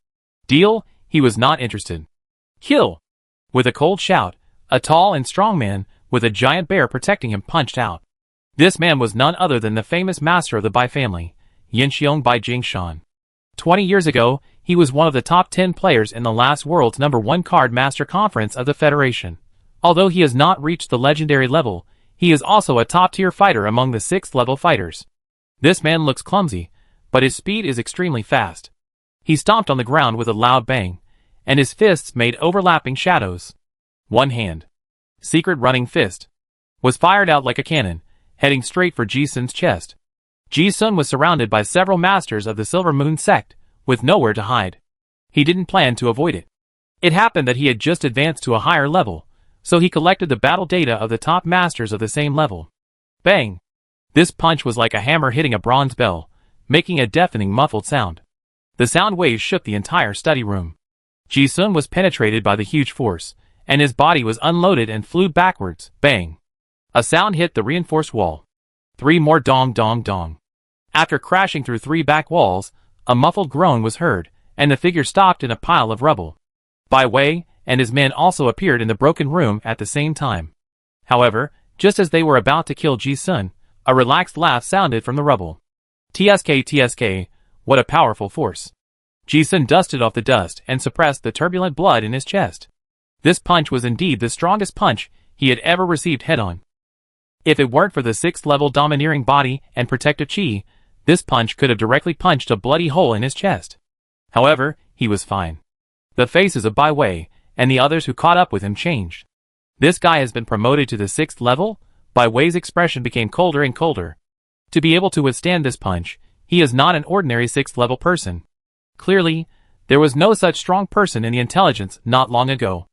deal, he was not interested. Kill! With a cold shout, a tall and strong man, with a giant bear protecting him, punched out. This man was none other than the famous master of the Bai family, Yanxiong Bai Jingshan. 20 years ago, he was one of the top 10 players in the last world's #1 card master conference of the Federation. Although he has not reached the legendary level, he is also a top-tier fighter among the 6th level fighters. This man looks clumsy, but his speed is extremely fast. He stomped on the ground with a loud bang, and his fists made overlapping shadows. One hand, secret running fist, was fired out like a cannon, heading straight for Ji Sun's chest. Ji Sun was surrounded by several masters of the Silver Moon sect, with nowhere to hide. He didn't plan to avoid it. It happened that he had just advanced to a higher level, so he collected the battle data of the top masters of the same level. Bang! This punch was like a hammer hitting a bronze bell, making a deafening muffled sound. The sound waves shook the entire study room. Ji Sun was penetrated by the huge force, and his body was unloaded and flew backwards. Bang! A sound hit the reinforced wall. 3 more dong dong dong. After crashing through 3 back walls, a muffled groan was heard, and the figure stopped in a pile of rubble. Bai Wei and his men also appeared in the broken room at the same time. However, just as they were about to kill Ji Sun, a relaxed laugh sounded from the rubble. "TSK TSK, what a powerful force." Ji Sun dusted off the dust and suppressed the turbulent blood in his chest. This punch was indeed the strongest punch he had ever received head-on. If it weren't for the 6th level domineering body and protective chi, this punch could have directly punched a bloody hole in his chest. However, he was fine. The faces of Bai Wei and the others who caught up with him changed. This guy has been promoted to the 6th level? Bai Wei's expression became colder and colder. To be able to withstand this punch, he is not an ordinary 6th level person. Clearly, there was no such strong person in the intelligence not long ago.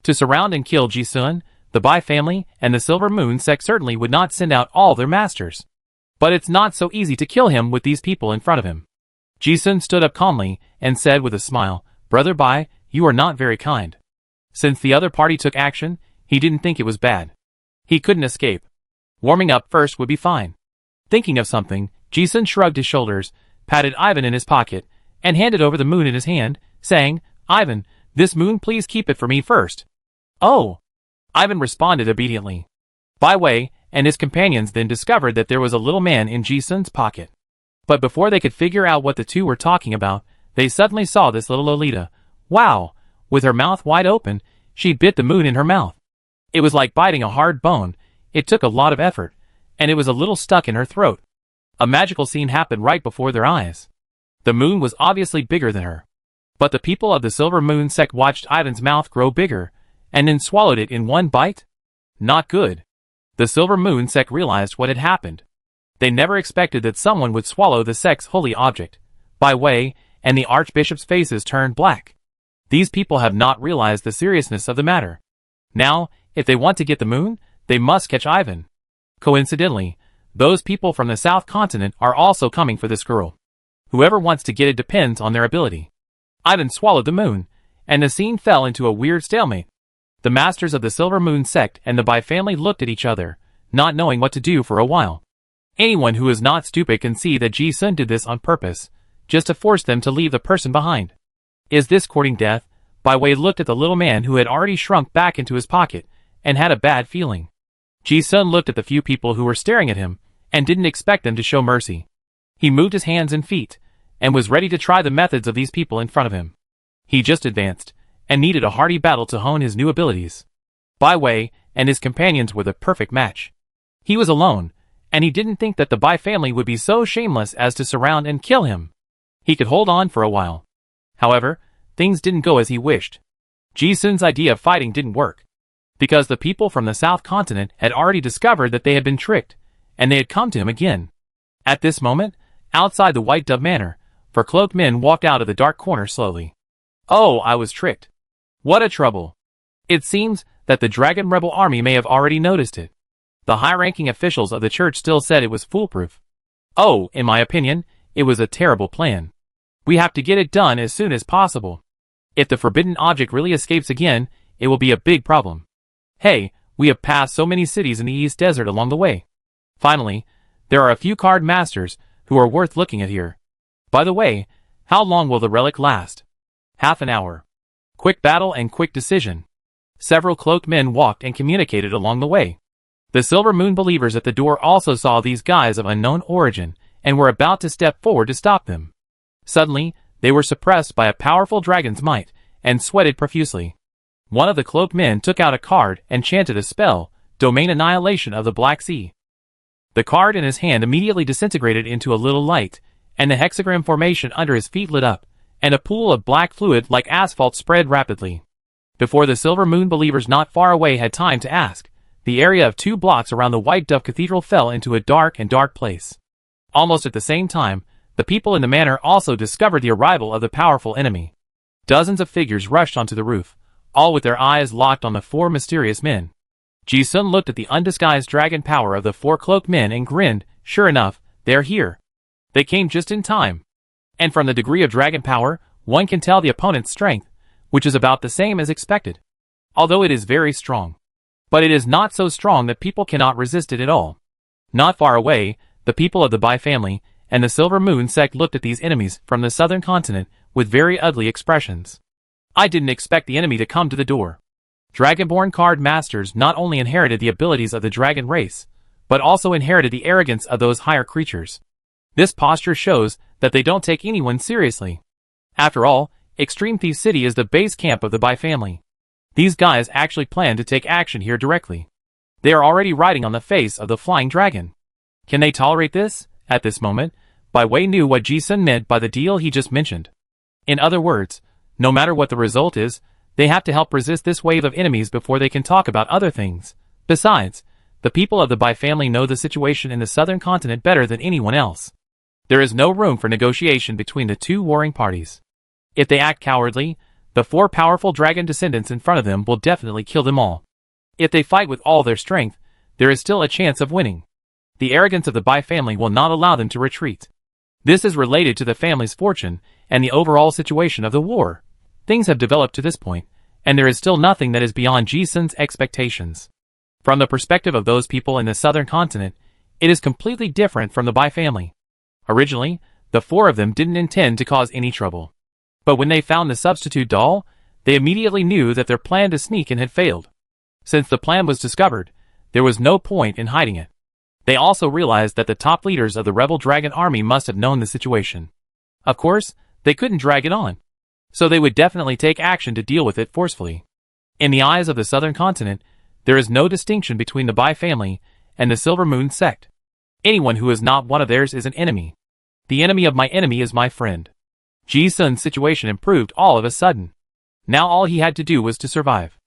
To surround and kill Ji Sun, the Bai family and the Silver Moon sect certainly would not send out all their masters. But it's not so easy to kill him with these people in front of him. Ji Sun stood up calmly and said with a smile, "Brother Bai, you are not very kind." Since the other party took action, he didn't think it was bad. He couldn't escape. Warming up first would be fine. Thinking of something, Ji Sun shrugged his shoulders, patted Ivan in his pocket, and handed over the moon in his hand, saying, "Ivan, this moon please keep it for me first." "Oh!" Ivan responded obediently. Bai Wei and his companions then discovered that there was a little man in Ji-sun's pocket. But before they could figure out what the two were talking about, they suddenly saw this little Lolita. Wow! With her mouth wide open, she bit the moon in her mouth. It was like biting a hard bone. It took a lot of effort, and it was a little stuck in her throat. A magical scene happened right before their eyes. The moon was obviously bigger than her. But the people of the Silver Moon sect watched Ivan's mouth grow bigger, and then swallowed it in one bite? Not good. The Silver Moon sect realized what had happened. They never expected that someone would swallow the sect's holy object. By way, and the archbishop's faces turned black. These people have not realized the seriousness of the matter. Now, if they want to get the moon, they must catch Ivan. Coincidentally, those people from the South Continent are also coming for this girl. Whoever wants to get it depends on their ability. Ivan swallowed the moon, and the scene fell into a weird stalemate. The masters of the Silver Moon sect and the Bai family looked at each other, not knowing what to do for a while. Anyone who is not stupid can see that Ji-sun did this on purpose, just to force them to leave the person behind. Is this courting death? Bai Wei looked at the little man who had already shrunk back into his pocket, and had a bad feeling. Ji-sun looked at the few people who were staring at him, and didn't expect them to show mercy. He moved his hands and feet, and was ready to try the methods of these people in front of him. He just advanced, and needed a hearty battle to hone his new abilities. Bai Wei and his companions were the perfect match. He was alone, and he didn't think that the Bai family would be so shameless as to surround and kill him. He could hold on for a while. However, things didn't go as he wished. Ji-sun's idea of fighting didn't work. Because the people from the South Continent had already discovered that they had been tricked, and they had come to him again. At this moment, outside the White Dove Manor, four cloaked men walked out of the dark corner slowly. Oh, I was tricked. What a trouble. It seems that the Dragon Rebel army may have already noticed it. The high-ranking officials of the church still said it was foolproof. Oh, in my opinion, it was a terrible plan. We have to get it done as soon as possible. If the forbidden object really escapes again, it will be a big problem. Hey, we have passed so many cities in the East Desert along the way. Finally, there are a few card masters who are worth looking at here. By the way, how long will the relic last? Half an hour. Quick battle and quick decision. Several cloaked men walked and communicated along the way. The Silver Moon believers at the door also saw these guys of unknown origin, and were about to step forward to stop them. Suddenly, they were suppressed by a powerful dragon's might, and sweated profusely. One of the cloaked men took out a card and chanted a spell, Domain Annihilation of the Black Sea. The card in his hand immediately disintegrated into a little light, and the hexagram formation under his feet lit up, and a pool of black fluid like asphalt spread rapidly. Before the Silver Moon believers not far away had time to ask, the area of 2 blocks around the White Dove Cathedral fell into a dark place. Almost at the same time, the people in the manor also discovered the arrival of the powerful enemy. Dozens of figures rushed onto the roof, all with their eyes locked on the 4 mysterious men. Ji-sun looked at the undisguised dragon power of the 4 cloaked men and grinned. Sure enough, they're here. They came just in time. And from the degree of dragon power, one can tell the opponent's strength, which is about the same as expected. Although it is very strong. But it is not so strong that people cannot resist it at all. Not far away, the people of the Bai family and the Silver Moon sect looked at these enemies from the southern continent with very ugly expressions. I didn't expect the enemy to come to the door. Dragonborn card masters not only inherited the abilities of the dragon race, but also inherited the arrogance of those higher creatures. This posture shows that they don't take anyone seriously. After all, Extreme Thief City is the base camp of the Bai family. These guys actually plan to take action here directly. They are already riding on the face of the flying dragon. Can they tolerate this? At this moment, Bai Wei knew what Ji-sun meant by the deal he just mentioned. In other words, no matter what the result is, they have to help resist this wave of enemies before they can talk about other things. Besides, the people of the Bai family know the situation in the southern continent better than anyone else. There is no room for negotiation between the 2 warring parties. If they act cowardly, the 4 powerful dragon descendants in front of them will definitely kill them all. If they fight with all their strength, there is still a chance of winning. The arrogance of the Bai family will not allow them to retreat. This is related to the family's fortune and the overall situation of the war. Things have developed to this point, and there is still nothing that is beyond Ji-sun's expectations. From the perspective of those people in the southern continent, it is completely different from the Bai family. Originally, the 4 of them didn't intend to cause any trouble. But when they found the substitute doll, they immediately knew that their plan to sneak in had failed. Since the plan was discovered, there was no point in hiding it. They also realized that the top leaders of the rebel dragon army must have known the situation. Of course, they couldn't drag it on. So they would definitely take action to deal with it forcefully. In the eyes of the southern continent, there is no distinction between the Bai family and the Silver Moon sect. Anyone who is not one of theirs is an enemy. The enemy of my enemy is my friend. Ji Sun's situation improved all of a sudden. Now all he had to do was to survive.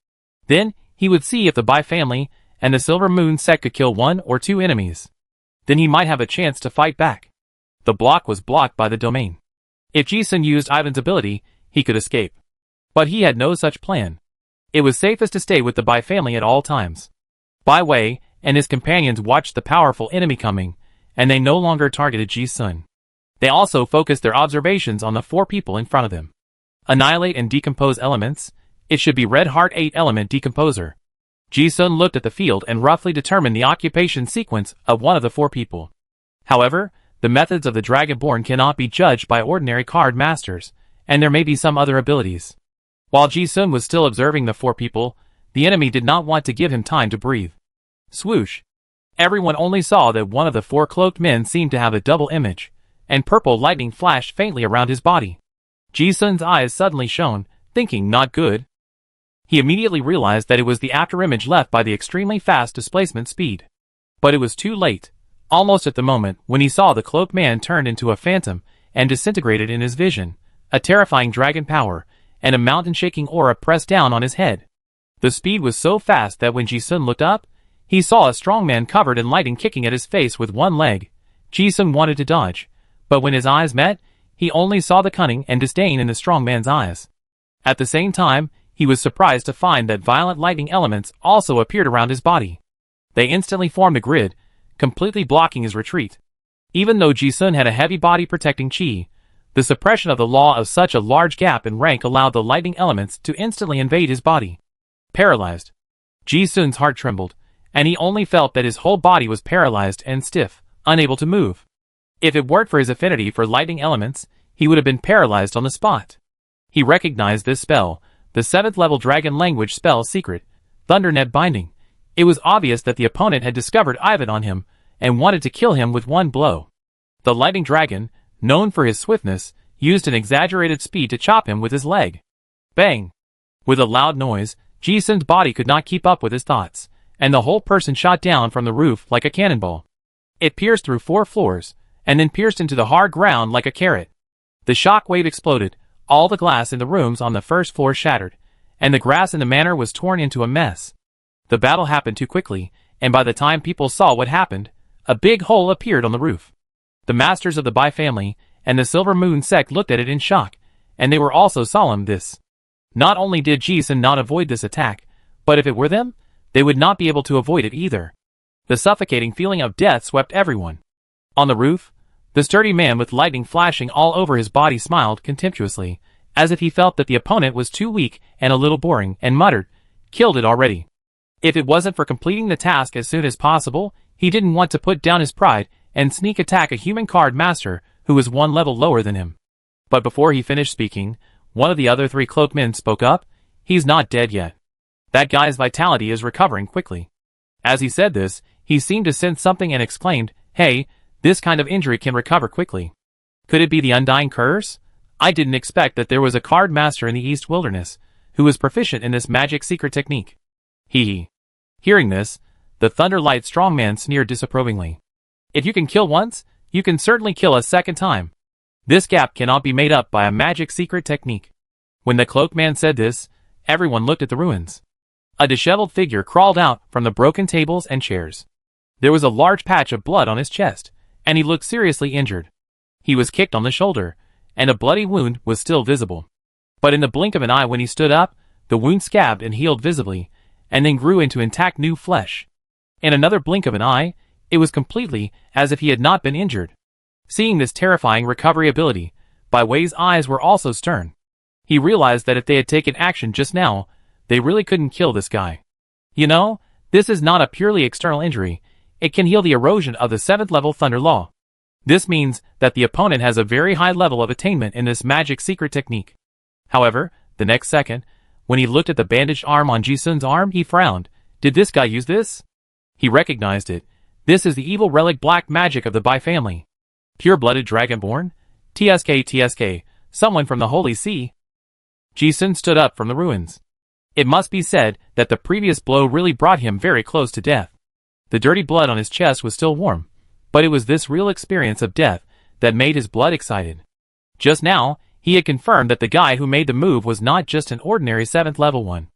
Then, he would see if the Bai family and the Silver Moon sect could kill 1 or 2 enemies. Then he might have a chance to fight back. The block was blocked by the domain. If Ji Sun used Ivan's ability, he could escape. But he had no such plan. It was safest to stay with the Bai family at all times. Bai Wei and his companions watched the powerful enemy coming, and they no longer targeted Ji Sun. They also focused their observations on the 4 people in front of them. Annihilate and decompose elements. It should be Red Heart 8 element decomposer. Ji Sun looked at the field and roughly determined the occupation sequence of one of the 4 people. However, the methods of the Dragonborn cannot be judged by ordinary card masters, and there may be some other abilities. While Ji Sun was still observing the 4 people, the enemy did not want to give him time to breathe. Swoosh! Everyone only saw that one of the 4 cloaked men seemed to have a double image, and purple lightning flashed faintly around his body. Ji Sun's eyes suddenly shone, thinking not good. He immediately realized that it was the afterimage left by the extremely fast displacement speed. But it was too late, almost at the moment when he saw the cloaked man turned into a phantom and disintegrated in his vision, a terrifying dragon power, and a mountain-shaking aura pressed down on his head. The speed was so fast that when Ji Sun looked up, he saw a strong man covered in lightning kicking at his face with one leg. Ji Sun wanted to dodge, but when his eyes met, he only saw the cunning and disdain in the strong man's eyes. At the same time, he was surprised to find that violent lightning elements also appeared around his body. They instantly formed a grid, completely blocking his retreat. Even though Ji Sun had a heavy body protecting chi, the suppression of the law of such a large gap in rank allowed the lightning elements to instantly invade his body. Paralyzed. Ji Sun's heart trembled, and he only felt that his whole body was paralyzed and stiff, unable to move. If it weren't for his affinity for lightning elements, he would have been paralyzed on the spot. He recognized this spell, the 7th level dragon language spell secret, Thundernet Binding. It was obvious that the opponent had discovered Ivan on him, and wanted to kill him with one blow. The lightning dragon, known for his swiftness, used an exaggerated speed to chop him with his leg. Bang! With a loud noise, Ji Sun's body could not keep up with his thoughts, and the whole person shot down from the roof like a cannonball. It pierced through 4 floors, and then pierced into the hard ground like a carrot. The shock wave exploded, all the glass in the rooms on the first floor shattered, and the grass in the manor was torn into a mess. The battle happened too quickly, and by the time people saw what happened, a big hole appeared on the roof. The masters of the Bai family and the Silver Moon sect looked at it in shock, and they were also solemn this. Not only did Ji Sun not avoid this attack, but if it were them, they would not be able to avoid it either. The suffocating feeling of death swept everyone. On the roof, the sturdy man with lightning flashing all over his body smiled contemptuously, as if he felt that the opponent was too weak and a little boring, and muttered, "Killed it already." If it wasn't for completing the task as soon as possible, he didn't want to put down his pride and sneak attack a human card master who was 1 level lower than him. But before he finished speaking, one of the other 3 cloaked men spoke up. "He's not dead yet. That guy's vitality is recovering quickly." As he said this, he seemed to sense something and exclaimed, "Hey, this kind of injury can recover quickly. Could it be the Undying Curse? I didn't expect that there was a card master in the East Wilderness who was proficient in this magic secret technique." Hee. Hearing this, the Thunderlight strongman sneered disapprovingly. "If you can kill once, you can certainly kill a second time. This gap cannot be made up by a magic secret technique." When the cloaked man said this, everyone looked at the ruins. A disheveled figure crawled out from the broken tables and chairs. There was a large patch of blood on his chest, and he looked seriously injured. He was kicked on the shoulder, and a bloody wound was still visible. But in the blink of an eye when he stood up, the wound scabbed and healed visibly, and then grew into intact new flesh. In another blink of an eye, it was completely as if he had not been injured. Seeing this terrifying recovery ability, Bai Wei's eyes were also stern. He realized that if they had taken action just now, they really couldn't kill this guy. You know, this is not a purely external injury. It can heal the erosion of the 7th level Thunder Law. This means that the opponent has a very high level of attainment in this magic secret technique. However, the next second, when he looked at the bandaged arm on Ji Sun's arm, he frowned. Did this guy use this? He recognized it. This is the evil relic black magic of the Bai family. Pure-blooded dragonborn? TSK, someone from the Holy See. Ji-sun stood up from the ruins. It must be said that the previous blow really brought him very close to death. The dirty blood on his chest was still warm, but it was this real experience of death that made his blood excited. Just now, he had confirmed that the guy who made the move was not just an ordinary 7th level one.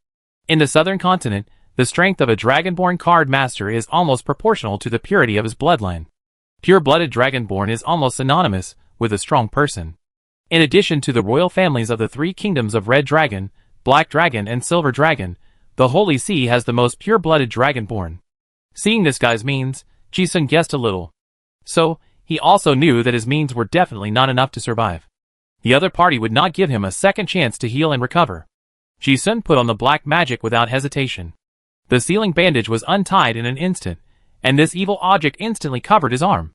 In the southern continent, the strength of a dragonborn card master is almost proportional to the purity of his bloodline. Pure-blooded dragonborn is almost synonymous with a strong person. In addition to the royal families of the 3 kingdoms of Red Dragon, Black Dragon and Silver Dragon, the Holy See has the most pure-blooded dragonborn. Seeing this guy's means, Ji-sun guessed a little. So, he also knew that his means were definitely not enough to survive. The other party would not give him a second chance to heal and recover. Ji-sun put on the black magic without hesitation. The sealing bandage was untied in an instant, and this evil object instantly covered his arm.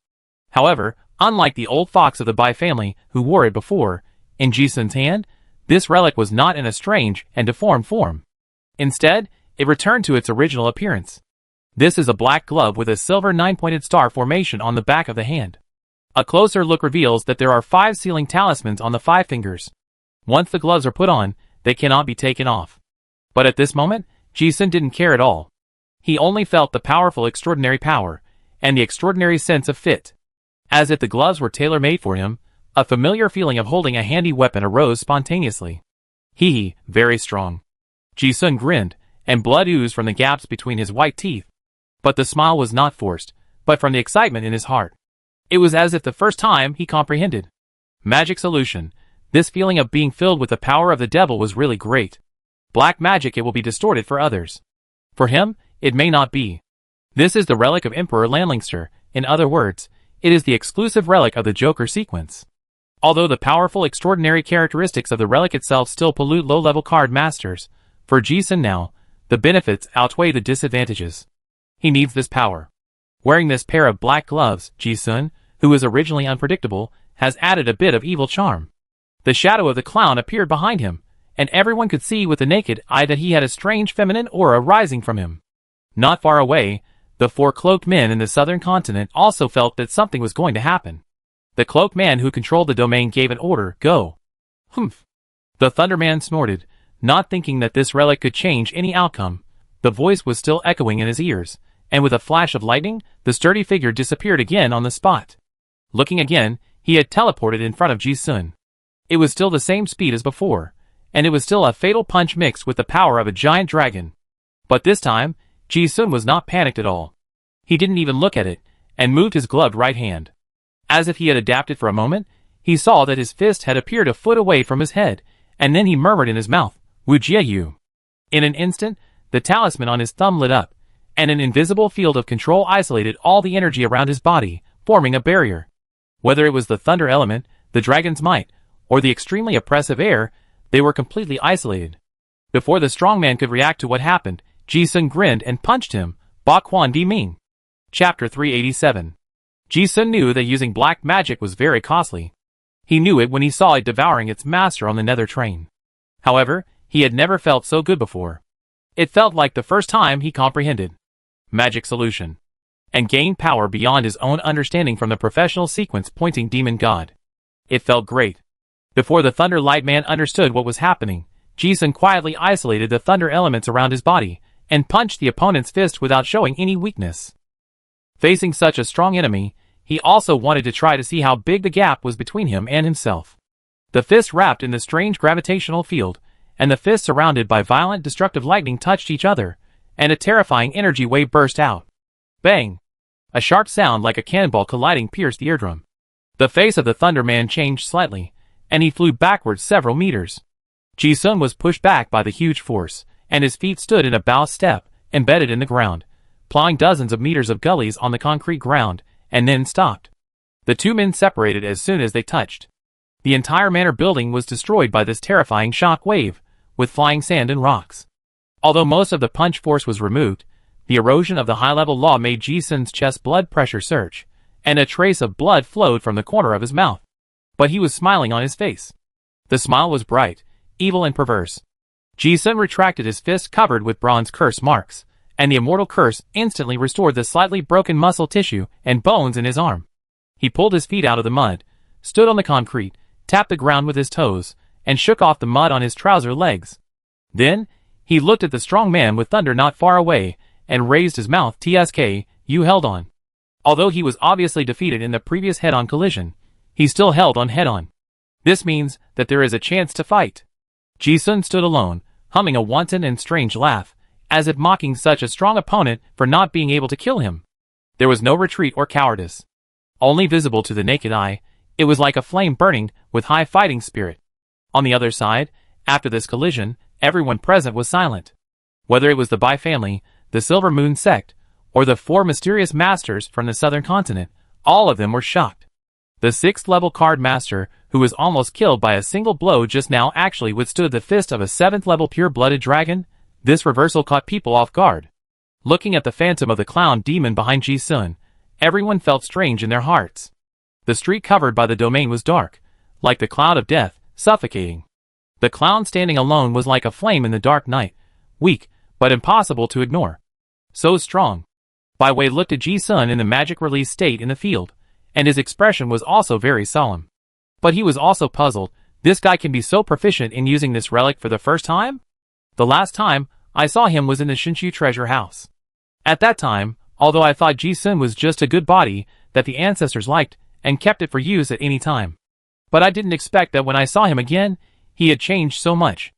However, unlike the old fox of the Bai family who wore it before, in Ji-sun's hand, this relic was not in a strange and deformed form. Instead, it returned to its original appearance. This is a black glove with a silver 9-pointed star formation on the back of the hand. A closer look reveals that there are 5 sealing talismans on the 5 fingers. Once the gloves are put on, they cannot be taken off. But at this moment, Ji-sun didn't care at all. He only felt the powerful extraordinary power, and the extraordinary sense of fit. As if the gloves were tailor-made for him, a familiar feeling of holding a handy weapon arose spontaneously. Very strong. Ji-sun grinned, and blood oozed from the gaps between his white teeth. But the smile was not forced, but from the excitement in his heart. It was as if the first time he comprehended. Magic solution. This feeling of being filled with the power of the devil was really great. Black magic, it will be distorted for others. For him, it may not be. This is the relic of Emperor Landlingster. In other words, it is the exclusive relic of the Joker sequence. Although the powerful extraordinary characteristics of the relic itself still pollute low-level card masters, for Ji-sun now, the benefits outweigh the disadvantages. He needs this power. Wearing this pair of black gloves, Ji-sun, who is originally unpredictable, has added a bit of evil charm. The shadow of the clown appeared behind him, and everyone could see with the naked eye that he had a strange feminine aura rising from him. Not far away, the 4 cloaked men in the southern continent also felt that something was going to happen. The cloaked man who controlled the domain gave an order, "Go." Humph. The Thunderman snorted, not thinking that this relic could change any outcome. The voice was still echoing in his ears, and with a flash of lightning, the sturdy figure disappeared again on the spot. Looking again, he had teleported in front of Ji-sun. It was still the same speed as before, and it was still a fatal punch mixed with the power of a giant dragon. But this time, Ji-sun was not panicked at all. He didn't even look at it, and moved his gloved right hand. As if he had adapted for a moment, he saw that his fist had appeared a foot away from his head, and then he murmured in his mouth, "Wujieyu." In an instant, the talisman on his thumb lit up, and an invisible field of control isolated all the energy around his body, forming a barrier. Whether it was the thunder element, the dragon's might, or the extremely oppressive air, they were completely isolated. Before the strongman could react to what happened, Ji-sun grinned and punched him. Ba Quan Di Ming. Chapter 387. Ji-sun knew that using black magic was very costly. He knew it when he saw it devouring its master on the nether train. However, he had never felt so good before. It felt like the first time he comprehended magic solution, and gained power beyond his own understanding from the professional sequence pointing demon god. It felt great. Before the Thunder Light Man understood what was happening, Ji-sun quietly isolated the thunder elements around his body, and punched the opponent's fist without showing any weakness. Facing such a strong enemy, he also wanted to try to see how big the gap was between him and himself. The fist wrapped in the strange gravitational field, and the fists surrounded by violent destructive lightning touched each other, and a terrifying energy wave burst out. Bang! A sharp sound like a cannonball colliding pierced the eardrum. The face of the Thunderman changed slightly, and he flew backwards several meters. Ji-sun was pushed back by the huge force, and his feet stood in a bow step, embedded in the ground, plowing dozens of meters of gullies on the concrete ground, and then stopped. The 2 men separated as soon as they touched. The entire manor building was destroyed by this terrifying shock wave, with flying sand and rocks. Although most of the punch force was removed, the erosion of the high-level law made Ji-sun's chest blood pressure surge, and a trace of blood flowed from the corner of his mouth. But he was smiling on his face. The smile was bright, evil and perverse. Ji-sun retracted his fist covered with bronze curse marks, and the immortal curse instantly restored the slightly broken muscle tissue and bones in his arm. He pulled his feet out of the mud, stood on the concrete, tapped the ground with his toes, and shook off the mud on his trouser legs. Then, he looked at the strong man with thunder not far away, and raised his mouth. "TSK, you held on." Although he was obviously defeated in the previous head-on collision, he still held on head-on. This means that there is a chance to fight. Ji-sun stood alone, humming a wanton and strange laugh, as if mocking such a strong opponent for not being able to kill him. There was no retreat or cowardice. Only visible to the naked eye, it was like a flame burning with high fighting spirit. On the other side, after this collision, everyone present was silent. Whether it was the Bai family, the Silver Moon sect, or the 4 mysterious masters from the southern continent, all of them were shocked. The 6th level card master, who was almost killed by a single blow just now, actually withstood the fist of a 7th level pure-blooded dragon. This reversal caught people off guard. Looking at the phantom of the clown demon behind Ji-sun, everyone felt strange in their hearts. The street covered by the domain was dark, like the cloud of death, suffocating. The clown standing alone was like a flame in the dark night, weak, but impossible to ignore. So strong. Bai Wei looked at Ji-sun in the magic release state in the field, and his expression was also very solemn. But he was also puzzled. This guy can be so proficient in using this relic for the first time? The last time I saw him was in the Shinshu treasure house. At that time, although I thought Ji-sun was just a good body that the ancestors liked and kept it for use at any time. But I didn't expect that when I saw him again, he had changed so much.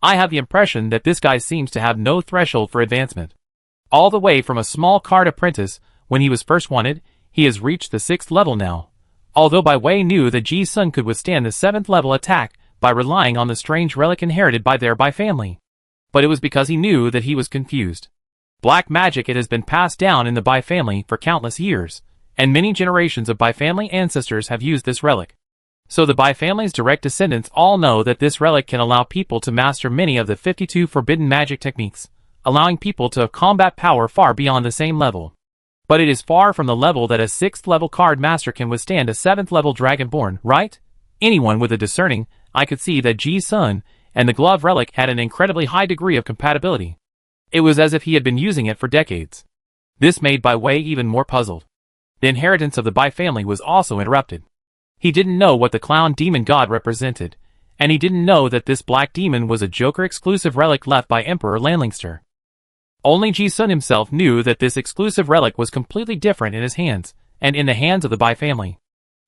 I have the impression that this guy seems to have no threshold for advancement. All the way from a small card apprentice when he was first wanted, he has reached the 6th level now. Although Bai Wei knew that Ji-sun could withstand the 7th level attack by relying on the strange relic inherited by their Bai family. But it was because he knew that he was confused. Black magic, it has been passed down in the Bai family for countless years, and many generations of Bai family ancestors have used this relic. So the Bai family's direct descendants all know that this relic can allow people to master many of the 52 forbidden magic techniques, allowing people to have combat power far beyond the same level. But it is far from the level that a 6th level card master can withstand a 7th level dragonborn, right? Anyone with a discerning eye could see that Ji-sun and the glove relic had an incredibly high degree of compatibility. It was as if he had been using it for decades. This made Bai Wei even more puzzled. The inheritance of the Bai family was also interrupted. He didn't know what the clown demon god represented, and he didn't know that this black demon was a Joker-exclusive relic left by Emperor Lanlingster. Only Ji-sun himself knew that this exclusive relic was completely different in his hands, and in the hands of the Bai family.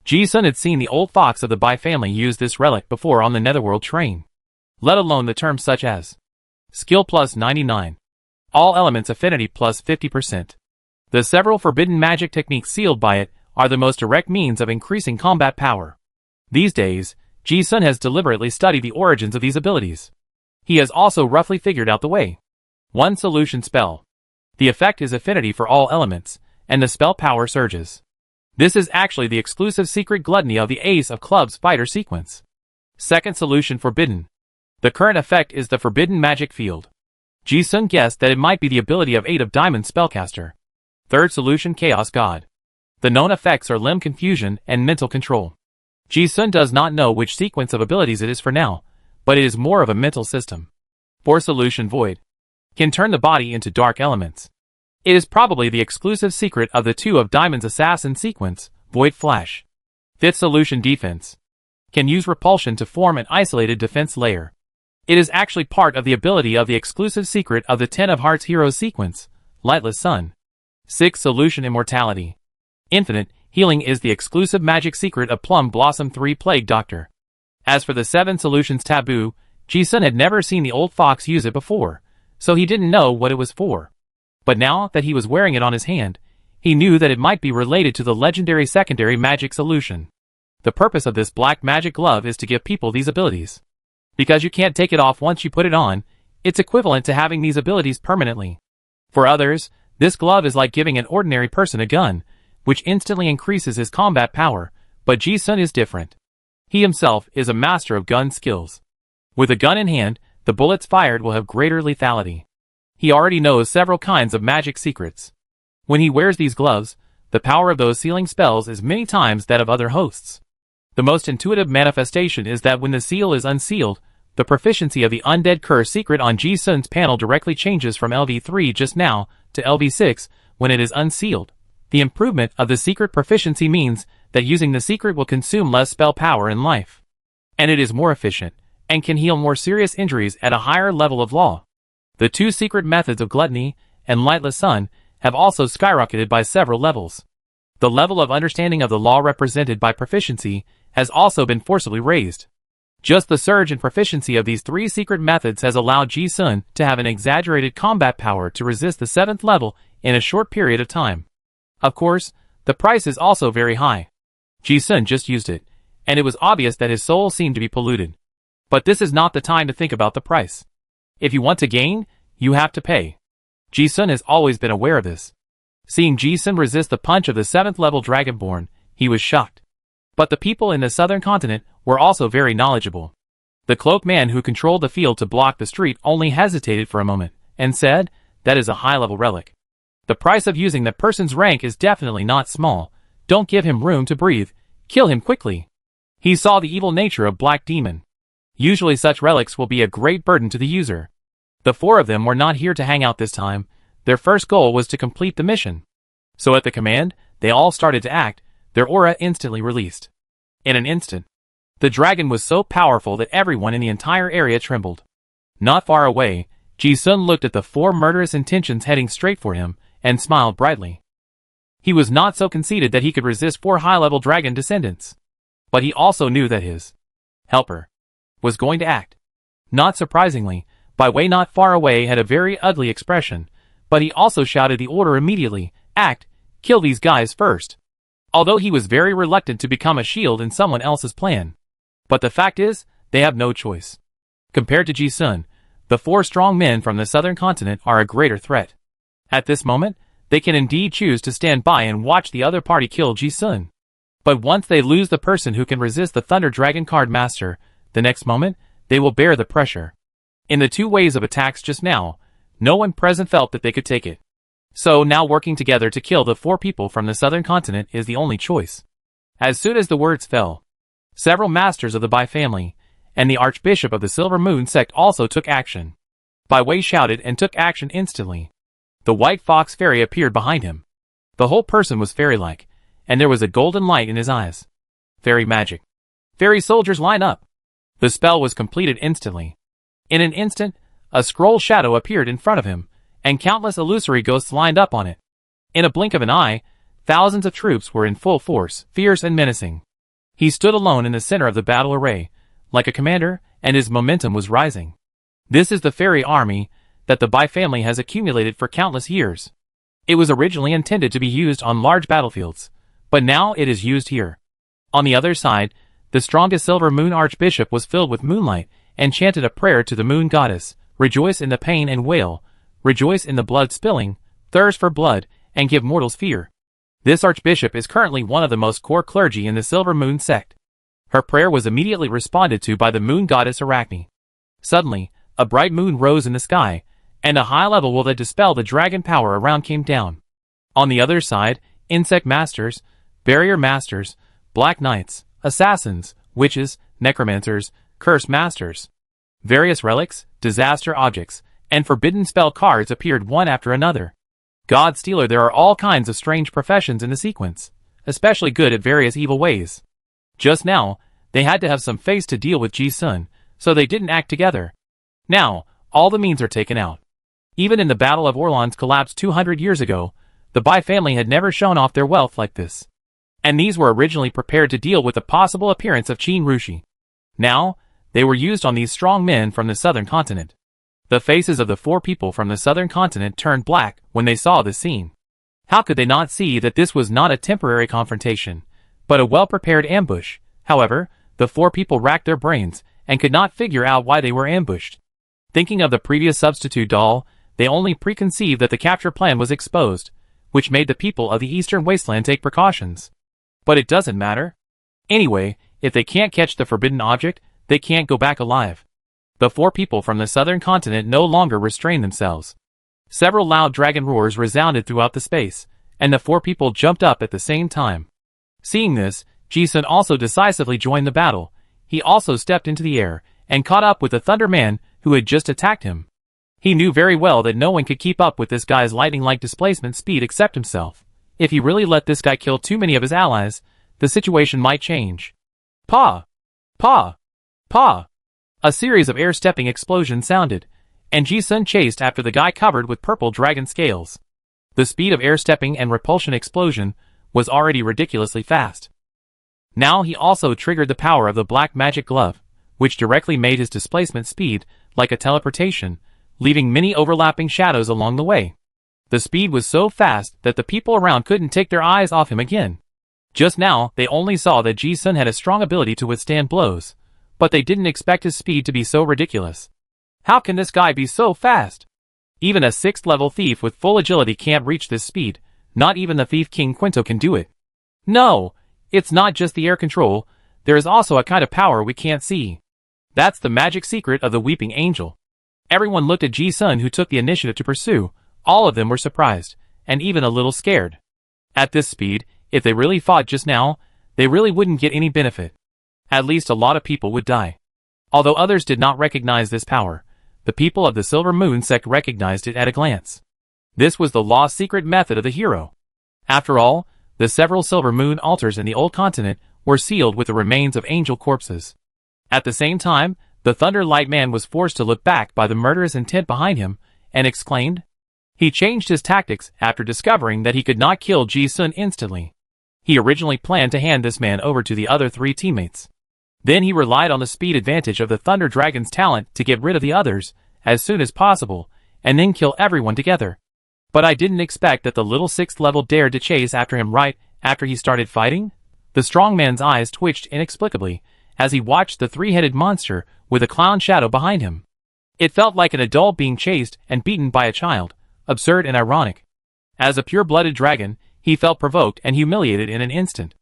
Ji-sun had seen the old fox of the Bai family use this relic before on the Netherworld train. Let alone the terms such as skill plus 99, all elements affinity plus 50%. The several forbidden magic techniques sealed by it are the most direct means of increasing combat power. These days, Ji-sun has deliberately studied the origins of these abilities. He has also roughly figured out the way. 1 solution spell. The effect is affinity for all elements, and the spell power surges. This is actually the exclusive secret gluttony of the Ace of Clubs fighter sequence. 2nd solution forbidden. The current effect is the forbidden magic field. Ji-sun guessed that it might be the ability of 8 of Diamonds spellcaster. 3rd solution chaos god. The known effects are limb confusion and mental control. Ji-sun does not know which sequence of abilities it is for now, but it is more of a mental system. 4th solution void. Can turn the body into dark elements. It is probably the exclusive secret of the 2 of Diamonds assassin sequence, Void Flash. 5th solution defense. Can use repulsion to form an isolated defense layer. It is actually part of the ability of the exclusive secret of the 10 of Hearts hero sequence, Lightless Sun. 6th solution immortality. Infinite healing is the exclusive magic secret of Plum Blossom 3 Plague Doctor. As for the 7 solutions taboo, Ji-sun had never seen the old fox use it before, so he didn't know what it was for. But now that he was wearing it on his hand, he knew that it might be related to the legendary secondary magic solution. The purpose of this black magic glove is to give people these abilities. Because you can't take it off once you put it on, it's equivalent to having these abilities permanently. For others, this glove is like giving an ordinary person a gun, which instantly increases his combat power, but Ji-sun is different. He himself is a master of gun skills. With a gun in hand, the bullets fired will have greater lethality. He already knows several kinds of magic secrets. When he wears these gloves, the power of those sealing spells is many times that of other hosts. The most intuitive manifestation is that when the seal is unsealed, the proficiency of the undead curse secret on Ji-sun's panel directly changes from LV3 just now to LV6 when it is unsealed. The improvement of the secret proficiency means that using the secret will consume less spell power in life. And it is more efficient, and can heal more serious injuries at a higher level of law. The two secret methods of Gluttony and Lightless Sun have also skyrocketed by several levels. The level of understanding of the law represented by proficiency has also been forcibly raised. Just the surge in proficiency of these three secret methods has allowed Ji-sun to have an exaggerated combat power to resist the 7th level in a short period of time. Of course, the price is also very high. Ji-sun just used it, and it was obvious that his soul seemed to be polluted. But this is not the time to think about the price. If you want to gain, you have to pay. Ji-sun has always been aware of this. Seeing Ji-sun resist the punch of the 7th level Dragonborn, he was shocked. But the people in the southern continent were also very knowledgeable. The cloaked man who controlled the field to block the street only hesitated for a moment, and said, "That is a high-level relic. The price of using that person's rank is definitely not small. Don't give him room to breathe. Kill him quickly." He saw the evil nature of Black Demon. Usually such relics will be a great burden to the user. The 4 of them were not here to hang out this time. Their first goal was to complete the mission. So at the command, they all started to act, their aura instantly released. In an instant, the dragon was so powerful that everyone in the entire area trembled. Not far away, Ji-sun looked at the 4 murderous intentions heading straight for him, and smiled brightly. He was not so conceited that he could resist 4 high-level dragon descendants. But he also knew that his helper was going to act. Not surprisingly, Bai Wei not far away had a very ugly expression, but he also shouted the order immediately, "Act, kill these guys first." Although he was very reluctant to become a shield in someone else's plan. But the fact is, they have no choice. Compared to Ji-sun, the 4 strong men from the southern continent are a greater threat. At this moment, they can indeed choose to stand by and watch the other party kill Ji-sun. But once they lose the person who can resist the Thunder Dragon Card Master, the next moment, they will bear the pressure. In the 2 waves of attacks just now, no one present felt that they could take it. So now working together to kill the 4 people from the southern continent is the only choice. As soon as the words fell, several masters of the Bai family, and the Archbishop of the Silver Moon sect also took action. Bai Wei shouted and took action instantly. The white fox fairy appeared behind him. The whole person was fairy-like, and there was a golden light in his eyes. Fairy magic. Fairy soldiers line up. The spell was completed instantly. In an instant, a scroll shadow appeared in front of him, and countless illusory ghosts lined up on it. In a blink of an eye, thousands of troops were in full force, fierce and menacing. He stood alone in the center of the battle array, like a commander, and his momentum was rising. This is the fairy army that the Bai family has accumulated for countless years. It was originally intended to be used on large battlefields, but now it is used here. On the other side, the strongest Silver Moon Archbishop was filled with moonlight and chanted a prayer to the moon goddess, "Rejoice in the pain and wail, rejoice in the blood spilling, thirst for blood, and give mortals fear." This archbishop is currently one of the most core clergy in the Silver Moon sect. Her prayer was immediately responded to by the moon goddess Arachne. Suddenly, a bright moon rose in the sky, and a high level will that dispel the dragon power around came down. On the other side, insect masters, barrier masters, black knights, assassins, witches, necromancers, curse masters, various relics, disaster objects, and forbidden spell cards appeared one after another. God Stealer, there are all kinds of strange professions in the sequence, especially good at various evil ways. Just now, they had to have some face to deal with Ji-sun, so they didn't act together. Now, all the means are taken out. Even in the Battle of Orlan's collapse 200 years ago, the Bai family had never shown off their wealth like this. And these were originally prepared to deal with the possible appearance of Qin Rushi. Now, they were used on these strong men from the southern continent. The faces of the 4 people from the southern continent turned black when they saw this scene. How could they not see that this was not a temporary confrontation, but a well-prepared ambush? However, the 4 people racked their brains and could not figure out why they were ambushed. Thinking of the previous substitute doll, they only preconceived that the capture plan was exposed, which made the people of the eastern wasteland take precautions. But it doesn't matter. Anyway, if they can't catch the forbidden object, they can't go back alive. The 4 people from the southern continent no longer restrained themselves. Several loud dragon roars resounded throughout the space, and the 4 people jumped up at the same time. Seeing this, Ji-sun also decisively joined the battle. He also stepped into the air, and caught up with the Thunder Man who had just attacked him. He knew very well that no one could keep up with this guy's lightning-like displacement speed except himself. If he really let this guy kill too many of his allies, the situation might change. Pa! Pa! Pa! A series of air-stepping explosions sounded, and Ji-sun chased after the guy covered with purple dragon scales. The speed of air-stepping and repulsion explosion was already ridiculously fast. Now he also triggered the power of the black magic glove, which directly made his displacement speed like a teleportation, leaving many overlapping shadows along the way. The speed was so fast that the people around couldn't take their eyes off him again. Just now, they only saw that Ji-sun had a strong ability to withstand blows, but they didn't expect his speed to be so ridiculous. How can this guy be so fast? Even a 6th level thief with full agility can't reach this speed. Not even the thief King Quinto can do it. No, it's not just the air control, there is also a kind of power we can't see. That's the magic secret of the Weeping Angel. Everyone looked at Ji-sun, who took the initiative to pursue. All of them were surprised, and even a little scared. At this speed, if they really fought just now, they really wouldn't get any benefit. At least a lot of people would die. Although others did not recognize this power, the people of the Silver Moon sect recognized it at a glance. This was the lost secret method of the hero. After all, the several Silver Moon altars in the old continent were sealed with the remains of angel corpses. At the same time, the Thunder Light Man was forced to look back by the murderous intent behind him, and exclaimed. He changed his tactics after discovering that he could not kill Ji-sun instantly. He originally planned to hand this man over to the other 3 teammates. Then he relied on the speed advantage of the Thunder Dragon's talent to get rid of the others as soon as possible, and then kill everyone together. But I didn't expect that the little 6th level dared to chase after him right after he started fighting. The strong man's eyes twitched inexplicably as he watched the 3-headed monster with a clown shadow behind him. It felt like an adult being chased and beaten by a child, absurd and ironic. As a pure-blooded dragon, he felt provoked and humiliated in an instant.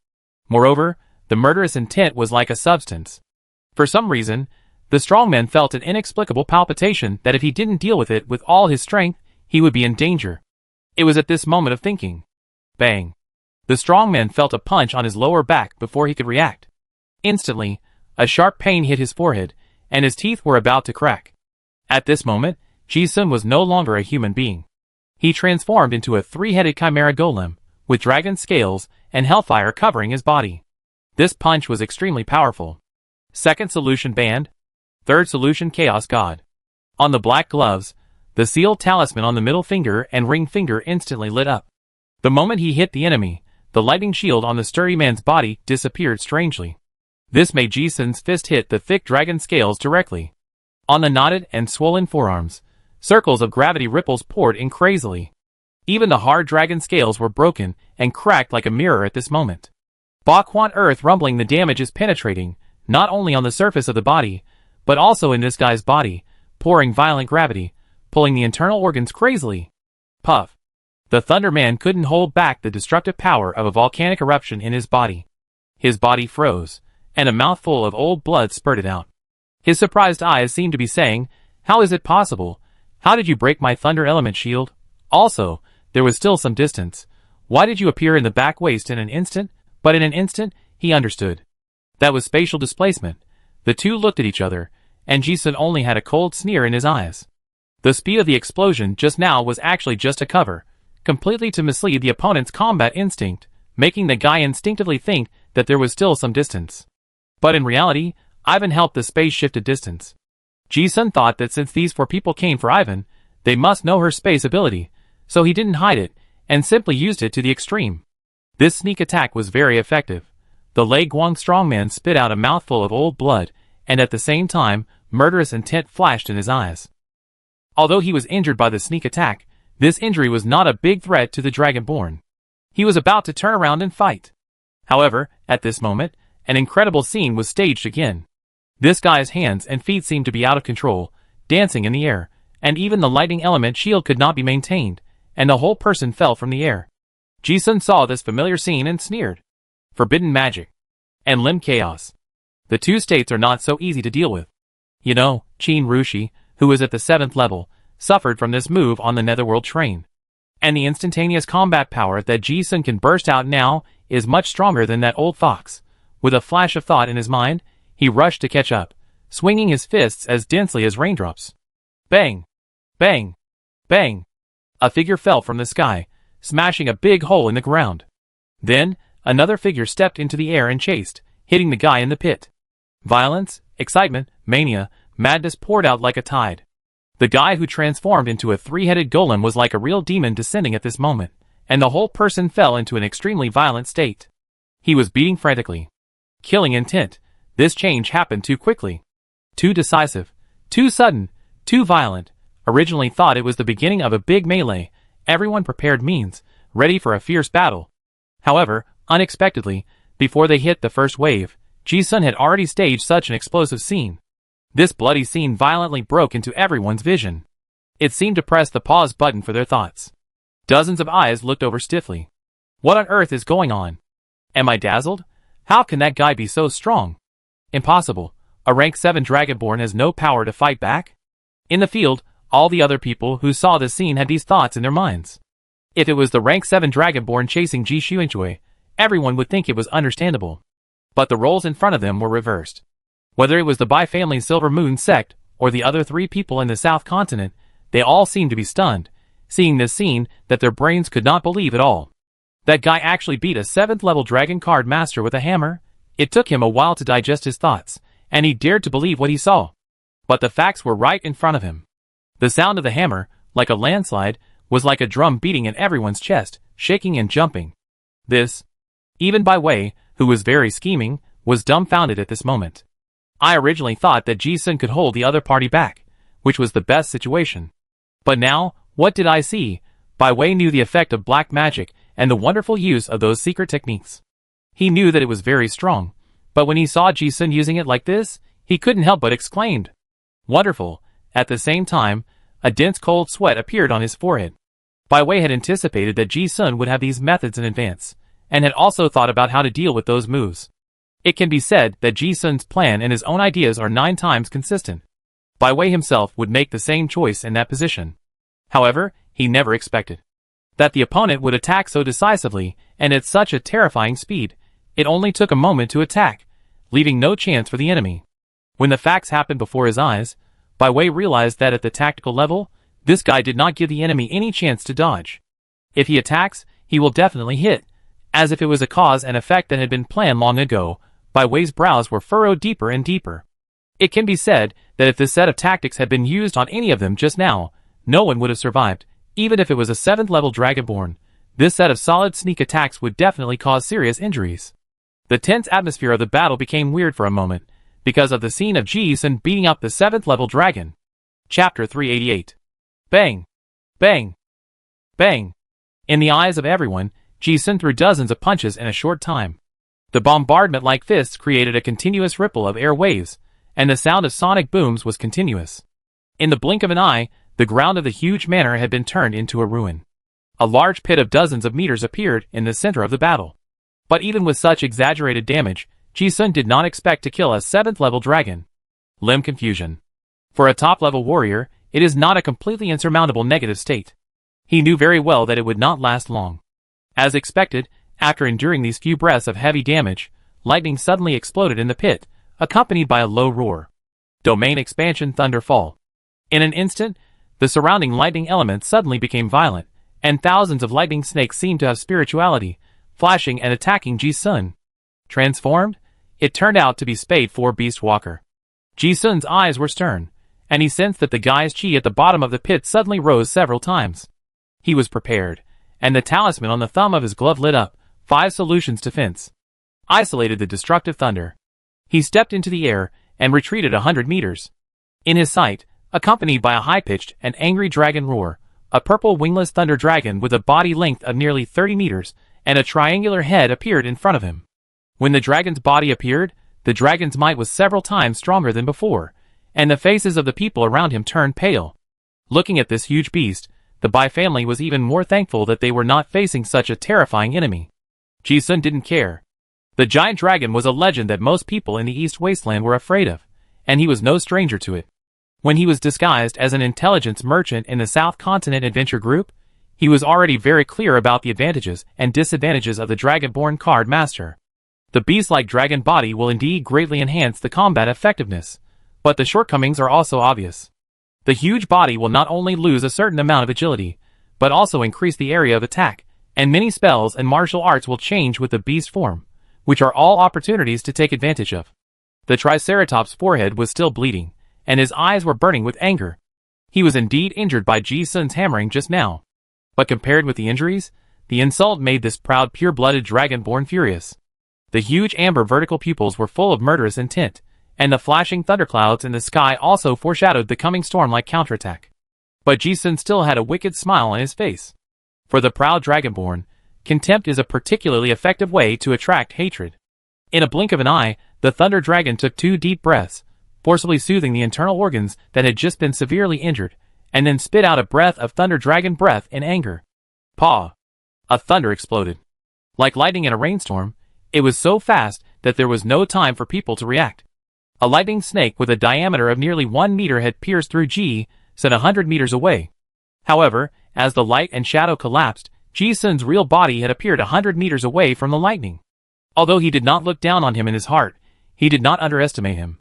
Moreover, the murderous intent was like a substance. For some reason, the strongman felt an inexplicable palpitation that if he didn't deal with it with all his strength, he would be in danger. It was at this moment of thinking. Bang! The strongman felt a punch on his lower back before he could react. Instantly, a sharp pain hit his forehead, and his teeth were about to crack. At this moment, Ji-sun was no longer a human being. He transformed into a 3-headed chimera golem, with dragon scales and hellfire covering his body. This punch was extremely powerful. Second solution banned. Third solution chaos god. On the black gloves, the sealed talisman on the middle finger and ring finger instantly lit up. The moment he hit the enemy, the lightning shield on the sturdy man's body disappeared strangely. This made Ji-sun's fist hit the thick dragon scales directly. On the knotted and swollen forearms, circles of gravity ripples poured in crazily. Even the hard dragon scales were broken and cracked like a mirror at this moment. Baquan earth rumbling, the damage is penetrating, not only on the surface of the body, but also in this guy's body, pouring violent gravity, pulling the internal organs crazily. Puff. The Thunder Man couldn't hold back the destructive power of a volcanic eruption in his body. His body froze, and a mouthful of old blood spurted out. His surprised eyes seemed to be saying, "How is it possible? How did you break my Thunder Element shield? Also, there was still some distance. Why did you appear in the back waist in an instant?" But in an instant, he understood. That was spatial displacement. The two looked at each other, and Ji-sun only had a cold sneer in his eyes. The speed of the explosion just now was actually just a cover, completely to mislead the opponent's combat instinct, making the guy instinctively think that there was still some distance. But in reality, Ivan helped the space-shifted distance. Ji-sun thought that since these 4 people came for Ivan, they must know her space ability, so he didn't hide it, and simply used it to the extreme. This sneak attack was very effective. The Lei Guang strongman spit out a mouthful of old blood, and at the same time, murderous intent flashed in his eyes. Although he was injured by the sneak attack, this injury was not a big threat to the Dragonborn. He was about to turn around and fight. However, at this moment, an incredible scene was staged again. This guy's hands and feet seemed to be out of control, dancing in the air, and even the lightning element shield could not be maintained, and the whole person fell from the air. Ji-sun saw this familiar scene and sneered. Forbidden magic. And limb chaos. The two states are not so easy to deal with. You know, Qin Rushi, who was at the 7th level, suffered from this move on the Netherworld train. And the instantaneous combat power that Ji-sun can burst out now is much stronger than that old fox. With a flash of thought in his mind, he rushed to catch up, swinging his fists as densely as raindrops. Bang! Bang! Bang! A figure fell from the sky, smashing a big hole in the ground. Then, another figure stepped into the air and chased, hitting the guy in the pit. Violence, excitement, mania, madness poured out like a tide. The guy who transformed into a three-headed golem was like a real demon descending at this moment, and the whole person fell into an extremely violent state. He was beating frantically. Killing intent. This change happened too quickly. Too decisive. Too sudden. Too violent. Originally thought it was the beginning of a big melee, everyone prepared means, ready for a fierce battle. However, unexpectedly, before they hit the first wave, Ji-sun had already staged such an explosive scene. This bloody scene violently broke into everyone's vision. It seemed to press the pause button for their thoughts. Dozens of eyes looked over stiffly. What on earth is going on? Am I dazzled? How can that guy be so strong? Impossible. A rank 7 Dragonborn has no power to fight back? In the field, all the other people who saw this scene had these thoughts in their minds. If it was the rank 7 Dragonborn chasing Ji Xuanjui, everyone would think it was understandable. But the roles in front of them were reversed. Whether it was the Bai family's Silver Moon sect, or the other 3 people in the South Continent, they all seemed to be stunned, seeing this scene that their brains could not believe at all. That guy actually beat a 7th level dragon card master with a hammer? It took him a while to digest his thoughts, and he dared to believe what he saw. But the facts were right in front of him. The sound of the hammer, like a landslide, was like a drum beating in everyone's chest, shaking and jumping. This, even Bai Wei, who was very scheming, was dumbfounded at this moment. I originally thought that Ji-sun could hold the other party back, which was the best situation. But now, what did I see? Bai Wei knew the effect of black magic and the wonderful use of those secret techniques. He knew that it was very strong, but when he saw Ji-sun using it like this, he couldn't help but exclaimed, "Wonderful!" At the same time, a dense cold sweat appeared on his forehead. Bai Wei had anticipated that Ji-sun would have these methods in advance, and had also thought about how to deal with those moves. It can be said that Ji-sun's plan and his own ideas are 9 times consistent. Bai Wei himself would make the same choice in that position. However, he never expected that the opponent would attack so decisively and at such a terrifying speed. It only took a moment to attack, leaving no chance for the enemy. When the facts happened before his eyes, Bai Wei realized that at the tactical level, this guy did not give the enemy any chance to dodge. If he attacks, he will definitely hit. As if it was a cause and effect that had been planned long ago, Bai Wei's brows were furrowed deeper and deeper. It can be said that if this set of tactics had been used on any of them just now, no one would have survived, even if it was a 7th level Dragonborn. This set of solid sneak attacks would definitely cause serious injuries. The tense atmosphere of the battle became weird for a moment, because of the scene of Ji-sun beating up the 7th level dragon. Chapter 388. Bang! Bang! Bang! In the eyes of everyone, Ji-sun threw dozens of punches in a short time. The bombardment-like fists created a continuous ripple of air waves, and the sound of sonic booms was continuous. In the blink of an eye, the ground of the huge manor had been turned into a ruin. A large pit of dozens of meters appeared in the center of the battle. But even with such exaggerated damage, Ji-sun did not expect to kill a 7th level dragon. Limb confusion. For a top-level warrior, it is not a completely insurmountable negative state. He knew very well that it would not last long. As expected, after enduring these few breaths of heavy damage, lightning suddenly exploded in the pit, accompanied by a low roar. Domain expansion thunderfall. In an instant, the surrounding lightning elements suddenly became violent, and thousands of lightning snakes seemed to have spirituality, flashing and attacking Ji-sun. Transformed? It turned out to be Spade 4 Beast Walker. Ji-sun's eyes were stern, and he sensed that the guy's chi at the bottom of the pit suddenly rose several times. He was prepared, and the talisman on the thumb of his glove lit up, 5 solutions to fence. Isolated the destructive thunder. He stepped into the air, and retreated 100 meters. In his sight, accompanied by a high-pitched and angry dragon roar, a purple wingless thunder dragon with a body length of nearly 30 meters, and a triangular head appeared in front of him. When the dragon's body appeared, the dragon's might was several times stronger than before, and the faces of the people around him turned pale. Looking at this huge beast, the Bai family was even more thankful that they were not facing such a terrifying enemy. Ji-sun didn't care. The giant dragon was a legend that most people in the East Wasteland were afraid of, and he was no stranger to it. When he was disguised as an intelligence merchant in the South Continent Adventure Group, he was already very clear about the advantages and disadvantages of the Dragonborn Card Master. The beast-like dragon body will indeed greatly enhance the combat effectiveness, but the shortcomings are also obvious. The huge body will not only lose a certain amount of agility, but also increase the area of attack, and many spells and martial arts will change with the beast form, which are all opportunities to take advantage of. The Triceratops' forehead was still bleeding, and his eyes were burning with anger. He was indeed injured by Ji Sun's hammering just now. But compared with the injuries, the insult made this proud pure-blooded dragonborn furious. The huge amber vertical pupils were full of murderous intent, and the flashing thunderclouds in the sky also foreshadowed the coming storm like counterattack. But Ji Sun still had a wicked smile on his face. For the proud dragonborn, contempt is a particularly effective way to attract hatred. In a blink of an eye, the thunder dragon took 2 deep breaths, forcibly soothing the internal organs that had just been severely injured, and then spit out a breath of thunder dragon breath in anger. Paw! A thunder exploded. Like lightning in a rainstorm, it was so fast that there was no time for people to react. A lightning snake with a diameter of nearly 1 meter had pierced through Ji Sun 100 meters away. However, as the light and shadow collapsed, Ji Sun's real body had appeared 100 meters away from the lightning. Although he did not look down on him in his heart, he did not underestimate him.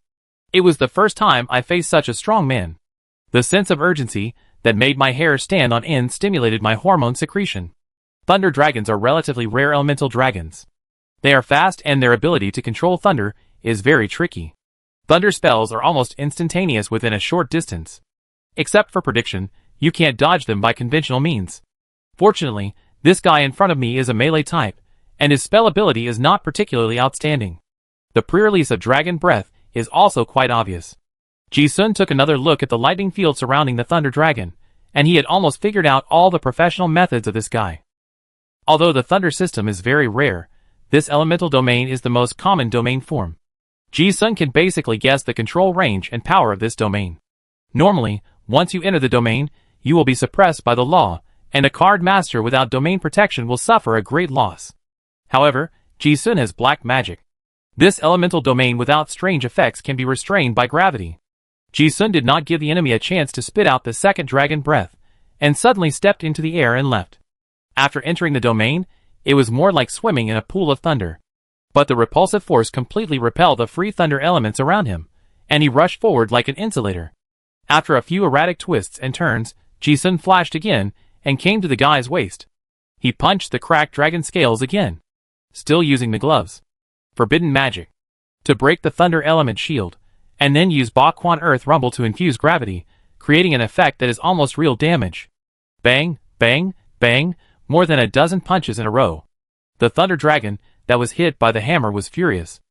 It was the first time I faced such a strong man. The sense of urgency that made my hair stand on end stimulated my hormone secretion. Thunder dragons are relatively rare elemental dragons. They are fast and their ability to control thunder is very tricky. Thunder spells are almost instantaneous within a short distance. Except for prediction, you can't dodge them by conventional means. Fortunately, this guy in front of me is a melee type, and his spell ability is not particularly outstanding. The pre-release of Dragon Breath is also quite obvious. Ji Sun took another look at the lightning field surrounding the Thunder Dragon, and he had almost figured out all the professional methods of this guy. Although the Thunder system is very rare, this elemental domain is the most common domain form. Ji Sun can basically guess the control range and power of this domain. Normally, once you enter the domain, you will be suppressed by the law, and a card master without domain protection will suffer a great loss. However, Ji Sun has black magic. This elemental domain without strange effects can be restrained by gravity. Ji Sun did not give the enemy a chance to spit out the second dragon breath, and suddenly stepped into the air and left. After entering the domain, it was more like swimming in a pool of thunder. But the repulsive force completely repelled the free thunder elements around him, and he rushed forward like an insulator. After a few erratic twists and turns, Ji Sun flashed again, and came to the guy's waist. He punched the cracked dragon scales again, still using the gloves. Forbidden magic. To break the thunder element shield, and then use Baquan Earth Rumble to infuse gravity, creating an effect that is almost real damage. Bang, bang, bang, more than a dozen punches in a row. The thunder dragon that was hit by the hammer was furious.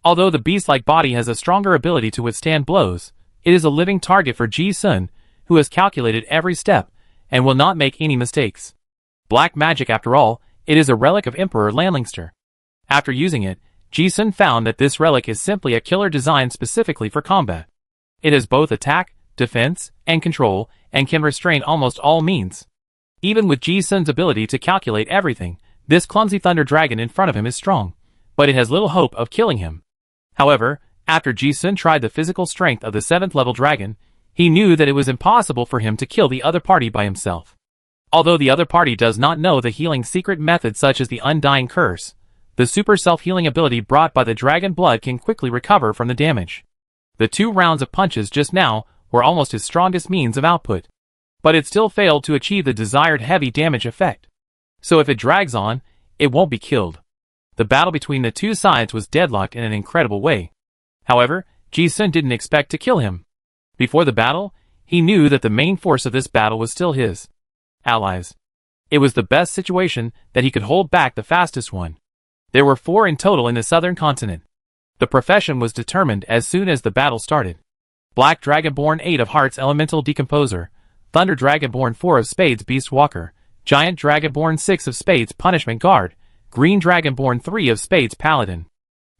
Although the beast-like body has a stronger ability to withstand blows, it is a living target for Ji Sun, who has calculated every step, and will not make any mistakes. Black magic after all, it is a relic of Emperor Lanlingster. After using it, Ji Sun found that this relic is simply a killer designed specifically for combat. It has both attack, defense, and control, and can restrain almost all means. Even with Ji Sun's ability to calculate everything, this clumsy thunder dragon in front of him is strong, but it has little hope of killing him. However, after Ji Sun tried the physical strength of the 7th level dragon, he knew that it was impossible for him to kill the other party by himself. Although the other party does not know the healing secret method such as the Undying Curse, the super self-healing ability brought by the dragon blood can quickly recover from the damage. The 2 rounds of punches just now were almost his strongest means of output. But it still failed to achieve the desired heavy damage effect. So if it drags on, it won't be killed. The battle between the 2 sides was deadlocked in an incredible way. However, Ji Sun didn't expect to kill him. Before the battle, he knew that the main force of this battle was still his allies. It was the best situation that he could hold back the fastest one. There were 4 in total in the southern continent. The profession was determined as soon as the battle started. Black Dragonborn 8 of Hearts Elemental Decomposer, Thunder Dragonborn 4 of Spades Beast Walker, Giant Dragonborn 6 of Spades Punishment Guard, Green Dragonborn 3 of Spades Paladin.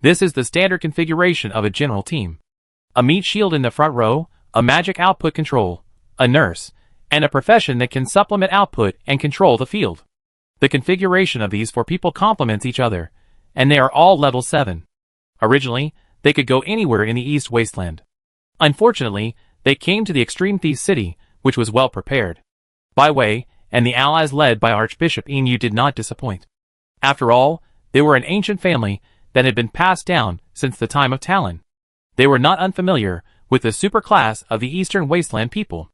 This is the standard configuration of a general team. A meat shield in the front row, a magic output control, a nurse, and a profession that can supplement output and control the field. The configuration of these 4 people complements each other, and they are all level 7. Originally, they could go anywhere in the East Wasteland. Unfortunately, they came to the Extreme Thief City, which was well prepared. By way, and the allies led by Archbishop Inu did not disappoint. After all, they were an ancient family that had been passed down since the time of Talon. They were not unfamiliar with the superclass of the Eastern Wasteland people.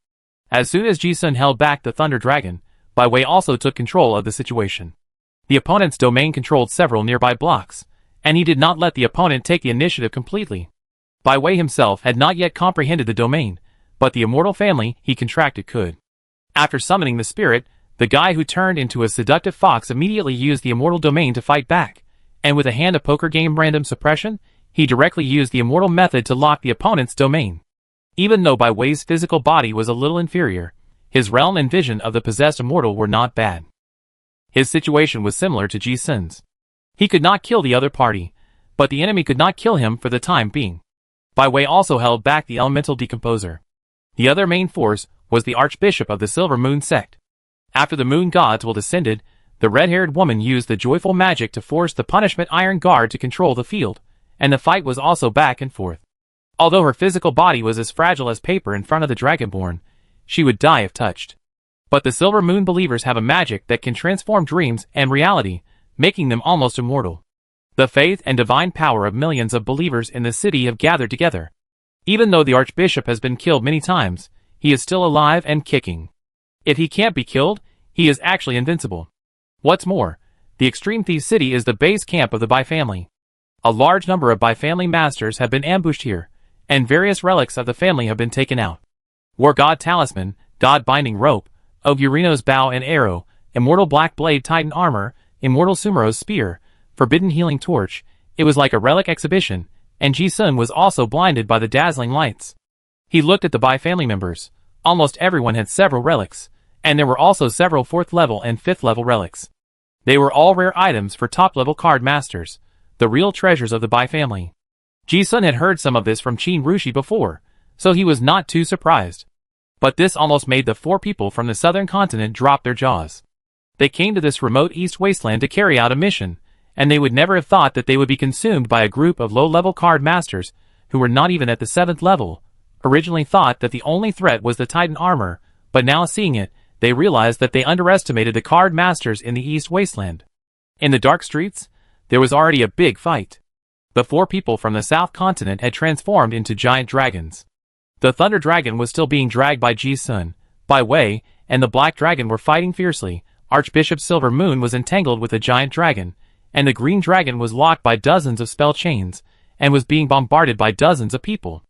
As soon as Ji-sun held back the Thunder Dragon, Bai Wei also took control of the situation. The opponent's domain controlled several nearby blocks, and he did not let the opponent take the initiative completely. Bai Wei himself had not yet comprehended the domain, but the immortal family he contracted could. After summoning the spirit, the guy who turned into a seductive fox immediately used the immortal domain to fight back, and with a hand of poker game random suppression, he directly used the immortal method to lock the opponent's domain. Even though Bai Wei's physical body was a little inferior, his realm and vision of the possessed immortal were not bad. His situation was similar to Ji-sun's. He could not kill the other party, but the enemy could not kill him for the time being. Bai Wei also held back the elemental decomposer. The other main force was the Archbishop of the Silver Moon sect. After the moon gods were descended, the red-haired woman used the joyful magic to force the punishment Iron Guard to control the field, and the fight was also back and forth. Although her physical body was as fragile as paper in front of the Dragonborn, she would die if touched. But the Silver Moon believers have a magic that can transform dreams and reality, making them almost immortal. The faith and divine power of millions of believers in the city have gathered together. Even though the Archbishop has been killed many times, he is still alive and kicking. If he can't be killed, he is actually invincible. What's more, the Extreme Thief City is the base camp of the Bai family. A large number of Bai family masters have been ambushed here, and various relics of the family have been taken out. War God Talisman, God Binding Rope, Ogurino's Bow and Arrow, Immortal Black Blade Titan Armor, Immortal Sumero's Spear, Forbidden Healing Torch. It was like a relic exhibition, and Ji-sun was also blinded by the dazzling lights. He looked at the Bai family members. Almost everyone had several relics, and there were also several 4th level and 5th level relics. They were all rare items for top level card masters, the real treasures of the Bai family. Ji-sun had heard some of this from Qin Rushi before, so he was not too surprised. But this almost made the 4 people from the southern continent drop their jaws. They came to this remote east wasteland to carry out a mission, and they would never have thought that they would be consumed by a group of low-level card masters who were not even at the 7th level. Originally thought that the only threat was the Titan armor, but now seeing it, they realized that they underestimated the card masters in the East Wasteland. In the dark streets, there was already a big fight. The 4 people from the South Continent had transformed into giant dragons. The Thunder Dragon was still being dragged by Ji-sun, Bai Wei, and the Black Dragon were fighting fiercely. Archbishop Silver Moon was entangled with a giant dragon, and the Green Dragon was locked by dozens of spell chains, and was being bombarded by dozens of people.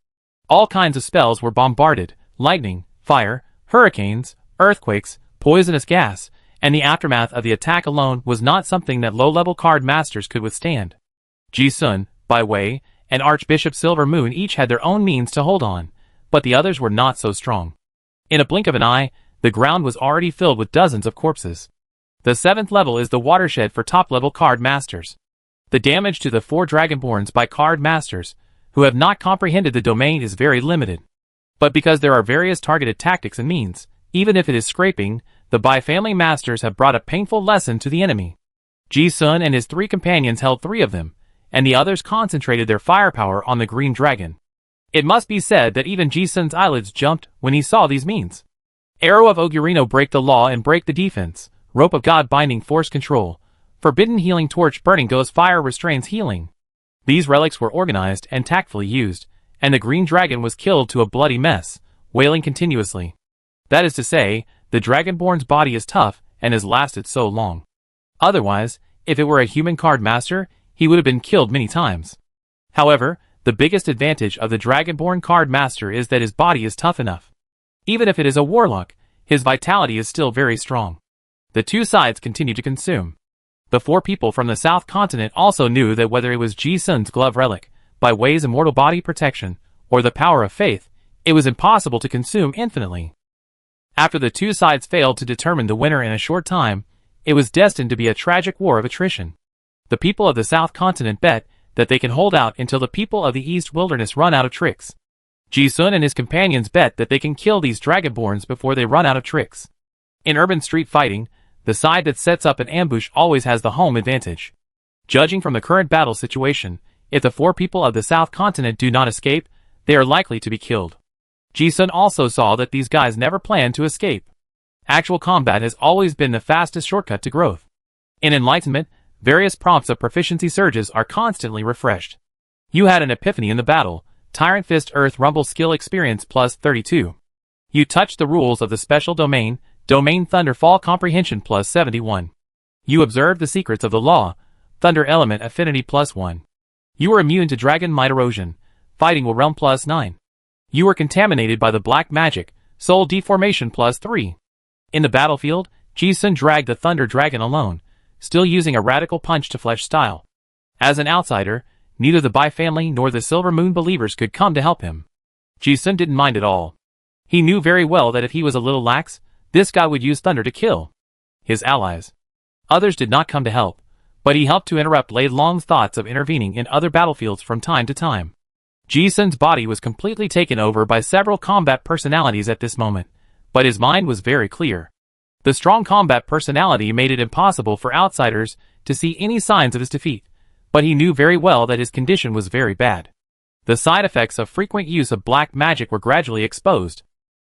All kinds of spells were bombarded: lightning, fire, hurricanes, earthquakes, poisonous gas, and the aftermath of the attack alone was not something that low-level card masters could withstand. Ji-sun, Bai Wei, and Archbishop Silver Moon each had their own means to hold on, but the others were not so strong. In a blink of an eye, the ground was already filled with dozens of corpses. The 7th level is the watershed for top-level card masters. The damage to the 4 Dragonborns by card masters who have not comprehended the domain is very limited. But because there are various targeted tactics and means, even if it is scraping, the Bai family masters have brought a painful lesson to the enemy. Ji-sun and his 3 companions held 3 of them, and the others concentrated their firepower on the Green Dragon. It must be said that even Ji-sun's eyelids jumped when he saw these means. Arrow of Ogurino break the law and break the defense, Rope of God binding force control, Forbidden Healing Torch burning Ghost Fire restrains healing. These relics were organized and tactfully used, and the Green Dragon was killed to a bloody mess, wailing continuously. That is to say, the Dragonborn's body is tough and has lasted so long. Otherwise, if it were a human card master, he would have been killed many times. However, the biggest advantage of the Dragonborn card master is that his body is tough enough. Even if it is a warlock, his vitality is still very strong. The 2 sides continue to consume. The 4 people from the South Continent also knew that whether it was Ji-sun's glove relic, Bai Wei's immortal body protection, or the power of faith, it was impossible to consume infinitely. After the 2 sides failed to determine the winner in a short time, it was destined to be a tragic war of attrition. The people of the South Continent bet that they can hold out until the people of the East Wilderness run out of tricks. Ji-sun and his companions bet that they can kill these Dragonborns before they run out of tricks. In urban street fighting, the side that sets up an ambush always has the home advantage. Judging from the current battle situation, if the 4 people of the South Continent do not escape, they are likely to be killed. Ji-sun also saw that these guys never planned to escape. Actual combat has always been the fastest shortcut to growth. In Enlightenment, various prompts of proficiency surges are constantly refreshed. You had an epiphany in the battle, Tyrant Fist Earth Rumble Skill Experience plus 32. You touched the rules of the special domain, Domain Thunderfall Comprehension plus 71. You observed the secrets of the law, Thunder Element Affinity plus 1. You were immune to Dragon Might Erosion, Fighting Will Realm plus 9. You were contaminated by the Black Magic, Soul Deformation plus 3. In the battlefield, Ji-sun dragged the Thunder Dragon alone, still using a radical punch-to-flesh style. As an outsider, neither the Bai family nor the Silver Moon believers could come to help him. Ji-sun didn't mind at all. He knew very well that if he was a little lax, this guy would use thunder to kill his allies. Others did not come to help, but he helped to interrupt Lei Long's thoughts of intervening in other battlefields from time to time. Ji-sun's body was completely taken over by several combat personalities at this moment, but his mind was very clear. The strong combat personality made it impossible for outsiders to see any signs of his defeat, but he knew very well that his condition was very bad. The side effects of frequent use of black magic were gradually exposed.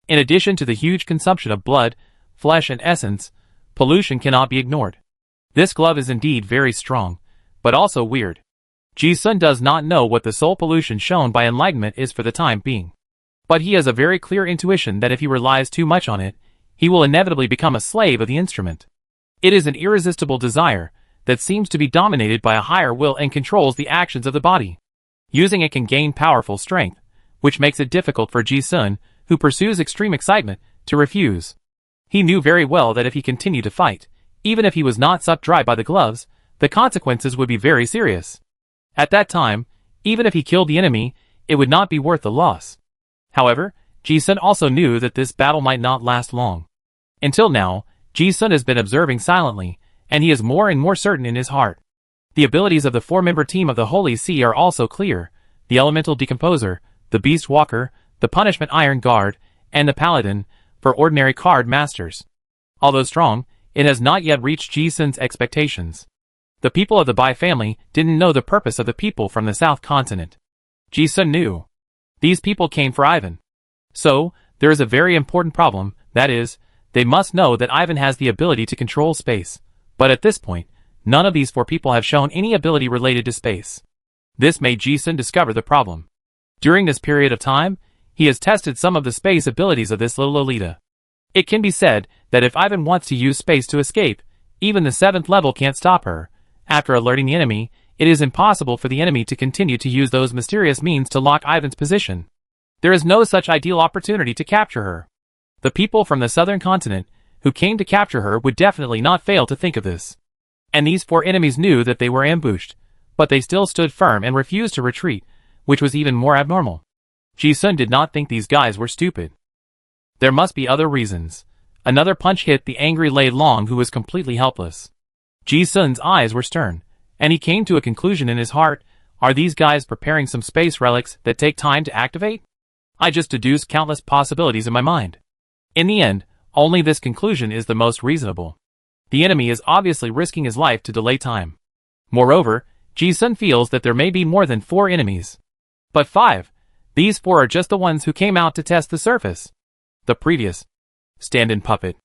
In addition to the huge consumption of blood, flesh and essence, pollution cannot be ignored. This glove is indeed very strong, but also weird. Ji-sun does not know what the soul pollution shown by enlightenment is for the time being. But he has a very clear intuition that if he relies too much on it, he will inevitably become a slave of the instrument. It is an irresistible desire that seems to be dominated by a higher will and controls the actions of the body. Using it can gain powerful strength, which makes it difficult for Ji-sun, who pursues extreme excitement, to refuse. He knew very well that if he continued to fight, even if he was not sucked dry by the gloves, the consequences would be very serious. At that time, even if he killed the enemy, it would not be worth the loss. However, Ji-sun also knew that this battle might not last long. Until now, Ji-sun has been observing silently, and he is more and more certain in his heart. The abilities of the four-member team of the Holy See are also clear: the Elemental Decomposer, the Beast Walker, the Punishment Iron Guard, and the Paladin, for ordinary card masters. Although strong, it has not yet reached Ji-sun's expectations. The people of the Bai family didn't know the purpose of the people from the South Continent. Ji-sun knew. These people came for Ivan. So, there is a very important problem, that is, they must know that Ivan has the ability to control space. But at this point, none of these four people have shown any ability related to space. This made Ji-sun discover the problem. During this period of time, he has tested some of the space abilities of this little Lolita. It can be said that if Ivan wants to use space to escape, even the 7th level can't stop her. After alerting the enemy, it is impossible for the enemy to continue to use those mysterious means to lock Ivan's position. There is no such ideal opportunity to capture her. The people from the southern continent who came to capture her would definitely not fail to think of this. And these four enemies knew that they were ambushed, but they still stood firm and refused to retreat, which was even more abnormal. Ji-sun did not think these guys were stupid. There must be other reasons. Another punch hit the angry Lei Long, who was completely helpless. Ji-sun's eyes were stern, and he came to a conclusion in his heart: are these guys preparing some space relics that take time to activate? I just deduced countless possibilities in my mind. In the end, only this conclusion is the most reasonable. The enemy is obviously risking his life to delay time. Moreover, Ji-sun feels that there may be more than 4 enemies. But 5. These 4 are just the ones who came out to test the surface. The previous stand-in puppet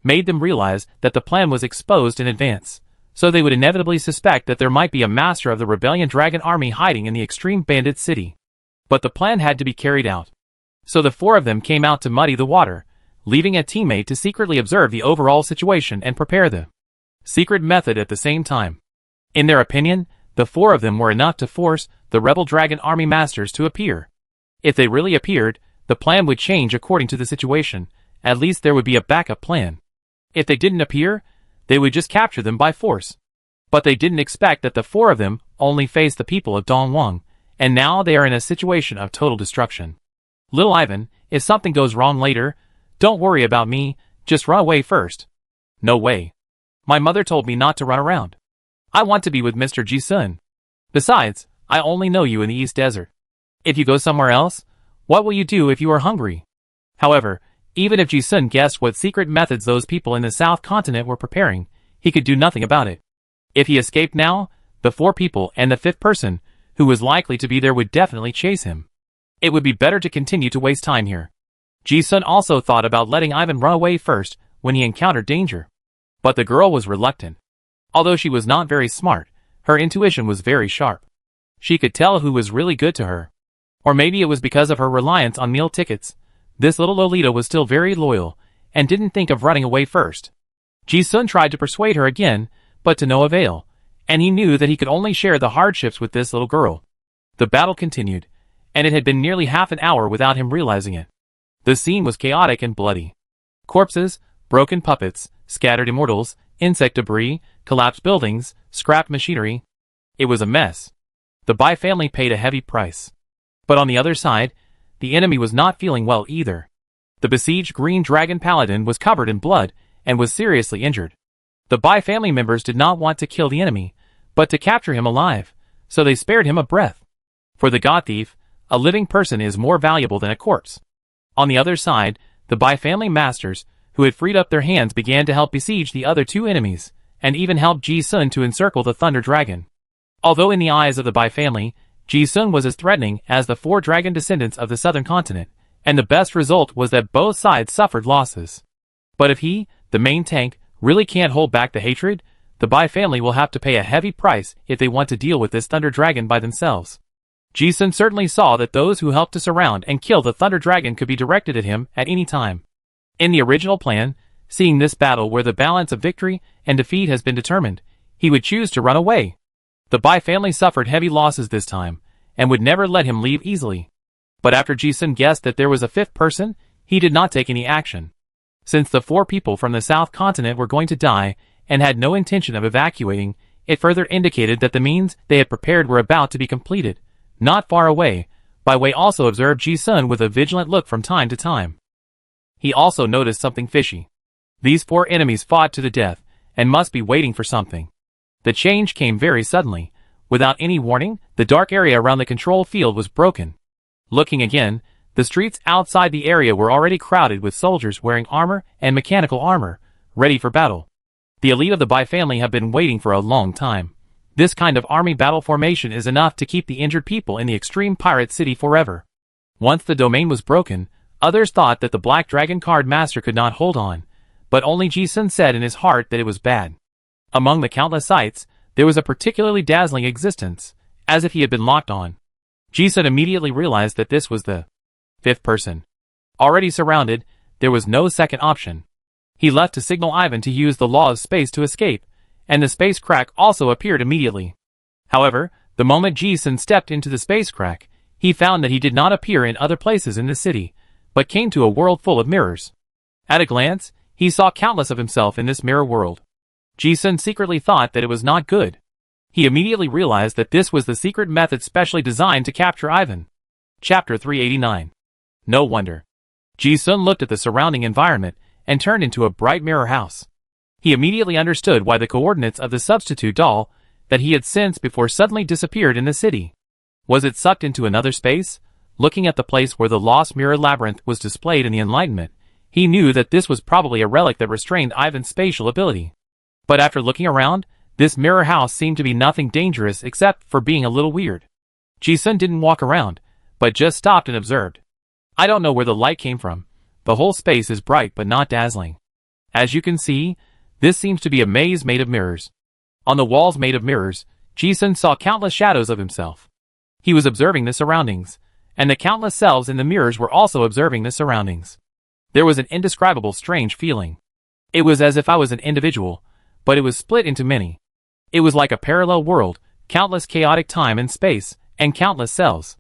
made them realize that the plan was exposed in advance, so they would inevitably suspect that there might be a master of the Rebellion Dragon Army hiding in the Extreme Bandit City. But the plan had to be carried out. So the 4 of them came out to muddy the water, leaving a teammate to secretly observe the overall situation and prepare the secret method at the same time. In their opinion, the 4 of them were enough to force the Rebel Dragon Army masters to appear. If they really appeared, the plan would change according to the situation. At least there would be a backup plan. If they didn't appear, they would just capture them by force. But they didn't expect that the 4 of them only faced the people of Dongwang, and now they are in a situation of total destruction. Little Ivan, if something goes wrong later, don't worry about me, just run away first. No way. My mother told me not to run around. I want to be with Mr. Ji-sun. Besides, I only know you in the East Desert. If you go somewhere else, what will you do if you are hungry? However, even if Ji-sun guessed what secret methods those people in the South Continent were preparing, he could do nothing about it. If he escaped now, the 4 people and the 5th person, who was likely to be there, would definitely chase him. It would be better to continue to waste time here. Ji-sun also thought about letting Ivan run away first when he encountered danger. But the girl was reluctant. Although she was not very smart, her intuition was very sharp. She could tell who was really good to her. Or maybe it was because of her reliance on meal tickets. This little Lolita was still very loyal, and didn't think of running away first. Ji-sun tried to persuade her again, but to no avail, and he knew that he could only share the hardships with this little girl. The battle continued, and it had been nearly half an hour without him realizing it. The scene was chaotic and bloody. Corpses, broken puppets, scattered immortals, insect debris, collapsed buildings, scrapped machinery. It was a mess. The Bai family paid a heavy price. But on the other side, the enemy was not feeling well either. The besieged Green Dragon Paladin was covered in blood and was seriously injured. The Bai family members did not want to kill the enemy, but to capture him alive, so they spared him a breath. For the God Thief, a living person is more valuable than a corpse. On the other side, the Bai family masters, who had freed up their hands, began to help besiege the other two enemies, and even helped Ji-sun to encircle the Thunder Dragon. Although in the eyes of the Bai family, Ji-sun was as threatening as the 4 dragon descendants of the southern continent, and the best result was that both sides suffered losses. But if he, the main tank, really can't hold back the hatred, the Bai family will have to pay a heavy price if they want to deal with this Thunder Dragon by themselves. Ji-sun certainly saw that those who helped to surround and kill the Thunder Dragon could be directed at him at any time. In the original plan, seeing this battle where the balance of victory and defeat has been determined, he would choose to run away. The Bai family suffered heavy losses this time, and would never let him leave easily. But after Ji-sun guessed that there was a 5th person, he did not take any action. Since the 4 people from the South Continent were going to die, and had no intention of evacuating, it further indicated that the means they had prepared were about to be completed. Not far away, Bai Wei also observed Ji-sun with a vigilant look from time to time. He also noticed something fishy. These 4 enemies fought to the death, and must be waiting for something. The change came very suddenly. Without any warning, the dark area around the control field was broken. Looking again, the streets outside the area were already crowded with soldiers wearing armor and mechanical armor, ready for battle. The elite of the Bai family have been waiting for a long time. This kind of army battle formation is enough to keep the injured people in the extreme pirate city forever. Once the domain was broken, others thought that the Black Dragon Card Master could not hold on, but only Ji-sun said in his heart that it was bad. Among the countless sights, there was a particularly dazzling existence, as if he had been locked on. Ji-sun immediately realized that this was the 5th person. Already surrounded, there was no second option. He left to signal Ivan to use the law of space to escape, and the space crack also appeared immediately. However, the moment Ji-sun stepped into the space crack, he found that he did not appear in other places in the city, but came to a world full of mirrors. At a glance, he saw countless of himself in this mirror world. Ji-sun secretly thought that it was not good. He immediately realized that this was the secret method specially designed to capture Ivan. Chapter 389. No wonder. Ji-sun looked at the surrounding environment and turned into a bright mirror house. He immediately understood why the coordinates of the substitute doll that he had sensed before suddenly disappeared in the city. Was it sucked into another space? Looking at the place where the lost mirror labyrinth was displayed in the Enlightenment, he knew that this was probably a relic that restrained Ivan's spatial ability. But after looking around, this mirror house seemed to be nothing dangerous except for being a little weird. Ji-sun didn't walk around, but just stopped and observed. I don't know where the light came from. The whole space is bright but not dazzling. As you can see, this seems to be a maze made of mirrors. On the walls made of mirrors, Ji-sun saw countless shadows of himself. He was observing the surroundings, and the countless selves in the mirrors were also observing the surroundings. There was an indescribable strange feeling. It was as if I was an individual, but it was split into many. It was like a parallel world, countless chaotic time and space, and countless cells.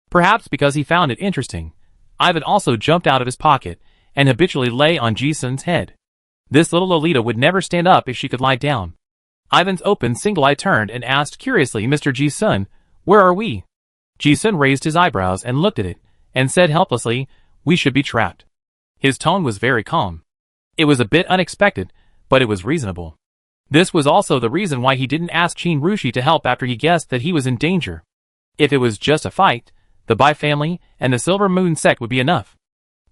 Perhaps because he found it interesting, Ivan also jumped out of his pocket, and habitually lay on Ji-sun's head. This little Lolita would never stand up if she could lie down. Ivan's open single eye turned and asked curiously, Mr. Ji-sun, where are we? Ji-sun raised his eyebrows and looked at it, and said helplessly, we should be trapped. His tone was very calm. It was a bit unexpected, but it was reasonable. This was also the reason why he didn't ask Qin Rushi to help after he guessed that he was in danger. If it was just a fight, the Bai family and the Silver Moon sect would be enough.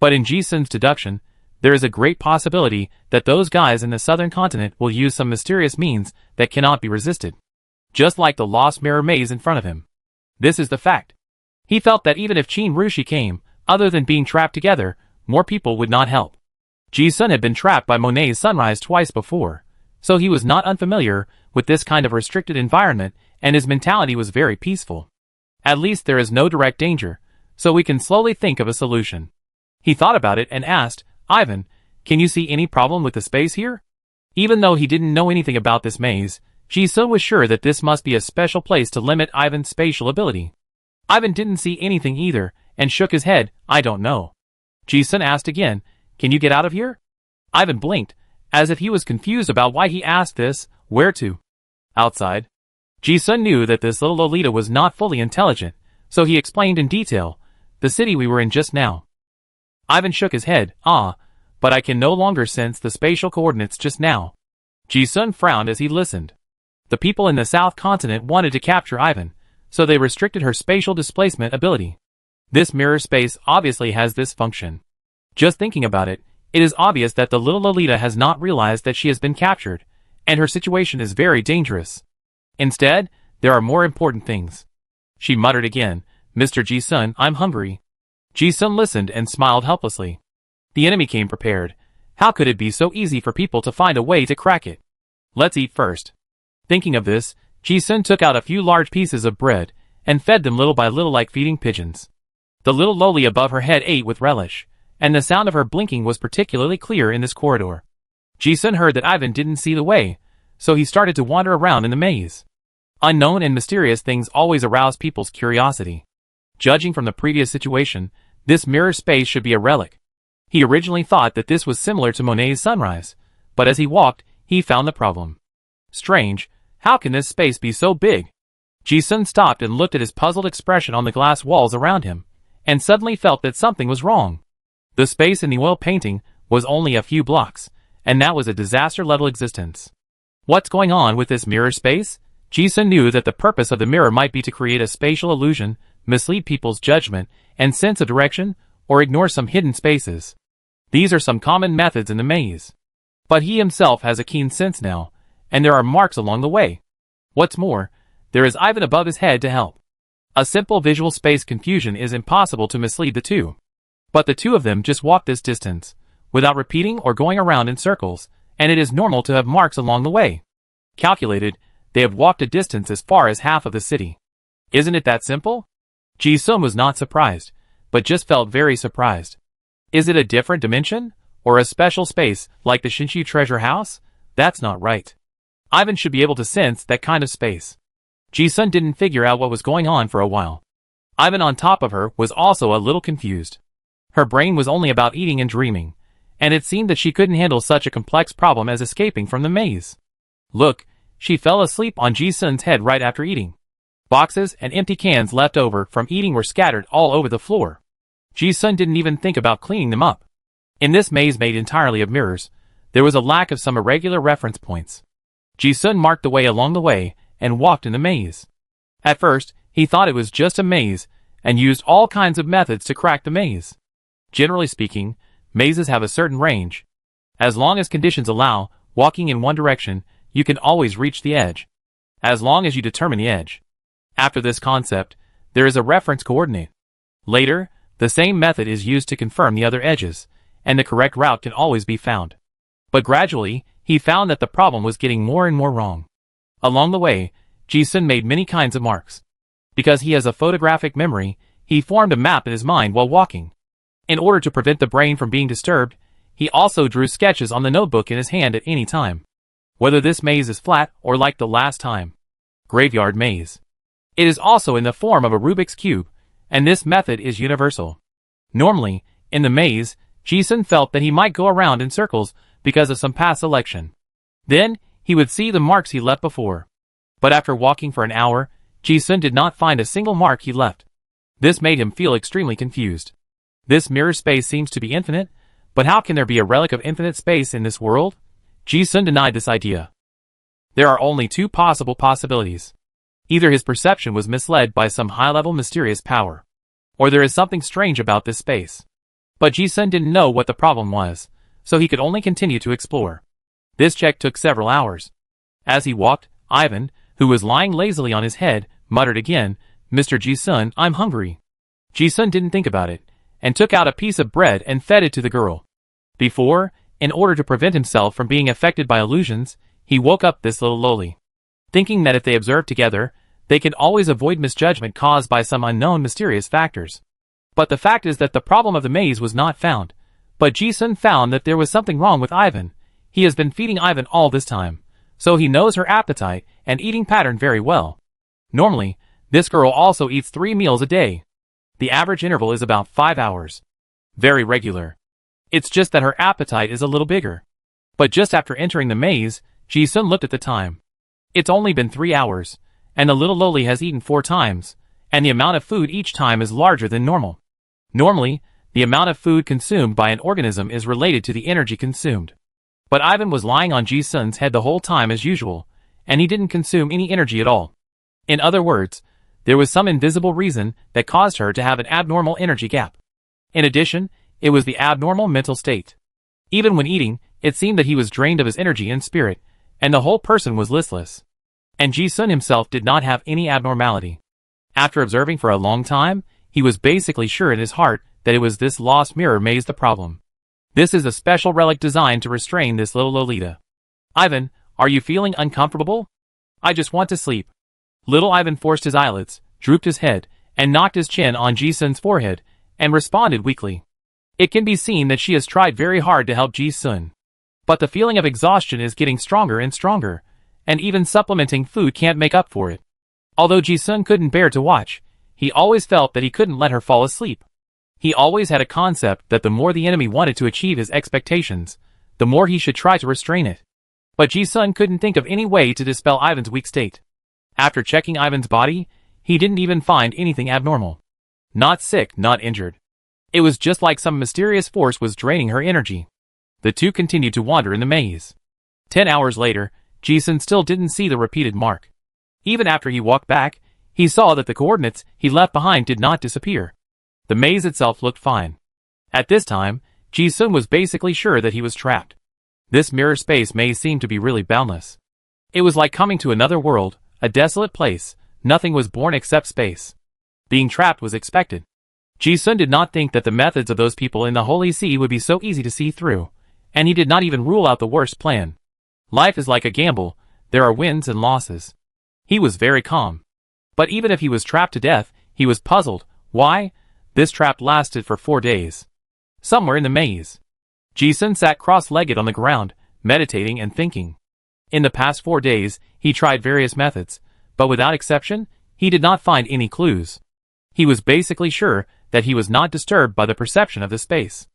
But in Ji-sun's deduction, there is a great possibility that those guys in the southern continent will use some mysterious means that cannot be resisted. Just like the lost mirror maze in front of him. This is the fact. He felt that even if Qin Rushi came, other than being trapped together, more people would not help. Ji-sun had been trapped by Monet's sunrise twice before, so he was not unfamiliar with this kind of restricted environment, and his mentality was very peaceful. At least there is no direct danger, so we can slowly think of a solution. He thought about it and asked, Ivan, can you see any problem with the space here? Even though he didn't know anything about this maze, Ji-sun was sure that this must be a special place to limit Ivan's spatial ability. Ivan didn't see anything either, and shook his head. I don't know. Ji-sun asked again, can you get out of here? Ivan blinked, as if he was confused about why he asked this. Where to? Outside. Ji-sun knew that this little Lolita was not fully intelligent, so he explained in detail, the city we were in just now. Ivan shook his head. But I can no longer sense the spatial coordinates just now. Ji-sun frowned as he listened. The people in the South Continent wanted to capture Ivan, so they restricted her spatial displacement ability. This mirror space obviously has this function. Just thinking about it, it is obvious that the little Lolita has not realized that she has been captured, and her situation is very dangerous. Instead, there are more important things. She muttered again, Mr. Ji-sun, I'm hungry. Ji-sun listened and smiled helplessly. The enemy came prepared. How could it be so easy for people to find a way to crack it? Let's eat first. Thinking of this, Ji-sun took out a few large pieces of bread, and fed them little by little like feeding pigeons. The little loli above her head ate with relish, and the sound of her blinking was particularly clear in this corridor. Ji-sun heard that Ivan didn't see the way, so he started to wander around in the maze. Unknown and mysterious things always arouse people's curiosity. Judging from the previous situation, this mirror space should be a relic. He originally thought that this was similar to Monet's sunrise, but as he walked, he found the problem. Strange, how can this space be so big? Ji-sun stopped and looked at his puzzled expression on the glass walls around him, and suddenly felt that something was wrong. The space in the oil painting was only a few blocks, and that was a disaster-level existence. What's going on with this mirror space? Ji-sun knew that the purpose of the mirror might be to create a spatial illusion, mislead people's judgment and sense of direction, or ignore some hidden spaces. These are some common methods in the maze. But he himself has a keen sense now, and there are marks along the way. What's more, there is Ivan above his head to help. A simple visual space confusion is impossible to mislead the two. But the two of them just walk this distance, without repeating or going around in circles, and it is normal to have marks along the way. Calculated, they have walked a distance as far as half of the city. Isn't it that simple? Ji-sun was not surprised, but just felt very surprised. Is it a different dimension? Or a special space, like the Shinshu treasure house? That's not right. Ivan should be able to sense that kind of space. Ji-sun didn't figure out what was going on for a while. Ivan on top of her was also a little confused. Her brain was only about eating and dreaming, and it seemed that she couldn't handle such a complex problem as escaping from the maze. Look, she fell asleep on Ji-sun's head right after eating. Boxes and empty cans left over from eating were scattered all over the floor. Ji-sun didn't even think about cleaning them up. In this maze made entirely of mirrors, there was a lack of some irregular reference points. Ji-sun marked the way along the way and walked in the maze. At first, he thought it was just a maze and used all kinds of methods to crack the maze. Generally speaking, mazes have a certain range. As long as conditions allow, walking in one direction, you can always reach the edge. As long as you determine the edge. After this concept, there is a reference coordinate. Later, the same method is used to confirm the other edges, and the correct route can always be found. But gradually, he found that the problem was getting more and more wrong. Along the way, Ji-sun made many kinds of marks. Because he has a photographic memory, he formed a map in his mind while walking. In order to prevent the brain from being disturbed, he also drew sketches on the notebook in his hand at any time. Whether this maze is flat or like the last time. Graveyard maze. It is also in the form of a Rubik's Cube, and this method is universal. Normally, in the maze, Ji-sun felt that he might go around in circles because of some past selection. Then, he would see the marks he left before. But after walking for an hour, Ji-sun did not find a single mark he left. This made him feel extremely confused. This mirror space seems to be infinite, but how can there be a relic of infinite space in this world? Ji-sun denied this idea. There are only two possible possibilities. Either his perception was misled by some high-level mysterious power, or there is something strange about this space. But Ji-sun didn't know what the problem was, so he could only continue to explore. This check took several hours. As he walked, Ivan, who was lying lazily on his head, muttered again, Mr. Ji-sun, I'm hungry. Ji-sun didn't think about it, and took out a piece of bread and fed it to the girl. Before, in order to prevent himself from being affected by illusions, he woke up this little loli. Thinking that if they observed together, they could always avoid misjudgment caused by some unknown mysterious factors. But the fact is that the problem of the maze was not found. But Ji-sun found that there was something wrong with Ivan. He has been feeding Ivan all this time, so he knows her appetite and eating pattern very well. Normally, this girl also eats 3 meals a day. The average interval is about 5 hours. Very regular. It's just that her appetite is a little bigger. But just after entering the maze, Ji-sun looked at the time. It's only been 3 hours, and the little loli has eaten 4 times, and the amount of food each time is larger than normal. Normally, the amount of food consumed by an organism is related to the energy consumed. But Ivan was lying on Ji-sun's head the whole time as usual, and he didn't consume any energy at all. In other words, there was some invisible reason that caused her to have an abnormal energy gap. In addition, it was the abnormal mental state. Even when eating, it seemed that he was drained of his energy and spirit, and the whole person was listless. And Ji-sun himself did not have any abnormality. After observing for a long time, he was basically sure in his heart that it was this lost mirror maze the problem. This is a special relic designed to restrain this little Lolita. Ivan, are you feeling uncomfortable? I just want to sleep. Little Ivan forced his eyelids, drooped his head, and knocked his chin on Ji-sun's forehead, and responded weakly. It can be seen that she has tried very hard to help Ji-sun. But the feeling of exhaustion is getting stronger and stronger, and even supplementing food can't make up for it. Although Ji-sun couldn't bear to watch, he always felt that he couldn't let her fall asleep. He always had a concept that the more the enemy wanted to achieve his expectations, the more he should try to restrain it. But Ji-sun couldn't think of any way to dispel Ivan's weak state. After checking Ivan's body, he didn't even find anything abnormal. Not sick, not injured. It was just like some mysterious force was draining her energy. The two continued to wander in the maze. 10 hours later, Ji-sun still didn't see the repeated mark. Even after he walked back, he saw that the coordinates he left behind did not disappear. The maze itself looked fine. At this time, Ji-sun was basically sure that he was trapped. This mirror space maze seemed to be really boundless. It was like coming to another world, a desolate place. Nothing was born except space. Being trapped was expected. Ji-sun did not think that the methods of those people in the Holy See would be so easy to see through, and he did not even rule out the worst plan. Life is like a gamble, there are wins and losses. He was very calm. But even if he was trapped to death, he was puzzled. Why? This trap lasted for 4 days. Somewhere in the maze. Ji-sun sat cross-legged on the ground, meditating and thinking. In the past 4 days, he tried various methods, but without exception, he did not find any clues. He was basically sure that he was not disturbed by the perception of the space.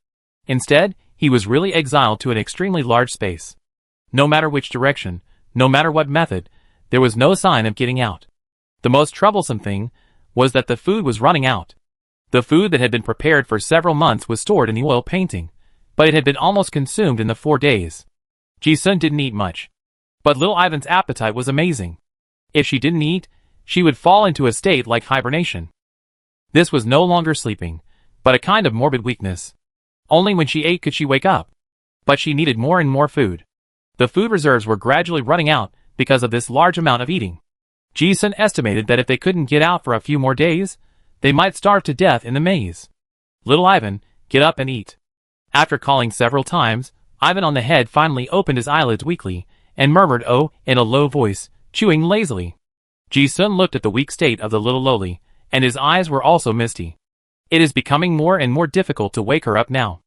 Instead, he was really exiled to an extremely large space. No matter which direction, no matter what method, there was no sign of getting out. The most troublesome thing was that the food was running out. The food that had been prepared for several months was stored in the oil painting, but it had been almost consumed in the 4 days. Ji-sun didn't eat much. But little Ivan's appetite was amazing. If she didn't eat, she would fall into a state like hibernation. This was no longer sleeping, but a kind of morbid weakness. Only when she ate could she wake up. But she needed more and more food. The food reserves were gradually running out because of this large amount of eating. Ji-sun estimated that if they couldn't get out for a few more days, they might starve to death in the maze. Little Ivan, get up and eat. After calling several times, Ivan on the head finally opened his eyelids weakly, and murmured "oh" in a low voice, chewing lazily. Ji-sun looked at the weak state of the little loli, and his eyes were also misty. It is becoming more and more difficult to wake her up now.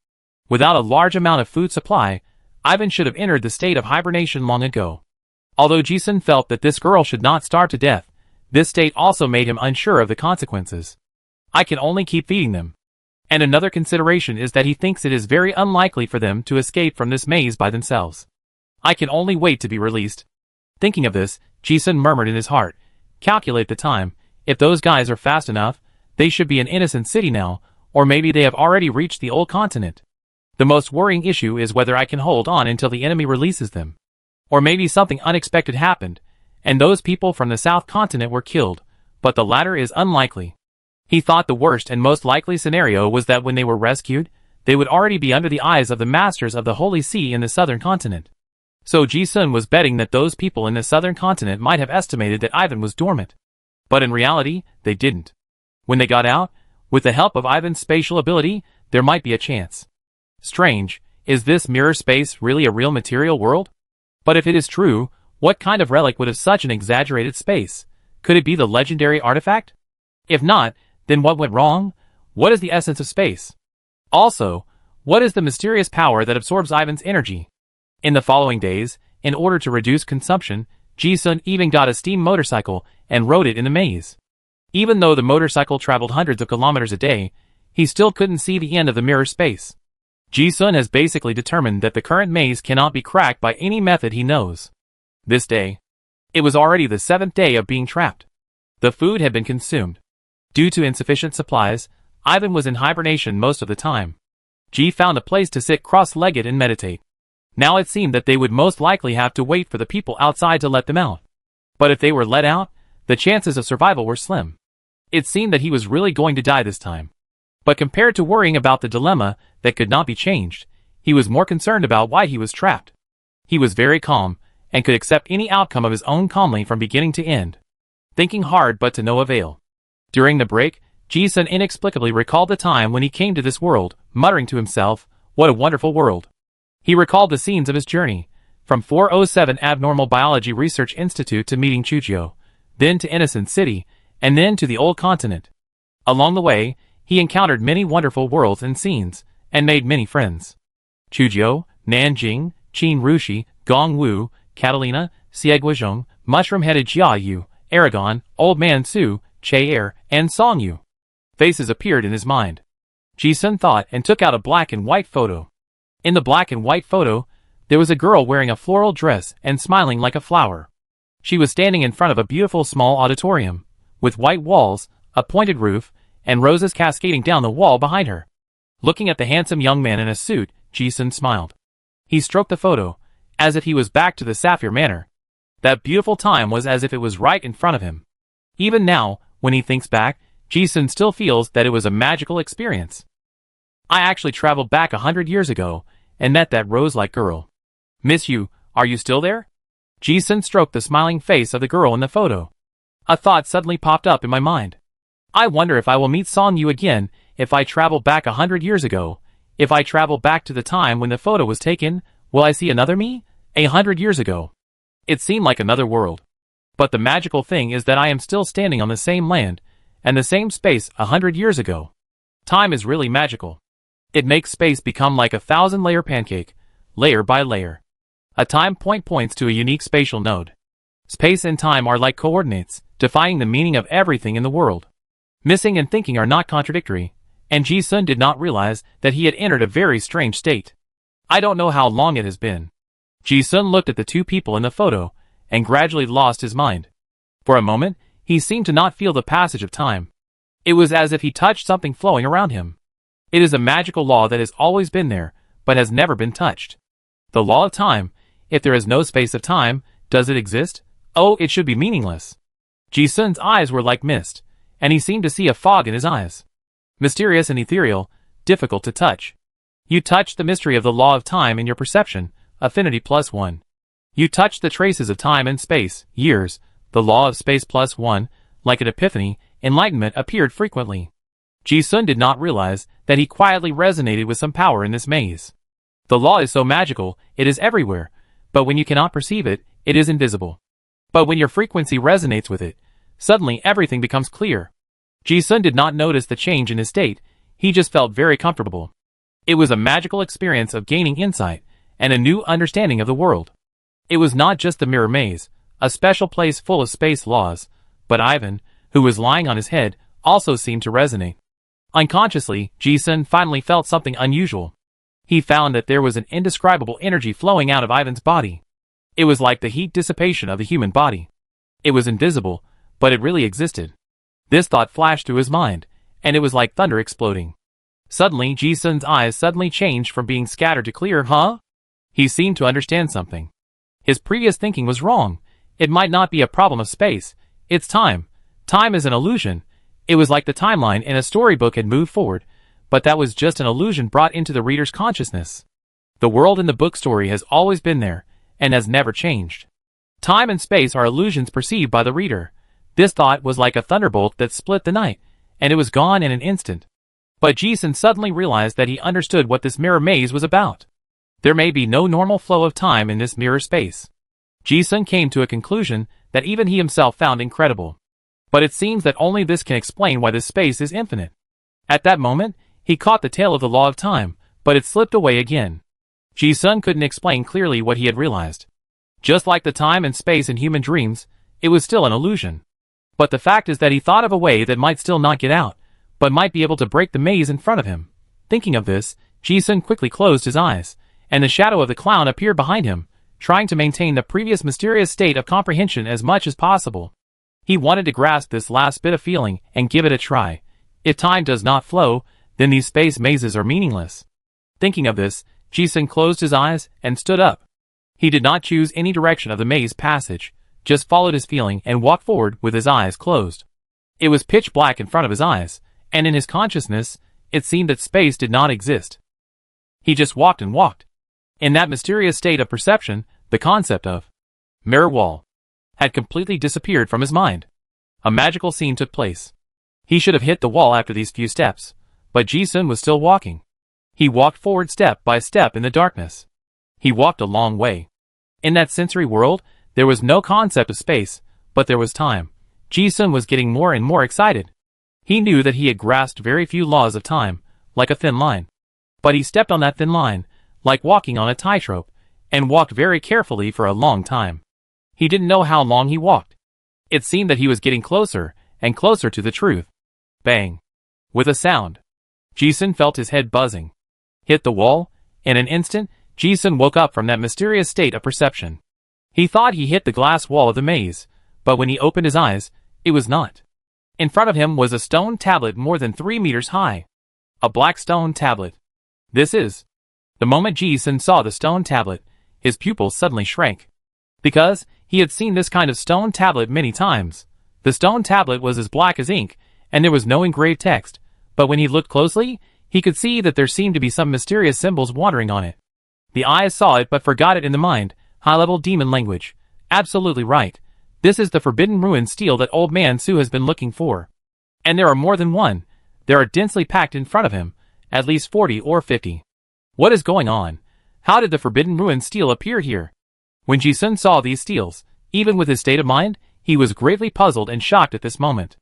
Without a large amount of food supply, Ivan should have entered the state of hibernation long ago. Although Ji-sun felt that this girl should not starve to death, this state also made him unsure of the consequences. I can only keep feeding them. And another consideration is that he thinks it is very unlikely for them to escape from this maze by themselves. I can only wait to be released. Thinking of this, Ji-sun murmured in his heart, calculate the time. If those guys are fast enough, they should be in Innocent City now, or maybe they have already reached the old continent. The most worrying issue is whether I can hold on until the enemy releases them. Or maybe something unexpected happened, and those people from the South Continent were killed, but the latter is unlikely. He thought the worst and most likely scenario was that when they were rescued, they would already be under the eyes of the masters of the Holy See in the Southern Continent. So Ji-sun was betting that those people in the Southern Continent might have estimated that Ivan was dormant. But in reality, they didn't. When they got out, with the help of Ivan's spatial ability, there might be a chance. Strange, is this mirror space really a real material world? But if it is true, what kind of relic would have such an exaggerated space? Could it be the legendary artifact? If not, then what went wrong? What is the essence of space? Also, what is the mysterious power that absorbs Ivan's energy? In the following days, in order to reduce consumption, Ji-sun even got a steam motorcycle and rode it in the maze. Even though the motorcycle traveled hundreds of kilometers a day, he still couldn't see the end of the mirror space. Ji-sun has basically determined that the current maze cannot be cracked by any method he knows. This day, it was already the 7th day of being trapped. The food had been consumed. Due to insufficient supplies, Ivan was in hibernation most of the time. Ji found a place to sit cross-legged and meditate. Now it seemed that they would most likely have to wait for the people outside to let them out. But if they were let out, the chances of survival were slim. It seemed that he was really going to die this time. But compared to worrying about the dilemma that could not be changed, he was more concerned about why he was trapped. He was very calm, and could accept any outcome of his own calmly from beginning to end. Thinking hard but to no avail. During the break, Ji-sun inexplicably recalled the time when he came to this world, muttering to himself, "What a wonderful world." He recalled the scenes of his journey, from 407 Abnormal Biology Research Institute to meeting Chujio, then to Innocent City, and then to the old continent. Along the way, he encountered many wonderful worlds and scenes, and made many friends. Chujio, Nanjing, Qin Rushi, Gongwu, Catalina, Xieguizhong, Mushroom-Headed Jiayu, Aragon, Old Man Su, Che-Er, and Songyu. Faces appeared in his mind. Ji-sun thought and took out a black and white photo. In the black and white photo, there was a girl wearing a floral dress and smiling like a flower. She was standing in front of a beautiful small auditorium, with white walls, a pointed roof, and roses cascading down the wall behind her. Looking at the handsome young man in a suit, Ji-sun smiled. He stroked the photo, as if he was back to the Sapphire Manor. That beautiful time was as if it was right in front of him. Even now, when he thinks back, Ji-sun still feels that it was a magical experience. I actually traveled back 100 years ago, and met that rose-like girl. Miss you, are you still there? Ji-sun stroked the smiling face of the girl in the photo. A thought suddenly popped up in my mind. I wonder if I will meet Songyu again if I travel back 100 years ago. If I travel back to the time when the photo was taken, will I see another me? 100 years ago. It seemed like another world. But the magical thing is that I am still standing on the same land, and the same space 100 years ago. Time is really magical. It makes space become like a 1,000-layer pancake, layer by layer. A time point points to a unique spatial node. Space and time are like coordinates, defining the meaning of everything in the world. Missing and thinking are not contradictory, and Ji-sun did not realize that he had entered a very strange state. I don't know how long it has been. Ji-sun looked at the two people in the photo, and gradually lost his mind. For a moment, he seemed to not feel the passage of time. It was as if he touched something flowing around him. It is a magical law that has always been there, but has never been touched. The law of time. If there is no space of time, does it exist? Oh, it should be meaningless. Ji-sun's eyes were like mist, and he seemed to see a fog in his eyes. Mysterious and ethereal, difficult to touch. You touched the mystery of the law of time in your perception, affinity +1. You touched the traces of time and space, years, the law of space +1, like an epiphany, enlightenment appeared frequently. Ji-sun did not realize that he quietly resonated with some power in this maze. The law is so magical, it is everywhere, but when you cannot perceive it, it is invisible. But when your frequency resonates with it, suddenly everything becomes clear. Ji-sun did not notice the change in his state, he just felt very comfortable. It was a magical experience of gaining insight, and a new understanding of the world. It was not just the mirror maze, a special place full of space laws, but Ivan, who was lying on his head, also seemed to resonate. Unconsciously, Ji-sun finally felt something unusual. He found that there was an indescribable energy flowing out of Ivan's body. It was like the heat dissipation of the human body. It was invisible, but it really existed. This thought flashed through his mind, and it was like thunder exploding. Suddenly, Ji-sun's eyes suddenly changed from being scattered to clear. Huh? He seemed to understand something. His previous thinking was wrong. It might not be a problem of space. It's time. Time is an illusion. It was like the timeline in a storybook had moved forward, but that was just an illusion brought into the reader's consciousness. The world in the book story has always been there, and has never changed. Time and space are illusions perceived by the reader. This thought was like a thunderbolt that split the night, and it was gone in an instant. But Ji-sun suddenly realized that he understood what this mirror maze was about. There may be no normal flow of time in this mirror space. Ji-sun came to a conclusion that even he himself found incredible. But it seems that only this can explain why this space is infinite. At that moment, he caught the tail of the law of time, but it slipped away again. Ji-sun couldn't explain clearly what he had realized. Just like the time and space in human dreams, it was still an illusion. But the fact is that he thought of a way that might still not get out, but might be able to break the maze in front of him. Thinking of this, Ji-sun quickly closed his eyes, and the shadow of the clown appeared behind him, trying to maintain the previous mysterious state of comprehension as much as possible. He wanted to grasp this last bit of feeling and give it a try. If time does not flow, then these space mazes are meaningless. Thinking of this, Ji-sun closed his eyes and stood up. He did not choose any direction of the maze passage, just followed his feeling and walked forward with his eyes closed. It was pitch black in front of his eyes, and in his consciousness, it seemed that space did not exist. He just walked and walked. In that mysterious state of perception, the concept of mirror wall had completely disappeared from his mind. A magical scene took place. He should have hit the wall after these few steps, but Ji-sun was still walking. He walked forward step by step in the darkness. He walked a long way. In that sensory world, there was no concept of space, but there was time. Ji-sun was getting more and more excited. He knew that he had grasped very few laws of time, like a thin line. But he stepped on that thin line, like walking on a tightrope, and walked very carefully for a long time. He didn't know how long he walked. It seemed that he was getting closer and closer to the truth. Bang! With a sound, Ji-sun felt his head buzzing. Hit the wall. In an instant, Ji-sun woke up from that mysterious state of perception. He thought he hit the glass wall of the maze, but when he opened his eyes, it was not. In front of him was a stone tablet more than 3 meters high. A black stone tablet. This is. The moment Ji-sun saw the stone tablet, his pupils suddenly shrank. Because he had seen this kind of stone tablet many times. The stone tablet was as black as ink, and there was no engraved text, but when he looked closely, he could see that there seemed to be some mysterious symbols wandering on it. The eyes saw it but forgot it in the mind. High-level demon language. Absolutely right. This is the forbidden ruin steel that Old Man Su has been looking for. And there are more than one. There are densely packed in front of him, at least 40 or 50. What is going on? How did the forbidden ruin steel appear here? When Ji-sun saw these steels, even with his state of mind, he was greatly puzzled and shocked at this moment.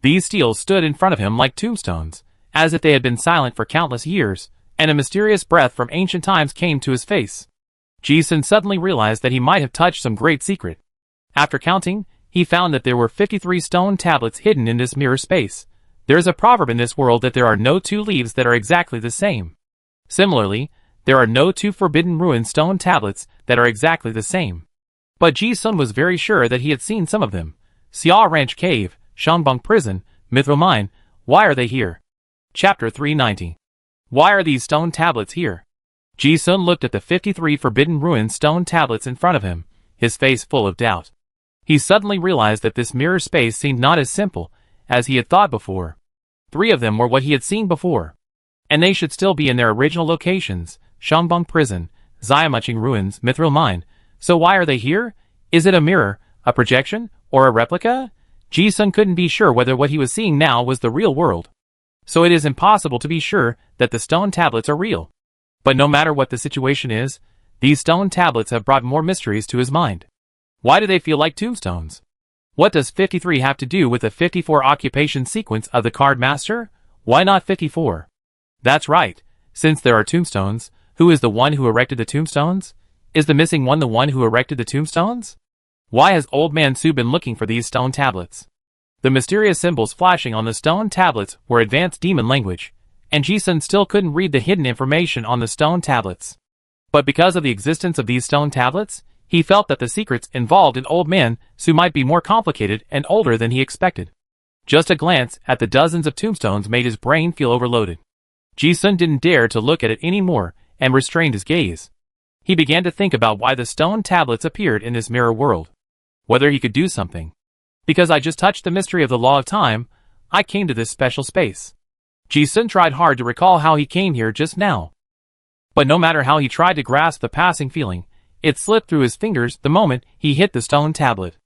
These steels stood in front of him like tombstones, as if they had been silent for countless years, and a mysterious breath from ancient times came to his face. Ji-sun suddenly realized that he might have touched some great secret. After counting, he found that there were 53 stone tablets hidden in this mirror space. There is a proverb in this world that there are no two leaves that are exactly the same. Similarly, there are no two forbidden ruin stone tablets that are exactly the same. But Ji-sun was very sure that he had seen some of them. Xia Ranch Cave, Shangbang Prison, Mithril Mine. Why are they here? Chapter 390. Why are these stone tablets here? Ji-sun looked at the 53 forbidden ruin stone tablets in front of him, his face full of doubt. He suddenly realized that this mirror space seemed not as simple as he had thought before. 3 of them were what he had seen before. And they should still be in their original locations, Shangbang Prison, Xiamuching Ruins, Mithril Mine. So why are they here? Is it a mirror, a projection, or a replica? Ji-sun couldn't be sure whether what he was seeing now was the real world. So it is impossible to be sure that the stone tablets are real. But no matter what the situation is, these stone tablets have brought more mysteries to his mind. Why do they feel like tombstones? What does 53 have to do with the 54 occupation sequence of the card master? Why not 54? That's right. Since there are tombstones, who is the one who erected the tombstones? Is the missing one the one who erected the tombstones? Why has Old Man Su been looking for these stone tablets? The mysterious symbols flashing on the stone tablets were advanced demon language, and Ji-sun still couldn't read the hidden information on the stone tablets. But because of the existence of these stone tablets, he felt that the secrets involved in Old Man Su might be more complicated and older than he expected. Just a glance at the dozens of tombstones made his brain feel overloaded. Ji-sun didn't dare to look at it anymore and restrained his gaze. He began to think about why the stone tablets appeared in this mirror world. Whether he could do something. Because I just touched the mystery of the law of time, I came to this special space. Ji-sun tried hard to recall how he came here just now. But no matter how he tried to grasp the passing feeling, it slipped through his fingers the moment he hit the stone tablet.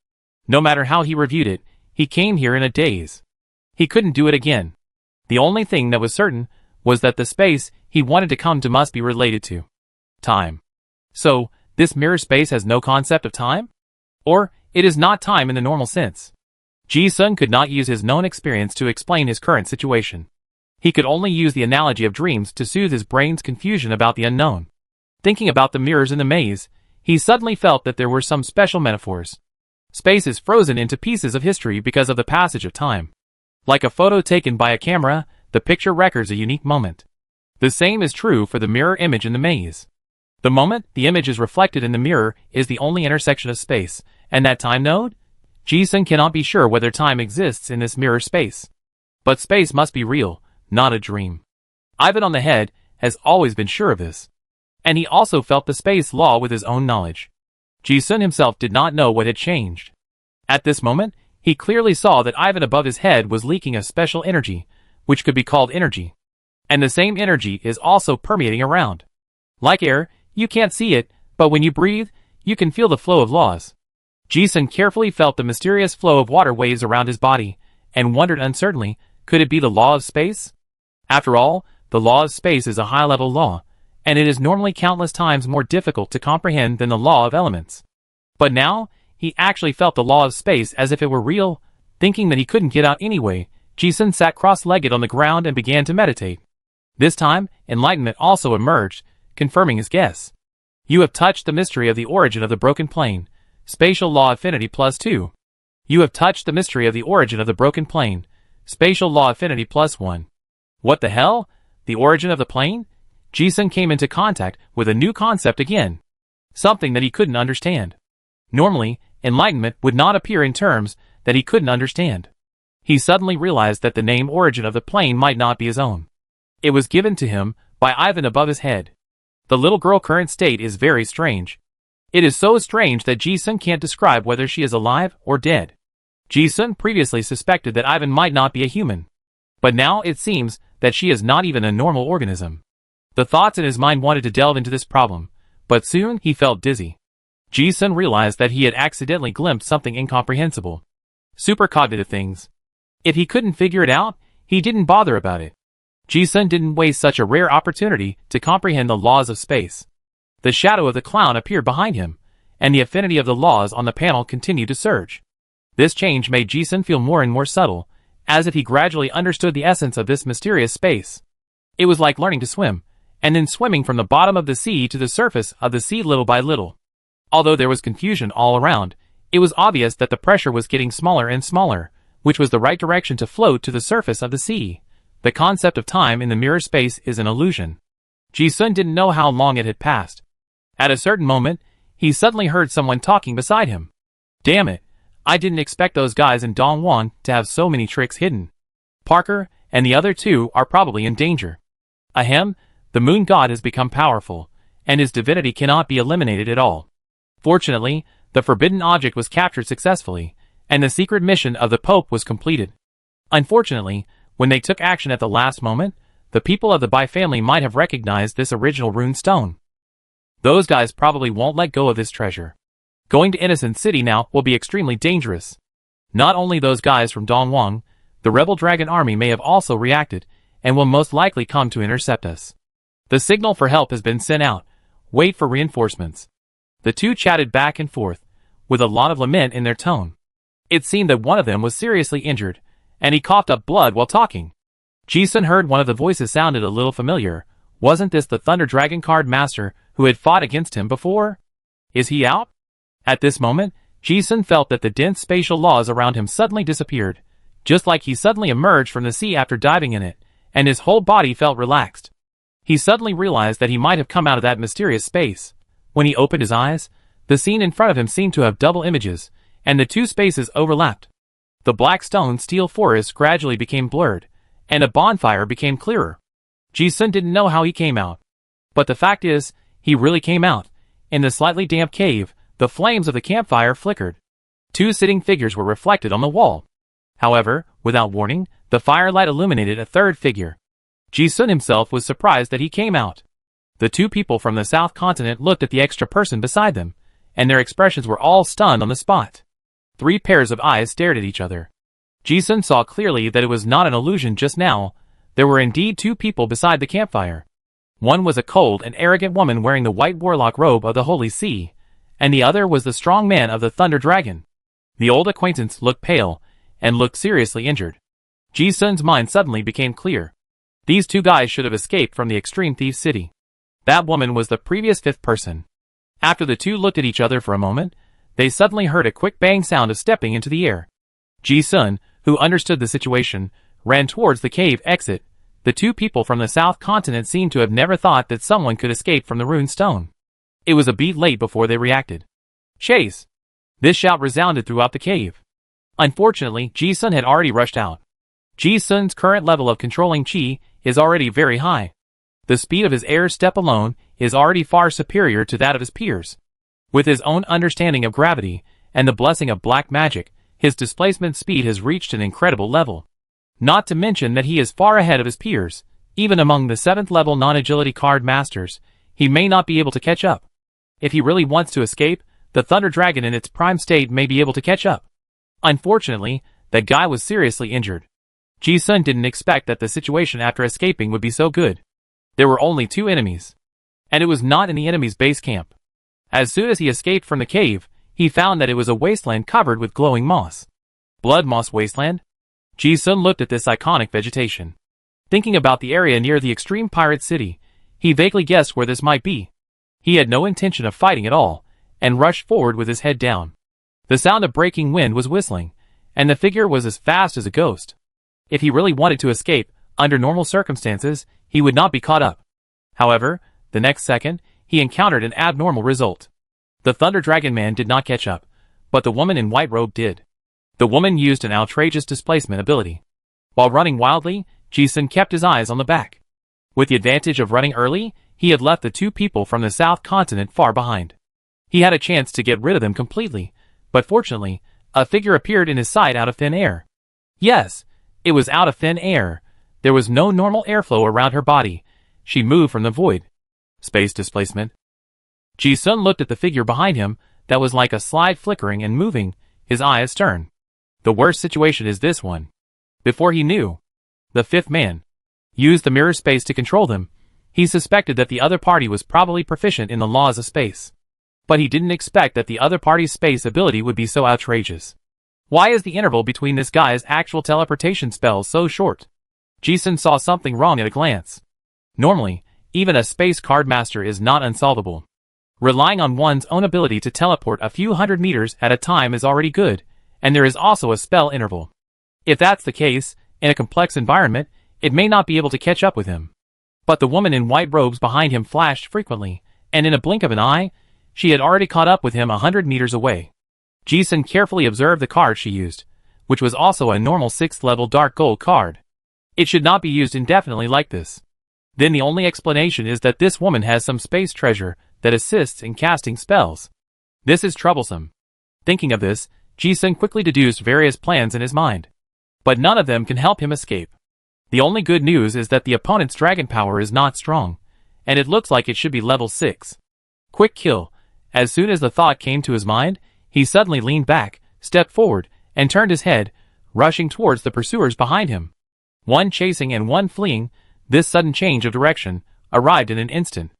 No matter how he reviewed it, he came here in a daze. He couldn't do it again. The only thing that was certain was that the space he wanted to come to must be related to time. So, this mirror space has no concept of time? Or, it is not time in the normal sense. Ji-sun could not use his known experience to explain his current situation. He could only use the analogy of dreams to soothe his brain's confusion about the unknown. Thinking about the mirrors in the maze, he suddenly felt that there were some special metaphors. Space is frozen into pieces of history because of the passage of time. Like a photo taken by a camera, the picture records a unique moment. The same is true for the mirror image in the maze. The moment the image is reflected in the mirror is the only intersection of space, and that time node? Ji-sun cannot be sure whether time exists in this mirror space. But space must be real, not a dream. Ivan on the head has always been sure of this. And he also felt the space law with his own knowledge. Ji-sun himself did not know what had changed. At this moment, he clearly saw that Ivan above his head was leaking a special energy, which could be called energy. And the same energy is also permeating around. Like air, you can't see it, but when you breathe, you can feel the flow of laws. Ji-sun carefully felt the mysterious flow of water waves around his body, and wondered uncertainly, could it be the law of space? After all, the law of space is a high-level law, and it is normally countless times more difficult to comprehend than the law of elements. But now, he actually felt the law of space as if it were real. Thinking that he couldn't get out anyway, Ji-sun sat cross-legged on the ground and began to meditate. This time, enlightenment also emerged, confirming his guess. You have touched the mystery of the origin of the broken plane. Spatial law affinity +2. You have touched the mystery of the origin of the broken plane. Spatial law affinity +1. What the hell? The origin of the plane? Ji-sun came into contact with a new concept again. Something that he couldn't understand. Normally, enlightenment would not appear in terms that he couldn't understand. He suddenly realized that the name origin of the plane might not be his own. It was given to him by Ivan above his head. The little girl's current state is very strange. It is so strange that Ji-sun can't describe whether she is alive or dead. Ji-sun previously suspected that Ivan might not be a human. But now it seems that she is not even a normal organism. The thoughts in his mind wanted to delve into this problem, but soon he felt dizzy. Ji-sun realized that he had accidentally glimpsed something incomprehensible. Supercognitive things. If he couldn't figure it out, he didn't bother about it. Ji-sun didn't waste such a rare opportunity to comprehend the laws of space. The shadow of the clown appeared behind him, and the affinity of the laws on the panel continued to surge. This change made Ji-sun feel more and more subtle, as if he gradually understood the essence of this mysterious space. It was like learning to swim, and then swimming from the bottom of the sea to the surface of the sea little by little. Although there was confusion all around, it was obvious that the pressure was getting smaller and smaller, which was the right direction to float to the surface of the sea. The concept of time in the mirror space is an illusion. Ji-sun didn't know how long it had passed. At a certain moment, he suddenly heard someone talking beside him. Damn it, I didn't expect those guys in Dongwon to have so many tricks hidden. Parker and the other two are probably in danger. Ahem, the moon god has become powerful, and his divinity cannot be eliminated at all. Fortunately, the forbidden object was captured successfully, and the secret mission of the Pope was completed. Unfortunately, when they took action at the last moment, the people of the Bai family might have recognized this original rune stone. Those guys probably won't let go of this treasure. Going to Innocent City now will be extremely dangerous. Not only those guys from Dongwon, the rebel dragon army may have also reacted, and will most likely come to intercept us. The signal for help has been sent out. Wait for reinforcements. The two chatted back and forth, with a lot of lament in their tone. It seemed that one of them was seriously injured, and he coughed up blood while talking. Ji-sun heard one of the voices sounded a little familiar. Wasn't this the Thunder Dragon card master who had fought against him before? Is he out? At this moment, Ji-sun felt that the dense spatial laws around him suddenly disappeared, just like he suddenly emerged from the sea after diving in it, and his whole body felt relaxed. He suddenly realized that he might have come out of that mysterious space. When he opened his eyes, the scene in front of him seemed to have double images, and the two spaces overlapped. The black stone steel forest gradually became blurred, and a bonfire became clearer. Ji-sun didn't know how he came out. But the fact is, he really came out. In the slightly damp cave, the flames of the campfire flickered. Two sitting figures were reflected on the wall. However, without warning, the firelight illuminated a third figure. Ji-sun himself was surprised that he came out. The two people from the South Continent looked at the extra person beside them, and their expressions were all stunned on the spot. Three pairs of eyes stared at each other. Ji-sun saw clearly that it was not an illusion just now. There were indeed two people beside the campfire. One was a cold and arrogant woman wearing the white warlock robe of the Holy Sea, and the other was the strong man of the Thunder Dragon. The old acquaintance looked pale, and looked seriously injured. Ji-sun's mind suddenly became clear. These two guys should have escaped from the Extreme Thief City. That woman was the previous fifth person. After the two looked at each other for a moment, they suddenly heard a quick bang sound of stepping into the air. Ji-sun, who understood the situation, ran towards the cave exit. The two people from the South Continent seemed to have never thought that someone could escape from the rune stone. It was a beat late before they reacted. Chase! This shout resounded throughout the cave. Unfortunately, Ji-sun had already rushed out. Ji-sun's current level of controlling chi is already very high. The speed of his air step alone is already far superior to that of his peers. With his own understanding of gravity and the blessing of black magic, his displacement speed has reached an incredible level. Not to mention that he is far ahead of his peers. Even among the 7th level non-agility card masters, he may not be able to catch up. If he really wants to escape, the Thunder Dragon in its prime state may be able to catch up. Unfortunately, that guy was seriously injured. Ji-sun didn't expect that the situation after escaping would be so good. There were only 2 enemies. And it was not in the enemy's base camp. As soon as he escaped from the cave, he found that it was a wasteland covered with glowing moss. Blood Moss Wasteland? Ji-sun looked at this iconic vegetation. Thinking about the area near the Extreme Pirate City, he vaguely guessed where this might be. He had no intention of fighting at all, and rushed forward with his head down. The sound of breaking wind was whistling, and the figure was as fast as a ghost. If he really wanted to escape, under normal circumstances, he would not be caught up. However, the next second, he encountered an abnormal result. The Thunder Dragon Man did not catch up, but the woman in white robe did. The woman used an outrageous displacement ability. While running wildly, Ji-sun kept his eyes on the back. With the advantage of running early, he had left the 2 people from the South Continent far behind. He had a chance to get rid of them completely, but fortunately, a figure appeared in his sight out of thin air. Yes, it was out of thin air. There was no normal airflow around her body. She moved from the void. Space displacement. Ji-sun looked at the figure behind him that was like a slide flickering and moving, his eye astern. The worst situation is this one. Before he knew, the 5th man used the mirror space to control them. He suspected that the other party was probably proficient in the laws of space. But he didn't expect that the other party's space ability would be so outrageous. Why is the interval between this guy's actual teleportation spells so short? Ji-sun saw something wrong at a glance. Normally, even a space card master is not unsolvable. Relying on one's own ability to teleport a few hundred meters at a time is already good, and there is also a spell interval. If that's the case, in a complex environment, it may not be able to catch up with him. But the woman in white robes behind him flashed frequently, and in a blink of an eye, she had already caught up with him 100 meters away. Ji-sun carefully observed the card she used, which was also a normal 6th level dark gold card. It should not be used indefinitely like this. Then the only explanation is that this woman has some space treasure that assists in casting spells. This is troublesome. Thinking of this, Ji-sun quickly deduced various plans in his mind. But none of them can help him escape. The only good news is that the opponent's dragon power is not strong, and it looks like it should be level 6. Quick kill. As soon as the thought came to his mind, he suddenly leaned back, stepped forward, and turned his head, rushing towards the pursuers behind him. One chasing and one fleeing, this sudden change of direction arrived in an instant.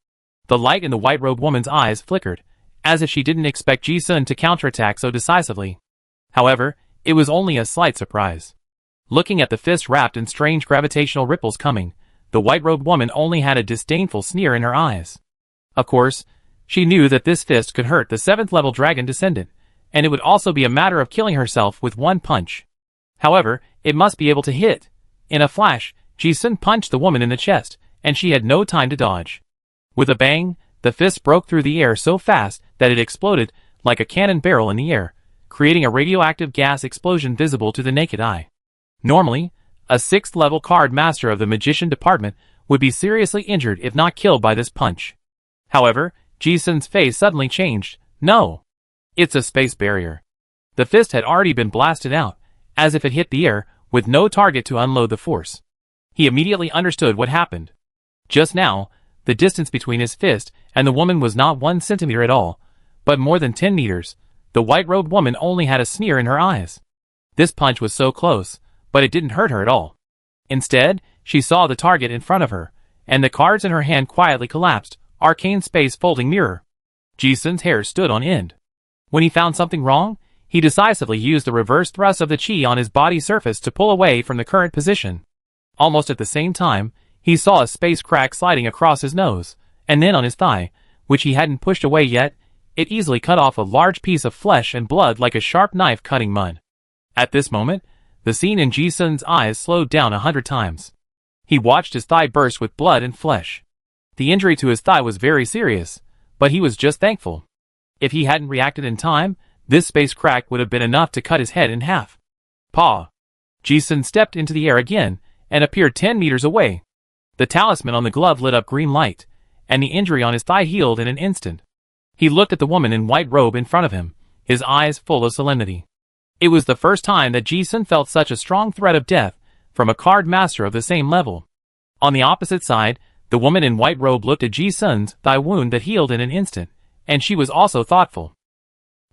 The light in the white-robed woman's eyes flickered, as if she didn't expect Ji-sun to counterattack so decisively. However, it was only a slight surprise. Looking at the fist wrapped in strange gravitational ripples coming, the white-robed woman only had a disdainful sneer in her eyes. Of course, she knew that this fist could hurt the 7th level dragon descendant, and it would also be a matter of killing herself with one punch. However, it must be able to hit. In a flash, Ji-sun punched the woman in the chest, and she had no time to dodge. With a bang, the fist broke through the air so fast that it exploded like a cannon barrel in the air, creating a radioactive gas explosion visible to the naked eye. Normally, a 6th level card master of the magician department would be seriously injured if not killed by this punch. However, Ji-sun's face suddenly changed. No! It's a space barrier. The fist had already been blasted out, as if it hit the air, with no target to unload the force. He immediately understood what happened. Just now, the distance between his fist and the woman was not 1 centimeter at all, but more than 10 meters. The white-robed woman only had a sneer in her eyes. This punch was so close, but it didn't hurt her at all. Instead, she saw the target in front of her, and the cards in her hand quietly collapsed. Arcane space folding mirror. Ji-sun's hair stood on end. When he found something wrong, he decisively used the reverse thrust of the chi on his body surface to pull away from the current position. Almost at the same time, he saw a space crack sliding across his nose, and then on his thigh, which he hadn't pushed away yet, it easily cut off a large piece of flesh and blood like a sharp knife cutting mud. At this moment, the scene in Ji-sun's eyes slowed down 100 times. He watched his thigh burst with blood and flesh. The injury to his thigh was very serious, but he was just thankful. If he hadn't reacted in time, this space crack would have been enough to cut his head in half. Paw! Ji-sun stepped into the air again and appeared 10 meters away. The talisman on the glove lit up green light, and the injury on his thigh healed in an instant. He looked at the woman in white robe in front of him, his eyes full of solemnity. It was the first time that Ji-sun felt such a strong threat of death from a card master of the same level. On the opposite side, the woman in white robe looked at Ji-sun's thigh wound that healed in an instant, and she was also thoughtful.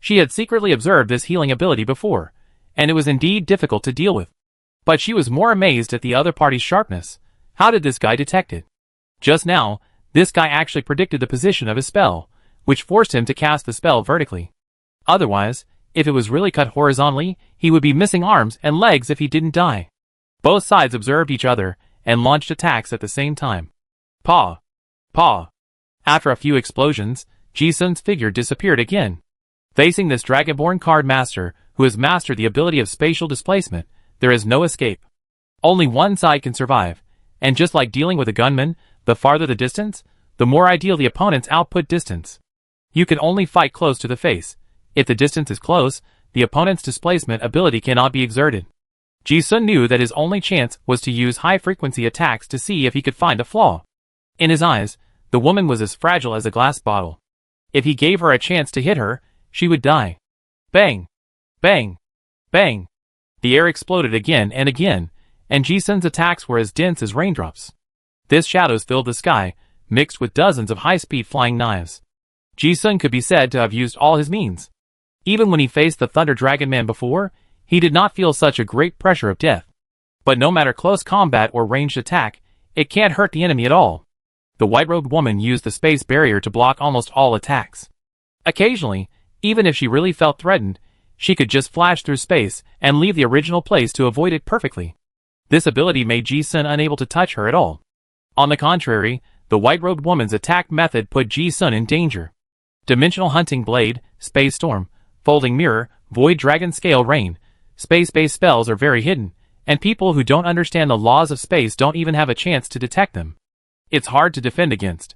She had secretly observed this healing ability before, and it was indeed difficult to deal with. But she was more amazed at the other party's sharpness. How did this guy detect it? Just now, this guy actually predicted the position of his spell, which forced him to cast the spell vertically. Otherwise, if it was really cut horizontally, he would be missing arms and legs if he didn't die. Both sides observed each other and launched attacks at the same time. Paw! Paw! After a few explosions, Ji-sun's figure disappeared again. Facing this Dragonborn card master, who has mastered the ability of spatial displacement, there is no escape. Only one side can survive, and just like dealing with a gunman, the farther the distance, the more ideal the opponent's output distance. You can only fight close to the face. If the distance is close, the opponent's displacement ability cannot be exerted. Ji-sun knew that his only chance was to use high-frequency attacks to see if he could find a flaw. In his eyes, the woman was as fragile as a glass bottle. If he gave her a chance to hit her, she would die. Bang! Bang! Bang! The air exploded again, and Ji-sun's attacks were as dense as raindrops. This shadows filled the sky, mixed with dozens of high-speed flying knives. Ji-sun could be said to have used all his means. Even when he faced the Thunder Dragon Man before, he did not feel such a great pressure of death. But no matter close combat or ranged attack, it can't hurt the enemy at all. The white-robed woman used the space barrier to block almost all attacks. Occasionally, even if she really felt threatened, she could just flash through space and leave the original place to avoid it perfectly. This ability made Ji-sun unable to touch her at all. On the contrary, the white-robed woman's attack method put Ji-sun in danger. Dimensional Hunting Blade, Space Storm, Folding Mirror, Void Dragon Scale Rain, space-based spells are very hidden, and people who don't understand the laws of space don't even have a chance to detect them. It's hard to defend against.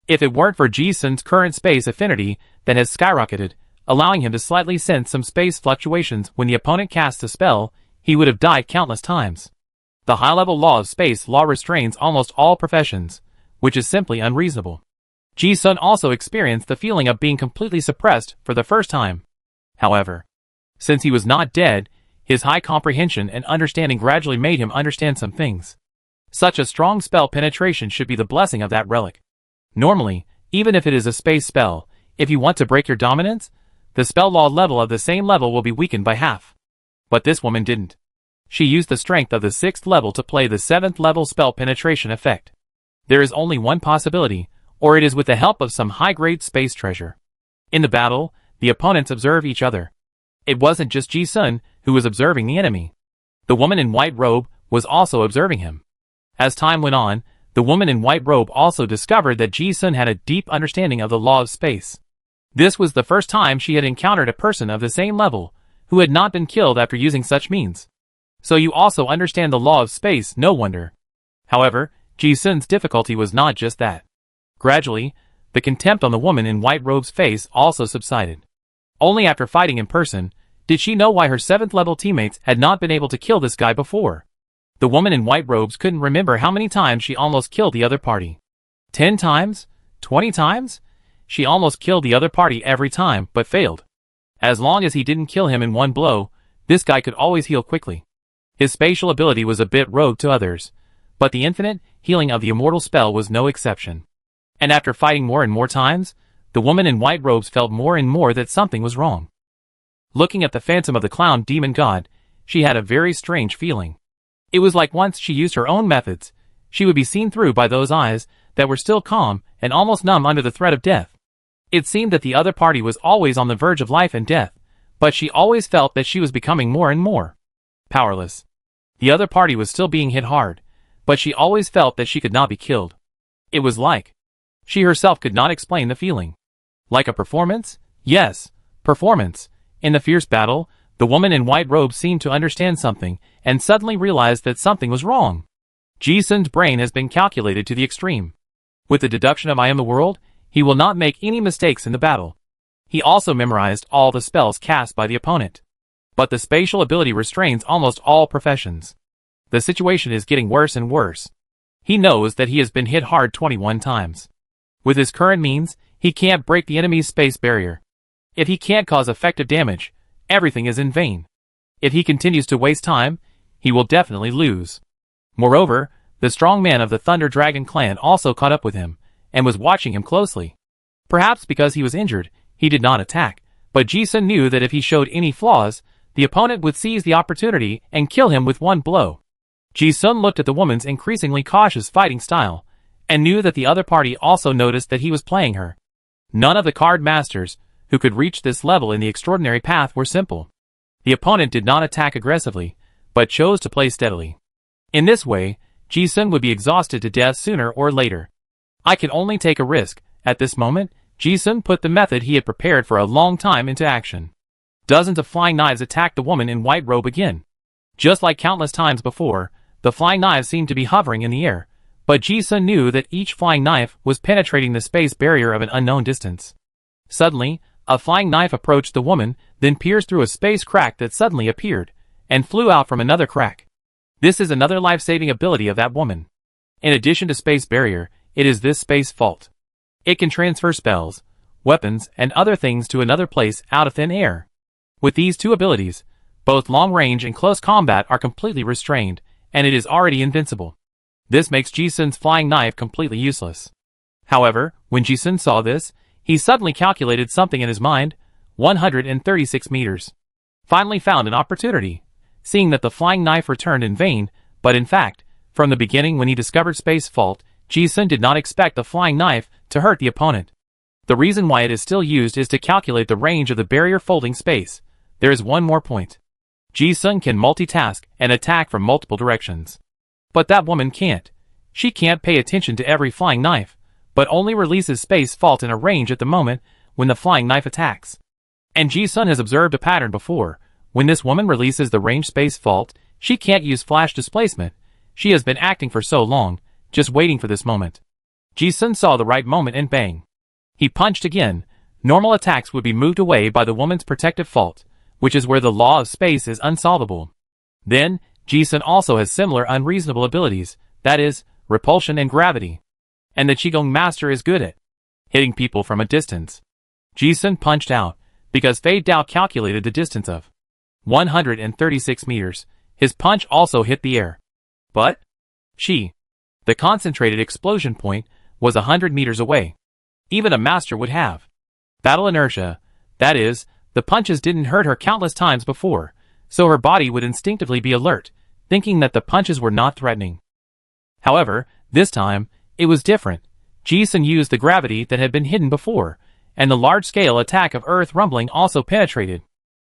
If it weren't for Ji-sun's current space affinity that has skyrocketed, allowing him to slightly sense some space fluctuations when the opponent casts a spell, he would have died countless times. The high-level law of space law restrains almost all professions, which is simply unreasonable. Ji-sun also experienced the feeling of being completely suppressed for the first time. However, since he was not dead, his high comprehension and understanding gradually made him understand some things. Such a strong spell penetration should be the blessing of that relic. Normally, even if it is a space spell, if you want to break your dominance, the spell law level of the same level will be weakened by half. But this woman didn't. She used the strength of the 6th level to play the 7th level spell penetration effect. There is only one possibility, or it is with the help of some high-grade space treasure. In the battle, the opponents observe each other. It wasn't just Ji-sun who was observing the enemy. The woman in white robe was also observing him. As time went on, the woman in white robe also discovered that Ji-sun had a deep understanding of the law of space. This was the first time she had encountered a person of the same level who had not been killed after using such means. So you also understand the law of space, no wonder. However, Ji-sun's difficulty was not just that. Gradually, the contempt on the woman in white robe's face also subsided. Only after fighting in person did she know why her 7th level teammates had not been able to kill this guy before. The woman in white robes couldn't remember how many times she almost killed the other party. 10 times? 20 times? She almost killed the other party every time, but failed. As long as he didn't kill him in one blow, this guy could always heal quickly. His spatial ability was a bit rogue to others, but the infinite healing of the immortal spell was no exception. And after fighting more and more times, the woman in white robes felt more and more that something was wrong. Looking at the phantom of the clown demon god, she had a very strange feeling. It was like once she used her own methods, she would be seen through by those eyes that were still calm and almost numb under the threat of death. It seemed that the other party was always on the verge of life and death, but she always felt that she was becoming more and more powerless. The other party was still being hit hard. but she always felt that she could not be killed. It was like she herself could not explain the feeling. Like a performance? Yes, performance. In the fierce battle, the woman in white robes seemed to understand something and suddenly realized that something was wrong. Ji-sun's brain has been calculated to the extreme. With the deduction of I am the world, he will not make any mistakes in the battle. He also memorized all the spells cast by the opponent. But the spatial ability restrains almost all professions. The situation is getting worse and worse. He knows that he has been hit hard 21 times. With his current means, he can't break the enemy's space barrier. If he can't cause effective damage, everything is in vain. If he continues to waste time, he will definitely lose. Moreover, the strong man of the Thunder Dragon clan also caught up with him, and was watching him closely. Perhaps because he was injured, he did not attack, but Ji-sun knew that if he showed any flaws, the opponent would seize the opportunity and kill him with one blow. Ji-sun looked at the woman's increasingly cautious fighting style, and knew that the other party also noticed that he was playing her. None of the card masters who could reach this level in the extraordinary path were simple. The opponent did not attack aggressively, but chose to play steadily. In this way, Ji-sun would be exhausted to death sooner or later. I can only take a risk. At this moment, Ji-sun put the method he had prepared for a long time into action. Dozens of flying knives attacked the woman in white robe again. Just like countless times before, the flying knives seemed to be hovering in the air, but Ji-sun knew that each flying knife was penetrating the space barrier of an unknown distance. Suddenly, a flying knife approached the woman, then pierced through a space crack that suddenly appeared, and flew out from another crack. This is another life-saving ability of that woman. In addition to space barrier, it is this space fault. It can transfer spells, weapons, and other things to another place out of thin air. With these two abilities, both long-range and close combat are completely restrained, and it is already invincible. This makes Ji-sun's flying knife completely useless. However, when Ji-sun saw this, he suddenly calculated something in his mind. 136 meters. Finally found an opportunity. Seeing that the flying knife returned in vain, but in fact, from the beginning when he discovered space fault, Ji-sun did not expect the flying knife to hurt the opponent. The reason why it is still used is to calculate the range of the barrier folding space. There is one more point. Ji-sun can multitask and attack from multiple directions. But that woman can't. She can't pay attention to every flying knife, but only releases space fault in a range at the moment when the flying knife attacks. And Ji-sun has observed a pattern before. When this woman releases the range space fault, she can't use flash displacement. She has been acting for so long, just waiting for this moment. Ji-sun saw the right moment and bang. He punched again. Normal attacks would be moved away by the woman's protective fault, which is where the law of space is unsolvable. Then, Ji-sun also has similar unreasonable abilities, that is, repulsion and gravity. And the Qigong master is good at hitting people from a distance. Ji-sun punched out, because Fei Dao calculated the distance of 136 meters. His punch also hit the air. But the concentrated explosion point was 100 meters away. Even a master would have battle inertia. That is, the punches didn't hurt her countless times before, so her body would instinctively be alert, thinking that the punches were not threatening. However, this time, it was different. Ji-sun used the gravity that had been hidden before, and the large-scale attack of earth rumbling also penetrated.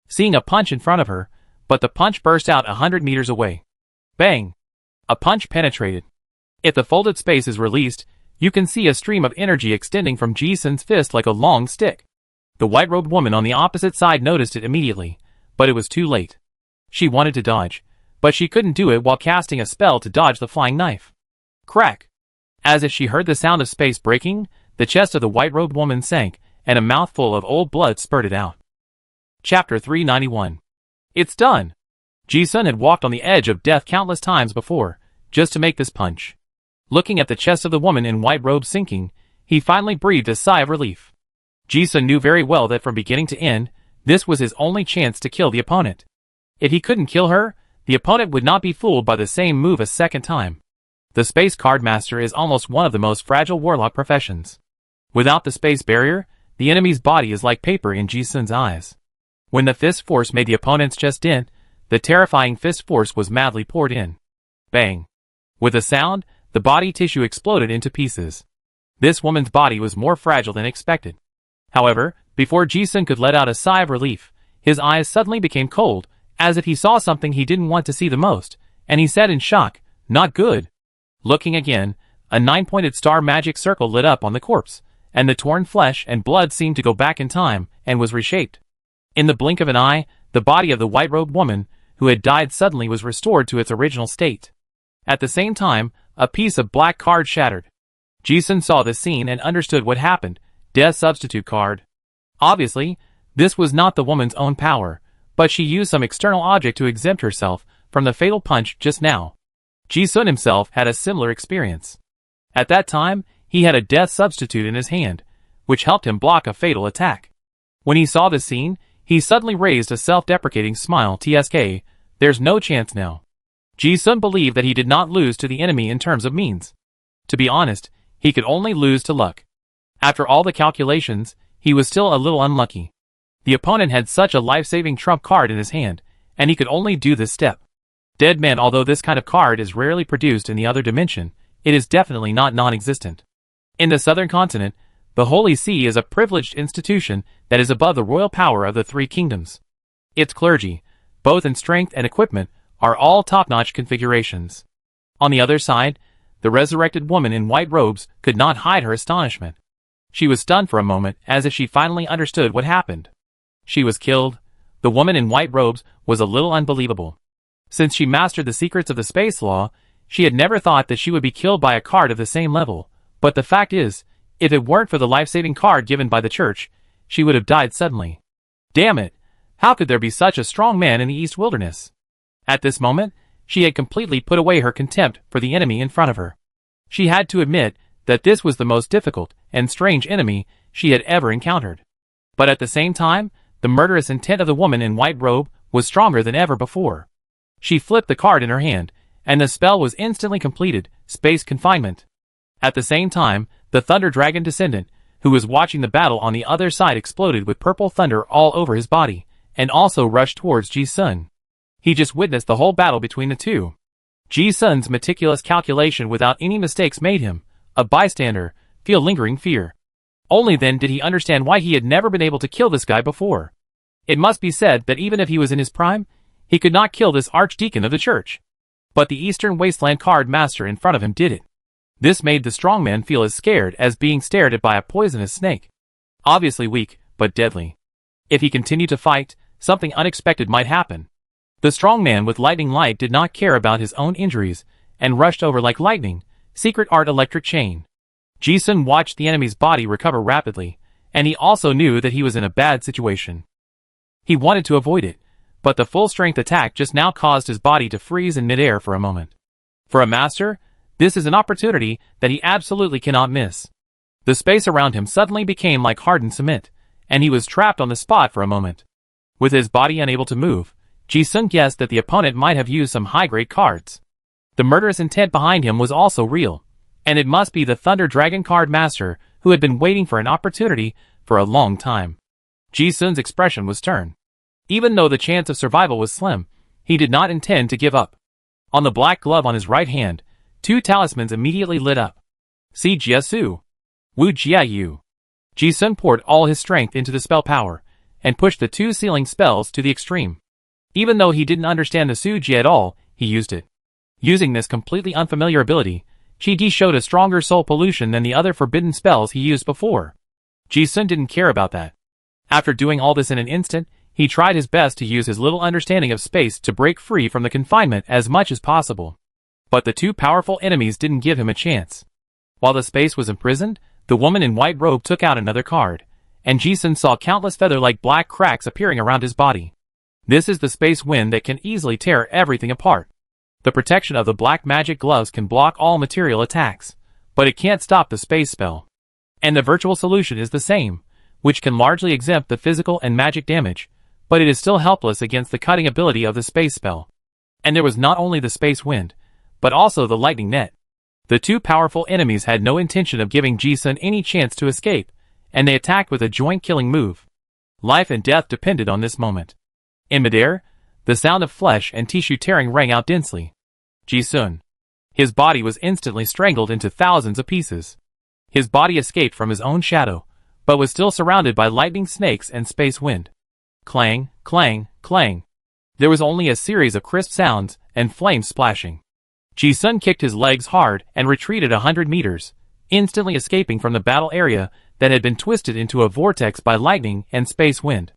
Seeing a punch in front of her, but the punch burst out 100 meters away. Bang! A punch penetrated. If the folded space is released, you can see a stream of energy extending from Ji-sun's fist like a long stick. The white-robed woman on the opposite side noticed it immediately, but it was too late. She wanted to dodge, but she couldn't do it while casting a spell to dodge the flying knife. Crack! As if she heard the sound of space breaking, the chest of the white-robed woman sank, and a mouthful of old blood spurted out. Chapter 391. It's done! Ji-sun had walked on the edge of death countless times before, just to make this punch. Looking at the chest of the woman in white robes sinking, he finally breathed a sigh of relief. Ji-sun knew very well that from beginning to end, this was his only chance to kill the opponent. If he couldn't kill her, the opponent would not be fooled by the same move a second time. The Space Card Master is almost one of the most fragile warlock professions. Without the space barrier, the enemy's body is like paper in Ji-sun's eyes. When the fist force made the opponent's chest dent, the terrifying fist force was madly poured in. Bang! With a sound, the body tissue exploded into pieces. This woman's body was more fragile than expected. However, before Ji-sun could let out a sigh of relief, his eyes suddenly became cold, as if he saw something he didn't want to see the most, and he said in shock, "Not good." Looking again, a 9-pointed star magic circle lit up on the corpse, and the torn flesh and blood seemed to go back in time and was reshaped. In the blink of an eye, the body of the white-robed woman who had died suddenly was restored to its original state. At the same time, a piece of black card shattered. Ji-sun saw this scene and understood what happened. Death substitute card. Obviously, this was not the woman's own power, but she used some external object to exempt herself from the fatal punch just now. Ji-sun himself had a similar experience. At that time, he had a death substitute in his hand, which helped him block a fatal attack. When he saw this scene, he suddenly raised a self-deprecating smile. TSK, there's no chance now. Ji-sun believed that he did not lose to the enemy in terms of means. To be honest, he could only lose to luck. After all the calculations, he was still a little unlucky. The opponent had such a life-saving trump card in his hand, and he could only do this step. Dead man. Although this kind of card is rarely produced in the other dimension, it is definitely not non-existent. In the southern continent, the Holy See is a privileged institution that is above the royal power of the three kingdoms. Its clergy, both in strength and equipment, are all top-notch configurations. On the other side, the resurrected woman in white robes could not hide her astonishment. She was stunned for a moment, as if she finally understood what happened. She was killed. The woman in white robes was a little unbelievable. Since she mastered the secrets of the space law, she had never thought that she would be killed by a card of the same level, but the fact is, if it weren't for the life-saving card given by the church, she would have died suddenly. Damn it! How could there be such a strong man in the East Wilderness? At this moment, she had completely put away her contempt for the enemy in front of her. She had to admit that this was the most difficult and strange enemy she had ever encountered. But at the same time, the murderous intent of the woman in white robe was stronger than ever before. She flipped the card in her hand, and the spell was instantly completed. Space confinement. At the same time, the Thunder Dragon descendant, who was watching the battle on the other side, exploded with purple thunder all over his body, and also rushed towards Ji-sun. He just witnessed the whole battle between the two. Ji-sun's meticulous calculation without any mistakes made him, a bystander, feel lingering fear. Only then did he understand why he had never been able to kill this guy before. It must be said that even if he was in his prime, he could not kill this archdeacon of the church. But the Eastern Wasteland card master in front of him did it. This made the strongman feel as scared as being stared at by a poisonous snake. Obviously weak, but deadly. If he continued to fight, something unexpected might happen. The strongman with lightning light did not care about his own injuries, and rushed over like lightning. Secret art electric chain. Ji-sun watched the enemy's body recover rapidly, and he also knew that he was in a bad situation. He wanted to avoid it, but the full-strength attack just now caused his body to freeze in midair for a moment. For a master, this is an opportunity that he absolutely cannot miss. The space around him suddenly became like hardened cement, and he was trapped on the spot for a moment. With his body unable to move, Ji-sun guessed that the opponent might have used some high-grade cards. The murderous intent behind him was also real, and it must be the Thunder Dragon card master who had been waiting for an opportunity for a long time. Ji-sun's expression was stern. Even though the chance of survival was slim, he did not intend to give up. On the black glove on his right hand, 2 talismans immediately lit up. Si Jiesu. Wu Jiayu. Ji-sun poured all his strength into the spell power, and pushed the 2 sealing spells to the extreme. Even though he didn't understand the Suji at all, he used it. Using this completely unfamiliar ability, Chi-Di showed a stronger soul pollution than the other forbidden spells he used before. Ji-sun didn't care about that. After doing all this in an instant, he tried his best to use his little understanding of space to break free from the confinement as much as possible. But the 2 powerful enemies didn't give him a chance. While the space was imprisoned, the woman in white robe took out another card, and Ji-sun saw countless feather-like black cracks appearing around his body. This is the space wind that can easily tear everything apart. The protection of the black magic gloves can block all material attacks, but it can't stop the space spell. And the virtual solution is the same, which can largely exempt the physical and magic damage, but it is still helpless against the cutting ability of the space spell. And there was not only the space wind, but also the lightning net. The 2 powerful enemies had no intention of giving Ji-sun any chance to escape, and they attacked with a joint killing move. Life and death depended on this moment. In midair, the sound of flesh and tissue tearing rang out densely. Ji-sun. His body was instantly strangled into thousands of pieces. His body escaped from his own shadow, but was still surrounded by lightning snakes and space wind. Clang, clang, clang. There was only a series of crisp sounds and flames splashing. Ji-sun kicked his legs hard and retreated 100 meters, instantly escaping from the battle area that had been twisted into a vortex by lightning and space wind.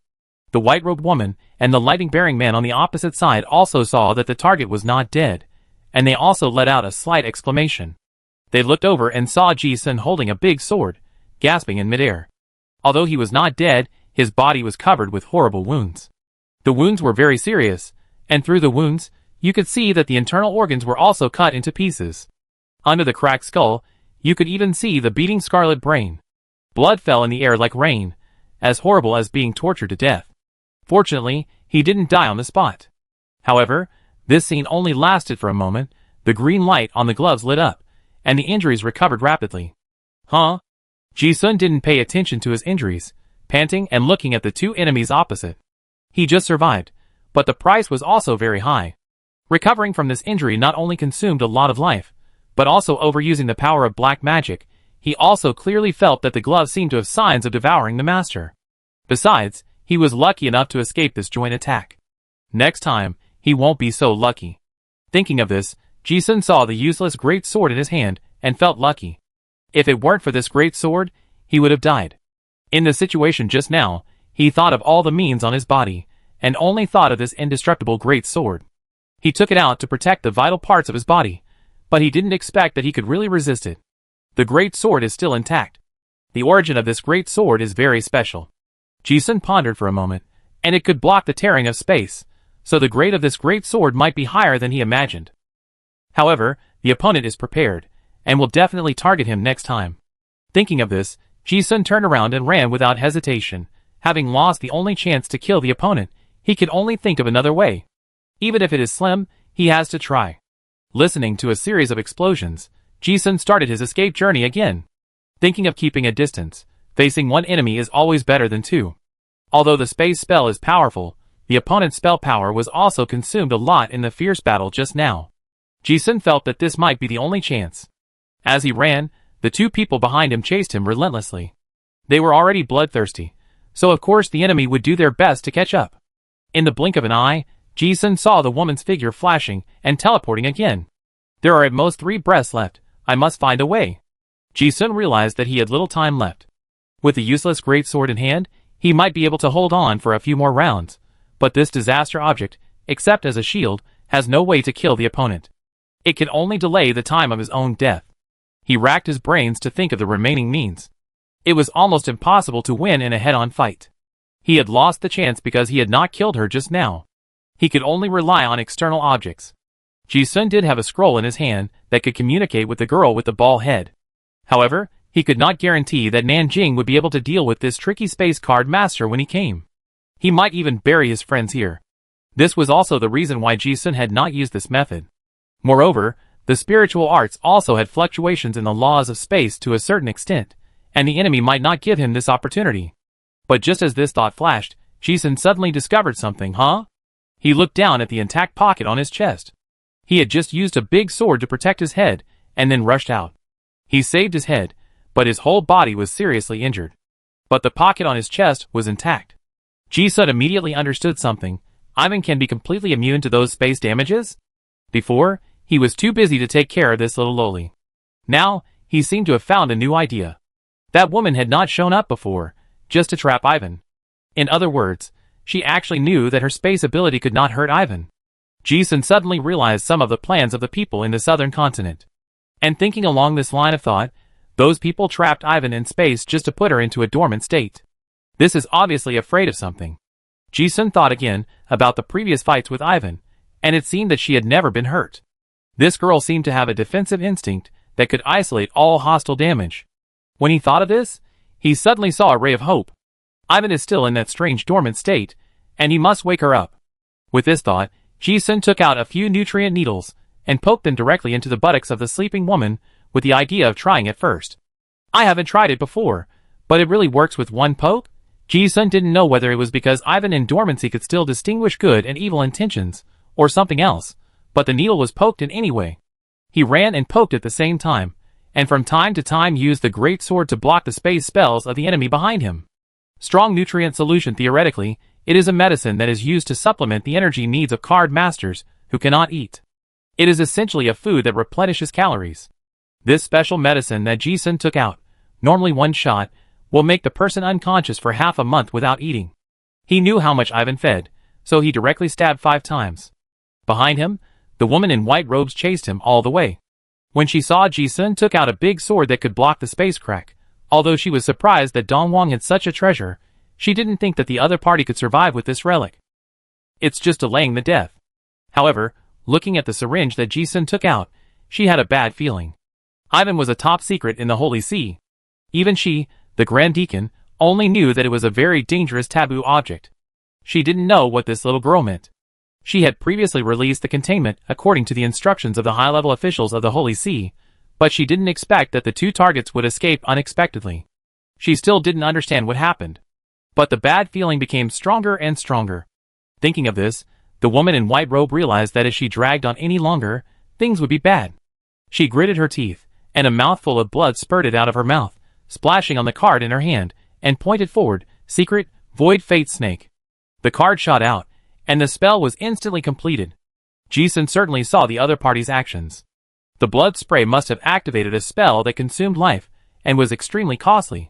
The white-robed woman and the lightning-bearing man on the opposite side also saw that the target was not dead, and they also let out a slight exclamation. They looked over and saw Ji-sun holding a big sword, gasping in midair. Although he was not dead, his body was covered with horrible wounds. The wounds were very serious, and through the wounds, you could see that the internal organs were also cut into pieces. Under the cracked skull, you could even see the beating scarlet brain. Blood fell in the air like rain, as horrible as being tortured to death. Fortunately, he didn't die on the spot. However, this scene only lasted for a moment. The green light on the gloves lit up, and the injuries recovered rapidly. Huh? Ji-sun didn't pay attention to his injuries, panting and looking at the two enemies opposite. He just survived, but the price was also very high. Recovering from this injury not only consumed a lot of life, but also overusing the power of black magic. He also clearly felt that the gloves seemed to have signs of devouring the master. Besides, he was lucky enough to escape this joint attack. Next time, he won't be so lucky. Thinking of this, Ji-sun saw the useless great sword in his hand and felt lucky. If it weren't for this great sword, he would have died. In the situation just now, he thought of all the means on his body, and only thought of this indestructible great sword. He took it out to protect the vital parts of his body, but he didn't expect that he could really resist it. The great sword is still intact. The origin of this great sword is very special. Ji-sun pondered for a moment, and it could block the tearing of space, so the grade of this great sword might be higher than he imagined. However, the opponent is prepared, and will definitely target him next time. Thinking of this, Ji-sun turned around and ran without hesitation. Having lost the only chance to kill the opponent, he could only think of another way. Even if it is slim, he has to try. Listening to a series of explosions, Ji-sun started his escape journey again. Thinking of keeping a distance, facing one enemy is always better than two. Although the space spell is powerful, the opponent's spell power was also consumed a lot in the fierce battle just now. Ji-sun felt that this might be the only chance. As he ran, the two people behind him chased him relentlessly. They were already bloodthirsty, so of course the enemy would do their best to catch up. In the blink of an eye, Ji-sun saw the woman's figure flashing and teleporting again. There are at most 3 breaths left. I must find a way. Ji-sun realized that he had little time left. With the useless great sword in hand, he might be able to hold on for a few more rounds, but this disaster object, except as a shield, has no way to kill the opponent. It can only delay the time of his own death. He racked his brains to think of the remaining means. It was almost impossible to win in a head-on fight. He had lost the chance because he had not killed her just now. He could only rely on external objects. Ji-sun did have a scroll in his hand that could communicate with the girl with the ball head. However, he could not guarantee that Nanjing would be able to deal with this tricky space card master when he came. He might even bury his friends here. This was also the reason why Ji-sun had not used this method. Moreover, the spiritual arts also had fluctuations in the laws of space to a certain extent, and the enemy might not give him this opportunity. But just as this thought flashed, Ji-sun suddenly discovered something. He looked down at the intact pocket on his chest. He had just used a big sword to protect his head, and then rushed out. He saved his head, but his whole body was seriously injured. But the pocket on his chest was intact. Ji-sun immediately understood something. Ivan can be completely immune to those space damages? Before, he was too busy to take care of this little loli. Now, he seemed to have found a new idea. That woman had not shown up before, just to trap Ivan. In other words, she actually knew that her space ability could not hurt Ivan. Ji-sun suddenly realized some of the plans of the people in the southern continent. And thinking along this line of thought, those people trapped Ivan in space just to put her into a dormant state. This is obviously afraid of something. Ji-sun thought again about the previous fights with Ivan, and it seemed that she had never been hurt. This girl seemed to have a defensive instinct that could isolate all hostile damage. When he thought of this, he suddenly saw a ray of hope. Ivan is still in that strange dormant state, and he must wake her up. With this thought, Ji-sun took out a few nutrient needles and poked them directly into the buttocks of the sleeping woman with the idea of trying it first. I haven't tried it before, but it really works with one poke? Ji-sun didn't know whether it was because Ivan in dormancy could still distinguish good and evil intentions, or something else, but the needle was poked in anyway. He ran and poked at the same time, and from time to time used the great sword to block the space spells of the enemy behind him. Strong nutrient solution. Theoretically, it is a medicine that is used to supplement the energy needs of card masters who cannot eat. It is essentially a food that replenishes calories. This special medicine that Ji-sun took out, normally one shot, will make the person unconscious for half a month without eating. He knew how much Ivan fed, so he directly stabbed 5 times. Behind him, the woman in white robes chased him all the way. When she saw Ji-sun took out a big sword that could block the space crack, although she was surprised that Dong Wang had such a treasure, she didn't think that the other party could survive with this relic. It's just delaying the death. However, looking at the syringe that Ji-sun took out, she had a bad feeling. Ivan was a top secret in the Holy See. Even she, the Grand Deacon, only knew that it was a very dangerous taboo object. She didn't know what this little girl meant. She had previously released the containment according to the instructions of the high-level officials of the Holy See, but she didn't expect that the 2 targets would escape unexpectedly. She still didn't understand what happened. But the bad feeling became stronger and stronger. Thinking of this, the woman in white robe realized that if she dragged on any longer, things would be bad. She gritted her teeth, and a mouthful of blood spurted out of her mouth, splashing on the card in her hand, and pointed forward, Secret, Void Fate Snake. The card shot out, and the spell was instantly completed. Ji-sun certainly saw the other party's actions. The blood spray must have activated a spell that consumed life, and was extremely costly.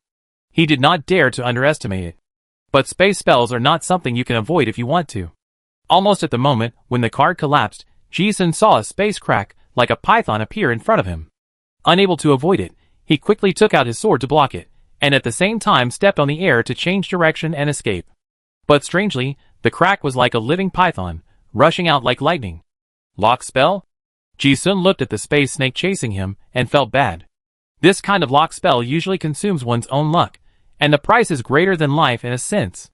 He did not dare to underestimate it. But space spells are not something you can avoid if you want to. Almost at the moment when the card collapsed, Ji-sun saw a space crack like a python appear in front of him. Unable to avoid it, he quickly took out his sword to block it, and at the same time stepped on the air to change direction and escape. But strangely, the crack was like a living python, rushing out like lightning. Lock spell? Ji-sun looked at the space snake chasing him, and felt bad. This kind of lock spell usually consumes one's own luck, and the price is greater than life in a sense.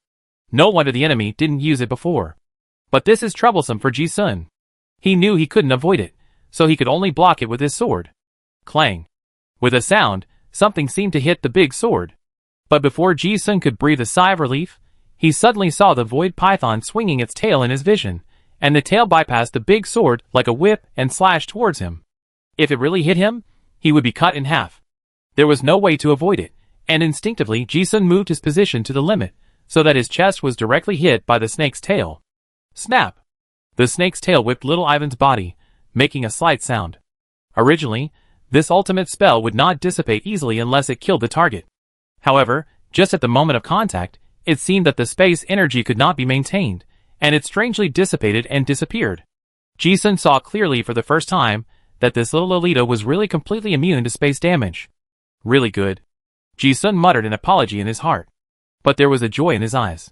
No wonder the enemy didn't use it before. But this is troublesome for Ji-sun. He knew he couldn't avoid it, so he could only block it with his sword. Clang. With a sound, something seemed to hit the big sword. But before Ji-sun could breathe a sigh of relief, he suddenly saw the void python swinging its tail in his vision, and the tail bypassed the big sword like a whip and slashed towards him. If it really hit him, he would be cut in half. There was no way to avoid it, and instinctively Ji-sun moved his position to the limit, so that his chest was directly hit by the snake's tail. Snap! The snake's tail whipped little Ivan's body, making a slight sound. Originally, this ultimate spell would not dissipate easily unless it killed the target. However, just at the moment of contact, it seemed that the space energy could not be maintained, and it strangely dissipated and disappeared. Ji-sun saw clearly for the first time that this little Lolita was really completely immune to space damage. Really good. Ji-sun muttered an apology in his heart. But there was a joy in his eyes.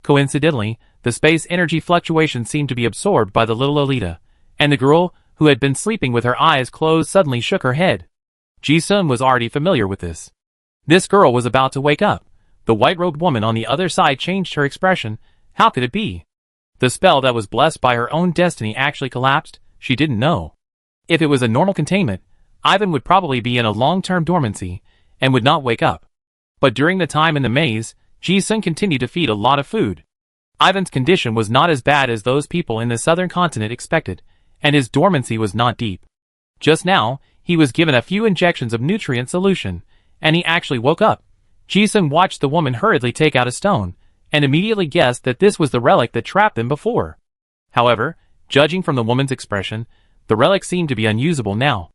Coincidentally, the space energy fluctuation seemed to be absorbed by the little Lolita, and the girl, who had been sleeping with her eyes closed, suddenly shook her head. Ji-sun was already familiar with this. This girl was about to wake up. The white-robed woman on the other side changed her expression. How could it be? The spell that was blessed by her own destiny actually collapsed? She didn't know. If it was a normal containment, Ivan would probably be in a long-term dormancy, and would not wake up. But during the time in the maze, Ji-sun continued to feed a lot of food. Ivan's condition was not as bad as those people in the southern continent expected, and his dormancy was not deep. Just now, he was given a few injections of nutrient solution, and he actually woke up. Ji-sun watched the woman hurriedly take out a stone, and immediately guessed that this was the relic that trapped them before. However, judging from the woman's expression, the relic seemed to be unusable now.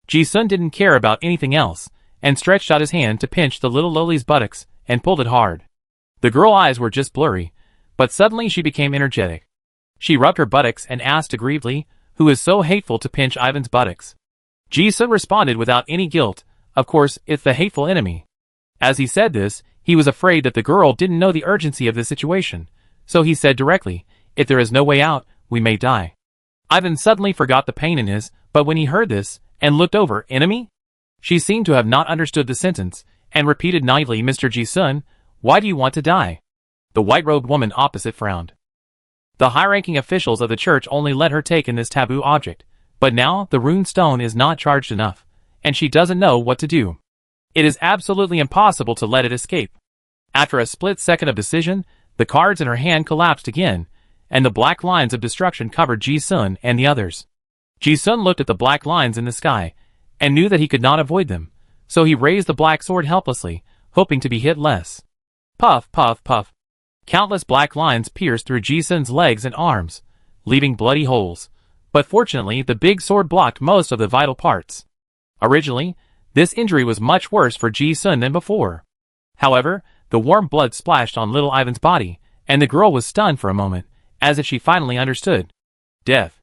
Ji-sun didn't care about anything else, and stretched out his hand to pinch the little Loli's buttocks, and pulled it hard. The girl's eyes were just blurry, but suddenly she became energetic. She rubbed her buttocks and asked aggrievedly, "Who is so hateful to pinch Ivan's buttocks?" Ji-sun responded without any guilt, "Of course, it's the hateful enemy." As he said this, he was afraid that the girl didn't know the urgency of the situation, so he said directly, "If there is no way out, we may die." Ivan suddenly forgot the pain in his, but when he heard this, and looked over, "Enemy?" She seemed to have not understood the sentence, and repeated naively, "Mr. Ji-sun, why do you want to die?" The white-robed woman opposite frowned. The high-ranking officials of the church only let her take in this taboo object, but now the rune stone is not charged enough, and she doesn't know what to do. It is absolutely impossible to let it escape. After a split second of decision, the cards in her hand collapsed again, and the black lines of destruction covered Ji-sun and the others. Ji-sun looked at the black lines in the sky, and knew that he could not avoid them, so he raised the black sword helplessly, hoping to be hit less. Puff, puff, puff. Countless black lines pierced through Ji-sun's legs and arms, leaving bloody holes. but fortunately the big sword blocked most of the vital parts. Originally, this injury was much worse for Ji-sun than before. However, the warm blood splashed on little Ivan's body, and the girl was stunned for a moment, as if she finally understood. Death.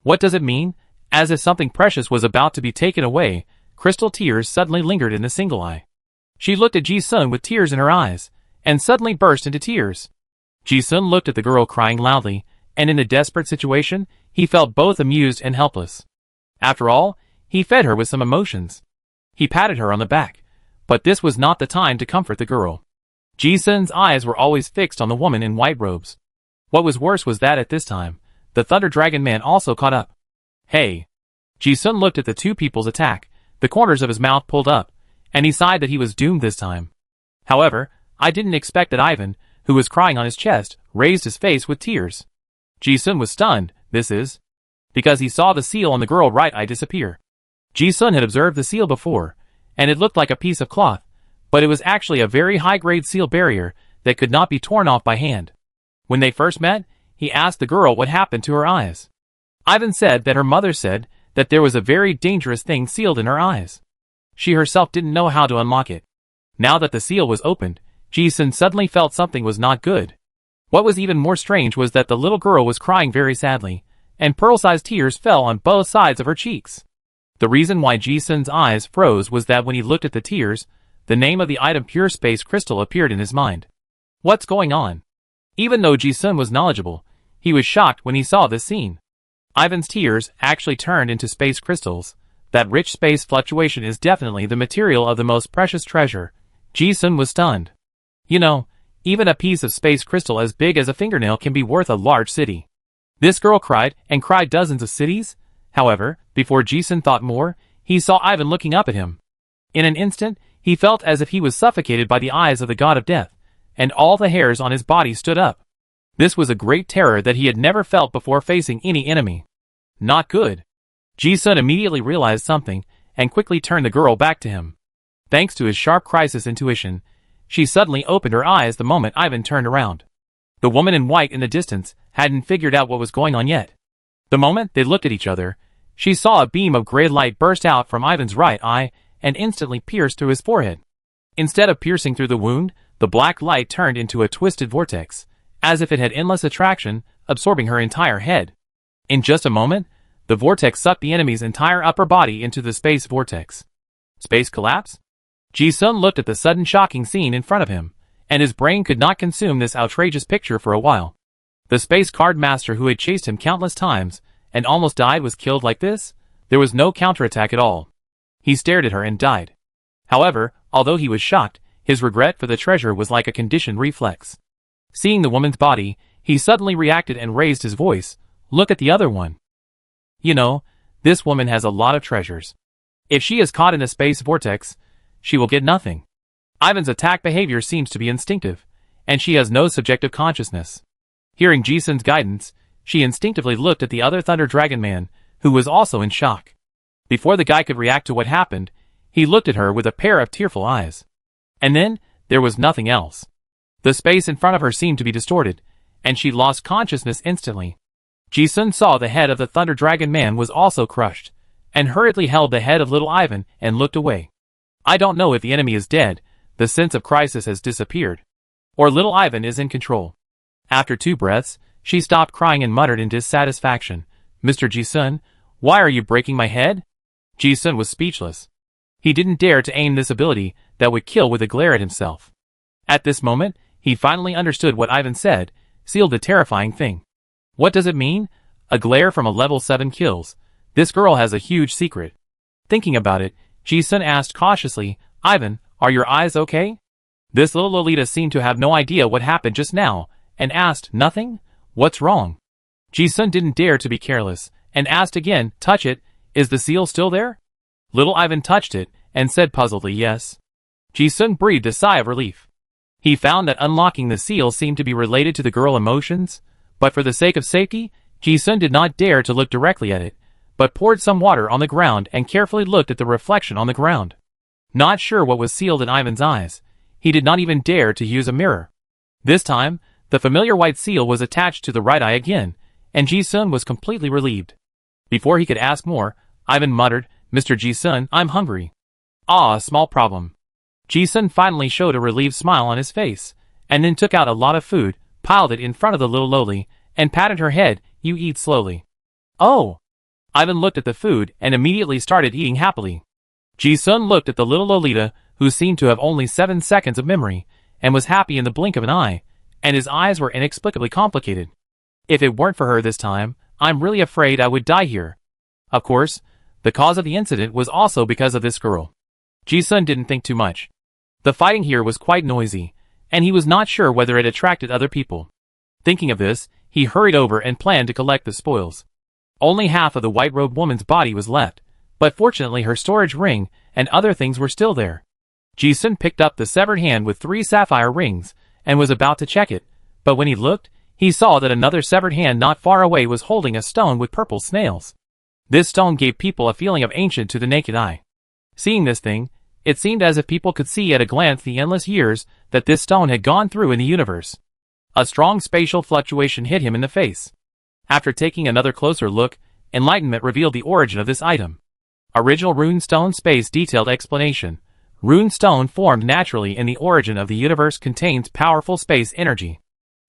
What does it mean? As if something precious was about to be taken away, crystal tears suddenly lingered in the single eye. She looked at Ji-sun with tears in her eyes, and suddenly burst into tears. Ji-sun looked at the girl crying loudly, and in a desperate situation, he felt both amused and helpless. After all, he fed her with some emotions. He patted her on the back, but this was not the time to comfort the girl. Ji-sun's eyes were always fixed on the woman in white robes. What was worse was that at this time, the Thunder Dragon Man also caught up. Hey! Ji-sun looked at the two people's attack, the corners of his mouth pulled up, and he sighed that he was doomed this time. However, I didn't expect that Ivan, who was crying on his chest, raised his face with tears. Ji-sun was stunned, this is, because he saw the seal on the girl's right eye disappear. Ji-sun had observed the seal before, and it looked like a piece of cloth, but it was actually a very high-grade seal barrier that could not be torn off by hand. When they first met, he asked the girl what happened to her eyes. Ivan said that her mother said that there was a very dangerous thing sealed in her eyes. She herself didn't know how to unlock it. Now that the seal was opened, Ji-sun suddenly felt something was not good. What was even more strange was that the little girl was crying very sadly, and pearl-sized tears fell on both sides of her cheeks. The reason why Ji-sun's eyes froze was that when he looked at the tears, the name of the item Pure Space Crystal appeared in his mind. What's going on? Even though Ji-sun was knowledgeable, he was shocked when he saw this scene. Ivan's tears actually turned into space crystals. That rich space fluctuation is definitely the material of the most precious treasure. Ji-sun was stunned. You know, even a piece of space crystal as big as a fingernail can be worth a large city. This girl cried and cried dozens of cities. However, before Ji-sun thought more, he saw Ivan looking up at him. In an instant, he felt as if he was suffocated by the eyes of the god of death, and all the hairs on his body stood up. This was a great terror that he had never felt before facing any enemy. Not good. Ji-sun immediately realized something, and quickly turned the girl back to him. Thanks to his sharp crisis intuition, she suddenly opened her eyes the moment Ivan turned around. The woman in white in the distance hadn't figured out what was going on yet. The moment they looked at each other, she saw a beam of gray light burst out from Ivan's right eye and instantly pierced through his forehead. Instead of piercing through the wound, the black light turned into a twisted vortex, as if it had endless attraction, absorbing her entire head. In just a moment, the vortex sucked the enemy's entire upper body into the space vortex. Space collapse? Ji-sun looked at the sudden shocking scene in front of him, and his brain could not consume this outrageous picture for a while. The space card master who had chased him countless times and almost died was killed like this? There was no counterattack at all. He stared at her and died. However, although he was shocked, his regret for the treasure was like a conditioned reflex. Seeing the woman's body, he suddenly reacted and raised his voice. Look at the other one. You know, this woman has a lot of treasures. If she is caught in a space vortex, she will get nothing. Ivan's attack behavior seems to be instinctive, and she has no subjective consciousness. Hearing Ji-sun's guidance, she instinctively looked at the other Thunder Dragon Man, who was also in shock. Before the guy could react to what happened, he looked at her with a pair of tearful eyes. And then, there was nothing else. The space in front of her seemed to be distorted, and she lost consciousness instantly. Ji-sun saw the head of the Thunder Dragon Man was also crushed, and hurriedly held the head of little Ivan and looked away. I don't know if the enemy is dead, the sense of crisis has disappeared, or little Ivan is in control. After 2 breaths, she stopped crying and muttered in dissatisfaction, Mr. Ji-sun, why are you breaking my head? Ji-sun was speechless. He didn't dare to aim this ability that would kill with a glare at himself. At this moment, he finally understood what Ivan said, sealed the terrifying thing. What does it mean? A glare from a level 7 kills. This girl has a huge secret. Thinking about it, Ji-sun asked cautiously, Ivan, are your eyes okay? This little Lolita seemed to have no idea what happened just now, and asked, nothing? What's wrong? Ji-sun didn't dare to be careless, and asked again, touch it, is the seal still there? Little Ivan touched it, and said puzzledly yes. Ji-sun breathed a sigh of relief. He found that unlocking the seal seemed to be related to the girl's emotions, but for the sake of safety, Ji-sun did not dare to look directly at it, but poured some water on the ground and carefully looked at the reflection on the ground. Not sure what was sealed in Ivan's eyes, he did not even dare to use a mirror. This time, the familiar white seal was attached to the right eye again, and Ji-sun was completely relieved. Before he could ask more, Ivan muttered, "Mr. Ji-sun, I'm hungry." "Ah, small problem." Ji-sun finally showed a relieved smile on his face, and then took out a lot of food, piled it in front of the little loli, and patted her head. "You eat slowly." "Oh." Ivan looked at the food and immediately started eating happily. Ji-sun looked at the little Lolita, who seemed to have only 7 seconds of memory, and was happy in the blink of an eye, and his eyes were inexplicably complicated. "If it weren't for her this time, I'm really afraid I would die here." Of course, the cause of the incident was also because of this girl. Ji-sun didn't think too much. The fighting here was quite noisy, and he was not sure whether it attracted other people. Thinking of this, he hurried over and planned to collect the spoils. Only half of the white-robed woman's body was left, but fortunately her storage ring and other things were still there. Ji-sun picked up the severed hand with 3 sapphire rings, and was about to check it, but when he looked, he saw that another severed hand not far away was holding a stone with purple snails. This stone gave people a feeling of ancient to the naked eye. Seeing this thing, it seemed as if people could see at a glance the endless years that this stone had gone through in the universe. A strong spatial fluctuation hit him in the face. After taking another closer look, enlightenment revealed the origin of this item. Original rune stone space detailed explanation. Rune stone formed naturally in the origin of the universe contains powerful space energy.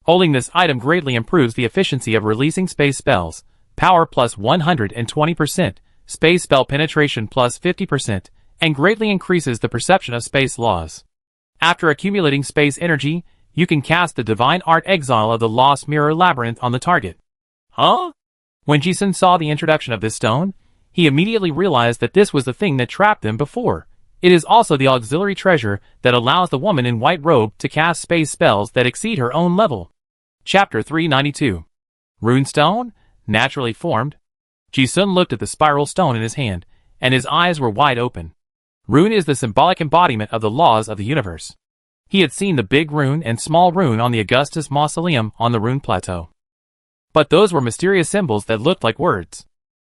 Holding this item greatly improves the efficiency of releasing space spells. Power plus 120%, space spell penetration plus 50%, and greatly increases the perception of space laws. After accumulating space energy, you can cast the Divine Art Exile of the Lost Mirror Labyrinth on the target. Huh? When Ji-sun saw the introduction of this stone, he immediately realized that this was the thing that trapped them before. It is also the auxiliary treasure that allows the woman in white robe to cast space spells that exceed her own level. Chapter 392. Runestone? Naturally formed? Ji-sun looked at the spiral stone in his hand, and his eyes were wide open. Rune is the symbolic embodiment of the laws of the universe. He had seen the big rune and small rune on the Augustus Mausoleum on the Rune Plateau. But those were mysterious symbols that looked like words.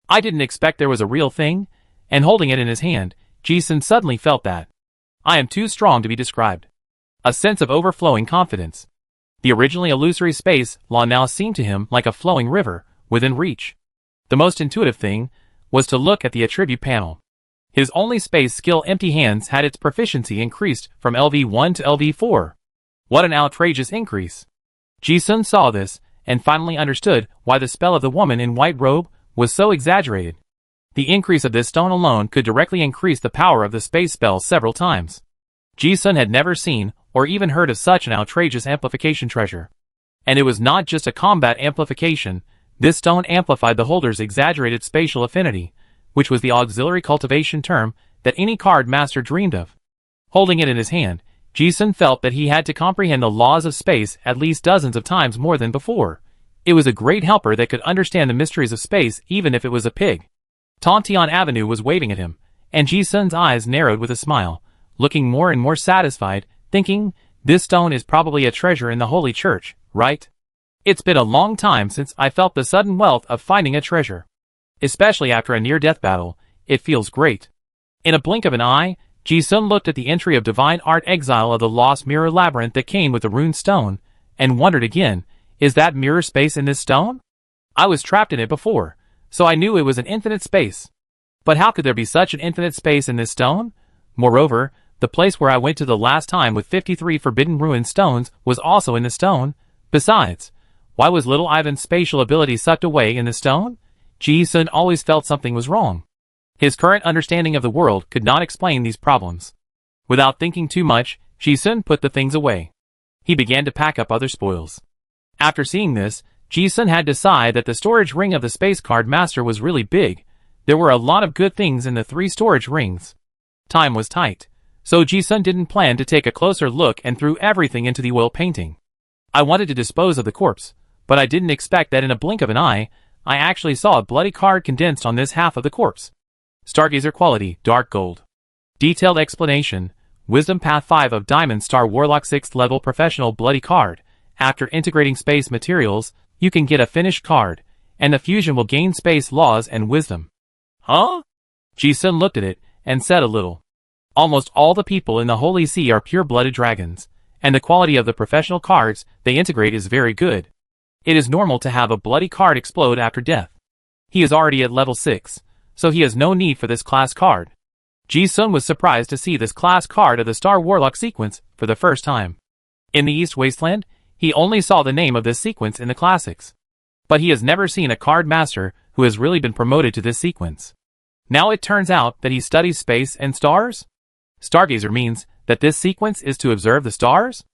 I didn't expect there was a real thing, and holding it in his hand, Ji-sun suddenly felt that. I am too strong to be described. A sense of overflowing confidence. The originally illusory space law now seemed to him like a flowing river, within reach. The most intuitive thing was to look at the attribute panel. His only space skill empty hands had its proficiency increased from LV1 to LV4. What an outrageous increase. Ji-sun saw this, and finally understood why the spell of the woman in white robe was so exaggerated. The increase of this stone alone could directly increase the power of the space spell several times. Ji-sun had never seen or even heard of such an outrageous amplification treasure. And it was not just a combat amplification. This stone amplified the holder's exaggerated spatial affinity, which was the auxiliary cultivation term that any card master dreamed of. Holding it in his hand, Ji-sun felt that he had to comprehend the laws of space at least dozens of times more than before. It was a great helper that could understand the mysteries of space even if it was a pig. Tontian Avenue was waving at him, and Ji-sun's eyes narrowed with a smile, looking more and more satisfied, thinking, this stone is probably a treasure in the Holy Church, right? It's been a long time since I felt the sudden wealth of finding a treasure. Especially after a near-death battle, it feels great. In a blink of an eye, Ji-sun looked at the entry of Divine Art Exile of the Lost Mirror Labyrinth that came with the rune stone, and wondered again, is that mirror space in this stone? I was trapped in it before, so I knew it was an infinite space. But how could there be such an infinite space in this stone? Moreover, the place where I went to the last time with 53 forbidden ruined stones was also in the stone. Besides, why was little Ivan's spatial ability sucked away in the stone? Ji-sun always felt something was wrong. His current understanding of the world could not explain these problems. Without thinking too much, Ji-sun put the things away. He began to pack up other spoils. After seeing this, Ji-sun had decided that the storage ring of the space card master was really big. There were a lot of good things in the 3 storage rings. Time was tight, so Ji-sun didn't plan to take a closer look and threw everything into the oil painting. I wanted to dispose of the corpse, but I didn't expect that in a blink of an eye, I actually saw a bloody card condensed on this half of the corpse. Stargazer quality, dark gold. Detailed explanation, Wisdom Path 5 of Diamond Star Warlock 6th level professional bloody card. After integrating space materials, you can get a finished card, and the fusion will gain space laws and wisdom. Huh? Ji-sun looked at it, and said a little. Almost all the people in the Holy See are pure-blooded dragons, and the quality of the professional cards they integrate is very good. It is normal to have a bloody card explode after death. He is already at level 6, so he has no need for this class card. Ji-sun was surprised to see this class card of the Star Warlock sequence for the first time. In the East Wasteland, he only saw the name of this sequence in the classics. But he has never seen a card master who has really been promoted to this sequence. Now it turns out that he studies space and stars? Stargazer means that this sequence is to observe the stars?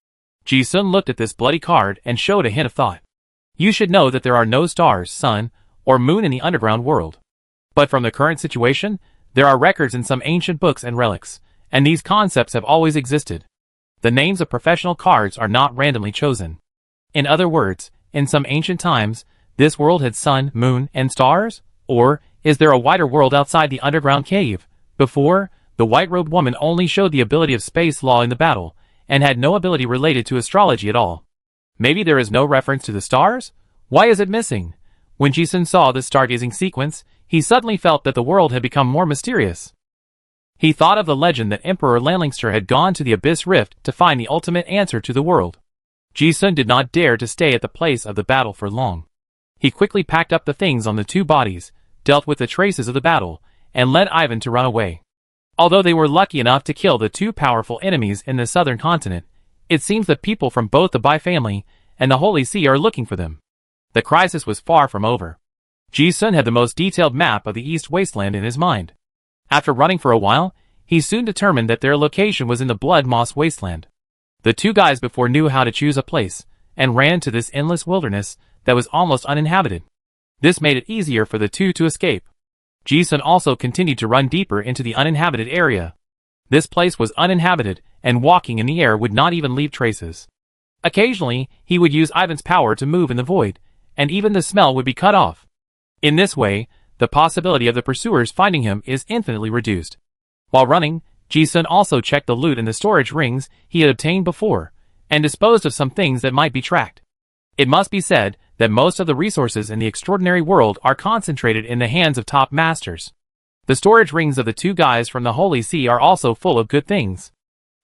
Ji-sun looked at this bloody card and showed a hint of thought. You should know that there are no stars, sun, or moon in the underground world. But from the current situation, there are records in some ancient books and relics, and these concepts have always existed. The names of professional cards are not randomly chosen. In other words, in some ancient times, this world had sun, moon, and stars? Or, is there a wider world outside the underground cave? Before, the white-robed woman only showed the ability of space law in the battle, and had no ability related to astrology at all. Maybe there is no reference to the stars? Why is it missing? When Ji-sun saw this stargazing sequence, he suddenly felt that the world had become more mysterious. He thought of the legend that Emperor Lanlingster had gone to the Abyss Rift to find the ultimate answer to the world. Ji-sun did not dare to stay at the place of the battle for long. He quickly packed up the things on the two bodies, dealt with the traces of the battle, and led Ivan to run away. Although they were lucky enough to kill the two powerful enemies in the southern continent, it seems that people from both the Bai family and the Holy See are looking for them. The crisis was far from over. Ji-sun had the most detailed map of the East Wasteland in his mind. After running for a while, he soon determined that their location was in the Blood Moss Wasteland. The two guys before knew how to choose a place, and ran to this endless wilderness that was almost uninhabited. This made it easier for the two to escape. Ji-sun also continued to run deeper into the uninhabited area. This place was uninhabited, and walking in the air would not even leave traces. Occasionally, he would use Ivan's power to move in the void, and even the smell would be cut off. In this way, the possibility of the pursuers finding him is infinitely reduced. While running, Ji-sun also checked the loot in the storage rings he had obtained before, and disposed of some things that might be tracked. It must be said that most of the resources in the extraordinary world are concentrated in the hands of top masters. The storage rings of the two guys from the Holy See are also full of good things.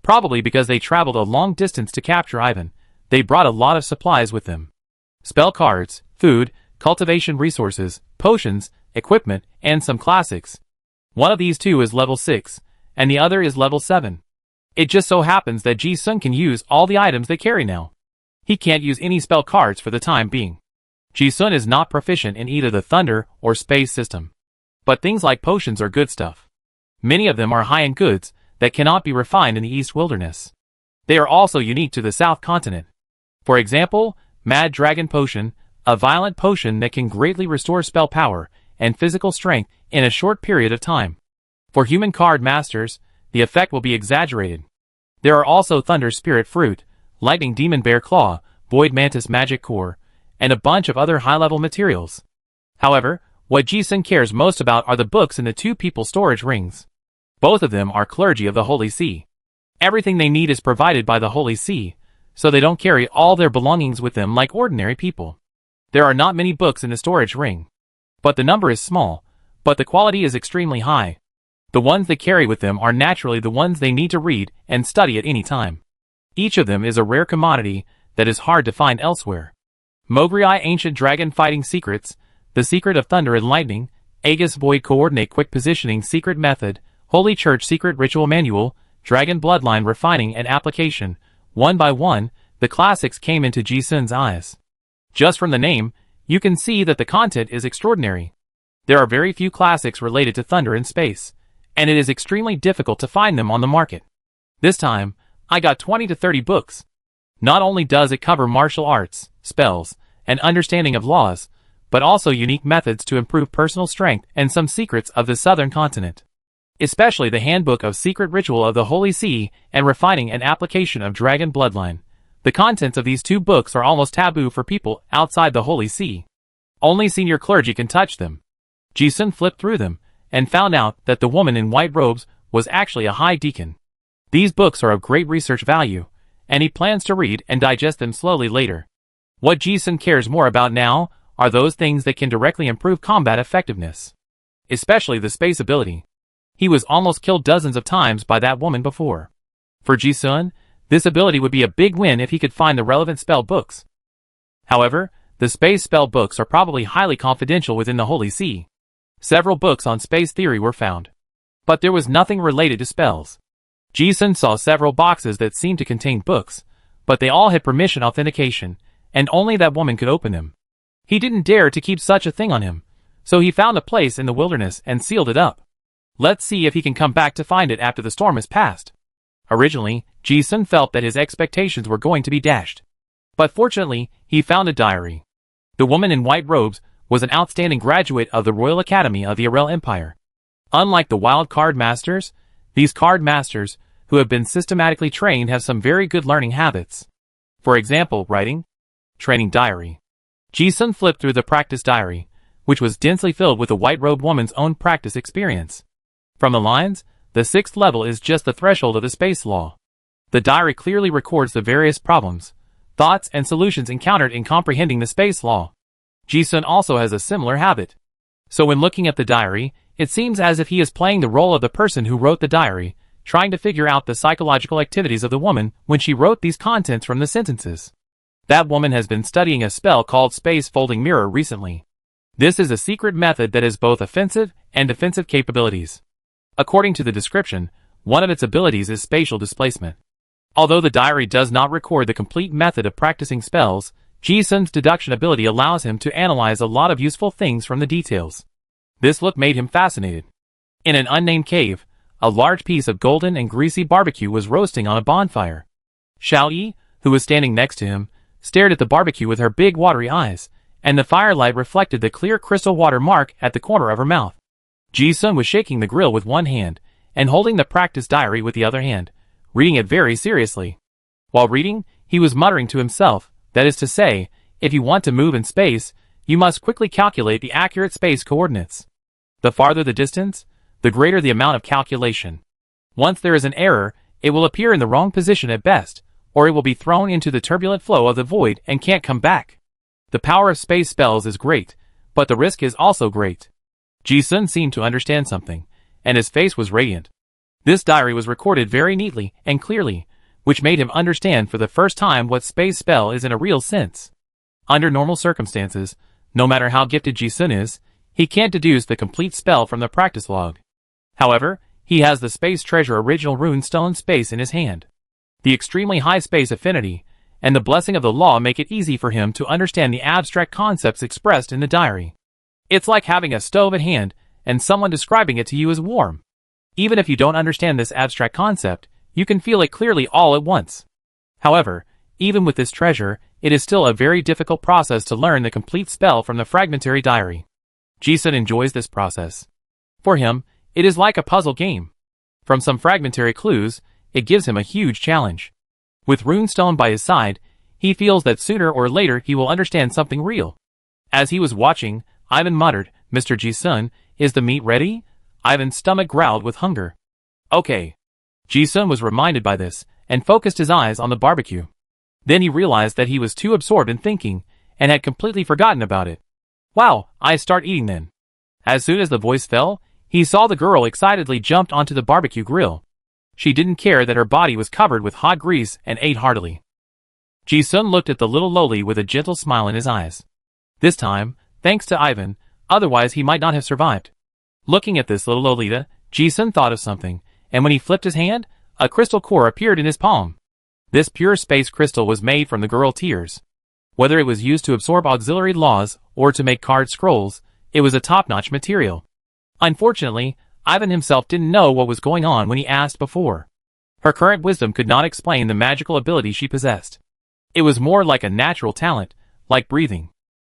Probably because they traveled a long distance to capture Ivan, they brought a lot of supplies with them. Spell cards, food, cultivation resources, potions, equipment, and some classics. One of these two is level 6, and the other is level 7. It just so happens that Ji-sun can use all the items they carry now. He can't use any spell cards for the time being. Ji-sun is not proficient in either the thunder or space system. But things like potions are good stuff. Many of them are high-end goods that cannot be refined in the East Wilderness. They are also unique to the South Continent. For example, Mad Dragon Potion, a violent potion that can greatly restore spell power and physical strength in a short period of time. For human card masters, the effect will be exaggerated. There are also Thunder Spirit Fruit, Lightning Demon Bear Claw, Void Mantis Magic Core, and a bunch of other high-level materials. However, what Ji-sun cares most about are the books in the two people storage rings. Both of them are clergy of the Holy See. Everything they need is provided by the Holy See, so they don't carry all their belongings with them like ordinary people. There are not many books in the storage ring. But the number is small, but the quality is extremely high. The ones they carry with them are naturally the ones they need to read and study at any time. Each of them is a rare commodity that is hard to find elsewhere. Mogri Ancient Dragon Fighting Secrets, The Secret of Thunder and Lightning, Aegis Void Coordinate Quick Positioning Secret Method, Holy Church Secret Ritual Manual, Dragon Bloodline Refining and Application. One by one, the classics came into Ji-sun's eyes. Just from the name, you can see that the content is extraordinary. There are very few classics related to thunder and space, and it is extremely difficult to find them on the market. This time, I got 20 to 30 books. Not only does it cover martial arts, spells, and understanding of laws, but also unique methods to improve personal strength and some secrets of the southern continent. Especially the Handbook of Secret Ritual of the Holy See and Refining and Application of Dragon Bloodline. The contents of these two books are almost taboo for people outside the Holy See. Only senior clergy can touch them. Ji-sun flipped through them, and found out that the woman in white robes was actually a high deacon. These books are of great research value, and he plans to read and digest them slowly later. What Ji-sun cares more about now are those things that can directly improve combat effectiveness. Especially the space ability. He was almost killed dozens of times by that woman before. For Ji-sun, this ability would be a big win if he could find the relevant spell books. However, the The space spell books are probably highly confidential within the Holy See. Several books on space theory were found, but there was nothing related to spells. Ji-sun saw several boxes that seemed to contain books, but they all had permission authentication, and only that woman could open them. He didn't dare to keep such a thing on him, so he found a place in the wilderness and sealed it up. Let's see if he can come back to find it after the storm has passed. Originally, Ji-sun felt that his expectations were going to be dashed. But fortunately, he found a diary. The woman in white robes was an outstanding graduate of the Royal Academy of the Arel Empire. Unlike the wild card masters, these card masters, who have been systematically trained, have some very good learning habits. For example, writing. Training diary. Ji-sun flipped through the practice diary, which was densely filled with the white-robed woman's own practice experience. From the lines, the 6th level is just the threshold of the space law. The diary clearly records the various problems, thoughts, and solutions encountered in comprehending the space law. Ji-sun also has a similar habit. So when looking at the diary, it seems as if he is playing the role of the person who wrote the diary, trying to figure out the psychological activities of the woman when she wrote these contents from the sentences. That woman has been studying a spell called Space Folding Mirror recently. This is a secret method that has both offensive and defensive capabilities. According to the description, one of its abilities is spatial displacement. Although the diary does not record the complete method of practicing spells, Ji-sun's deduction ability allows him to analyze a lot of useful things from the details. This look made him fascinated. In an unnamed cave, a large piece of golden and greasy barbecue was roasting on a bonfire. Xiao-yi, who was standing next to him, stared at the barbecue with her big watery eyes, and the firelight reflected the clear crystal water mark at the corner of her mouth. Ji-sun was shaking the grill with one hand, and holding the practice diary with the other hand, reading it very seriously. While reading, he was muttering to himself, that is to say, if you want to move in space, you must quickly calculate the accurate space coordinates. The farther the distance, the greater the amount of calculation. Once there is an error, it will appear in the wrong position at best, or it will be thrown into the turbulent flow of the void and can't come back. The power of space spells is great, but the risk is also great. Ji-sun seemed to understand something, and his face was radiant. This diary was recorded very neatly and clearly, which made him understand for the first time what space spell is in a real sense. Under normal circumstances, no matter how gifted Ji-sun is, he can't deduce the complete spell from the practice log. However, he has the Space Treasure original runestone space in his hand. The extremely high space affinity, and the blessing of the law make it easy for him to understand the abstract concepts expressed in the diary. It's like having a stove at hand, and someone describing it to you as warm. Even if you don't understand this abstract concept, you can feel it clearly all at once. However, even with this treasure, it is still a very difficult process to learn the complete spell from the fragmentary diary. Ji-sun enjoys this process. For him, it is like a puzzle game. From some fragmentary clues, it gives him a huge challenge. With runestone by his side, he feels that sooner or later he will understand something real. As he was watching, Ivan muttered, "Mr. Ji-sun, is the meat ready?" Ivan's stomach growled with hunger. Okay. Ji-sun was reminded by this, and focused his eyes on the barbecue. Then he realized that he was too absorbed in thinking, and had completely forgotten about it. Wow, I start eating then. As soon as the voice fell, he saw the girl excitedly jumped onto the barbecue grill. She didn't care that her body was covered with hot grease and ate heartily. Ji-sun looked at the little loli with a gentle smile in his eyes. This time, thanks to Ivan, otherwise he might not have survived. Looking at this little Lolita, Ji-sun thought of something, and when he flipped his hand, a crystal core appeared in his palm. This pure space crystal was made from the girl tears. Whether it was used to absorb auxiliary laws or to make card scrolls, it was a top-notch material. Unfortunately, Ivan himself didn't know what was going on when he asked before. Her current wisdom could not explain the magical ability she possessed. It was more like a natural talent, like breathing.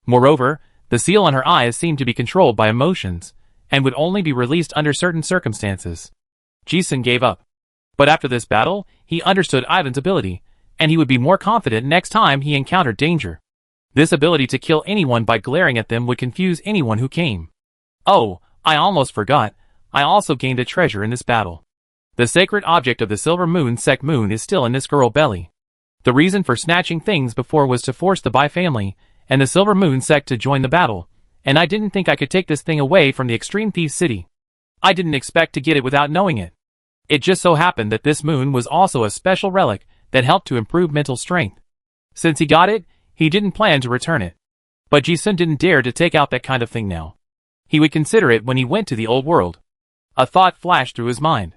Moreover, the seal on her eyes seemed to be controlled by emotions, and would only be released under certain circumstances. Ji-sun gave up. But after this battle, he understood Ivan's ability, and he would be more confident next time he encountered danger. This ability to kill anyone by glaring at them would confuse anyone who came. Oh, I almost forgot, I also gained a treasure in this battle. The sacred object of the silver moon sect moon is still in this girl belly. The reason for snatching things before was to force the Bai family and the silver moon sect to join the battle, and I didn't think I could take this thing away from the extreme thief city. I didn't expect to get it without knowing it. It just so happened that this moon was also a special relic that helped to improve mental strength. Since he got it, he didn't plan to return it. But Ji-sun didn't dare to take out that kind of thing now. He would consider it when he went to the old world. A thought flashed through his mind.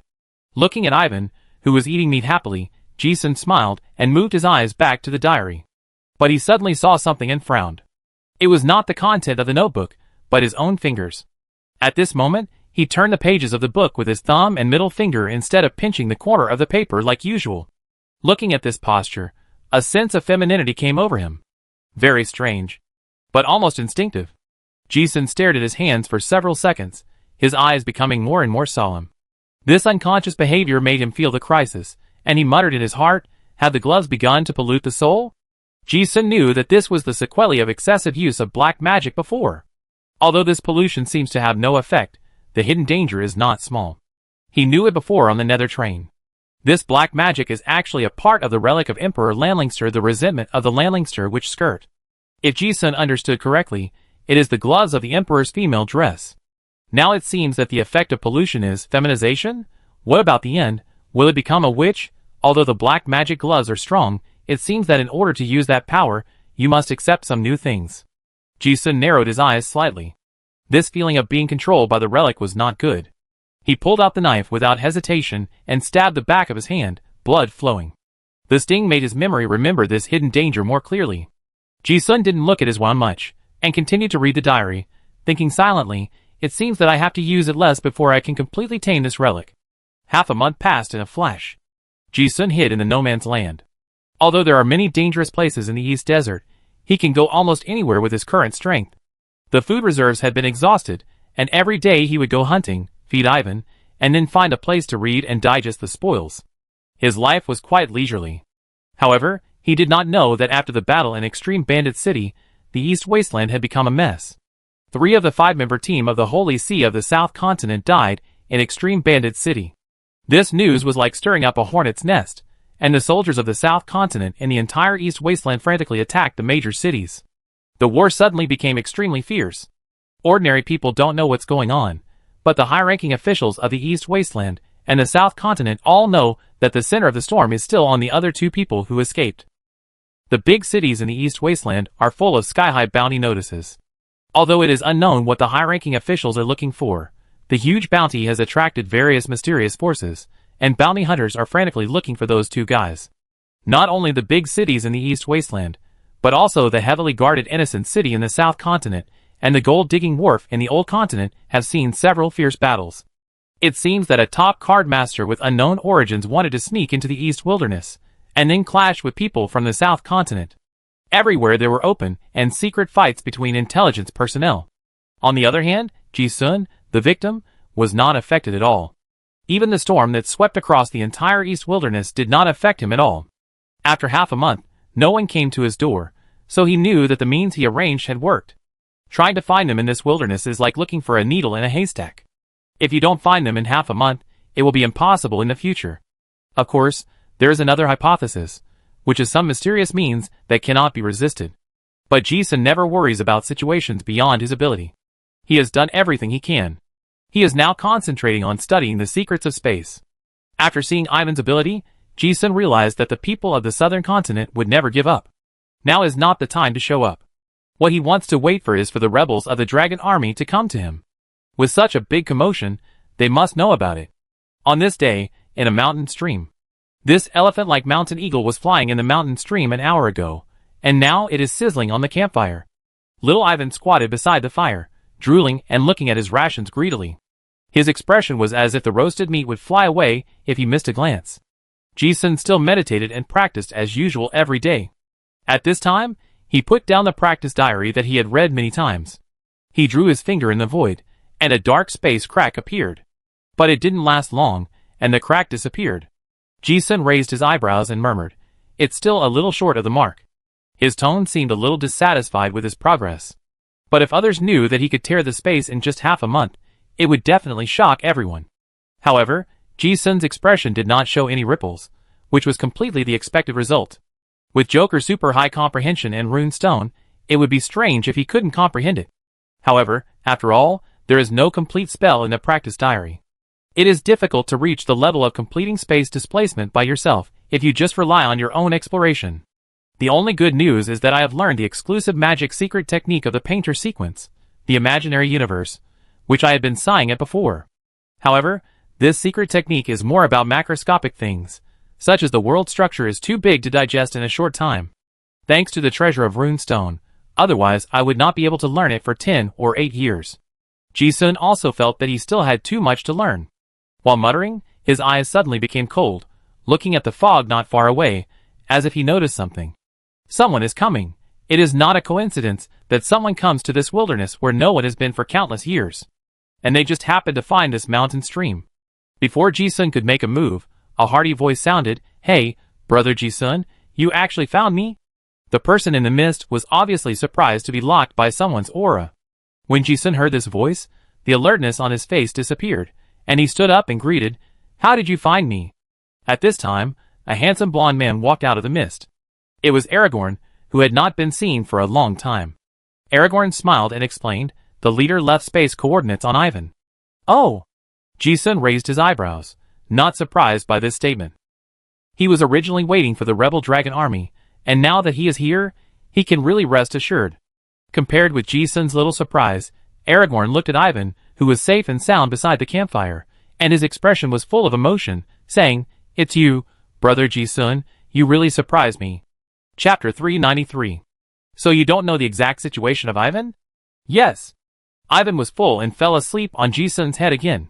Looking at Ivan, who was eating meat happily, Ji-sun smiled and moved his eyes back to the diary. But he suddenly saw something and frowned. It was not the content of the notebook, but his own fingers. At this moment, he turned the pages of the book with his thumb and middle finger instead of pinching the corner of the paper like usual. Looking at this posture, a sense of femininity came over him. Very strange, but almost instinctive. Ji-sun stared at his hands for several seconds, his eyes becoming more and more solemn. This unconscious behavior made him feel the crisis, and he muttered in his heart, had the gloves begun to pollute the soul? Ji-sun knew that this was the sequelae of excessive use of black magic before. Although this pollution seems to have no effect, the hidden danger is not small. He knew it before on the Nether train. This black magic is actually a part of the relic of Emperor Landlingster, the resentment of the Landlingster which skirt. If Ji-sun understood correctly, it is the gloves of the Emperor's female dress. Now it seems that the effect of pollution is feminization? What about the end? Will it become a witch? Although the black magic gloves are strong, it seems that in order to use that power, you must accept some new things. Ji-sun narrowed his eyes slightly. This feeling of being controlled by the relic was not good. He pulled out the knife without hesitation and stabbed the back of his hand, blood flowing. The sting made his memory remember this hidden danger more clearly. Ji-sun didn't look at his wand much, and continued to read the diary, thinking silently, it seems that I have to use it less before I can completely tame this relic. Half a month passed in a flash. Ji-sun hid in the no-man's land. Although there are many dangerous places in the East Desert, he can go almost anywhere with his current strength. The food reserves had been exhausted, and every day he would go hunting, feed Ivan, and then find a place to read and digest the spoils. His life was quite leisurely. However, he did not know that after the battle in Extreme Bandit City, the East Wasteland had become a mess. 3 of the 5-member team of the Holy See of the South Continent died in Extreme Bandit City. This news was like stirring up a hornet's nest, and the soldiers of the South Continent and the entire East Wasteland frantically attacked the major cities. The war suddenly became extremely fierce. Ordinary people don't know what's going on, but the high-ranking officials of the East Wasteland and the South Continent all know that the center of the storm is still on the other 2 people who escaped. The big cities in the East Wasteland are full of sky-high bounty notices. Although it is unknown what the high-ranking officials are looking for, the huge bounty has attracted various mysterious forces, and bounty hunters are frantically looking for those 2 guys. Not only the big cities in the East Wasteland, but also the heavily guarded Innocent City in the South Continent and the gold-digging wharf in the Old Continent have seen several fierce battles. It seems that a top card master with unknown origins wanted to sneak into the East Wilderness, and then clash with people from the South Continent. Everywhere there were open and secret fights between intelligence personnel. On the other hand, Ji-sun, the victim, was not affected at all. Even the storm that swept across the entire East Wilderness did not affect him at all. After half a month, no one came to his door, so he knew that the means he arranged had worked. Trying to find them in this wilderness is like looking for a needle in a haystack. If you don't find them in half a month, it will be impossible in the future. Of course, there is another hypothesis, which is some mysterious means that cannot be resisted. But Ji-sun never worries about situations beyond his ability. He has done everything he can. He is now concentrating on studying the secrets of space. After seeing Ivan's ability, Ji-sun realized that the people of the southern continent would never give up. Now is not the time to show up. What he wants to wait for is for the rebels of the Dragon Army to come to him. With such a big commotion, they must know about it. On this day, in a mountain stream. This elephant-like mountain eagle was flying in the mountain stream an hour ago, and now it is sizzling on the campfire. Little Ivan squatted beside the fire, drooling and looking at his rations greedily. His expression was as if the roasted meat would fly away if he missed a glance. Ji-sun still meditated and practiced as usual every day. At this time, he put down the practice diary that he had read many times. He drew his finger in the void, and a dark space crack appeared. But it didn't last long, and the crack disappeared. Ji-sun raised his eyebrows and murmured, "It's still a little short of the mark." His tone seemed a little dissatisfied with his progress. But if others knew that he could tear the space in just half a month, it would definitely shock everyone. However, Ji-sun's expression did not show any ripples, which was completely the expected result. With Joker's super high comprehension and rune stone, it would be strange if he couldn't comprehend it. However, after all, there is no complete spell in the practice diary. It is difficult to reach the level of completing space displacement by yourself if you just rely on your own exploration. The only good news is that I have learned the exclusive magic secret technique of the painter sequence, the imaginary universe, which I had been sighing at before. However, this secret technique is more about macroscopic things, such as the world structure is too big to digest in a short time. Thanks to the treasure of runestone, otherwise I would not be able to learn it for 10 or 8 years. Ji-sun also felt that he still had too much to learn. While muttering, his eyes suddenly became cold, looking at the fog not far away, as if he noticed something. Someone is coming. It is not a coincidence that someone comes to this wilderness where no one has been for countless years. And they just happened to find this mountain stream. Before Ji-sun could make a move, a hearty voice sounded, "Hey, brother Ji-sun, you actually found me?" The person in the mist was obviously surprised to be locked by someone's aura. When Ji-sun heard this voice, the alertness on his face disappeared, and he stood up and greeted, "How did you find me?" At this time, a handsome blonde man walked out of the mist. It was Aragorn, who had not been seen for a long time. Aragorn smiled and explained, "The leader left space coordinates on Ivan." "Oh!" Ji-sun raised his eyebrows, not surprised by this statement. He was originally waiting for the rebel dragon army, and now that he is here, he can really rest assured. Compared with Ji-sun's little surprise, Aragorn looked at Ivan, who was safe and sound beside the campfire, and his expression was full of emotion, saying, "It's you, brother Ji-sun, you really surprised me." Chapter 393. So you don't know the exact situation of Ivan? Yes. Ivan was full and fell asleep on Ji-sun's head again.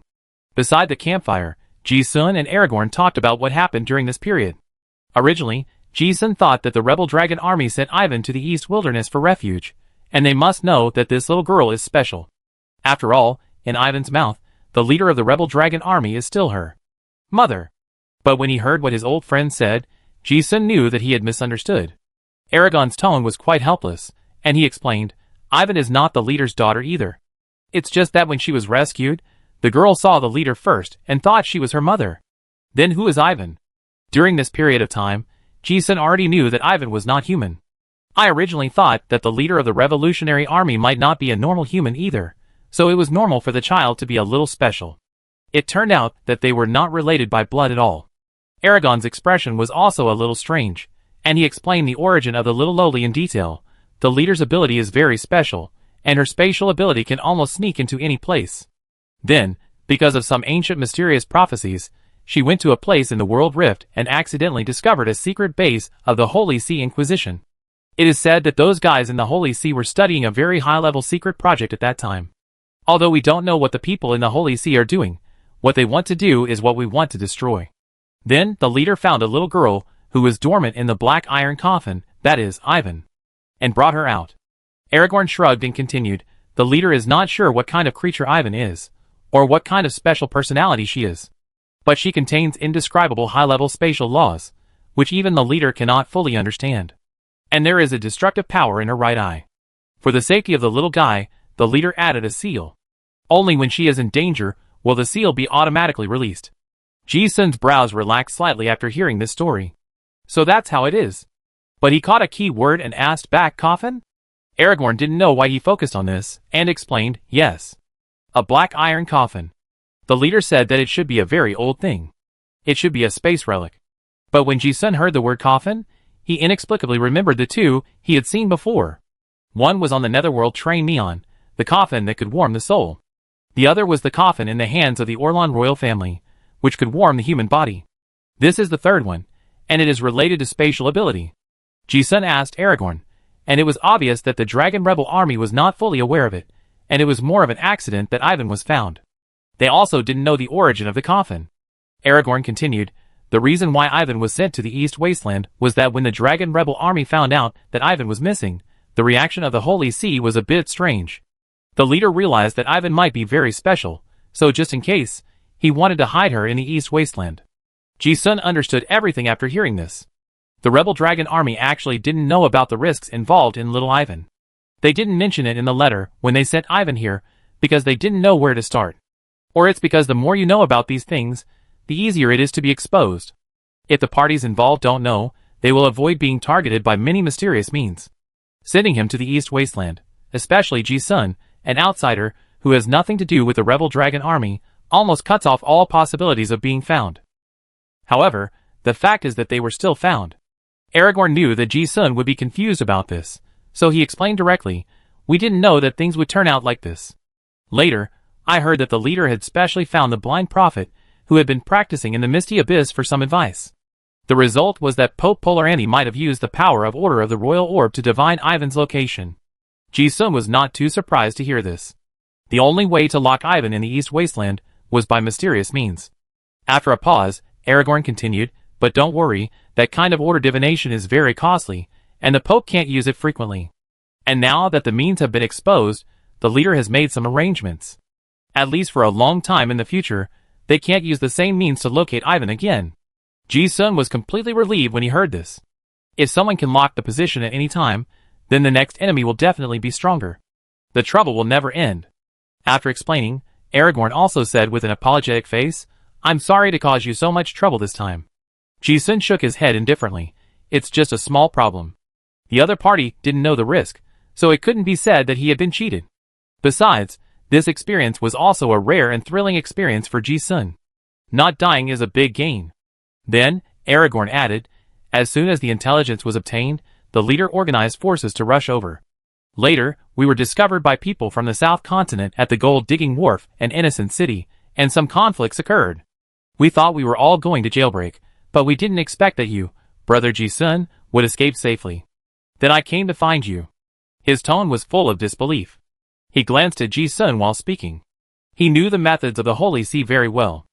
Beside the campfire, Ji-sun and Aragorn talked about what happened during this period. Originally, Ji-sun thought that the rebel dragon army sent Ivan to the East Wilderness for refuge, and they must know that this little girl is special. After all, in Ivan's mouth, the leader of the rebel dragon army is still her mother. But when he heard what his old friend said, Ji-sun knew that he had misunderstood. Aragorn's tone was quite helpless, and he explained, "Ivan is not the leader's daughter either. It's just that when she was rescued, the girl saw the leader first and thought she was her mother. Then who is Ivan?" During this period of time, Ji-sun already knew that Ivan was not human. "I originally thought that the leader of the revolutionary army might not be a normal human either, so it was normal for the child to be a little special. It turned out that they were not related by blood at all." Aragorn's expression was also a little strange, and he explained the origin of the little lowly in detail. The leader's ability is very special, and her spatial ability can almost sneak into any place. Then, because of some ancient mysterious prophecies, she went to a place in the World Rift and accidentally discovered a secret base of the Holy See Inquisition. It is said that those guys in the Holy See were studying a very high-level secret project at that time. Although we don't know what the people in the Holy See are doing, what they want to do is what we want to destroy. Then, the leader found a little girl who was dormant in the black iron coffin, that is, Ivan, and brought her out. Aragorn shrugged and continued, "The leader is not sure what kind of creature Ivan is, or what kind of special personality she is. But she contains indescribable high-level spatial laws, which even the leader cannot fully understand. And there is a destructive power in her right eye. For the safety of the little guy, the leader added a seal. Only when she is in danger will the seal be automatically released." Ji-sun's brows relaxed slightly after hearing this story. "So that's how it is." But he caught a key word and asked back, "Coffin?" Aragorn didn't know why he focused on this, and explained, "Yes. A black iron coffin. The leader said that it should be a very old thing. It should be a space relic." But when Ji-sun heard the word coffin, he inexplicably remembered the two he had seen before. One was on the Netherworld train Neon, the coffin that could warm the soul. The other was the coffin in the hands of the Orlon royal family, which could warm the human body. This is the third one, and it is related to spatial ability. Ji-sun asked Aragorn, and it was obvious that the Dragon Rebel army was not fully aware of it, and it was more of an accident that Ivan was found. They also didn't know the origin of the coffin. Aragorn continued, "The reason why Ivan was sent to the East Wasteland was that when the Dragon Rebel army found out that Ivan was missing, the reaction of the Holy See was a bit strange. The leader realized that Ivan might be very special, so just in case, he wanted to hide her in the East Wasteland." Ji-sun understood everything after hearing this. The rebel dragon army actually didn't know about the risks involved in little Ivan. They didn't mention it in the letter when they sent Ivan here, because they didn't know where to start. Or it's because the more you know about these things, the easier it is to be exposed. If the parties involved don't know, they will avoid being targeted by many mysterious means. Sending him to the East Wasteland, especially Ji-sun, an outsider who has nothing to do with the rebel dragon army, almost cuts off all possibilities of being found. However, the fact is that they were still found. Aragorn knew that Ji-sun would be confused about this, so he explained directly, "We didn't know that things would turn out like this. Later, I heard that the leader had specially found the blind prophet, who had been practicing in the misty abyss for some advice. The result was that Pope Polarandi might have used the power of Order of the Royal Orb to divine Ivan's location." Ji-sun was not too surprised to hear this. The only way to lock Ivan in the East Wasteland was by mysterious means. After a pause, Aragorn continued, "But don't worry, that kind of order divination is very costly, and the Pope can't use it frequently. And now that the means have been exposed, the leader has made some arrangements. At least for a long time in the future, they can't use the same means to locate Ivan again." Ji-sun was completely relieved when he heard this. If someone can lock the position at any time, then the next enemy will definitely be stronger. The trouble will never end. After explaining, Aragorn also said with an apologetic face, "I'm sorry to cause you so much trouble this time." Ji-sun shook his head indifferently. "It's just a small problem. The other party didn't know the risk, so it couldn't be said that he had been cheated. Besides, this experience was also a rare and thrilling experience for Ji-sun. Not dying is a big gain." Then, Aragorn added, "As soon as the intelligence was obtained, the leader organized forces to rush over. Later, we were discovered by people from the South Continent at the gold-digging wharf and Innocent City, and some conflicts occurred. We thought we were all going to jailbreak, but we didn't expect that you, Brother Ji-sun, would escape safely. Then I came to find you." His tone was full of disbelief. He glanced at Ji-sun while speaking. He knew the methods of the Holy See very well.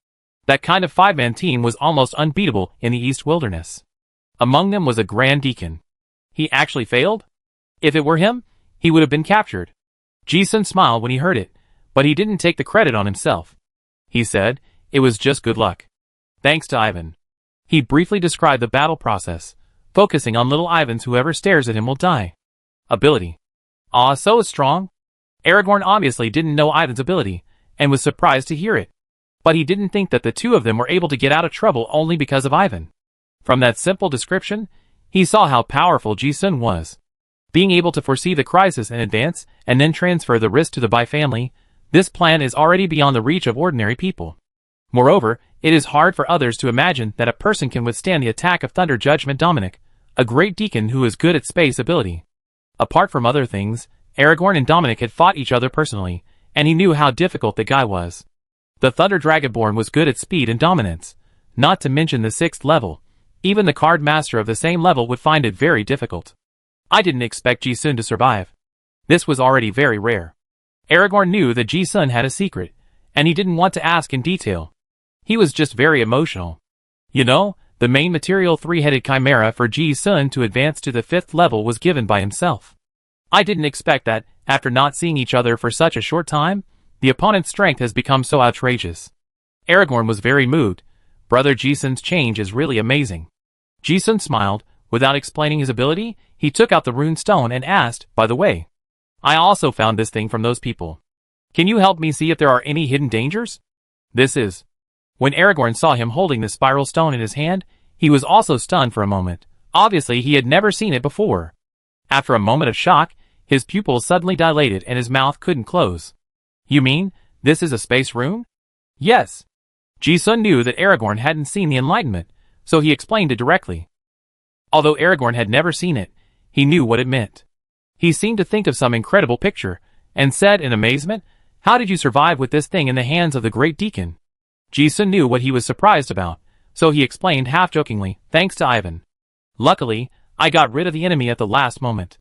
That kind of five-man team was almost unbeatable in the East Wilderness. Among them was a Grand Deacon. He actually failed? If it were him, he would have been captured. Ji-sun smiled when he heard it, but he didn't take the credit on himself. He said, "It was just good luck. Thanks to Ivan." He briefly described the battle process, focusing on little Ivan's "whoever stares at him will die" ability. "Ah, so strong?" Aragorn obviously didn't know Ivan's ability, and was surprised to hear it. But he didn't think that the two of them were able to get out of trouble only because of Ivan. From that simple description, he saw how powerful Ji-sun was. Being able to foresee the crisis in advance and then transfer the risk to the Bai family, this plan is already beyond the reach of ordinary people. Moreover, it is hard for others to imagine that a person can withstand the attack of Thunder Judgment Dominic, a great deacon who is good at space ability. Apart from other things, Aragorn and Dominic had fought each other personally, and he knew how difficult the guy was. The Thunder Dragonborn was good at speed and dominance, not to mention the 6th level. Even the card master of the same level would find it very difficult. I didn't expect Ji-sun to survive. This was already very rare. Aragorn knew that Ji-sun had a secret, and he didn't want to ask in detail. He was just very emotional. You know, the main material 3-headed chimera for Ji-sun to advance to the 5th level was given by himself. I didn't expect that, after not seeing each other for such a short time, the opponent's strength has become so outrageous. Aragorn was very moved. Brother Ji-sun's change is really amazing. Ji-sun smiled. Without explaining his ability, he took out the rune stone and asked, "By the way, I also found this thing from those people. Can you help me see if there are any hidden dangers?" This is. When Aragorn saw him holding the spiral stone in his hand, he was also stunned for a moment. Obviously, he had never seen it before. After a moment of shock, his pupils suddenly dilated and his mouth couldn't close. "You mean, this is a space rune?" "Yes." Ji-sun knew that Aragorn hadn't seen the Enlightenment, so he explained it directly. Although Aragorn had never seen it, he knew what it meant. He seemed to think of some incredible picture, and said in amazement, "How did you survive with this thing in the hands of the Great Deacon?" Ji-sun knew what he was surprised about, so he explained half-jokingly, "Thanks to Ivan. Luckily, I got rid of the enemy at the last moment."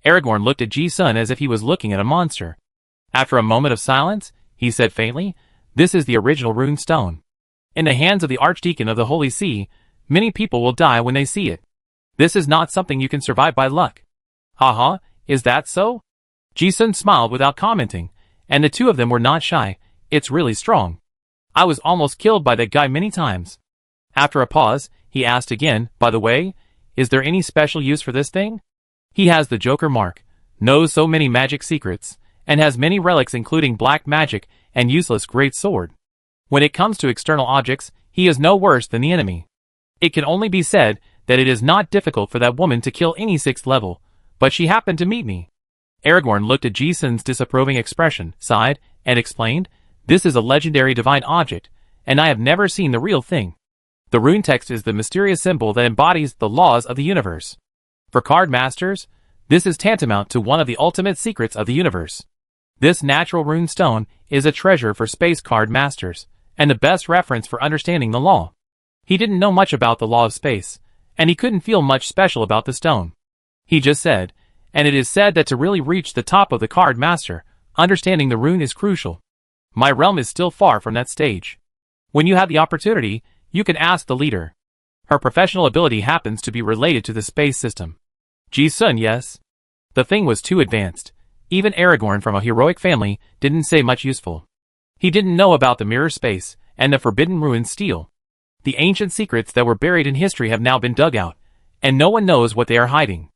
Aragorn looked at Ji-sun as if he was looking at a monster. After a moment of silence, he said faintly, "This is the original rune stone. In the hands of the Archdeacon of the Holy See, many people will die when they see it. This is not something you can survive by luck." "Haha, is that so?" Ji-sun smiled without commenting, and the two of them were not shy. "It's really strong. I was almost killed by that guy many times." After a pause, he asked again, "By the way, is there any special use for this thing?" "He has the Joker mark, knows so many magic secrets, and has many relics including black magic and useless great sword. When it comes to external objects, he is no worse than the enemy. It can only be said that it is not difficult for that woman to kill any 6th level, but she happened to meet me." Aragorn looked at Ji-sun's disapproving expression, sighed, and explained, "This is a legendary divine object, and I have never seen the real thing. The rune text is the mysterious symbol that embodies the laws of the universe. For card masters, this is tantamount to one of the ultimate secrets of the universe. This natural rune stone is a treasure for space card masters, and the best reference for understanding the law. He didn't know much about the law of space, and he couldn't feel much special about the stone. He just said, and it is said that to really reach the top of the card master, understanding the rune is crucial. My realm is still far from that stage. When you have the opportunity, you can ask the leader. Her professional ability happens to be related to the space system. Ji-sun, yes. The thing was too advanced. Even Aragorn from a heroic family didn't say much useful. He didn't know about the mirror space and the forbidden rune steel. The ancient secrets that were buried in history have now been dug out, and no one knows what they are hiding.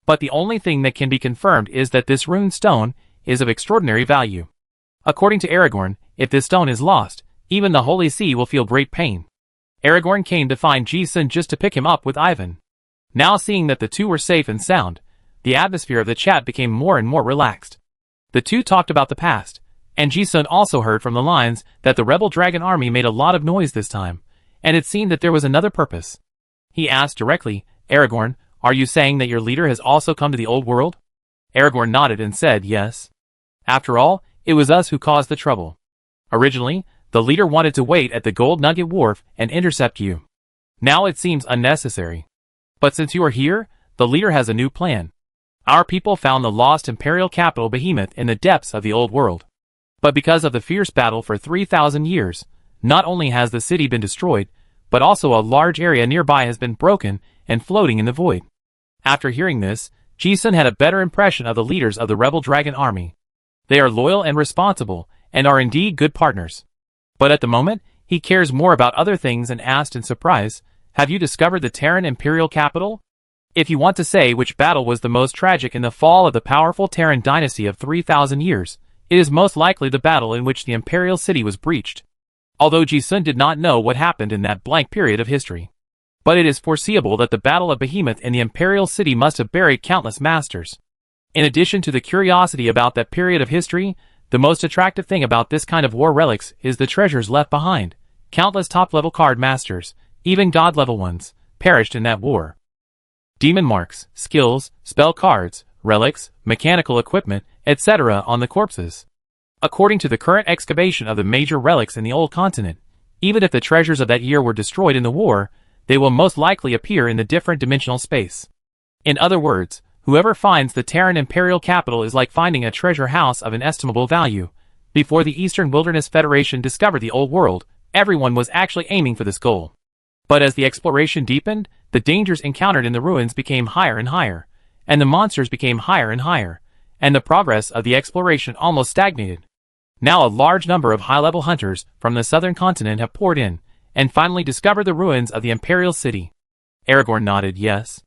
But the only thing that can be confirmed is that this rune stone is of extraordinary value. According to Aragorn, if this stone is lost, even the Holy See will feel great pain. Aragorn came to find Ji-sun just to pick him up with Ivan. Now seeing that the two were safe and sound, the atmosphere of the chat became more and more relaxed. The two talked about the past, and Ji-sun also heard from the lines that the rebel dragon army made a lot of noise this time, and it seemed that there was another purpose. He asked directly, Aragorn, are you saying that your leader has also come to the old world? Aragorn nodded and said yes. After all, it was us who caused the trouble. Originally, the leader wanted to wait at the Gold Nugget Wharf and intercept you. Now it seems unnecessary. But since you are here, the leader has a new plan. Our people found the lost imperial capital Behemoth in the depths of the old world. But because of the fierce battle for 3,000 years, not only has the city been destroyed, but also a large area nearby has been broken and floating in the void. After hearing this, Ji-sun had a better impression of the leaders of the rebel dragon army. They are loyal and responsible, and are indeed good partners. But at the moment, he cares more about other things and asked in surprise, have you discovered the Terran imperial capital? If you want to say which battle was the most tragic in the fall of the powerful Terran dynasty of 3,000 years, it is most likely the battle in which the imperial city was breached. Although Ji-sun did not know what happened in that blank period of history. But it is foreseeable that the Battle of Behemoth in the imperial city must have buried countless masters. In addition to the curiosity about that period of history, the most attractive thing about this kind of war relics is the treasures left behind. Countless top-level card masters, even god-level ones, perished in that war. Demon marks, skills, spell cards, relics, mechanical equipment, etc. on the corpses. According to the current excavation of the major relics in the old continent, even if the treasures of that year were destroyed in the war, they will most likely appear in the different dimensional space. In other words, whoever finds the Terran imperial capital is like finding a treasure house of inestimable value. Before the Eastern Wilderness Federation discovered the old world, everyone was actually aiming for this goal. But as the exploration deepened, the dangers encountered in the ruins became higher and higher, and the monsters became higher and higher, and the progress of the exploration almost stagnated. Now a large number of high-level hunters from the southern continent have poured in, and finally discovered the ruins of the imperial city. Aragorn nodded yes.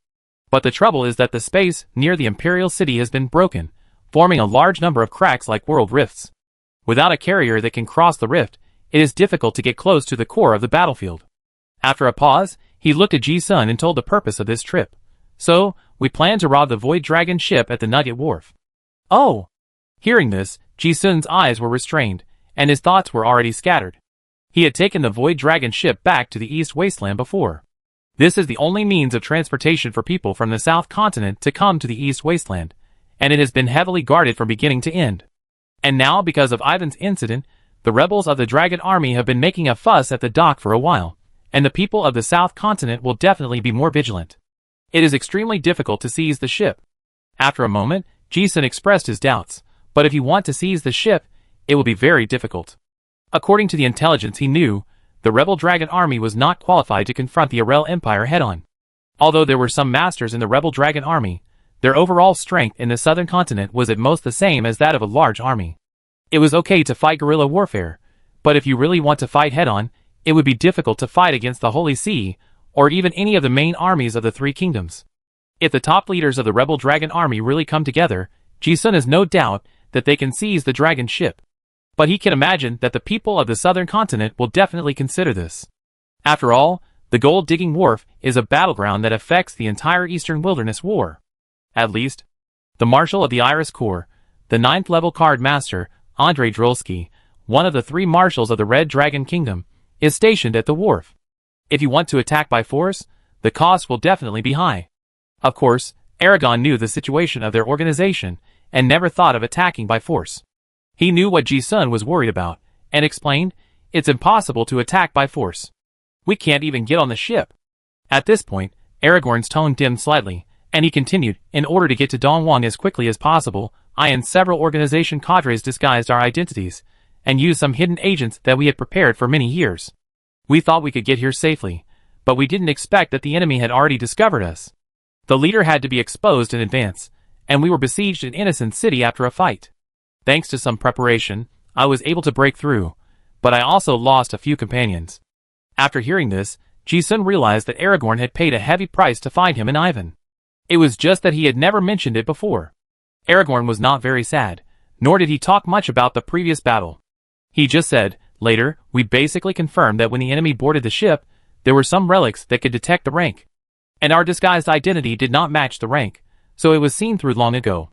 But the trouble is that the space near the imperial city has been broken, forming a large number of cracks like world rifts. Without a carrier that can cross the rift, it is difficult to get close to the core of the battlefield. After a pause, he looked at Ji-sun and told the purpose of this trip. So, we plan to rob the Void Dragon ship at the Nugget Wharf. Oh! Hearing this, Ji-sun's eyes were restrained, and his thoughts were already scattered. He had taken the Void Dragon ship back to the East Wasteland before. This is the only means of transportation for people from the South Continent to come to the East Wasteland, and it has been heavily guarded from beginning to end. And now, because of Ivan's incident, the rebels of the Dragon Army have been making a fuss at the dock for a while, and the people of the South Continent will definitely be more vigilant. It is extremely difficult to seize the ship. After a moment, Ji-sun expressed his doubts, but if you want to seize the ship, it will be very difficult. According to the intelligence he knew, the rebel Dragon Army was not qualified to confront the Arel Empire head-on. Although there were some masters in the rebel Dragon Army, their overall strength in the southern continent was at most the same as that of a large army. It was okay to fight guerrilla warfare, but if you really want to fight head-on, it would be difficult to fight against the Holy See, or even any of the main armies of the Three Kingdoms. If the top leaders of the rebel Dragon Army really come together, Ji-sun has no doubt that they can seize the dragon ship. But he can imagine that the people of the southern continent will definitely consider this. After all, the gold-digging wharf is a battleground that affects the entire Eastern Wilderness War. At least, the Marshal of the Iris Corps, the 9th-level card master, Andrei Drolsky, one of the 3 marshals of the Red Dragon Kingdom, is stationed at the wharf. If you want to attack by force, the cost will definitely be high. Of course, Aragon knew the situation of their organization and never thought of attacking by force. He knew what Ji-sun was worried about, and explained, "It's impossible to attack by force. We can't even get on the ship." At this point, Aragorn's tone dimmed slightly, and he continued, "In order to get to Dongwon as quickly as possible, I and several organization cadres disguised our identities, and used some hidden agents that we had prepared for many years. We thought we could get here safely, but we didn't expect that the enemy had already discovered us. The leader had to be exposed in advance, and we were besieged in Innocent City after a fight. Thanks to some preparation, I was able to break through, but I also lost a few companions." After hearing this, Ji-sun realized that Aragorn had paid a heavy price to find him and Ivan. It was just that he had never mentioned it before. Aragorn was not very sad, nor did he talk much about the previous battle. He just said, "Later, we basically confirmed that when the enemy boarded the ship, there were some relics that could detect the rank. And our disguised identity did not match the rank, so it was seen through long ago."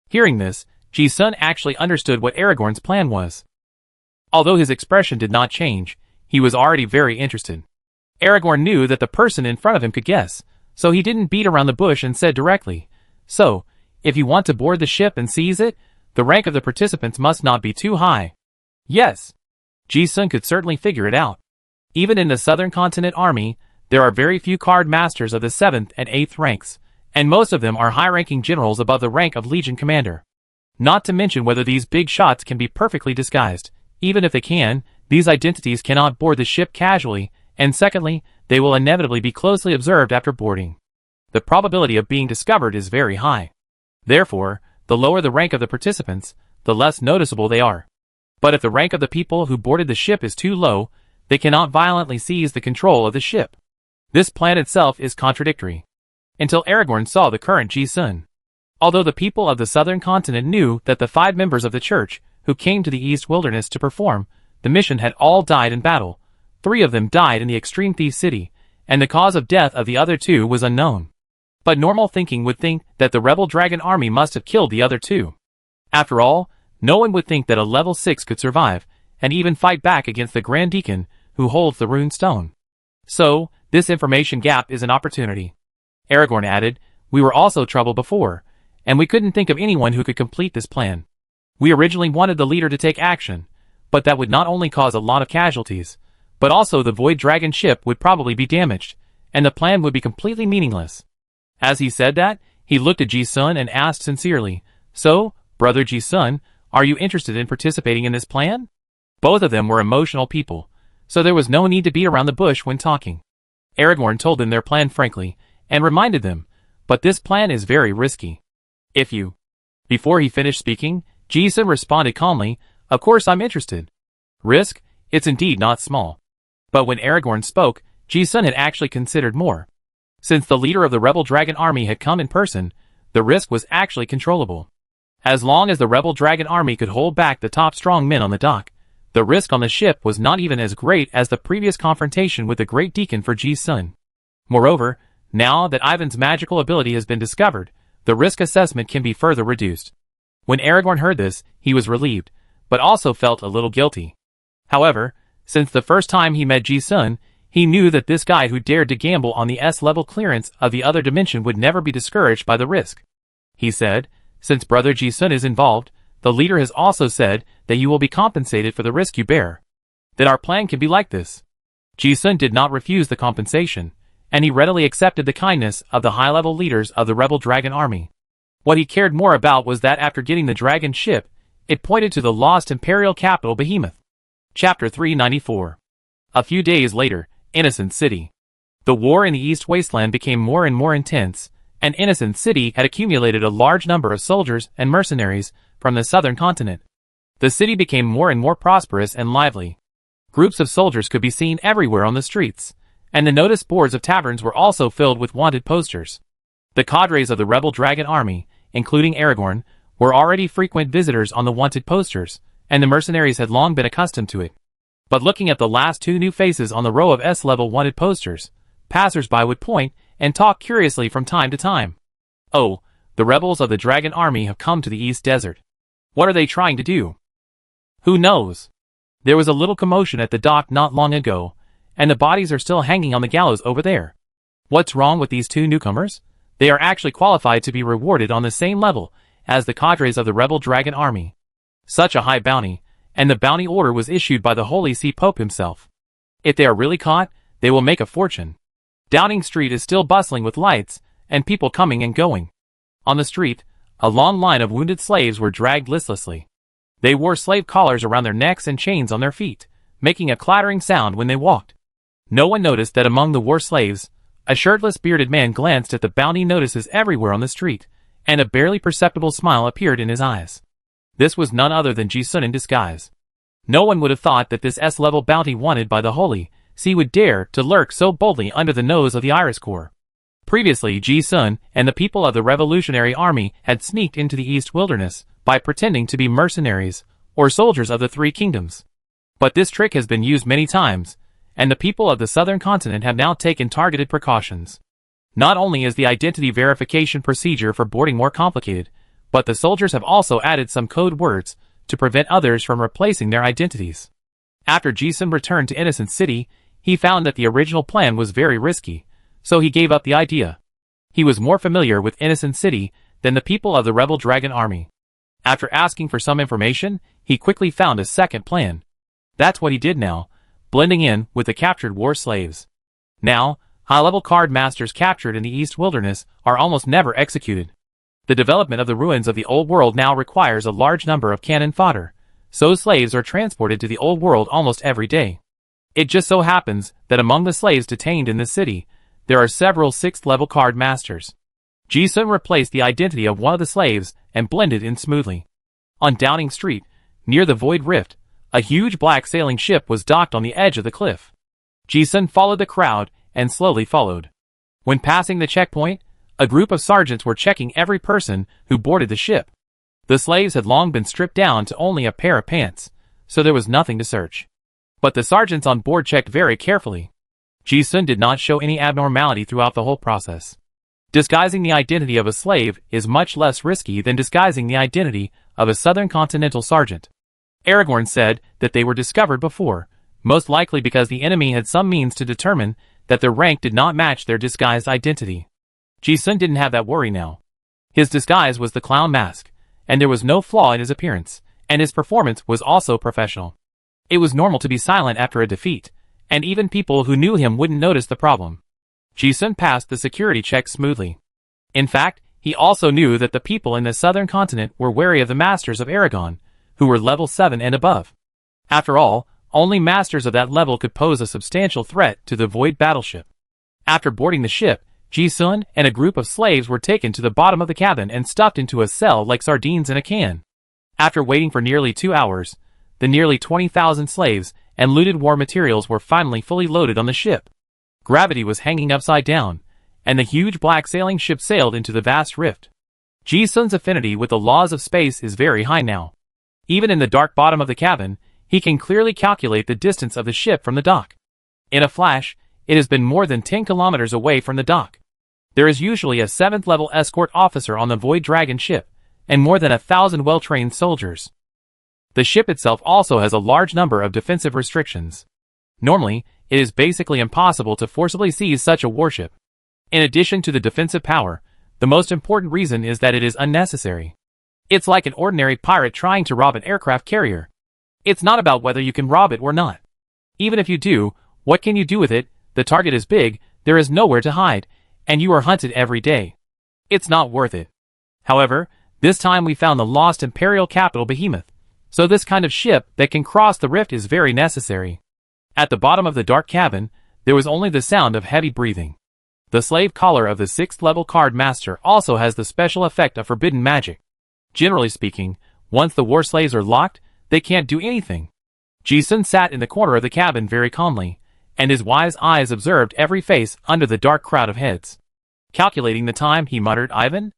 Hearing this, Ji-sun actually understood what Aragorn's plan was. Although his expression did not change, he was already very interested. Aragorn knew that the person in front of him could guess, so he didn't beat around the bush and said directly, "So, if you want to board the ship and seize it, the rank of the participants must not be too high." Yes, Ji-sun could certainly figure it out. Even in the Southern Continent Army, there are very few card masters of the 7th and 8th ranks, and most of them are high-ranking generals above the rank of Legion Commander. Not to mention whether these big shots can be perfectly disguised. Even if they can, these identities cannot board the ship casually, and secondly, they will inevitably be closely observed after boarding. The probability of being discovered is very high. Therefore, the lower the rank of the participants, the less noticeable they are. But if the rank of the people who boarded the ship is too low, they cannot violently seize the control of the ship. This plan itself is contradictory. Until Aragorn saw the current Ji-sun. Although the people of the southern continent knew that the 5 members of the church, who came to the East Wilderness to perform the mission, had all died in battle, 3 of them died in the Extreme Thief City, and the cause of death of the other 2 was unknown. But normal thinking would think that the rebel dragon army must have killed the other 2. After all, no one would think that a level 6 could survive, and even fight back against the Grand Deacon, who holds the rune stone. So, this information gap is an opportunity. Aragorn added, "We were also troubled before, and we couldn't think of anyone who could complete this plan. We originally wanted the leader to take action, but that would not only cause a lot of casualties, but also the Void Dragon ship would probably be damaged, and the plan would be completely meaningless." As he said that, he looked at Ji-sun and asked sincerely, "So, Brother Ji-sun, are you interested in participating in this plan?" Both of them were emotional people, so there was no need to beat around the bush when talking. Aragorn told them their plan frankly, and reminded them, "But this plan is very risky. If you..." Before he finished speaking, Ji-sun responded calmly, "Of course I'm interested. Risk? It's indeed not small." But when Aragorn spoke, Ji-sun had actually considered more. Since the leader of the rebel dragon army had come in person, the risk was actually controllable. As long as the rebel dragon army could hold back the top strong men on the dock, the risk on the ship was not even as great as the previous confrontation with the Great Deacon for Ji-sun. Moreover, now that Ivan's magical ability has been discovered, the risk assessment can be further reduced. When Aragorn heard this, he was relieved, but also felt a little guilty. However, since the first time he met Ji-sun, he knew that this guy who dared to gamble on the S-level clearance of the other dimension would never be discouraged by the risk. He said, "Since Brother Ji-sun is involved, the leader has also said that you will be compensated for the risk you bear. That our plan can be like this." Ji-sun did not refuse the compensation, and he readily accepted the kindness of the high-level leaders of the rebel dragon army. What he cared more about was that after getting the dragon ship, it pointed to the lost imperial capital Behemoth. Chapter 394. A few days later, Innocent City. The war in the East Wasteland became more and more intense, and Innocent City had accumulated a large number of soldiers and mercenaries from the southern continent. The city became more and more prosperous and lively. Groups of soldiers could be seen everywhere on the streets, and the notice boards of taverns were also filled with wanted posters. The cadres of the rebel dragon army, including Aragorn, were already frequent visitors on the wanted posters, and the mercenaries had long been accustomed to it. But looking at the last 2 new faces on the row of S-level wanted posters, passers-by would point and talk curiously from time to time. "Oh, the rebels of the dragon army have come to the East Desert. What are they trying to do? Who knows?" There was a little commotion at the dock not long ago, and the bodies are still hanging on the gallows over there. What's wrong with these two newcomers? They are actually qualified to be rewarded on the same level as the cadres of the rebel dragon army. Such a high bounty, and the bounty order was issued by the Holy See Pope himself. If they are really caught, they will make a fortune. Downing Street is still bustling with lights, and people coming and going. On the street, a long line of wounded slaves were dragged listlessly. They wore slave collars around their necks and chains on their feet, making a clattering sound when they walked. No one noticed that among the war slaves, a shirtless bearded man glanced at the bounty notices everywhere on the street, and a barely perceptible smile appeared in his eyes. This was none other than Ji-sun in disguise. No one would have thought that this S-level bounty wanted by the Holy See would dare to lurk so boldly under the nose of the Iris Corps. Previously, Ji-sun and the people of the Revolutionary Army had sneaked into the East Wilderness by pretending to be mercenaries or soldiers of the Three Kingdoms. But this trick has been used many times, and the people of the southern continent have now taken targeted precautions. Not only is the identity verification procedure for boarding more complicated, but the soldiers have also added some code words to prevent others from replacing their identities. After Ji-sun returned to Innocent City, he found that the original plan was very risky, so he gave up the idea. He was more familiar with Innocent City than the people of the Rebel Dragon Army. After asking for some information, he quickly found a second plan. That's what he did now, blending in with the captured war slaves. Now, high-level card masters captured in the East Wilderness are almost never executed. The development of the ruins of the Old World now requires a large number of cannon fodder, so slaves are transported to the Old World almost every day. It just so happens that among the slaves detained in this city, there are several 6th-level card masters. Ji-sun replaced the identity of one of the slaves and blended in smoothly. On Downing Street, near the Void Rift, a huge black sailing ship was docked on the edge of the cliff. Ji-sun followed the crowd and slowly followed. When passing the checkpoint, a group of sergeants were checking every person who boarded the ship. The slaves had long been stripped down to only a pair of pants, so there was nothing to search. But the sergeants on board checked very carefully. Ji-sun did not show any abnormality throughout the whole process. Disguising the identity of a slave is much less risky than disguising the identity of a Southern Continental sergeant. Aragorn said that they were discovered before, most likely because the enemy had some means to determine that their rank did not match their disguised identity. Ji-sun didn't have that worry now. His disguise was the clown mask, and there was no flaw in his appearance, and his performance was also professional. It was normal to be silent after a defeat, and even people who knew him wouldn't notice the problem. Ji-sun passed the security check smoothly. In fact, he also knew that the people in the southern continent were wary of the masters of Aragon, who were level 7 and above. After all, only masters of that level could pose a substantial threat to the Void battleship. After boarding the ship, Ji-sun and a group of slaves were taken to the bottom of the cabin and stuffed into a cell like sardines in a can. After waiting for nearly 2 hours, the nearly 20,000 slaves and looted war materials were finally fully loaded on the ship. Gravity was hanging upside down, and the huge black sailing ship sailed into the vast rift. Ji-sun's affinity with the laws of space is very high now. Even in the dark bottom of the cabin, he can clearly calculate the distance of the ship from the dock. In a flash, it has been more than 10 kilometers away from the dock. There is usually a 7th-level escort officer on the Void Dragon ship, and more than 1,000 well-trained soldiers. The ship itself also has a large number of defensive restrictions. Normally, it is basically impossible to forcibly seize such a warship. In addition to the defensive power, the most important reason is that it is unnecessary. It's like an ordinary pirate trying to rob an aircraft carrier. It's not about whether you can rob it or not. Even if you do, what can you do with it? The target is big, there is nowhere to hide, and you are hunted every day. It's not worth it. However, this time we found the lost imperial capital Behemoth, so this kind of ship that can cross the rift is very necessary. At the bottom of the dark cabin, there was only the sound of heavy breathing. The slave collar of the 6th-level card master also has the special effect of forbidden magic. Generally speaking, once the war slaves are locked, they can't do anything. Ji-sun sat in the corner of the cabin very calmly, and his wise eyes observed every face under the dark crowd of heads. Calculating the time, he muttered, "Ivan?"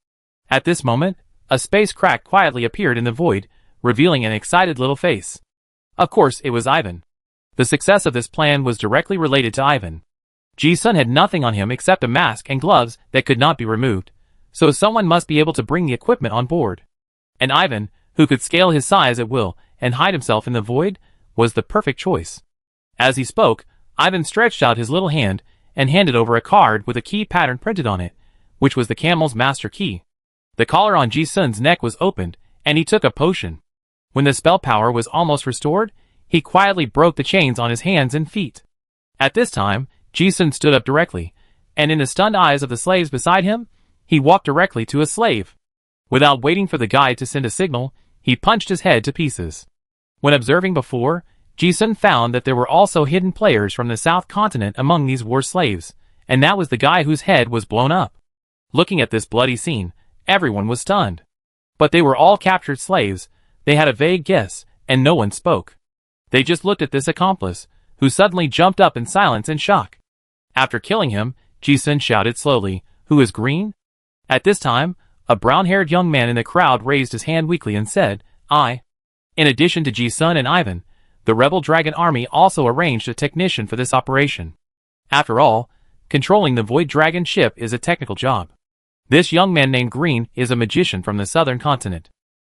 At this moment, a space crack quietly appeared in the void, revealing an excited little face. Of course, it was Ivan. The success of this plan was directly related to Ivan. Ji-sun had nothing on him except a mask and gloves that could not be removed, so someone must be able to bring the equipment on board. And Ivan, who could scale his size at will and hide himself in the void, was the perfect choice. As he spoke, Ivan stretched out his little hand and handed over a card with a key pattern printed on it, which was the camel's master key. The collar on Ji-sun's neck was opened, and he took a potion. When the spell power was almost restored, he quietly broke the chains on his hands and feet. At this time, Ji-sun stood up directly, and in the stunned eyes of the slaves beside him, he walked directly to a slave. Without waiting for the guide to send a signal, he punched his head to pieces. When observing before, Ji-sun found that there were also hidden players from the South Continent among these war slaves, and that was the guy whose head was blown up. Looking at this bloody scene, everyone was stunned. But they were all captured slaves. They had a vague guess, and no one spoke. They just looked at this accomplice, who suddenly jumped up in silence and shock. After killing him, Ji-sun shouted slowly, "Who is Green?" At this time, a brown-haired young man in the crowd raised his hand weakly and said, "I." In addition to Ji-sun and Ivan, the rebel dragon army also arranged a technician for this operation. After all, controlling the Void Dragon ship is a technical job. This young man named Green is a magician from the southern continent.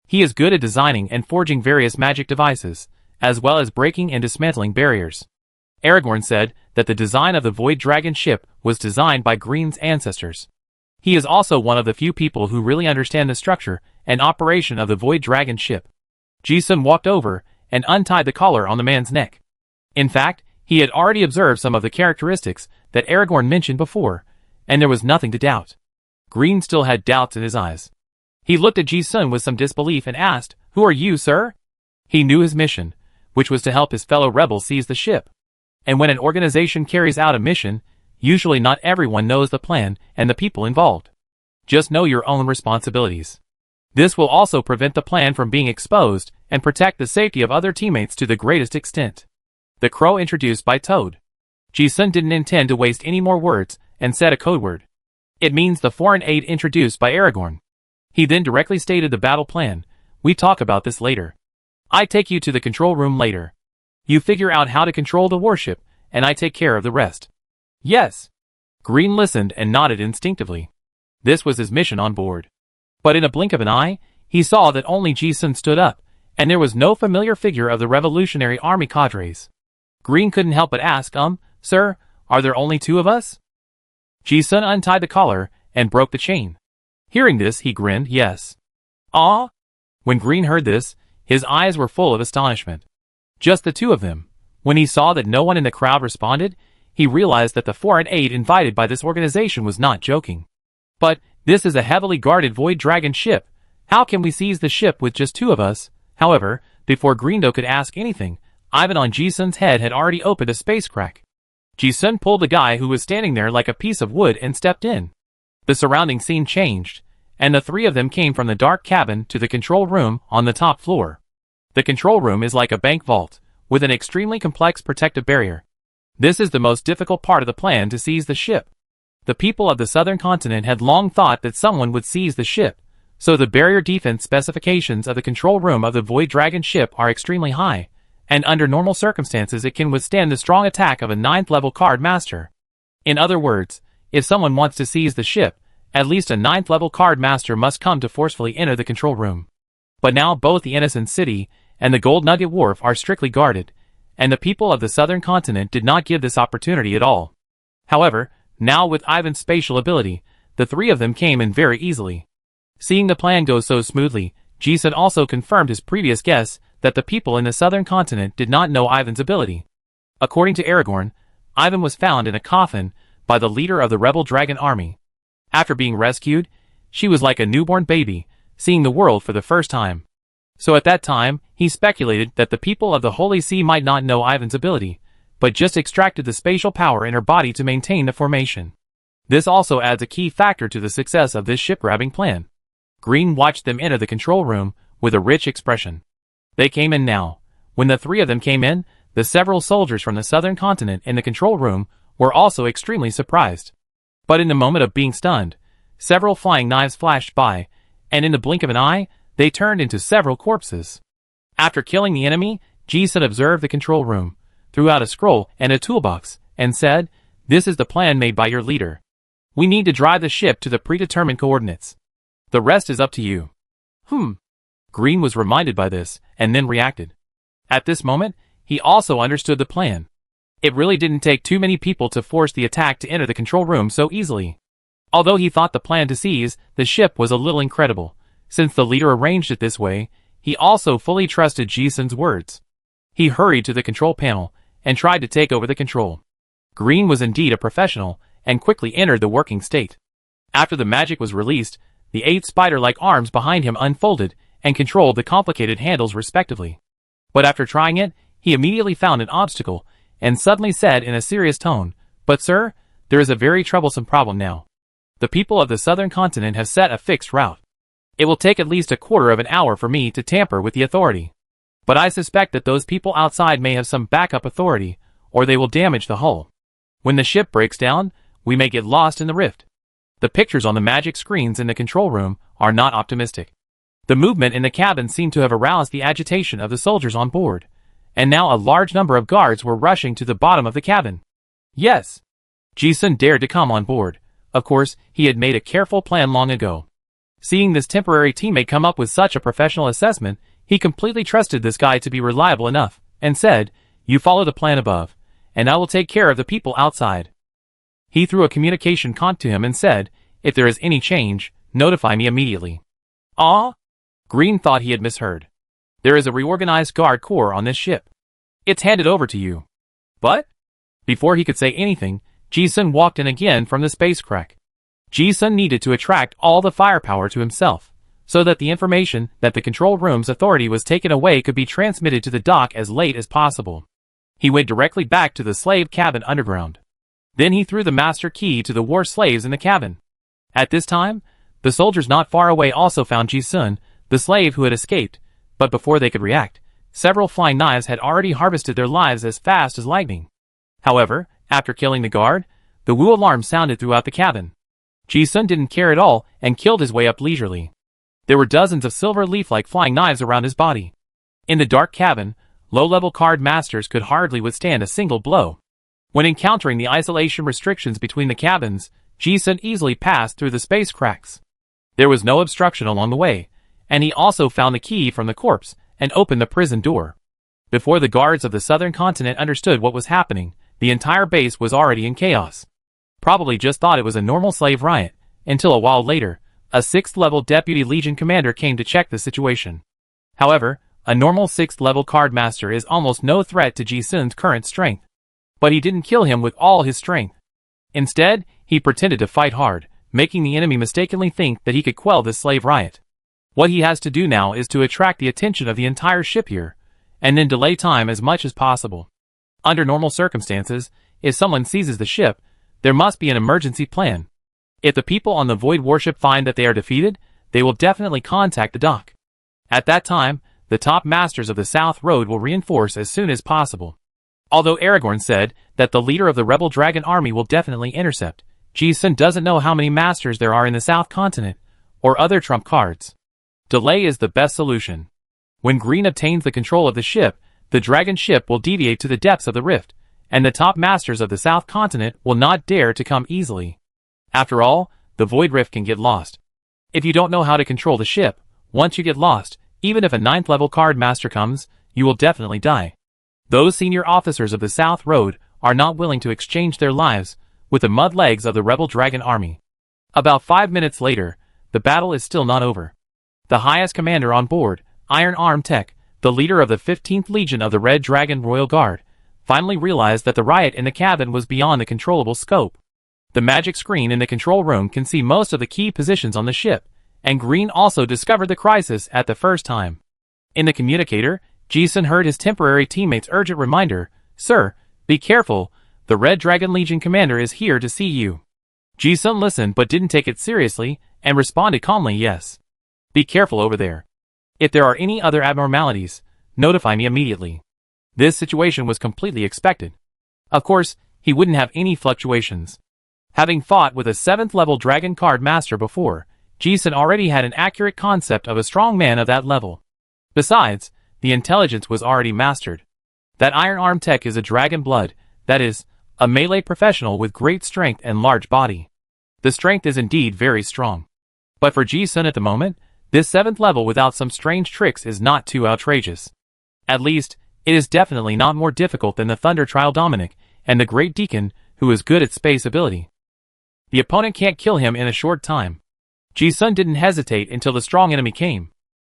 He is good at designing and forging various magic devices, as well as breaking and dismantling barriers. Aragorn said that the design of the Void Dragon ship was designed by Green's ancestors. He is also one of the few people who really understand the structure and operation of the Void Dragon ship. Ji-sun walked over and untied the collar on the man's neck. In fact, he had already observed some of the characteristics that Aragorn mentioned before, and there was nothing to doubt. Green still had doubts in his eyes. He looked at Ji-sun with some disbelief and asked, "Who are you, sir?" He knew his mission, which was to help his fellow rebels seize the ship. And when an organization carries out a mission, usually not everyone knows the plan and the people involved. Just know your own responsibilities. This will also prevent the plan from being exposed and protect the safety of other teammates to the greatest extent. The crow introduced by Toad. Ji-sun didn't intend to waste any more words and said a code word. It means the foreign aid introduced by Aragorn. He then directly stated the battle plan. "We talk about this later. I take you to the control room later. You figure out how to control the warship, and I take care of the rest." "Yes." Green listened and nodded instinctively. This was his mission on board. But in a blink of an eye, he saw that only Ji-sun stood up, and there was no familiar figure of the Revolutionary Army cadres. Green couldn't help but ask, "Sir, are there only two of us?" Ji-sun untied the collar and broke the chain. Hearing this, he grinned, "Yes." "Ah?" When Green heard this, his eyes were full of astonishment. Just the two of them. When he saw that no one in the crowd responded, he realized that the foreign aid invited by this organization was not joking. "But this is a heavily guarded Void Dragon ship. How can we seize the ship with just two of us?" However, before Greendo could ask anything, Ivan on Ji-sun's head had already opened a space crack. Ji-sun pulled the guy who was standing there like a piece of wood and stepped in. The surrounding scene changed, and the three of them came from the dark cabin to the control room on the top floor. The control room is like a bank vault, with an extremely complex protective barrier. This is the most difficult part of the plan to seize the ship. The people of the southern continent had long thought that someone would seize the ship, so the barrier defense specifications of the control room of the Void Dragon ship are extremely high, and under normal circumstances it can withstand the strong attack of a 9th level card master. In other words, if someone wants to seize the ship, at least a 9th level card master must come to forcefully enter the control room. But now both the Innocent City and the Gold Nugget Wharf are strictly guarded, and the people of the southern continent did not give this opportunity at all. However, now with Ivan's spatial ability, the three of them came in very easily. Seeing the plan go so smoothly, Ji-sun also confirmed his previous guess that the people in the southern continent did not know Ivan's ability. According to Aragorn, Ivan was found in a coffin by the leader of the rebel dragon army. After being rescued, she was like a newborn baby, seeing the world for the first time. So at that time, he speculated that the people of the Holy See might not know Ivan's ability, but just extracted the spatial power in her body to maintain the formation. This also adds a key factor to the success of this ship-grabbing plan. Green watched them enter the control room with a rich expression. They came in now. When the three of them came in, the several soldiers from the southern continent in the control room were also extremely surprised. But in the moment of being stunned, several flying knives flashed by, and in the blink of an eye, they turned into several corpses. After killing the enemy, Ji-sun observed the control room, threw out a scroll and a toolbox, and said, "This is the plan made by your leader. We need to drive the ship to the predetermined coordinates. The rest is up to you." Green was reminded by this, and then reacted. At this moment, he also understood the plan. It really didn't take too many people to force the attack to enter the control room so easily. Although he thought the plan to seize the ship was a little incredible, since the leader arranged it this way, he also fully trusted Ji-sun's words. He hurried to the control panel and tried to take over the control. Green was indeed a professional and quickly entered the working state. After the magic was released, the 8 spider-like arms behind him unfolded and controlled the complicated handles respectively. But after trying it, he immediately found an obstacle and suddenly said in a serious tone, "But sir, there is a very troublesome problem now. The people of the southern continent have set a fixed route. It will take at least a quarter of an hour for me to tamper with the authority. But I suspect that those people outside may have some backup authority, or they will damage the hull. When the ship breaks down, we may get lost in the rift." The pictures on the magic screens in the control room are not optimistic. The movement in the cabin seemed to have aroused the agitation of the soldiers on board, and now a large number of guards were rushing to the bottom of the cabin. Yes, Ji-sun dared to come on board. Of course, he had made a careful plan long ago. Seeing this temporary teammate come up with such a professional assessment, he completely trusted this guy to be reliable enough, and said, "You follow the plan above, and I will take care of the people outside." He threw a communication cont to him and said, "If there is any change, notify me immediately." Ah? Green thought he had misheard. "There is a reorganized guard corps on this ship. It's handed over to you." But? Before he could say anything, Ji-sun walked in again from the space crack. Ji-sun needed to attract all the firepower to himself, so that the information that the control room's authority was taken away could be transmitted to the dock as late as possible. He went directly back to the slave cabin underground. Then he threw the master key to the war slaves in the cabin. At this time, the soldiers not far away also found Ji-sun, the slave who had escaped, but before they could react, several flying knives had already harvested their lives as fast as lightning. However, after killing the guard, the Wu alarm sounded throughout the cabin. Ji-sun didn't care at all and killed his way up leisurely. There were dozens of silver leaf-like flying knives around his body. In the dark cabin, low-level card masters could hardly withstand a single blow. When encountering the isolation restrictions between the cabins, Ji-sun easily passed through the space cracks. There was no obstruction along the way, and he also found the key from the corpse and opened the prison door. Before the guards of the southern continent understood what was happening, the entire base was already in chaos. Probably just thought it was a normal slave riot, until a while later, a 6th-level deputy legion commander came to check the situation. However, a normal 6th-level card master is almost no threat to Ji-sun's current strength. But he didn't kill him with all his strength. Instead, he pretended to fight hard, making the enemy mistakenly think that he could quell this slave riot. What he has to do now is to attract the attention of the entire ship here, and then delay time as much as possible. Under normal circumstances, if someone seizes the ship, there must be an emergency plan. If the people on the Void warship find that they are defeated, they will definitely contact the dock. At that time, the top masters of the South Road will reinforce as soon as possible. Although Aragorn said that the leader of the rebel dragon army will definitely intercept, Ji-sun doesn't know how many masters there are in the South Continent, or other trump cards. Delay is the best solution. When Green obtains the control of the ship, the dragon ship will deviate to the depths of the rift, and the top masters of the South Continent will not dare to come easily. After all, the Void Rift can get lost. If you don't know how to control the ship, once you get lost, even if a 9th-level card master comes, you will definitely die. Those senior officers of the South Road are not willing to exchange their lives with the mud legs of the rebel dragon army. About 5 minutes later, the battle is still not over. The highest commander on board, Iron Arm Tech, the leader of the 15th Legion of the Red Dragon Royal Guard, finally realized that the riot in the cabin was beyond the controllable scope. The magic screen in the control room can see most of the key positions on the ship, and Green also discovered the crisis at the first time. In the communicator, Ji-sun heard his temporary teammate's urgent reminder, "Sir, be careful, the Red Dragon Legion commander is here to see you." Ji-sun listened but didn't take it seriously, and responded calmly, "Yes. Be careful over there. If there are any other abnormalities, notify me immediately." This situation was completely expected. Of course, he wouldn't have any fluctuations. Having fought with a 7th-level Dragon Card Master before, Ji-sun already had an accurate concept of a strong man of that level. Besides, the intelligence was already mastered. That Iron Arm Tech is a dragon blood, that is, a melee professional with great strength and large body. The strength is indeed very strong. But for Ji-sun at the moment, this 7th level without some strange tricks is not too outrageous. At least, it is definitely not more difficult than the Thunder Trial Dominic, and the Great Deacon, who is good at space ability. The opponent can't kill him in a short time. Ji-sun didn't hesitate until the strong enemy came.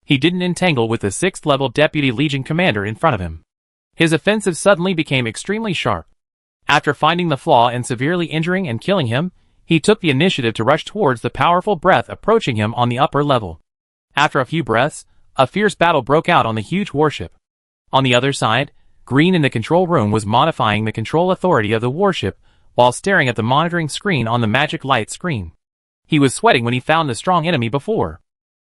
He didn't entangle with the 6th level Deputy Legion Commander in front of him. His offensive suddenly became extremely sharp. After finding the flaw and severely injuring and killing him, he took the initiative to rush towards the powerful breath approaching him on the upper level. After a few breaths, a fierce battle broke out on the huge warship. On the other side, Green in the control room was modifying the control authority of the warship while staring at the monitoring screen on the magic light screen. He was sweating when he found the strong enemy before.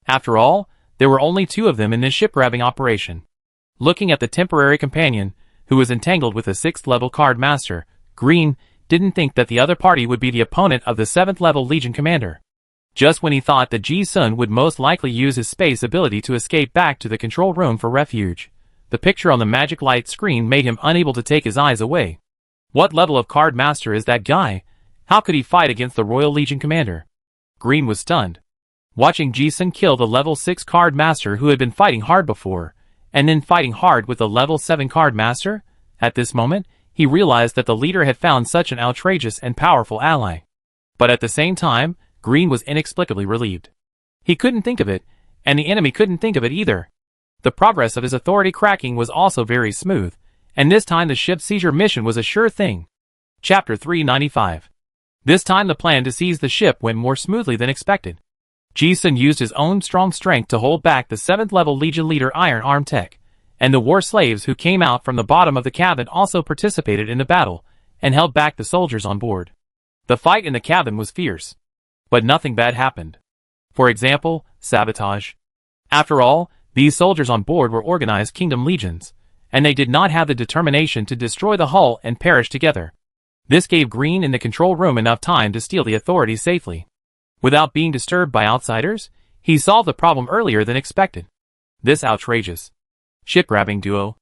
After all, there were only 2 of them in this ship-grabbing operation. Looking at the temporary companion, who was entangled with the 6th level card master, Green didn't think that the other party would be the opponent of the 7th level Legion Commander. Just when he thought that Ji-sun would most likely use his space ability to escape back to the control room for refuge, the picture on the magic light screen made him unable to take his eyes away. What level of card master is that guy? How could he fight against the Royal Legion Commander? Green was stunned. Watching Ji-sun kill the level 6 card master who had been fighting hard before, and then fighting hard with the level 7 card master, at this moment, he realized that the leader had found such an outrageous and powerful ally. But at the same time, Green was inexplicably relieved. He couldn't think of it, and the enemy couldn't think of it either. The progress of his authority cracking was also very smooth, and this time the ship seizure mission was a sure thing. Chapter 395. This time the plan to seize the ship went more smoothly than expected. Ji-sun used his own strong strength to hold back the 7th level Legion leader Iron Arm Tech, and the war slaves who came out from the bottom of the cabin also participated in the battle, and held back the soldiers on board. The fight in the cabin was fierce. But nothing bad happened. For example, sabotage. After all, these soldiers on board were organized kingdom legions, and they did not have the determination to destroy the hull and perish together. This gave Green in the control room enough time to steal the authority safely. Without being disturbed by outsiders, he solved the problem earlier than expected. This outrageous ship-grabbing duo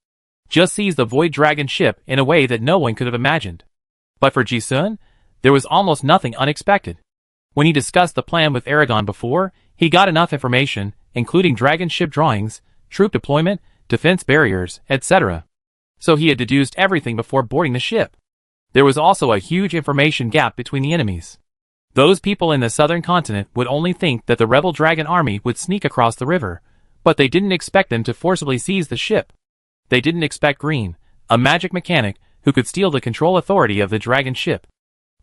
just seized the Void Dragon ship in a way that no one could have imagined. But for Ji-sun, there was almost nothing unexpected. When he discussed the plan with Aragon before, he got enough information, including dragon ship drawings, troop deployment, defense barriers, etc. So he had deduced everything before boarding the ship. There was also a huge information gap between the enemies. Those people in the southern continent would only think that the rebel dragon army would sneak across the river, but they didn't expect them to forcibly seize the ship. They didn't expect Green, a magic mechanic, who could steal the control authority of the dragon ship.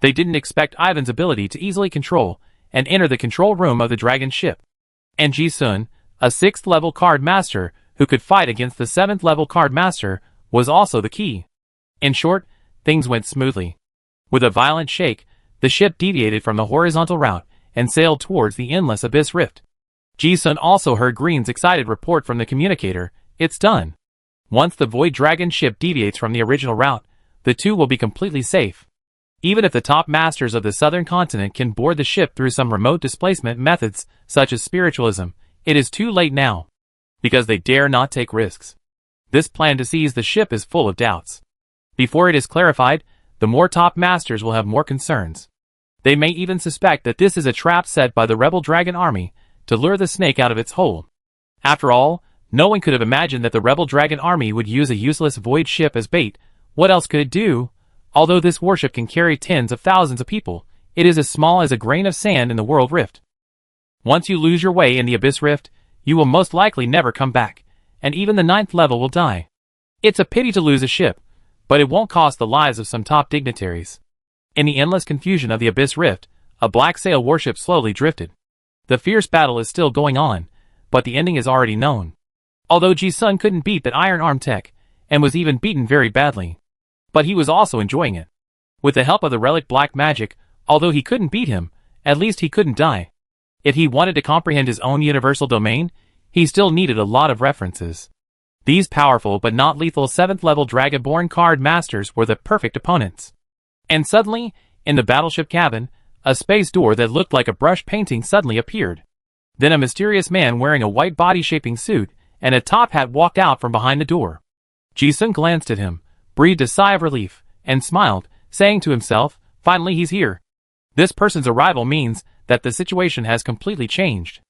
They didn't expect Ivan's ability to easily control and enter the control room of the dragon ship. And Ji-sun, a 6th level card master who could fight against the 7th level card master, was also the key. In short, things went smoothly. With a violent shake, the ship deviated from the horizontal route and sailed towards the endless abyss rift. Ji-sun also heard Green's excited report from the communicator, "It's done. Once the Void Dragon ship deviates from the original route, the 2 will be completely safe. Even if the top masters of the southern continent can board the ship through some remote displacement methods, such as spiritualism, it is too late now. Because they dare not take risks. This plan to seize the ship is full of doubts. Before it is clarified, the more top masters will have more concerns. They may even suspect that this is a trap set by the rebel dragon army to lure the snake out of its hole. After all, no one could have imagined that the rebel dragon army would use a useless void ship as bait. What else could it do? Although this warship can carry tens of thousands of people, it is as small as a grain of sand in the world rift. Once you lose your way in the abyss rift, you will most likely never come back, and even the 9th level will die. It's a pity to lose a ship, but it won't cost the lives of some top dignitaries. In the endless confusion of the abyss rift, a black sail warship slowly drifted. The fierce battle is still going on, but the ending is already known. Although Ji-sun couldn't beat that Iron Arm Tech, and was even beaten very badly. But he was also enjoying it. With the help of the relic black magic, although he couldn't beat him, at least he couldn't die. If he wanted to comprehend his own universal domain, he still needed a lot of references. These powerful but not lethal 7th level Dragonborn card masters were the perfect opponents. And suddenly, in the battleship cabin, a space door that looked like a brush painting suddenly appeared. Then a mysterious man wearing a white body-shaping suit and a top hat walked out from behind the door. Ji-sun glanced at him, breathed a sigh of relief, and smiled, saying to himself, "Finally he's here. This person's arrival means that the situation has completely changed.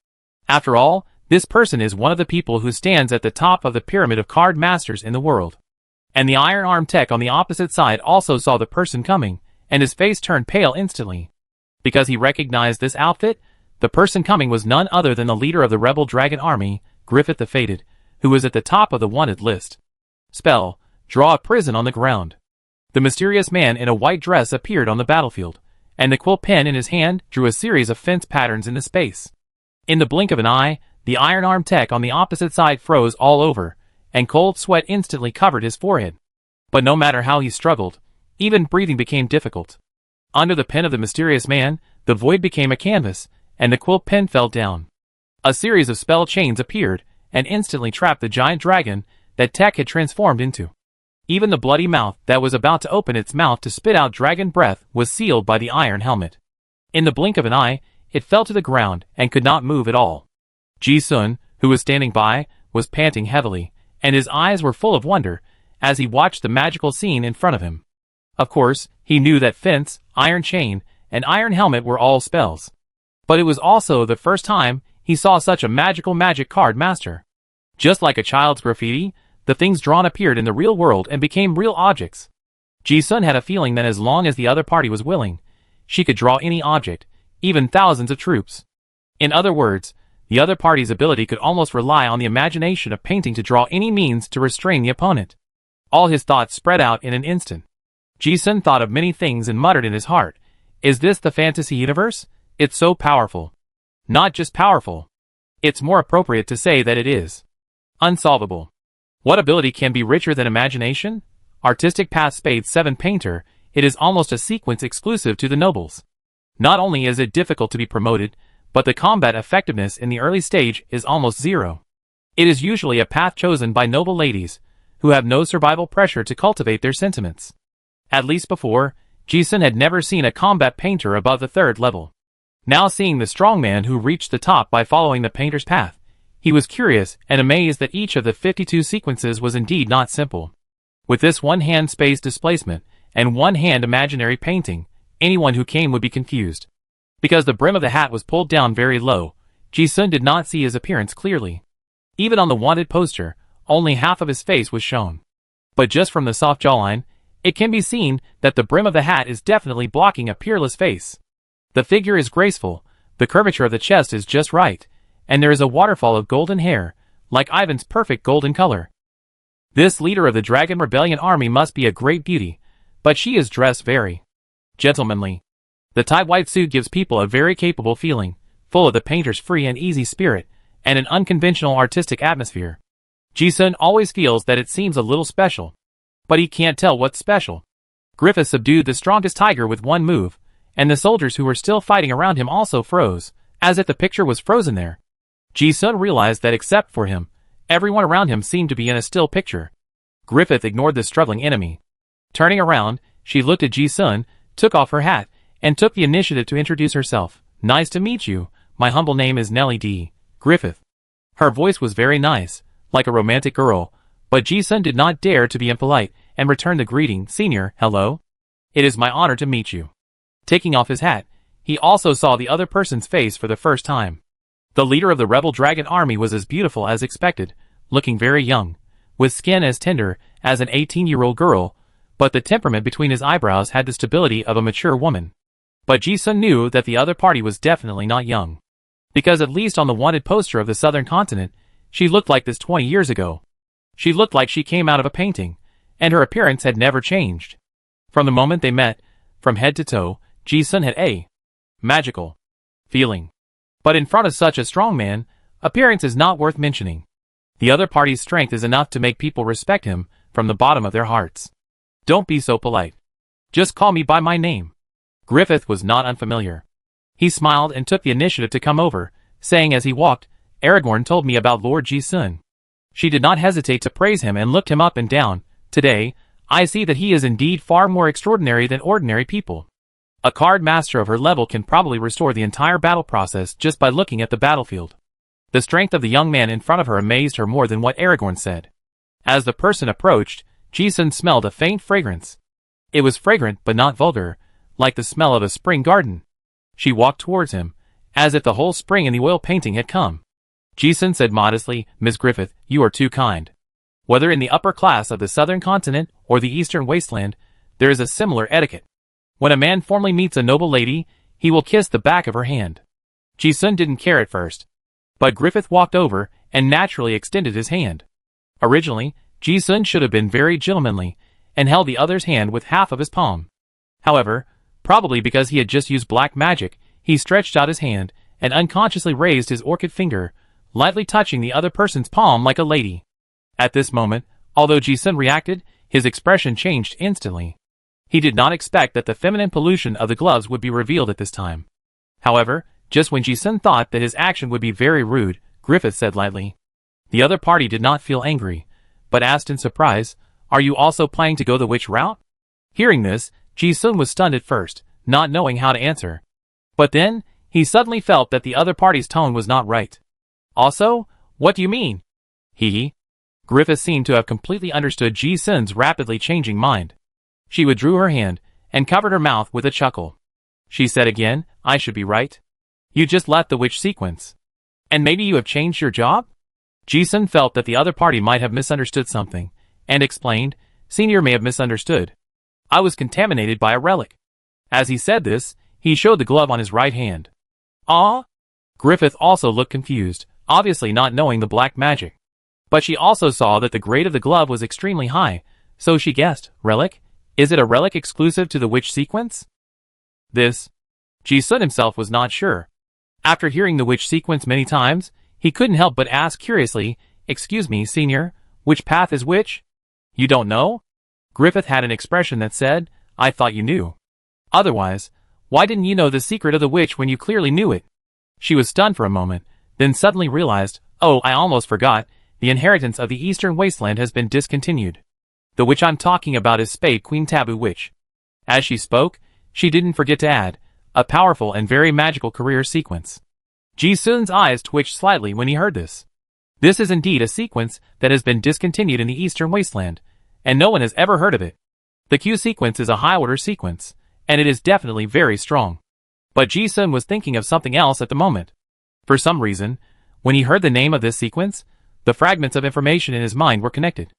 After all, this person is one of the people who stands at the top of the pyramid of card masters in the world." And the iron-arm tech on the opposite side also saw the person coming, and his face turned pale instantly. Because he recognized this outfit, the person coming was none other than the leader of the rebel dragon army, Griffith the Fated, who was at the top of the wanted list. Spell: draw a prison on the ground. The mysterious man in a white dress appeared on the battlefield, and the quill pen in his hand drew a series of fence patterns into space. In the blink of an eye, the iron-arm tech on the opposite side froze all over, and cold sweat instantly covered his forehead. But no matter how he struggled, even breathing became difficult. Under the pen of the mysterious man, the void became a canvas, and the quill pen fell down. A series of spell chains appeared, and instantly trapped the giant dragon that Tech had transformed into. Even the bloody mouth that was about to open its mouth to spit out dragon breath was sealed by the iron helmet. In the blink of an eye, it fell to the ground and could not move at all. Ji-sun, who was standing by, was panting heavily, and his eyes were full of wonder as he watched the magical scene in front of him. Of course, he knew that fence, iron chain, and iron helmet were all spells. But it was also the first time he saw such a magical magic card master. Just like a child's graffiti, the things drawn appeared in the real world and became real objects. Ji-sun had a feeling that as long as the other party was willing, she could draw any object, even thousands of troops. In other words, the other party's ability could almost rely on the imagination of painting to draw any means to restrain the opponent. All his thoughts spread out in an instant. Ji-sun thought of many things and muttered in his heart, "Is this the fantasy universe? It's so powerful." Not just powerful. It's more appropriate to say that it is unsolvable. What ability can be richer than imagination? Artistic Path Spade 7 Painter, it is almost a sequence exclusive to the nobles. Not only is it difficult to be promoted, but the combat effectiveness in the early stage is almost zero. It is usually a path chosen by noble ladies, who have no survival pressure to cultivate their sentiments. At least before, Ji-sun had never seen a combat painter above the 3rd level. Now seeing the strong man who reached the top by following the painter's path, he was curious and amazed that each of the 52 sequences was indeed not simple. With this one-hand space displacement, and one-hand imaginary painting, anyone who came would be confused. Because the brim of the hat was pulled down very low, Ji-sun did not see his appearance clearly. Even on the wanted poster, only half of his face was shown. But just from the soft jawline, it can be seen that the brim of the hat is definitely blocking a peerless face. The figure is graceful, the curvature of the chest is just right, and there is a waterfall of golden hair, like Ivan's perfect golden color. This leader of the Dragon Rebellion army must be a great beauty, but she is dressed very gentlemanly. The tight white suit gives people a very capable feeling, full of the painter's free and easy spirit, and an unconventional artistic atmosphere. Ji-sun always feels that it seems a little special, but he can't tell what's special. Griffith subdued the strongest tiger with one move, and the soldiers who were still fighting around him also froze, as if the picture was frozen there. Ji-sun realized that except for him, everyone around him seemed to be in a still picture. Griffith ignored the struggling enemy. Turning around, she looked at Ji-sun, took off her hat, and took the initiative to introduce herself. "Nice to meet you. My humble name is Nellie D. Griffith." Her voice was very nice, like a romantic girl, but Ji-sun did not dare to be impolite, and returned the greeting, "Senior, hello? It is my honor to meet you." Taking off his hat, he also saw the other person's face for the first time. The leader of the rebel dragon army was as beautiful as expected, looking very young, with skin as tender as an 18-year-old girl, but the temperament between his eyebrows had the stability of a mature woman. But Ji-sun knew that the other party was definitely not young. Because at least on the wanted poster of the southern continent, she looked like this 20 years ago. She looked like she came out of a painting, and her appearance had never changed. From the moment they met, from head to toe, Ji-sun had a magical feeling. But in front of such a strong man, appearance is not worth mentioning. The other party's strength is enough to make people respect him from the bottom of their hearts. Don't be so polite. Just call me by my name. Griffith was not unfamiliar. He smiled and took the initiative to come over, saying as he walked, "Aragorn told me about Lord Ji-sun." She did not hesitate to praise him and looked him up and down. "Today, I see that he is indeed far more extraordinary than ordinary people. A card master of her level can probably restore the entire battle process just by looking at the battlefield." The strength of the young man in front of her amazed her more than what Aragorn said. As the person approached, Ji-sun smelled a faint fragrance. It was fragrant but not vulgar, like the smell of a spring garden. She walked towards him, as if the whole spring in the oil painting had come. Ji-sun said modestly, "Miss Griffith, you are too kind." Whether in the upper class of the southern continent or the eastern wasteland, there is a similar etiquette. When a man formally meets a noble lady, he will kiss the back of her hand. Ji-sun didn't care at first, but Griffith walked over and naturally extended his hand. Originally, Ji-sun should have been very gentlemanly and held the other's hand with half of his palm. However, probably because he had just used black magic, he stretched out his hand and unconsciously raised his orchid finger, lightly touching the other person's palm like a lady. At this moment, although Ji-sun reacted, his expression changed instantly. He did not expect that the feminine pollution of the gloves would be revealed at this time. However, just when Ji-sun thought that his action would be very rude, Griffith said lightly. The other party did not feel angry, but asked in surprise, "Are you also planning to go the witch route?" Hearing this, Ji-sun was stunned at first, not knowing how to answer. But then, he suddenly felt that the other party's tone was not right. "Also, what do you mean?" Griffith seemed to have completely understood Ji-sun's rapidly changing mind. She withdrew her hand and covered her mouth with a chuckle. She said again, "I should be right. You just left the witch sequence. And maybe you have changed your job?" Ji-sun felt that the other party might have misunderstood something, and explained, "Senior may have misunderstood. I was contaminated by a relic." As he said this, he showed the glove on his right hand. "Ah?" Griffith also looked confused, obviously not knowing the black magic. But she also saw that the grade of the glove was extremely high, so she guessed, "Relic? Is it a relic exclusive to the witch sequence?" Ji-sun himself was not sure. After hearing the witch sequence many times, he couldn't help but ask curiously, "Excuse me, senior, which path is which?" "You don't know?" Griffith had an expression that said, "I thought you knew. Otherwise, why didn't you know the secret of the witch when you clearly knew it?" She was stunned for a moment, then suddenly realized, "Oh, I almost forgot, the inheritance of the eastern wasteland has been discontinued. The witch I'm talking about is Spade Queen Taboo Witch." As she spoke, she didn't forget to add, "A powerful and very magical career sequence." Ji-sun's eyes twitched slightly when he heard this. This is indeed a sequence that has been discontinued in the eastern wasteland, and no one has ever heard of it. The Q sequence is a high-order sequence, and it is definitely very strong. But Ji-sun was thinking of something else at the moment. For some reason, when he heard the name of this sequence, the fragments of information in his mind were connected.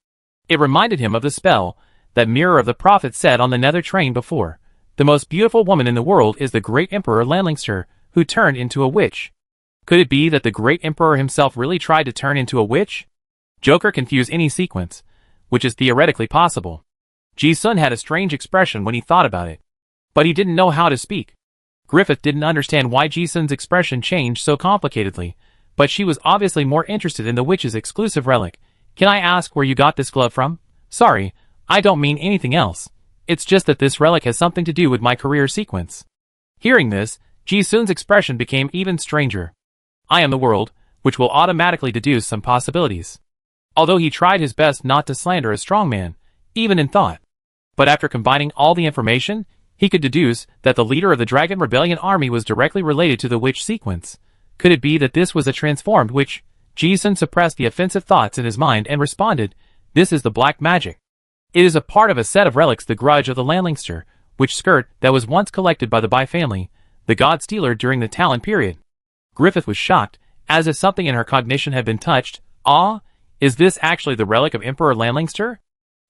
It reminded him of the spell that Mirror of the Prophet said on the Nether train before. The most beautiful woman in the world is the great Emperor Landlingster, who turned into a witch. Could it be that the great Emperor himself really tried to turn into a witch? Joker confused any sequence, which is theoretically possible. Ji-sun had a strange expression when he thought about it, but he didn't know how to speak. Griffith didn't understand why Ji-sun's expression changed so complicatedly, but she was obviously more interested in the witch's exclusive relic. "Can I ask where you got this glove from?" "Sorry, I don't mean anything else. It's just that this relic has something to do with my career sequence." Hearing this, Ji-sun's expression became even stranger. "I am the world," which will automatically deduce some possibilities. Although he tried his best not to slander a strong man, even in thought. But after combining all the information, he could deduce that the leader of the Dragon Rebellion army was directly related to the witch sequence. Could it be that this was a transformed witch? Ji-sun suppressed the offensive thoughts in his mind and responded, "This is the black magic. It is a part of a set of relics, the grudge of the Landlingster, which skirt that was once collected by the Bai family, the god stealer during the Talon period." Griffith was shocked, as if something in her cognition had been touched. "Ah, is this actually the relic of Emperor Landlingster?"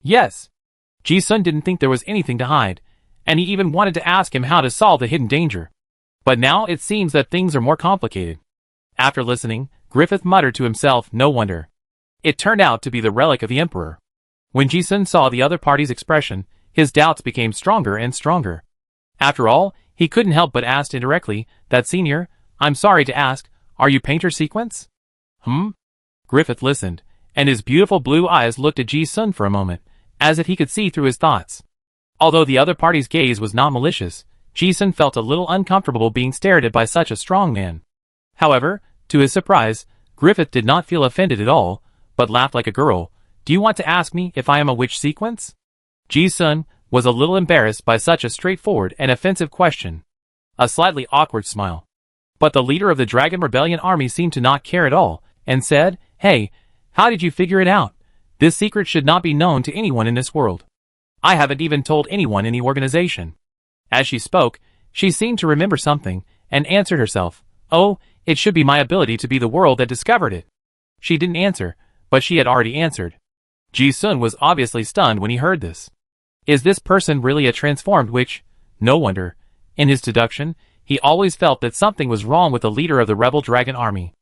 "Yes." Ji-sun didn't think there was anything to hide, and he even wanted to ask him how to solve the hidden danger. But now it seems that things are more complicated. After listening, Griffith muttered to himself, "No wonder. It turned out to be the relic of the Emperor." When Ji-sun saw the other party's expression, his doubts became stronger and stronger. After all, he couldn't help but ask indirectly, "That senior, I'm sorry to ask, are you painter sequence?" Griffith listened, and his beautiful blue eyes looked at Ji-sun for a moment, as if he could see through his thoughts. Although the other party's gaze was not malicious, Ji-sun felt a little uncomfortable being stared at by such a strong man. However, to his surprise, Griffith did not feel offended at all, but laughed like a girl. "Do you want to ask me if I am a witch sequence?" Ji-sun was a little embarrassed by such a straightforward and offensive question. A slightly awkward smile. But the leader of the Dragon Rebellion army seemed to not care at all, and said, "Hey, how did you figure it out? This secret should not be known to anyone in this world. I haven't even told anyone in the organization." As she spoke, she seemed to remember something, and answered herself, "Oh, it should be my ability to be the world that discovered it." She didn't answer, but she had already answered. Ji-sun was obviously stunned when he heard this. Is this person really a transformed witch? No wonder. In his deduction, he always felt that something was wrong with the leader of the rebel dragon army.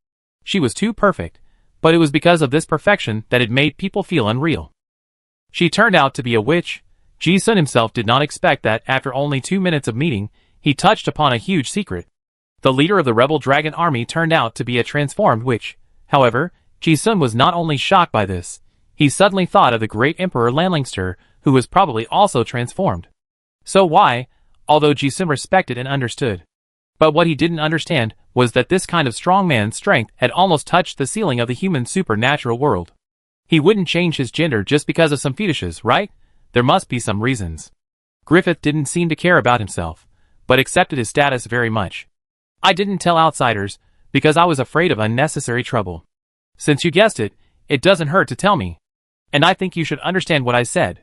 She was too perfect, but it was because of this perfection that it made people feel unreal. She turned out to be a witch. Ji-sun himself did not expect that after only 2 minutes of meeting, he touched upon a huge secret. The leader of the rebel dragon army turned out to be a transformed witch. However, Ji-sun was not only shocked by this, he suddenly thought of the great Emperor Lanlingster, who was probably also transformed. So why, although Ji-sun respected and understood. But what he didn't understand was that this kind of strongman strength had almost touched the ceiling of the human supernatural world. He wouldn't change his gender just because of some fetishes, right? There must be some reasons. Griffith didn't seem to care about himself, but accepted his status very much. I didn't tell outsiders, because I was afraid of unnecessary trouble. Since you guessed it, it doesn't hurt to tell me. And I think you should understand what I said.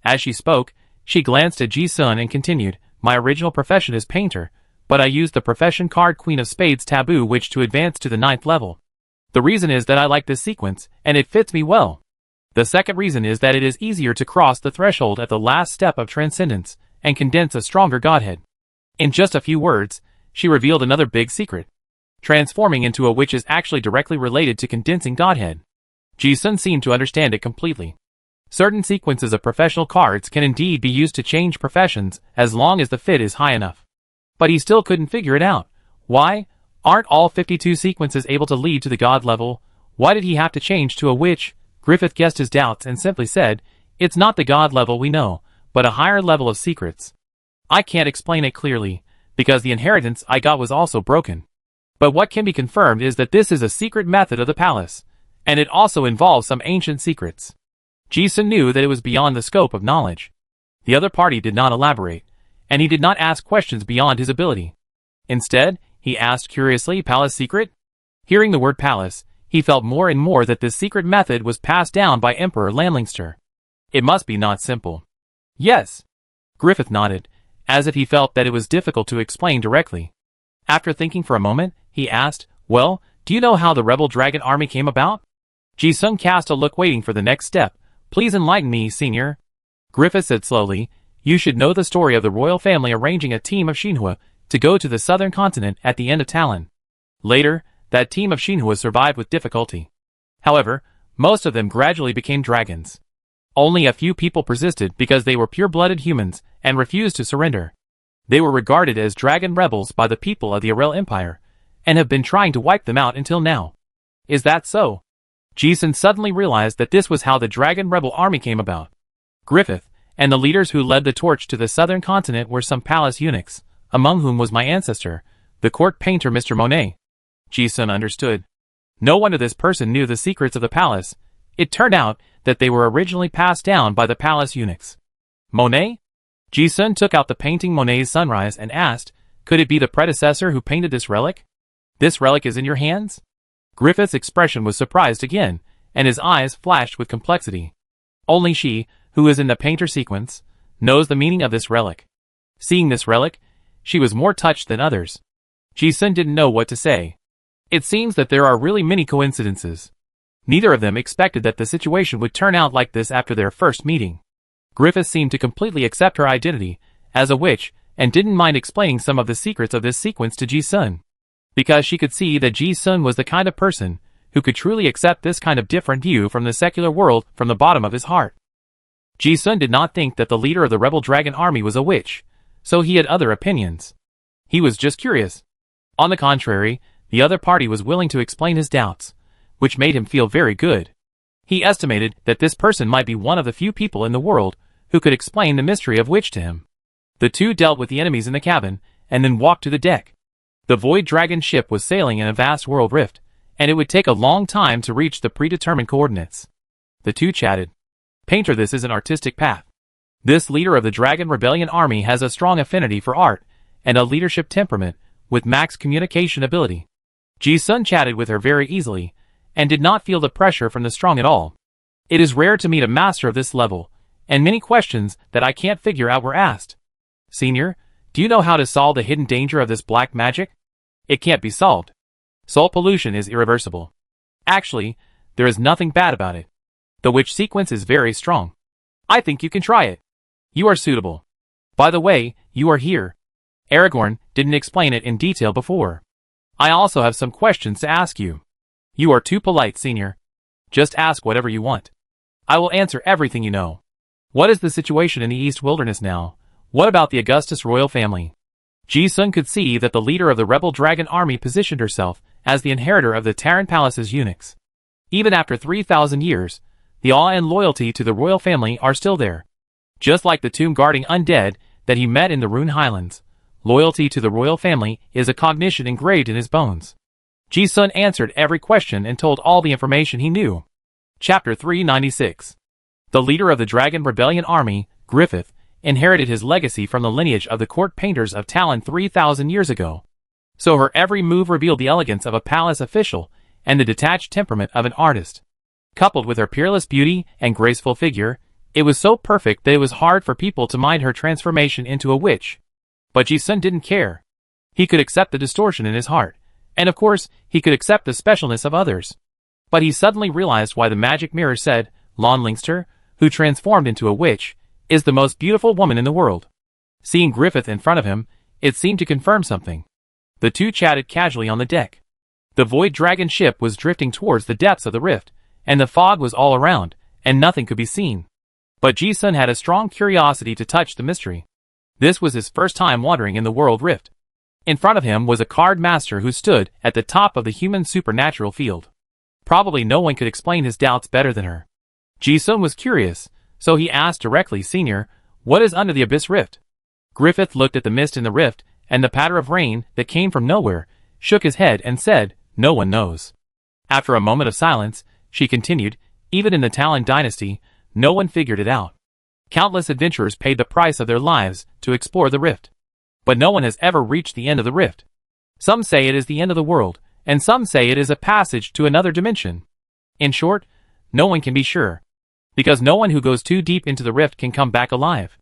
As she spoke, she glanced at Ji-sun and continued, my original profession is painter, but I used the profession card Queen of Spades taboo witch to advance to the 9th level. The reason is that I like this sequence, and it fits me well. The second reason is that it is easier to cross the threshold at the last step of transcendence, and condense a stronger godhead. In just a few words, she revealed another big secret. Transforming into a witch is actually directly related to condensing godhead. Ji-sun seemed to understand it completely. Certain sequences of professional cards can indeed be used to change professions as long as the fit is high enough. But he still couldn't figure it out. Why? Aren't all 52 sequences able to lead to the god level? Why did he have to change to a witch? Griffith guessed his doubts and simply said, it's not the god level we know, but a higher level of secrets. I can't explain it clearly, because the inheritance I got was also broken. But what can be confirmed is that this is a secret method of the palace, and it also involves some ancient secrets. Ji-sun knew that it was beyond the scope of knowledge. The other party did not elaborate, and he did not ask questions beyond his ability. Instead, he asked curiously, palace secret? Hearing the word palace, he felt more and more that this secret method was passed down by Emperor Lanlingster. It must be not simple. Yes. Griffith nodded, as if he felt that it was difficult to explain directly. After thinking for a moment, he asked, well, do you know how the rebel dragon army came about? Ji-sun cast a look waiting for the next step. Please enlighten me, senior. Griffith said slowly, you should know the story of the royal family arranging a team of Xinhua to go to the southern continent at the end of Talon. Later, that team of Xinhua survived with difficulty. However, most of them gradually became dragons. Only a few people persisted because they were pure-blooded humans and refused to surrender. They were regarded as dragon rebels by the people of the Arel Empire, and have been trying to wipe them out until now. Is that so? Ji-sun suddenly realized that this was how the dragon rebel army came about. Griffith, and the leaders who led the torch to the southern continent were some palace eunuchs, among whom was my ancestor, the court painter Mr. Monet. Ji-sun understood. No wonder this person knew the secrets of the palace. It turned out that they were originally passed down by the palace eunuchs. Monet? Ji-sun took out the painting Monet's Sunrise and asked, could it be the predecessor who painted this relic? This relic is in your hands? Griffith's expression was surprised again, and his eyes flashed with complexity. Only she, who is in the painter sequence, knows the meaning of this relic. Seeing this relic, she was more touched than others. Ji-sun didn't know what to say. It seems that there are really many coincidences. Neither of them expected that the situation would turn out like this after their first meeting. Griffith seemed to completely accept her identity as a witch and didn't mind explaining some of the secrets of this sequence to Ji-sun, because she could see that Ji-sun was the kind of person who could truly accept this kind of different view from the secular world from the bottom of his heart. Ji-sun did not think that the leader of the rebel dragon army was a witch, so he had other opinions. He was just curious. On the contrary, the other party was willing to explain his doubts, which made him feel very good. He estimated that this person might be one of the few people in the world who could explain the mystery of witch to him. The two dealt with the enemies in the cabin, and then walked to the deck. The Void Dragon ship was sailing in a vast world rift, and it would take a long time to reach the predetermined coordinates. The two chatted. Painter, this is an artistic path. This leader of the Dragon Rebellion army has a strong affinity for art, and a leadership temperament, with max communication ability. Ji-sun chatted with her very easily, and did not feel the pressure from the strong at all. It is rare to meet a master of this level, and many questions that I can't figure out were asked. Senior, do you know how to solve the hidden danger of this black magic? It can't be solved. Soul pollution is irreversible. Actually, there is nothing bad about it. The witch sequence is very strong. I think you can try it. You are suitable. By the way, you are here. Aragorn didn't explain it in detail before. I also have some questions to ask you. You are too polite, senior. Just ask whatever you want. I will answer everything you know. What is the situation in the East Wilderness now? What about the Augustus royal family? Ji-sun could see that the leader of the rebel dragon army positioned herself as the inheritor of the Terran Palace's eunuchs. Even after 3,000 years, the awe and loyalty to the royal family are still there. Just like the tomb-guarding undead that he met in the Rune Highlands, loyalty to the royal family is a cognition engraved in his bones. Ji-sun answered every question and told all the information he knew. Chapter 396. The leader of the Dragon Rebellion army, Griffith, inherited his legacy from the lineage of the court painters of Talon 3,000 years ago. So her every move revealed the elegance of a palace official and the detached temperament of an artist. Coupled with her peerless beauty and graceful figure, it was so perfect that it was hard for people to mind her transformation into a witch. But Ji-sun didn't care. He could accept the distortion in his heart, and of course, he could accept the specialness of others. But he suddenly realized why the magic mirror said, Lon Lingster, who transformed into a witch, is the most beautiful woman in the world. Seeing Griffith in front of him, it seemed to confirm something. The two chatted casually on the deck. The Void Dragon ship was drifting towards the depths of the rift, and the fog was all around, and nothing could be seen. But Ji-sun had a strong curiosity to touch the mystery. This was his first time wandering in the world rift. In front of him was a card master who stood at the top of the human supernatural field. Probably no one could explain his doubts better than her. Ji-sun was curious, so he asked directly, Senior, what is under the abyss rift? Griffith looked at the mist in the rift, and the patter of rain that came from nowhere, shook his head and said, no one knows. After a moment of silence, she continued, even in the Talon dynasty, no one figured it out. Countless adventurers paid the price of their lives to explore the rift. But no one has ever reached the end of the rift. Some say it is the end of the world, and some say it is a passage to another dimension. In short, no one can be sure. Because no one who goes too deep into the rift can come back alive.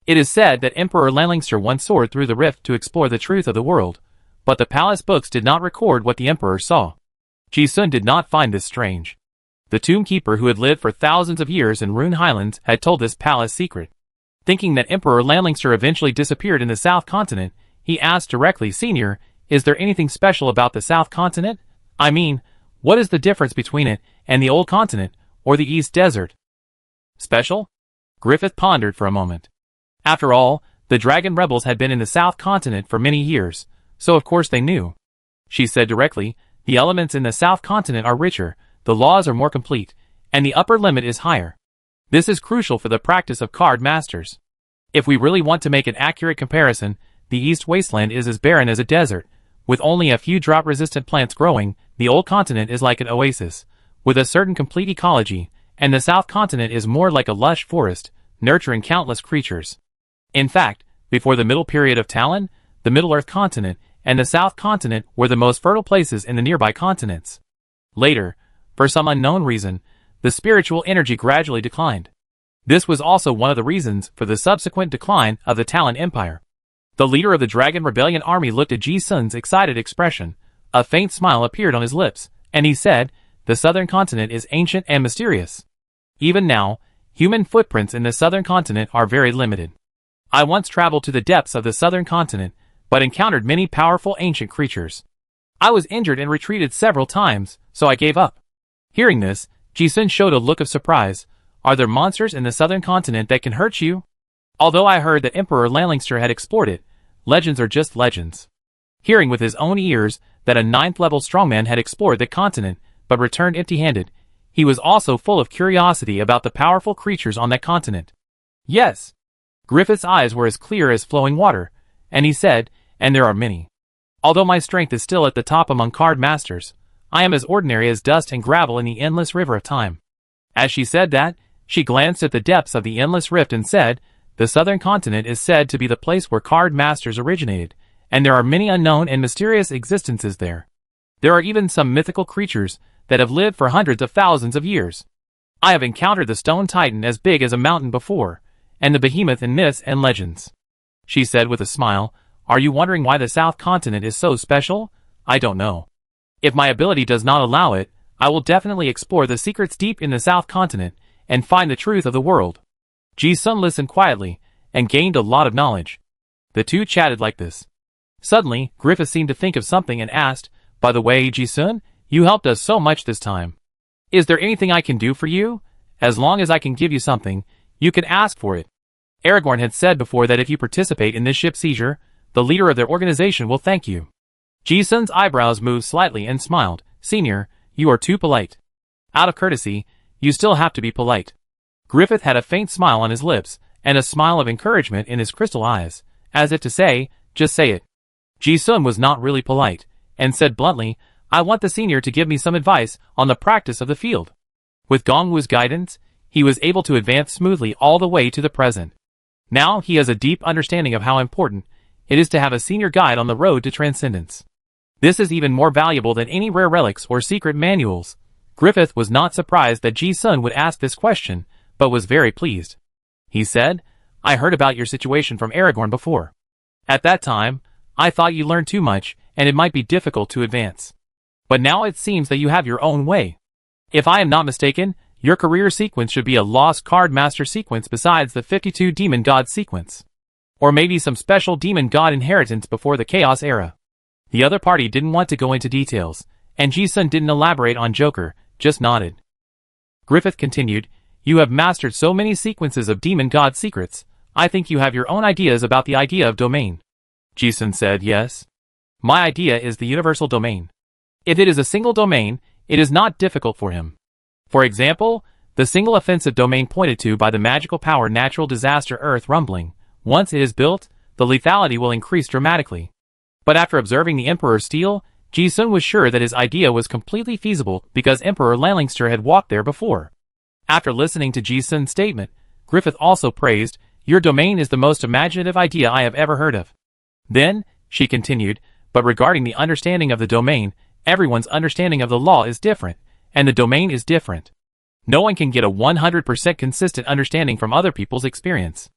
It is said that Emperor Lanlingster once soared through the rift to explore the truth of the world, but the palace books did not record what the emperor saw. Ji-sun did not find this strange. The tombkeeper who had lived for thousands of years in Rune Highlands had told this palace secret. Thinking that Emperor Lanlingster eventually disappeared in the South Continent, he asked directly, Senior, is there anything special about the South Continent? I mean, what is the difference between it and the Old Continent, or the East Desert? Special? Griffith pondered for a moment. After all, the Dragon Rebels had been in the South Continent for many years, so of course they knew. She said directly, the elements in the South Continent are richer, the laws are more complete, and the upper limit is higher. This is crucial for the practice of card masters. If we really want to make an accurate comparison, the East Wasteland is as barren as a desert, with only a few drought-resistant plants growing. The Old Continent is like an oasis, with a certain complete ecology, and the South Continent is more like a lush forest, nurturing countless creatures. In fact, before the middle period of Talon, the Middle-earth continent and the South Continent were the most fertile places in the nearby continents. Later, for some unknown reason, the spiritual energy gradually declined. This was also one of the reasons for the subsequent decline of the Talon Empire. The leader of the Dragon Rebellion army looked at Ji-sun's excited expression. A faint smile appeared on his lips, and he said, the southern continent is ancient and mysterious. Even now, human footprints in the southern continent are very limited. I once traveled to the depths of the southern continent, but encountered many powerful ancient creatures. I was injured and retreated several times, so I gave up. Hearing this, Ji-sun showed a look of surprise. Are there monsters in the southern continent that can hurt you? Although I heard that Emperor Lanlingster had explored it, legends are just legends. Hearing with his own ears that a 9th-level strongman had explored the continent, but returned empty-handed, he was also full of curiosity about the powerful creatures on that continent. Yes. Griffith's eyes were as clear as flowing water, and he said, and there are many. Although my strength is still at the top among card masters, I am as ordinary as dust and gravel in the endless river of time. As she said that, she glanced at the depths of the endless rift and said, the southern continent is said to be the place where card masters originated, and there are many unknown and mysterious existences there. There are even some mythical creatures that have lived for hundreds of thousands of years. I have encountered the stone titan as big as a mountain before, and the behemoth in myths and legends. She said with a smile, are you wondering why the South Continent is so special? I don't know. If my ability does not allow it, I will definitely explore the secrets deep in the South Continent, and find the truth of the world. Ji-sun listened quietly, and gained a lot of knowledge. The two chatted like this. Suddenly, Griffith seemed to think of something and asked, "By the way, Ji-sun, you helped us so much this time. Is there anything I can do for you? As long as I can give you something, you can ask for it." Aragorn had said before that if you participate in this ship seizure, the leader of their organization will thank you. Ji-sun's eyebrows moved slightly and smiled. "Senior, you are too polite. Out of courtesy, you still have to be polite." Griffith had a faint smile on his lips, and a smile of encouragement in his crystal eyes, as if to say, "Just say it." Ji-sun was not really polite, and said bluntly, "I want the senior to give me some advice on the practice of the field." With Gongwu's guidance, he was able to advance smoothly all the way to the present. Now he has a deep understanding of how important it is to have a senior guide on the road to transcendence. This is even more valuable than any rare relics or secret manuals. Griffith was not surprised that Ji-sun would ask this question, but was very pleased. He said, "I heard about your situation from Aragorn before. At that time, I thought you learned too much, and it might be difficult to advance. But now it seems that you have your own way. If I am not mistaken, your career sequence should be a Lost Card Master sequence besides the 52 Demon God sequence. Or maybe some special Demon God inheritance before the Chaos era." The other party didn't want to go into details, and Ji-sun didn't elaborate on Joker, just nodded. Griffith continued, "You have mastered so many sequences of Demon God secrets, I think you have your own ideas about the idea of domain." Ji-sun said, "Yes. My idea is the universal domain. If it is a single domain, it is not difficult for him. For example, the single offensive domain pointed to by the magical power natural disaster earth rumbling. Once it is built, the lethality will increase dramatically." But after observing the Emperor's steel, Ji-sun was sure that his idea was completely feasible because Emperor Lanlingster had walked there before. After listening to Ji-sun's statement, Griffith also praised, "Your domain is the most imaginative idea I have ever heard of." Then, she continued, "But regarding the understanding of the domain, everyone's understanding of the law is different, and the domain is different. No one can get a 100% consistent understanding from other people's experience.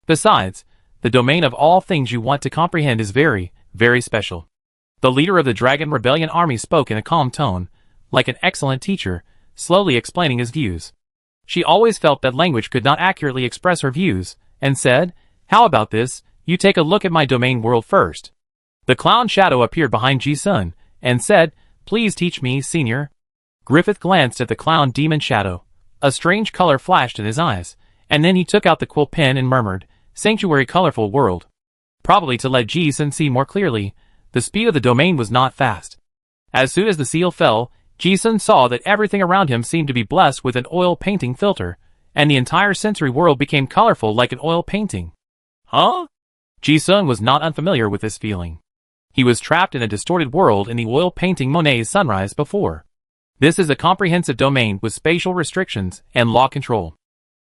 Besides, the domain of all things you want to comprehend is very, very special." The leader of the Dragon Rebellion army spoke in a calm tone, like an excellent teacher, slowly explaining his views. She always felt that language could not accurately express her views, and said, "How about this, you take a look at my domain world first." The clown shadow appeared behind Ji-sun, and said, "Please teach me, senior." Griffith glanced at the clown demon shadow. A strange color flashed in his eyes, and then he took out the quill pen and murmured, "Sanctuary colorful world." Probably to let Ji-sun see more clearly, the speed of the domain was not fast. As soon as the seal fell, Ji-sun saw that everything around him seemed to be blessed with an oil painting filter, and the entire sensory world became colorful like an oil painting. Huh? Ji-sun was not unfamiliar with this feeling. He was trapped in a distorted world in the oil painting Monet's Sunrise before. This is a comprehensive domain with spatial restrictions and law control.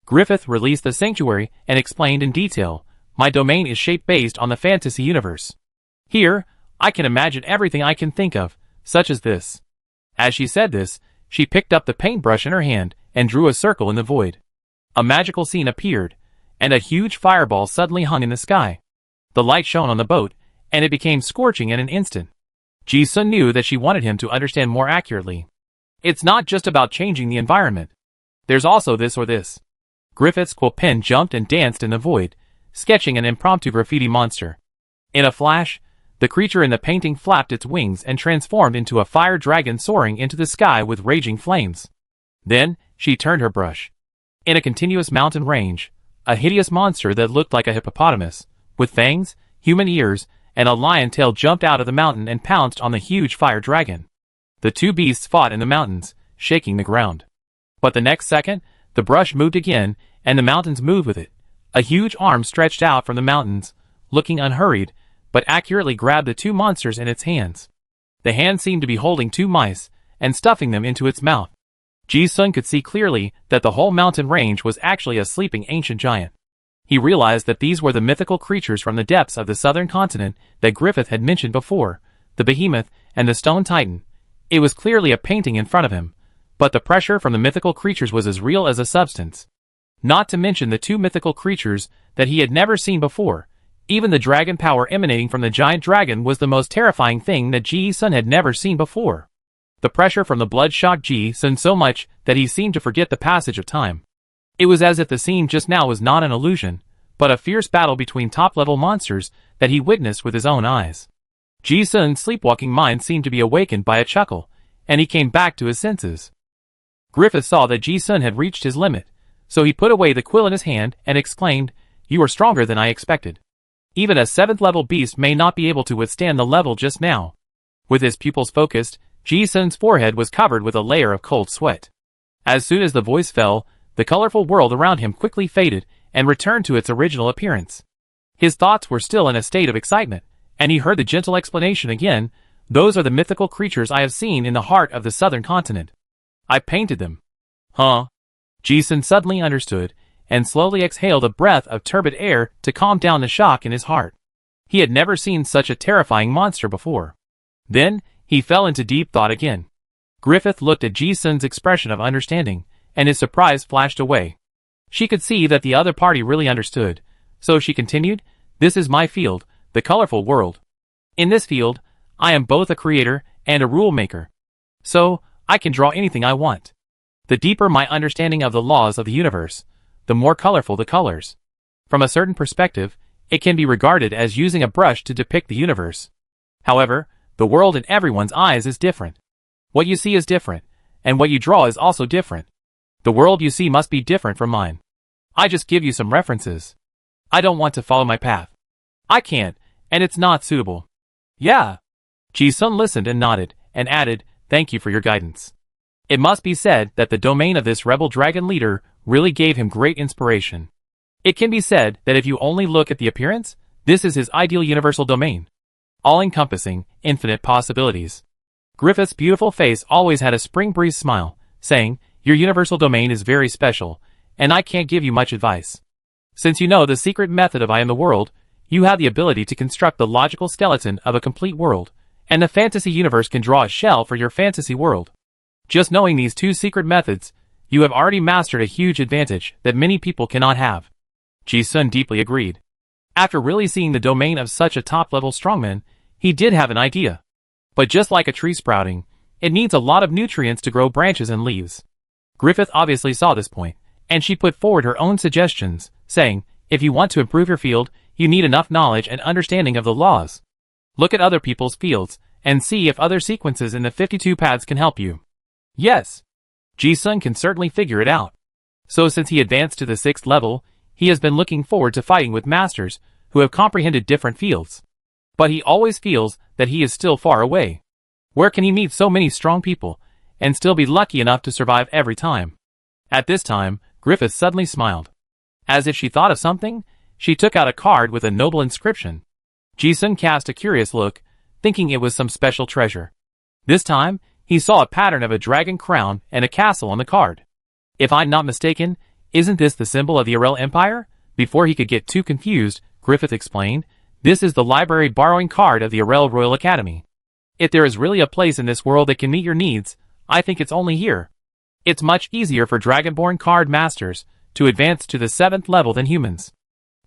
Griffith released the sanctuary and explained in detail, "My domain is shaped based on the fantasy universe. Here, I can imagine everything I can think of, such as this." As she said this, she picked up the paintbrush in her hand and drew a circle in the void. A magical scene appeared, and a huge fireball suddenly hung in the sky. The light shone on the boat, and it became scorching in an instant. Ji-sun knew that she wanted him to understand more accurately. It's not just about changing the environment. There's also this or this. Griffith's quill pen jumped and danced in the void, sketching an impromptu graffiti monster. In a flash, the creature in the painting flapped its wings and transformed into a fire dragon soaring into the sky with raging flames. Then, she turned her brush. In a continuous mountain range, a hideous monster that looked like a hippopotamus, with fangs, human ears, and a lion tail jumped out of the mountain and pounced on the huge fire dragon. The two beasts fought in the mountains, shaking the ground. But the next second, the brush moved again, and the mountains moved with it. A huge arm stretched out from the mountains, looking unhurried, but accurately grabbed the two monsters in its hands. The hand seemed to be holding two mice, and stuffing them into its mouth. Ji-sun could see clearly that the whole mountain range was actually a sleeping ancient giant. He realized that these were the mythical creatures from the depths of the southern continent that Griffith had mentioned before, the behemoth and the stone titan. It was clearly a painting in front of him, but the pressure from the mythical creatures was as real as a substance. Not to mention the two mythical creatures that he had never seen before. Even the dragon power emanating from the giant dragon was the most terrifying thing that Ji-sun had never seen before. The pressure from the blood shocked Ji-sun so much that he seemed to forget the passage of time. It was as if the scene just now was not an illusion, but a fierce battle between top-level monsters that he witnessed with his own eyes. Ji-sun's sleepwalking mind seemed to be awakened by a chuckle, and he came back to his senses. Griffith saw that Ji-sun had reached his limit, so he put away the quill in his hand and exclaimed, "You are stronger than I expected. Even a 7th-level beast may not be able to withstand the level just now." With his pupils focused, Ji-sun's forehead was covered with a layer of cold sweat. As soon as the voice fell, the colorful world around him quickly faded and returned to its original appearance. His thoughts were still in a state of excitement, and he heard the gentle explanation again, "Those are the mythical creatures I have seen in the heart of the southern continent. I painted them." Huh? Ji-sun suddenly understood, and slowly exhaled a breath of turbid air to calm down the shock in his heart. He had never seen such a terrifying monster before. Then, he fell into deep thought again. Griffith looked at Ji-sun's expression of understanding, and his surprise flashed away. She could see that the other party really understood, so she continued, "This is my field, the colorful world. In this field, I am both a creator and a rule maker. So, I can draw anything I want. The deeper my understanding of the laws of the universe, the more colorful the colors. From a certain perspective, it can be regarded as using a brush to depict the universe. However, the world in everyone's eyes is different. What you see is different, and what you draw is also different. The world you see must be different from mine. I just give you some references. I don't want to follow my path. I can't, and it's not suitable." "Yeah." Ji-sun listened and nodded, and added, "Thank you for your guidance." It must be said that the domain of this rebel dragon leader really gave him great inspiration. It can be said that if you only look at the appearance, this is his ideal universal domain. All-encompassing, infinite possibilities. Griffith's beautiful face always had a spring breeze smile, saying, "Your universal domain is very special, and I can't give you much advice. Since you know the secret method of I am the world, you have the ability to construct the logical skeleton of a complete world, and the fantasy universe can draw a shell for your fantasy world. Just knowing these two secret methods, you have already mastered a huge advantage that many people cannot have." Ji-sun deeply agreed. After really seeing the domain of such a top-level strongman, he did have an idea. But just like a tree sprouting, it needs a lot of nutrients to grow branches and leaves. Griffith obviously saw this point, and she put forward her own suggestions, saying, "If you want to improve your field, you need enough knowledge and understanding of the laws. Look at other people's fields, and see if other sequences in the 52 paths can help you." Yes, Ji-sun can certainly figure it out. So since he advanced to the 6th level, he has been looking forward to fighting with masters who have comprehended different fields. But he always feels that he is still far away. Where can he meet so many strong people, and still be lucky enough to survive every time? At this time, Griffith suddenly smiled. As if she thought of something, she took out a card with a noble inscription. Ji-sun cast a curious look, thinking it was some special treasure. This time, he saw a pattern of a dragon crown and a castle on the card. "If I'm not mistaken, isn't this the symbol of the Arel Empire?" Before he could get too confused, Griffith explained, "This is the library borrowing card of the Arel Royal Academy. If there is really a place in this world that can meet your needs, I think it's only here. It's much easier for Dragonborn card masters to advance to the 7th level than humans.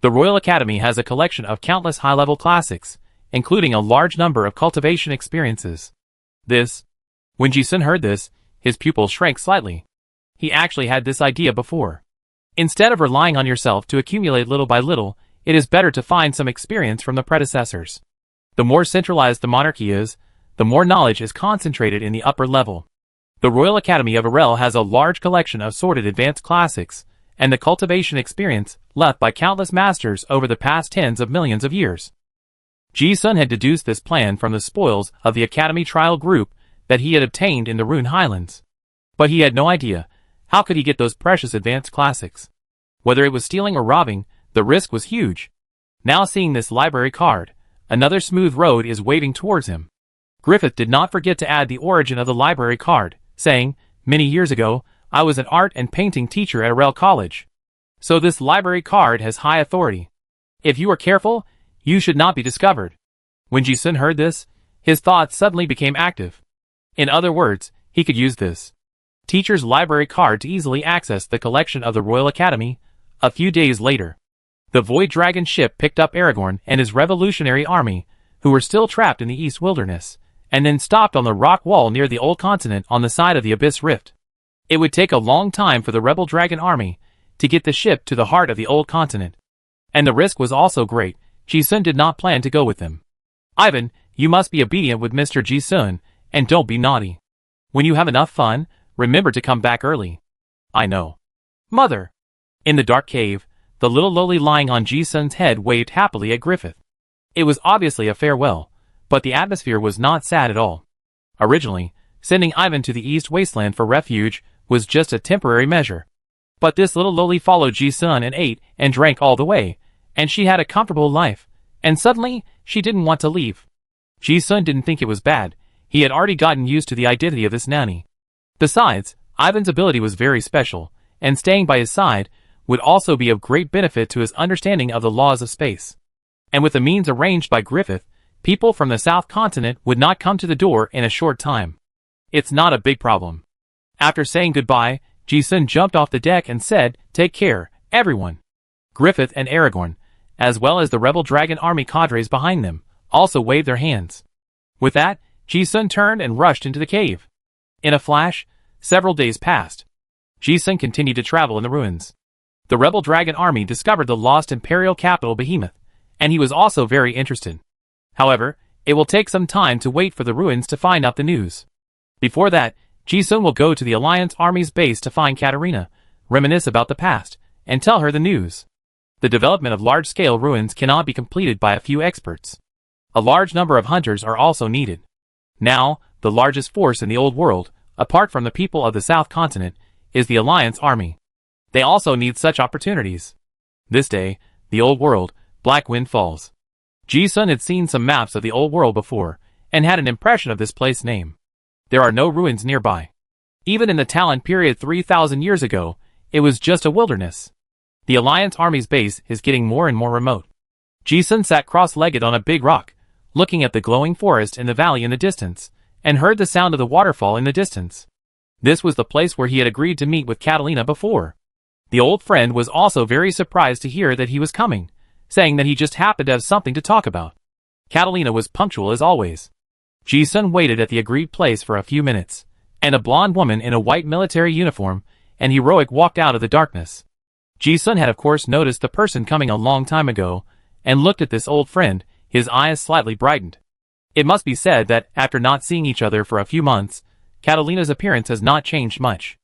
The Royal Academy has a collection of countless high-level classics, including a large number of cultivation experiences." When Ji-sun heard this, his pupils shrank slightly. He actually had this idea before. Instead of relying on yourself to accumulate little by little, it is better to find some experience from the predecessors. The more centralized the monarchy is, the more knowledge is concentrated in the upper level. The Royal Academy of Arel has a large collection of sorted advanced classics, and the cultivation experience left by countless masters over the past tens of millions of years. Ji-sun had deduced this plan from the spoils of the Academy trial group that he had obtained in the Rune Highlands. But he had no idea, how could he get those precious advanced classics? Whether it was stealing or robbing, the risk was huge. Now seeing this library card, another smooth road is waiting towards him. Griffith did not forget to add the origin of the library card, saying, "Many years ago, I was an art and painting teacher at Arel College. So this library card has high authority. If you are careful, you should not be discovered." When Ji-sun heard this, his thoughts suddenly became active. In other words, he could use this teacher's library card to easily access the collection of the Royal Academy. A few days later, the Void Dragon ship picked up Aragorn and his revolutionary army, who were still trapped in the East Wilderness, and then stopped on the rock wall near the Old Continent on the side of the Abyss Rift. It would take a long time for the Rebel Dragon army, to get the ship to the heart of the old continent. And the risk was also great. Ji-sun did not plan to go with them. Ivan, you must be obedient with Mr. Ji-sun, and don't be naughty. When you have enough fun, remember to come back early. I know. Mother. In the dark cave, the little loli lying on Ji-sun's head waved happily at Griffith. It was obviously a farewell, but the atmosphere was not sad at all. Originally, sending Ivan to the East Wasteland for refuge was just a temporary measure. But this little loli followed Ji-sun and ate and drank all the way, and she had a comfortable life, and suddenly, she didn't want to leave. Ji-sun didn't think it was bad. He had already gotten used to the identity of this nanny. Besides, Ivan's ability was very special, and staying by his side would also be of great benefit to his understanding of the laws of space. And with the means arranged by Griffith, people from the South Continent would not come to the door in a short time. It's not a big problem. After saying goodbye, Ji-sun jumped off the deck and said, "Take care, everyone." Griffith and Aragorn, as well as the rebel dragon army cadres behind them, also waved their hands. With that, Ji-sun turned and rushed into the cave. In a flash, several days passed. Ji-sun continued to travel in the ruins. The rebel dragon army discovered the lost imperial capital Behemoth, and he was also very interested. However, it will take some time to wait for the ruins to find out the news. Before that, Ji-sun will go to the Alliance Army's base to find Katarina, reminisce about the past, and tell her the news. The development of large-scale ruins cannot be completed by a few experts. A large number of hunters are also needed. Now, the largest force in the old world, apart from the people of the South Continent, is the Alliance Army. They also need such opportunities. This day, the old world, Black Wind Falls. Ji-sun had seen some maps of the old world before, and had an impression of this place name. There are no ruins nearby. Even in the Talon period 3,000 years ago, it was just a wilderness. The Alliance Army's base is getting more and more remote. Ji-sun sat cross-legged on a big rock, looking at the glowing forest in the valley in the distance, and heard the sound of the waterfall in the distance. This was the place where he had agreed to meet with Catalina before. The old friend was also very surprised to hear that he was coming, saying that he just happened to have something to talk about. Catalina was punctual as always. Ji-sun waited at the agreed place for a few minutes, and a blonde woman in a white military uniform and heroic walked out of the darkness. Ji-sun had of course noticed the person coming a long time ago, and looked at this old friend, his eyes slightly brightened. It must be said that, after not seeing each other for a few months, Catalina's appearance has not changed much.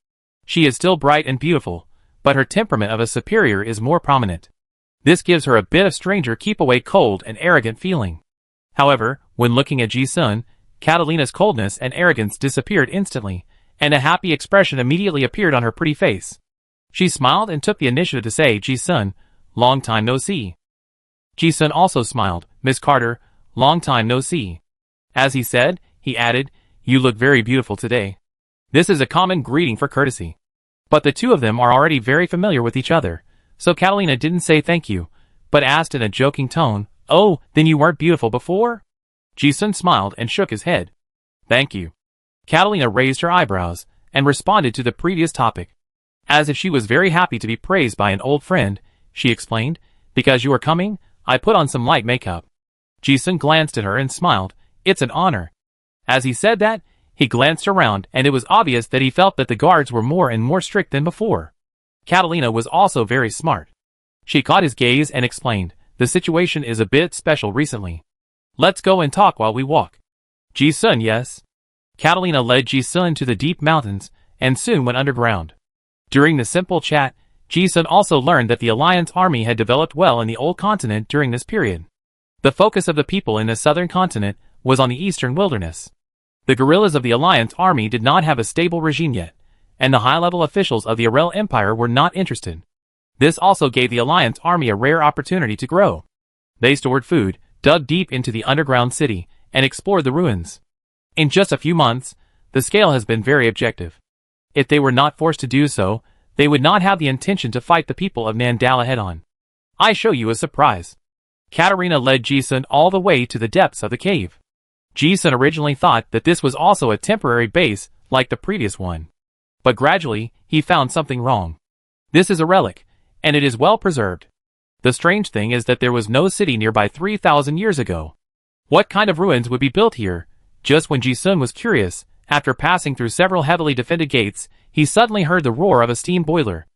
She is still bright and beautiful, but her temperament of a superior is more prominent. This gives her a bit of stranger keep-away cold and arrogant feeling. However, when looking at Ji-sun, Catalina's coldness and arrogance disappeared instantly, and a happy expression immediately appeared on her pretty face. She smiled and took the initiative to say, "Ji-sun, long time no see." Ji-sun also smiled, "Miss Carter, long time no see." As he said, he added, "You look very beautiful today." This is a common greeting for courtesy. But the two of them are already very familiar with each other, so Catalina didn't say thank you, but asked in a joking tone, "Oh, then you weren't beautiful before?" Ji-sun smiled and shook his head. "Thank you." Catalina raised her eyebrows, and responded to the previous topic. As if she was very happy to be praised by an old friend, she explained, "Because you are coming, I put on some light makeup." Ji-sun glanced at her and smiled, "It's an honor." As he said that, he glanced around and it was obvious that he felt that the guards were more and more strict than before. Catalina was also very smart. She caught his gaze and explained, "The situation is a bit special recently. Let's go and talk while we walk." Ji-sun, yes. Catalina led Ji-sun to the deep mountains and soon went underground. During the simple chat, Ji-sun also learned that the Alliance Army had developed well in the old continent during this period. The focus of the people in the southern continent was on the eastern wilderness. The guerrillas of the Alliance Army did not have a stable regime yet, and the high-level officials of the Arel Empire were not interested. This also gave the Alliance Army a rare opportunity to grow. They stored food, dug deep into the underground city, and explored the ruins. In just a few months, the scale has been very objective. If they were not forced to do so, they would not have the intention to fight the people of Nandala head-on. I show you a surprise. Katarina led Ji-sun all the way to the depths of the cave. Ji-sun originally thought that this was also a temporary base like the previous one. But gradually, he found something wrong. This is a relic, and it is well preserved. The strange thing is that there was no city nearby 3,000 years ago. What kind of ruins would be built here? Just when Ji-sun was curious, after passing through several heavily defended gates, he suddenly heard the roar of a steam boiler.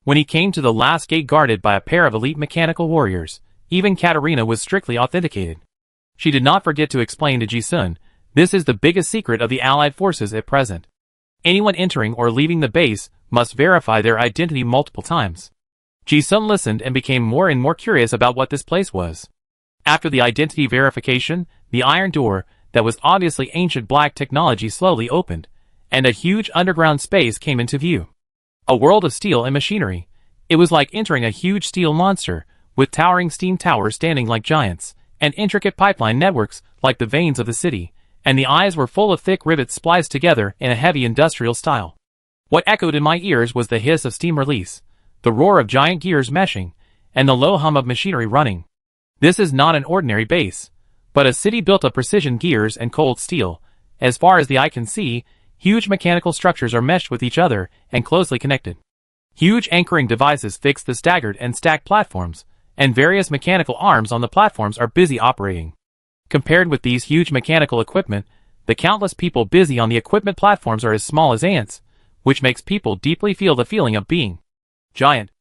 When he came to the last gate guarded by a pair of elite mechanical warriors, even Katarina was strictly authenticated. She did not forget to explain to Ji-sun, this is the biggest secret of the Allied forces at present. Anyone entering or leaving the base must verify their identity multiple times. Ji-sun listened and became more and more curious about what this place was. After the identity verification, the iron door, that was obviously ancient black technology, slowly opened, and a huge underground space came into view. A world of steel and machinery. It was like entering a huge steel monster, with towering steam towers standing like giants, and intricate pipeline networks like the veins of the city, and the eyes were full of thick rivets spliced together in a heavy industrial style. What echoed in my ears was the hiss of steam release, the roar of giant gears meshing, and the low hum of machinery running. This is not an ordinary base, but a city built of precision gears and cold steel. As far as the eye can see, huge mechanical structures are meshed with each other and closely connected. Huge anchoring devices fix the staggered and stacked platforms, and various mechanical arms on the platforms are busy operating. Compared with these huge mechanical equipment, the countless people busy on the equipment platforms are as small as ants, which makes people deeply feel the feeling of being giant.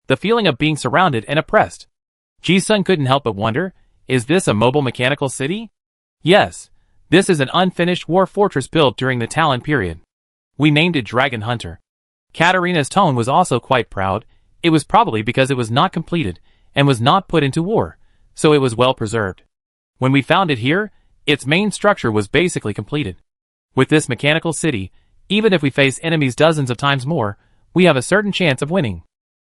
The feeling of being surrounded and oppressed. Ji-sun couldn't help but wonder, is this a mobile mechanical city? Yes, this is an unfinished war fortress built during the Talon period. We named it Dragon Hunter. Katarina's tone was also quite proud. It was probably because it was not completed, and was not put into war, so it was well preserved. When we found it here, its main structure was basically completed. With this mechanical city, even if we face enemies dozens of times more, we have a certain chance of winning.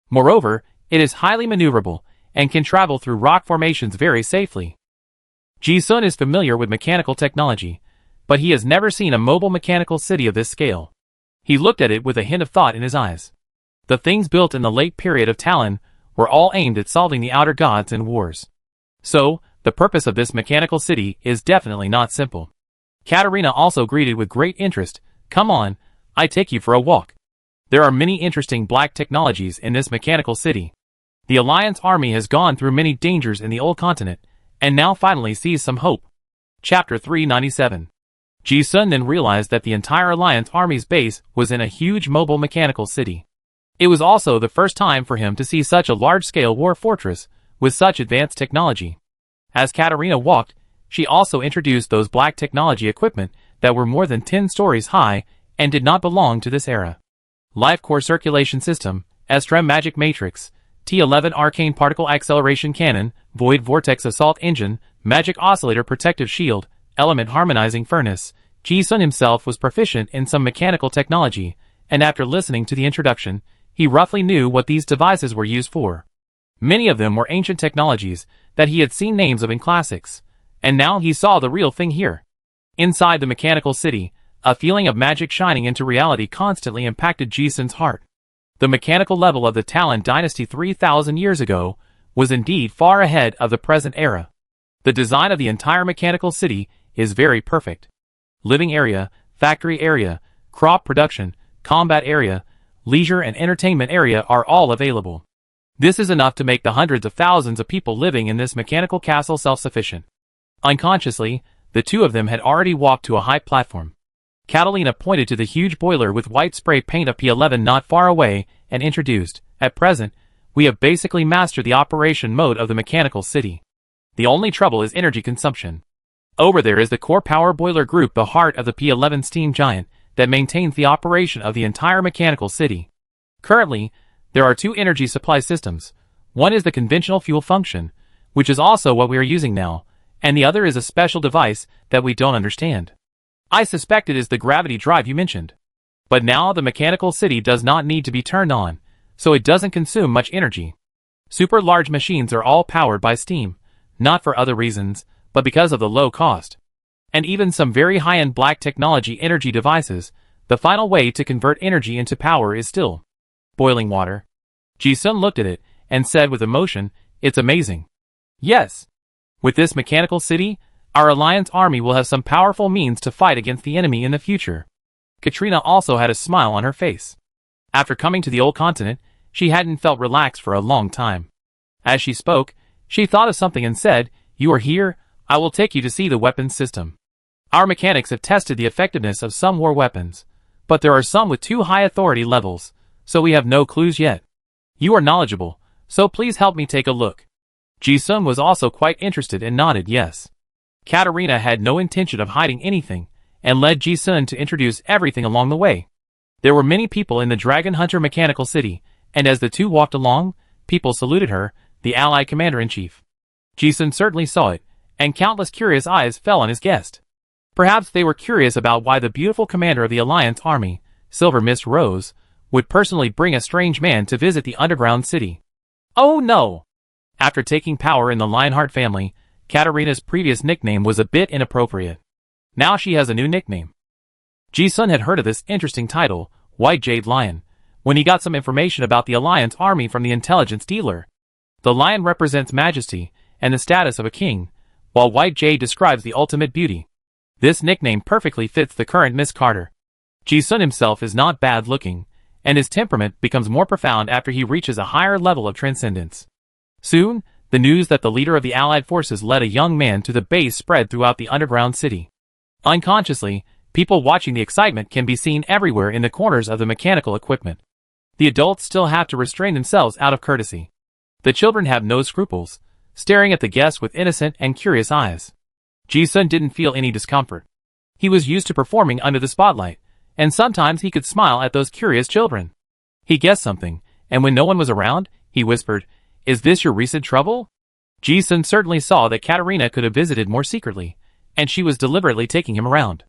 Moreover, it is highly maneuverable, and can travel through rock formations very safely. Ji-sun is familiar with mechanical technology, but he has never seen a mobile mechanical city of this scale. He looked at it with a hint of thought in his eyes. The things built in the late period of Talon were all aimed at solving the outer gods and wars. So, the purpose of this mechanical city is definitely not simple. Katarina also greeted with great interest, come on, I take you for a walk. There are many interesting black technologies in this mechanical city. The Alliance army has gone through many dangers in the old continent, and now finally sees some hope. Chapter 397. Ji-sun then realized that the entire Alliance army's base was in a huge mobile mechanical city. It was also the first time for him to see such a large-scale war fortress with such advanced technology. As Katarina walked, she also introduced those black technology equipment that were more than 10 stories high and did not belong to this era. Life Core Circulation System, Estrem Magic Matrix, T11 Arcane Particle Acceleration Cannon, Void Vortex Assault Engine, Magic Oscillator Protective Shield, Element Harmonizing Furnace. Ji-sun himself was proficient in some mechanical technology, and after listening to the introduction, he roughly knew what these devices were used for. Many of them were ancient technologies that he had seen names of in classics, and now he saw the real thing here. Inside the mechanical city, a feeling of magic shining into reality constantly impacted Ji-sun's heart. The mechanical level of the Talon dynasty 3,000 years ago was indeed far ahead of the present era. The design of the entire mechanical city is very perfect. Living area, factory area, crop production, combat area, leisure and entertainment area are all available. This is enough to make the hundreds of thousands of people living in this mechanical castle self-sufficient. Unconsciously, the two of them had already walked to a high platform. Catalina pointed to the huge boiler with white spray paint of P11 not far away and introduced, at present, we have basically mastered the operation mode of the mechanical city. The only trouble is energy consumption. Over there is the core power boiler group, the heart of the P11 steam giant, that maintains the operation of the entire mechanical city. Currently, there are two energy supply systems. One is the conventional fuel function, which is also what we are using now, and the other is a special device that we don't understand. I suspect it is the gravity drive you mentioned. But now the mechanical city does not need to be turned on, so it doesn't consume much energy. Super large machines are all powered by steam, not for other reasons, but because of the low cost. And even some very high-end black technology energy devices, the final way to convert energy into power is still boiling water. Ji-sun looked at it and said with emotion, it's amazing. Yes. With this mechanical city, our Alliance army will have some powerful means to fight against the enemy in the future. Katrina also had a smile on her face. After coming to the old continent, she hadn't felt relaxed for a long time. As she spoke, she thought of something and said, you are here, I will take you to see the weapons system. Our mechanics have tested the effectiveness of some war weapons, but there are some with too high authority levels, so we have no clues yet. You are knowledgeable, so please help me take a look. Ji-sun was also quite interested and nodded yes. Katarina had no intention of hiding anything, and led Ji-sun to introduce everything along the way. There were many people in the Dragon Hunter Mechanical City, and as the two walked along, people saluted her, the Allied Commander-in-Chief. Ji-sun certainly saw it, and countless curious eyes fell on his guest. Perhaps they were curious about why the beautiful commander of the Alliance Army, Silver Mist Rose, would personally bring a strange man to visit the underground city. Oh no! After taking power in the Lionheart family, Katarina's previous nickname was a bit inappropriate. Now she has a new nickname. Ji-sun had heard of this interesting title, White Jade Lion, when he got some information about the Alliance Army from the intelligence dealer. The lion represents majesty and the status of a king, while White Jade describes the ultimate beauty. This nickname perfectly fits the current Miss Carter. Ji-sun himself is not bad looking, and his temperament becomes more profound after he reaches a higher level of transcendence. Soon, the news that the leader of the Allied forces led a young man to the base spread throughout the underground city. Unconsciously, people watching the excitement can be seen everywhere in the corners of the mechanical equipment. The adults still have to restrain themselves out of courtesy. The children have no scruples, staring at the guests with innocent and curious eyes. Ji-sun didn't feel any discomfort. He was used to performing under the spotlight, and sometimes he could smile at those curious children. He guessed something, and when no one was around, he whispered, "Is this your recent trouble?" Ji-sun certainly saw that Katarina could have visited more secretly, and she was deliberately taking him around.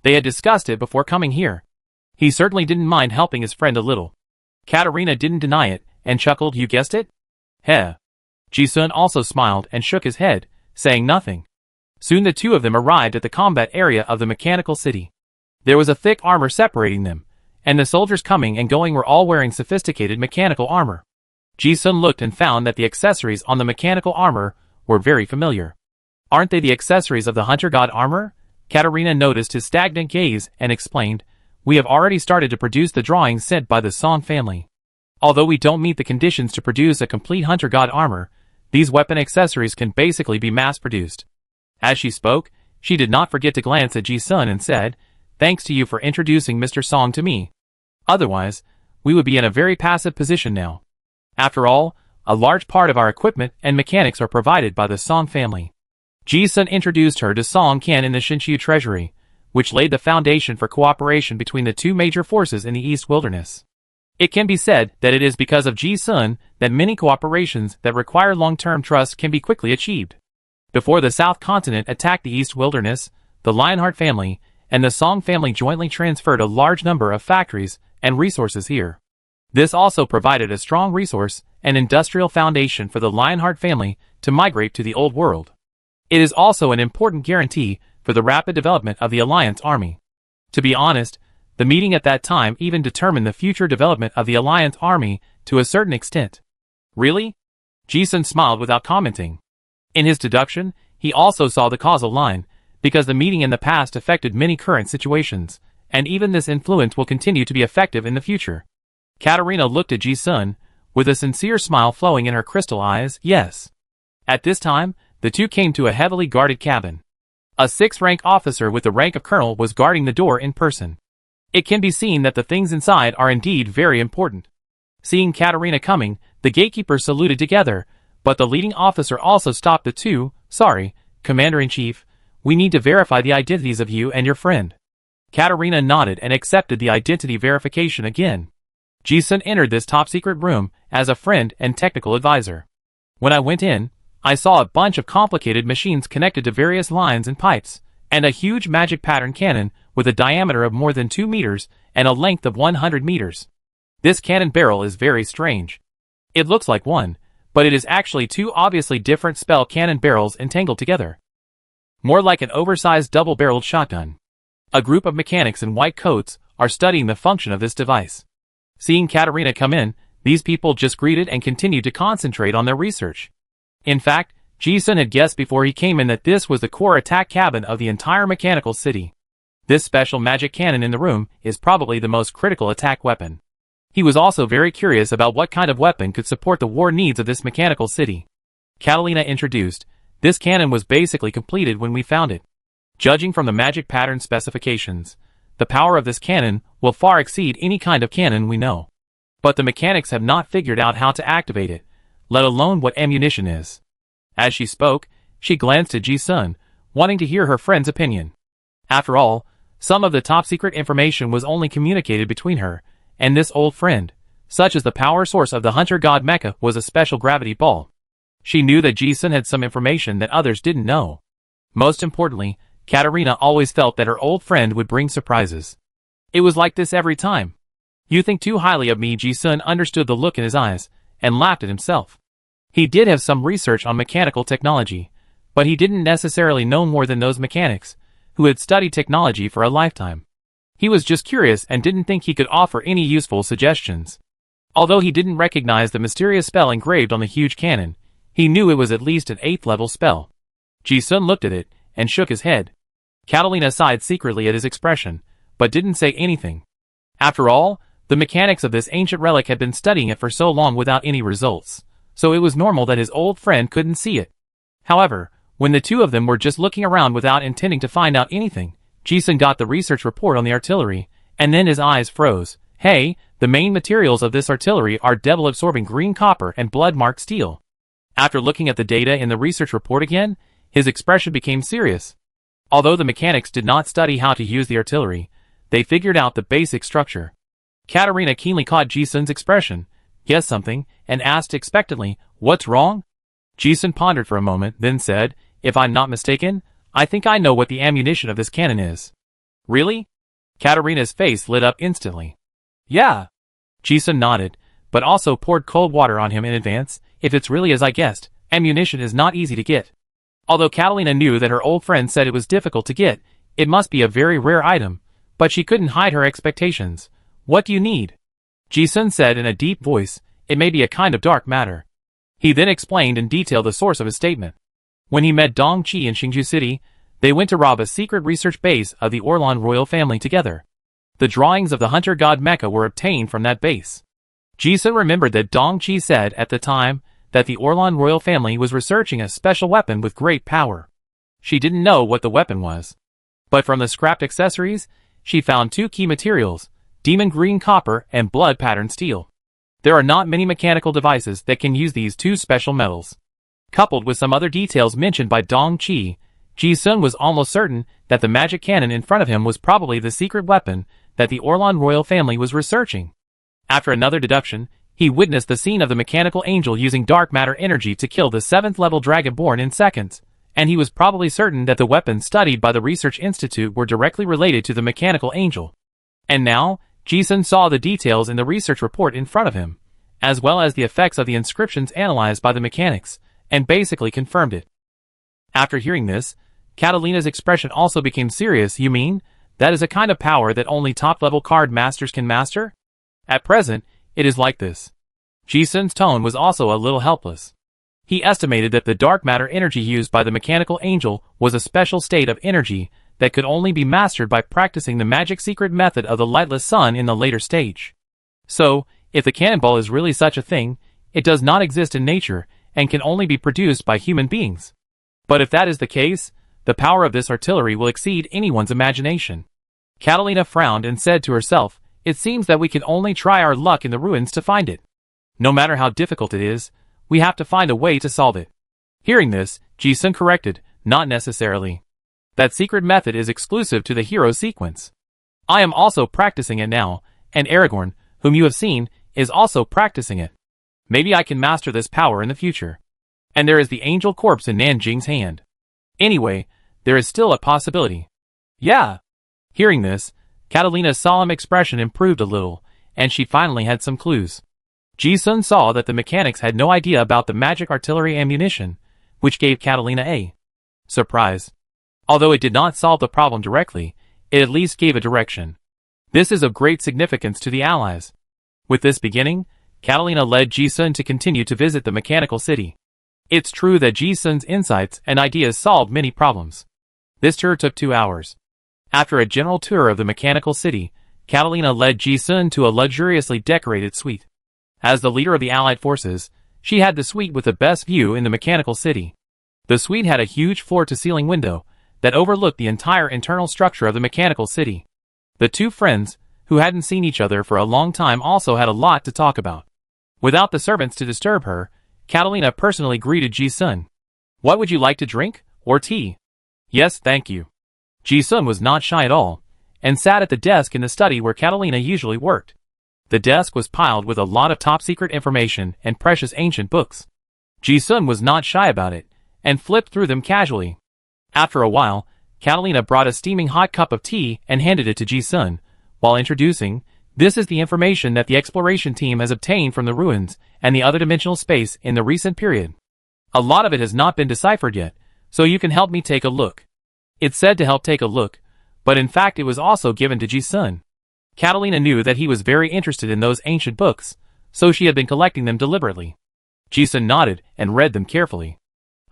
They had discussed it before coming here. He certainly didn't mind helping his friend a little. Katarina didn't deny it, and chuckled, "You guessed it?" Heh. Ji-sun also smiled and shook his head, saying nothing. Soon the two of them arrived at the combat area of the mechanical city. There was a thick armor separating them, and the soldiers coming and going were all wearing sophisticated mechanical armor. Ji-sun looked and found that the accessories on the mechanical armor were very familiar. Aren't they the accessories of the Hunter God armor? Katarina noticed his stagnant gaze and explained, "We have already started to produce the drawings sent by the Song family. Although we don't meet the conditions to produce a complete Hunter God armor, these weapon accessories can basically be mass-produced." As she spoke, she did not forget to glance at Ji-sun and said, "Thanks to you for introducing Mr. Song to me. Otherwise, we would be in a very passive position now. After all, a large part of our equipment and mechanics are provided by the Song family." Ji-sun introduced her to Song Qian in the Shinshu treasury, which laid the foundation for cooperation between the two major forces in the East Wilderness. It can be said that it is because of Ji-sun that many cooperations that require long-term trust can be quickly achieved. Before the South Continent attacked the East Wilderness, the Lionheart family and the Song family jointly transferred a large number of factories and resources here. This also provided a strong resource and industrial foundation for the Lionheart family to migrate to the Old World. It is also an important guarantee for the rapid development of the Alliance Army. To be honest, the meeting at that time even determined the future development of the Alliance Army to a certain extent. Really? Ji-sun smiled without commenting. In his deduction, he also saw the causal line, because the meeting in the past affected many current situations, and even this influence will continue to be effective in the future. Katarina looked at Ji-sun, with a sincere smile flowing in her crystal eyes. Yes. At this time, the two came to a heavily guarded cabin. A 6th-rank officer with the rank of colonel was guarding the door in person. It can be seen that the things inside are indeed very important. Seeing Katarina coming, the gatekeepers saluted together, but the leading officer also stopped the two. "Sorry, Commander-in-Chief, we need to verify the identities of you and your friend." Katarina nodded and accepted the identity verification again. Ji-sun entered this top-secret room as a friend and technical advisor. When I went in, I saw a bunch of complicated machines connected to various lines and pipes, and a huge magic pattern cannon with a diameter of more than 2 meters and a length of 100 meters. This cannon barrel is very strange. It looks like one, but it is actually two obviously different spell cannon barrels entangled together. More like an oversized double-barreled shotgun. A group of mechanics in white coats are studying the function of this device. Seeing Katarina come in, these people just greeted and continued to concentrate on their research. In fact, Ji-sun had guessed before he came in that this was the core attack cabin of the entire mechanical city. This special magic cannon in the room is probably the most critical attack weapon. He was also very curious about what kind of weapon could support the war needs of this mechanical city. Catalina introduced, "This cannon was basically completed when we found it. Judging from the magic pattern specifications, the power of this cannon will far exceed any kind of cannon we know. but the mechanics have not figured out how to activate it, let alone what ammunition is. As she spoke, she glanced at Ji-sun, wanting to hear her friend's opinion. After all, some of the top-secret information was only communicated between her and this old friend, such as the power source of the hunter god mecha was a special gravity ball. She knew that Ji-sun had some information that others didn't know. Most importantly, Katarina always felt that her old friend would bring surprises. It was like this every time. You think too highly of me. Ji-sun understood the look in his eyes, and laughed at himself. He did have some research on mechanical technology, but he didn't necessarily know more than those mechanics, who had studied technology for a lifetime. He was just curious and didn't think he could offer any useful suggestions. Although he didn't recognize the mysterious spell engraved on the huge cannon, he knew it was at least an 8th level spell. Ji-sun looked at it, and shook his head. Catalina sighed secretly at his expression, but didn't say anything. After all, the mechanics of this ancient relic had been studying it for so long without any results, so it was normal that his old friend couldn't see it. However, when the two of them were just looking around without intending to find out anything, Ji-sun got the research report on the artillery, and then his eyes froze. Hey, the main materials of this artillery are devil-absorbing green copper and blood-marked steel. After looking at the data in the research report again, his expression became serious. Although the mechanics did not study how to use the artillery, they figured out the basic structure. Katarina keenly caught Ji-sun's expression, guessed something, and asked expectantly, "What's wrong?" Ji-sun pondered for a moment, then said, "If I'm not mistaken, I think I know what the ammunition of this cannon is." "Really?" Katarina's face lit up instantly. "Yeah." Ji-sun nodded, but also poured cold water on him in advance. "If it's really as I guessed, ammunition is not easy to get." Although Catalina knew that her old friend said it was difficult to get, it must be a very rare item, but she couldn't hide her expectations. "What do you need?" Ji-sun said in a deep voice, "It may be a kind of dark matter." He then explained in detail the source of his statement. When he met Dong Qi in Xingju City, they went to rob a secret research base of the Orlan royal family together. The drawings of the hunter god mecha were obtained from that base. Ji-sun remembered that Dong Qi said at the time that the Orlan royal family was researching a special weapon with great power. She didn't know what the weapon was. But from the scrapped accessories, she found two key materials, demon green copper and blood patterned steel. There are not many mechanical devices that can use these two special metals. Coupled with some other details mentioned by Dong Qi, Ji-sun was almost certain that the magic cannon in front of him was probably the secret weapon that the Orlan royal family was researching. After another deduction, he witnessed the scene of the mechanical angel using dark matter energy to kill the 7th level dragonborn in seconds, and he was probably certain that the weapons studied by the Research Institute were directly related to the mechanical angel. And now, Ji-sun saw the details in the research report in front of him, as well as the effects of the inscriptions analyzed by the mechanics, and basically confirmed it. After hearing this, Catalina's expression also became serious. "You mean, that is a kind of power that only top-level card masters can master?" "At present, it is like this." Ji-sun's tone was also a little helpless. He estimated that the dark matter energy used by the mechanical angel was a special state of energy that could only be mastered by practicing the magic secret method of the lightless sun in the later stage. So, if the cannonball is really such a thing, it does not exist in nature and can only be produced by human beings. But if that is the case, the power of this artillery will exceed anyone's imagination. Catalina frowned and said to herself, "It seems that we can only try our luck in the ruins to find it. No matter how difficult it is, we have to find a way to solve it." Hearing this, Ji-sun corrected, "Not necessarily. That secret method is exclusive to the hero sequence. I am also practicing it now, and Aragorn, whom you have seen, is also practicing it. Maybe I can master this power in the future. And there is the angel corpse in Nanjing's hand. Anyway, there is still a possibility." "Yeah." Hearing this, Catalina's solemn expression improved a little, and she finally had some clues. Ji-sun saw that the mechanics had no idea about the magic artillery ammunition, which gave Catalina a surprise. Although it did not solve the problem directly, it at least gave a direction. This is of great significance to the Allies. With this beginning, Catalina led Ji-sun to continue to visit the mechanical city. It's true that Ji-sun's insights and ideas solved many problems. This tour took 2 hours. After a general tour of the mechanical city, Catalina led Ji-sun to a luxuriously decorated suite. As the leader of the Allied forces, she had the suite with the best view in the mechanical city. The suite had a huge floor-to-ceiling window that overlooked the entire internal structure of the mechanical city. The two friends, who hadn't seen each other for a long time, also had a lot to talk about. Without the servants to disturb her, Catalina personally greeted Ji-sun. "What would you like to drink, or tea?" "Yes, thank you." Ji-sun was not shy at all, and sat at the desk in the study where Catalina usually worked. The desk was piled with a lot of top-secret information and precious ancient books. Ji-sun was not shy about it, and flipped through them casually. After a while, Catalina brought a steaming hot cup of tea and handed it to Ji-sun, while introducing, "This is the information that the exploration team has obtained from the ruins and the other dimensional space in the recent period. A lot of it has not been deciphered yet, so you can help me take a look." It said to help take a look, but in fact it was also given to Ji-sun. Catalina knew that he was very interested in those ancient books, so she had been collecting them deliberately. Ji-sun nodded and read them carefully.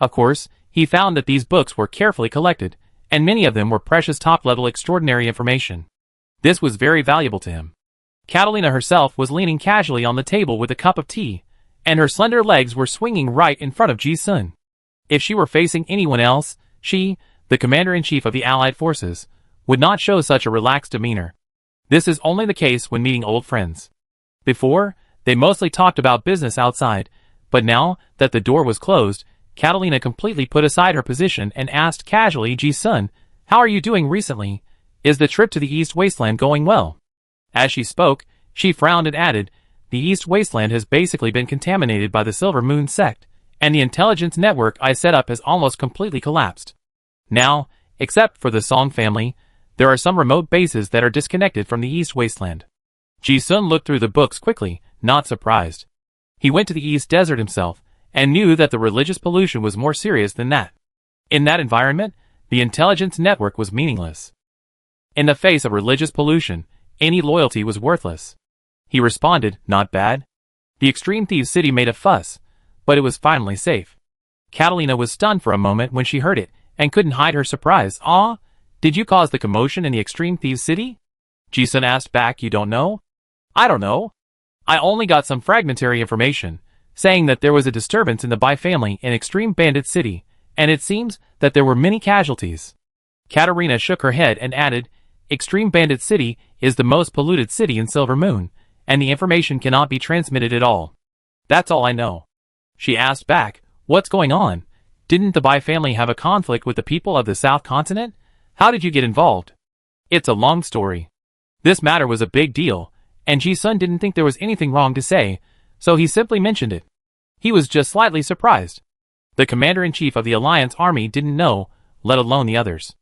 Of course, he found that these books were carefully collected, and many of them were precious top-level extraordinary information. This was very valuable to him. Catalina herself was leaning casually on the table with a cup of tea, and her slender legs were swinging right in front of Ji-sun. If she were facing anyone else, she, the commander-in-chief of the Allied forces, would not show such a relaxed demeanor. This is only the case when meeting old friends. Before, they mostly talked about business outside, but now that the door was closed, Catalina completely put aside her position and asked casually, "Ji-sun, how are you doing recently? Is the trip to the East Wasteland going well?" As she spoke, she frowned and added, "The East Wasteland has basically been contaminated by the Silver Moon sect, and the intelligence network I set up has almost completely collapsed. Now, except for the Song family, there are some remote bases that are disconnected from the East Wasteland." Ji-sun looked through the books quickly, not surprised. He went to the East Desert himself, and knew that the religious pollution was more serious than that. In that environment, the intelligence network was meaningless. In the face of religious pollution, any loyalty was worthless. He responded, "Not bad." The Extreme Thieves City made a fuss, but it was finally safe. Catalina was stunned for a moment when she heard it, and couldn't hide her surprise. "Ah, did you cause the commotion in the Extreme Thieves City?" Ji-sun asked back. "You don't know?" "I don't know. I only got some fragmentary information, saying that there was a disturbance in the Bai family in Extreme Bandit City, and it seems that there were many casualties." Katarina shook her head and added, "Extreme Bandit City is the most polluted city in Silver Moon, and the information cannot be transmitted at all. That's all I know." She asked back, "What's going on? Didn't the Bai family have a conflict with the people of the South Continent? How did you get involved?" "It's a long story. This matter was a big deal, and Ji-sun didn't think there was anything wrong to say, so he simply mentioned it. He was just slightly surprised. The commander-in-chief of the Alliance army didn't know, let alone the others."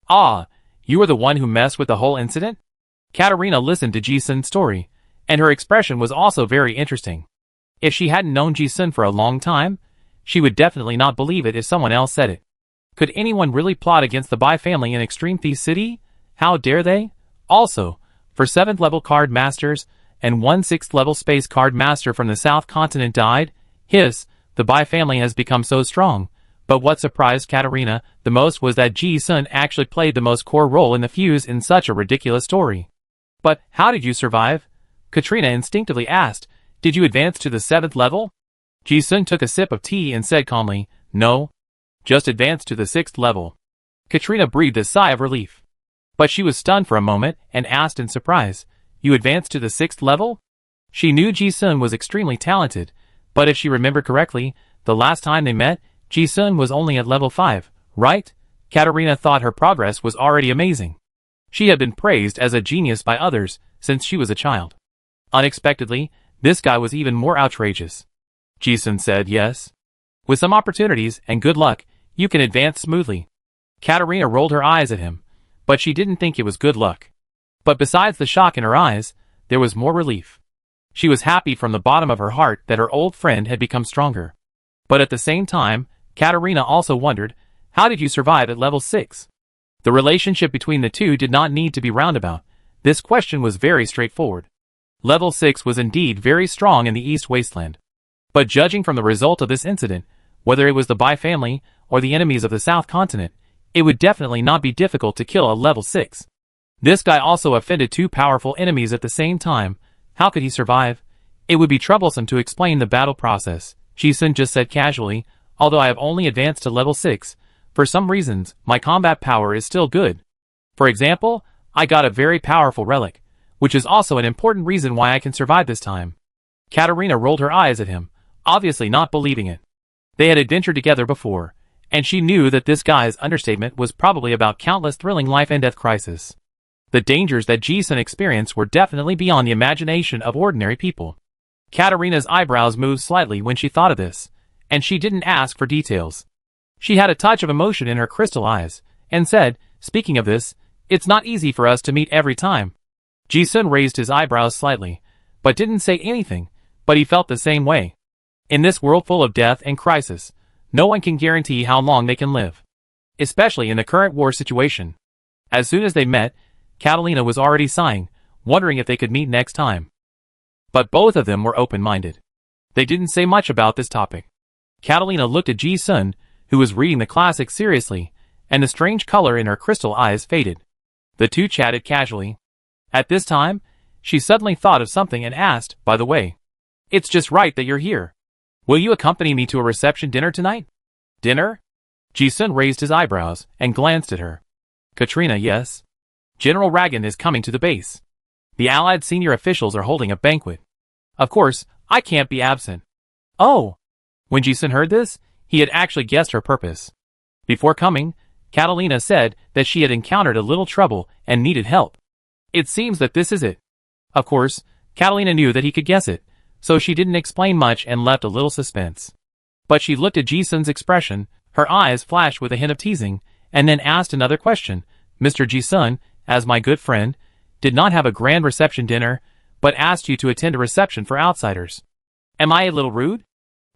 "Ah, you were the one who messed with the whole incident?" Katarina listened to Ji-sun's story, and her expression was also very interesting. If she hadn't known Ji-sun for a long time, she would definitely not believe it if someone else said it. Could anyone really plot against the Bai family in Extreme Thieves City? How dare they? Also, for 7th level card masters, and 1 6th level space card master from the South Continent died, the Bai family has become so strong. But what surprised Katarina the most was that Ji-sun actually played the most core role in the fuse in such a ridiculous story. "But how did you survive?" Katrina instinctively asked. "Did you advance to the 7th level?" Ji-sun took a sip of tea and said calmly, "No. Just advanced to the 6th level." Katrina breathed a sigh of relief. But she was stunned for a moment and asked in surprise, "You advanced to the 6th level?" She knew Ji-sun was extremely talented, but if she remembered correctly, the last time they met, Ji-sun was only at level 5, right? Katarina thought her progress was already amazing. She had been praised as a genius by others since she was a child. Unexpectedly, this guy was even more outrageous. Ji-sun said, "Yes. With some opportunities and good luck, you can advance smoothly." Katarina rolled her eyes at him, but she didn't think it was good luck. But besides the shock in her eyes, there was more relief. She was happy from the bottom of her heart that her old friend had become stronger. But at the same time, Katarina also wondered, how did you survive at level 6? The relationship between the two did not need to be roundabout. This question was very straightforward. Level 6 was indeed very strong in the East Wasteland. But judging from the result of this incident, whether it was the Bai family or the enemies of the South Continent, it would definitely not be difficult to kill a level 6. This guy also offended 2 powerful enemies at the same time. How could he survive? It would be troublesome to explain the battle process. Ji-sun just said casually, "Although I have only advanced to level 6, for some reasons, my combat power is still good. For example, I got a very powerful relic, which is also an important reason why I can survive this time. Katerina rolled her eyes at him, obviously not believing it. They had adventured together before, and she knew that this guy's understatement was probably about countless thrilling life and death crises. The dangers that Ji-sun experienced were definitely beyond the imagination of ordinary people. Katerina's eyebrows moved slightly when she thought of this, and she didn't ask for details. She had a touch of emotion in her crystal eyes, and said, "Speaking of this, it's not easy for us to meet every time." Ji-sun raised his eyebrows slightly, but didn't say anything, but he felt the same way. In this world full of death and crisis, no one can guarantee how long they can live. Especially in the current war situation. As soon as they met, Catalina was already sighing, wondering if they could meet next time. But both of them were open-minded. They didn't say much about this topic. Catalina looked at Ji-sun, who was reading the classic seriously, and the strange color in her crystal eyes faded. The two chatted casually. At this time, she suddenly thought of something and asked, "By the way, it's just right that you're here. Will you accompany me to a reception dinner tonight?" "Dinner?" Ji-sun raised his eyebrows and glanced at her. "Katrina, yes. General Ragan is coming to the base. The Allied senior officials are holding a banquet. Of course, I can't be absent." "Oh!" When Ji-sun heard this, he had actually guessed her purpose. Before coming, Catalina said that she had encountered a little trouble and needed help. It seems that this is it. Of course, Catalina knew that he could guess it, so she didn't explain much and left a little suspense. But she looked at Ji-sun's expression, her eyes flashed with a hint of teasing, and then asked another question. "Mr. Ji-sun, as my good friend, did not have a grand reception dinner, but asked you to attend a reception for outsiders. Am I a little rude?"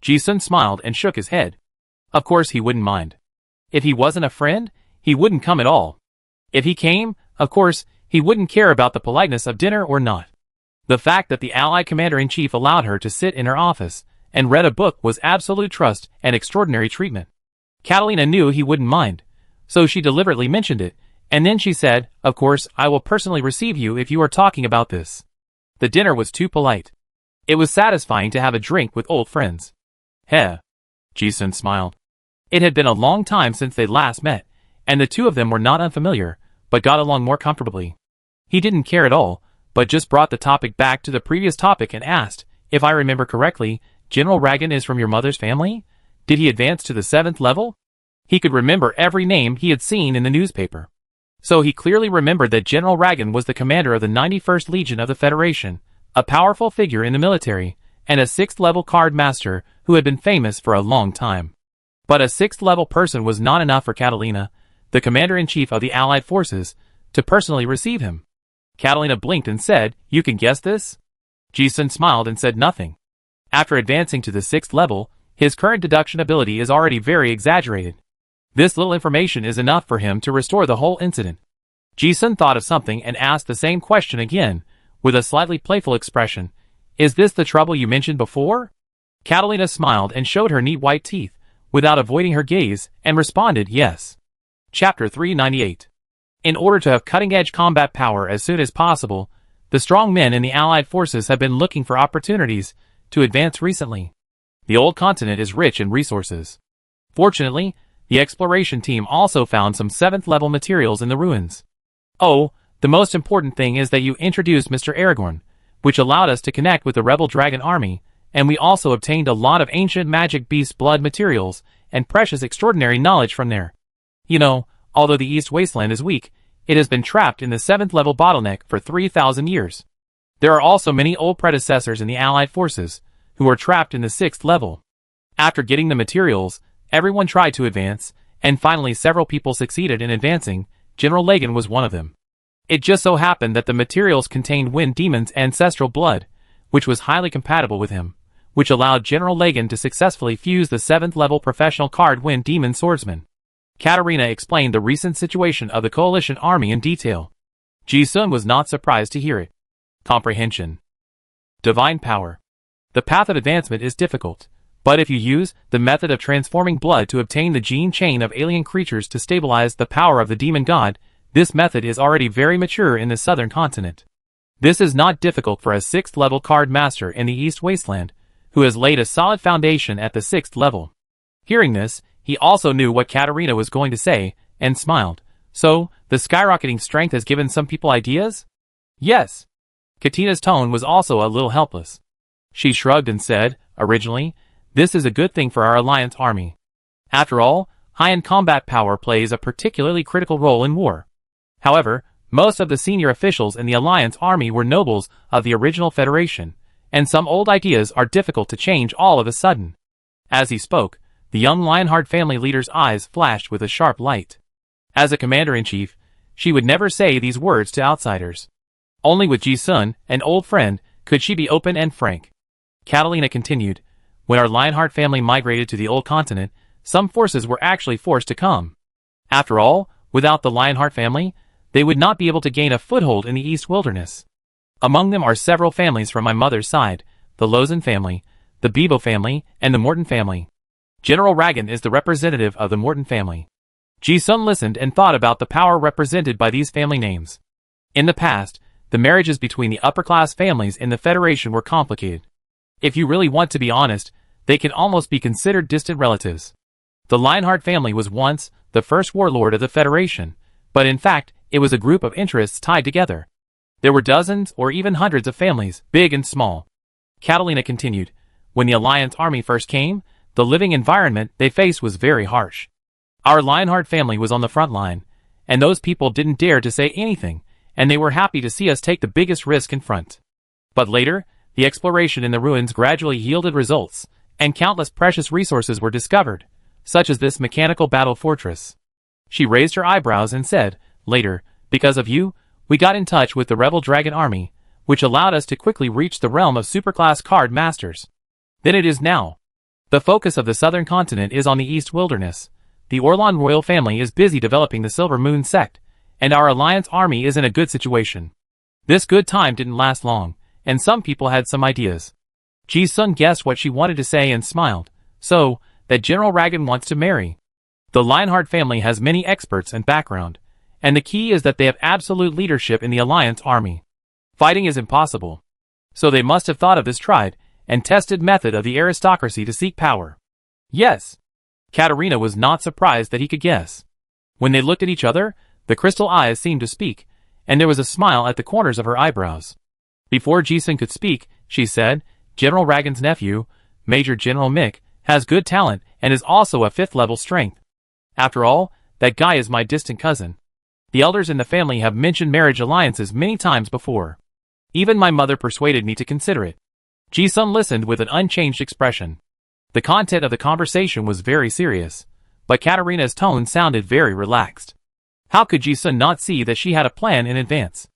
Ji-sun smiled and shook his head. Of course he wouldn't mind. If he wasn't a friend, he wouldn't come at all. If he came, of course, he wouldn't care about the politeness of dinner or not. The fact that the Allied Commander-in-Chief allowed her to sit in her office and read a book was absolute trust and extraordinary treatment. Catalina knew he wouldn't mind, so she deliberately mentioned it, and then she said, "Of course, I will personally receive you if you are talking about this." The dinner was too polite. It was satisfying to have a drink with old friends. "Heh." Ji-sun smiled. It had been a long time since they last met, and the two of them were not unfamiliar, but got along more comfortably. He didn't care at all, but just brought the topic back to the previous topic and asked, "If I remember correctly, General Ragan is from your mother's family? Did he advance to the 7th level?" He could remember every name he had seen in the newspaper. So he clearly remembered that General Ragan was the commander of the 91st Legion of the Federation, a powerful figure in the military, and a 6th level card master who had been famous for a long time. But a 6th level person was not enough for Catalina, the commander-in-chief of the Allied forces, to personally receive him. Catalina blinked and said, "You can guess this?" Ji-sun smiled and said nothing. After advancing to the 6th level, his current deduction ability is already very exaggerated. This little information is enough for him to restore the whole incident. Ji-sun thought of something and asked the same question again, with a slightly playful expression. "Is this the trouble you mentioned before?" Catalina smiled and showed her neat white teeth, without avoiding her gaze, and responded, "Yes." Chapter 398. In order to have cutting-edge combat power as soon as possible, the strong men in the Allied forces have been looking for opportunities to advance recently. The old continent is rich in resources. Fortunately, the exploration team also found some 7th level materials in the ruins. Oh, the most important thing is that you introduced Mr. Aragorn, which allowed us to connect with the rebel dragon army, and we also obtained a lot of ancient magic beast blood materials and precious extraordinary knowledge from there. You know, although the East Wasteland is weak, it has been trapped in the 7th level bottleneck for 3,000 years. There are also many old predecessors in the Allied forces, who are trapped in the 6th level. After getting the materials, everyone tried to advance, and finally several people succeeded in advancing. General Lagan was one of them. It just so happened that the materials contained Wind Demon's ancestral blood, which was highly compatible with him, which allowed General Lagan to successfully fuse the 7th level professional card Wind Demon Swordsman. Katerina explained the recent situation of the coalition army in detail. Ji-sun was not surprised to hear it. Comprehension. Divine power. The path of advancement is difficult, but if you use the method of transforming blood to obtain the gene chain of alien creatures to stabilize the power of the demon god, this method is already very mature in the southern continent. This is not difficult for a 6th level card master in the East Wasteland, who has laid a solid foundation at the 6th level. Hearing this, he also knew what Katerina was going to say, and smiled. "So, the skyrocketing strength has given some people ideas?" "Yes. Katina's tone was also a little helpless. She shrugged and said, originally, this is a good thing for our alliance army. After all, high-end combat power plays a particularly critical role in war. However, most of the senior officials in the alliance army were nobles of the original federation, and some old ideas are difficult to change all of a sudden. As he spoke, the young Lionheart family leader's eyes flashed with a sharp light. As a commander-in-chief, she would never say these words to outsiders. Only with Ji-sun, an old friend, could she be open and frank. Catalina continued, when our Lionheart family migrated to the old continent, some forces were actually forced to come. After all, without the Lionheart family, they would not be able to gain a foothold in the East Wilderness. Among them are several families from my mother's side, the Lozan family, the Bibo family, and the Morton family. General Ragan is the representative of the Morton family. Ji-sun listened and thought about the power represented by these family names. In the past, the marriages between the upper-class families in the Federation were complicated. If you really want to be honest, they can almost be considered distant relatives. The Lionheart family was once the first warlord of the Federation, but in fact, it was a group of interests tied together. There were dozens or even hundreds of families, big and small. Catalina continued, when the Alliance army first came, the living environment they faced was very harsh. Our Lionheart family was on the front line, and those people didn't dare to say anything, and they were happy to see us take the biggest risk in front. But later, the exploration in the ruins gradually yielded results, and countless precious resources were discovered, such as this mechanical battle fortress. She raised her eyebrows and said, later, because of you, we got in touch with the Rebel Dragon Army, which allowed us to quickly reach the realm of superclass card masters. Then it is now. The focus of the southern continent is on the East Wilderness. The Orlon royal family is busy developing the Silver Moon sect, and our Alliance army is in a good situation. This good time didn't last long, and some people had some ideas. Ji-sun guessed what she wanted to say and smiled. So, that General Ragan wants to marry. The Lionheart family has many experts and background, and the key is that they have absolute leadership in the Alliance army. Fighting is impossible. So they must have thought of this tried and tested method of the aristocracy to seek power. Yes. Katerina was not surprised that he could guess. When they looked at each other, the crystal eyes seemed to speak, and there was a smile at the corners of her eyebrows. Before Ji-sun could speak, she said, General Ragan's nephew, Major General Mick, has good talent and is also a 5th level strength. After all, that guy is my distant cousin. The elders in the family have mentioned marriage alliances many times before. Even my mother persuaded me to consider it. Ji-sun listened with an unchanged expression. The content of the conversation was very serious, but Katerina's tone sounded very relaxed. How could Ji-sun not see that she had a plan in advance?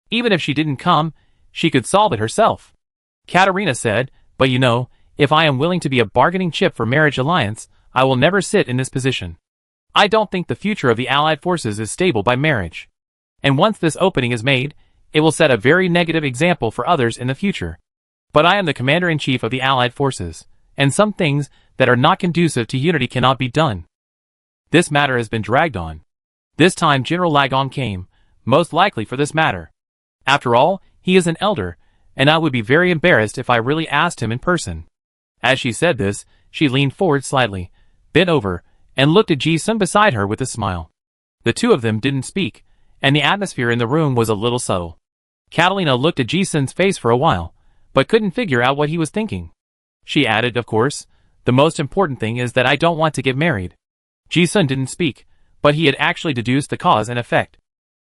Even if she didn't come, she could solve it herself. Katerina said, but you know, if I am willing to be a bargaining chip for marriage alliance, I will never sit in this position. I don't think the future of the Allied forces is stable by marriage. And once this opening is made, it will set a very negative example for others in the future. But I am the commander-in-chief of the Allied forces, and some things that are not conducive to unity cannot be done. This matter has been dragged on. This time General Lagon came, most likely for this matter. After all, he is an elder, and I would be very embarrassed if I really asked him in person. As she said this, she leaned forward slightly, bent over, and looked at Ji-sun beside her with a smile. The two of them didn't speak, and the atmosphere in the room was a little subtle. Catalina looked at Ji-sun's face for a while, but couldn't figure out what he was thinking. She added, of course, the most important thing is that I don't want to get married. Ji-sun didn't speak, but he had actually deduced the cause and effect.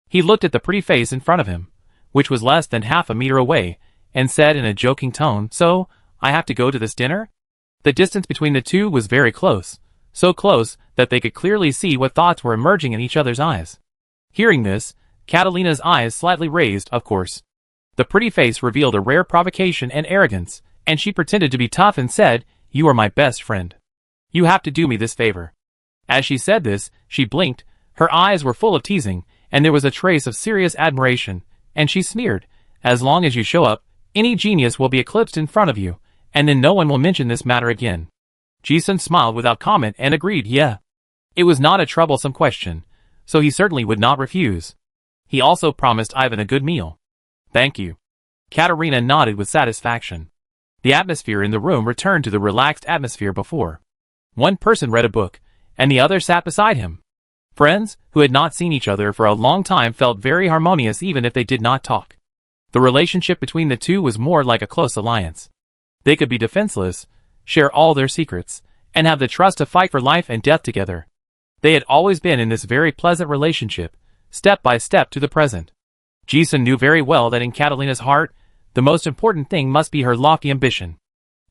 He looked at the pretty face in front of him, which was less than half a meter away, and said in a joking tone, so, I have to go to this dinner? The distance between the two was very close, so close that they could clearly see what thoughts were emerging in each other's eyes. Hearing this, Catalina's eyes slightly raised, of course. The pretty face revealed a rare provocation and arrogance, and she pretended to be tough and said, you are my best friend. You have to do me this favor. As she said this, she blinked, her eyes were full of teasing, and there was a trace of serious admiration, and she sneered, as long as you show up, any genius will be eclipsed in front of you, and then no one will mention this matter again. Ji-sun smiled without comment and agreed, yeah. It was not a troublesome question, so he certainly would not refuse. He also promised Ivan a good meal. Thank you. Katerina nodded with satisfaction. The atmosphere in the room returned to the relaxed atmosphere before. One person read a book, and the other sat beside him. Friends, who had not seen each other for a long time, felt very harmonious even if they did not talk. The relationship between the two was more like a close alliance. They could be defenseless, share all their secrets, and have the trust to fight for life and death together. They had always been in this very pleasant relationship, step by step to the present. Ji-sun knew very well that in Catalina's heart, the most important thing must be her lofty ambition.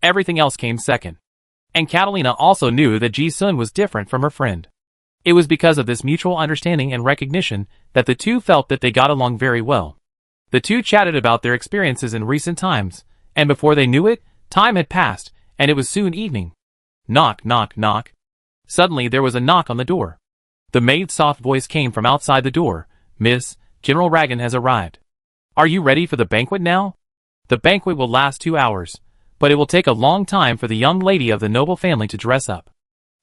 Everything else came second. And Catalina also knew that Ji-sun was different from her friend. It was because of this mutual understanding and recognition that the two felt that they got along very well. The two chatted about their experiences in recent times, and before they knew it, time had passed, and it was soon evening. Knock, knock, knock. Suddenly there was a knock on the door. The maid's soft voice came from outside the door. "Miss, General Ragan has arrived. Are you ready for the banquet now? The banquet will last 2 hours, but it will take a long time for the young lady of the noble family to dress up."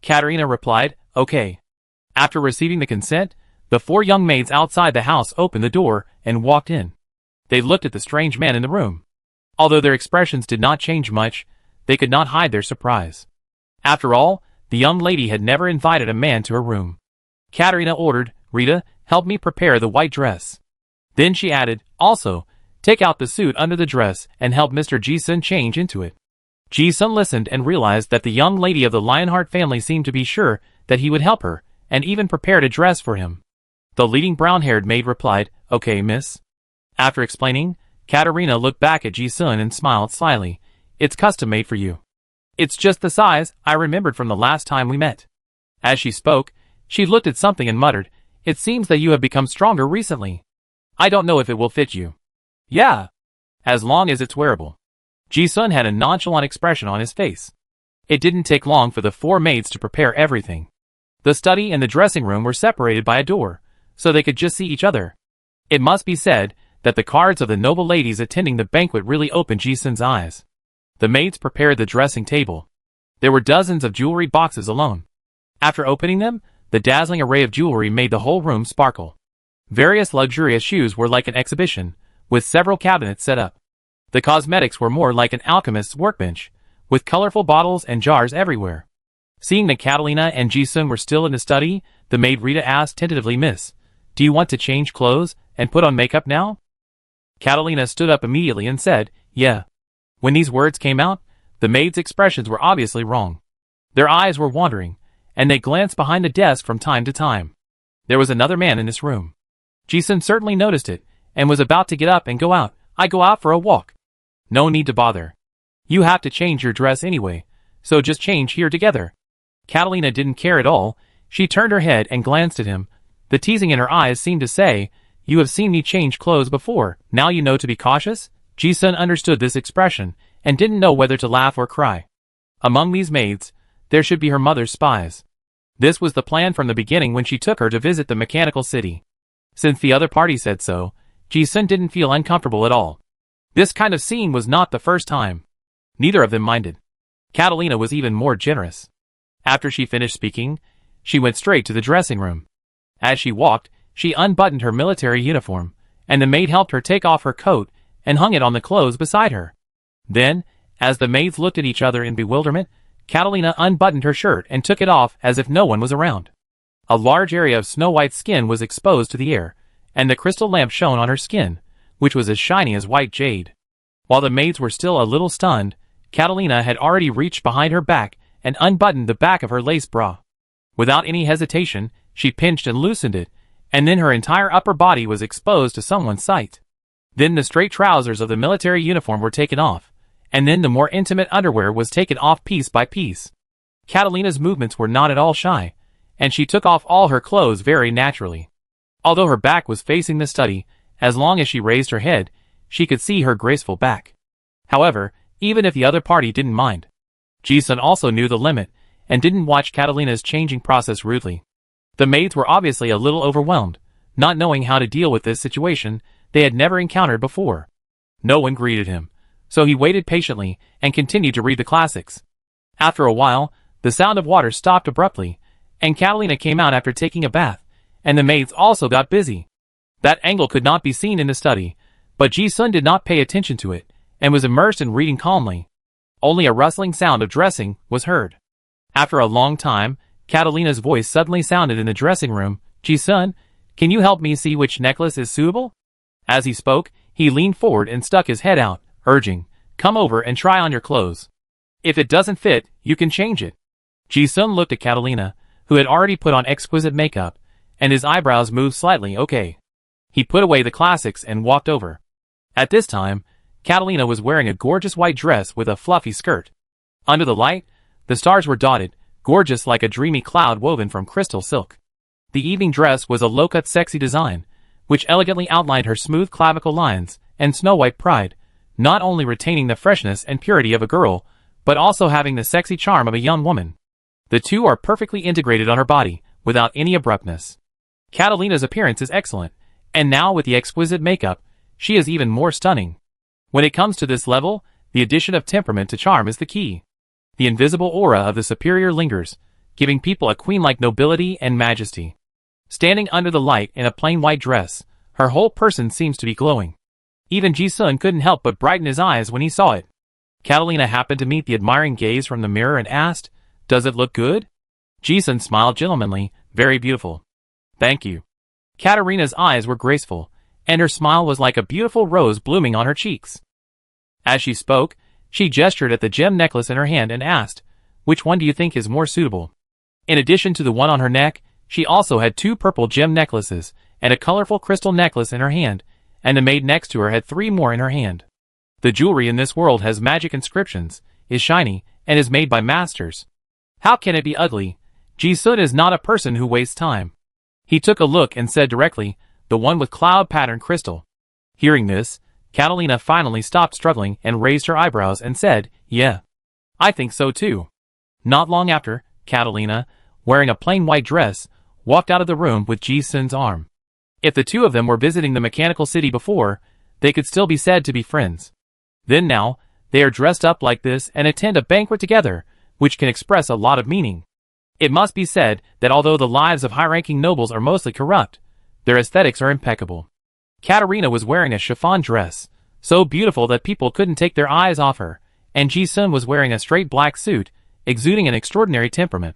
Katerina replied, "Okay." After receiving the consent, the 4 young maids outside the house opened the door and walked in. They looked at the strange man in the room. Although their expressions did not change much, they could not hide their surprise. After all, the young lady had never invited a man to her room. Katerina ordered, "Rita, help me prepare the white dress." Then she added, "Also, take out the suit under the dress and help Mr. Ji-sun change into it." Ji-sun listened and realized that the young lady of the Lionheart family seemed to be sure that he would help her, and even prepared a dress for him. The leading brown-haired maid replied, "Okay, miss." After explaining, Katerina looked back at Ji-sun and smiled slyly. "It's custom-made for you. It's just the size I remembered from the last time we met." As she spoke, she looked at something and muttered, "It seems that you have become stronger recently. I don't know if it will fit you." "Yeah, as long as it's wearable." Ji-sun had a nonchalant expression on his face. It didn't take long for the 4 maids to prepare everything. The study and the dressing room were separated by a door, so they could just see each other. It must be said that the cards of the noble ladies attending the banquet really opened Ji-sun's eyes. The maids prepared the dressing table. There were dozens of jewelry boxes alone. After opening them, the dazzling array of jewelry made the whole room sparkle. Various luxurious shoes were like an exhibition, with several cabinets set up. The cosmetics were more like an alchemist's workbench, with colorful bottles and jars everywhere. Seeing that Catalina and Ji-sun were still in the study, the maid Rita asked tentatively, "Miss, do you want to change clothes and put on makeup now?" Catalina stood up immediately and said, "Yeah." When these words came out, the maid's expressions were obviously wrong. Their eyes were wandering, and they glanced behind the desk from time to time. There was another man in this room. Ji-sun certainly noticed it, and was about to get up and go out. "I go out for a walk." "No need to bother. You have to change your dress anyway, so just change here together." Catalina didn't care at all. She turned her head and glanced at him. The teasing in her eyes seemed to say, "You have seen me change clothes before, now you know to be cautious?" Ji-sun understood this expression, and didn't know whether to laugh or cry. Among these maids, there should be her mother's spies. This was the plan from the beginning when she took her to visit the mechanical city. Since the other party said so, Ji-sun didn't feel uncomfortable at all. This kind of scene was not the first time. Neither of them minded. Catalina was even more generous. After she finished speaking, she went straight to the dressing room. As she walked, she unbuttoned her military uniform, and the maid helped her take off her coat and hung it on the clothes beside her. Then, as the maids looked at each other in bewilderment, Catalina unbuttoned her shirt and took it off as if no one was around. A large area of snow-white skin was exposed to the air, and the crystal lamp shone on her skin, which was as shiny as white jade. While the maids were still a little stunned, Catalina had already reached behind her back and unbuttoned the back of her lace bra. Without any hesitation, she pinched and loosened it, and then her entire upper body was exposed to someone's sight. Then the straight trousers of the military uniform were taken off, and then the more intimate underwear was taken off piece by piece. Catalina's movements were not at all shy, and she took off all her clothes very naturally. Although her back was facing the study, as long as she raised her head, she could see her graceful back. However, even if the other party didn't mind, Ji-sun also knew the limit, and didn't watch Catalina's changing process rudely. The maids were obviously a little overwhelmed, not knowing how to deal with this situation they had never encountered before. No one greeted him, so he waited patiently and continued to read the classics. After a while, the sound of water stopped abruptly, and Catalina came out after taking a bath, and the maids also got busy. That angle could not be seen in the study, but Ji-sun did not pay attention to it, and was immersed in reading calmly. Only a rustling sound of dressing was heard. After a long time, Catalina's voice suddenly sounded in the dressing room. "Ji-sun, can you help me see which necklace is suitable?" As he spoke, he leaned forward and stuck his head out, urging, "Come over and try on your clothes. If it doesn't fit, you can change it." Ji-sun looked at Catalina, who had already put on exquisite makeup, and his eyebrows moved slightly. Okay. He put away the classics and walked over. At this time, Catalina was wearing a gorgeous white dress with a fluffy skirt. Under the light, the stars were dotted, gorgeous like a dreamy cloud woven from crystal silk. The evening dress was a low-cut sexy design, which elegantly outlined her smooth clavicle lines and snow-white pride, not only retaining the freshness and purity of a girl, but also having the sexy charm of a young woman. The two are perfectly integrated on her body, without any abruptness. Catalina's appearance is excellent, and now with the exquisite makeup, she is even more stunning. When it comes to this level, the addition of temperament to charm is the key. The invisible aura of the superior lingers, giving people a queen-like nobility and majesty. Standing under the light in a plain white dress, her whole person seems to be glowing. Even Ji-sun couldn't help but brighten his eyes when he saw it. Catalina happened to meet the admiring gaze from the mirror and asked, "Does it look good?" Ji-sun smiled gentlemanly, "Very beautiful. Thank you." Katarina's eyes were graceful, and her smile was like a beautiful rose blooming on her cheeks. As she spoke, she gestured at the gem necklace in her hand and asked, "Which one do you think is more suitable?" In addition to the one on her neck, she also had 2 purple gem necklaces and a colorful crystal necklace in her hand, and the maid next to her had 3 more in her hand. The jewelry in this world has magic inscriptions, is shiny, and is made by masters. How can it be ugly? Ji-sun is not a person who wastes time. He took a look and said directly, "The one with cloud pattern crystal." Hearing this, Catalina finally stopped struggling and raised her eyebrows and said, "Yeah. I think so too." Not long after, Catalina, wearing a plain white dress, walked out of the room with Ji-sun's arm. If the two of them were visiting the mechanical city before, they could still be said to be friends. Then now, they are dressed up like this and attend a banquet together, which can express a lot of meaning. It must be said that although the lives of high-ranking nobles are mostly corrupt, their aesthetics are impeccable. Katarina was wearing a chiffon dress, so beautiful that people couldn't take their eyes off her, and Ji-sun was wearing a straight black suit, exuding an extraordinary temperament.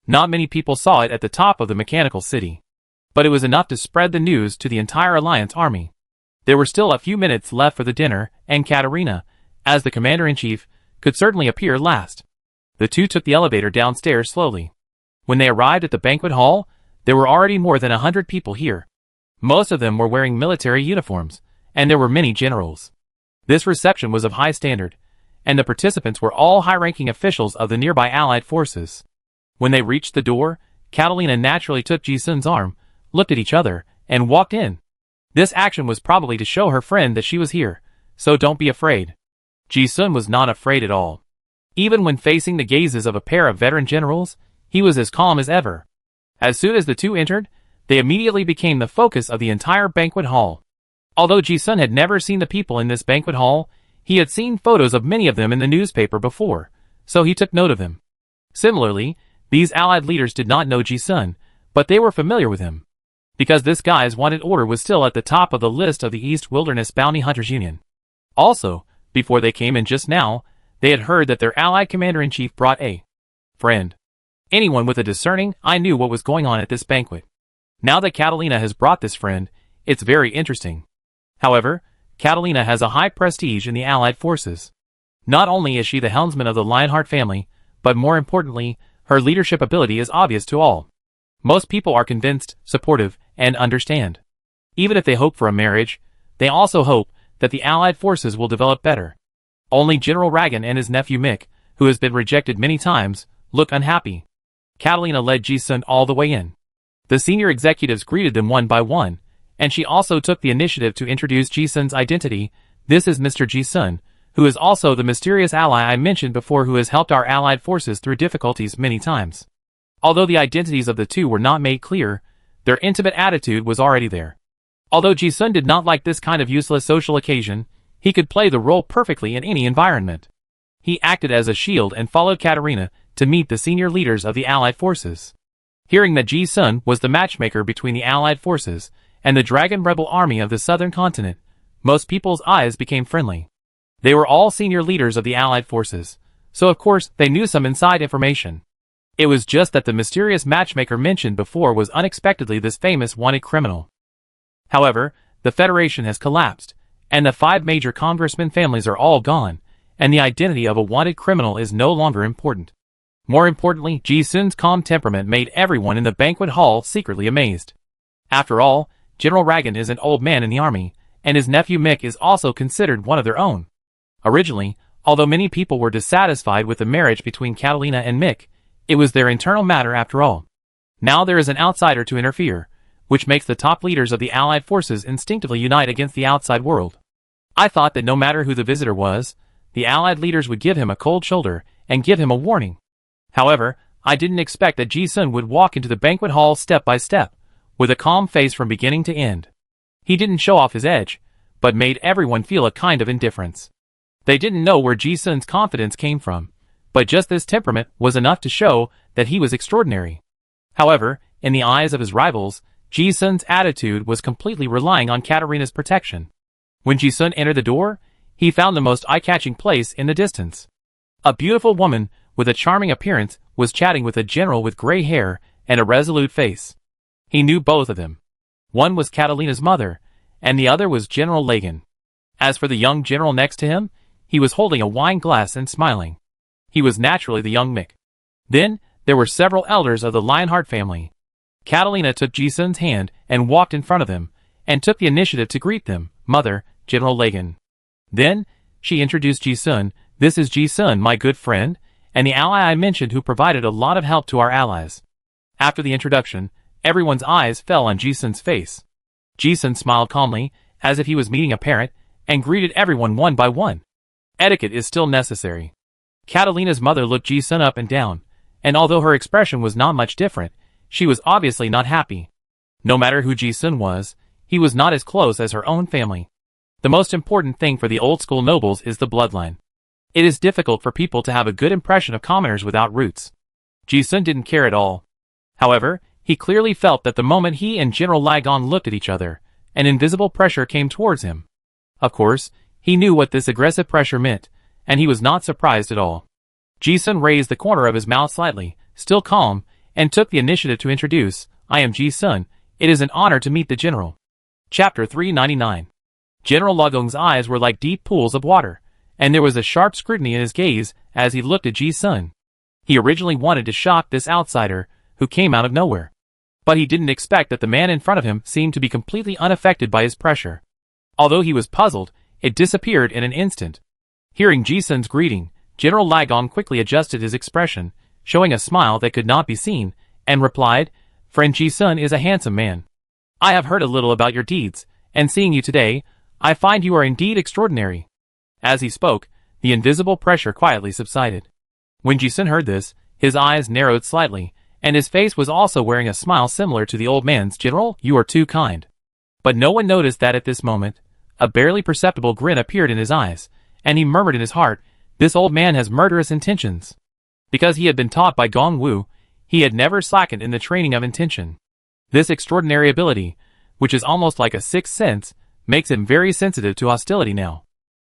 Not many people saw it at the top of the mechanical city, but it was enough to spread the news to the entire Alliance army. There were still a few minutes left for the dinner, and Katarina, as the commander-in-chief, could certainly appear last. The two took the elevator downstairs slowly. When they arrived at the banquet hall, there were already more than 100 people here. Most of them were wearing military uniforms, and there were many generals. This reception was of high standard, and the participants were all high-ranking officials of the nearby Allied forces. When they reached the door, Catalina naturally took Ji-sun's arm, looked at each other, and walked in. This action was probably to show her friend that she was here, so don't be afraid. Ji-sun was not afraid at all. Even when facing the gazes of a pair of veteran generals, he was as calm as ever. As soon as the two entered, they immediately became the focus of the entire banquet hall. Although Ji-sun had never seen the people in this banquet hall, he had seen photos of many of them in the newspaper before, so he took note of them. Similarly, these Allied leaders did not know Ji-sun, but they were familiar with him, because this guy's wanted order was still at the top of the list of the East Wilderness Bounty Hunters Union. Also, before they came in just now, they had heard that their Allied commander-in-chief brought a friend. Anyone with a discerning eye knew what was going on at this banquet. Now that Catalina has brought this friend, it's very interesting. However, Catalina has a high prestige in the Allied forces. Not only is she the helmsman of the Lionheart family, but more importantly, her leadership ability is obvious to all. Most people are convinced, supportive, and understand. Even if they hope for a marriage, they also hope that the Allied forces will develop better. Only General Ragan and his nephew Mick, who has been rejected many times, look unhappy. Catalina led Ji-sun all the way in. The senior executives greeted them one by one, and she also took the initiative to introduce Ji-sun's identity. "This is Mr. Ji-sun, who is also the mysterious ally I mentioned before, who has helped our Allied forces through difficulties many times." Although the identities of the two were not made clear, their intimate attitude was already there. Although Ji-sun did not like this kind of useless social occasion, he could play the role perfectly in any environment. He acted as a shield and followed Katarina to meet the senior leaders of the Allied forces. Hearing that Ji-sun was the matchmaker between the Allied forces and the Dragon Rebel army of the southern continent, most people's eyes became friendly. They were all senior leaders of the Allied forces, so of course they knew some inside information. It was just that the mysterious matchmaker mentioned before was unexpectedly this famous wanted criminal. However, the Federation has collapsed, and the 5 major congressmen families are all gone, and the identity of a wanted criminal is no longer important. More importantly, Ji-sun's calm temperament made everyone in the banquet hall secretly amazed. After all, General Ragan is an old man in the army, and his nephew Mick is also considered one of their own. Originally, although many people were dissatisfied with the marriage between Catalina and Mick, it was their internal matter after all. Now there is an outsider to interfere, which makes the top leaders of the Allied forces instinctively unite against the outside world. I thought that no matter who the visitor was, the Allied leaders would give him a cold shoulder and give him a warning. However, I didn't expect that Ji-sun would walk into the banquet hall step by step, with a calm face from beginning to end. He didn't show off his edge, but made everyone feel a kind of indifference. They didn't know where Ji-sun's confidence came from, but just this temperament was enough to show that he was extraordinary. However, in the eyes of his rivals, Ji-sun's attitude was completely relying on Katarina's protection. When Ji-sun entered the door, he found the most eye-catching place in the distance. A beautiful woman with a charming appearance was chatting with a general with gray hair and a resolute face. He knew both of them. One was Catalina's mother, and the other was General Lagan. As for the young general next to him, he was holding a wine glass and smiling. He was naturally the young Mick. Then, there were several elders of the Lionheart family. Catalina took Ji-sun's hand and walked in front of them, and took the initiative to greet them. Mother, General Lagan. Then, she introduced Ji-sun. This is Ji-sun, my good friend, and the ally I mentioned who provided a lot of help to our allies. After the introduction, everyone's eyes fell on Ji-sun's face. Ji-sun smiled calmly, as if he was meeting a parent, and greeted everyone one by one. Etiquette is still necessary. Catalina's mother looked Ji-sun up and down, and although her expression was not much different, she was obviously not happy. No matter who Ji-sun was, he was not as close as her own family. The most important thing for the old-school nobles is the bloodline. It is difficult for people to have a good impression of commoners without roots. Ji-sun didn't care at all. However, he clearly felt that the moment he and General Lagan looked at each other, an invisible pressure came towards him. Of course, he knew what this aggressive pressure meant, and he was not surprised at all. Ji-sun raised the corner of his mouth slightly, still calm, and took the initiative to introduce, I am Ji-sun, it is an honor to meet the general. Chapter 399. General Lagan's eyes were like deep pools of water, and there was a sharp scrutiny in his gaze as he looked at Ji-sun. He originally wanted to shock this outsider, who came out of nowhere. But he didn't expect that the man in front of him seemed to be completely unaffected by his pressure. Although he was puzzled, it disappeared in an instant. Hearing Ji-sun's greeting, General Lagan quickly adjusted his expression, showing a smile that could not be seen, and replied, Friend Ji-sun is a handsome man. I have heard a little about your deeds, and seeing you today, I find you are indeed extraordinary. As he spoke, the invisible pressure quietly subsided. When Ji-sun heard this, his eyes narrowed slightly, and his face was also wearing a smile similar to the old man's. General, you are too kind. But no one noticed that at this moment, a barely perceptible grin appeared in his eyes, and he murmured in his heart, this old man has murderous intentions. Because he had been taught by Gong Wu, he had never slackened in the training of intention. This extraordinary ability, which is almost like a sixth sense, makes him very sensitive to hostility now.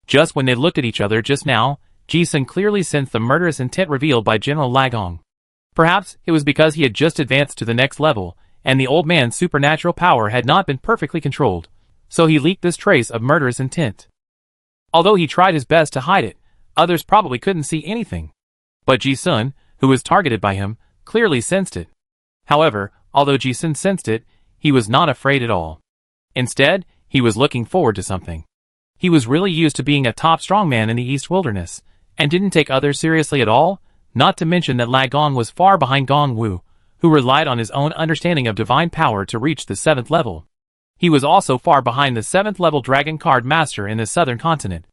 Just when they looked at each other just now, Ji-sun clearly sensed the murderous intent revealed by General Lagan. Perhaps it was because he had just advanced to the next level, and the old man's supernatural power had not been perfectly controlled, so he leaked this trace of murderous intent. Although he tried his best to hide it, others probably couldn't see anything. But Ji-sun, who was targeted by him, clearly sensed it. However, although Ji-sun sensed it, he was not afraid at all. Instead, he was looking forward to something. He was really used to being a top strongman in the East Wilderness, and didn't take others seriously at all, not to mention that Lagan was far behind Gong Wu, who relied on his own understanding of divine power to reach the 7th level. He was also far behind the 7th level Dragon Card Master in the southern continent.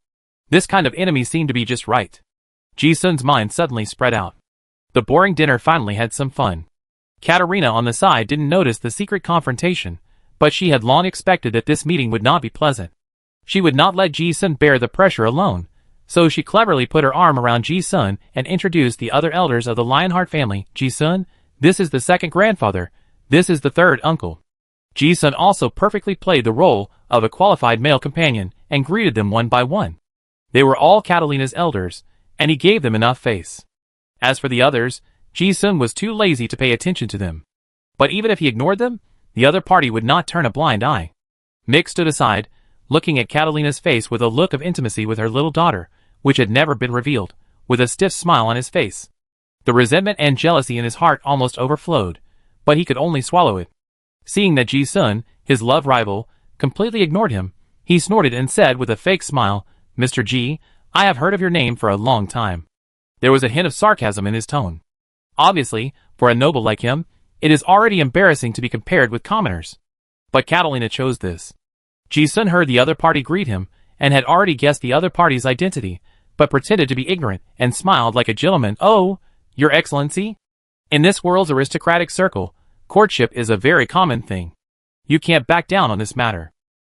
This kind of enemy seemed to be just right. Ji-sun's mind suddenly spread out. The boring dinner finally had some fun. Katarina on the side didn't notice the secret confrontation, but she had long expected that this meeting would not be pleasant. She would not let Ji-sun bear the pressure alone, so she cleverly put her arm around Ji-sun and introduced the other elders of the Lionheart family. Ji-sun, this is the second grandfather, this is the third uncle. Ji-sun also perfectly played the role of a qualified male companion and greeted them one by one. They were all Catalina's elders, and he gave them enough face. As for the others, Ji-sun was too lazy to pay attention to them. But even if he ignored them, the other party would not turn a blind eye. Mick stood aside, looking at Catalina's face with a look of intimacy with her little daughter, which had never been revealed, with a stiff smile on his face. The resentment and jealousy in his heart almost overflowed, but he could only swallow it. Seeing that Ji-sun, his love rival, completely ignored him, he snorted and said with a fake smile, "Mr. Ji, I have heard of your name for a long time." There was a hint of sarcasm in his tone. Obviously, for a noble like him, it is already embarrassing to be compared with commoners. But Catalina chose this. Ji-sun heard the other party greet him, and had already guessed the other party's identity, but pretended to be ignorant, and smiled like a gentleman. "Oh, Your Excellency? In this world's aristocratic circle, courtship is a very common thing. You can't back down on this matter.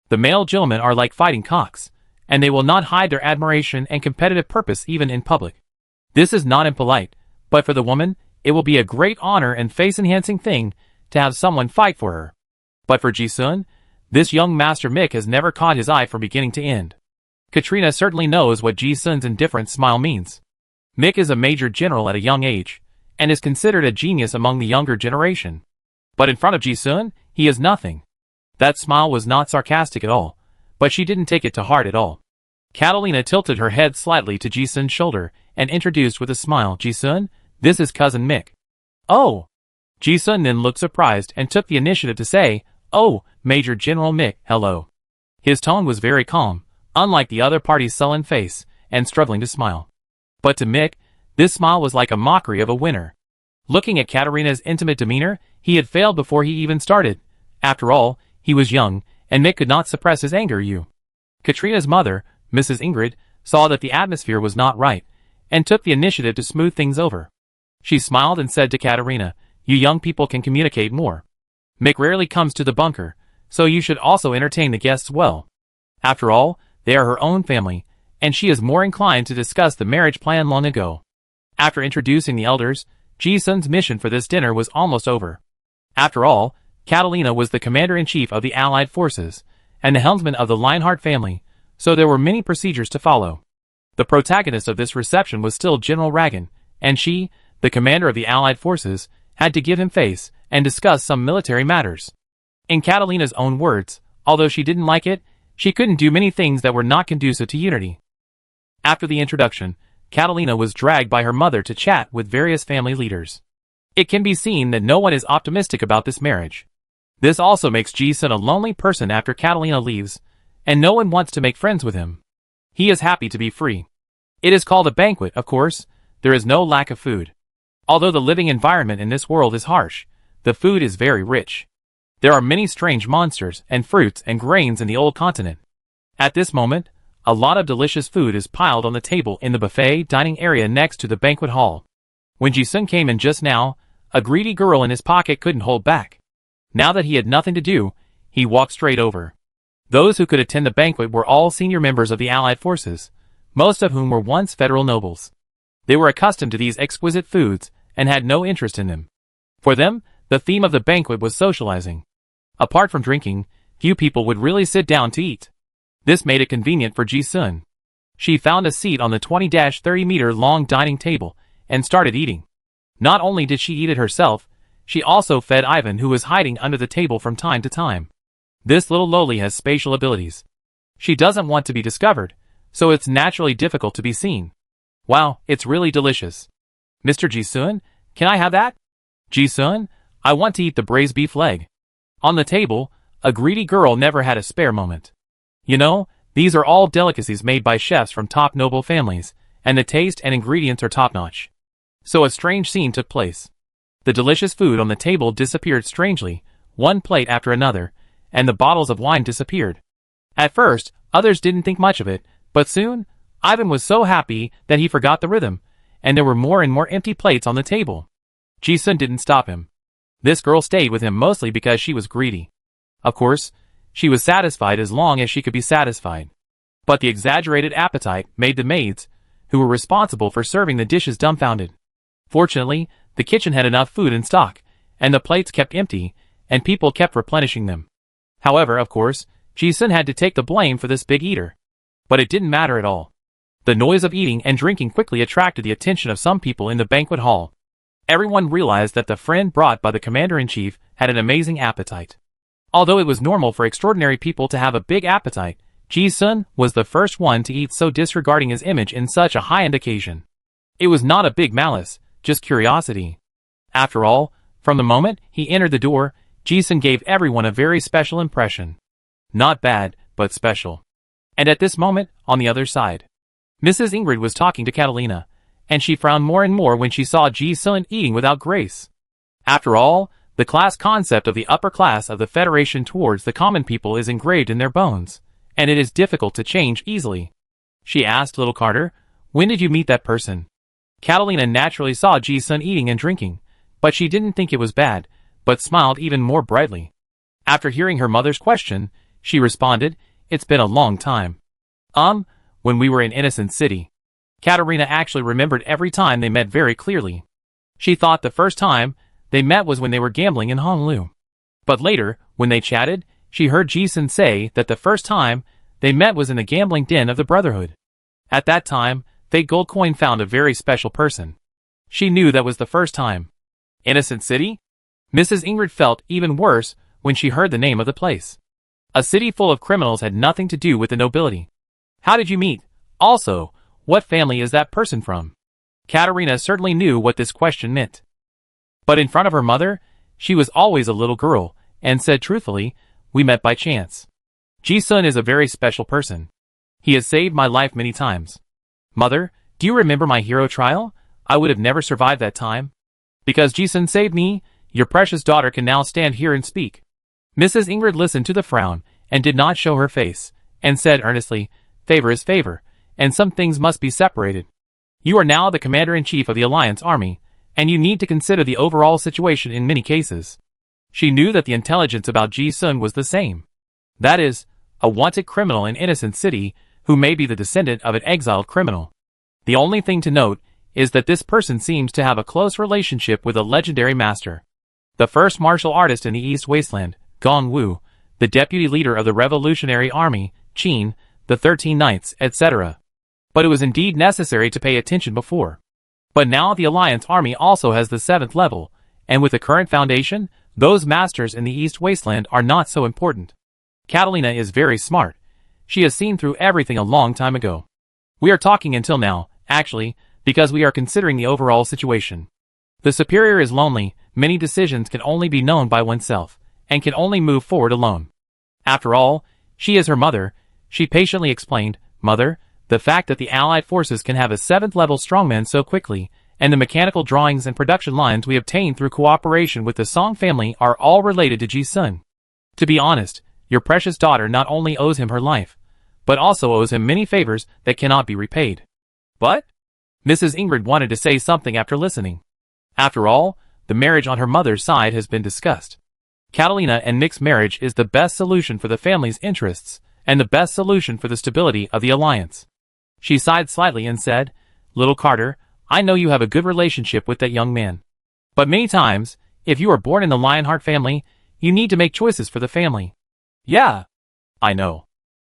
The male gentlemen are like fighting cocks, and they will not hide their admiration and competitive purpose even in public. This is not impolite, but for the woman, it will be a great honor and face-enhancing thing to have someone fight for her. But for Ji-sun, this young Master Mick has never caught his eye from beginning to end." Katrina certainly knows what Ji-sun's indifferent smile means. Mick is a major general at a young age, and is considered a genius among the younger generation. But in front of Ji-sun, he is nothing. That smile was not sarcastic at all, but she didn't take it to heart at all. Catalina tilted her head slightly to Ji-sun's shoulder, and introduced with a smile, "Ji-sun, this is Cousin Mick." "Oh!" Ji-sun then looked surprised and took the initiative to say, "Oh, Major General Mick, hello." His tone was very calm, unlike the other party's sullen face, and struggling to smile. But to Mick, this smile was like a mockery of a winner. Looking at Katarina's intimate demeanor, he had failed before he even started. After all, he was young, and Mick could not suppress his anger. Katrina's mother, Mrs. Ingrid, saw that the atmosphere was not right, and took the initiative to smooth things over. She smiled and said to Katarina, "You young people can communicate more. Mick rarely comes to the bunker, so you should also entertain the guests well. After all, they are her own family, and she is more inclined to discuss the marriage plan long ago." After introducing the elders, Ji-sun's mission for this dinner was almost over. After all, Catalina was the commander-in-chief of the Allied forces, and the helmsman of the Lionheart family, so there were many procedures to follow. The protagonist of this reception was still General Ragan, and she, the commander of the Allied forces, had to give him face and discuss some military matters. In Catalina's own words, although she didn't like it, she couldn't do many things that were not conducive to unity. After the introduction, Catalina was dragged by her mother to chat with various family leaders. It can be seen that no one is optimistic about this marriage. This also makes Ji-sun a lonely person after Catalina leaves, and no one wants to make friends with him. He is happy to be free. It is called a banquet, of course. There is no lack of food. Although the living environment in this world is harsh, the food is very rich. There are many strange monsters and fruits and grains in the old continent. At this moment, a lot of delicious food is piled on the table in the buffet dining area next to the banquet hall. When Ji-sun came in just now, a greedy girl in his pocket couldn't hold back. Now that he had nothing to do, he walked straight over. Those who could attend the banquet were all senior members of the Allied forces, most of whom were once federal nobles. They were accustomed to these exquisite foods and had no interest in them. For them, the theme of the banquet was socializing. Apart from drinking, few people would really sit down to eat. This made it convenient for Ji-sun. She found a seat on the 20-30-meter-long dining table and started eating. Not only did she eat it herself, she also fed Ivan, who was hiding under the table from time to time. This little loli has spatial abilities. She doesn't want to be discovered, so it's naturally difficult to be seen. Wow, it's really delicious. Mr. Ji-sun, can I have that? Ji-sun, I want to eat the braised beef leg. On the table, a greedy girl never had a spare moment. You know, these are all delicacies made by chefs from top noble families, and the taste and ingredients are top-notch. So a strange scene took place. The delicious food on the table disappeared strangely, one plate after another, and the bottles of wine disappeared. At first, others didn't think much of it, but soon, Ivan was so happy that he forgot the rhythm, and there were more and more empty plates on the table. Ji-sun didn't stop him. This girl stayed with him mostly because she was greedy. Of course, she was satisfied as long as she could be satisfied. But the exaggerated appetite made the maids, who were responsible for serving the dishes, dumbfounded. Fortunately, the kitchen had enough food in stock, and the plates kept empty, and people kept replenishing them. However, of course, Ji-sun had to take the blame for this big eater. But it didn't matter at all. The noise of eating and drinking quickly attracted the attention of some people in the banquet hall. Everyone realized that the friend brought by the commander-in-chief had an amazing appetite. Although it was normal for extraordinary people to have a big appetite, Ji-sun was the first one to eat, so disregarding his image in such a high-end occasion. It was not a big malice, just curiosity. After all, from the moment he entered the door, Ji-sun gave everyone a very special impression. Not bad, but special. And at this moment, on the other side, Mrs. Ingrid was talking to Catalina, and she frowned more and more when she saw Ji-sun eating without grace. After all, the class concept of the upper class of the Federation towards the common people is engraved in their bones, and it is difficult to change easily. She asked little Carter, "When did you meet that person?" Catalina naturally saw Ji-sun eating and drinking, but she didn't think it was bad, but smiled even more brightly. After hearing her mother's question, she responded, "It's been a long time. When we were in Innocent City." Katerina actually remembered every time they met very clearly. She thought the first time they met was when they were gambling in Honolulu. But later, when they chatted, she heard Ji-sun say that the first time they met was in the gambling den of the Brotherhood. At that time, Fate Gold Coin found a very special person. She knew that was the first time. Innocent City? Mrs. Ingrid felt even worse when she heard the name of the place. A city full of criminals had nothing to do with the nobility. How did you meet? Also, what family is that person from? Katerina certainly knew what this question meant. But in front of her mother, she was always a little girl, and said truthfully, "We met by chance. Ji-sun is a very special person. He has saved my life many times. Mother, do you remember my hero trial? I would have never survived that time. Because Ji-sun saved me, your precious daughter can now stand here and speak." Mrs. Ingrid listened to the frown, and did not show her face, and said earnestly, "Favor is favor, and some things must be separated. You are now the commander-in-chief of the Alliance Army, and you need to consider the overall situation in many cases." She knew that the intelligence about Ji-sun was the same. That is, a wanted criminal in Innocent City, who may be the descendant of an exiled criminal. The only thing to note is that this person seems to have a close relationship with a legendary master. The first martial artist in the East Wasteland, Gong Wu, the deputy leader of the Revolutionary Army, Qin, the 13 Knights, etc. But it was indeed necessary to pay attention before. But now the Alliance Army also has the 7th level, and with the current foundation, those masters in the East Wasteland are not so important. Catalina is very smart. She has seen through everything a long time ago. We are talking until now, actually, because we are considering the overall situation. The superior is lonely, many decisions can only be known by oneself, and can only move forward alone. After all, she is her mother. She patiently explained, "Mother, the fact that the Allied forces can have a 7th level strongman so quickly, and the mechanical drawings and production lines we obtained through cooperation with the Song family are all related to Ji-sun. To be honest, your precious daughter not only owes him her life, but also owes him many favors that cannot be repaid." But Mrs. Ingrid wanted to say something after listening. After all, the marriage on her mother's side has been discussed. Catalina and mixed marriage is the best solution for the family's interests, and the best solution for the stability of the alliance. She sighed slightly and said, "Little Carter, I know you have a good relationship with that young man. But many times, if you are born in the Lionheart family, you need to make choices for the family." "Yeah, I know."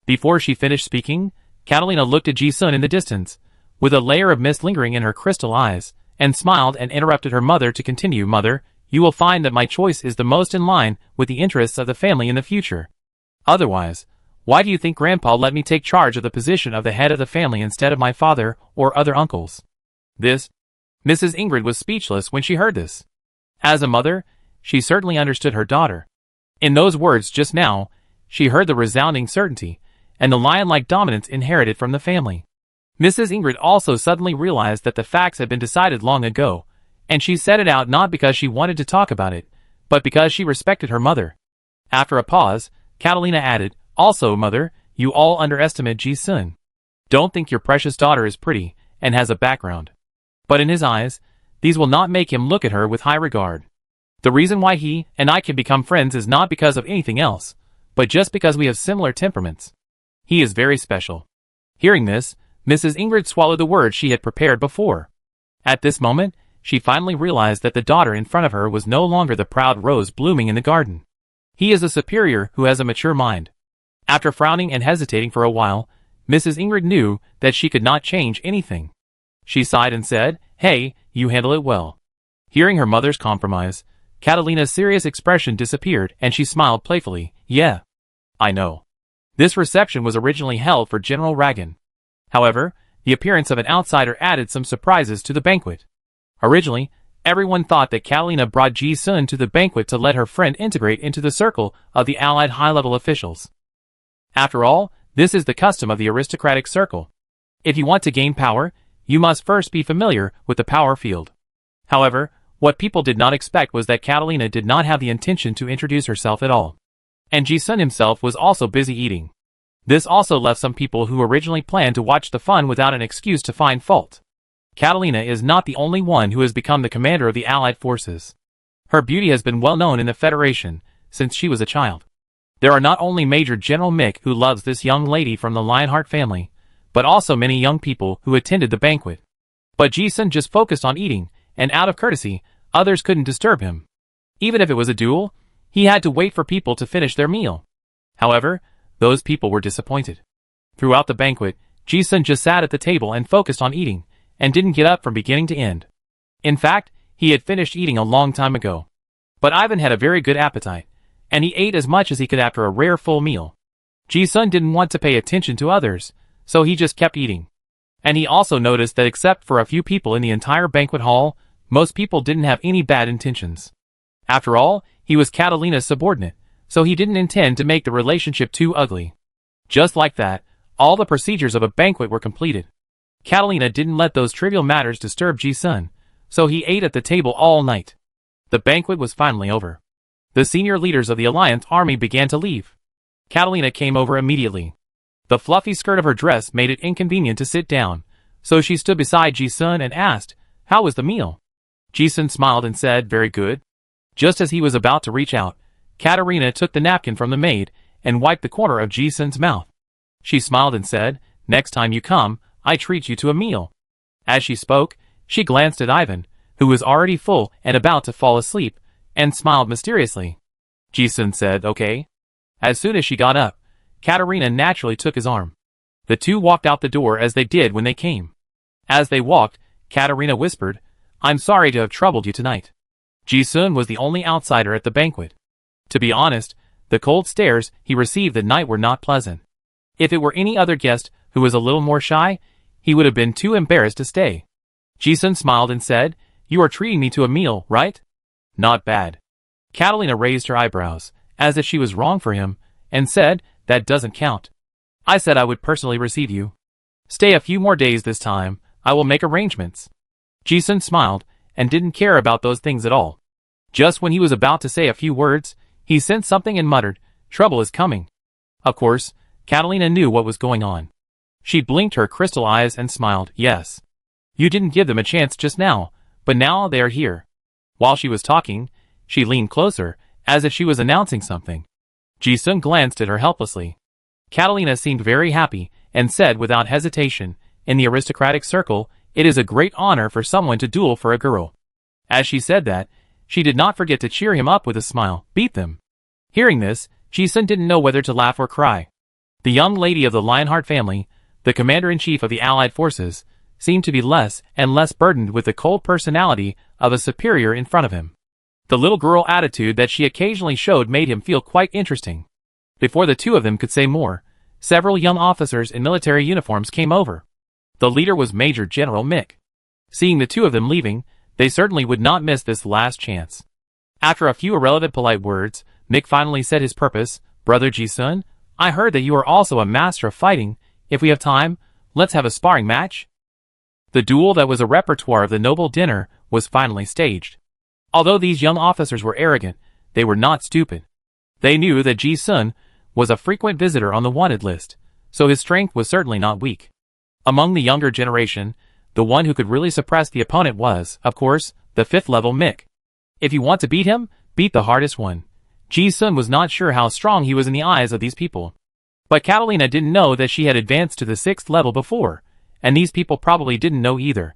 Before she finished speaking, Catalina looked at Ji-sun in the distance, with a layer of mist lingering in her crystal eyes, and smiled and interrupted her mother to continue. "Mother, you will find that my choice is the most in line with the interests of the family in the future. Otherwise, why do you think Grandpa let me take charge of the position of the head of the family instead of my father or other uncles?" This. Mrs. Ingrid was speechless when she heard this. As a mother, she certainly understood her daughter. In those words just now, she heard the resounding certainty, and the lion-like dominance inherited from the family. Mrs. Ingrid also suddenly realized that the facts had been decided long ago, and she said it out not because she wanted to talk about it, but because she respected her mother. After a pause, Catalina added, "Also, Mother, you all underestimate Ji-sun. Don't think your precious daughter is pretty, and has a background. But in his eyes, these will not make him look at her with high regard. The reason why he and I can become friends is not because of anything else, but just because we have similar temperaments. He is very special." Hearing this, Mrs. Ingrid swallowed the words she had prepared before. At this moment, she finally realized that the daughter in front of her was no longer the proud rose blooming in the garden. He is a superior who has a mature mind. After frowning and hesitating for a while, Mrs. Ingrid knew that she could not change anything. She sighed and said, "Hey, you handle it well." Hearing her mother's compromise, Catalina's serious expression disappeared and she smiled playfully. "Yeah, I know. This reception was originally held for General Ragan. However, the appearance of an outsider added some surprises to the banquet. Originally, everyone thought that Catalina brought Ji-sun to the banquet to let her friend integrate into the circle of the Allied high-level officials. After all, this is the custom of the aristocratic circle. If you want to gain power, you must first be familiar with the power field. However, what people did not expect was that Catalina did not have the intention to introduce herself at all. And Ji-sun himself was also busy eating. This also left some people who originally planned to watch the fun without an excuse to find fault. Catalina is not the only one who has become the commander of the Allied forces. Her beauty has been well known in the Federation since she was a child. There are not only Major General Mick who loves this young lady from the Lionheart family, but also many young people who attended the banquet. But Ji-sun just focused on eating, and out of courtesy, others couldn't disturb him. Even if it was a duel, he had to wait for people to finish their meal. However, those people were disappointed. Throughout the banquet, Ji-sun just sat at the table and focused on eating, and didn't get up from beginning to end. In fact, he had finished eating a long time ago. But Ivan had a very good appetite, and he ate as much as he could after a rare full meal. Ji-sun didn't want to pay attention to others, so he just kept eating. And he also noticed that except for a few people in the entire banquet hall, most people didn't have any bad intentions. After all, he was Catalina's subordinate, so he didn't intend to make the relationship too ugly. Just like that, all the procedures of a banquet were completed. Catalina didn't let those trivial matters disturb Ji-sun, so he ate at the table all night. The banquet was finally over. The senior leaders of the Alliance army began to leave. Catalina came over immediately. The fluffy skirt of her dress made it inconvenient to sit down, so she stood beside Ji-sun and asked, "How was the meal?" Ji-sun smiled and said, "Very good." Just as he was about to reach out, Katerina took the napkin from the maid and wiped the corner of Ji-sun's mouth. She smiled and said, "Next time you come, I treat you to a meal." As she spoke, she glanced at Ivan, who was already full and about to fall asleep, and smiled mysteriously. Ji-sun said, "Okay." As soon as she got up, Katerina naturally took his arm. The two walked out the door as they did when they came. As they walked, Katerina whispered, "I'm sorry to have troubled you tonight." Ji-sun was the only outsider at the banquet. To be honest, the cold stares he received that night were not pleasant. If it were any other guest who was a little more shy, he would have been too embarrassed to stay. Ji-sun smiled and said, "You are treating me to a meal, right?" "Not bad." Catalina raised her eyebrows, as if she was wrong for him, and said, "That doesn't count. I said I would personally receive you. Stay a few more days this time, I will make arrangements." Ji-sun smiled, and didn't care about those things at all. Just when he was about to say a few words, he sensed something and muttered, "Trouble is coming." Of course, Catalina knew what was going on. She blinked her crystal eyes and smiled, "Yes. You didn't give them a chance just now, but now they are here." While she was talking, she leaned closer, as if she was announcing something. Ji-sun glanced at her helplessly. Catalina seemed very happy, and said without hesitation, "In the aristocratic circle, it is a great honor for someone to duel for a girl." As she said that, she did not forget to cheer him up with a smile, "Beat them." Hearing this, Ji-sun didn't know whether to laugh or cry. The young lady of the Lionheart family, the commander-in-chief of the Allied forces, seemed to be less and less burdened with the cold personality of a superior in front of him. The little girl attitude that she occasionally showed made him feel quite interesting. Before the two of them could say more, several young officers in military uniforms came over. The leader was Major General Mick. Seeing the two of them leaving, they certainly would not miss this last chance. After a few irrelevant polite words, Mick finally said his purpose, "Brother Ji-sun, I heard that you are also a master of fighting. If we have time, let's have a sparring match." The duel that was a repertoire of the noble dinner was finally staged. Although these young officers were arrogant, they were not stupid. They knew that Ji-sun was a frequent visitor on the wanted list, so his strength was certainly not weak. Among the younger generation, the one who could really suppress the opponent was, of course, the 5th level Mick. If you want to beat him, beat the hardest one. Ji-sun was not sure how strong he was in the eyes of these people. But Catalina didn't know that she had advanced to the 6th level before, and these people probably didn't know either.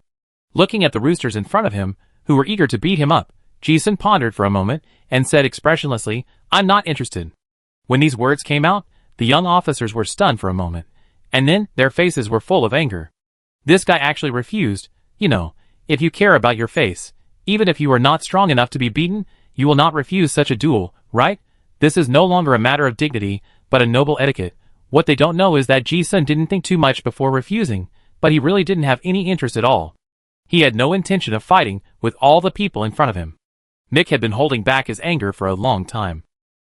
Looking at the roosters in front of him, who were eager to beat him up, Ji-sun pondered for a moment, and said expressionlessly, "I'm not interested." When these words came out, the young officers were stunned for a moment, and then their faces were full of anger. This guy actually refused. You know, if you care about your face, even if you are not strong enough to be beaten, you will not refuse such a duel, right? This is no longer a matter of dignity, but a noble etiquette. What they don't know is that Ji-sun didn't think too much before refusing, but he really didn't have any interest at all. He had no intention of fighting with all the people in front of him. Mick had been holding back his anger for a long time.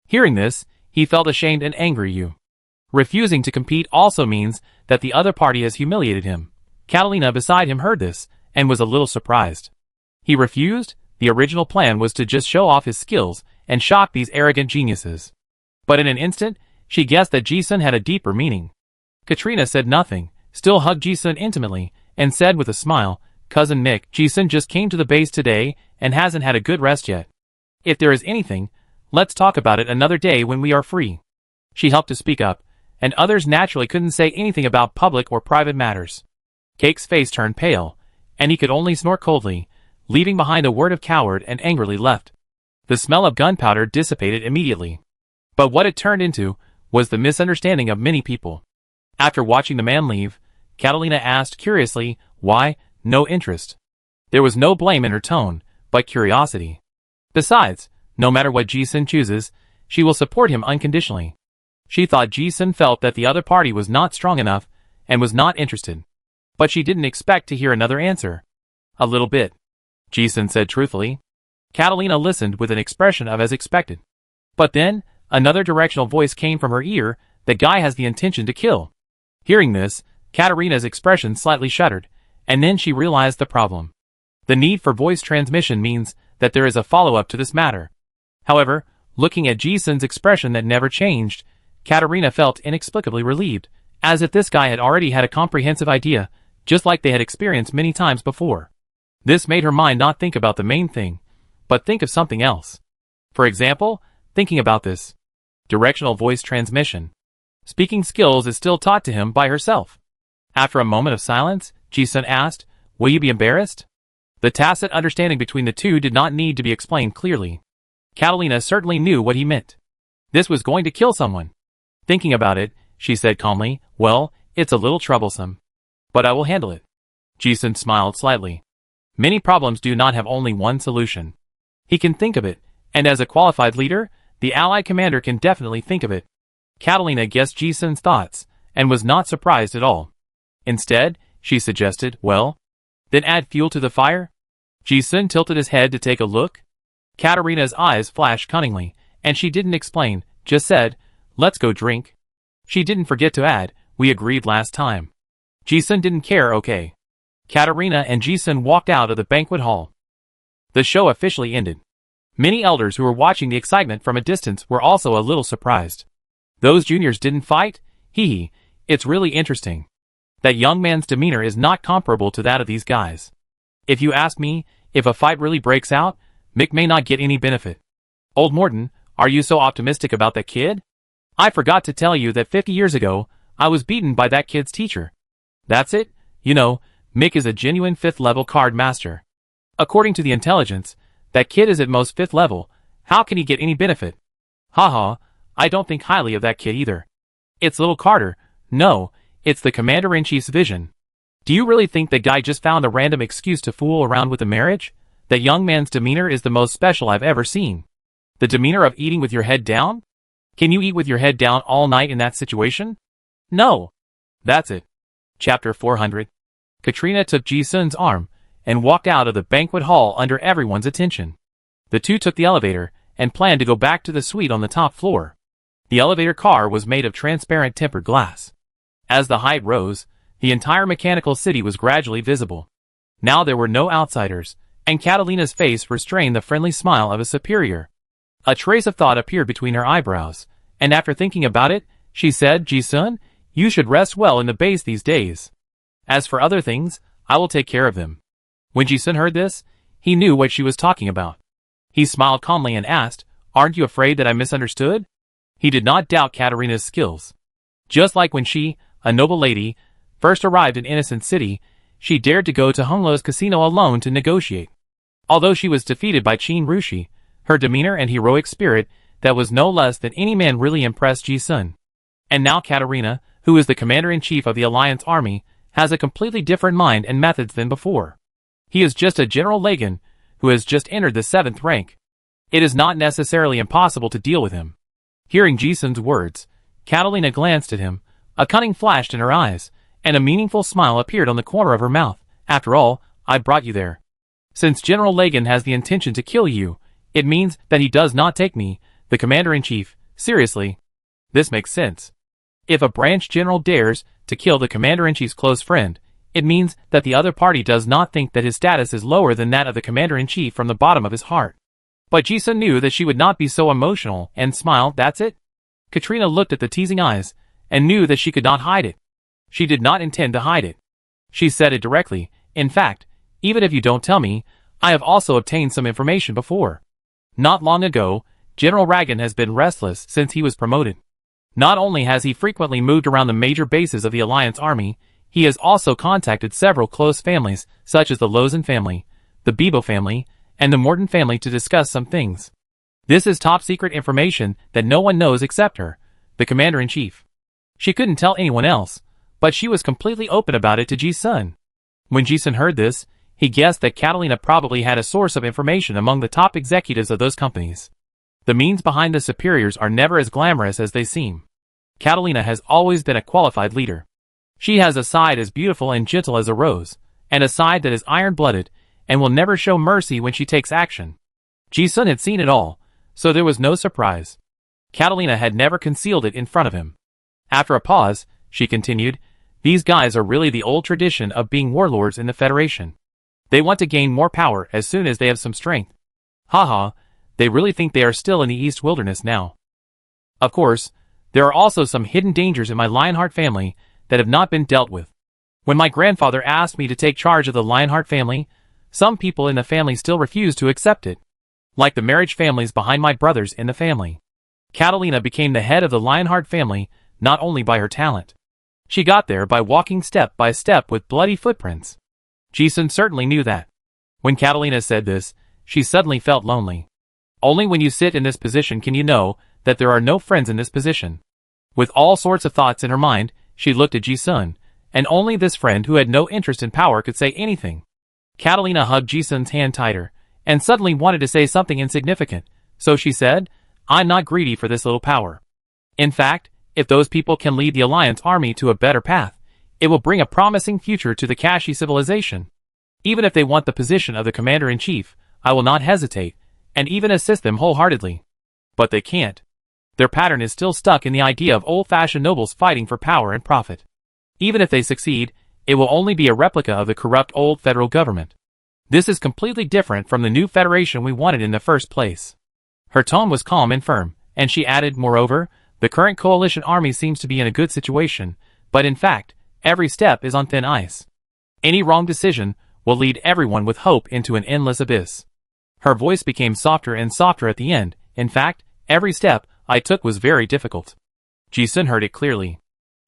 Hearing this, he felt ashamed and angry. Refusing to compete also means that the other party has humiliated him. Catalina beside him heard this, and was a little surprised. He refused. The original plan was to just show off his skills and shock these arrogant geniuses. But in an instant, she guessed that Ji-sun had a deeper meaning. Katrina said nothing, still hugged Ji-sun intimately, and said with a smile, "Cousin Mick, Ji-sun just came to the base today and hasn't had a good rest yet. If there is anything, let's talk about it another day when we are free." She helped to speak up, and others naturally couldn't say anything about public or private matters. Cake's face turned pale, and he could only snort coldly, leaving behind a word of coward, and angrily left. The smell of gunpowder dissipated immediately. But what it turned into was the misunderstanding of many people. After watching the man leave, Catalina asked curiously, "Why, no interest?" There was no blame in her tone, but curiosity. Besides, no matter what Ji-sun chooses, she will support him unconditionally. She thought Ji-sun felt that the other party was not strong enough, and was not interested. But she didn't expect to hear another answer. "A little bit," Ji-sun said truthfully. Catalina listened with an expression of as expected. But then, another directional voice came from her ear, "The guy has the intention to kill." Hearing this, Katarina's expression slightly shuddered, and then she realized the problem. The need for voice transmission means that there is a follow-up to this matter. However, looking at Ji-sun's expression that never changed, Katarina felt inexplicably relieved, as if this guy had already had a comprehensive idea, just like they had experienced many times before. This made her mind not think about the main thing, but think of something else. For example, thinking about this directional voice transmission. Speaking skills is still taught to him by herself. After a moment of silence, Ji-sun asked, "Will you be embarrassed?" The tacit understanding between the two did not need to be explained clearly. Catalina certainly knew what he meant. This was going to kill someone. Thinking about it, she said calmly, "Well, it's a little troublesome. But I will handle it." Ji-sun smiled slightly. Many problems do not have only one solution. He can think of it, and as a qualified leader, the Allied commander can definitely think of it. Catalina guessed Ji-sun's thoughts, and was not surprised at all. Instead, she suggested, "Well, then add fuel to the fire?" Ji-sun tilted his head to take a look. Katarina's eyes flashed cunningly, and she didn't explain, just said, "Let's go drink." She didn't forget to add, "We agreed last time." Ji-sun didn't care, okay. Katarina and Ji-sun walked out of the banquet hall. The show officially ended. Many elders who were watching the excitement from a distance were also a little surprised. Those juniors didn't fight? Hee, it's really interesting. That young man's demeanor is not comparable to that of these guys. If you ask me, if a fight really breaks out, Mick may not get any benefit. Old Morton, are you so optimistic about that kid? I forgot to tell you that 50 years ago, I was beaten by that kid's teacher. That's it? You know, Mick is a genuine 5th level card master. According to the intelligence, that kid is at most 5th level. How can he get any benefit? Haha, I don't think highly of that kid either. It's little Carter. No, it's the Commander-in-Chief's vision. Do you really think that guy just found a random excuse to fool around with the marriage? That young man's demeanor is the most special I've ever seen. The demeanor of eating with your head down? Can you eat with your head down all night in that situation? No. That's it. Chapter 400. Katrina took Ji-sun's arm, and walked out of the banquet hall under everyone's attention. The two took the elevator, and planned to go back to the suite on the top floor. The elevator car was made of transparent tempered glass. As the height rose, the entire mechanical city was gradually visible. Now there were no outsiders, and Catalina's face restrained the friendly smile of a superior. A trace of thought appeared between her eyebrows, and after thinking about it, she said, "Ji-sun, you should rest well in the base these days. As for other things, I will take care of them." When Ji-sun heard this, he knew what she was talking about. He smiled calmly and asked, "Aren't you afraid that I misunderstood?" He did not doubt Katarina's skills. Just like when she, a noble lady, first arrived in Innocent City, she dared to go to Honglo's casino alone to negotiate. Although she was defeated by Qin Rushi, her demeanor and heroic spirit that was no less than any man really impressed Ji-sun. And now Katarina, who is the commander-in-chief of the Alliance army, has a completely different mind and methods than before. He is just a General Lagan, who has just entered the 7th rank. It is not necessarily impossible to deal with him. Hearing Ji-sun's words, Catalina glanced at him, A cunning flashed in her eyes, and a meaningful smile appeared on the corner of her mouth. After all, I brought you there. Since General Lagan has the intention to kill you, it means that he does not take me, the Commander-in-Chief, seriously. This makes sense. If a branch general dares to kill the Commander-in-Chief's close friend, it means that the other party does not think that his status is lower than that of the Commander-in-Chief from the bottom of his heart. But Ji-sun knew that she would not be so emotional and smiled. That's it? Katrina looked at the teasing eyes and knew that she could not hide it. She did not intend to hide it. She said it directly. In fact, even if you don't tell me, I have also obtained some information before. Not long ago, General Ragan has been restless since he was promoted. Not only has he frequently moved around the major bases of the Alliance Army, he has also contacted several close families, such as the Lozan family, the Bibo family, and the Morton family to discuss some things. This is top-secret information that no one knows except her, the Commander-in-Chief. She couldn't tell anyone else, but she was completely open about it to Ji-sun. When Ji-sun heard this, he guessed that Catalina probably had a source of information among the top executives of those companies. The means behind the superiors are never as glamorous as they seem. Catalina has always been a qualified leader. She has a side as beautiful and gentle as a rose, and a side that is iron-blooded, and will never show mercy when she takes action. Ji-sun had seen it all, so there was no surprise. Catalina had never concealed it in front of him. After a pause, she continued, "These guys are really the old tradition of being warlords in the Federation. They want to gain more power as soon as they have some strength. Haha, they really think they are still in the East Wilderness now. Of course, there are also some hidden dangers in my Lionheart family that have not been dealt with. When my grandfather asked me to take charge of the Lionheart family, some people in the family still refused to accept it. Like the marriage families behind my brothers in the family. Catalina became the head of the Lionheart family not only by her talent. She got there by walking step by step with bloody footprints. Ji-sun certainly knew that. When Catalina said this, she suddenly felt lonely. Only when you sit in this position can you know that there are no friends in this position. With all sorts of thoughts in her mind, she looked at Ji-sun, and only this friend who had no interest in power could say anything. Catalina hugged Ji-sun's hand tighter, and suddenly wanted to say something insignificant, so she said, "I'm not greedy for this little power. In fact, if those people can lead the Alliance Army to a better path, it will bring a promising future to the Kashi civilization. Even if they want the position of the Commander-in-Chief, I will not hesitate, and even assist them wholeheartedly. But they can't. Their pattern is still stuck in the idea of old-fashioned nobles fighting for power and profit. Even if they succeed, it will only be a replica of the corrupt old federal government. This is completely different from the new federation we wanted in the first place." Her tone was calm and firm, and she added, "Moreover, the current coalition army seems to be in a good situation, but in fact, every step is on thin ice. Any wrong decision will lead everyone with hope into an endless abyss." Her voice became softer and softer at the end. "In fact, every step I took was very difficult." Ji-sun heard it clearly.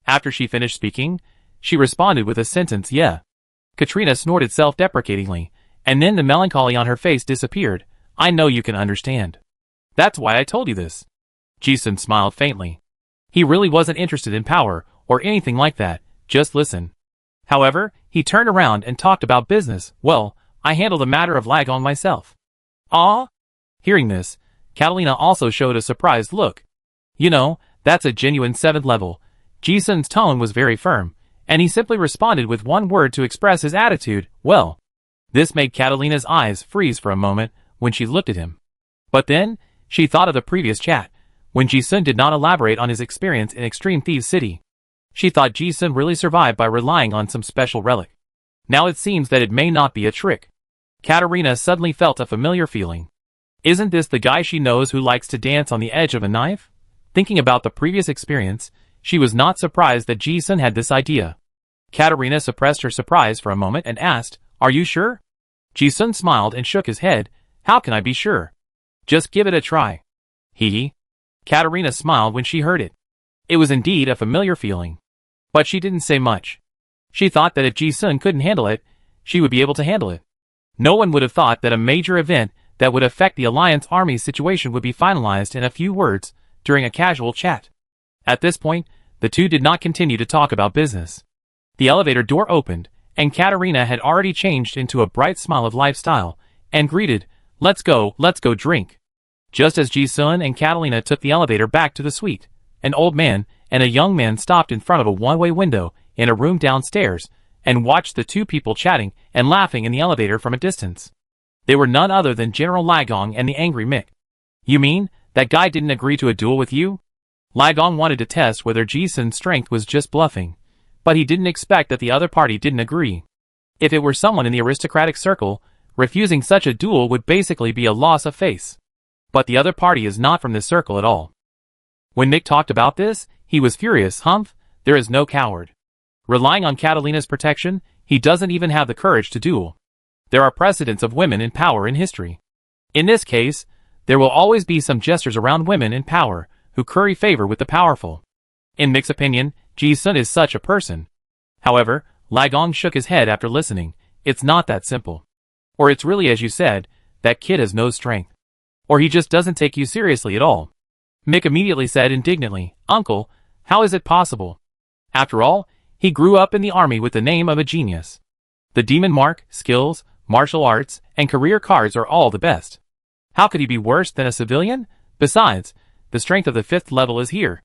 After she finished speaking, she responded with a sentence, "Yeah." Katrina snorted self-deprecatingly, and then the melancholy on her face disappeared. "I know you can understand. That's why I told you this." Ji-sun smiled faintly. He really wasn't interested in power or anything like that, just listen. However, he turned around and talked about business. "Well, I handle the matter of Lagon myself." "Ah?" Hearing this, Catalina also showed a surprised look. "You know, that's a genuine 7th level." Ji-sun's tone was very firm, and he simply responded with one word to express his attitude, "Well." This made Catalina's eyes freeze for a moment when she looked at him. But then, she thought of the previous chat, when Ji-sun did not elaborate on his experience in Extreme Thieves City. She thought Ji-sun really survived by relying on some special relic. Now it seems that it may not be a trick. Katarina suddenly felt a familiar feeling. Isn't this the guy she knows who likes to dance on the edge of a knife? Thinking about the previous experience, she was not surprised that Ji-sun had this idea. Katarina suppressed her surprise for a moment and asked, "Are you sure?" Ji-sun smiled and shook his head. "How can I be sure? Just give it a try." Hee. Katarina smiled when she heard it. It was indeed a familiar feeling. But she didn't say much. She thought that if Ji-sun couldn't handle it, she would be able to handle it. No one would have thought that a major event that would affect the Alliance Army's situation would be finalized in a few words during a casual chat. At this point, the two did not continue to talk about business. The elevator door opened, and Katarina had already changed into a bright smile of lifestyle, and greeted, let's go drink." Just as Ji-sun and Catalina took the elevator back to the suite, an old man, and a young man stopped in front of a one-way window in a room downstairs and watched the two people chatting and laughing in the elevator from a distance. They were none other than General Lagong and the angry Mick. "You mean, that guy didn't agree to a duel with you?" Lagong wanted to test whether Ji-sun's strength was just bluffing, but he didn't expect that the other party didn't agree. If it were someone in the aristocratic circle, refusing such a duel would basically be a loss of face. But the other party is not from this circle at all. When Mick talked about this, he was furious. "Humph, there is no coward. Relying on Catalina's protection, he doesn't even have the courage to duel. There are precedents of women in power in history. In this case, there will always be some jesters around women in power who curry favor with the powerful. In Mick's opinion, Ji-sun is such a person." However, Lagong shook his head after listening. "It's not that simple. Or it's really as you said, that kid has no strength. Or he just doesn't take you seriously at all." Mick immediately said indignantly, "Uncle, how is it possible? After all, he grew up in the army with the name of a genius. The demon mark, skills, martial arts, and career cards are all the best. How could he be worse than a civilian? Besides, the strength of the 5th level is here.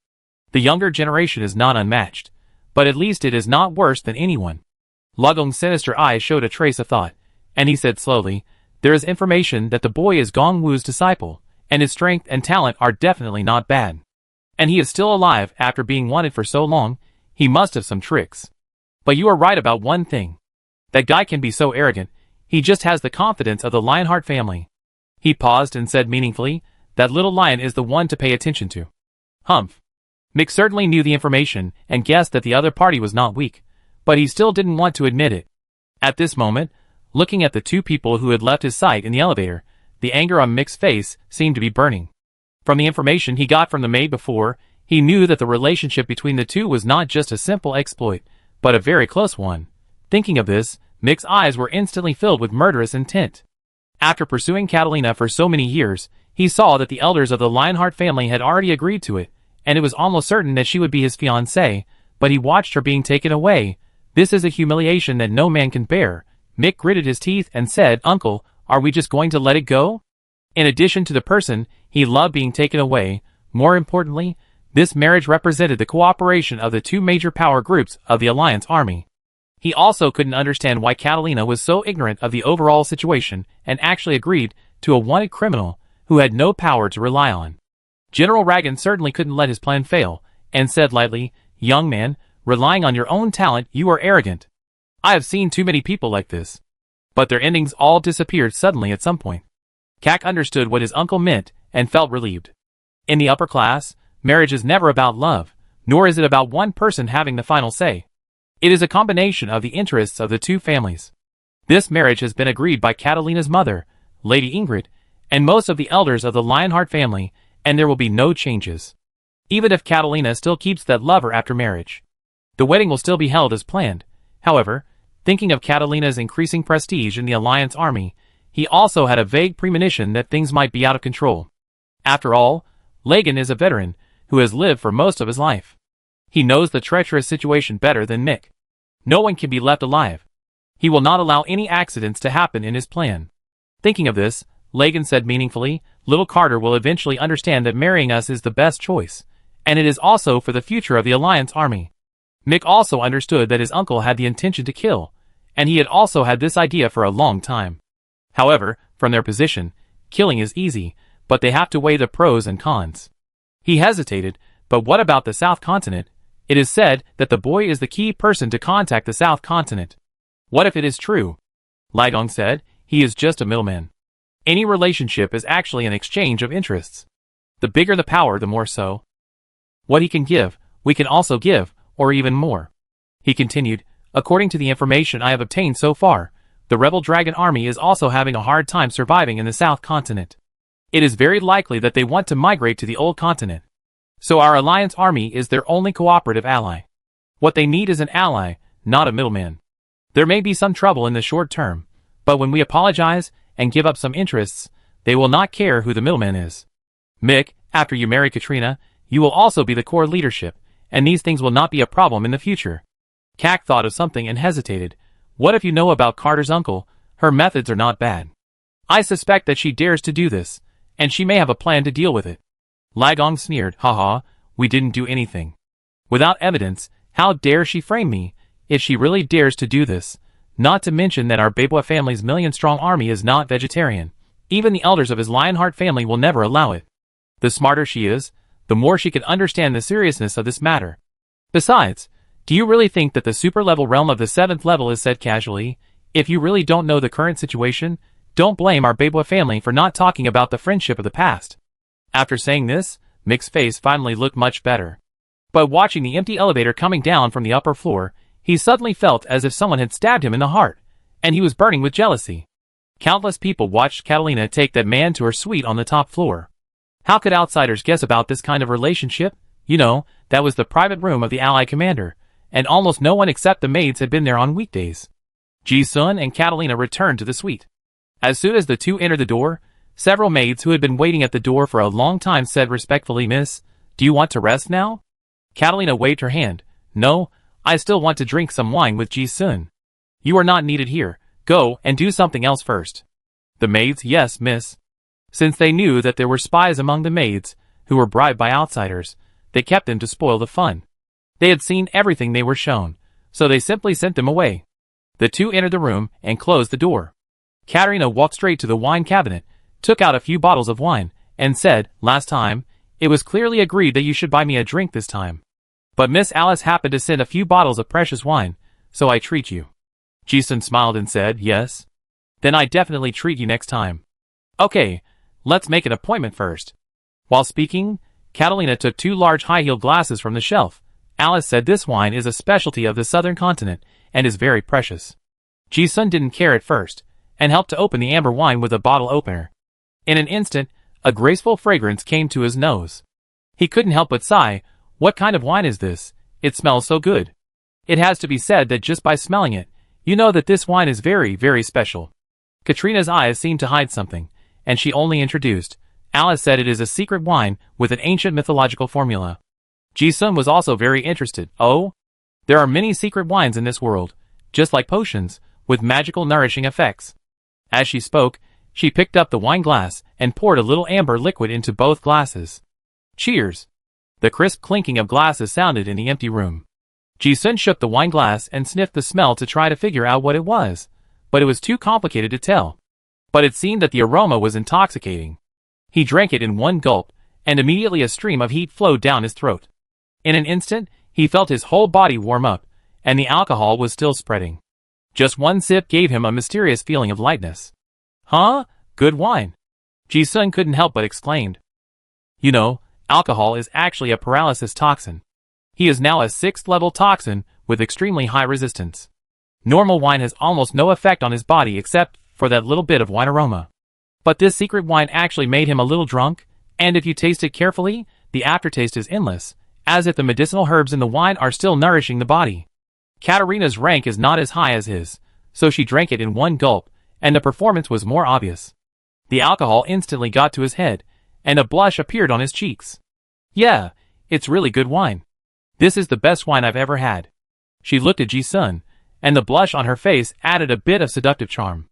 The younger generation is not unmatched, but at least it is not worse than anyone." Lagong's sinister eyes showed a trace of thought, and he said slowly, "There is information that the boy is Gong Wu's disciple, and his strength and talent are definitely not bad. And he is still alive after being wanted for so long. He must have some tricks. But you are right about one thing. That guy can be so arrogant, he just has the confidence of the Lionheart family." He paused and said meaningfully, "That little lion is the one to pay attention to." Humph. Mick certainly knew the information and guessed that the other party was not weak, but he still didn't want to admit it. At this moment, looking at the two people who had left his sight in the elevator, the anger on Mick's face seemed to be burning. From the information he got from the maid before, he knew that the relationship between the two was not just a simple exploit, but a very close one. Thinking of this, Mick's eyes were instantly filled with murderous intent. After pursuing Catalina for so many years, he saw that the elders of the Lionheart family had already agreed to it, and it was almost certain that she would be his fiancée, but he watched her being taken away. This is a humiliation that no man can bear. Mick gritted his teeth and said, "Uncle, are we just going to let it go?" In addition to the person he loved being taken away, more importantly, this marriage represented the cooperation of the two major power groups of the Alliance army. He also couldn't understand why Catalina was so ignorant of the overall situation and actually agreed to a wanted criminal who had no power to rely on. General Ragan certainly couldn't let his plan fail, and said lightly, "Young man, relying on your own talent, you are arrogant. I have seen too many people like this." But their endings all disappeared suddenly at some point. Kak understood what his uncle meant and felt relieved. In the upper class, marriage is never about love, nor is it about one person having the final say. It is a combination of the interests of the two families. This marriage has been agreed by Catalina's mother, Lady Ingrid, and most of the elders of the Lionheart family, and there will be no changes. Even if Catalina still keeps that lover after marriage, the wedding will still be held as planned. However, thinking of Catalina's increasing prestige in the Alliance army, he also had a vague premonition that things might be out of control. After all, Lagan is a veteran who has lived for most of his life. He knows the treacherous situation better than Mick. No one can be left alive. He will not allow any accidents to happen in his plan. Thinking of this, Lagan said meaningfully, "Little Carter will eventually understand that marrying us is the best choice, and it is also for the future of the Alliance army." Mick also understood that his uncle had the intention to kill, and he had also had this idea for a long time. However, from their position, killing is easy, but they have to weigh the pros and cons. He hesitated, but what about the South Continent? It is said that the boy is the key person to contact the South Continent. What if it is true? Lagong said, he is just a middleman. Any relationship is actually an exchange of interests. The bigger the power, the more so. What he can give, we can also give, or even more. He continued, according to the information I have obtained so far, the rebel dragon army is also having a hard time surviving in the South Continent. It is very likely that they want to migrate to the Old Continent. So our Alliance army is their only cooperative ally. What they need is an ally, not a middleman. There may be some trouble in the short term, but when we apologize and give up some interests, they will not care who the middleman is. Mick, after you marry Katrina, you will also be the core leadership, and these things will not be a problem in the future. Kak thought of something and hesitated. What if you know about Carter's uncle? Her methods are not bad. I suspect that she dares to do this, and she may have a plan to deal with it. Lagong sneered, haha, we didn't do anything. Without evidence, how dare she frame me, if she really dares to do this? Not to mention that our Bebois family's million-strong army is not vegetarian. Even the elders of his Lionheart family will never allow it. The smarter she is, the more she can understand the seriousness of this matter. Besides, do you really think that the super-level realm of the 7th level is said casually? If you really don't know the current situation, don't blame our Bebois family for not talking about the friendship of the past. After saying this, Mick's face finally looked much better. But watching the empty elevator coming down from the upper floor, he suddenly felt as if someone had stabbed him in the heart, and he was burning with jealousy. Countless people watched Catalina take that man to her suite on the top floor. How could outsiders guess about this kind of relationship? You know, that was the private room of the Allied commander, and almost no one except the maids had been there on weekdays. Ji-sun and Catalina returned to the suite. As soon as the two entered the door, several maids who had been waiting at the door for a long time said respectfully, "Miss, do you want to rest now?" Catalina waved her hand. "No, I still want to drink some wine with Ji-sun." "You are not needed here. Go and do something else first." The maids, "Yes, miss." Since they knew that there were spies among the maids, who were bribed by outsiders, they kept them to spoil the fun. They had seen everything they were shown, so they simply sent them away. The two entered the room and closed the door. Katerina walked straight to the wine cabinet, took out a few bottles of wine, and said, "Last time, it was clearly agreed that you should buy me a drink this time. But Miss Alice happened to send a few bottles of precious wine, so I treat you." Ji-sun smiled and said, "Yes. Then I definitely treat you next time. Okay, let's make an appointment first." While speaking, Catalina took two large high-heeled glasses from the shelf. Alice said this wine is a specialty of the southern continent and is very precious. Ji-sun didn't care at first, and helped to open the amber wine with a bottle opener. In an instant, a graceful fragrance came to his nose. He couldn't help but sigh, "What kind of wine is this? It smells so good." It has to be said that just by smelling it, you know that this wine is very, very special. Katrina's eyes seemed to hide something, and she only introduced. Alice said it is a secret wine with an ancient mythological formula. Ji-sun was also very interested. "Oh? There are many secret wines in this world, just like potions, with magical nourishing effects." As she spoke, she picked up the wine glass and poured a little amber liquid into both glasses. "Cheers!" The crisp clinking of glasses sounded in the empty room. Ji-sun shook the wine glass and sniffed the smell to try to figure out what it was, but it was too complicated to tell. But it seemed that the aroma was intoxicating. He drank it in one gulp, and immediately a stream of heat flowed down his throat. In an instant, he felt his whole body warm up, and the alcohol was still spreading. Just one sip gave him a mysterious feeling of lightness. "Huh? Good wine!" Ji-sun couldn't help but exclaimed. You know, alcohol is actually a paralysis toxin. He is now a 6th level toxin with extremely high resistance. Normal wine has almost no effect on his body except for that little bit of wine aroma. But this secret wine actually made him a little drunk, and if you taste it carefully, the aftertaste is endless, as if the medicinal herbs in the wine are still nourishing the body. Katerina's rank is not as high as his, so she drank it in one gulp, and the performance was more obvious. The alcohol instantly got to his head, and a blush appeared on his cheeks. "Yeah, it's really good wine. This is the best wine I've ever had." She looked at Ji-sun, and the blush on her face added a bit of seductive charm.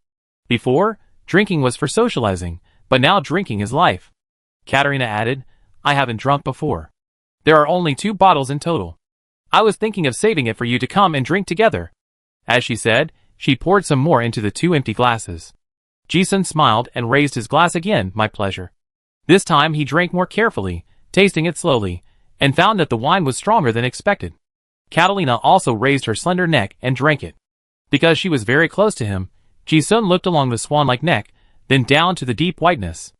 Before, drinking was for socializing, but now drinking is life. Katerina added, "I haven't drunk before. There are only 2 bottles in total. I was thinking of saving it for you to come and drink together." As she said, she poured some more into the 2 empty glasses. Ji-sun smiled and raised his glass again. "My pleasure." This time he drank more carefully, tasting it slowly, and found that the wine was stronger than expected. Catalina also raised her slender neck and drank it. Because she was very close to him, Ji-sun looked along the swan-like neck, then down to the deep whiteness.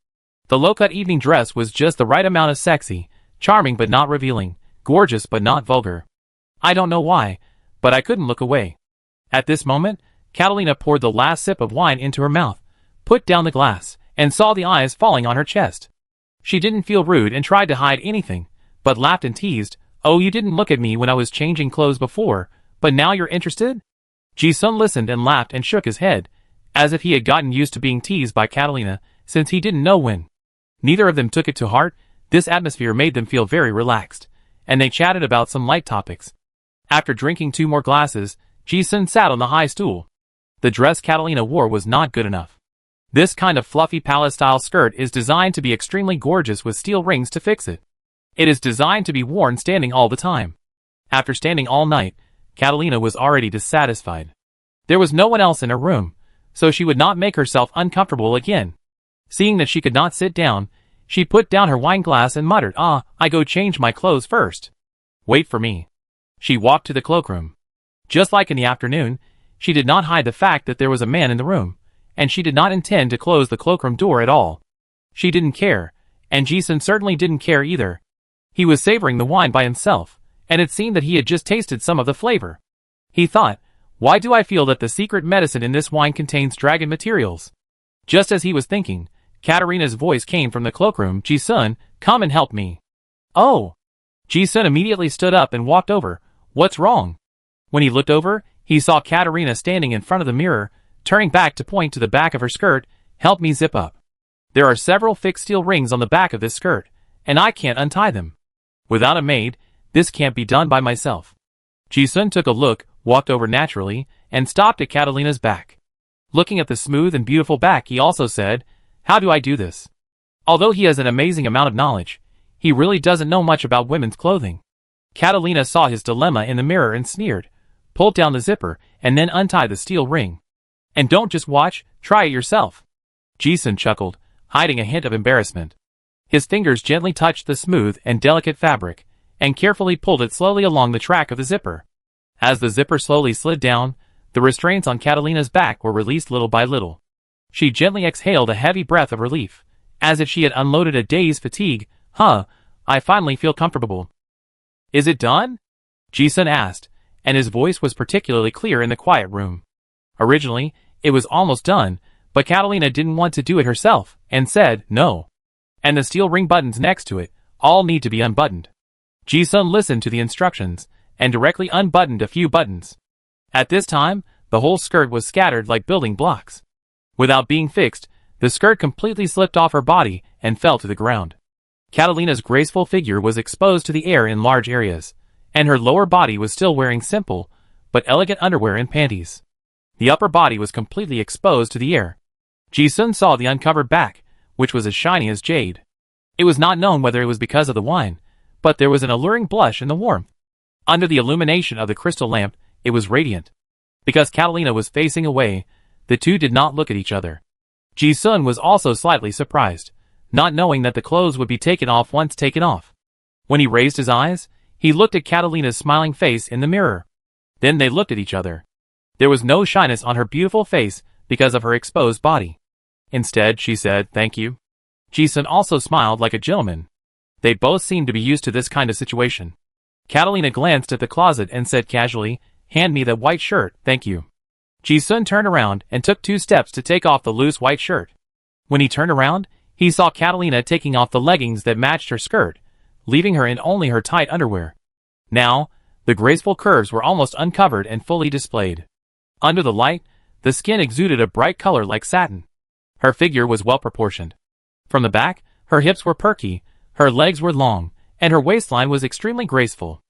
The low-cut evening dress was just the right amount of sexy, charming but not revealing, gorgeous but not vulgar. I don't know why, but I couldn't look away. At this moment, Catalina poured the last sip of wine into her mouth, put down the glass, and saw the eyes falling on her chest. She didn't feel rude and tried to hide anything, but laughed and teased, "Oh, you didn't look at me when I was changing clothes before, but now you're interested?" Ji-sun listened and laughed and shook his head, as if he had gotten used to being teased by Catalina, since he didn't know when. Neither of them took it to heart. This atmosphere made them feel very relaxed, and they chatted about some light topics. After drinking 2 more glasses, Ji-sun sat on the high stool. The dress Catalina wore was not good enough. This kind of fluffy palace-style skirt is designed to be extremely gorgeous with steel rings to fix it. It is designed to be worn standing all the time. After standing all night, Catalina was already dissatisfied. There was no one else in her room, so she would not make herself uncomfortable again. Seeing that she could not sit down, she put down her wine glass and muttered, I go change my clothes first. Wait for me. She walked to the cloakroom. Just like in the afternoon, she did not hide the fact that there was a man in the room, and she did not intend to close the cloakroom door at all. She didn't care, and Jason certainly didn't care either. He was savoring the wine by himself, and it seemed that he had just tasted some of the flavor. He thought, why do I feel that the secret medicine in this wine contains dragon materials? Just as he was thinking, Katarina's voice came from the cloakroom, Ji-sun, come and help me. Oh! Ji-sun immediately stood up and walked over. What's wrong? When he looked over, he saw Katarina standing in front of the mirror, turning back to point to the back of her skirt. Help me zip up. There are several fixed steel rings on the back of this skirt, and I can't untie them. Without a maid, this can't be done by myself. Ji-sun took a look, walked over naturally, and stopped at Catalina's back. Looking at the smooth and beautiful back, he also said, how do I do this? Although he has an amazing amount of knowledge, he really doesn't know much about women's clothing. Catalina saw his dilemma in the mirror and sneered, pulled down the zipper, and then untied the steel ring. And don't just watch, try it yourself. Ji-sun chuckled, hiding a hint of embarrassment. His fingers gently touched the smooth and delicate fabric, and carefully pulled it slowly along the track of the zipper. As the zipper slowly slid down, the restraints on Catalina's back were released little by little. She gently exhaled a heavy breath of relief, as if she had unloaded a day's fatigue. I finally feel comfortable. Is it done? Ji-sun asked, and his voice was particularly clear in the quiet room. Originally, it was almost done, but Catalina didn't want to do it herself, and said, no. And the steel ring buttons next to it, all need to be unbuttoned. Ji-sun listened to the instructions, and directly unbuttoned a few buttons. At this time, the whole skirt was scattered like building blocks. Without being fixed, the skirt completely slipped off her body and fell to the ground. Catalina's graceful figure was exposed to the air in large areas, and her lower body was still wearing simple, but elegant underwear and panties. The upper body was completely exposed to the air. Ji-sun saw the uncovered back, which was as shiny as jade. It was not known whether it was because of the wine, but there was an alluring blush in the warmth. Under the illumination of the crystal lamp, it was radiant. Because Catalina was facing away, the two did not look at each other. Ji-sun was also slightly surprised, not knowing that the clothes would be taken off once taken off. When he raised his eyes, he looked at Catalina's smiling face in the mirror. Then they looked at each other. There was no shyness on her beautiful face because of her exposed body. Instead, she said, thank you. Ji-sun also smiled like a gentleman. They both seemed to be used to this kind of situation. Catalina glanced at the closet and said casually, hand me that white shirt, thank you. Ji-sun turned around and took 2 steps to take off the loose white shirt. When he turned around, he saw Catalina taking off the leggings that matched her skirt, leaving her in only her tight underwear. Now, the graceful curves were almost uncovered and fully displayed. Under the light, the skin exuded a bright color like satin. Her figure was well proportioned. From the back, her hips were perky, her legs were long, and her waistline was extremely graceful.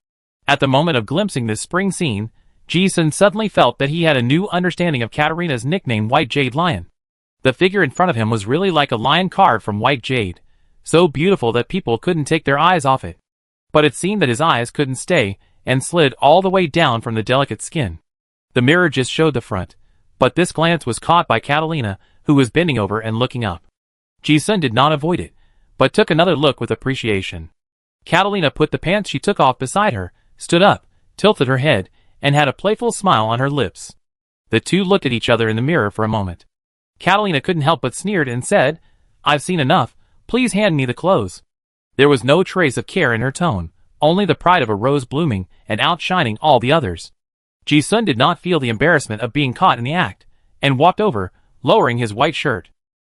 At the moment of glimpsing this spring scene, Ji-sun suddenly felt that he had a new understanding of Katarina's nickname White Jade Lion. The figure in front of him was really like a lion carved from white jade, so beautiful that people couldn't take their eyes off it. But it seemed that his eyes couldn't stay, and slid all the way down from the delicate skin. The mirror just showed the front, but this glance was caught by Catalina, who was bending over and looking up. Ji-sun did not avoid it, but took another look with appreciation. Catalina put the pants she took off beside her, stood up, tilted her head, and had a playful smile on her lips. The two looked at each other in the mirror for a moment. Catalina couldn't help but sneered and said, I've seen enough, please hand me the clothes. There was no trace of care in her tone, only the pride of a rose blooming and outshining all the others. Ji-sun did not feel the embarrassment of being caught in the act, and walked over, lowering his white shirt.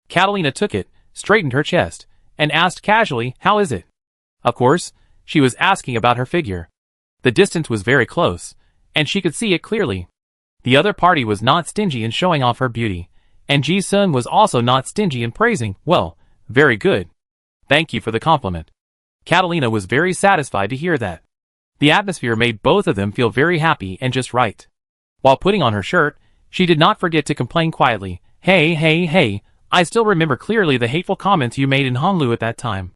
Catalina took it, straightened her chest, and asked casually, how is it? Of course, she was asking about her figure. The distance was very close, and she could see it clearly. The other party was not stingy in showing off her beauty, and Ji-sun was also not stingy in praising, well, very good. Thank you for the compliment. Catalina was very satisfied to hear that. The atmosphere made both of them feel very happy and just right. While putting on her shirt, she did not forget to complain quietly, hey, I still remember clearly the hateful comments you made in Honglu at that time.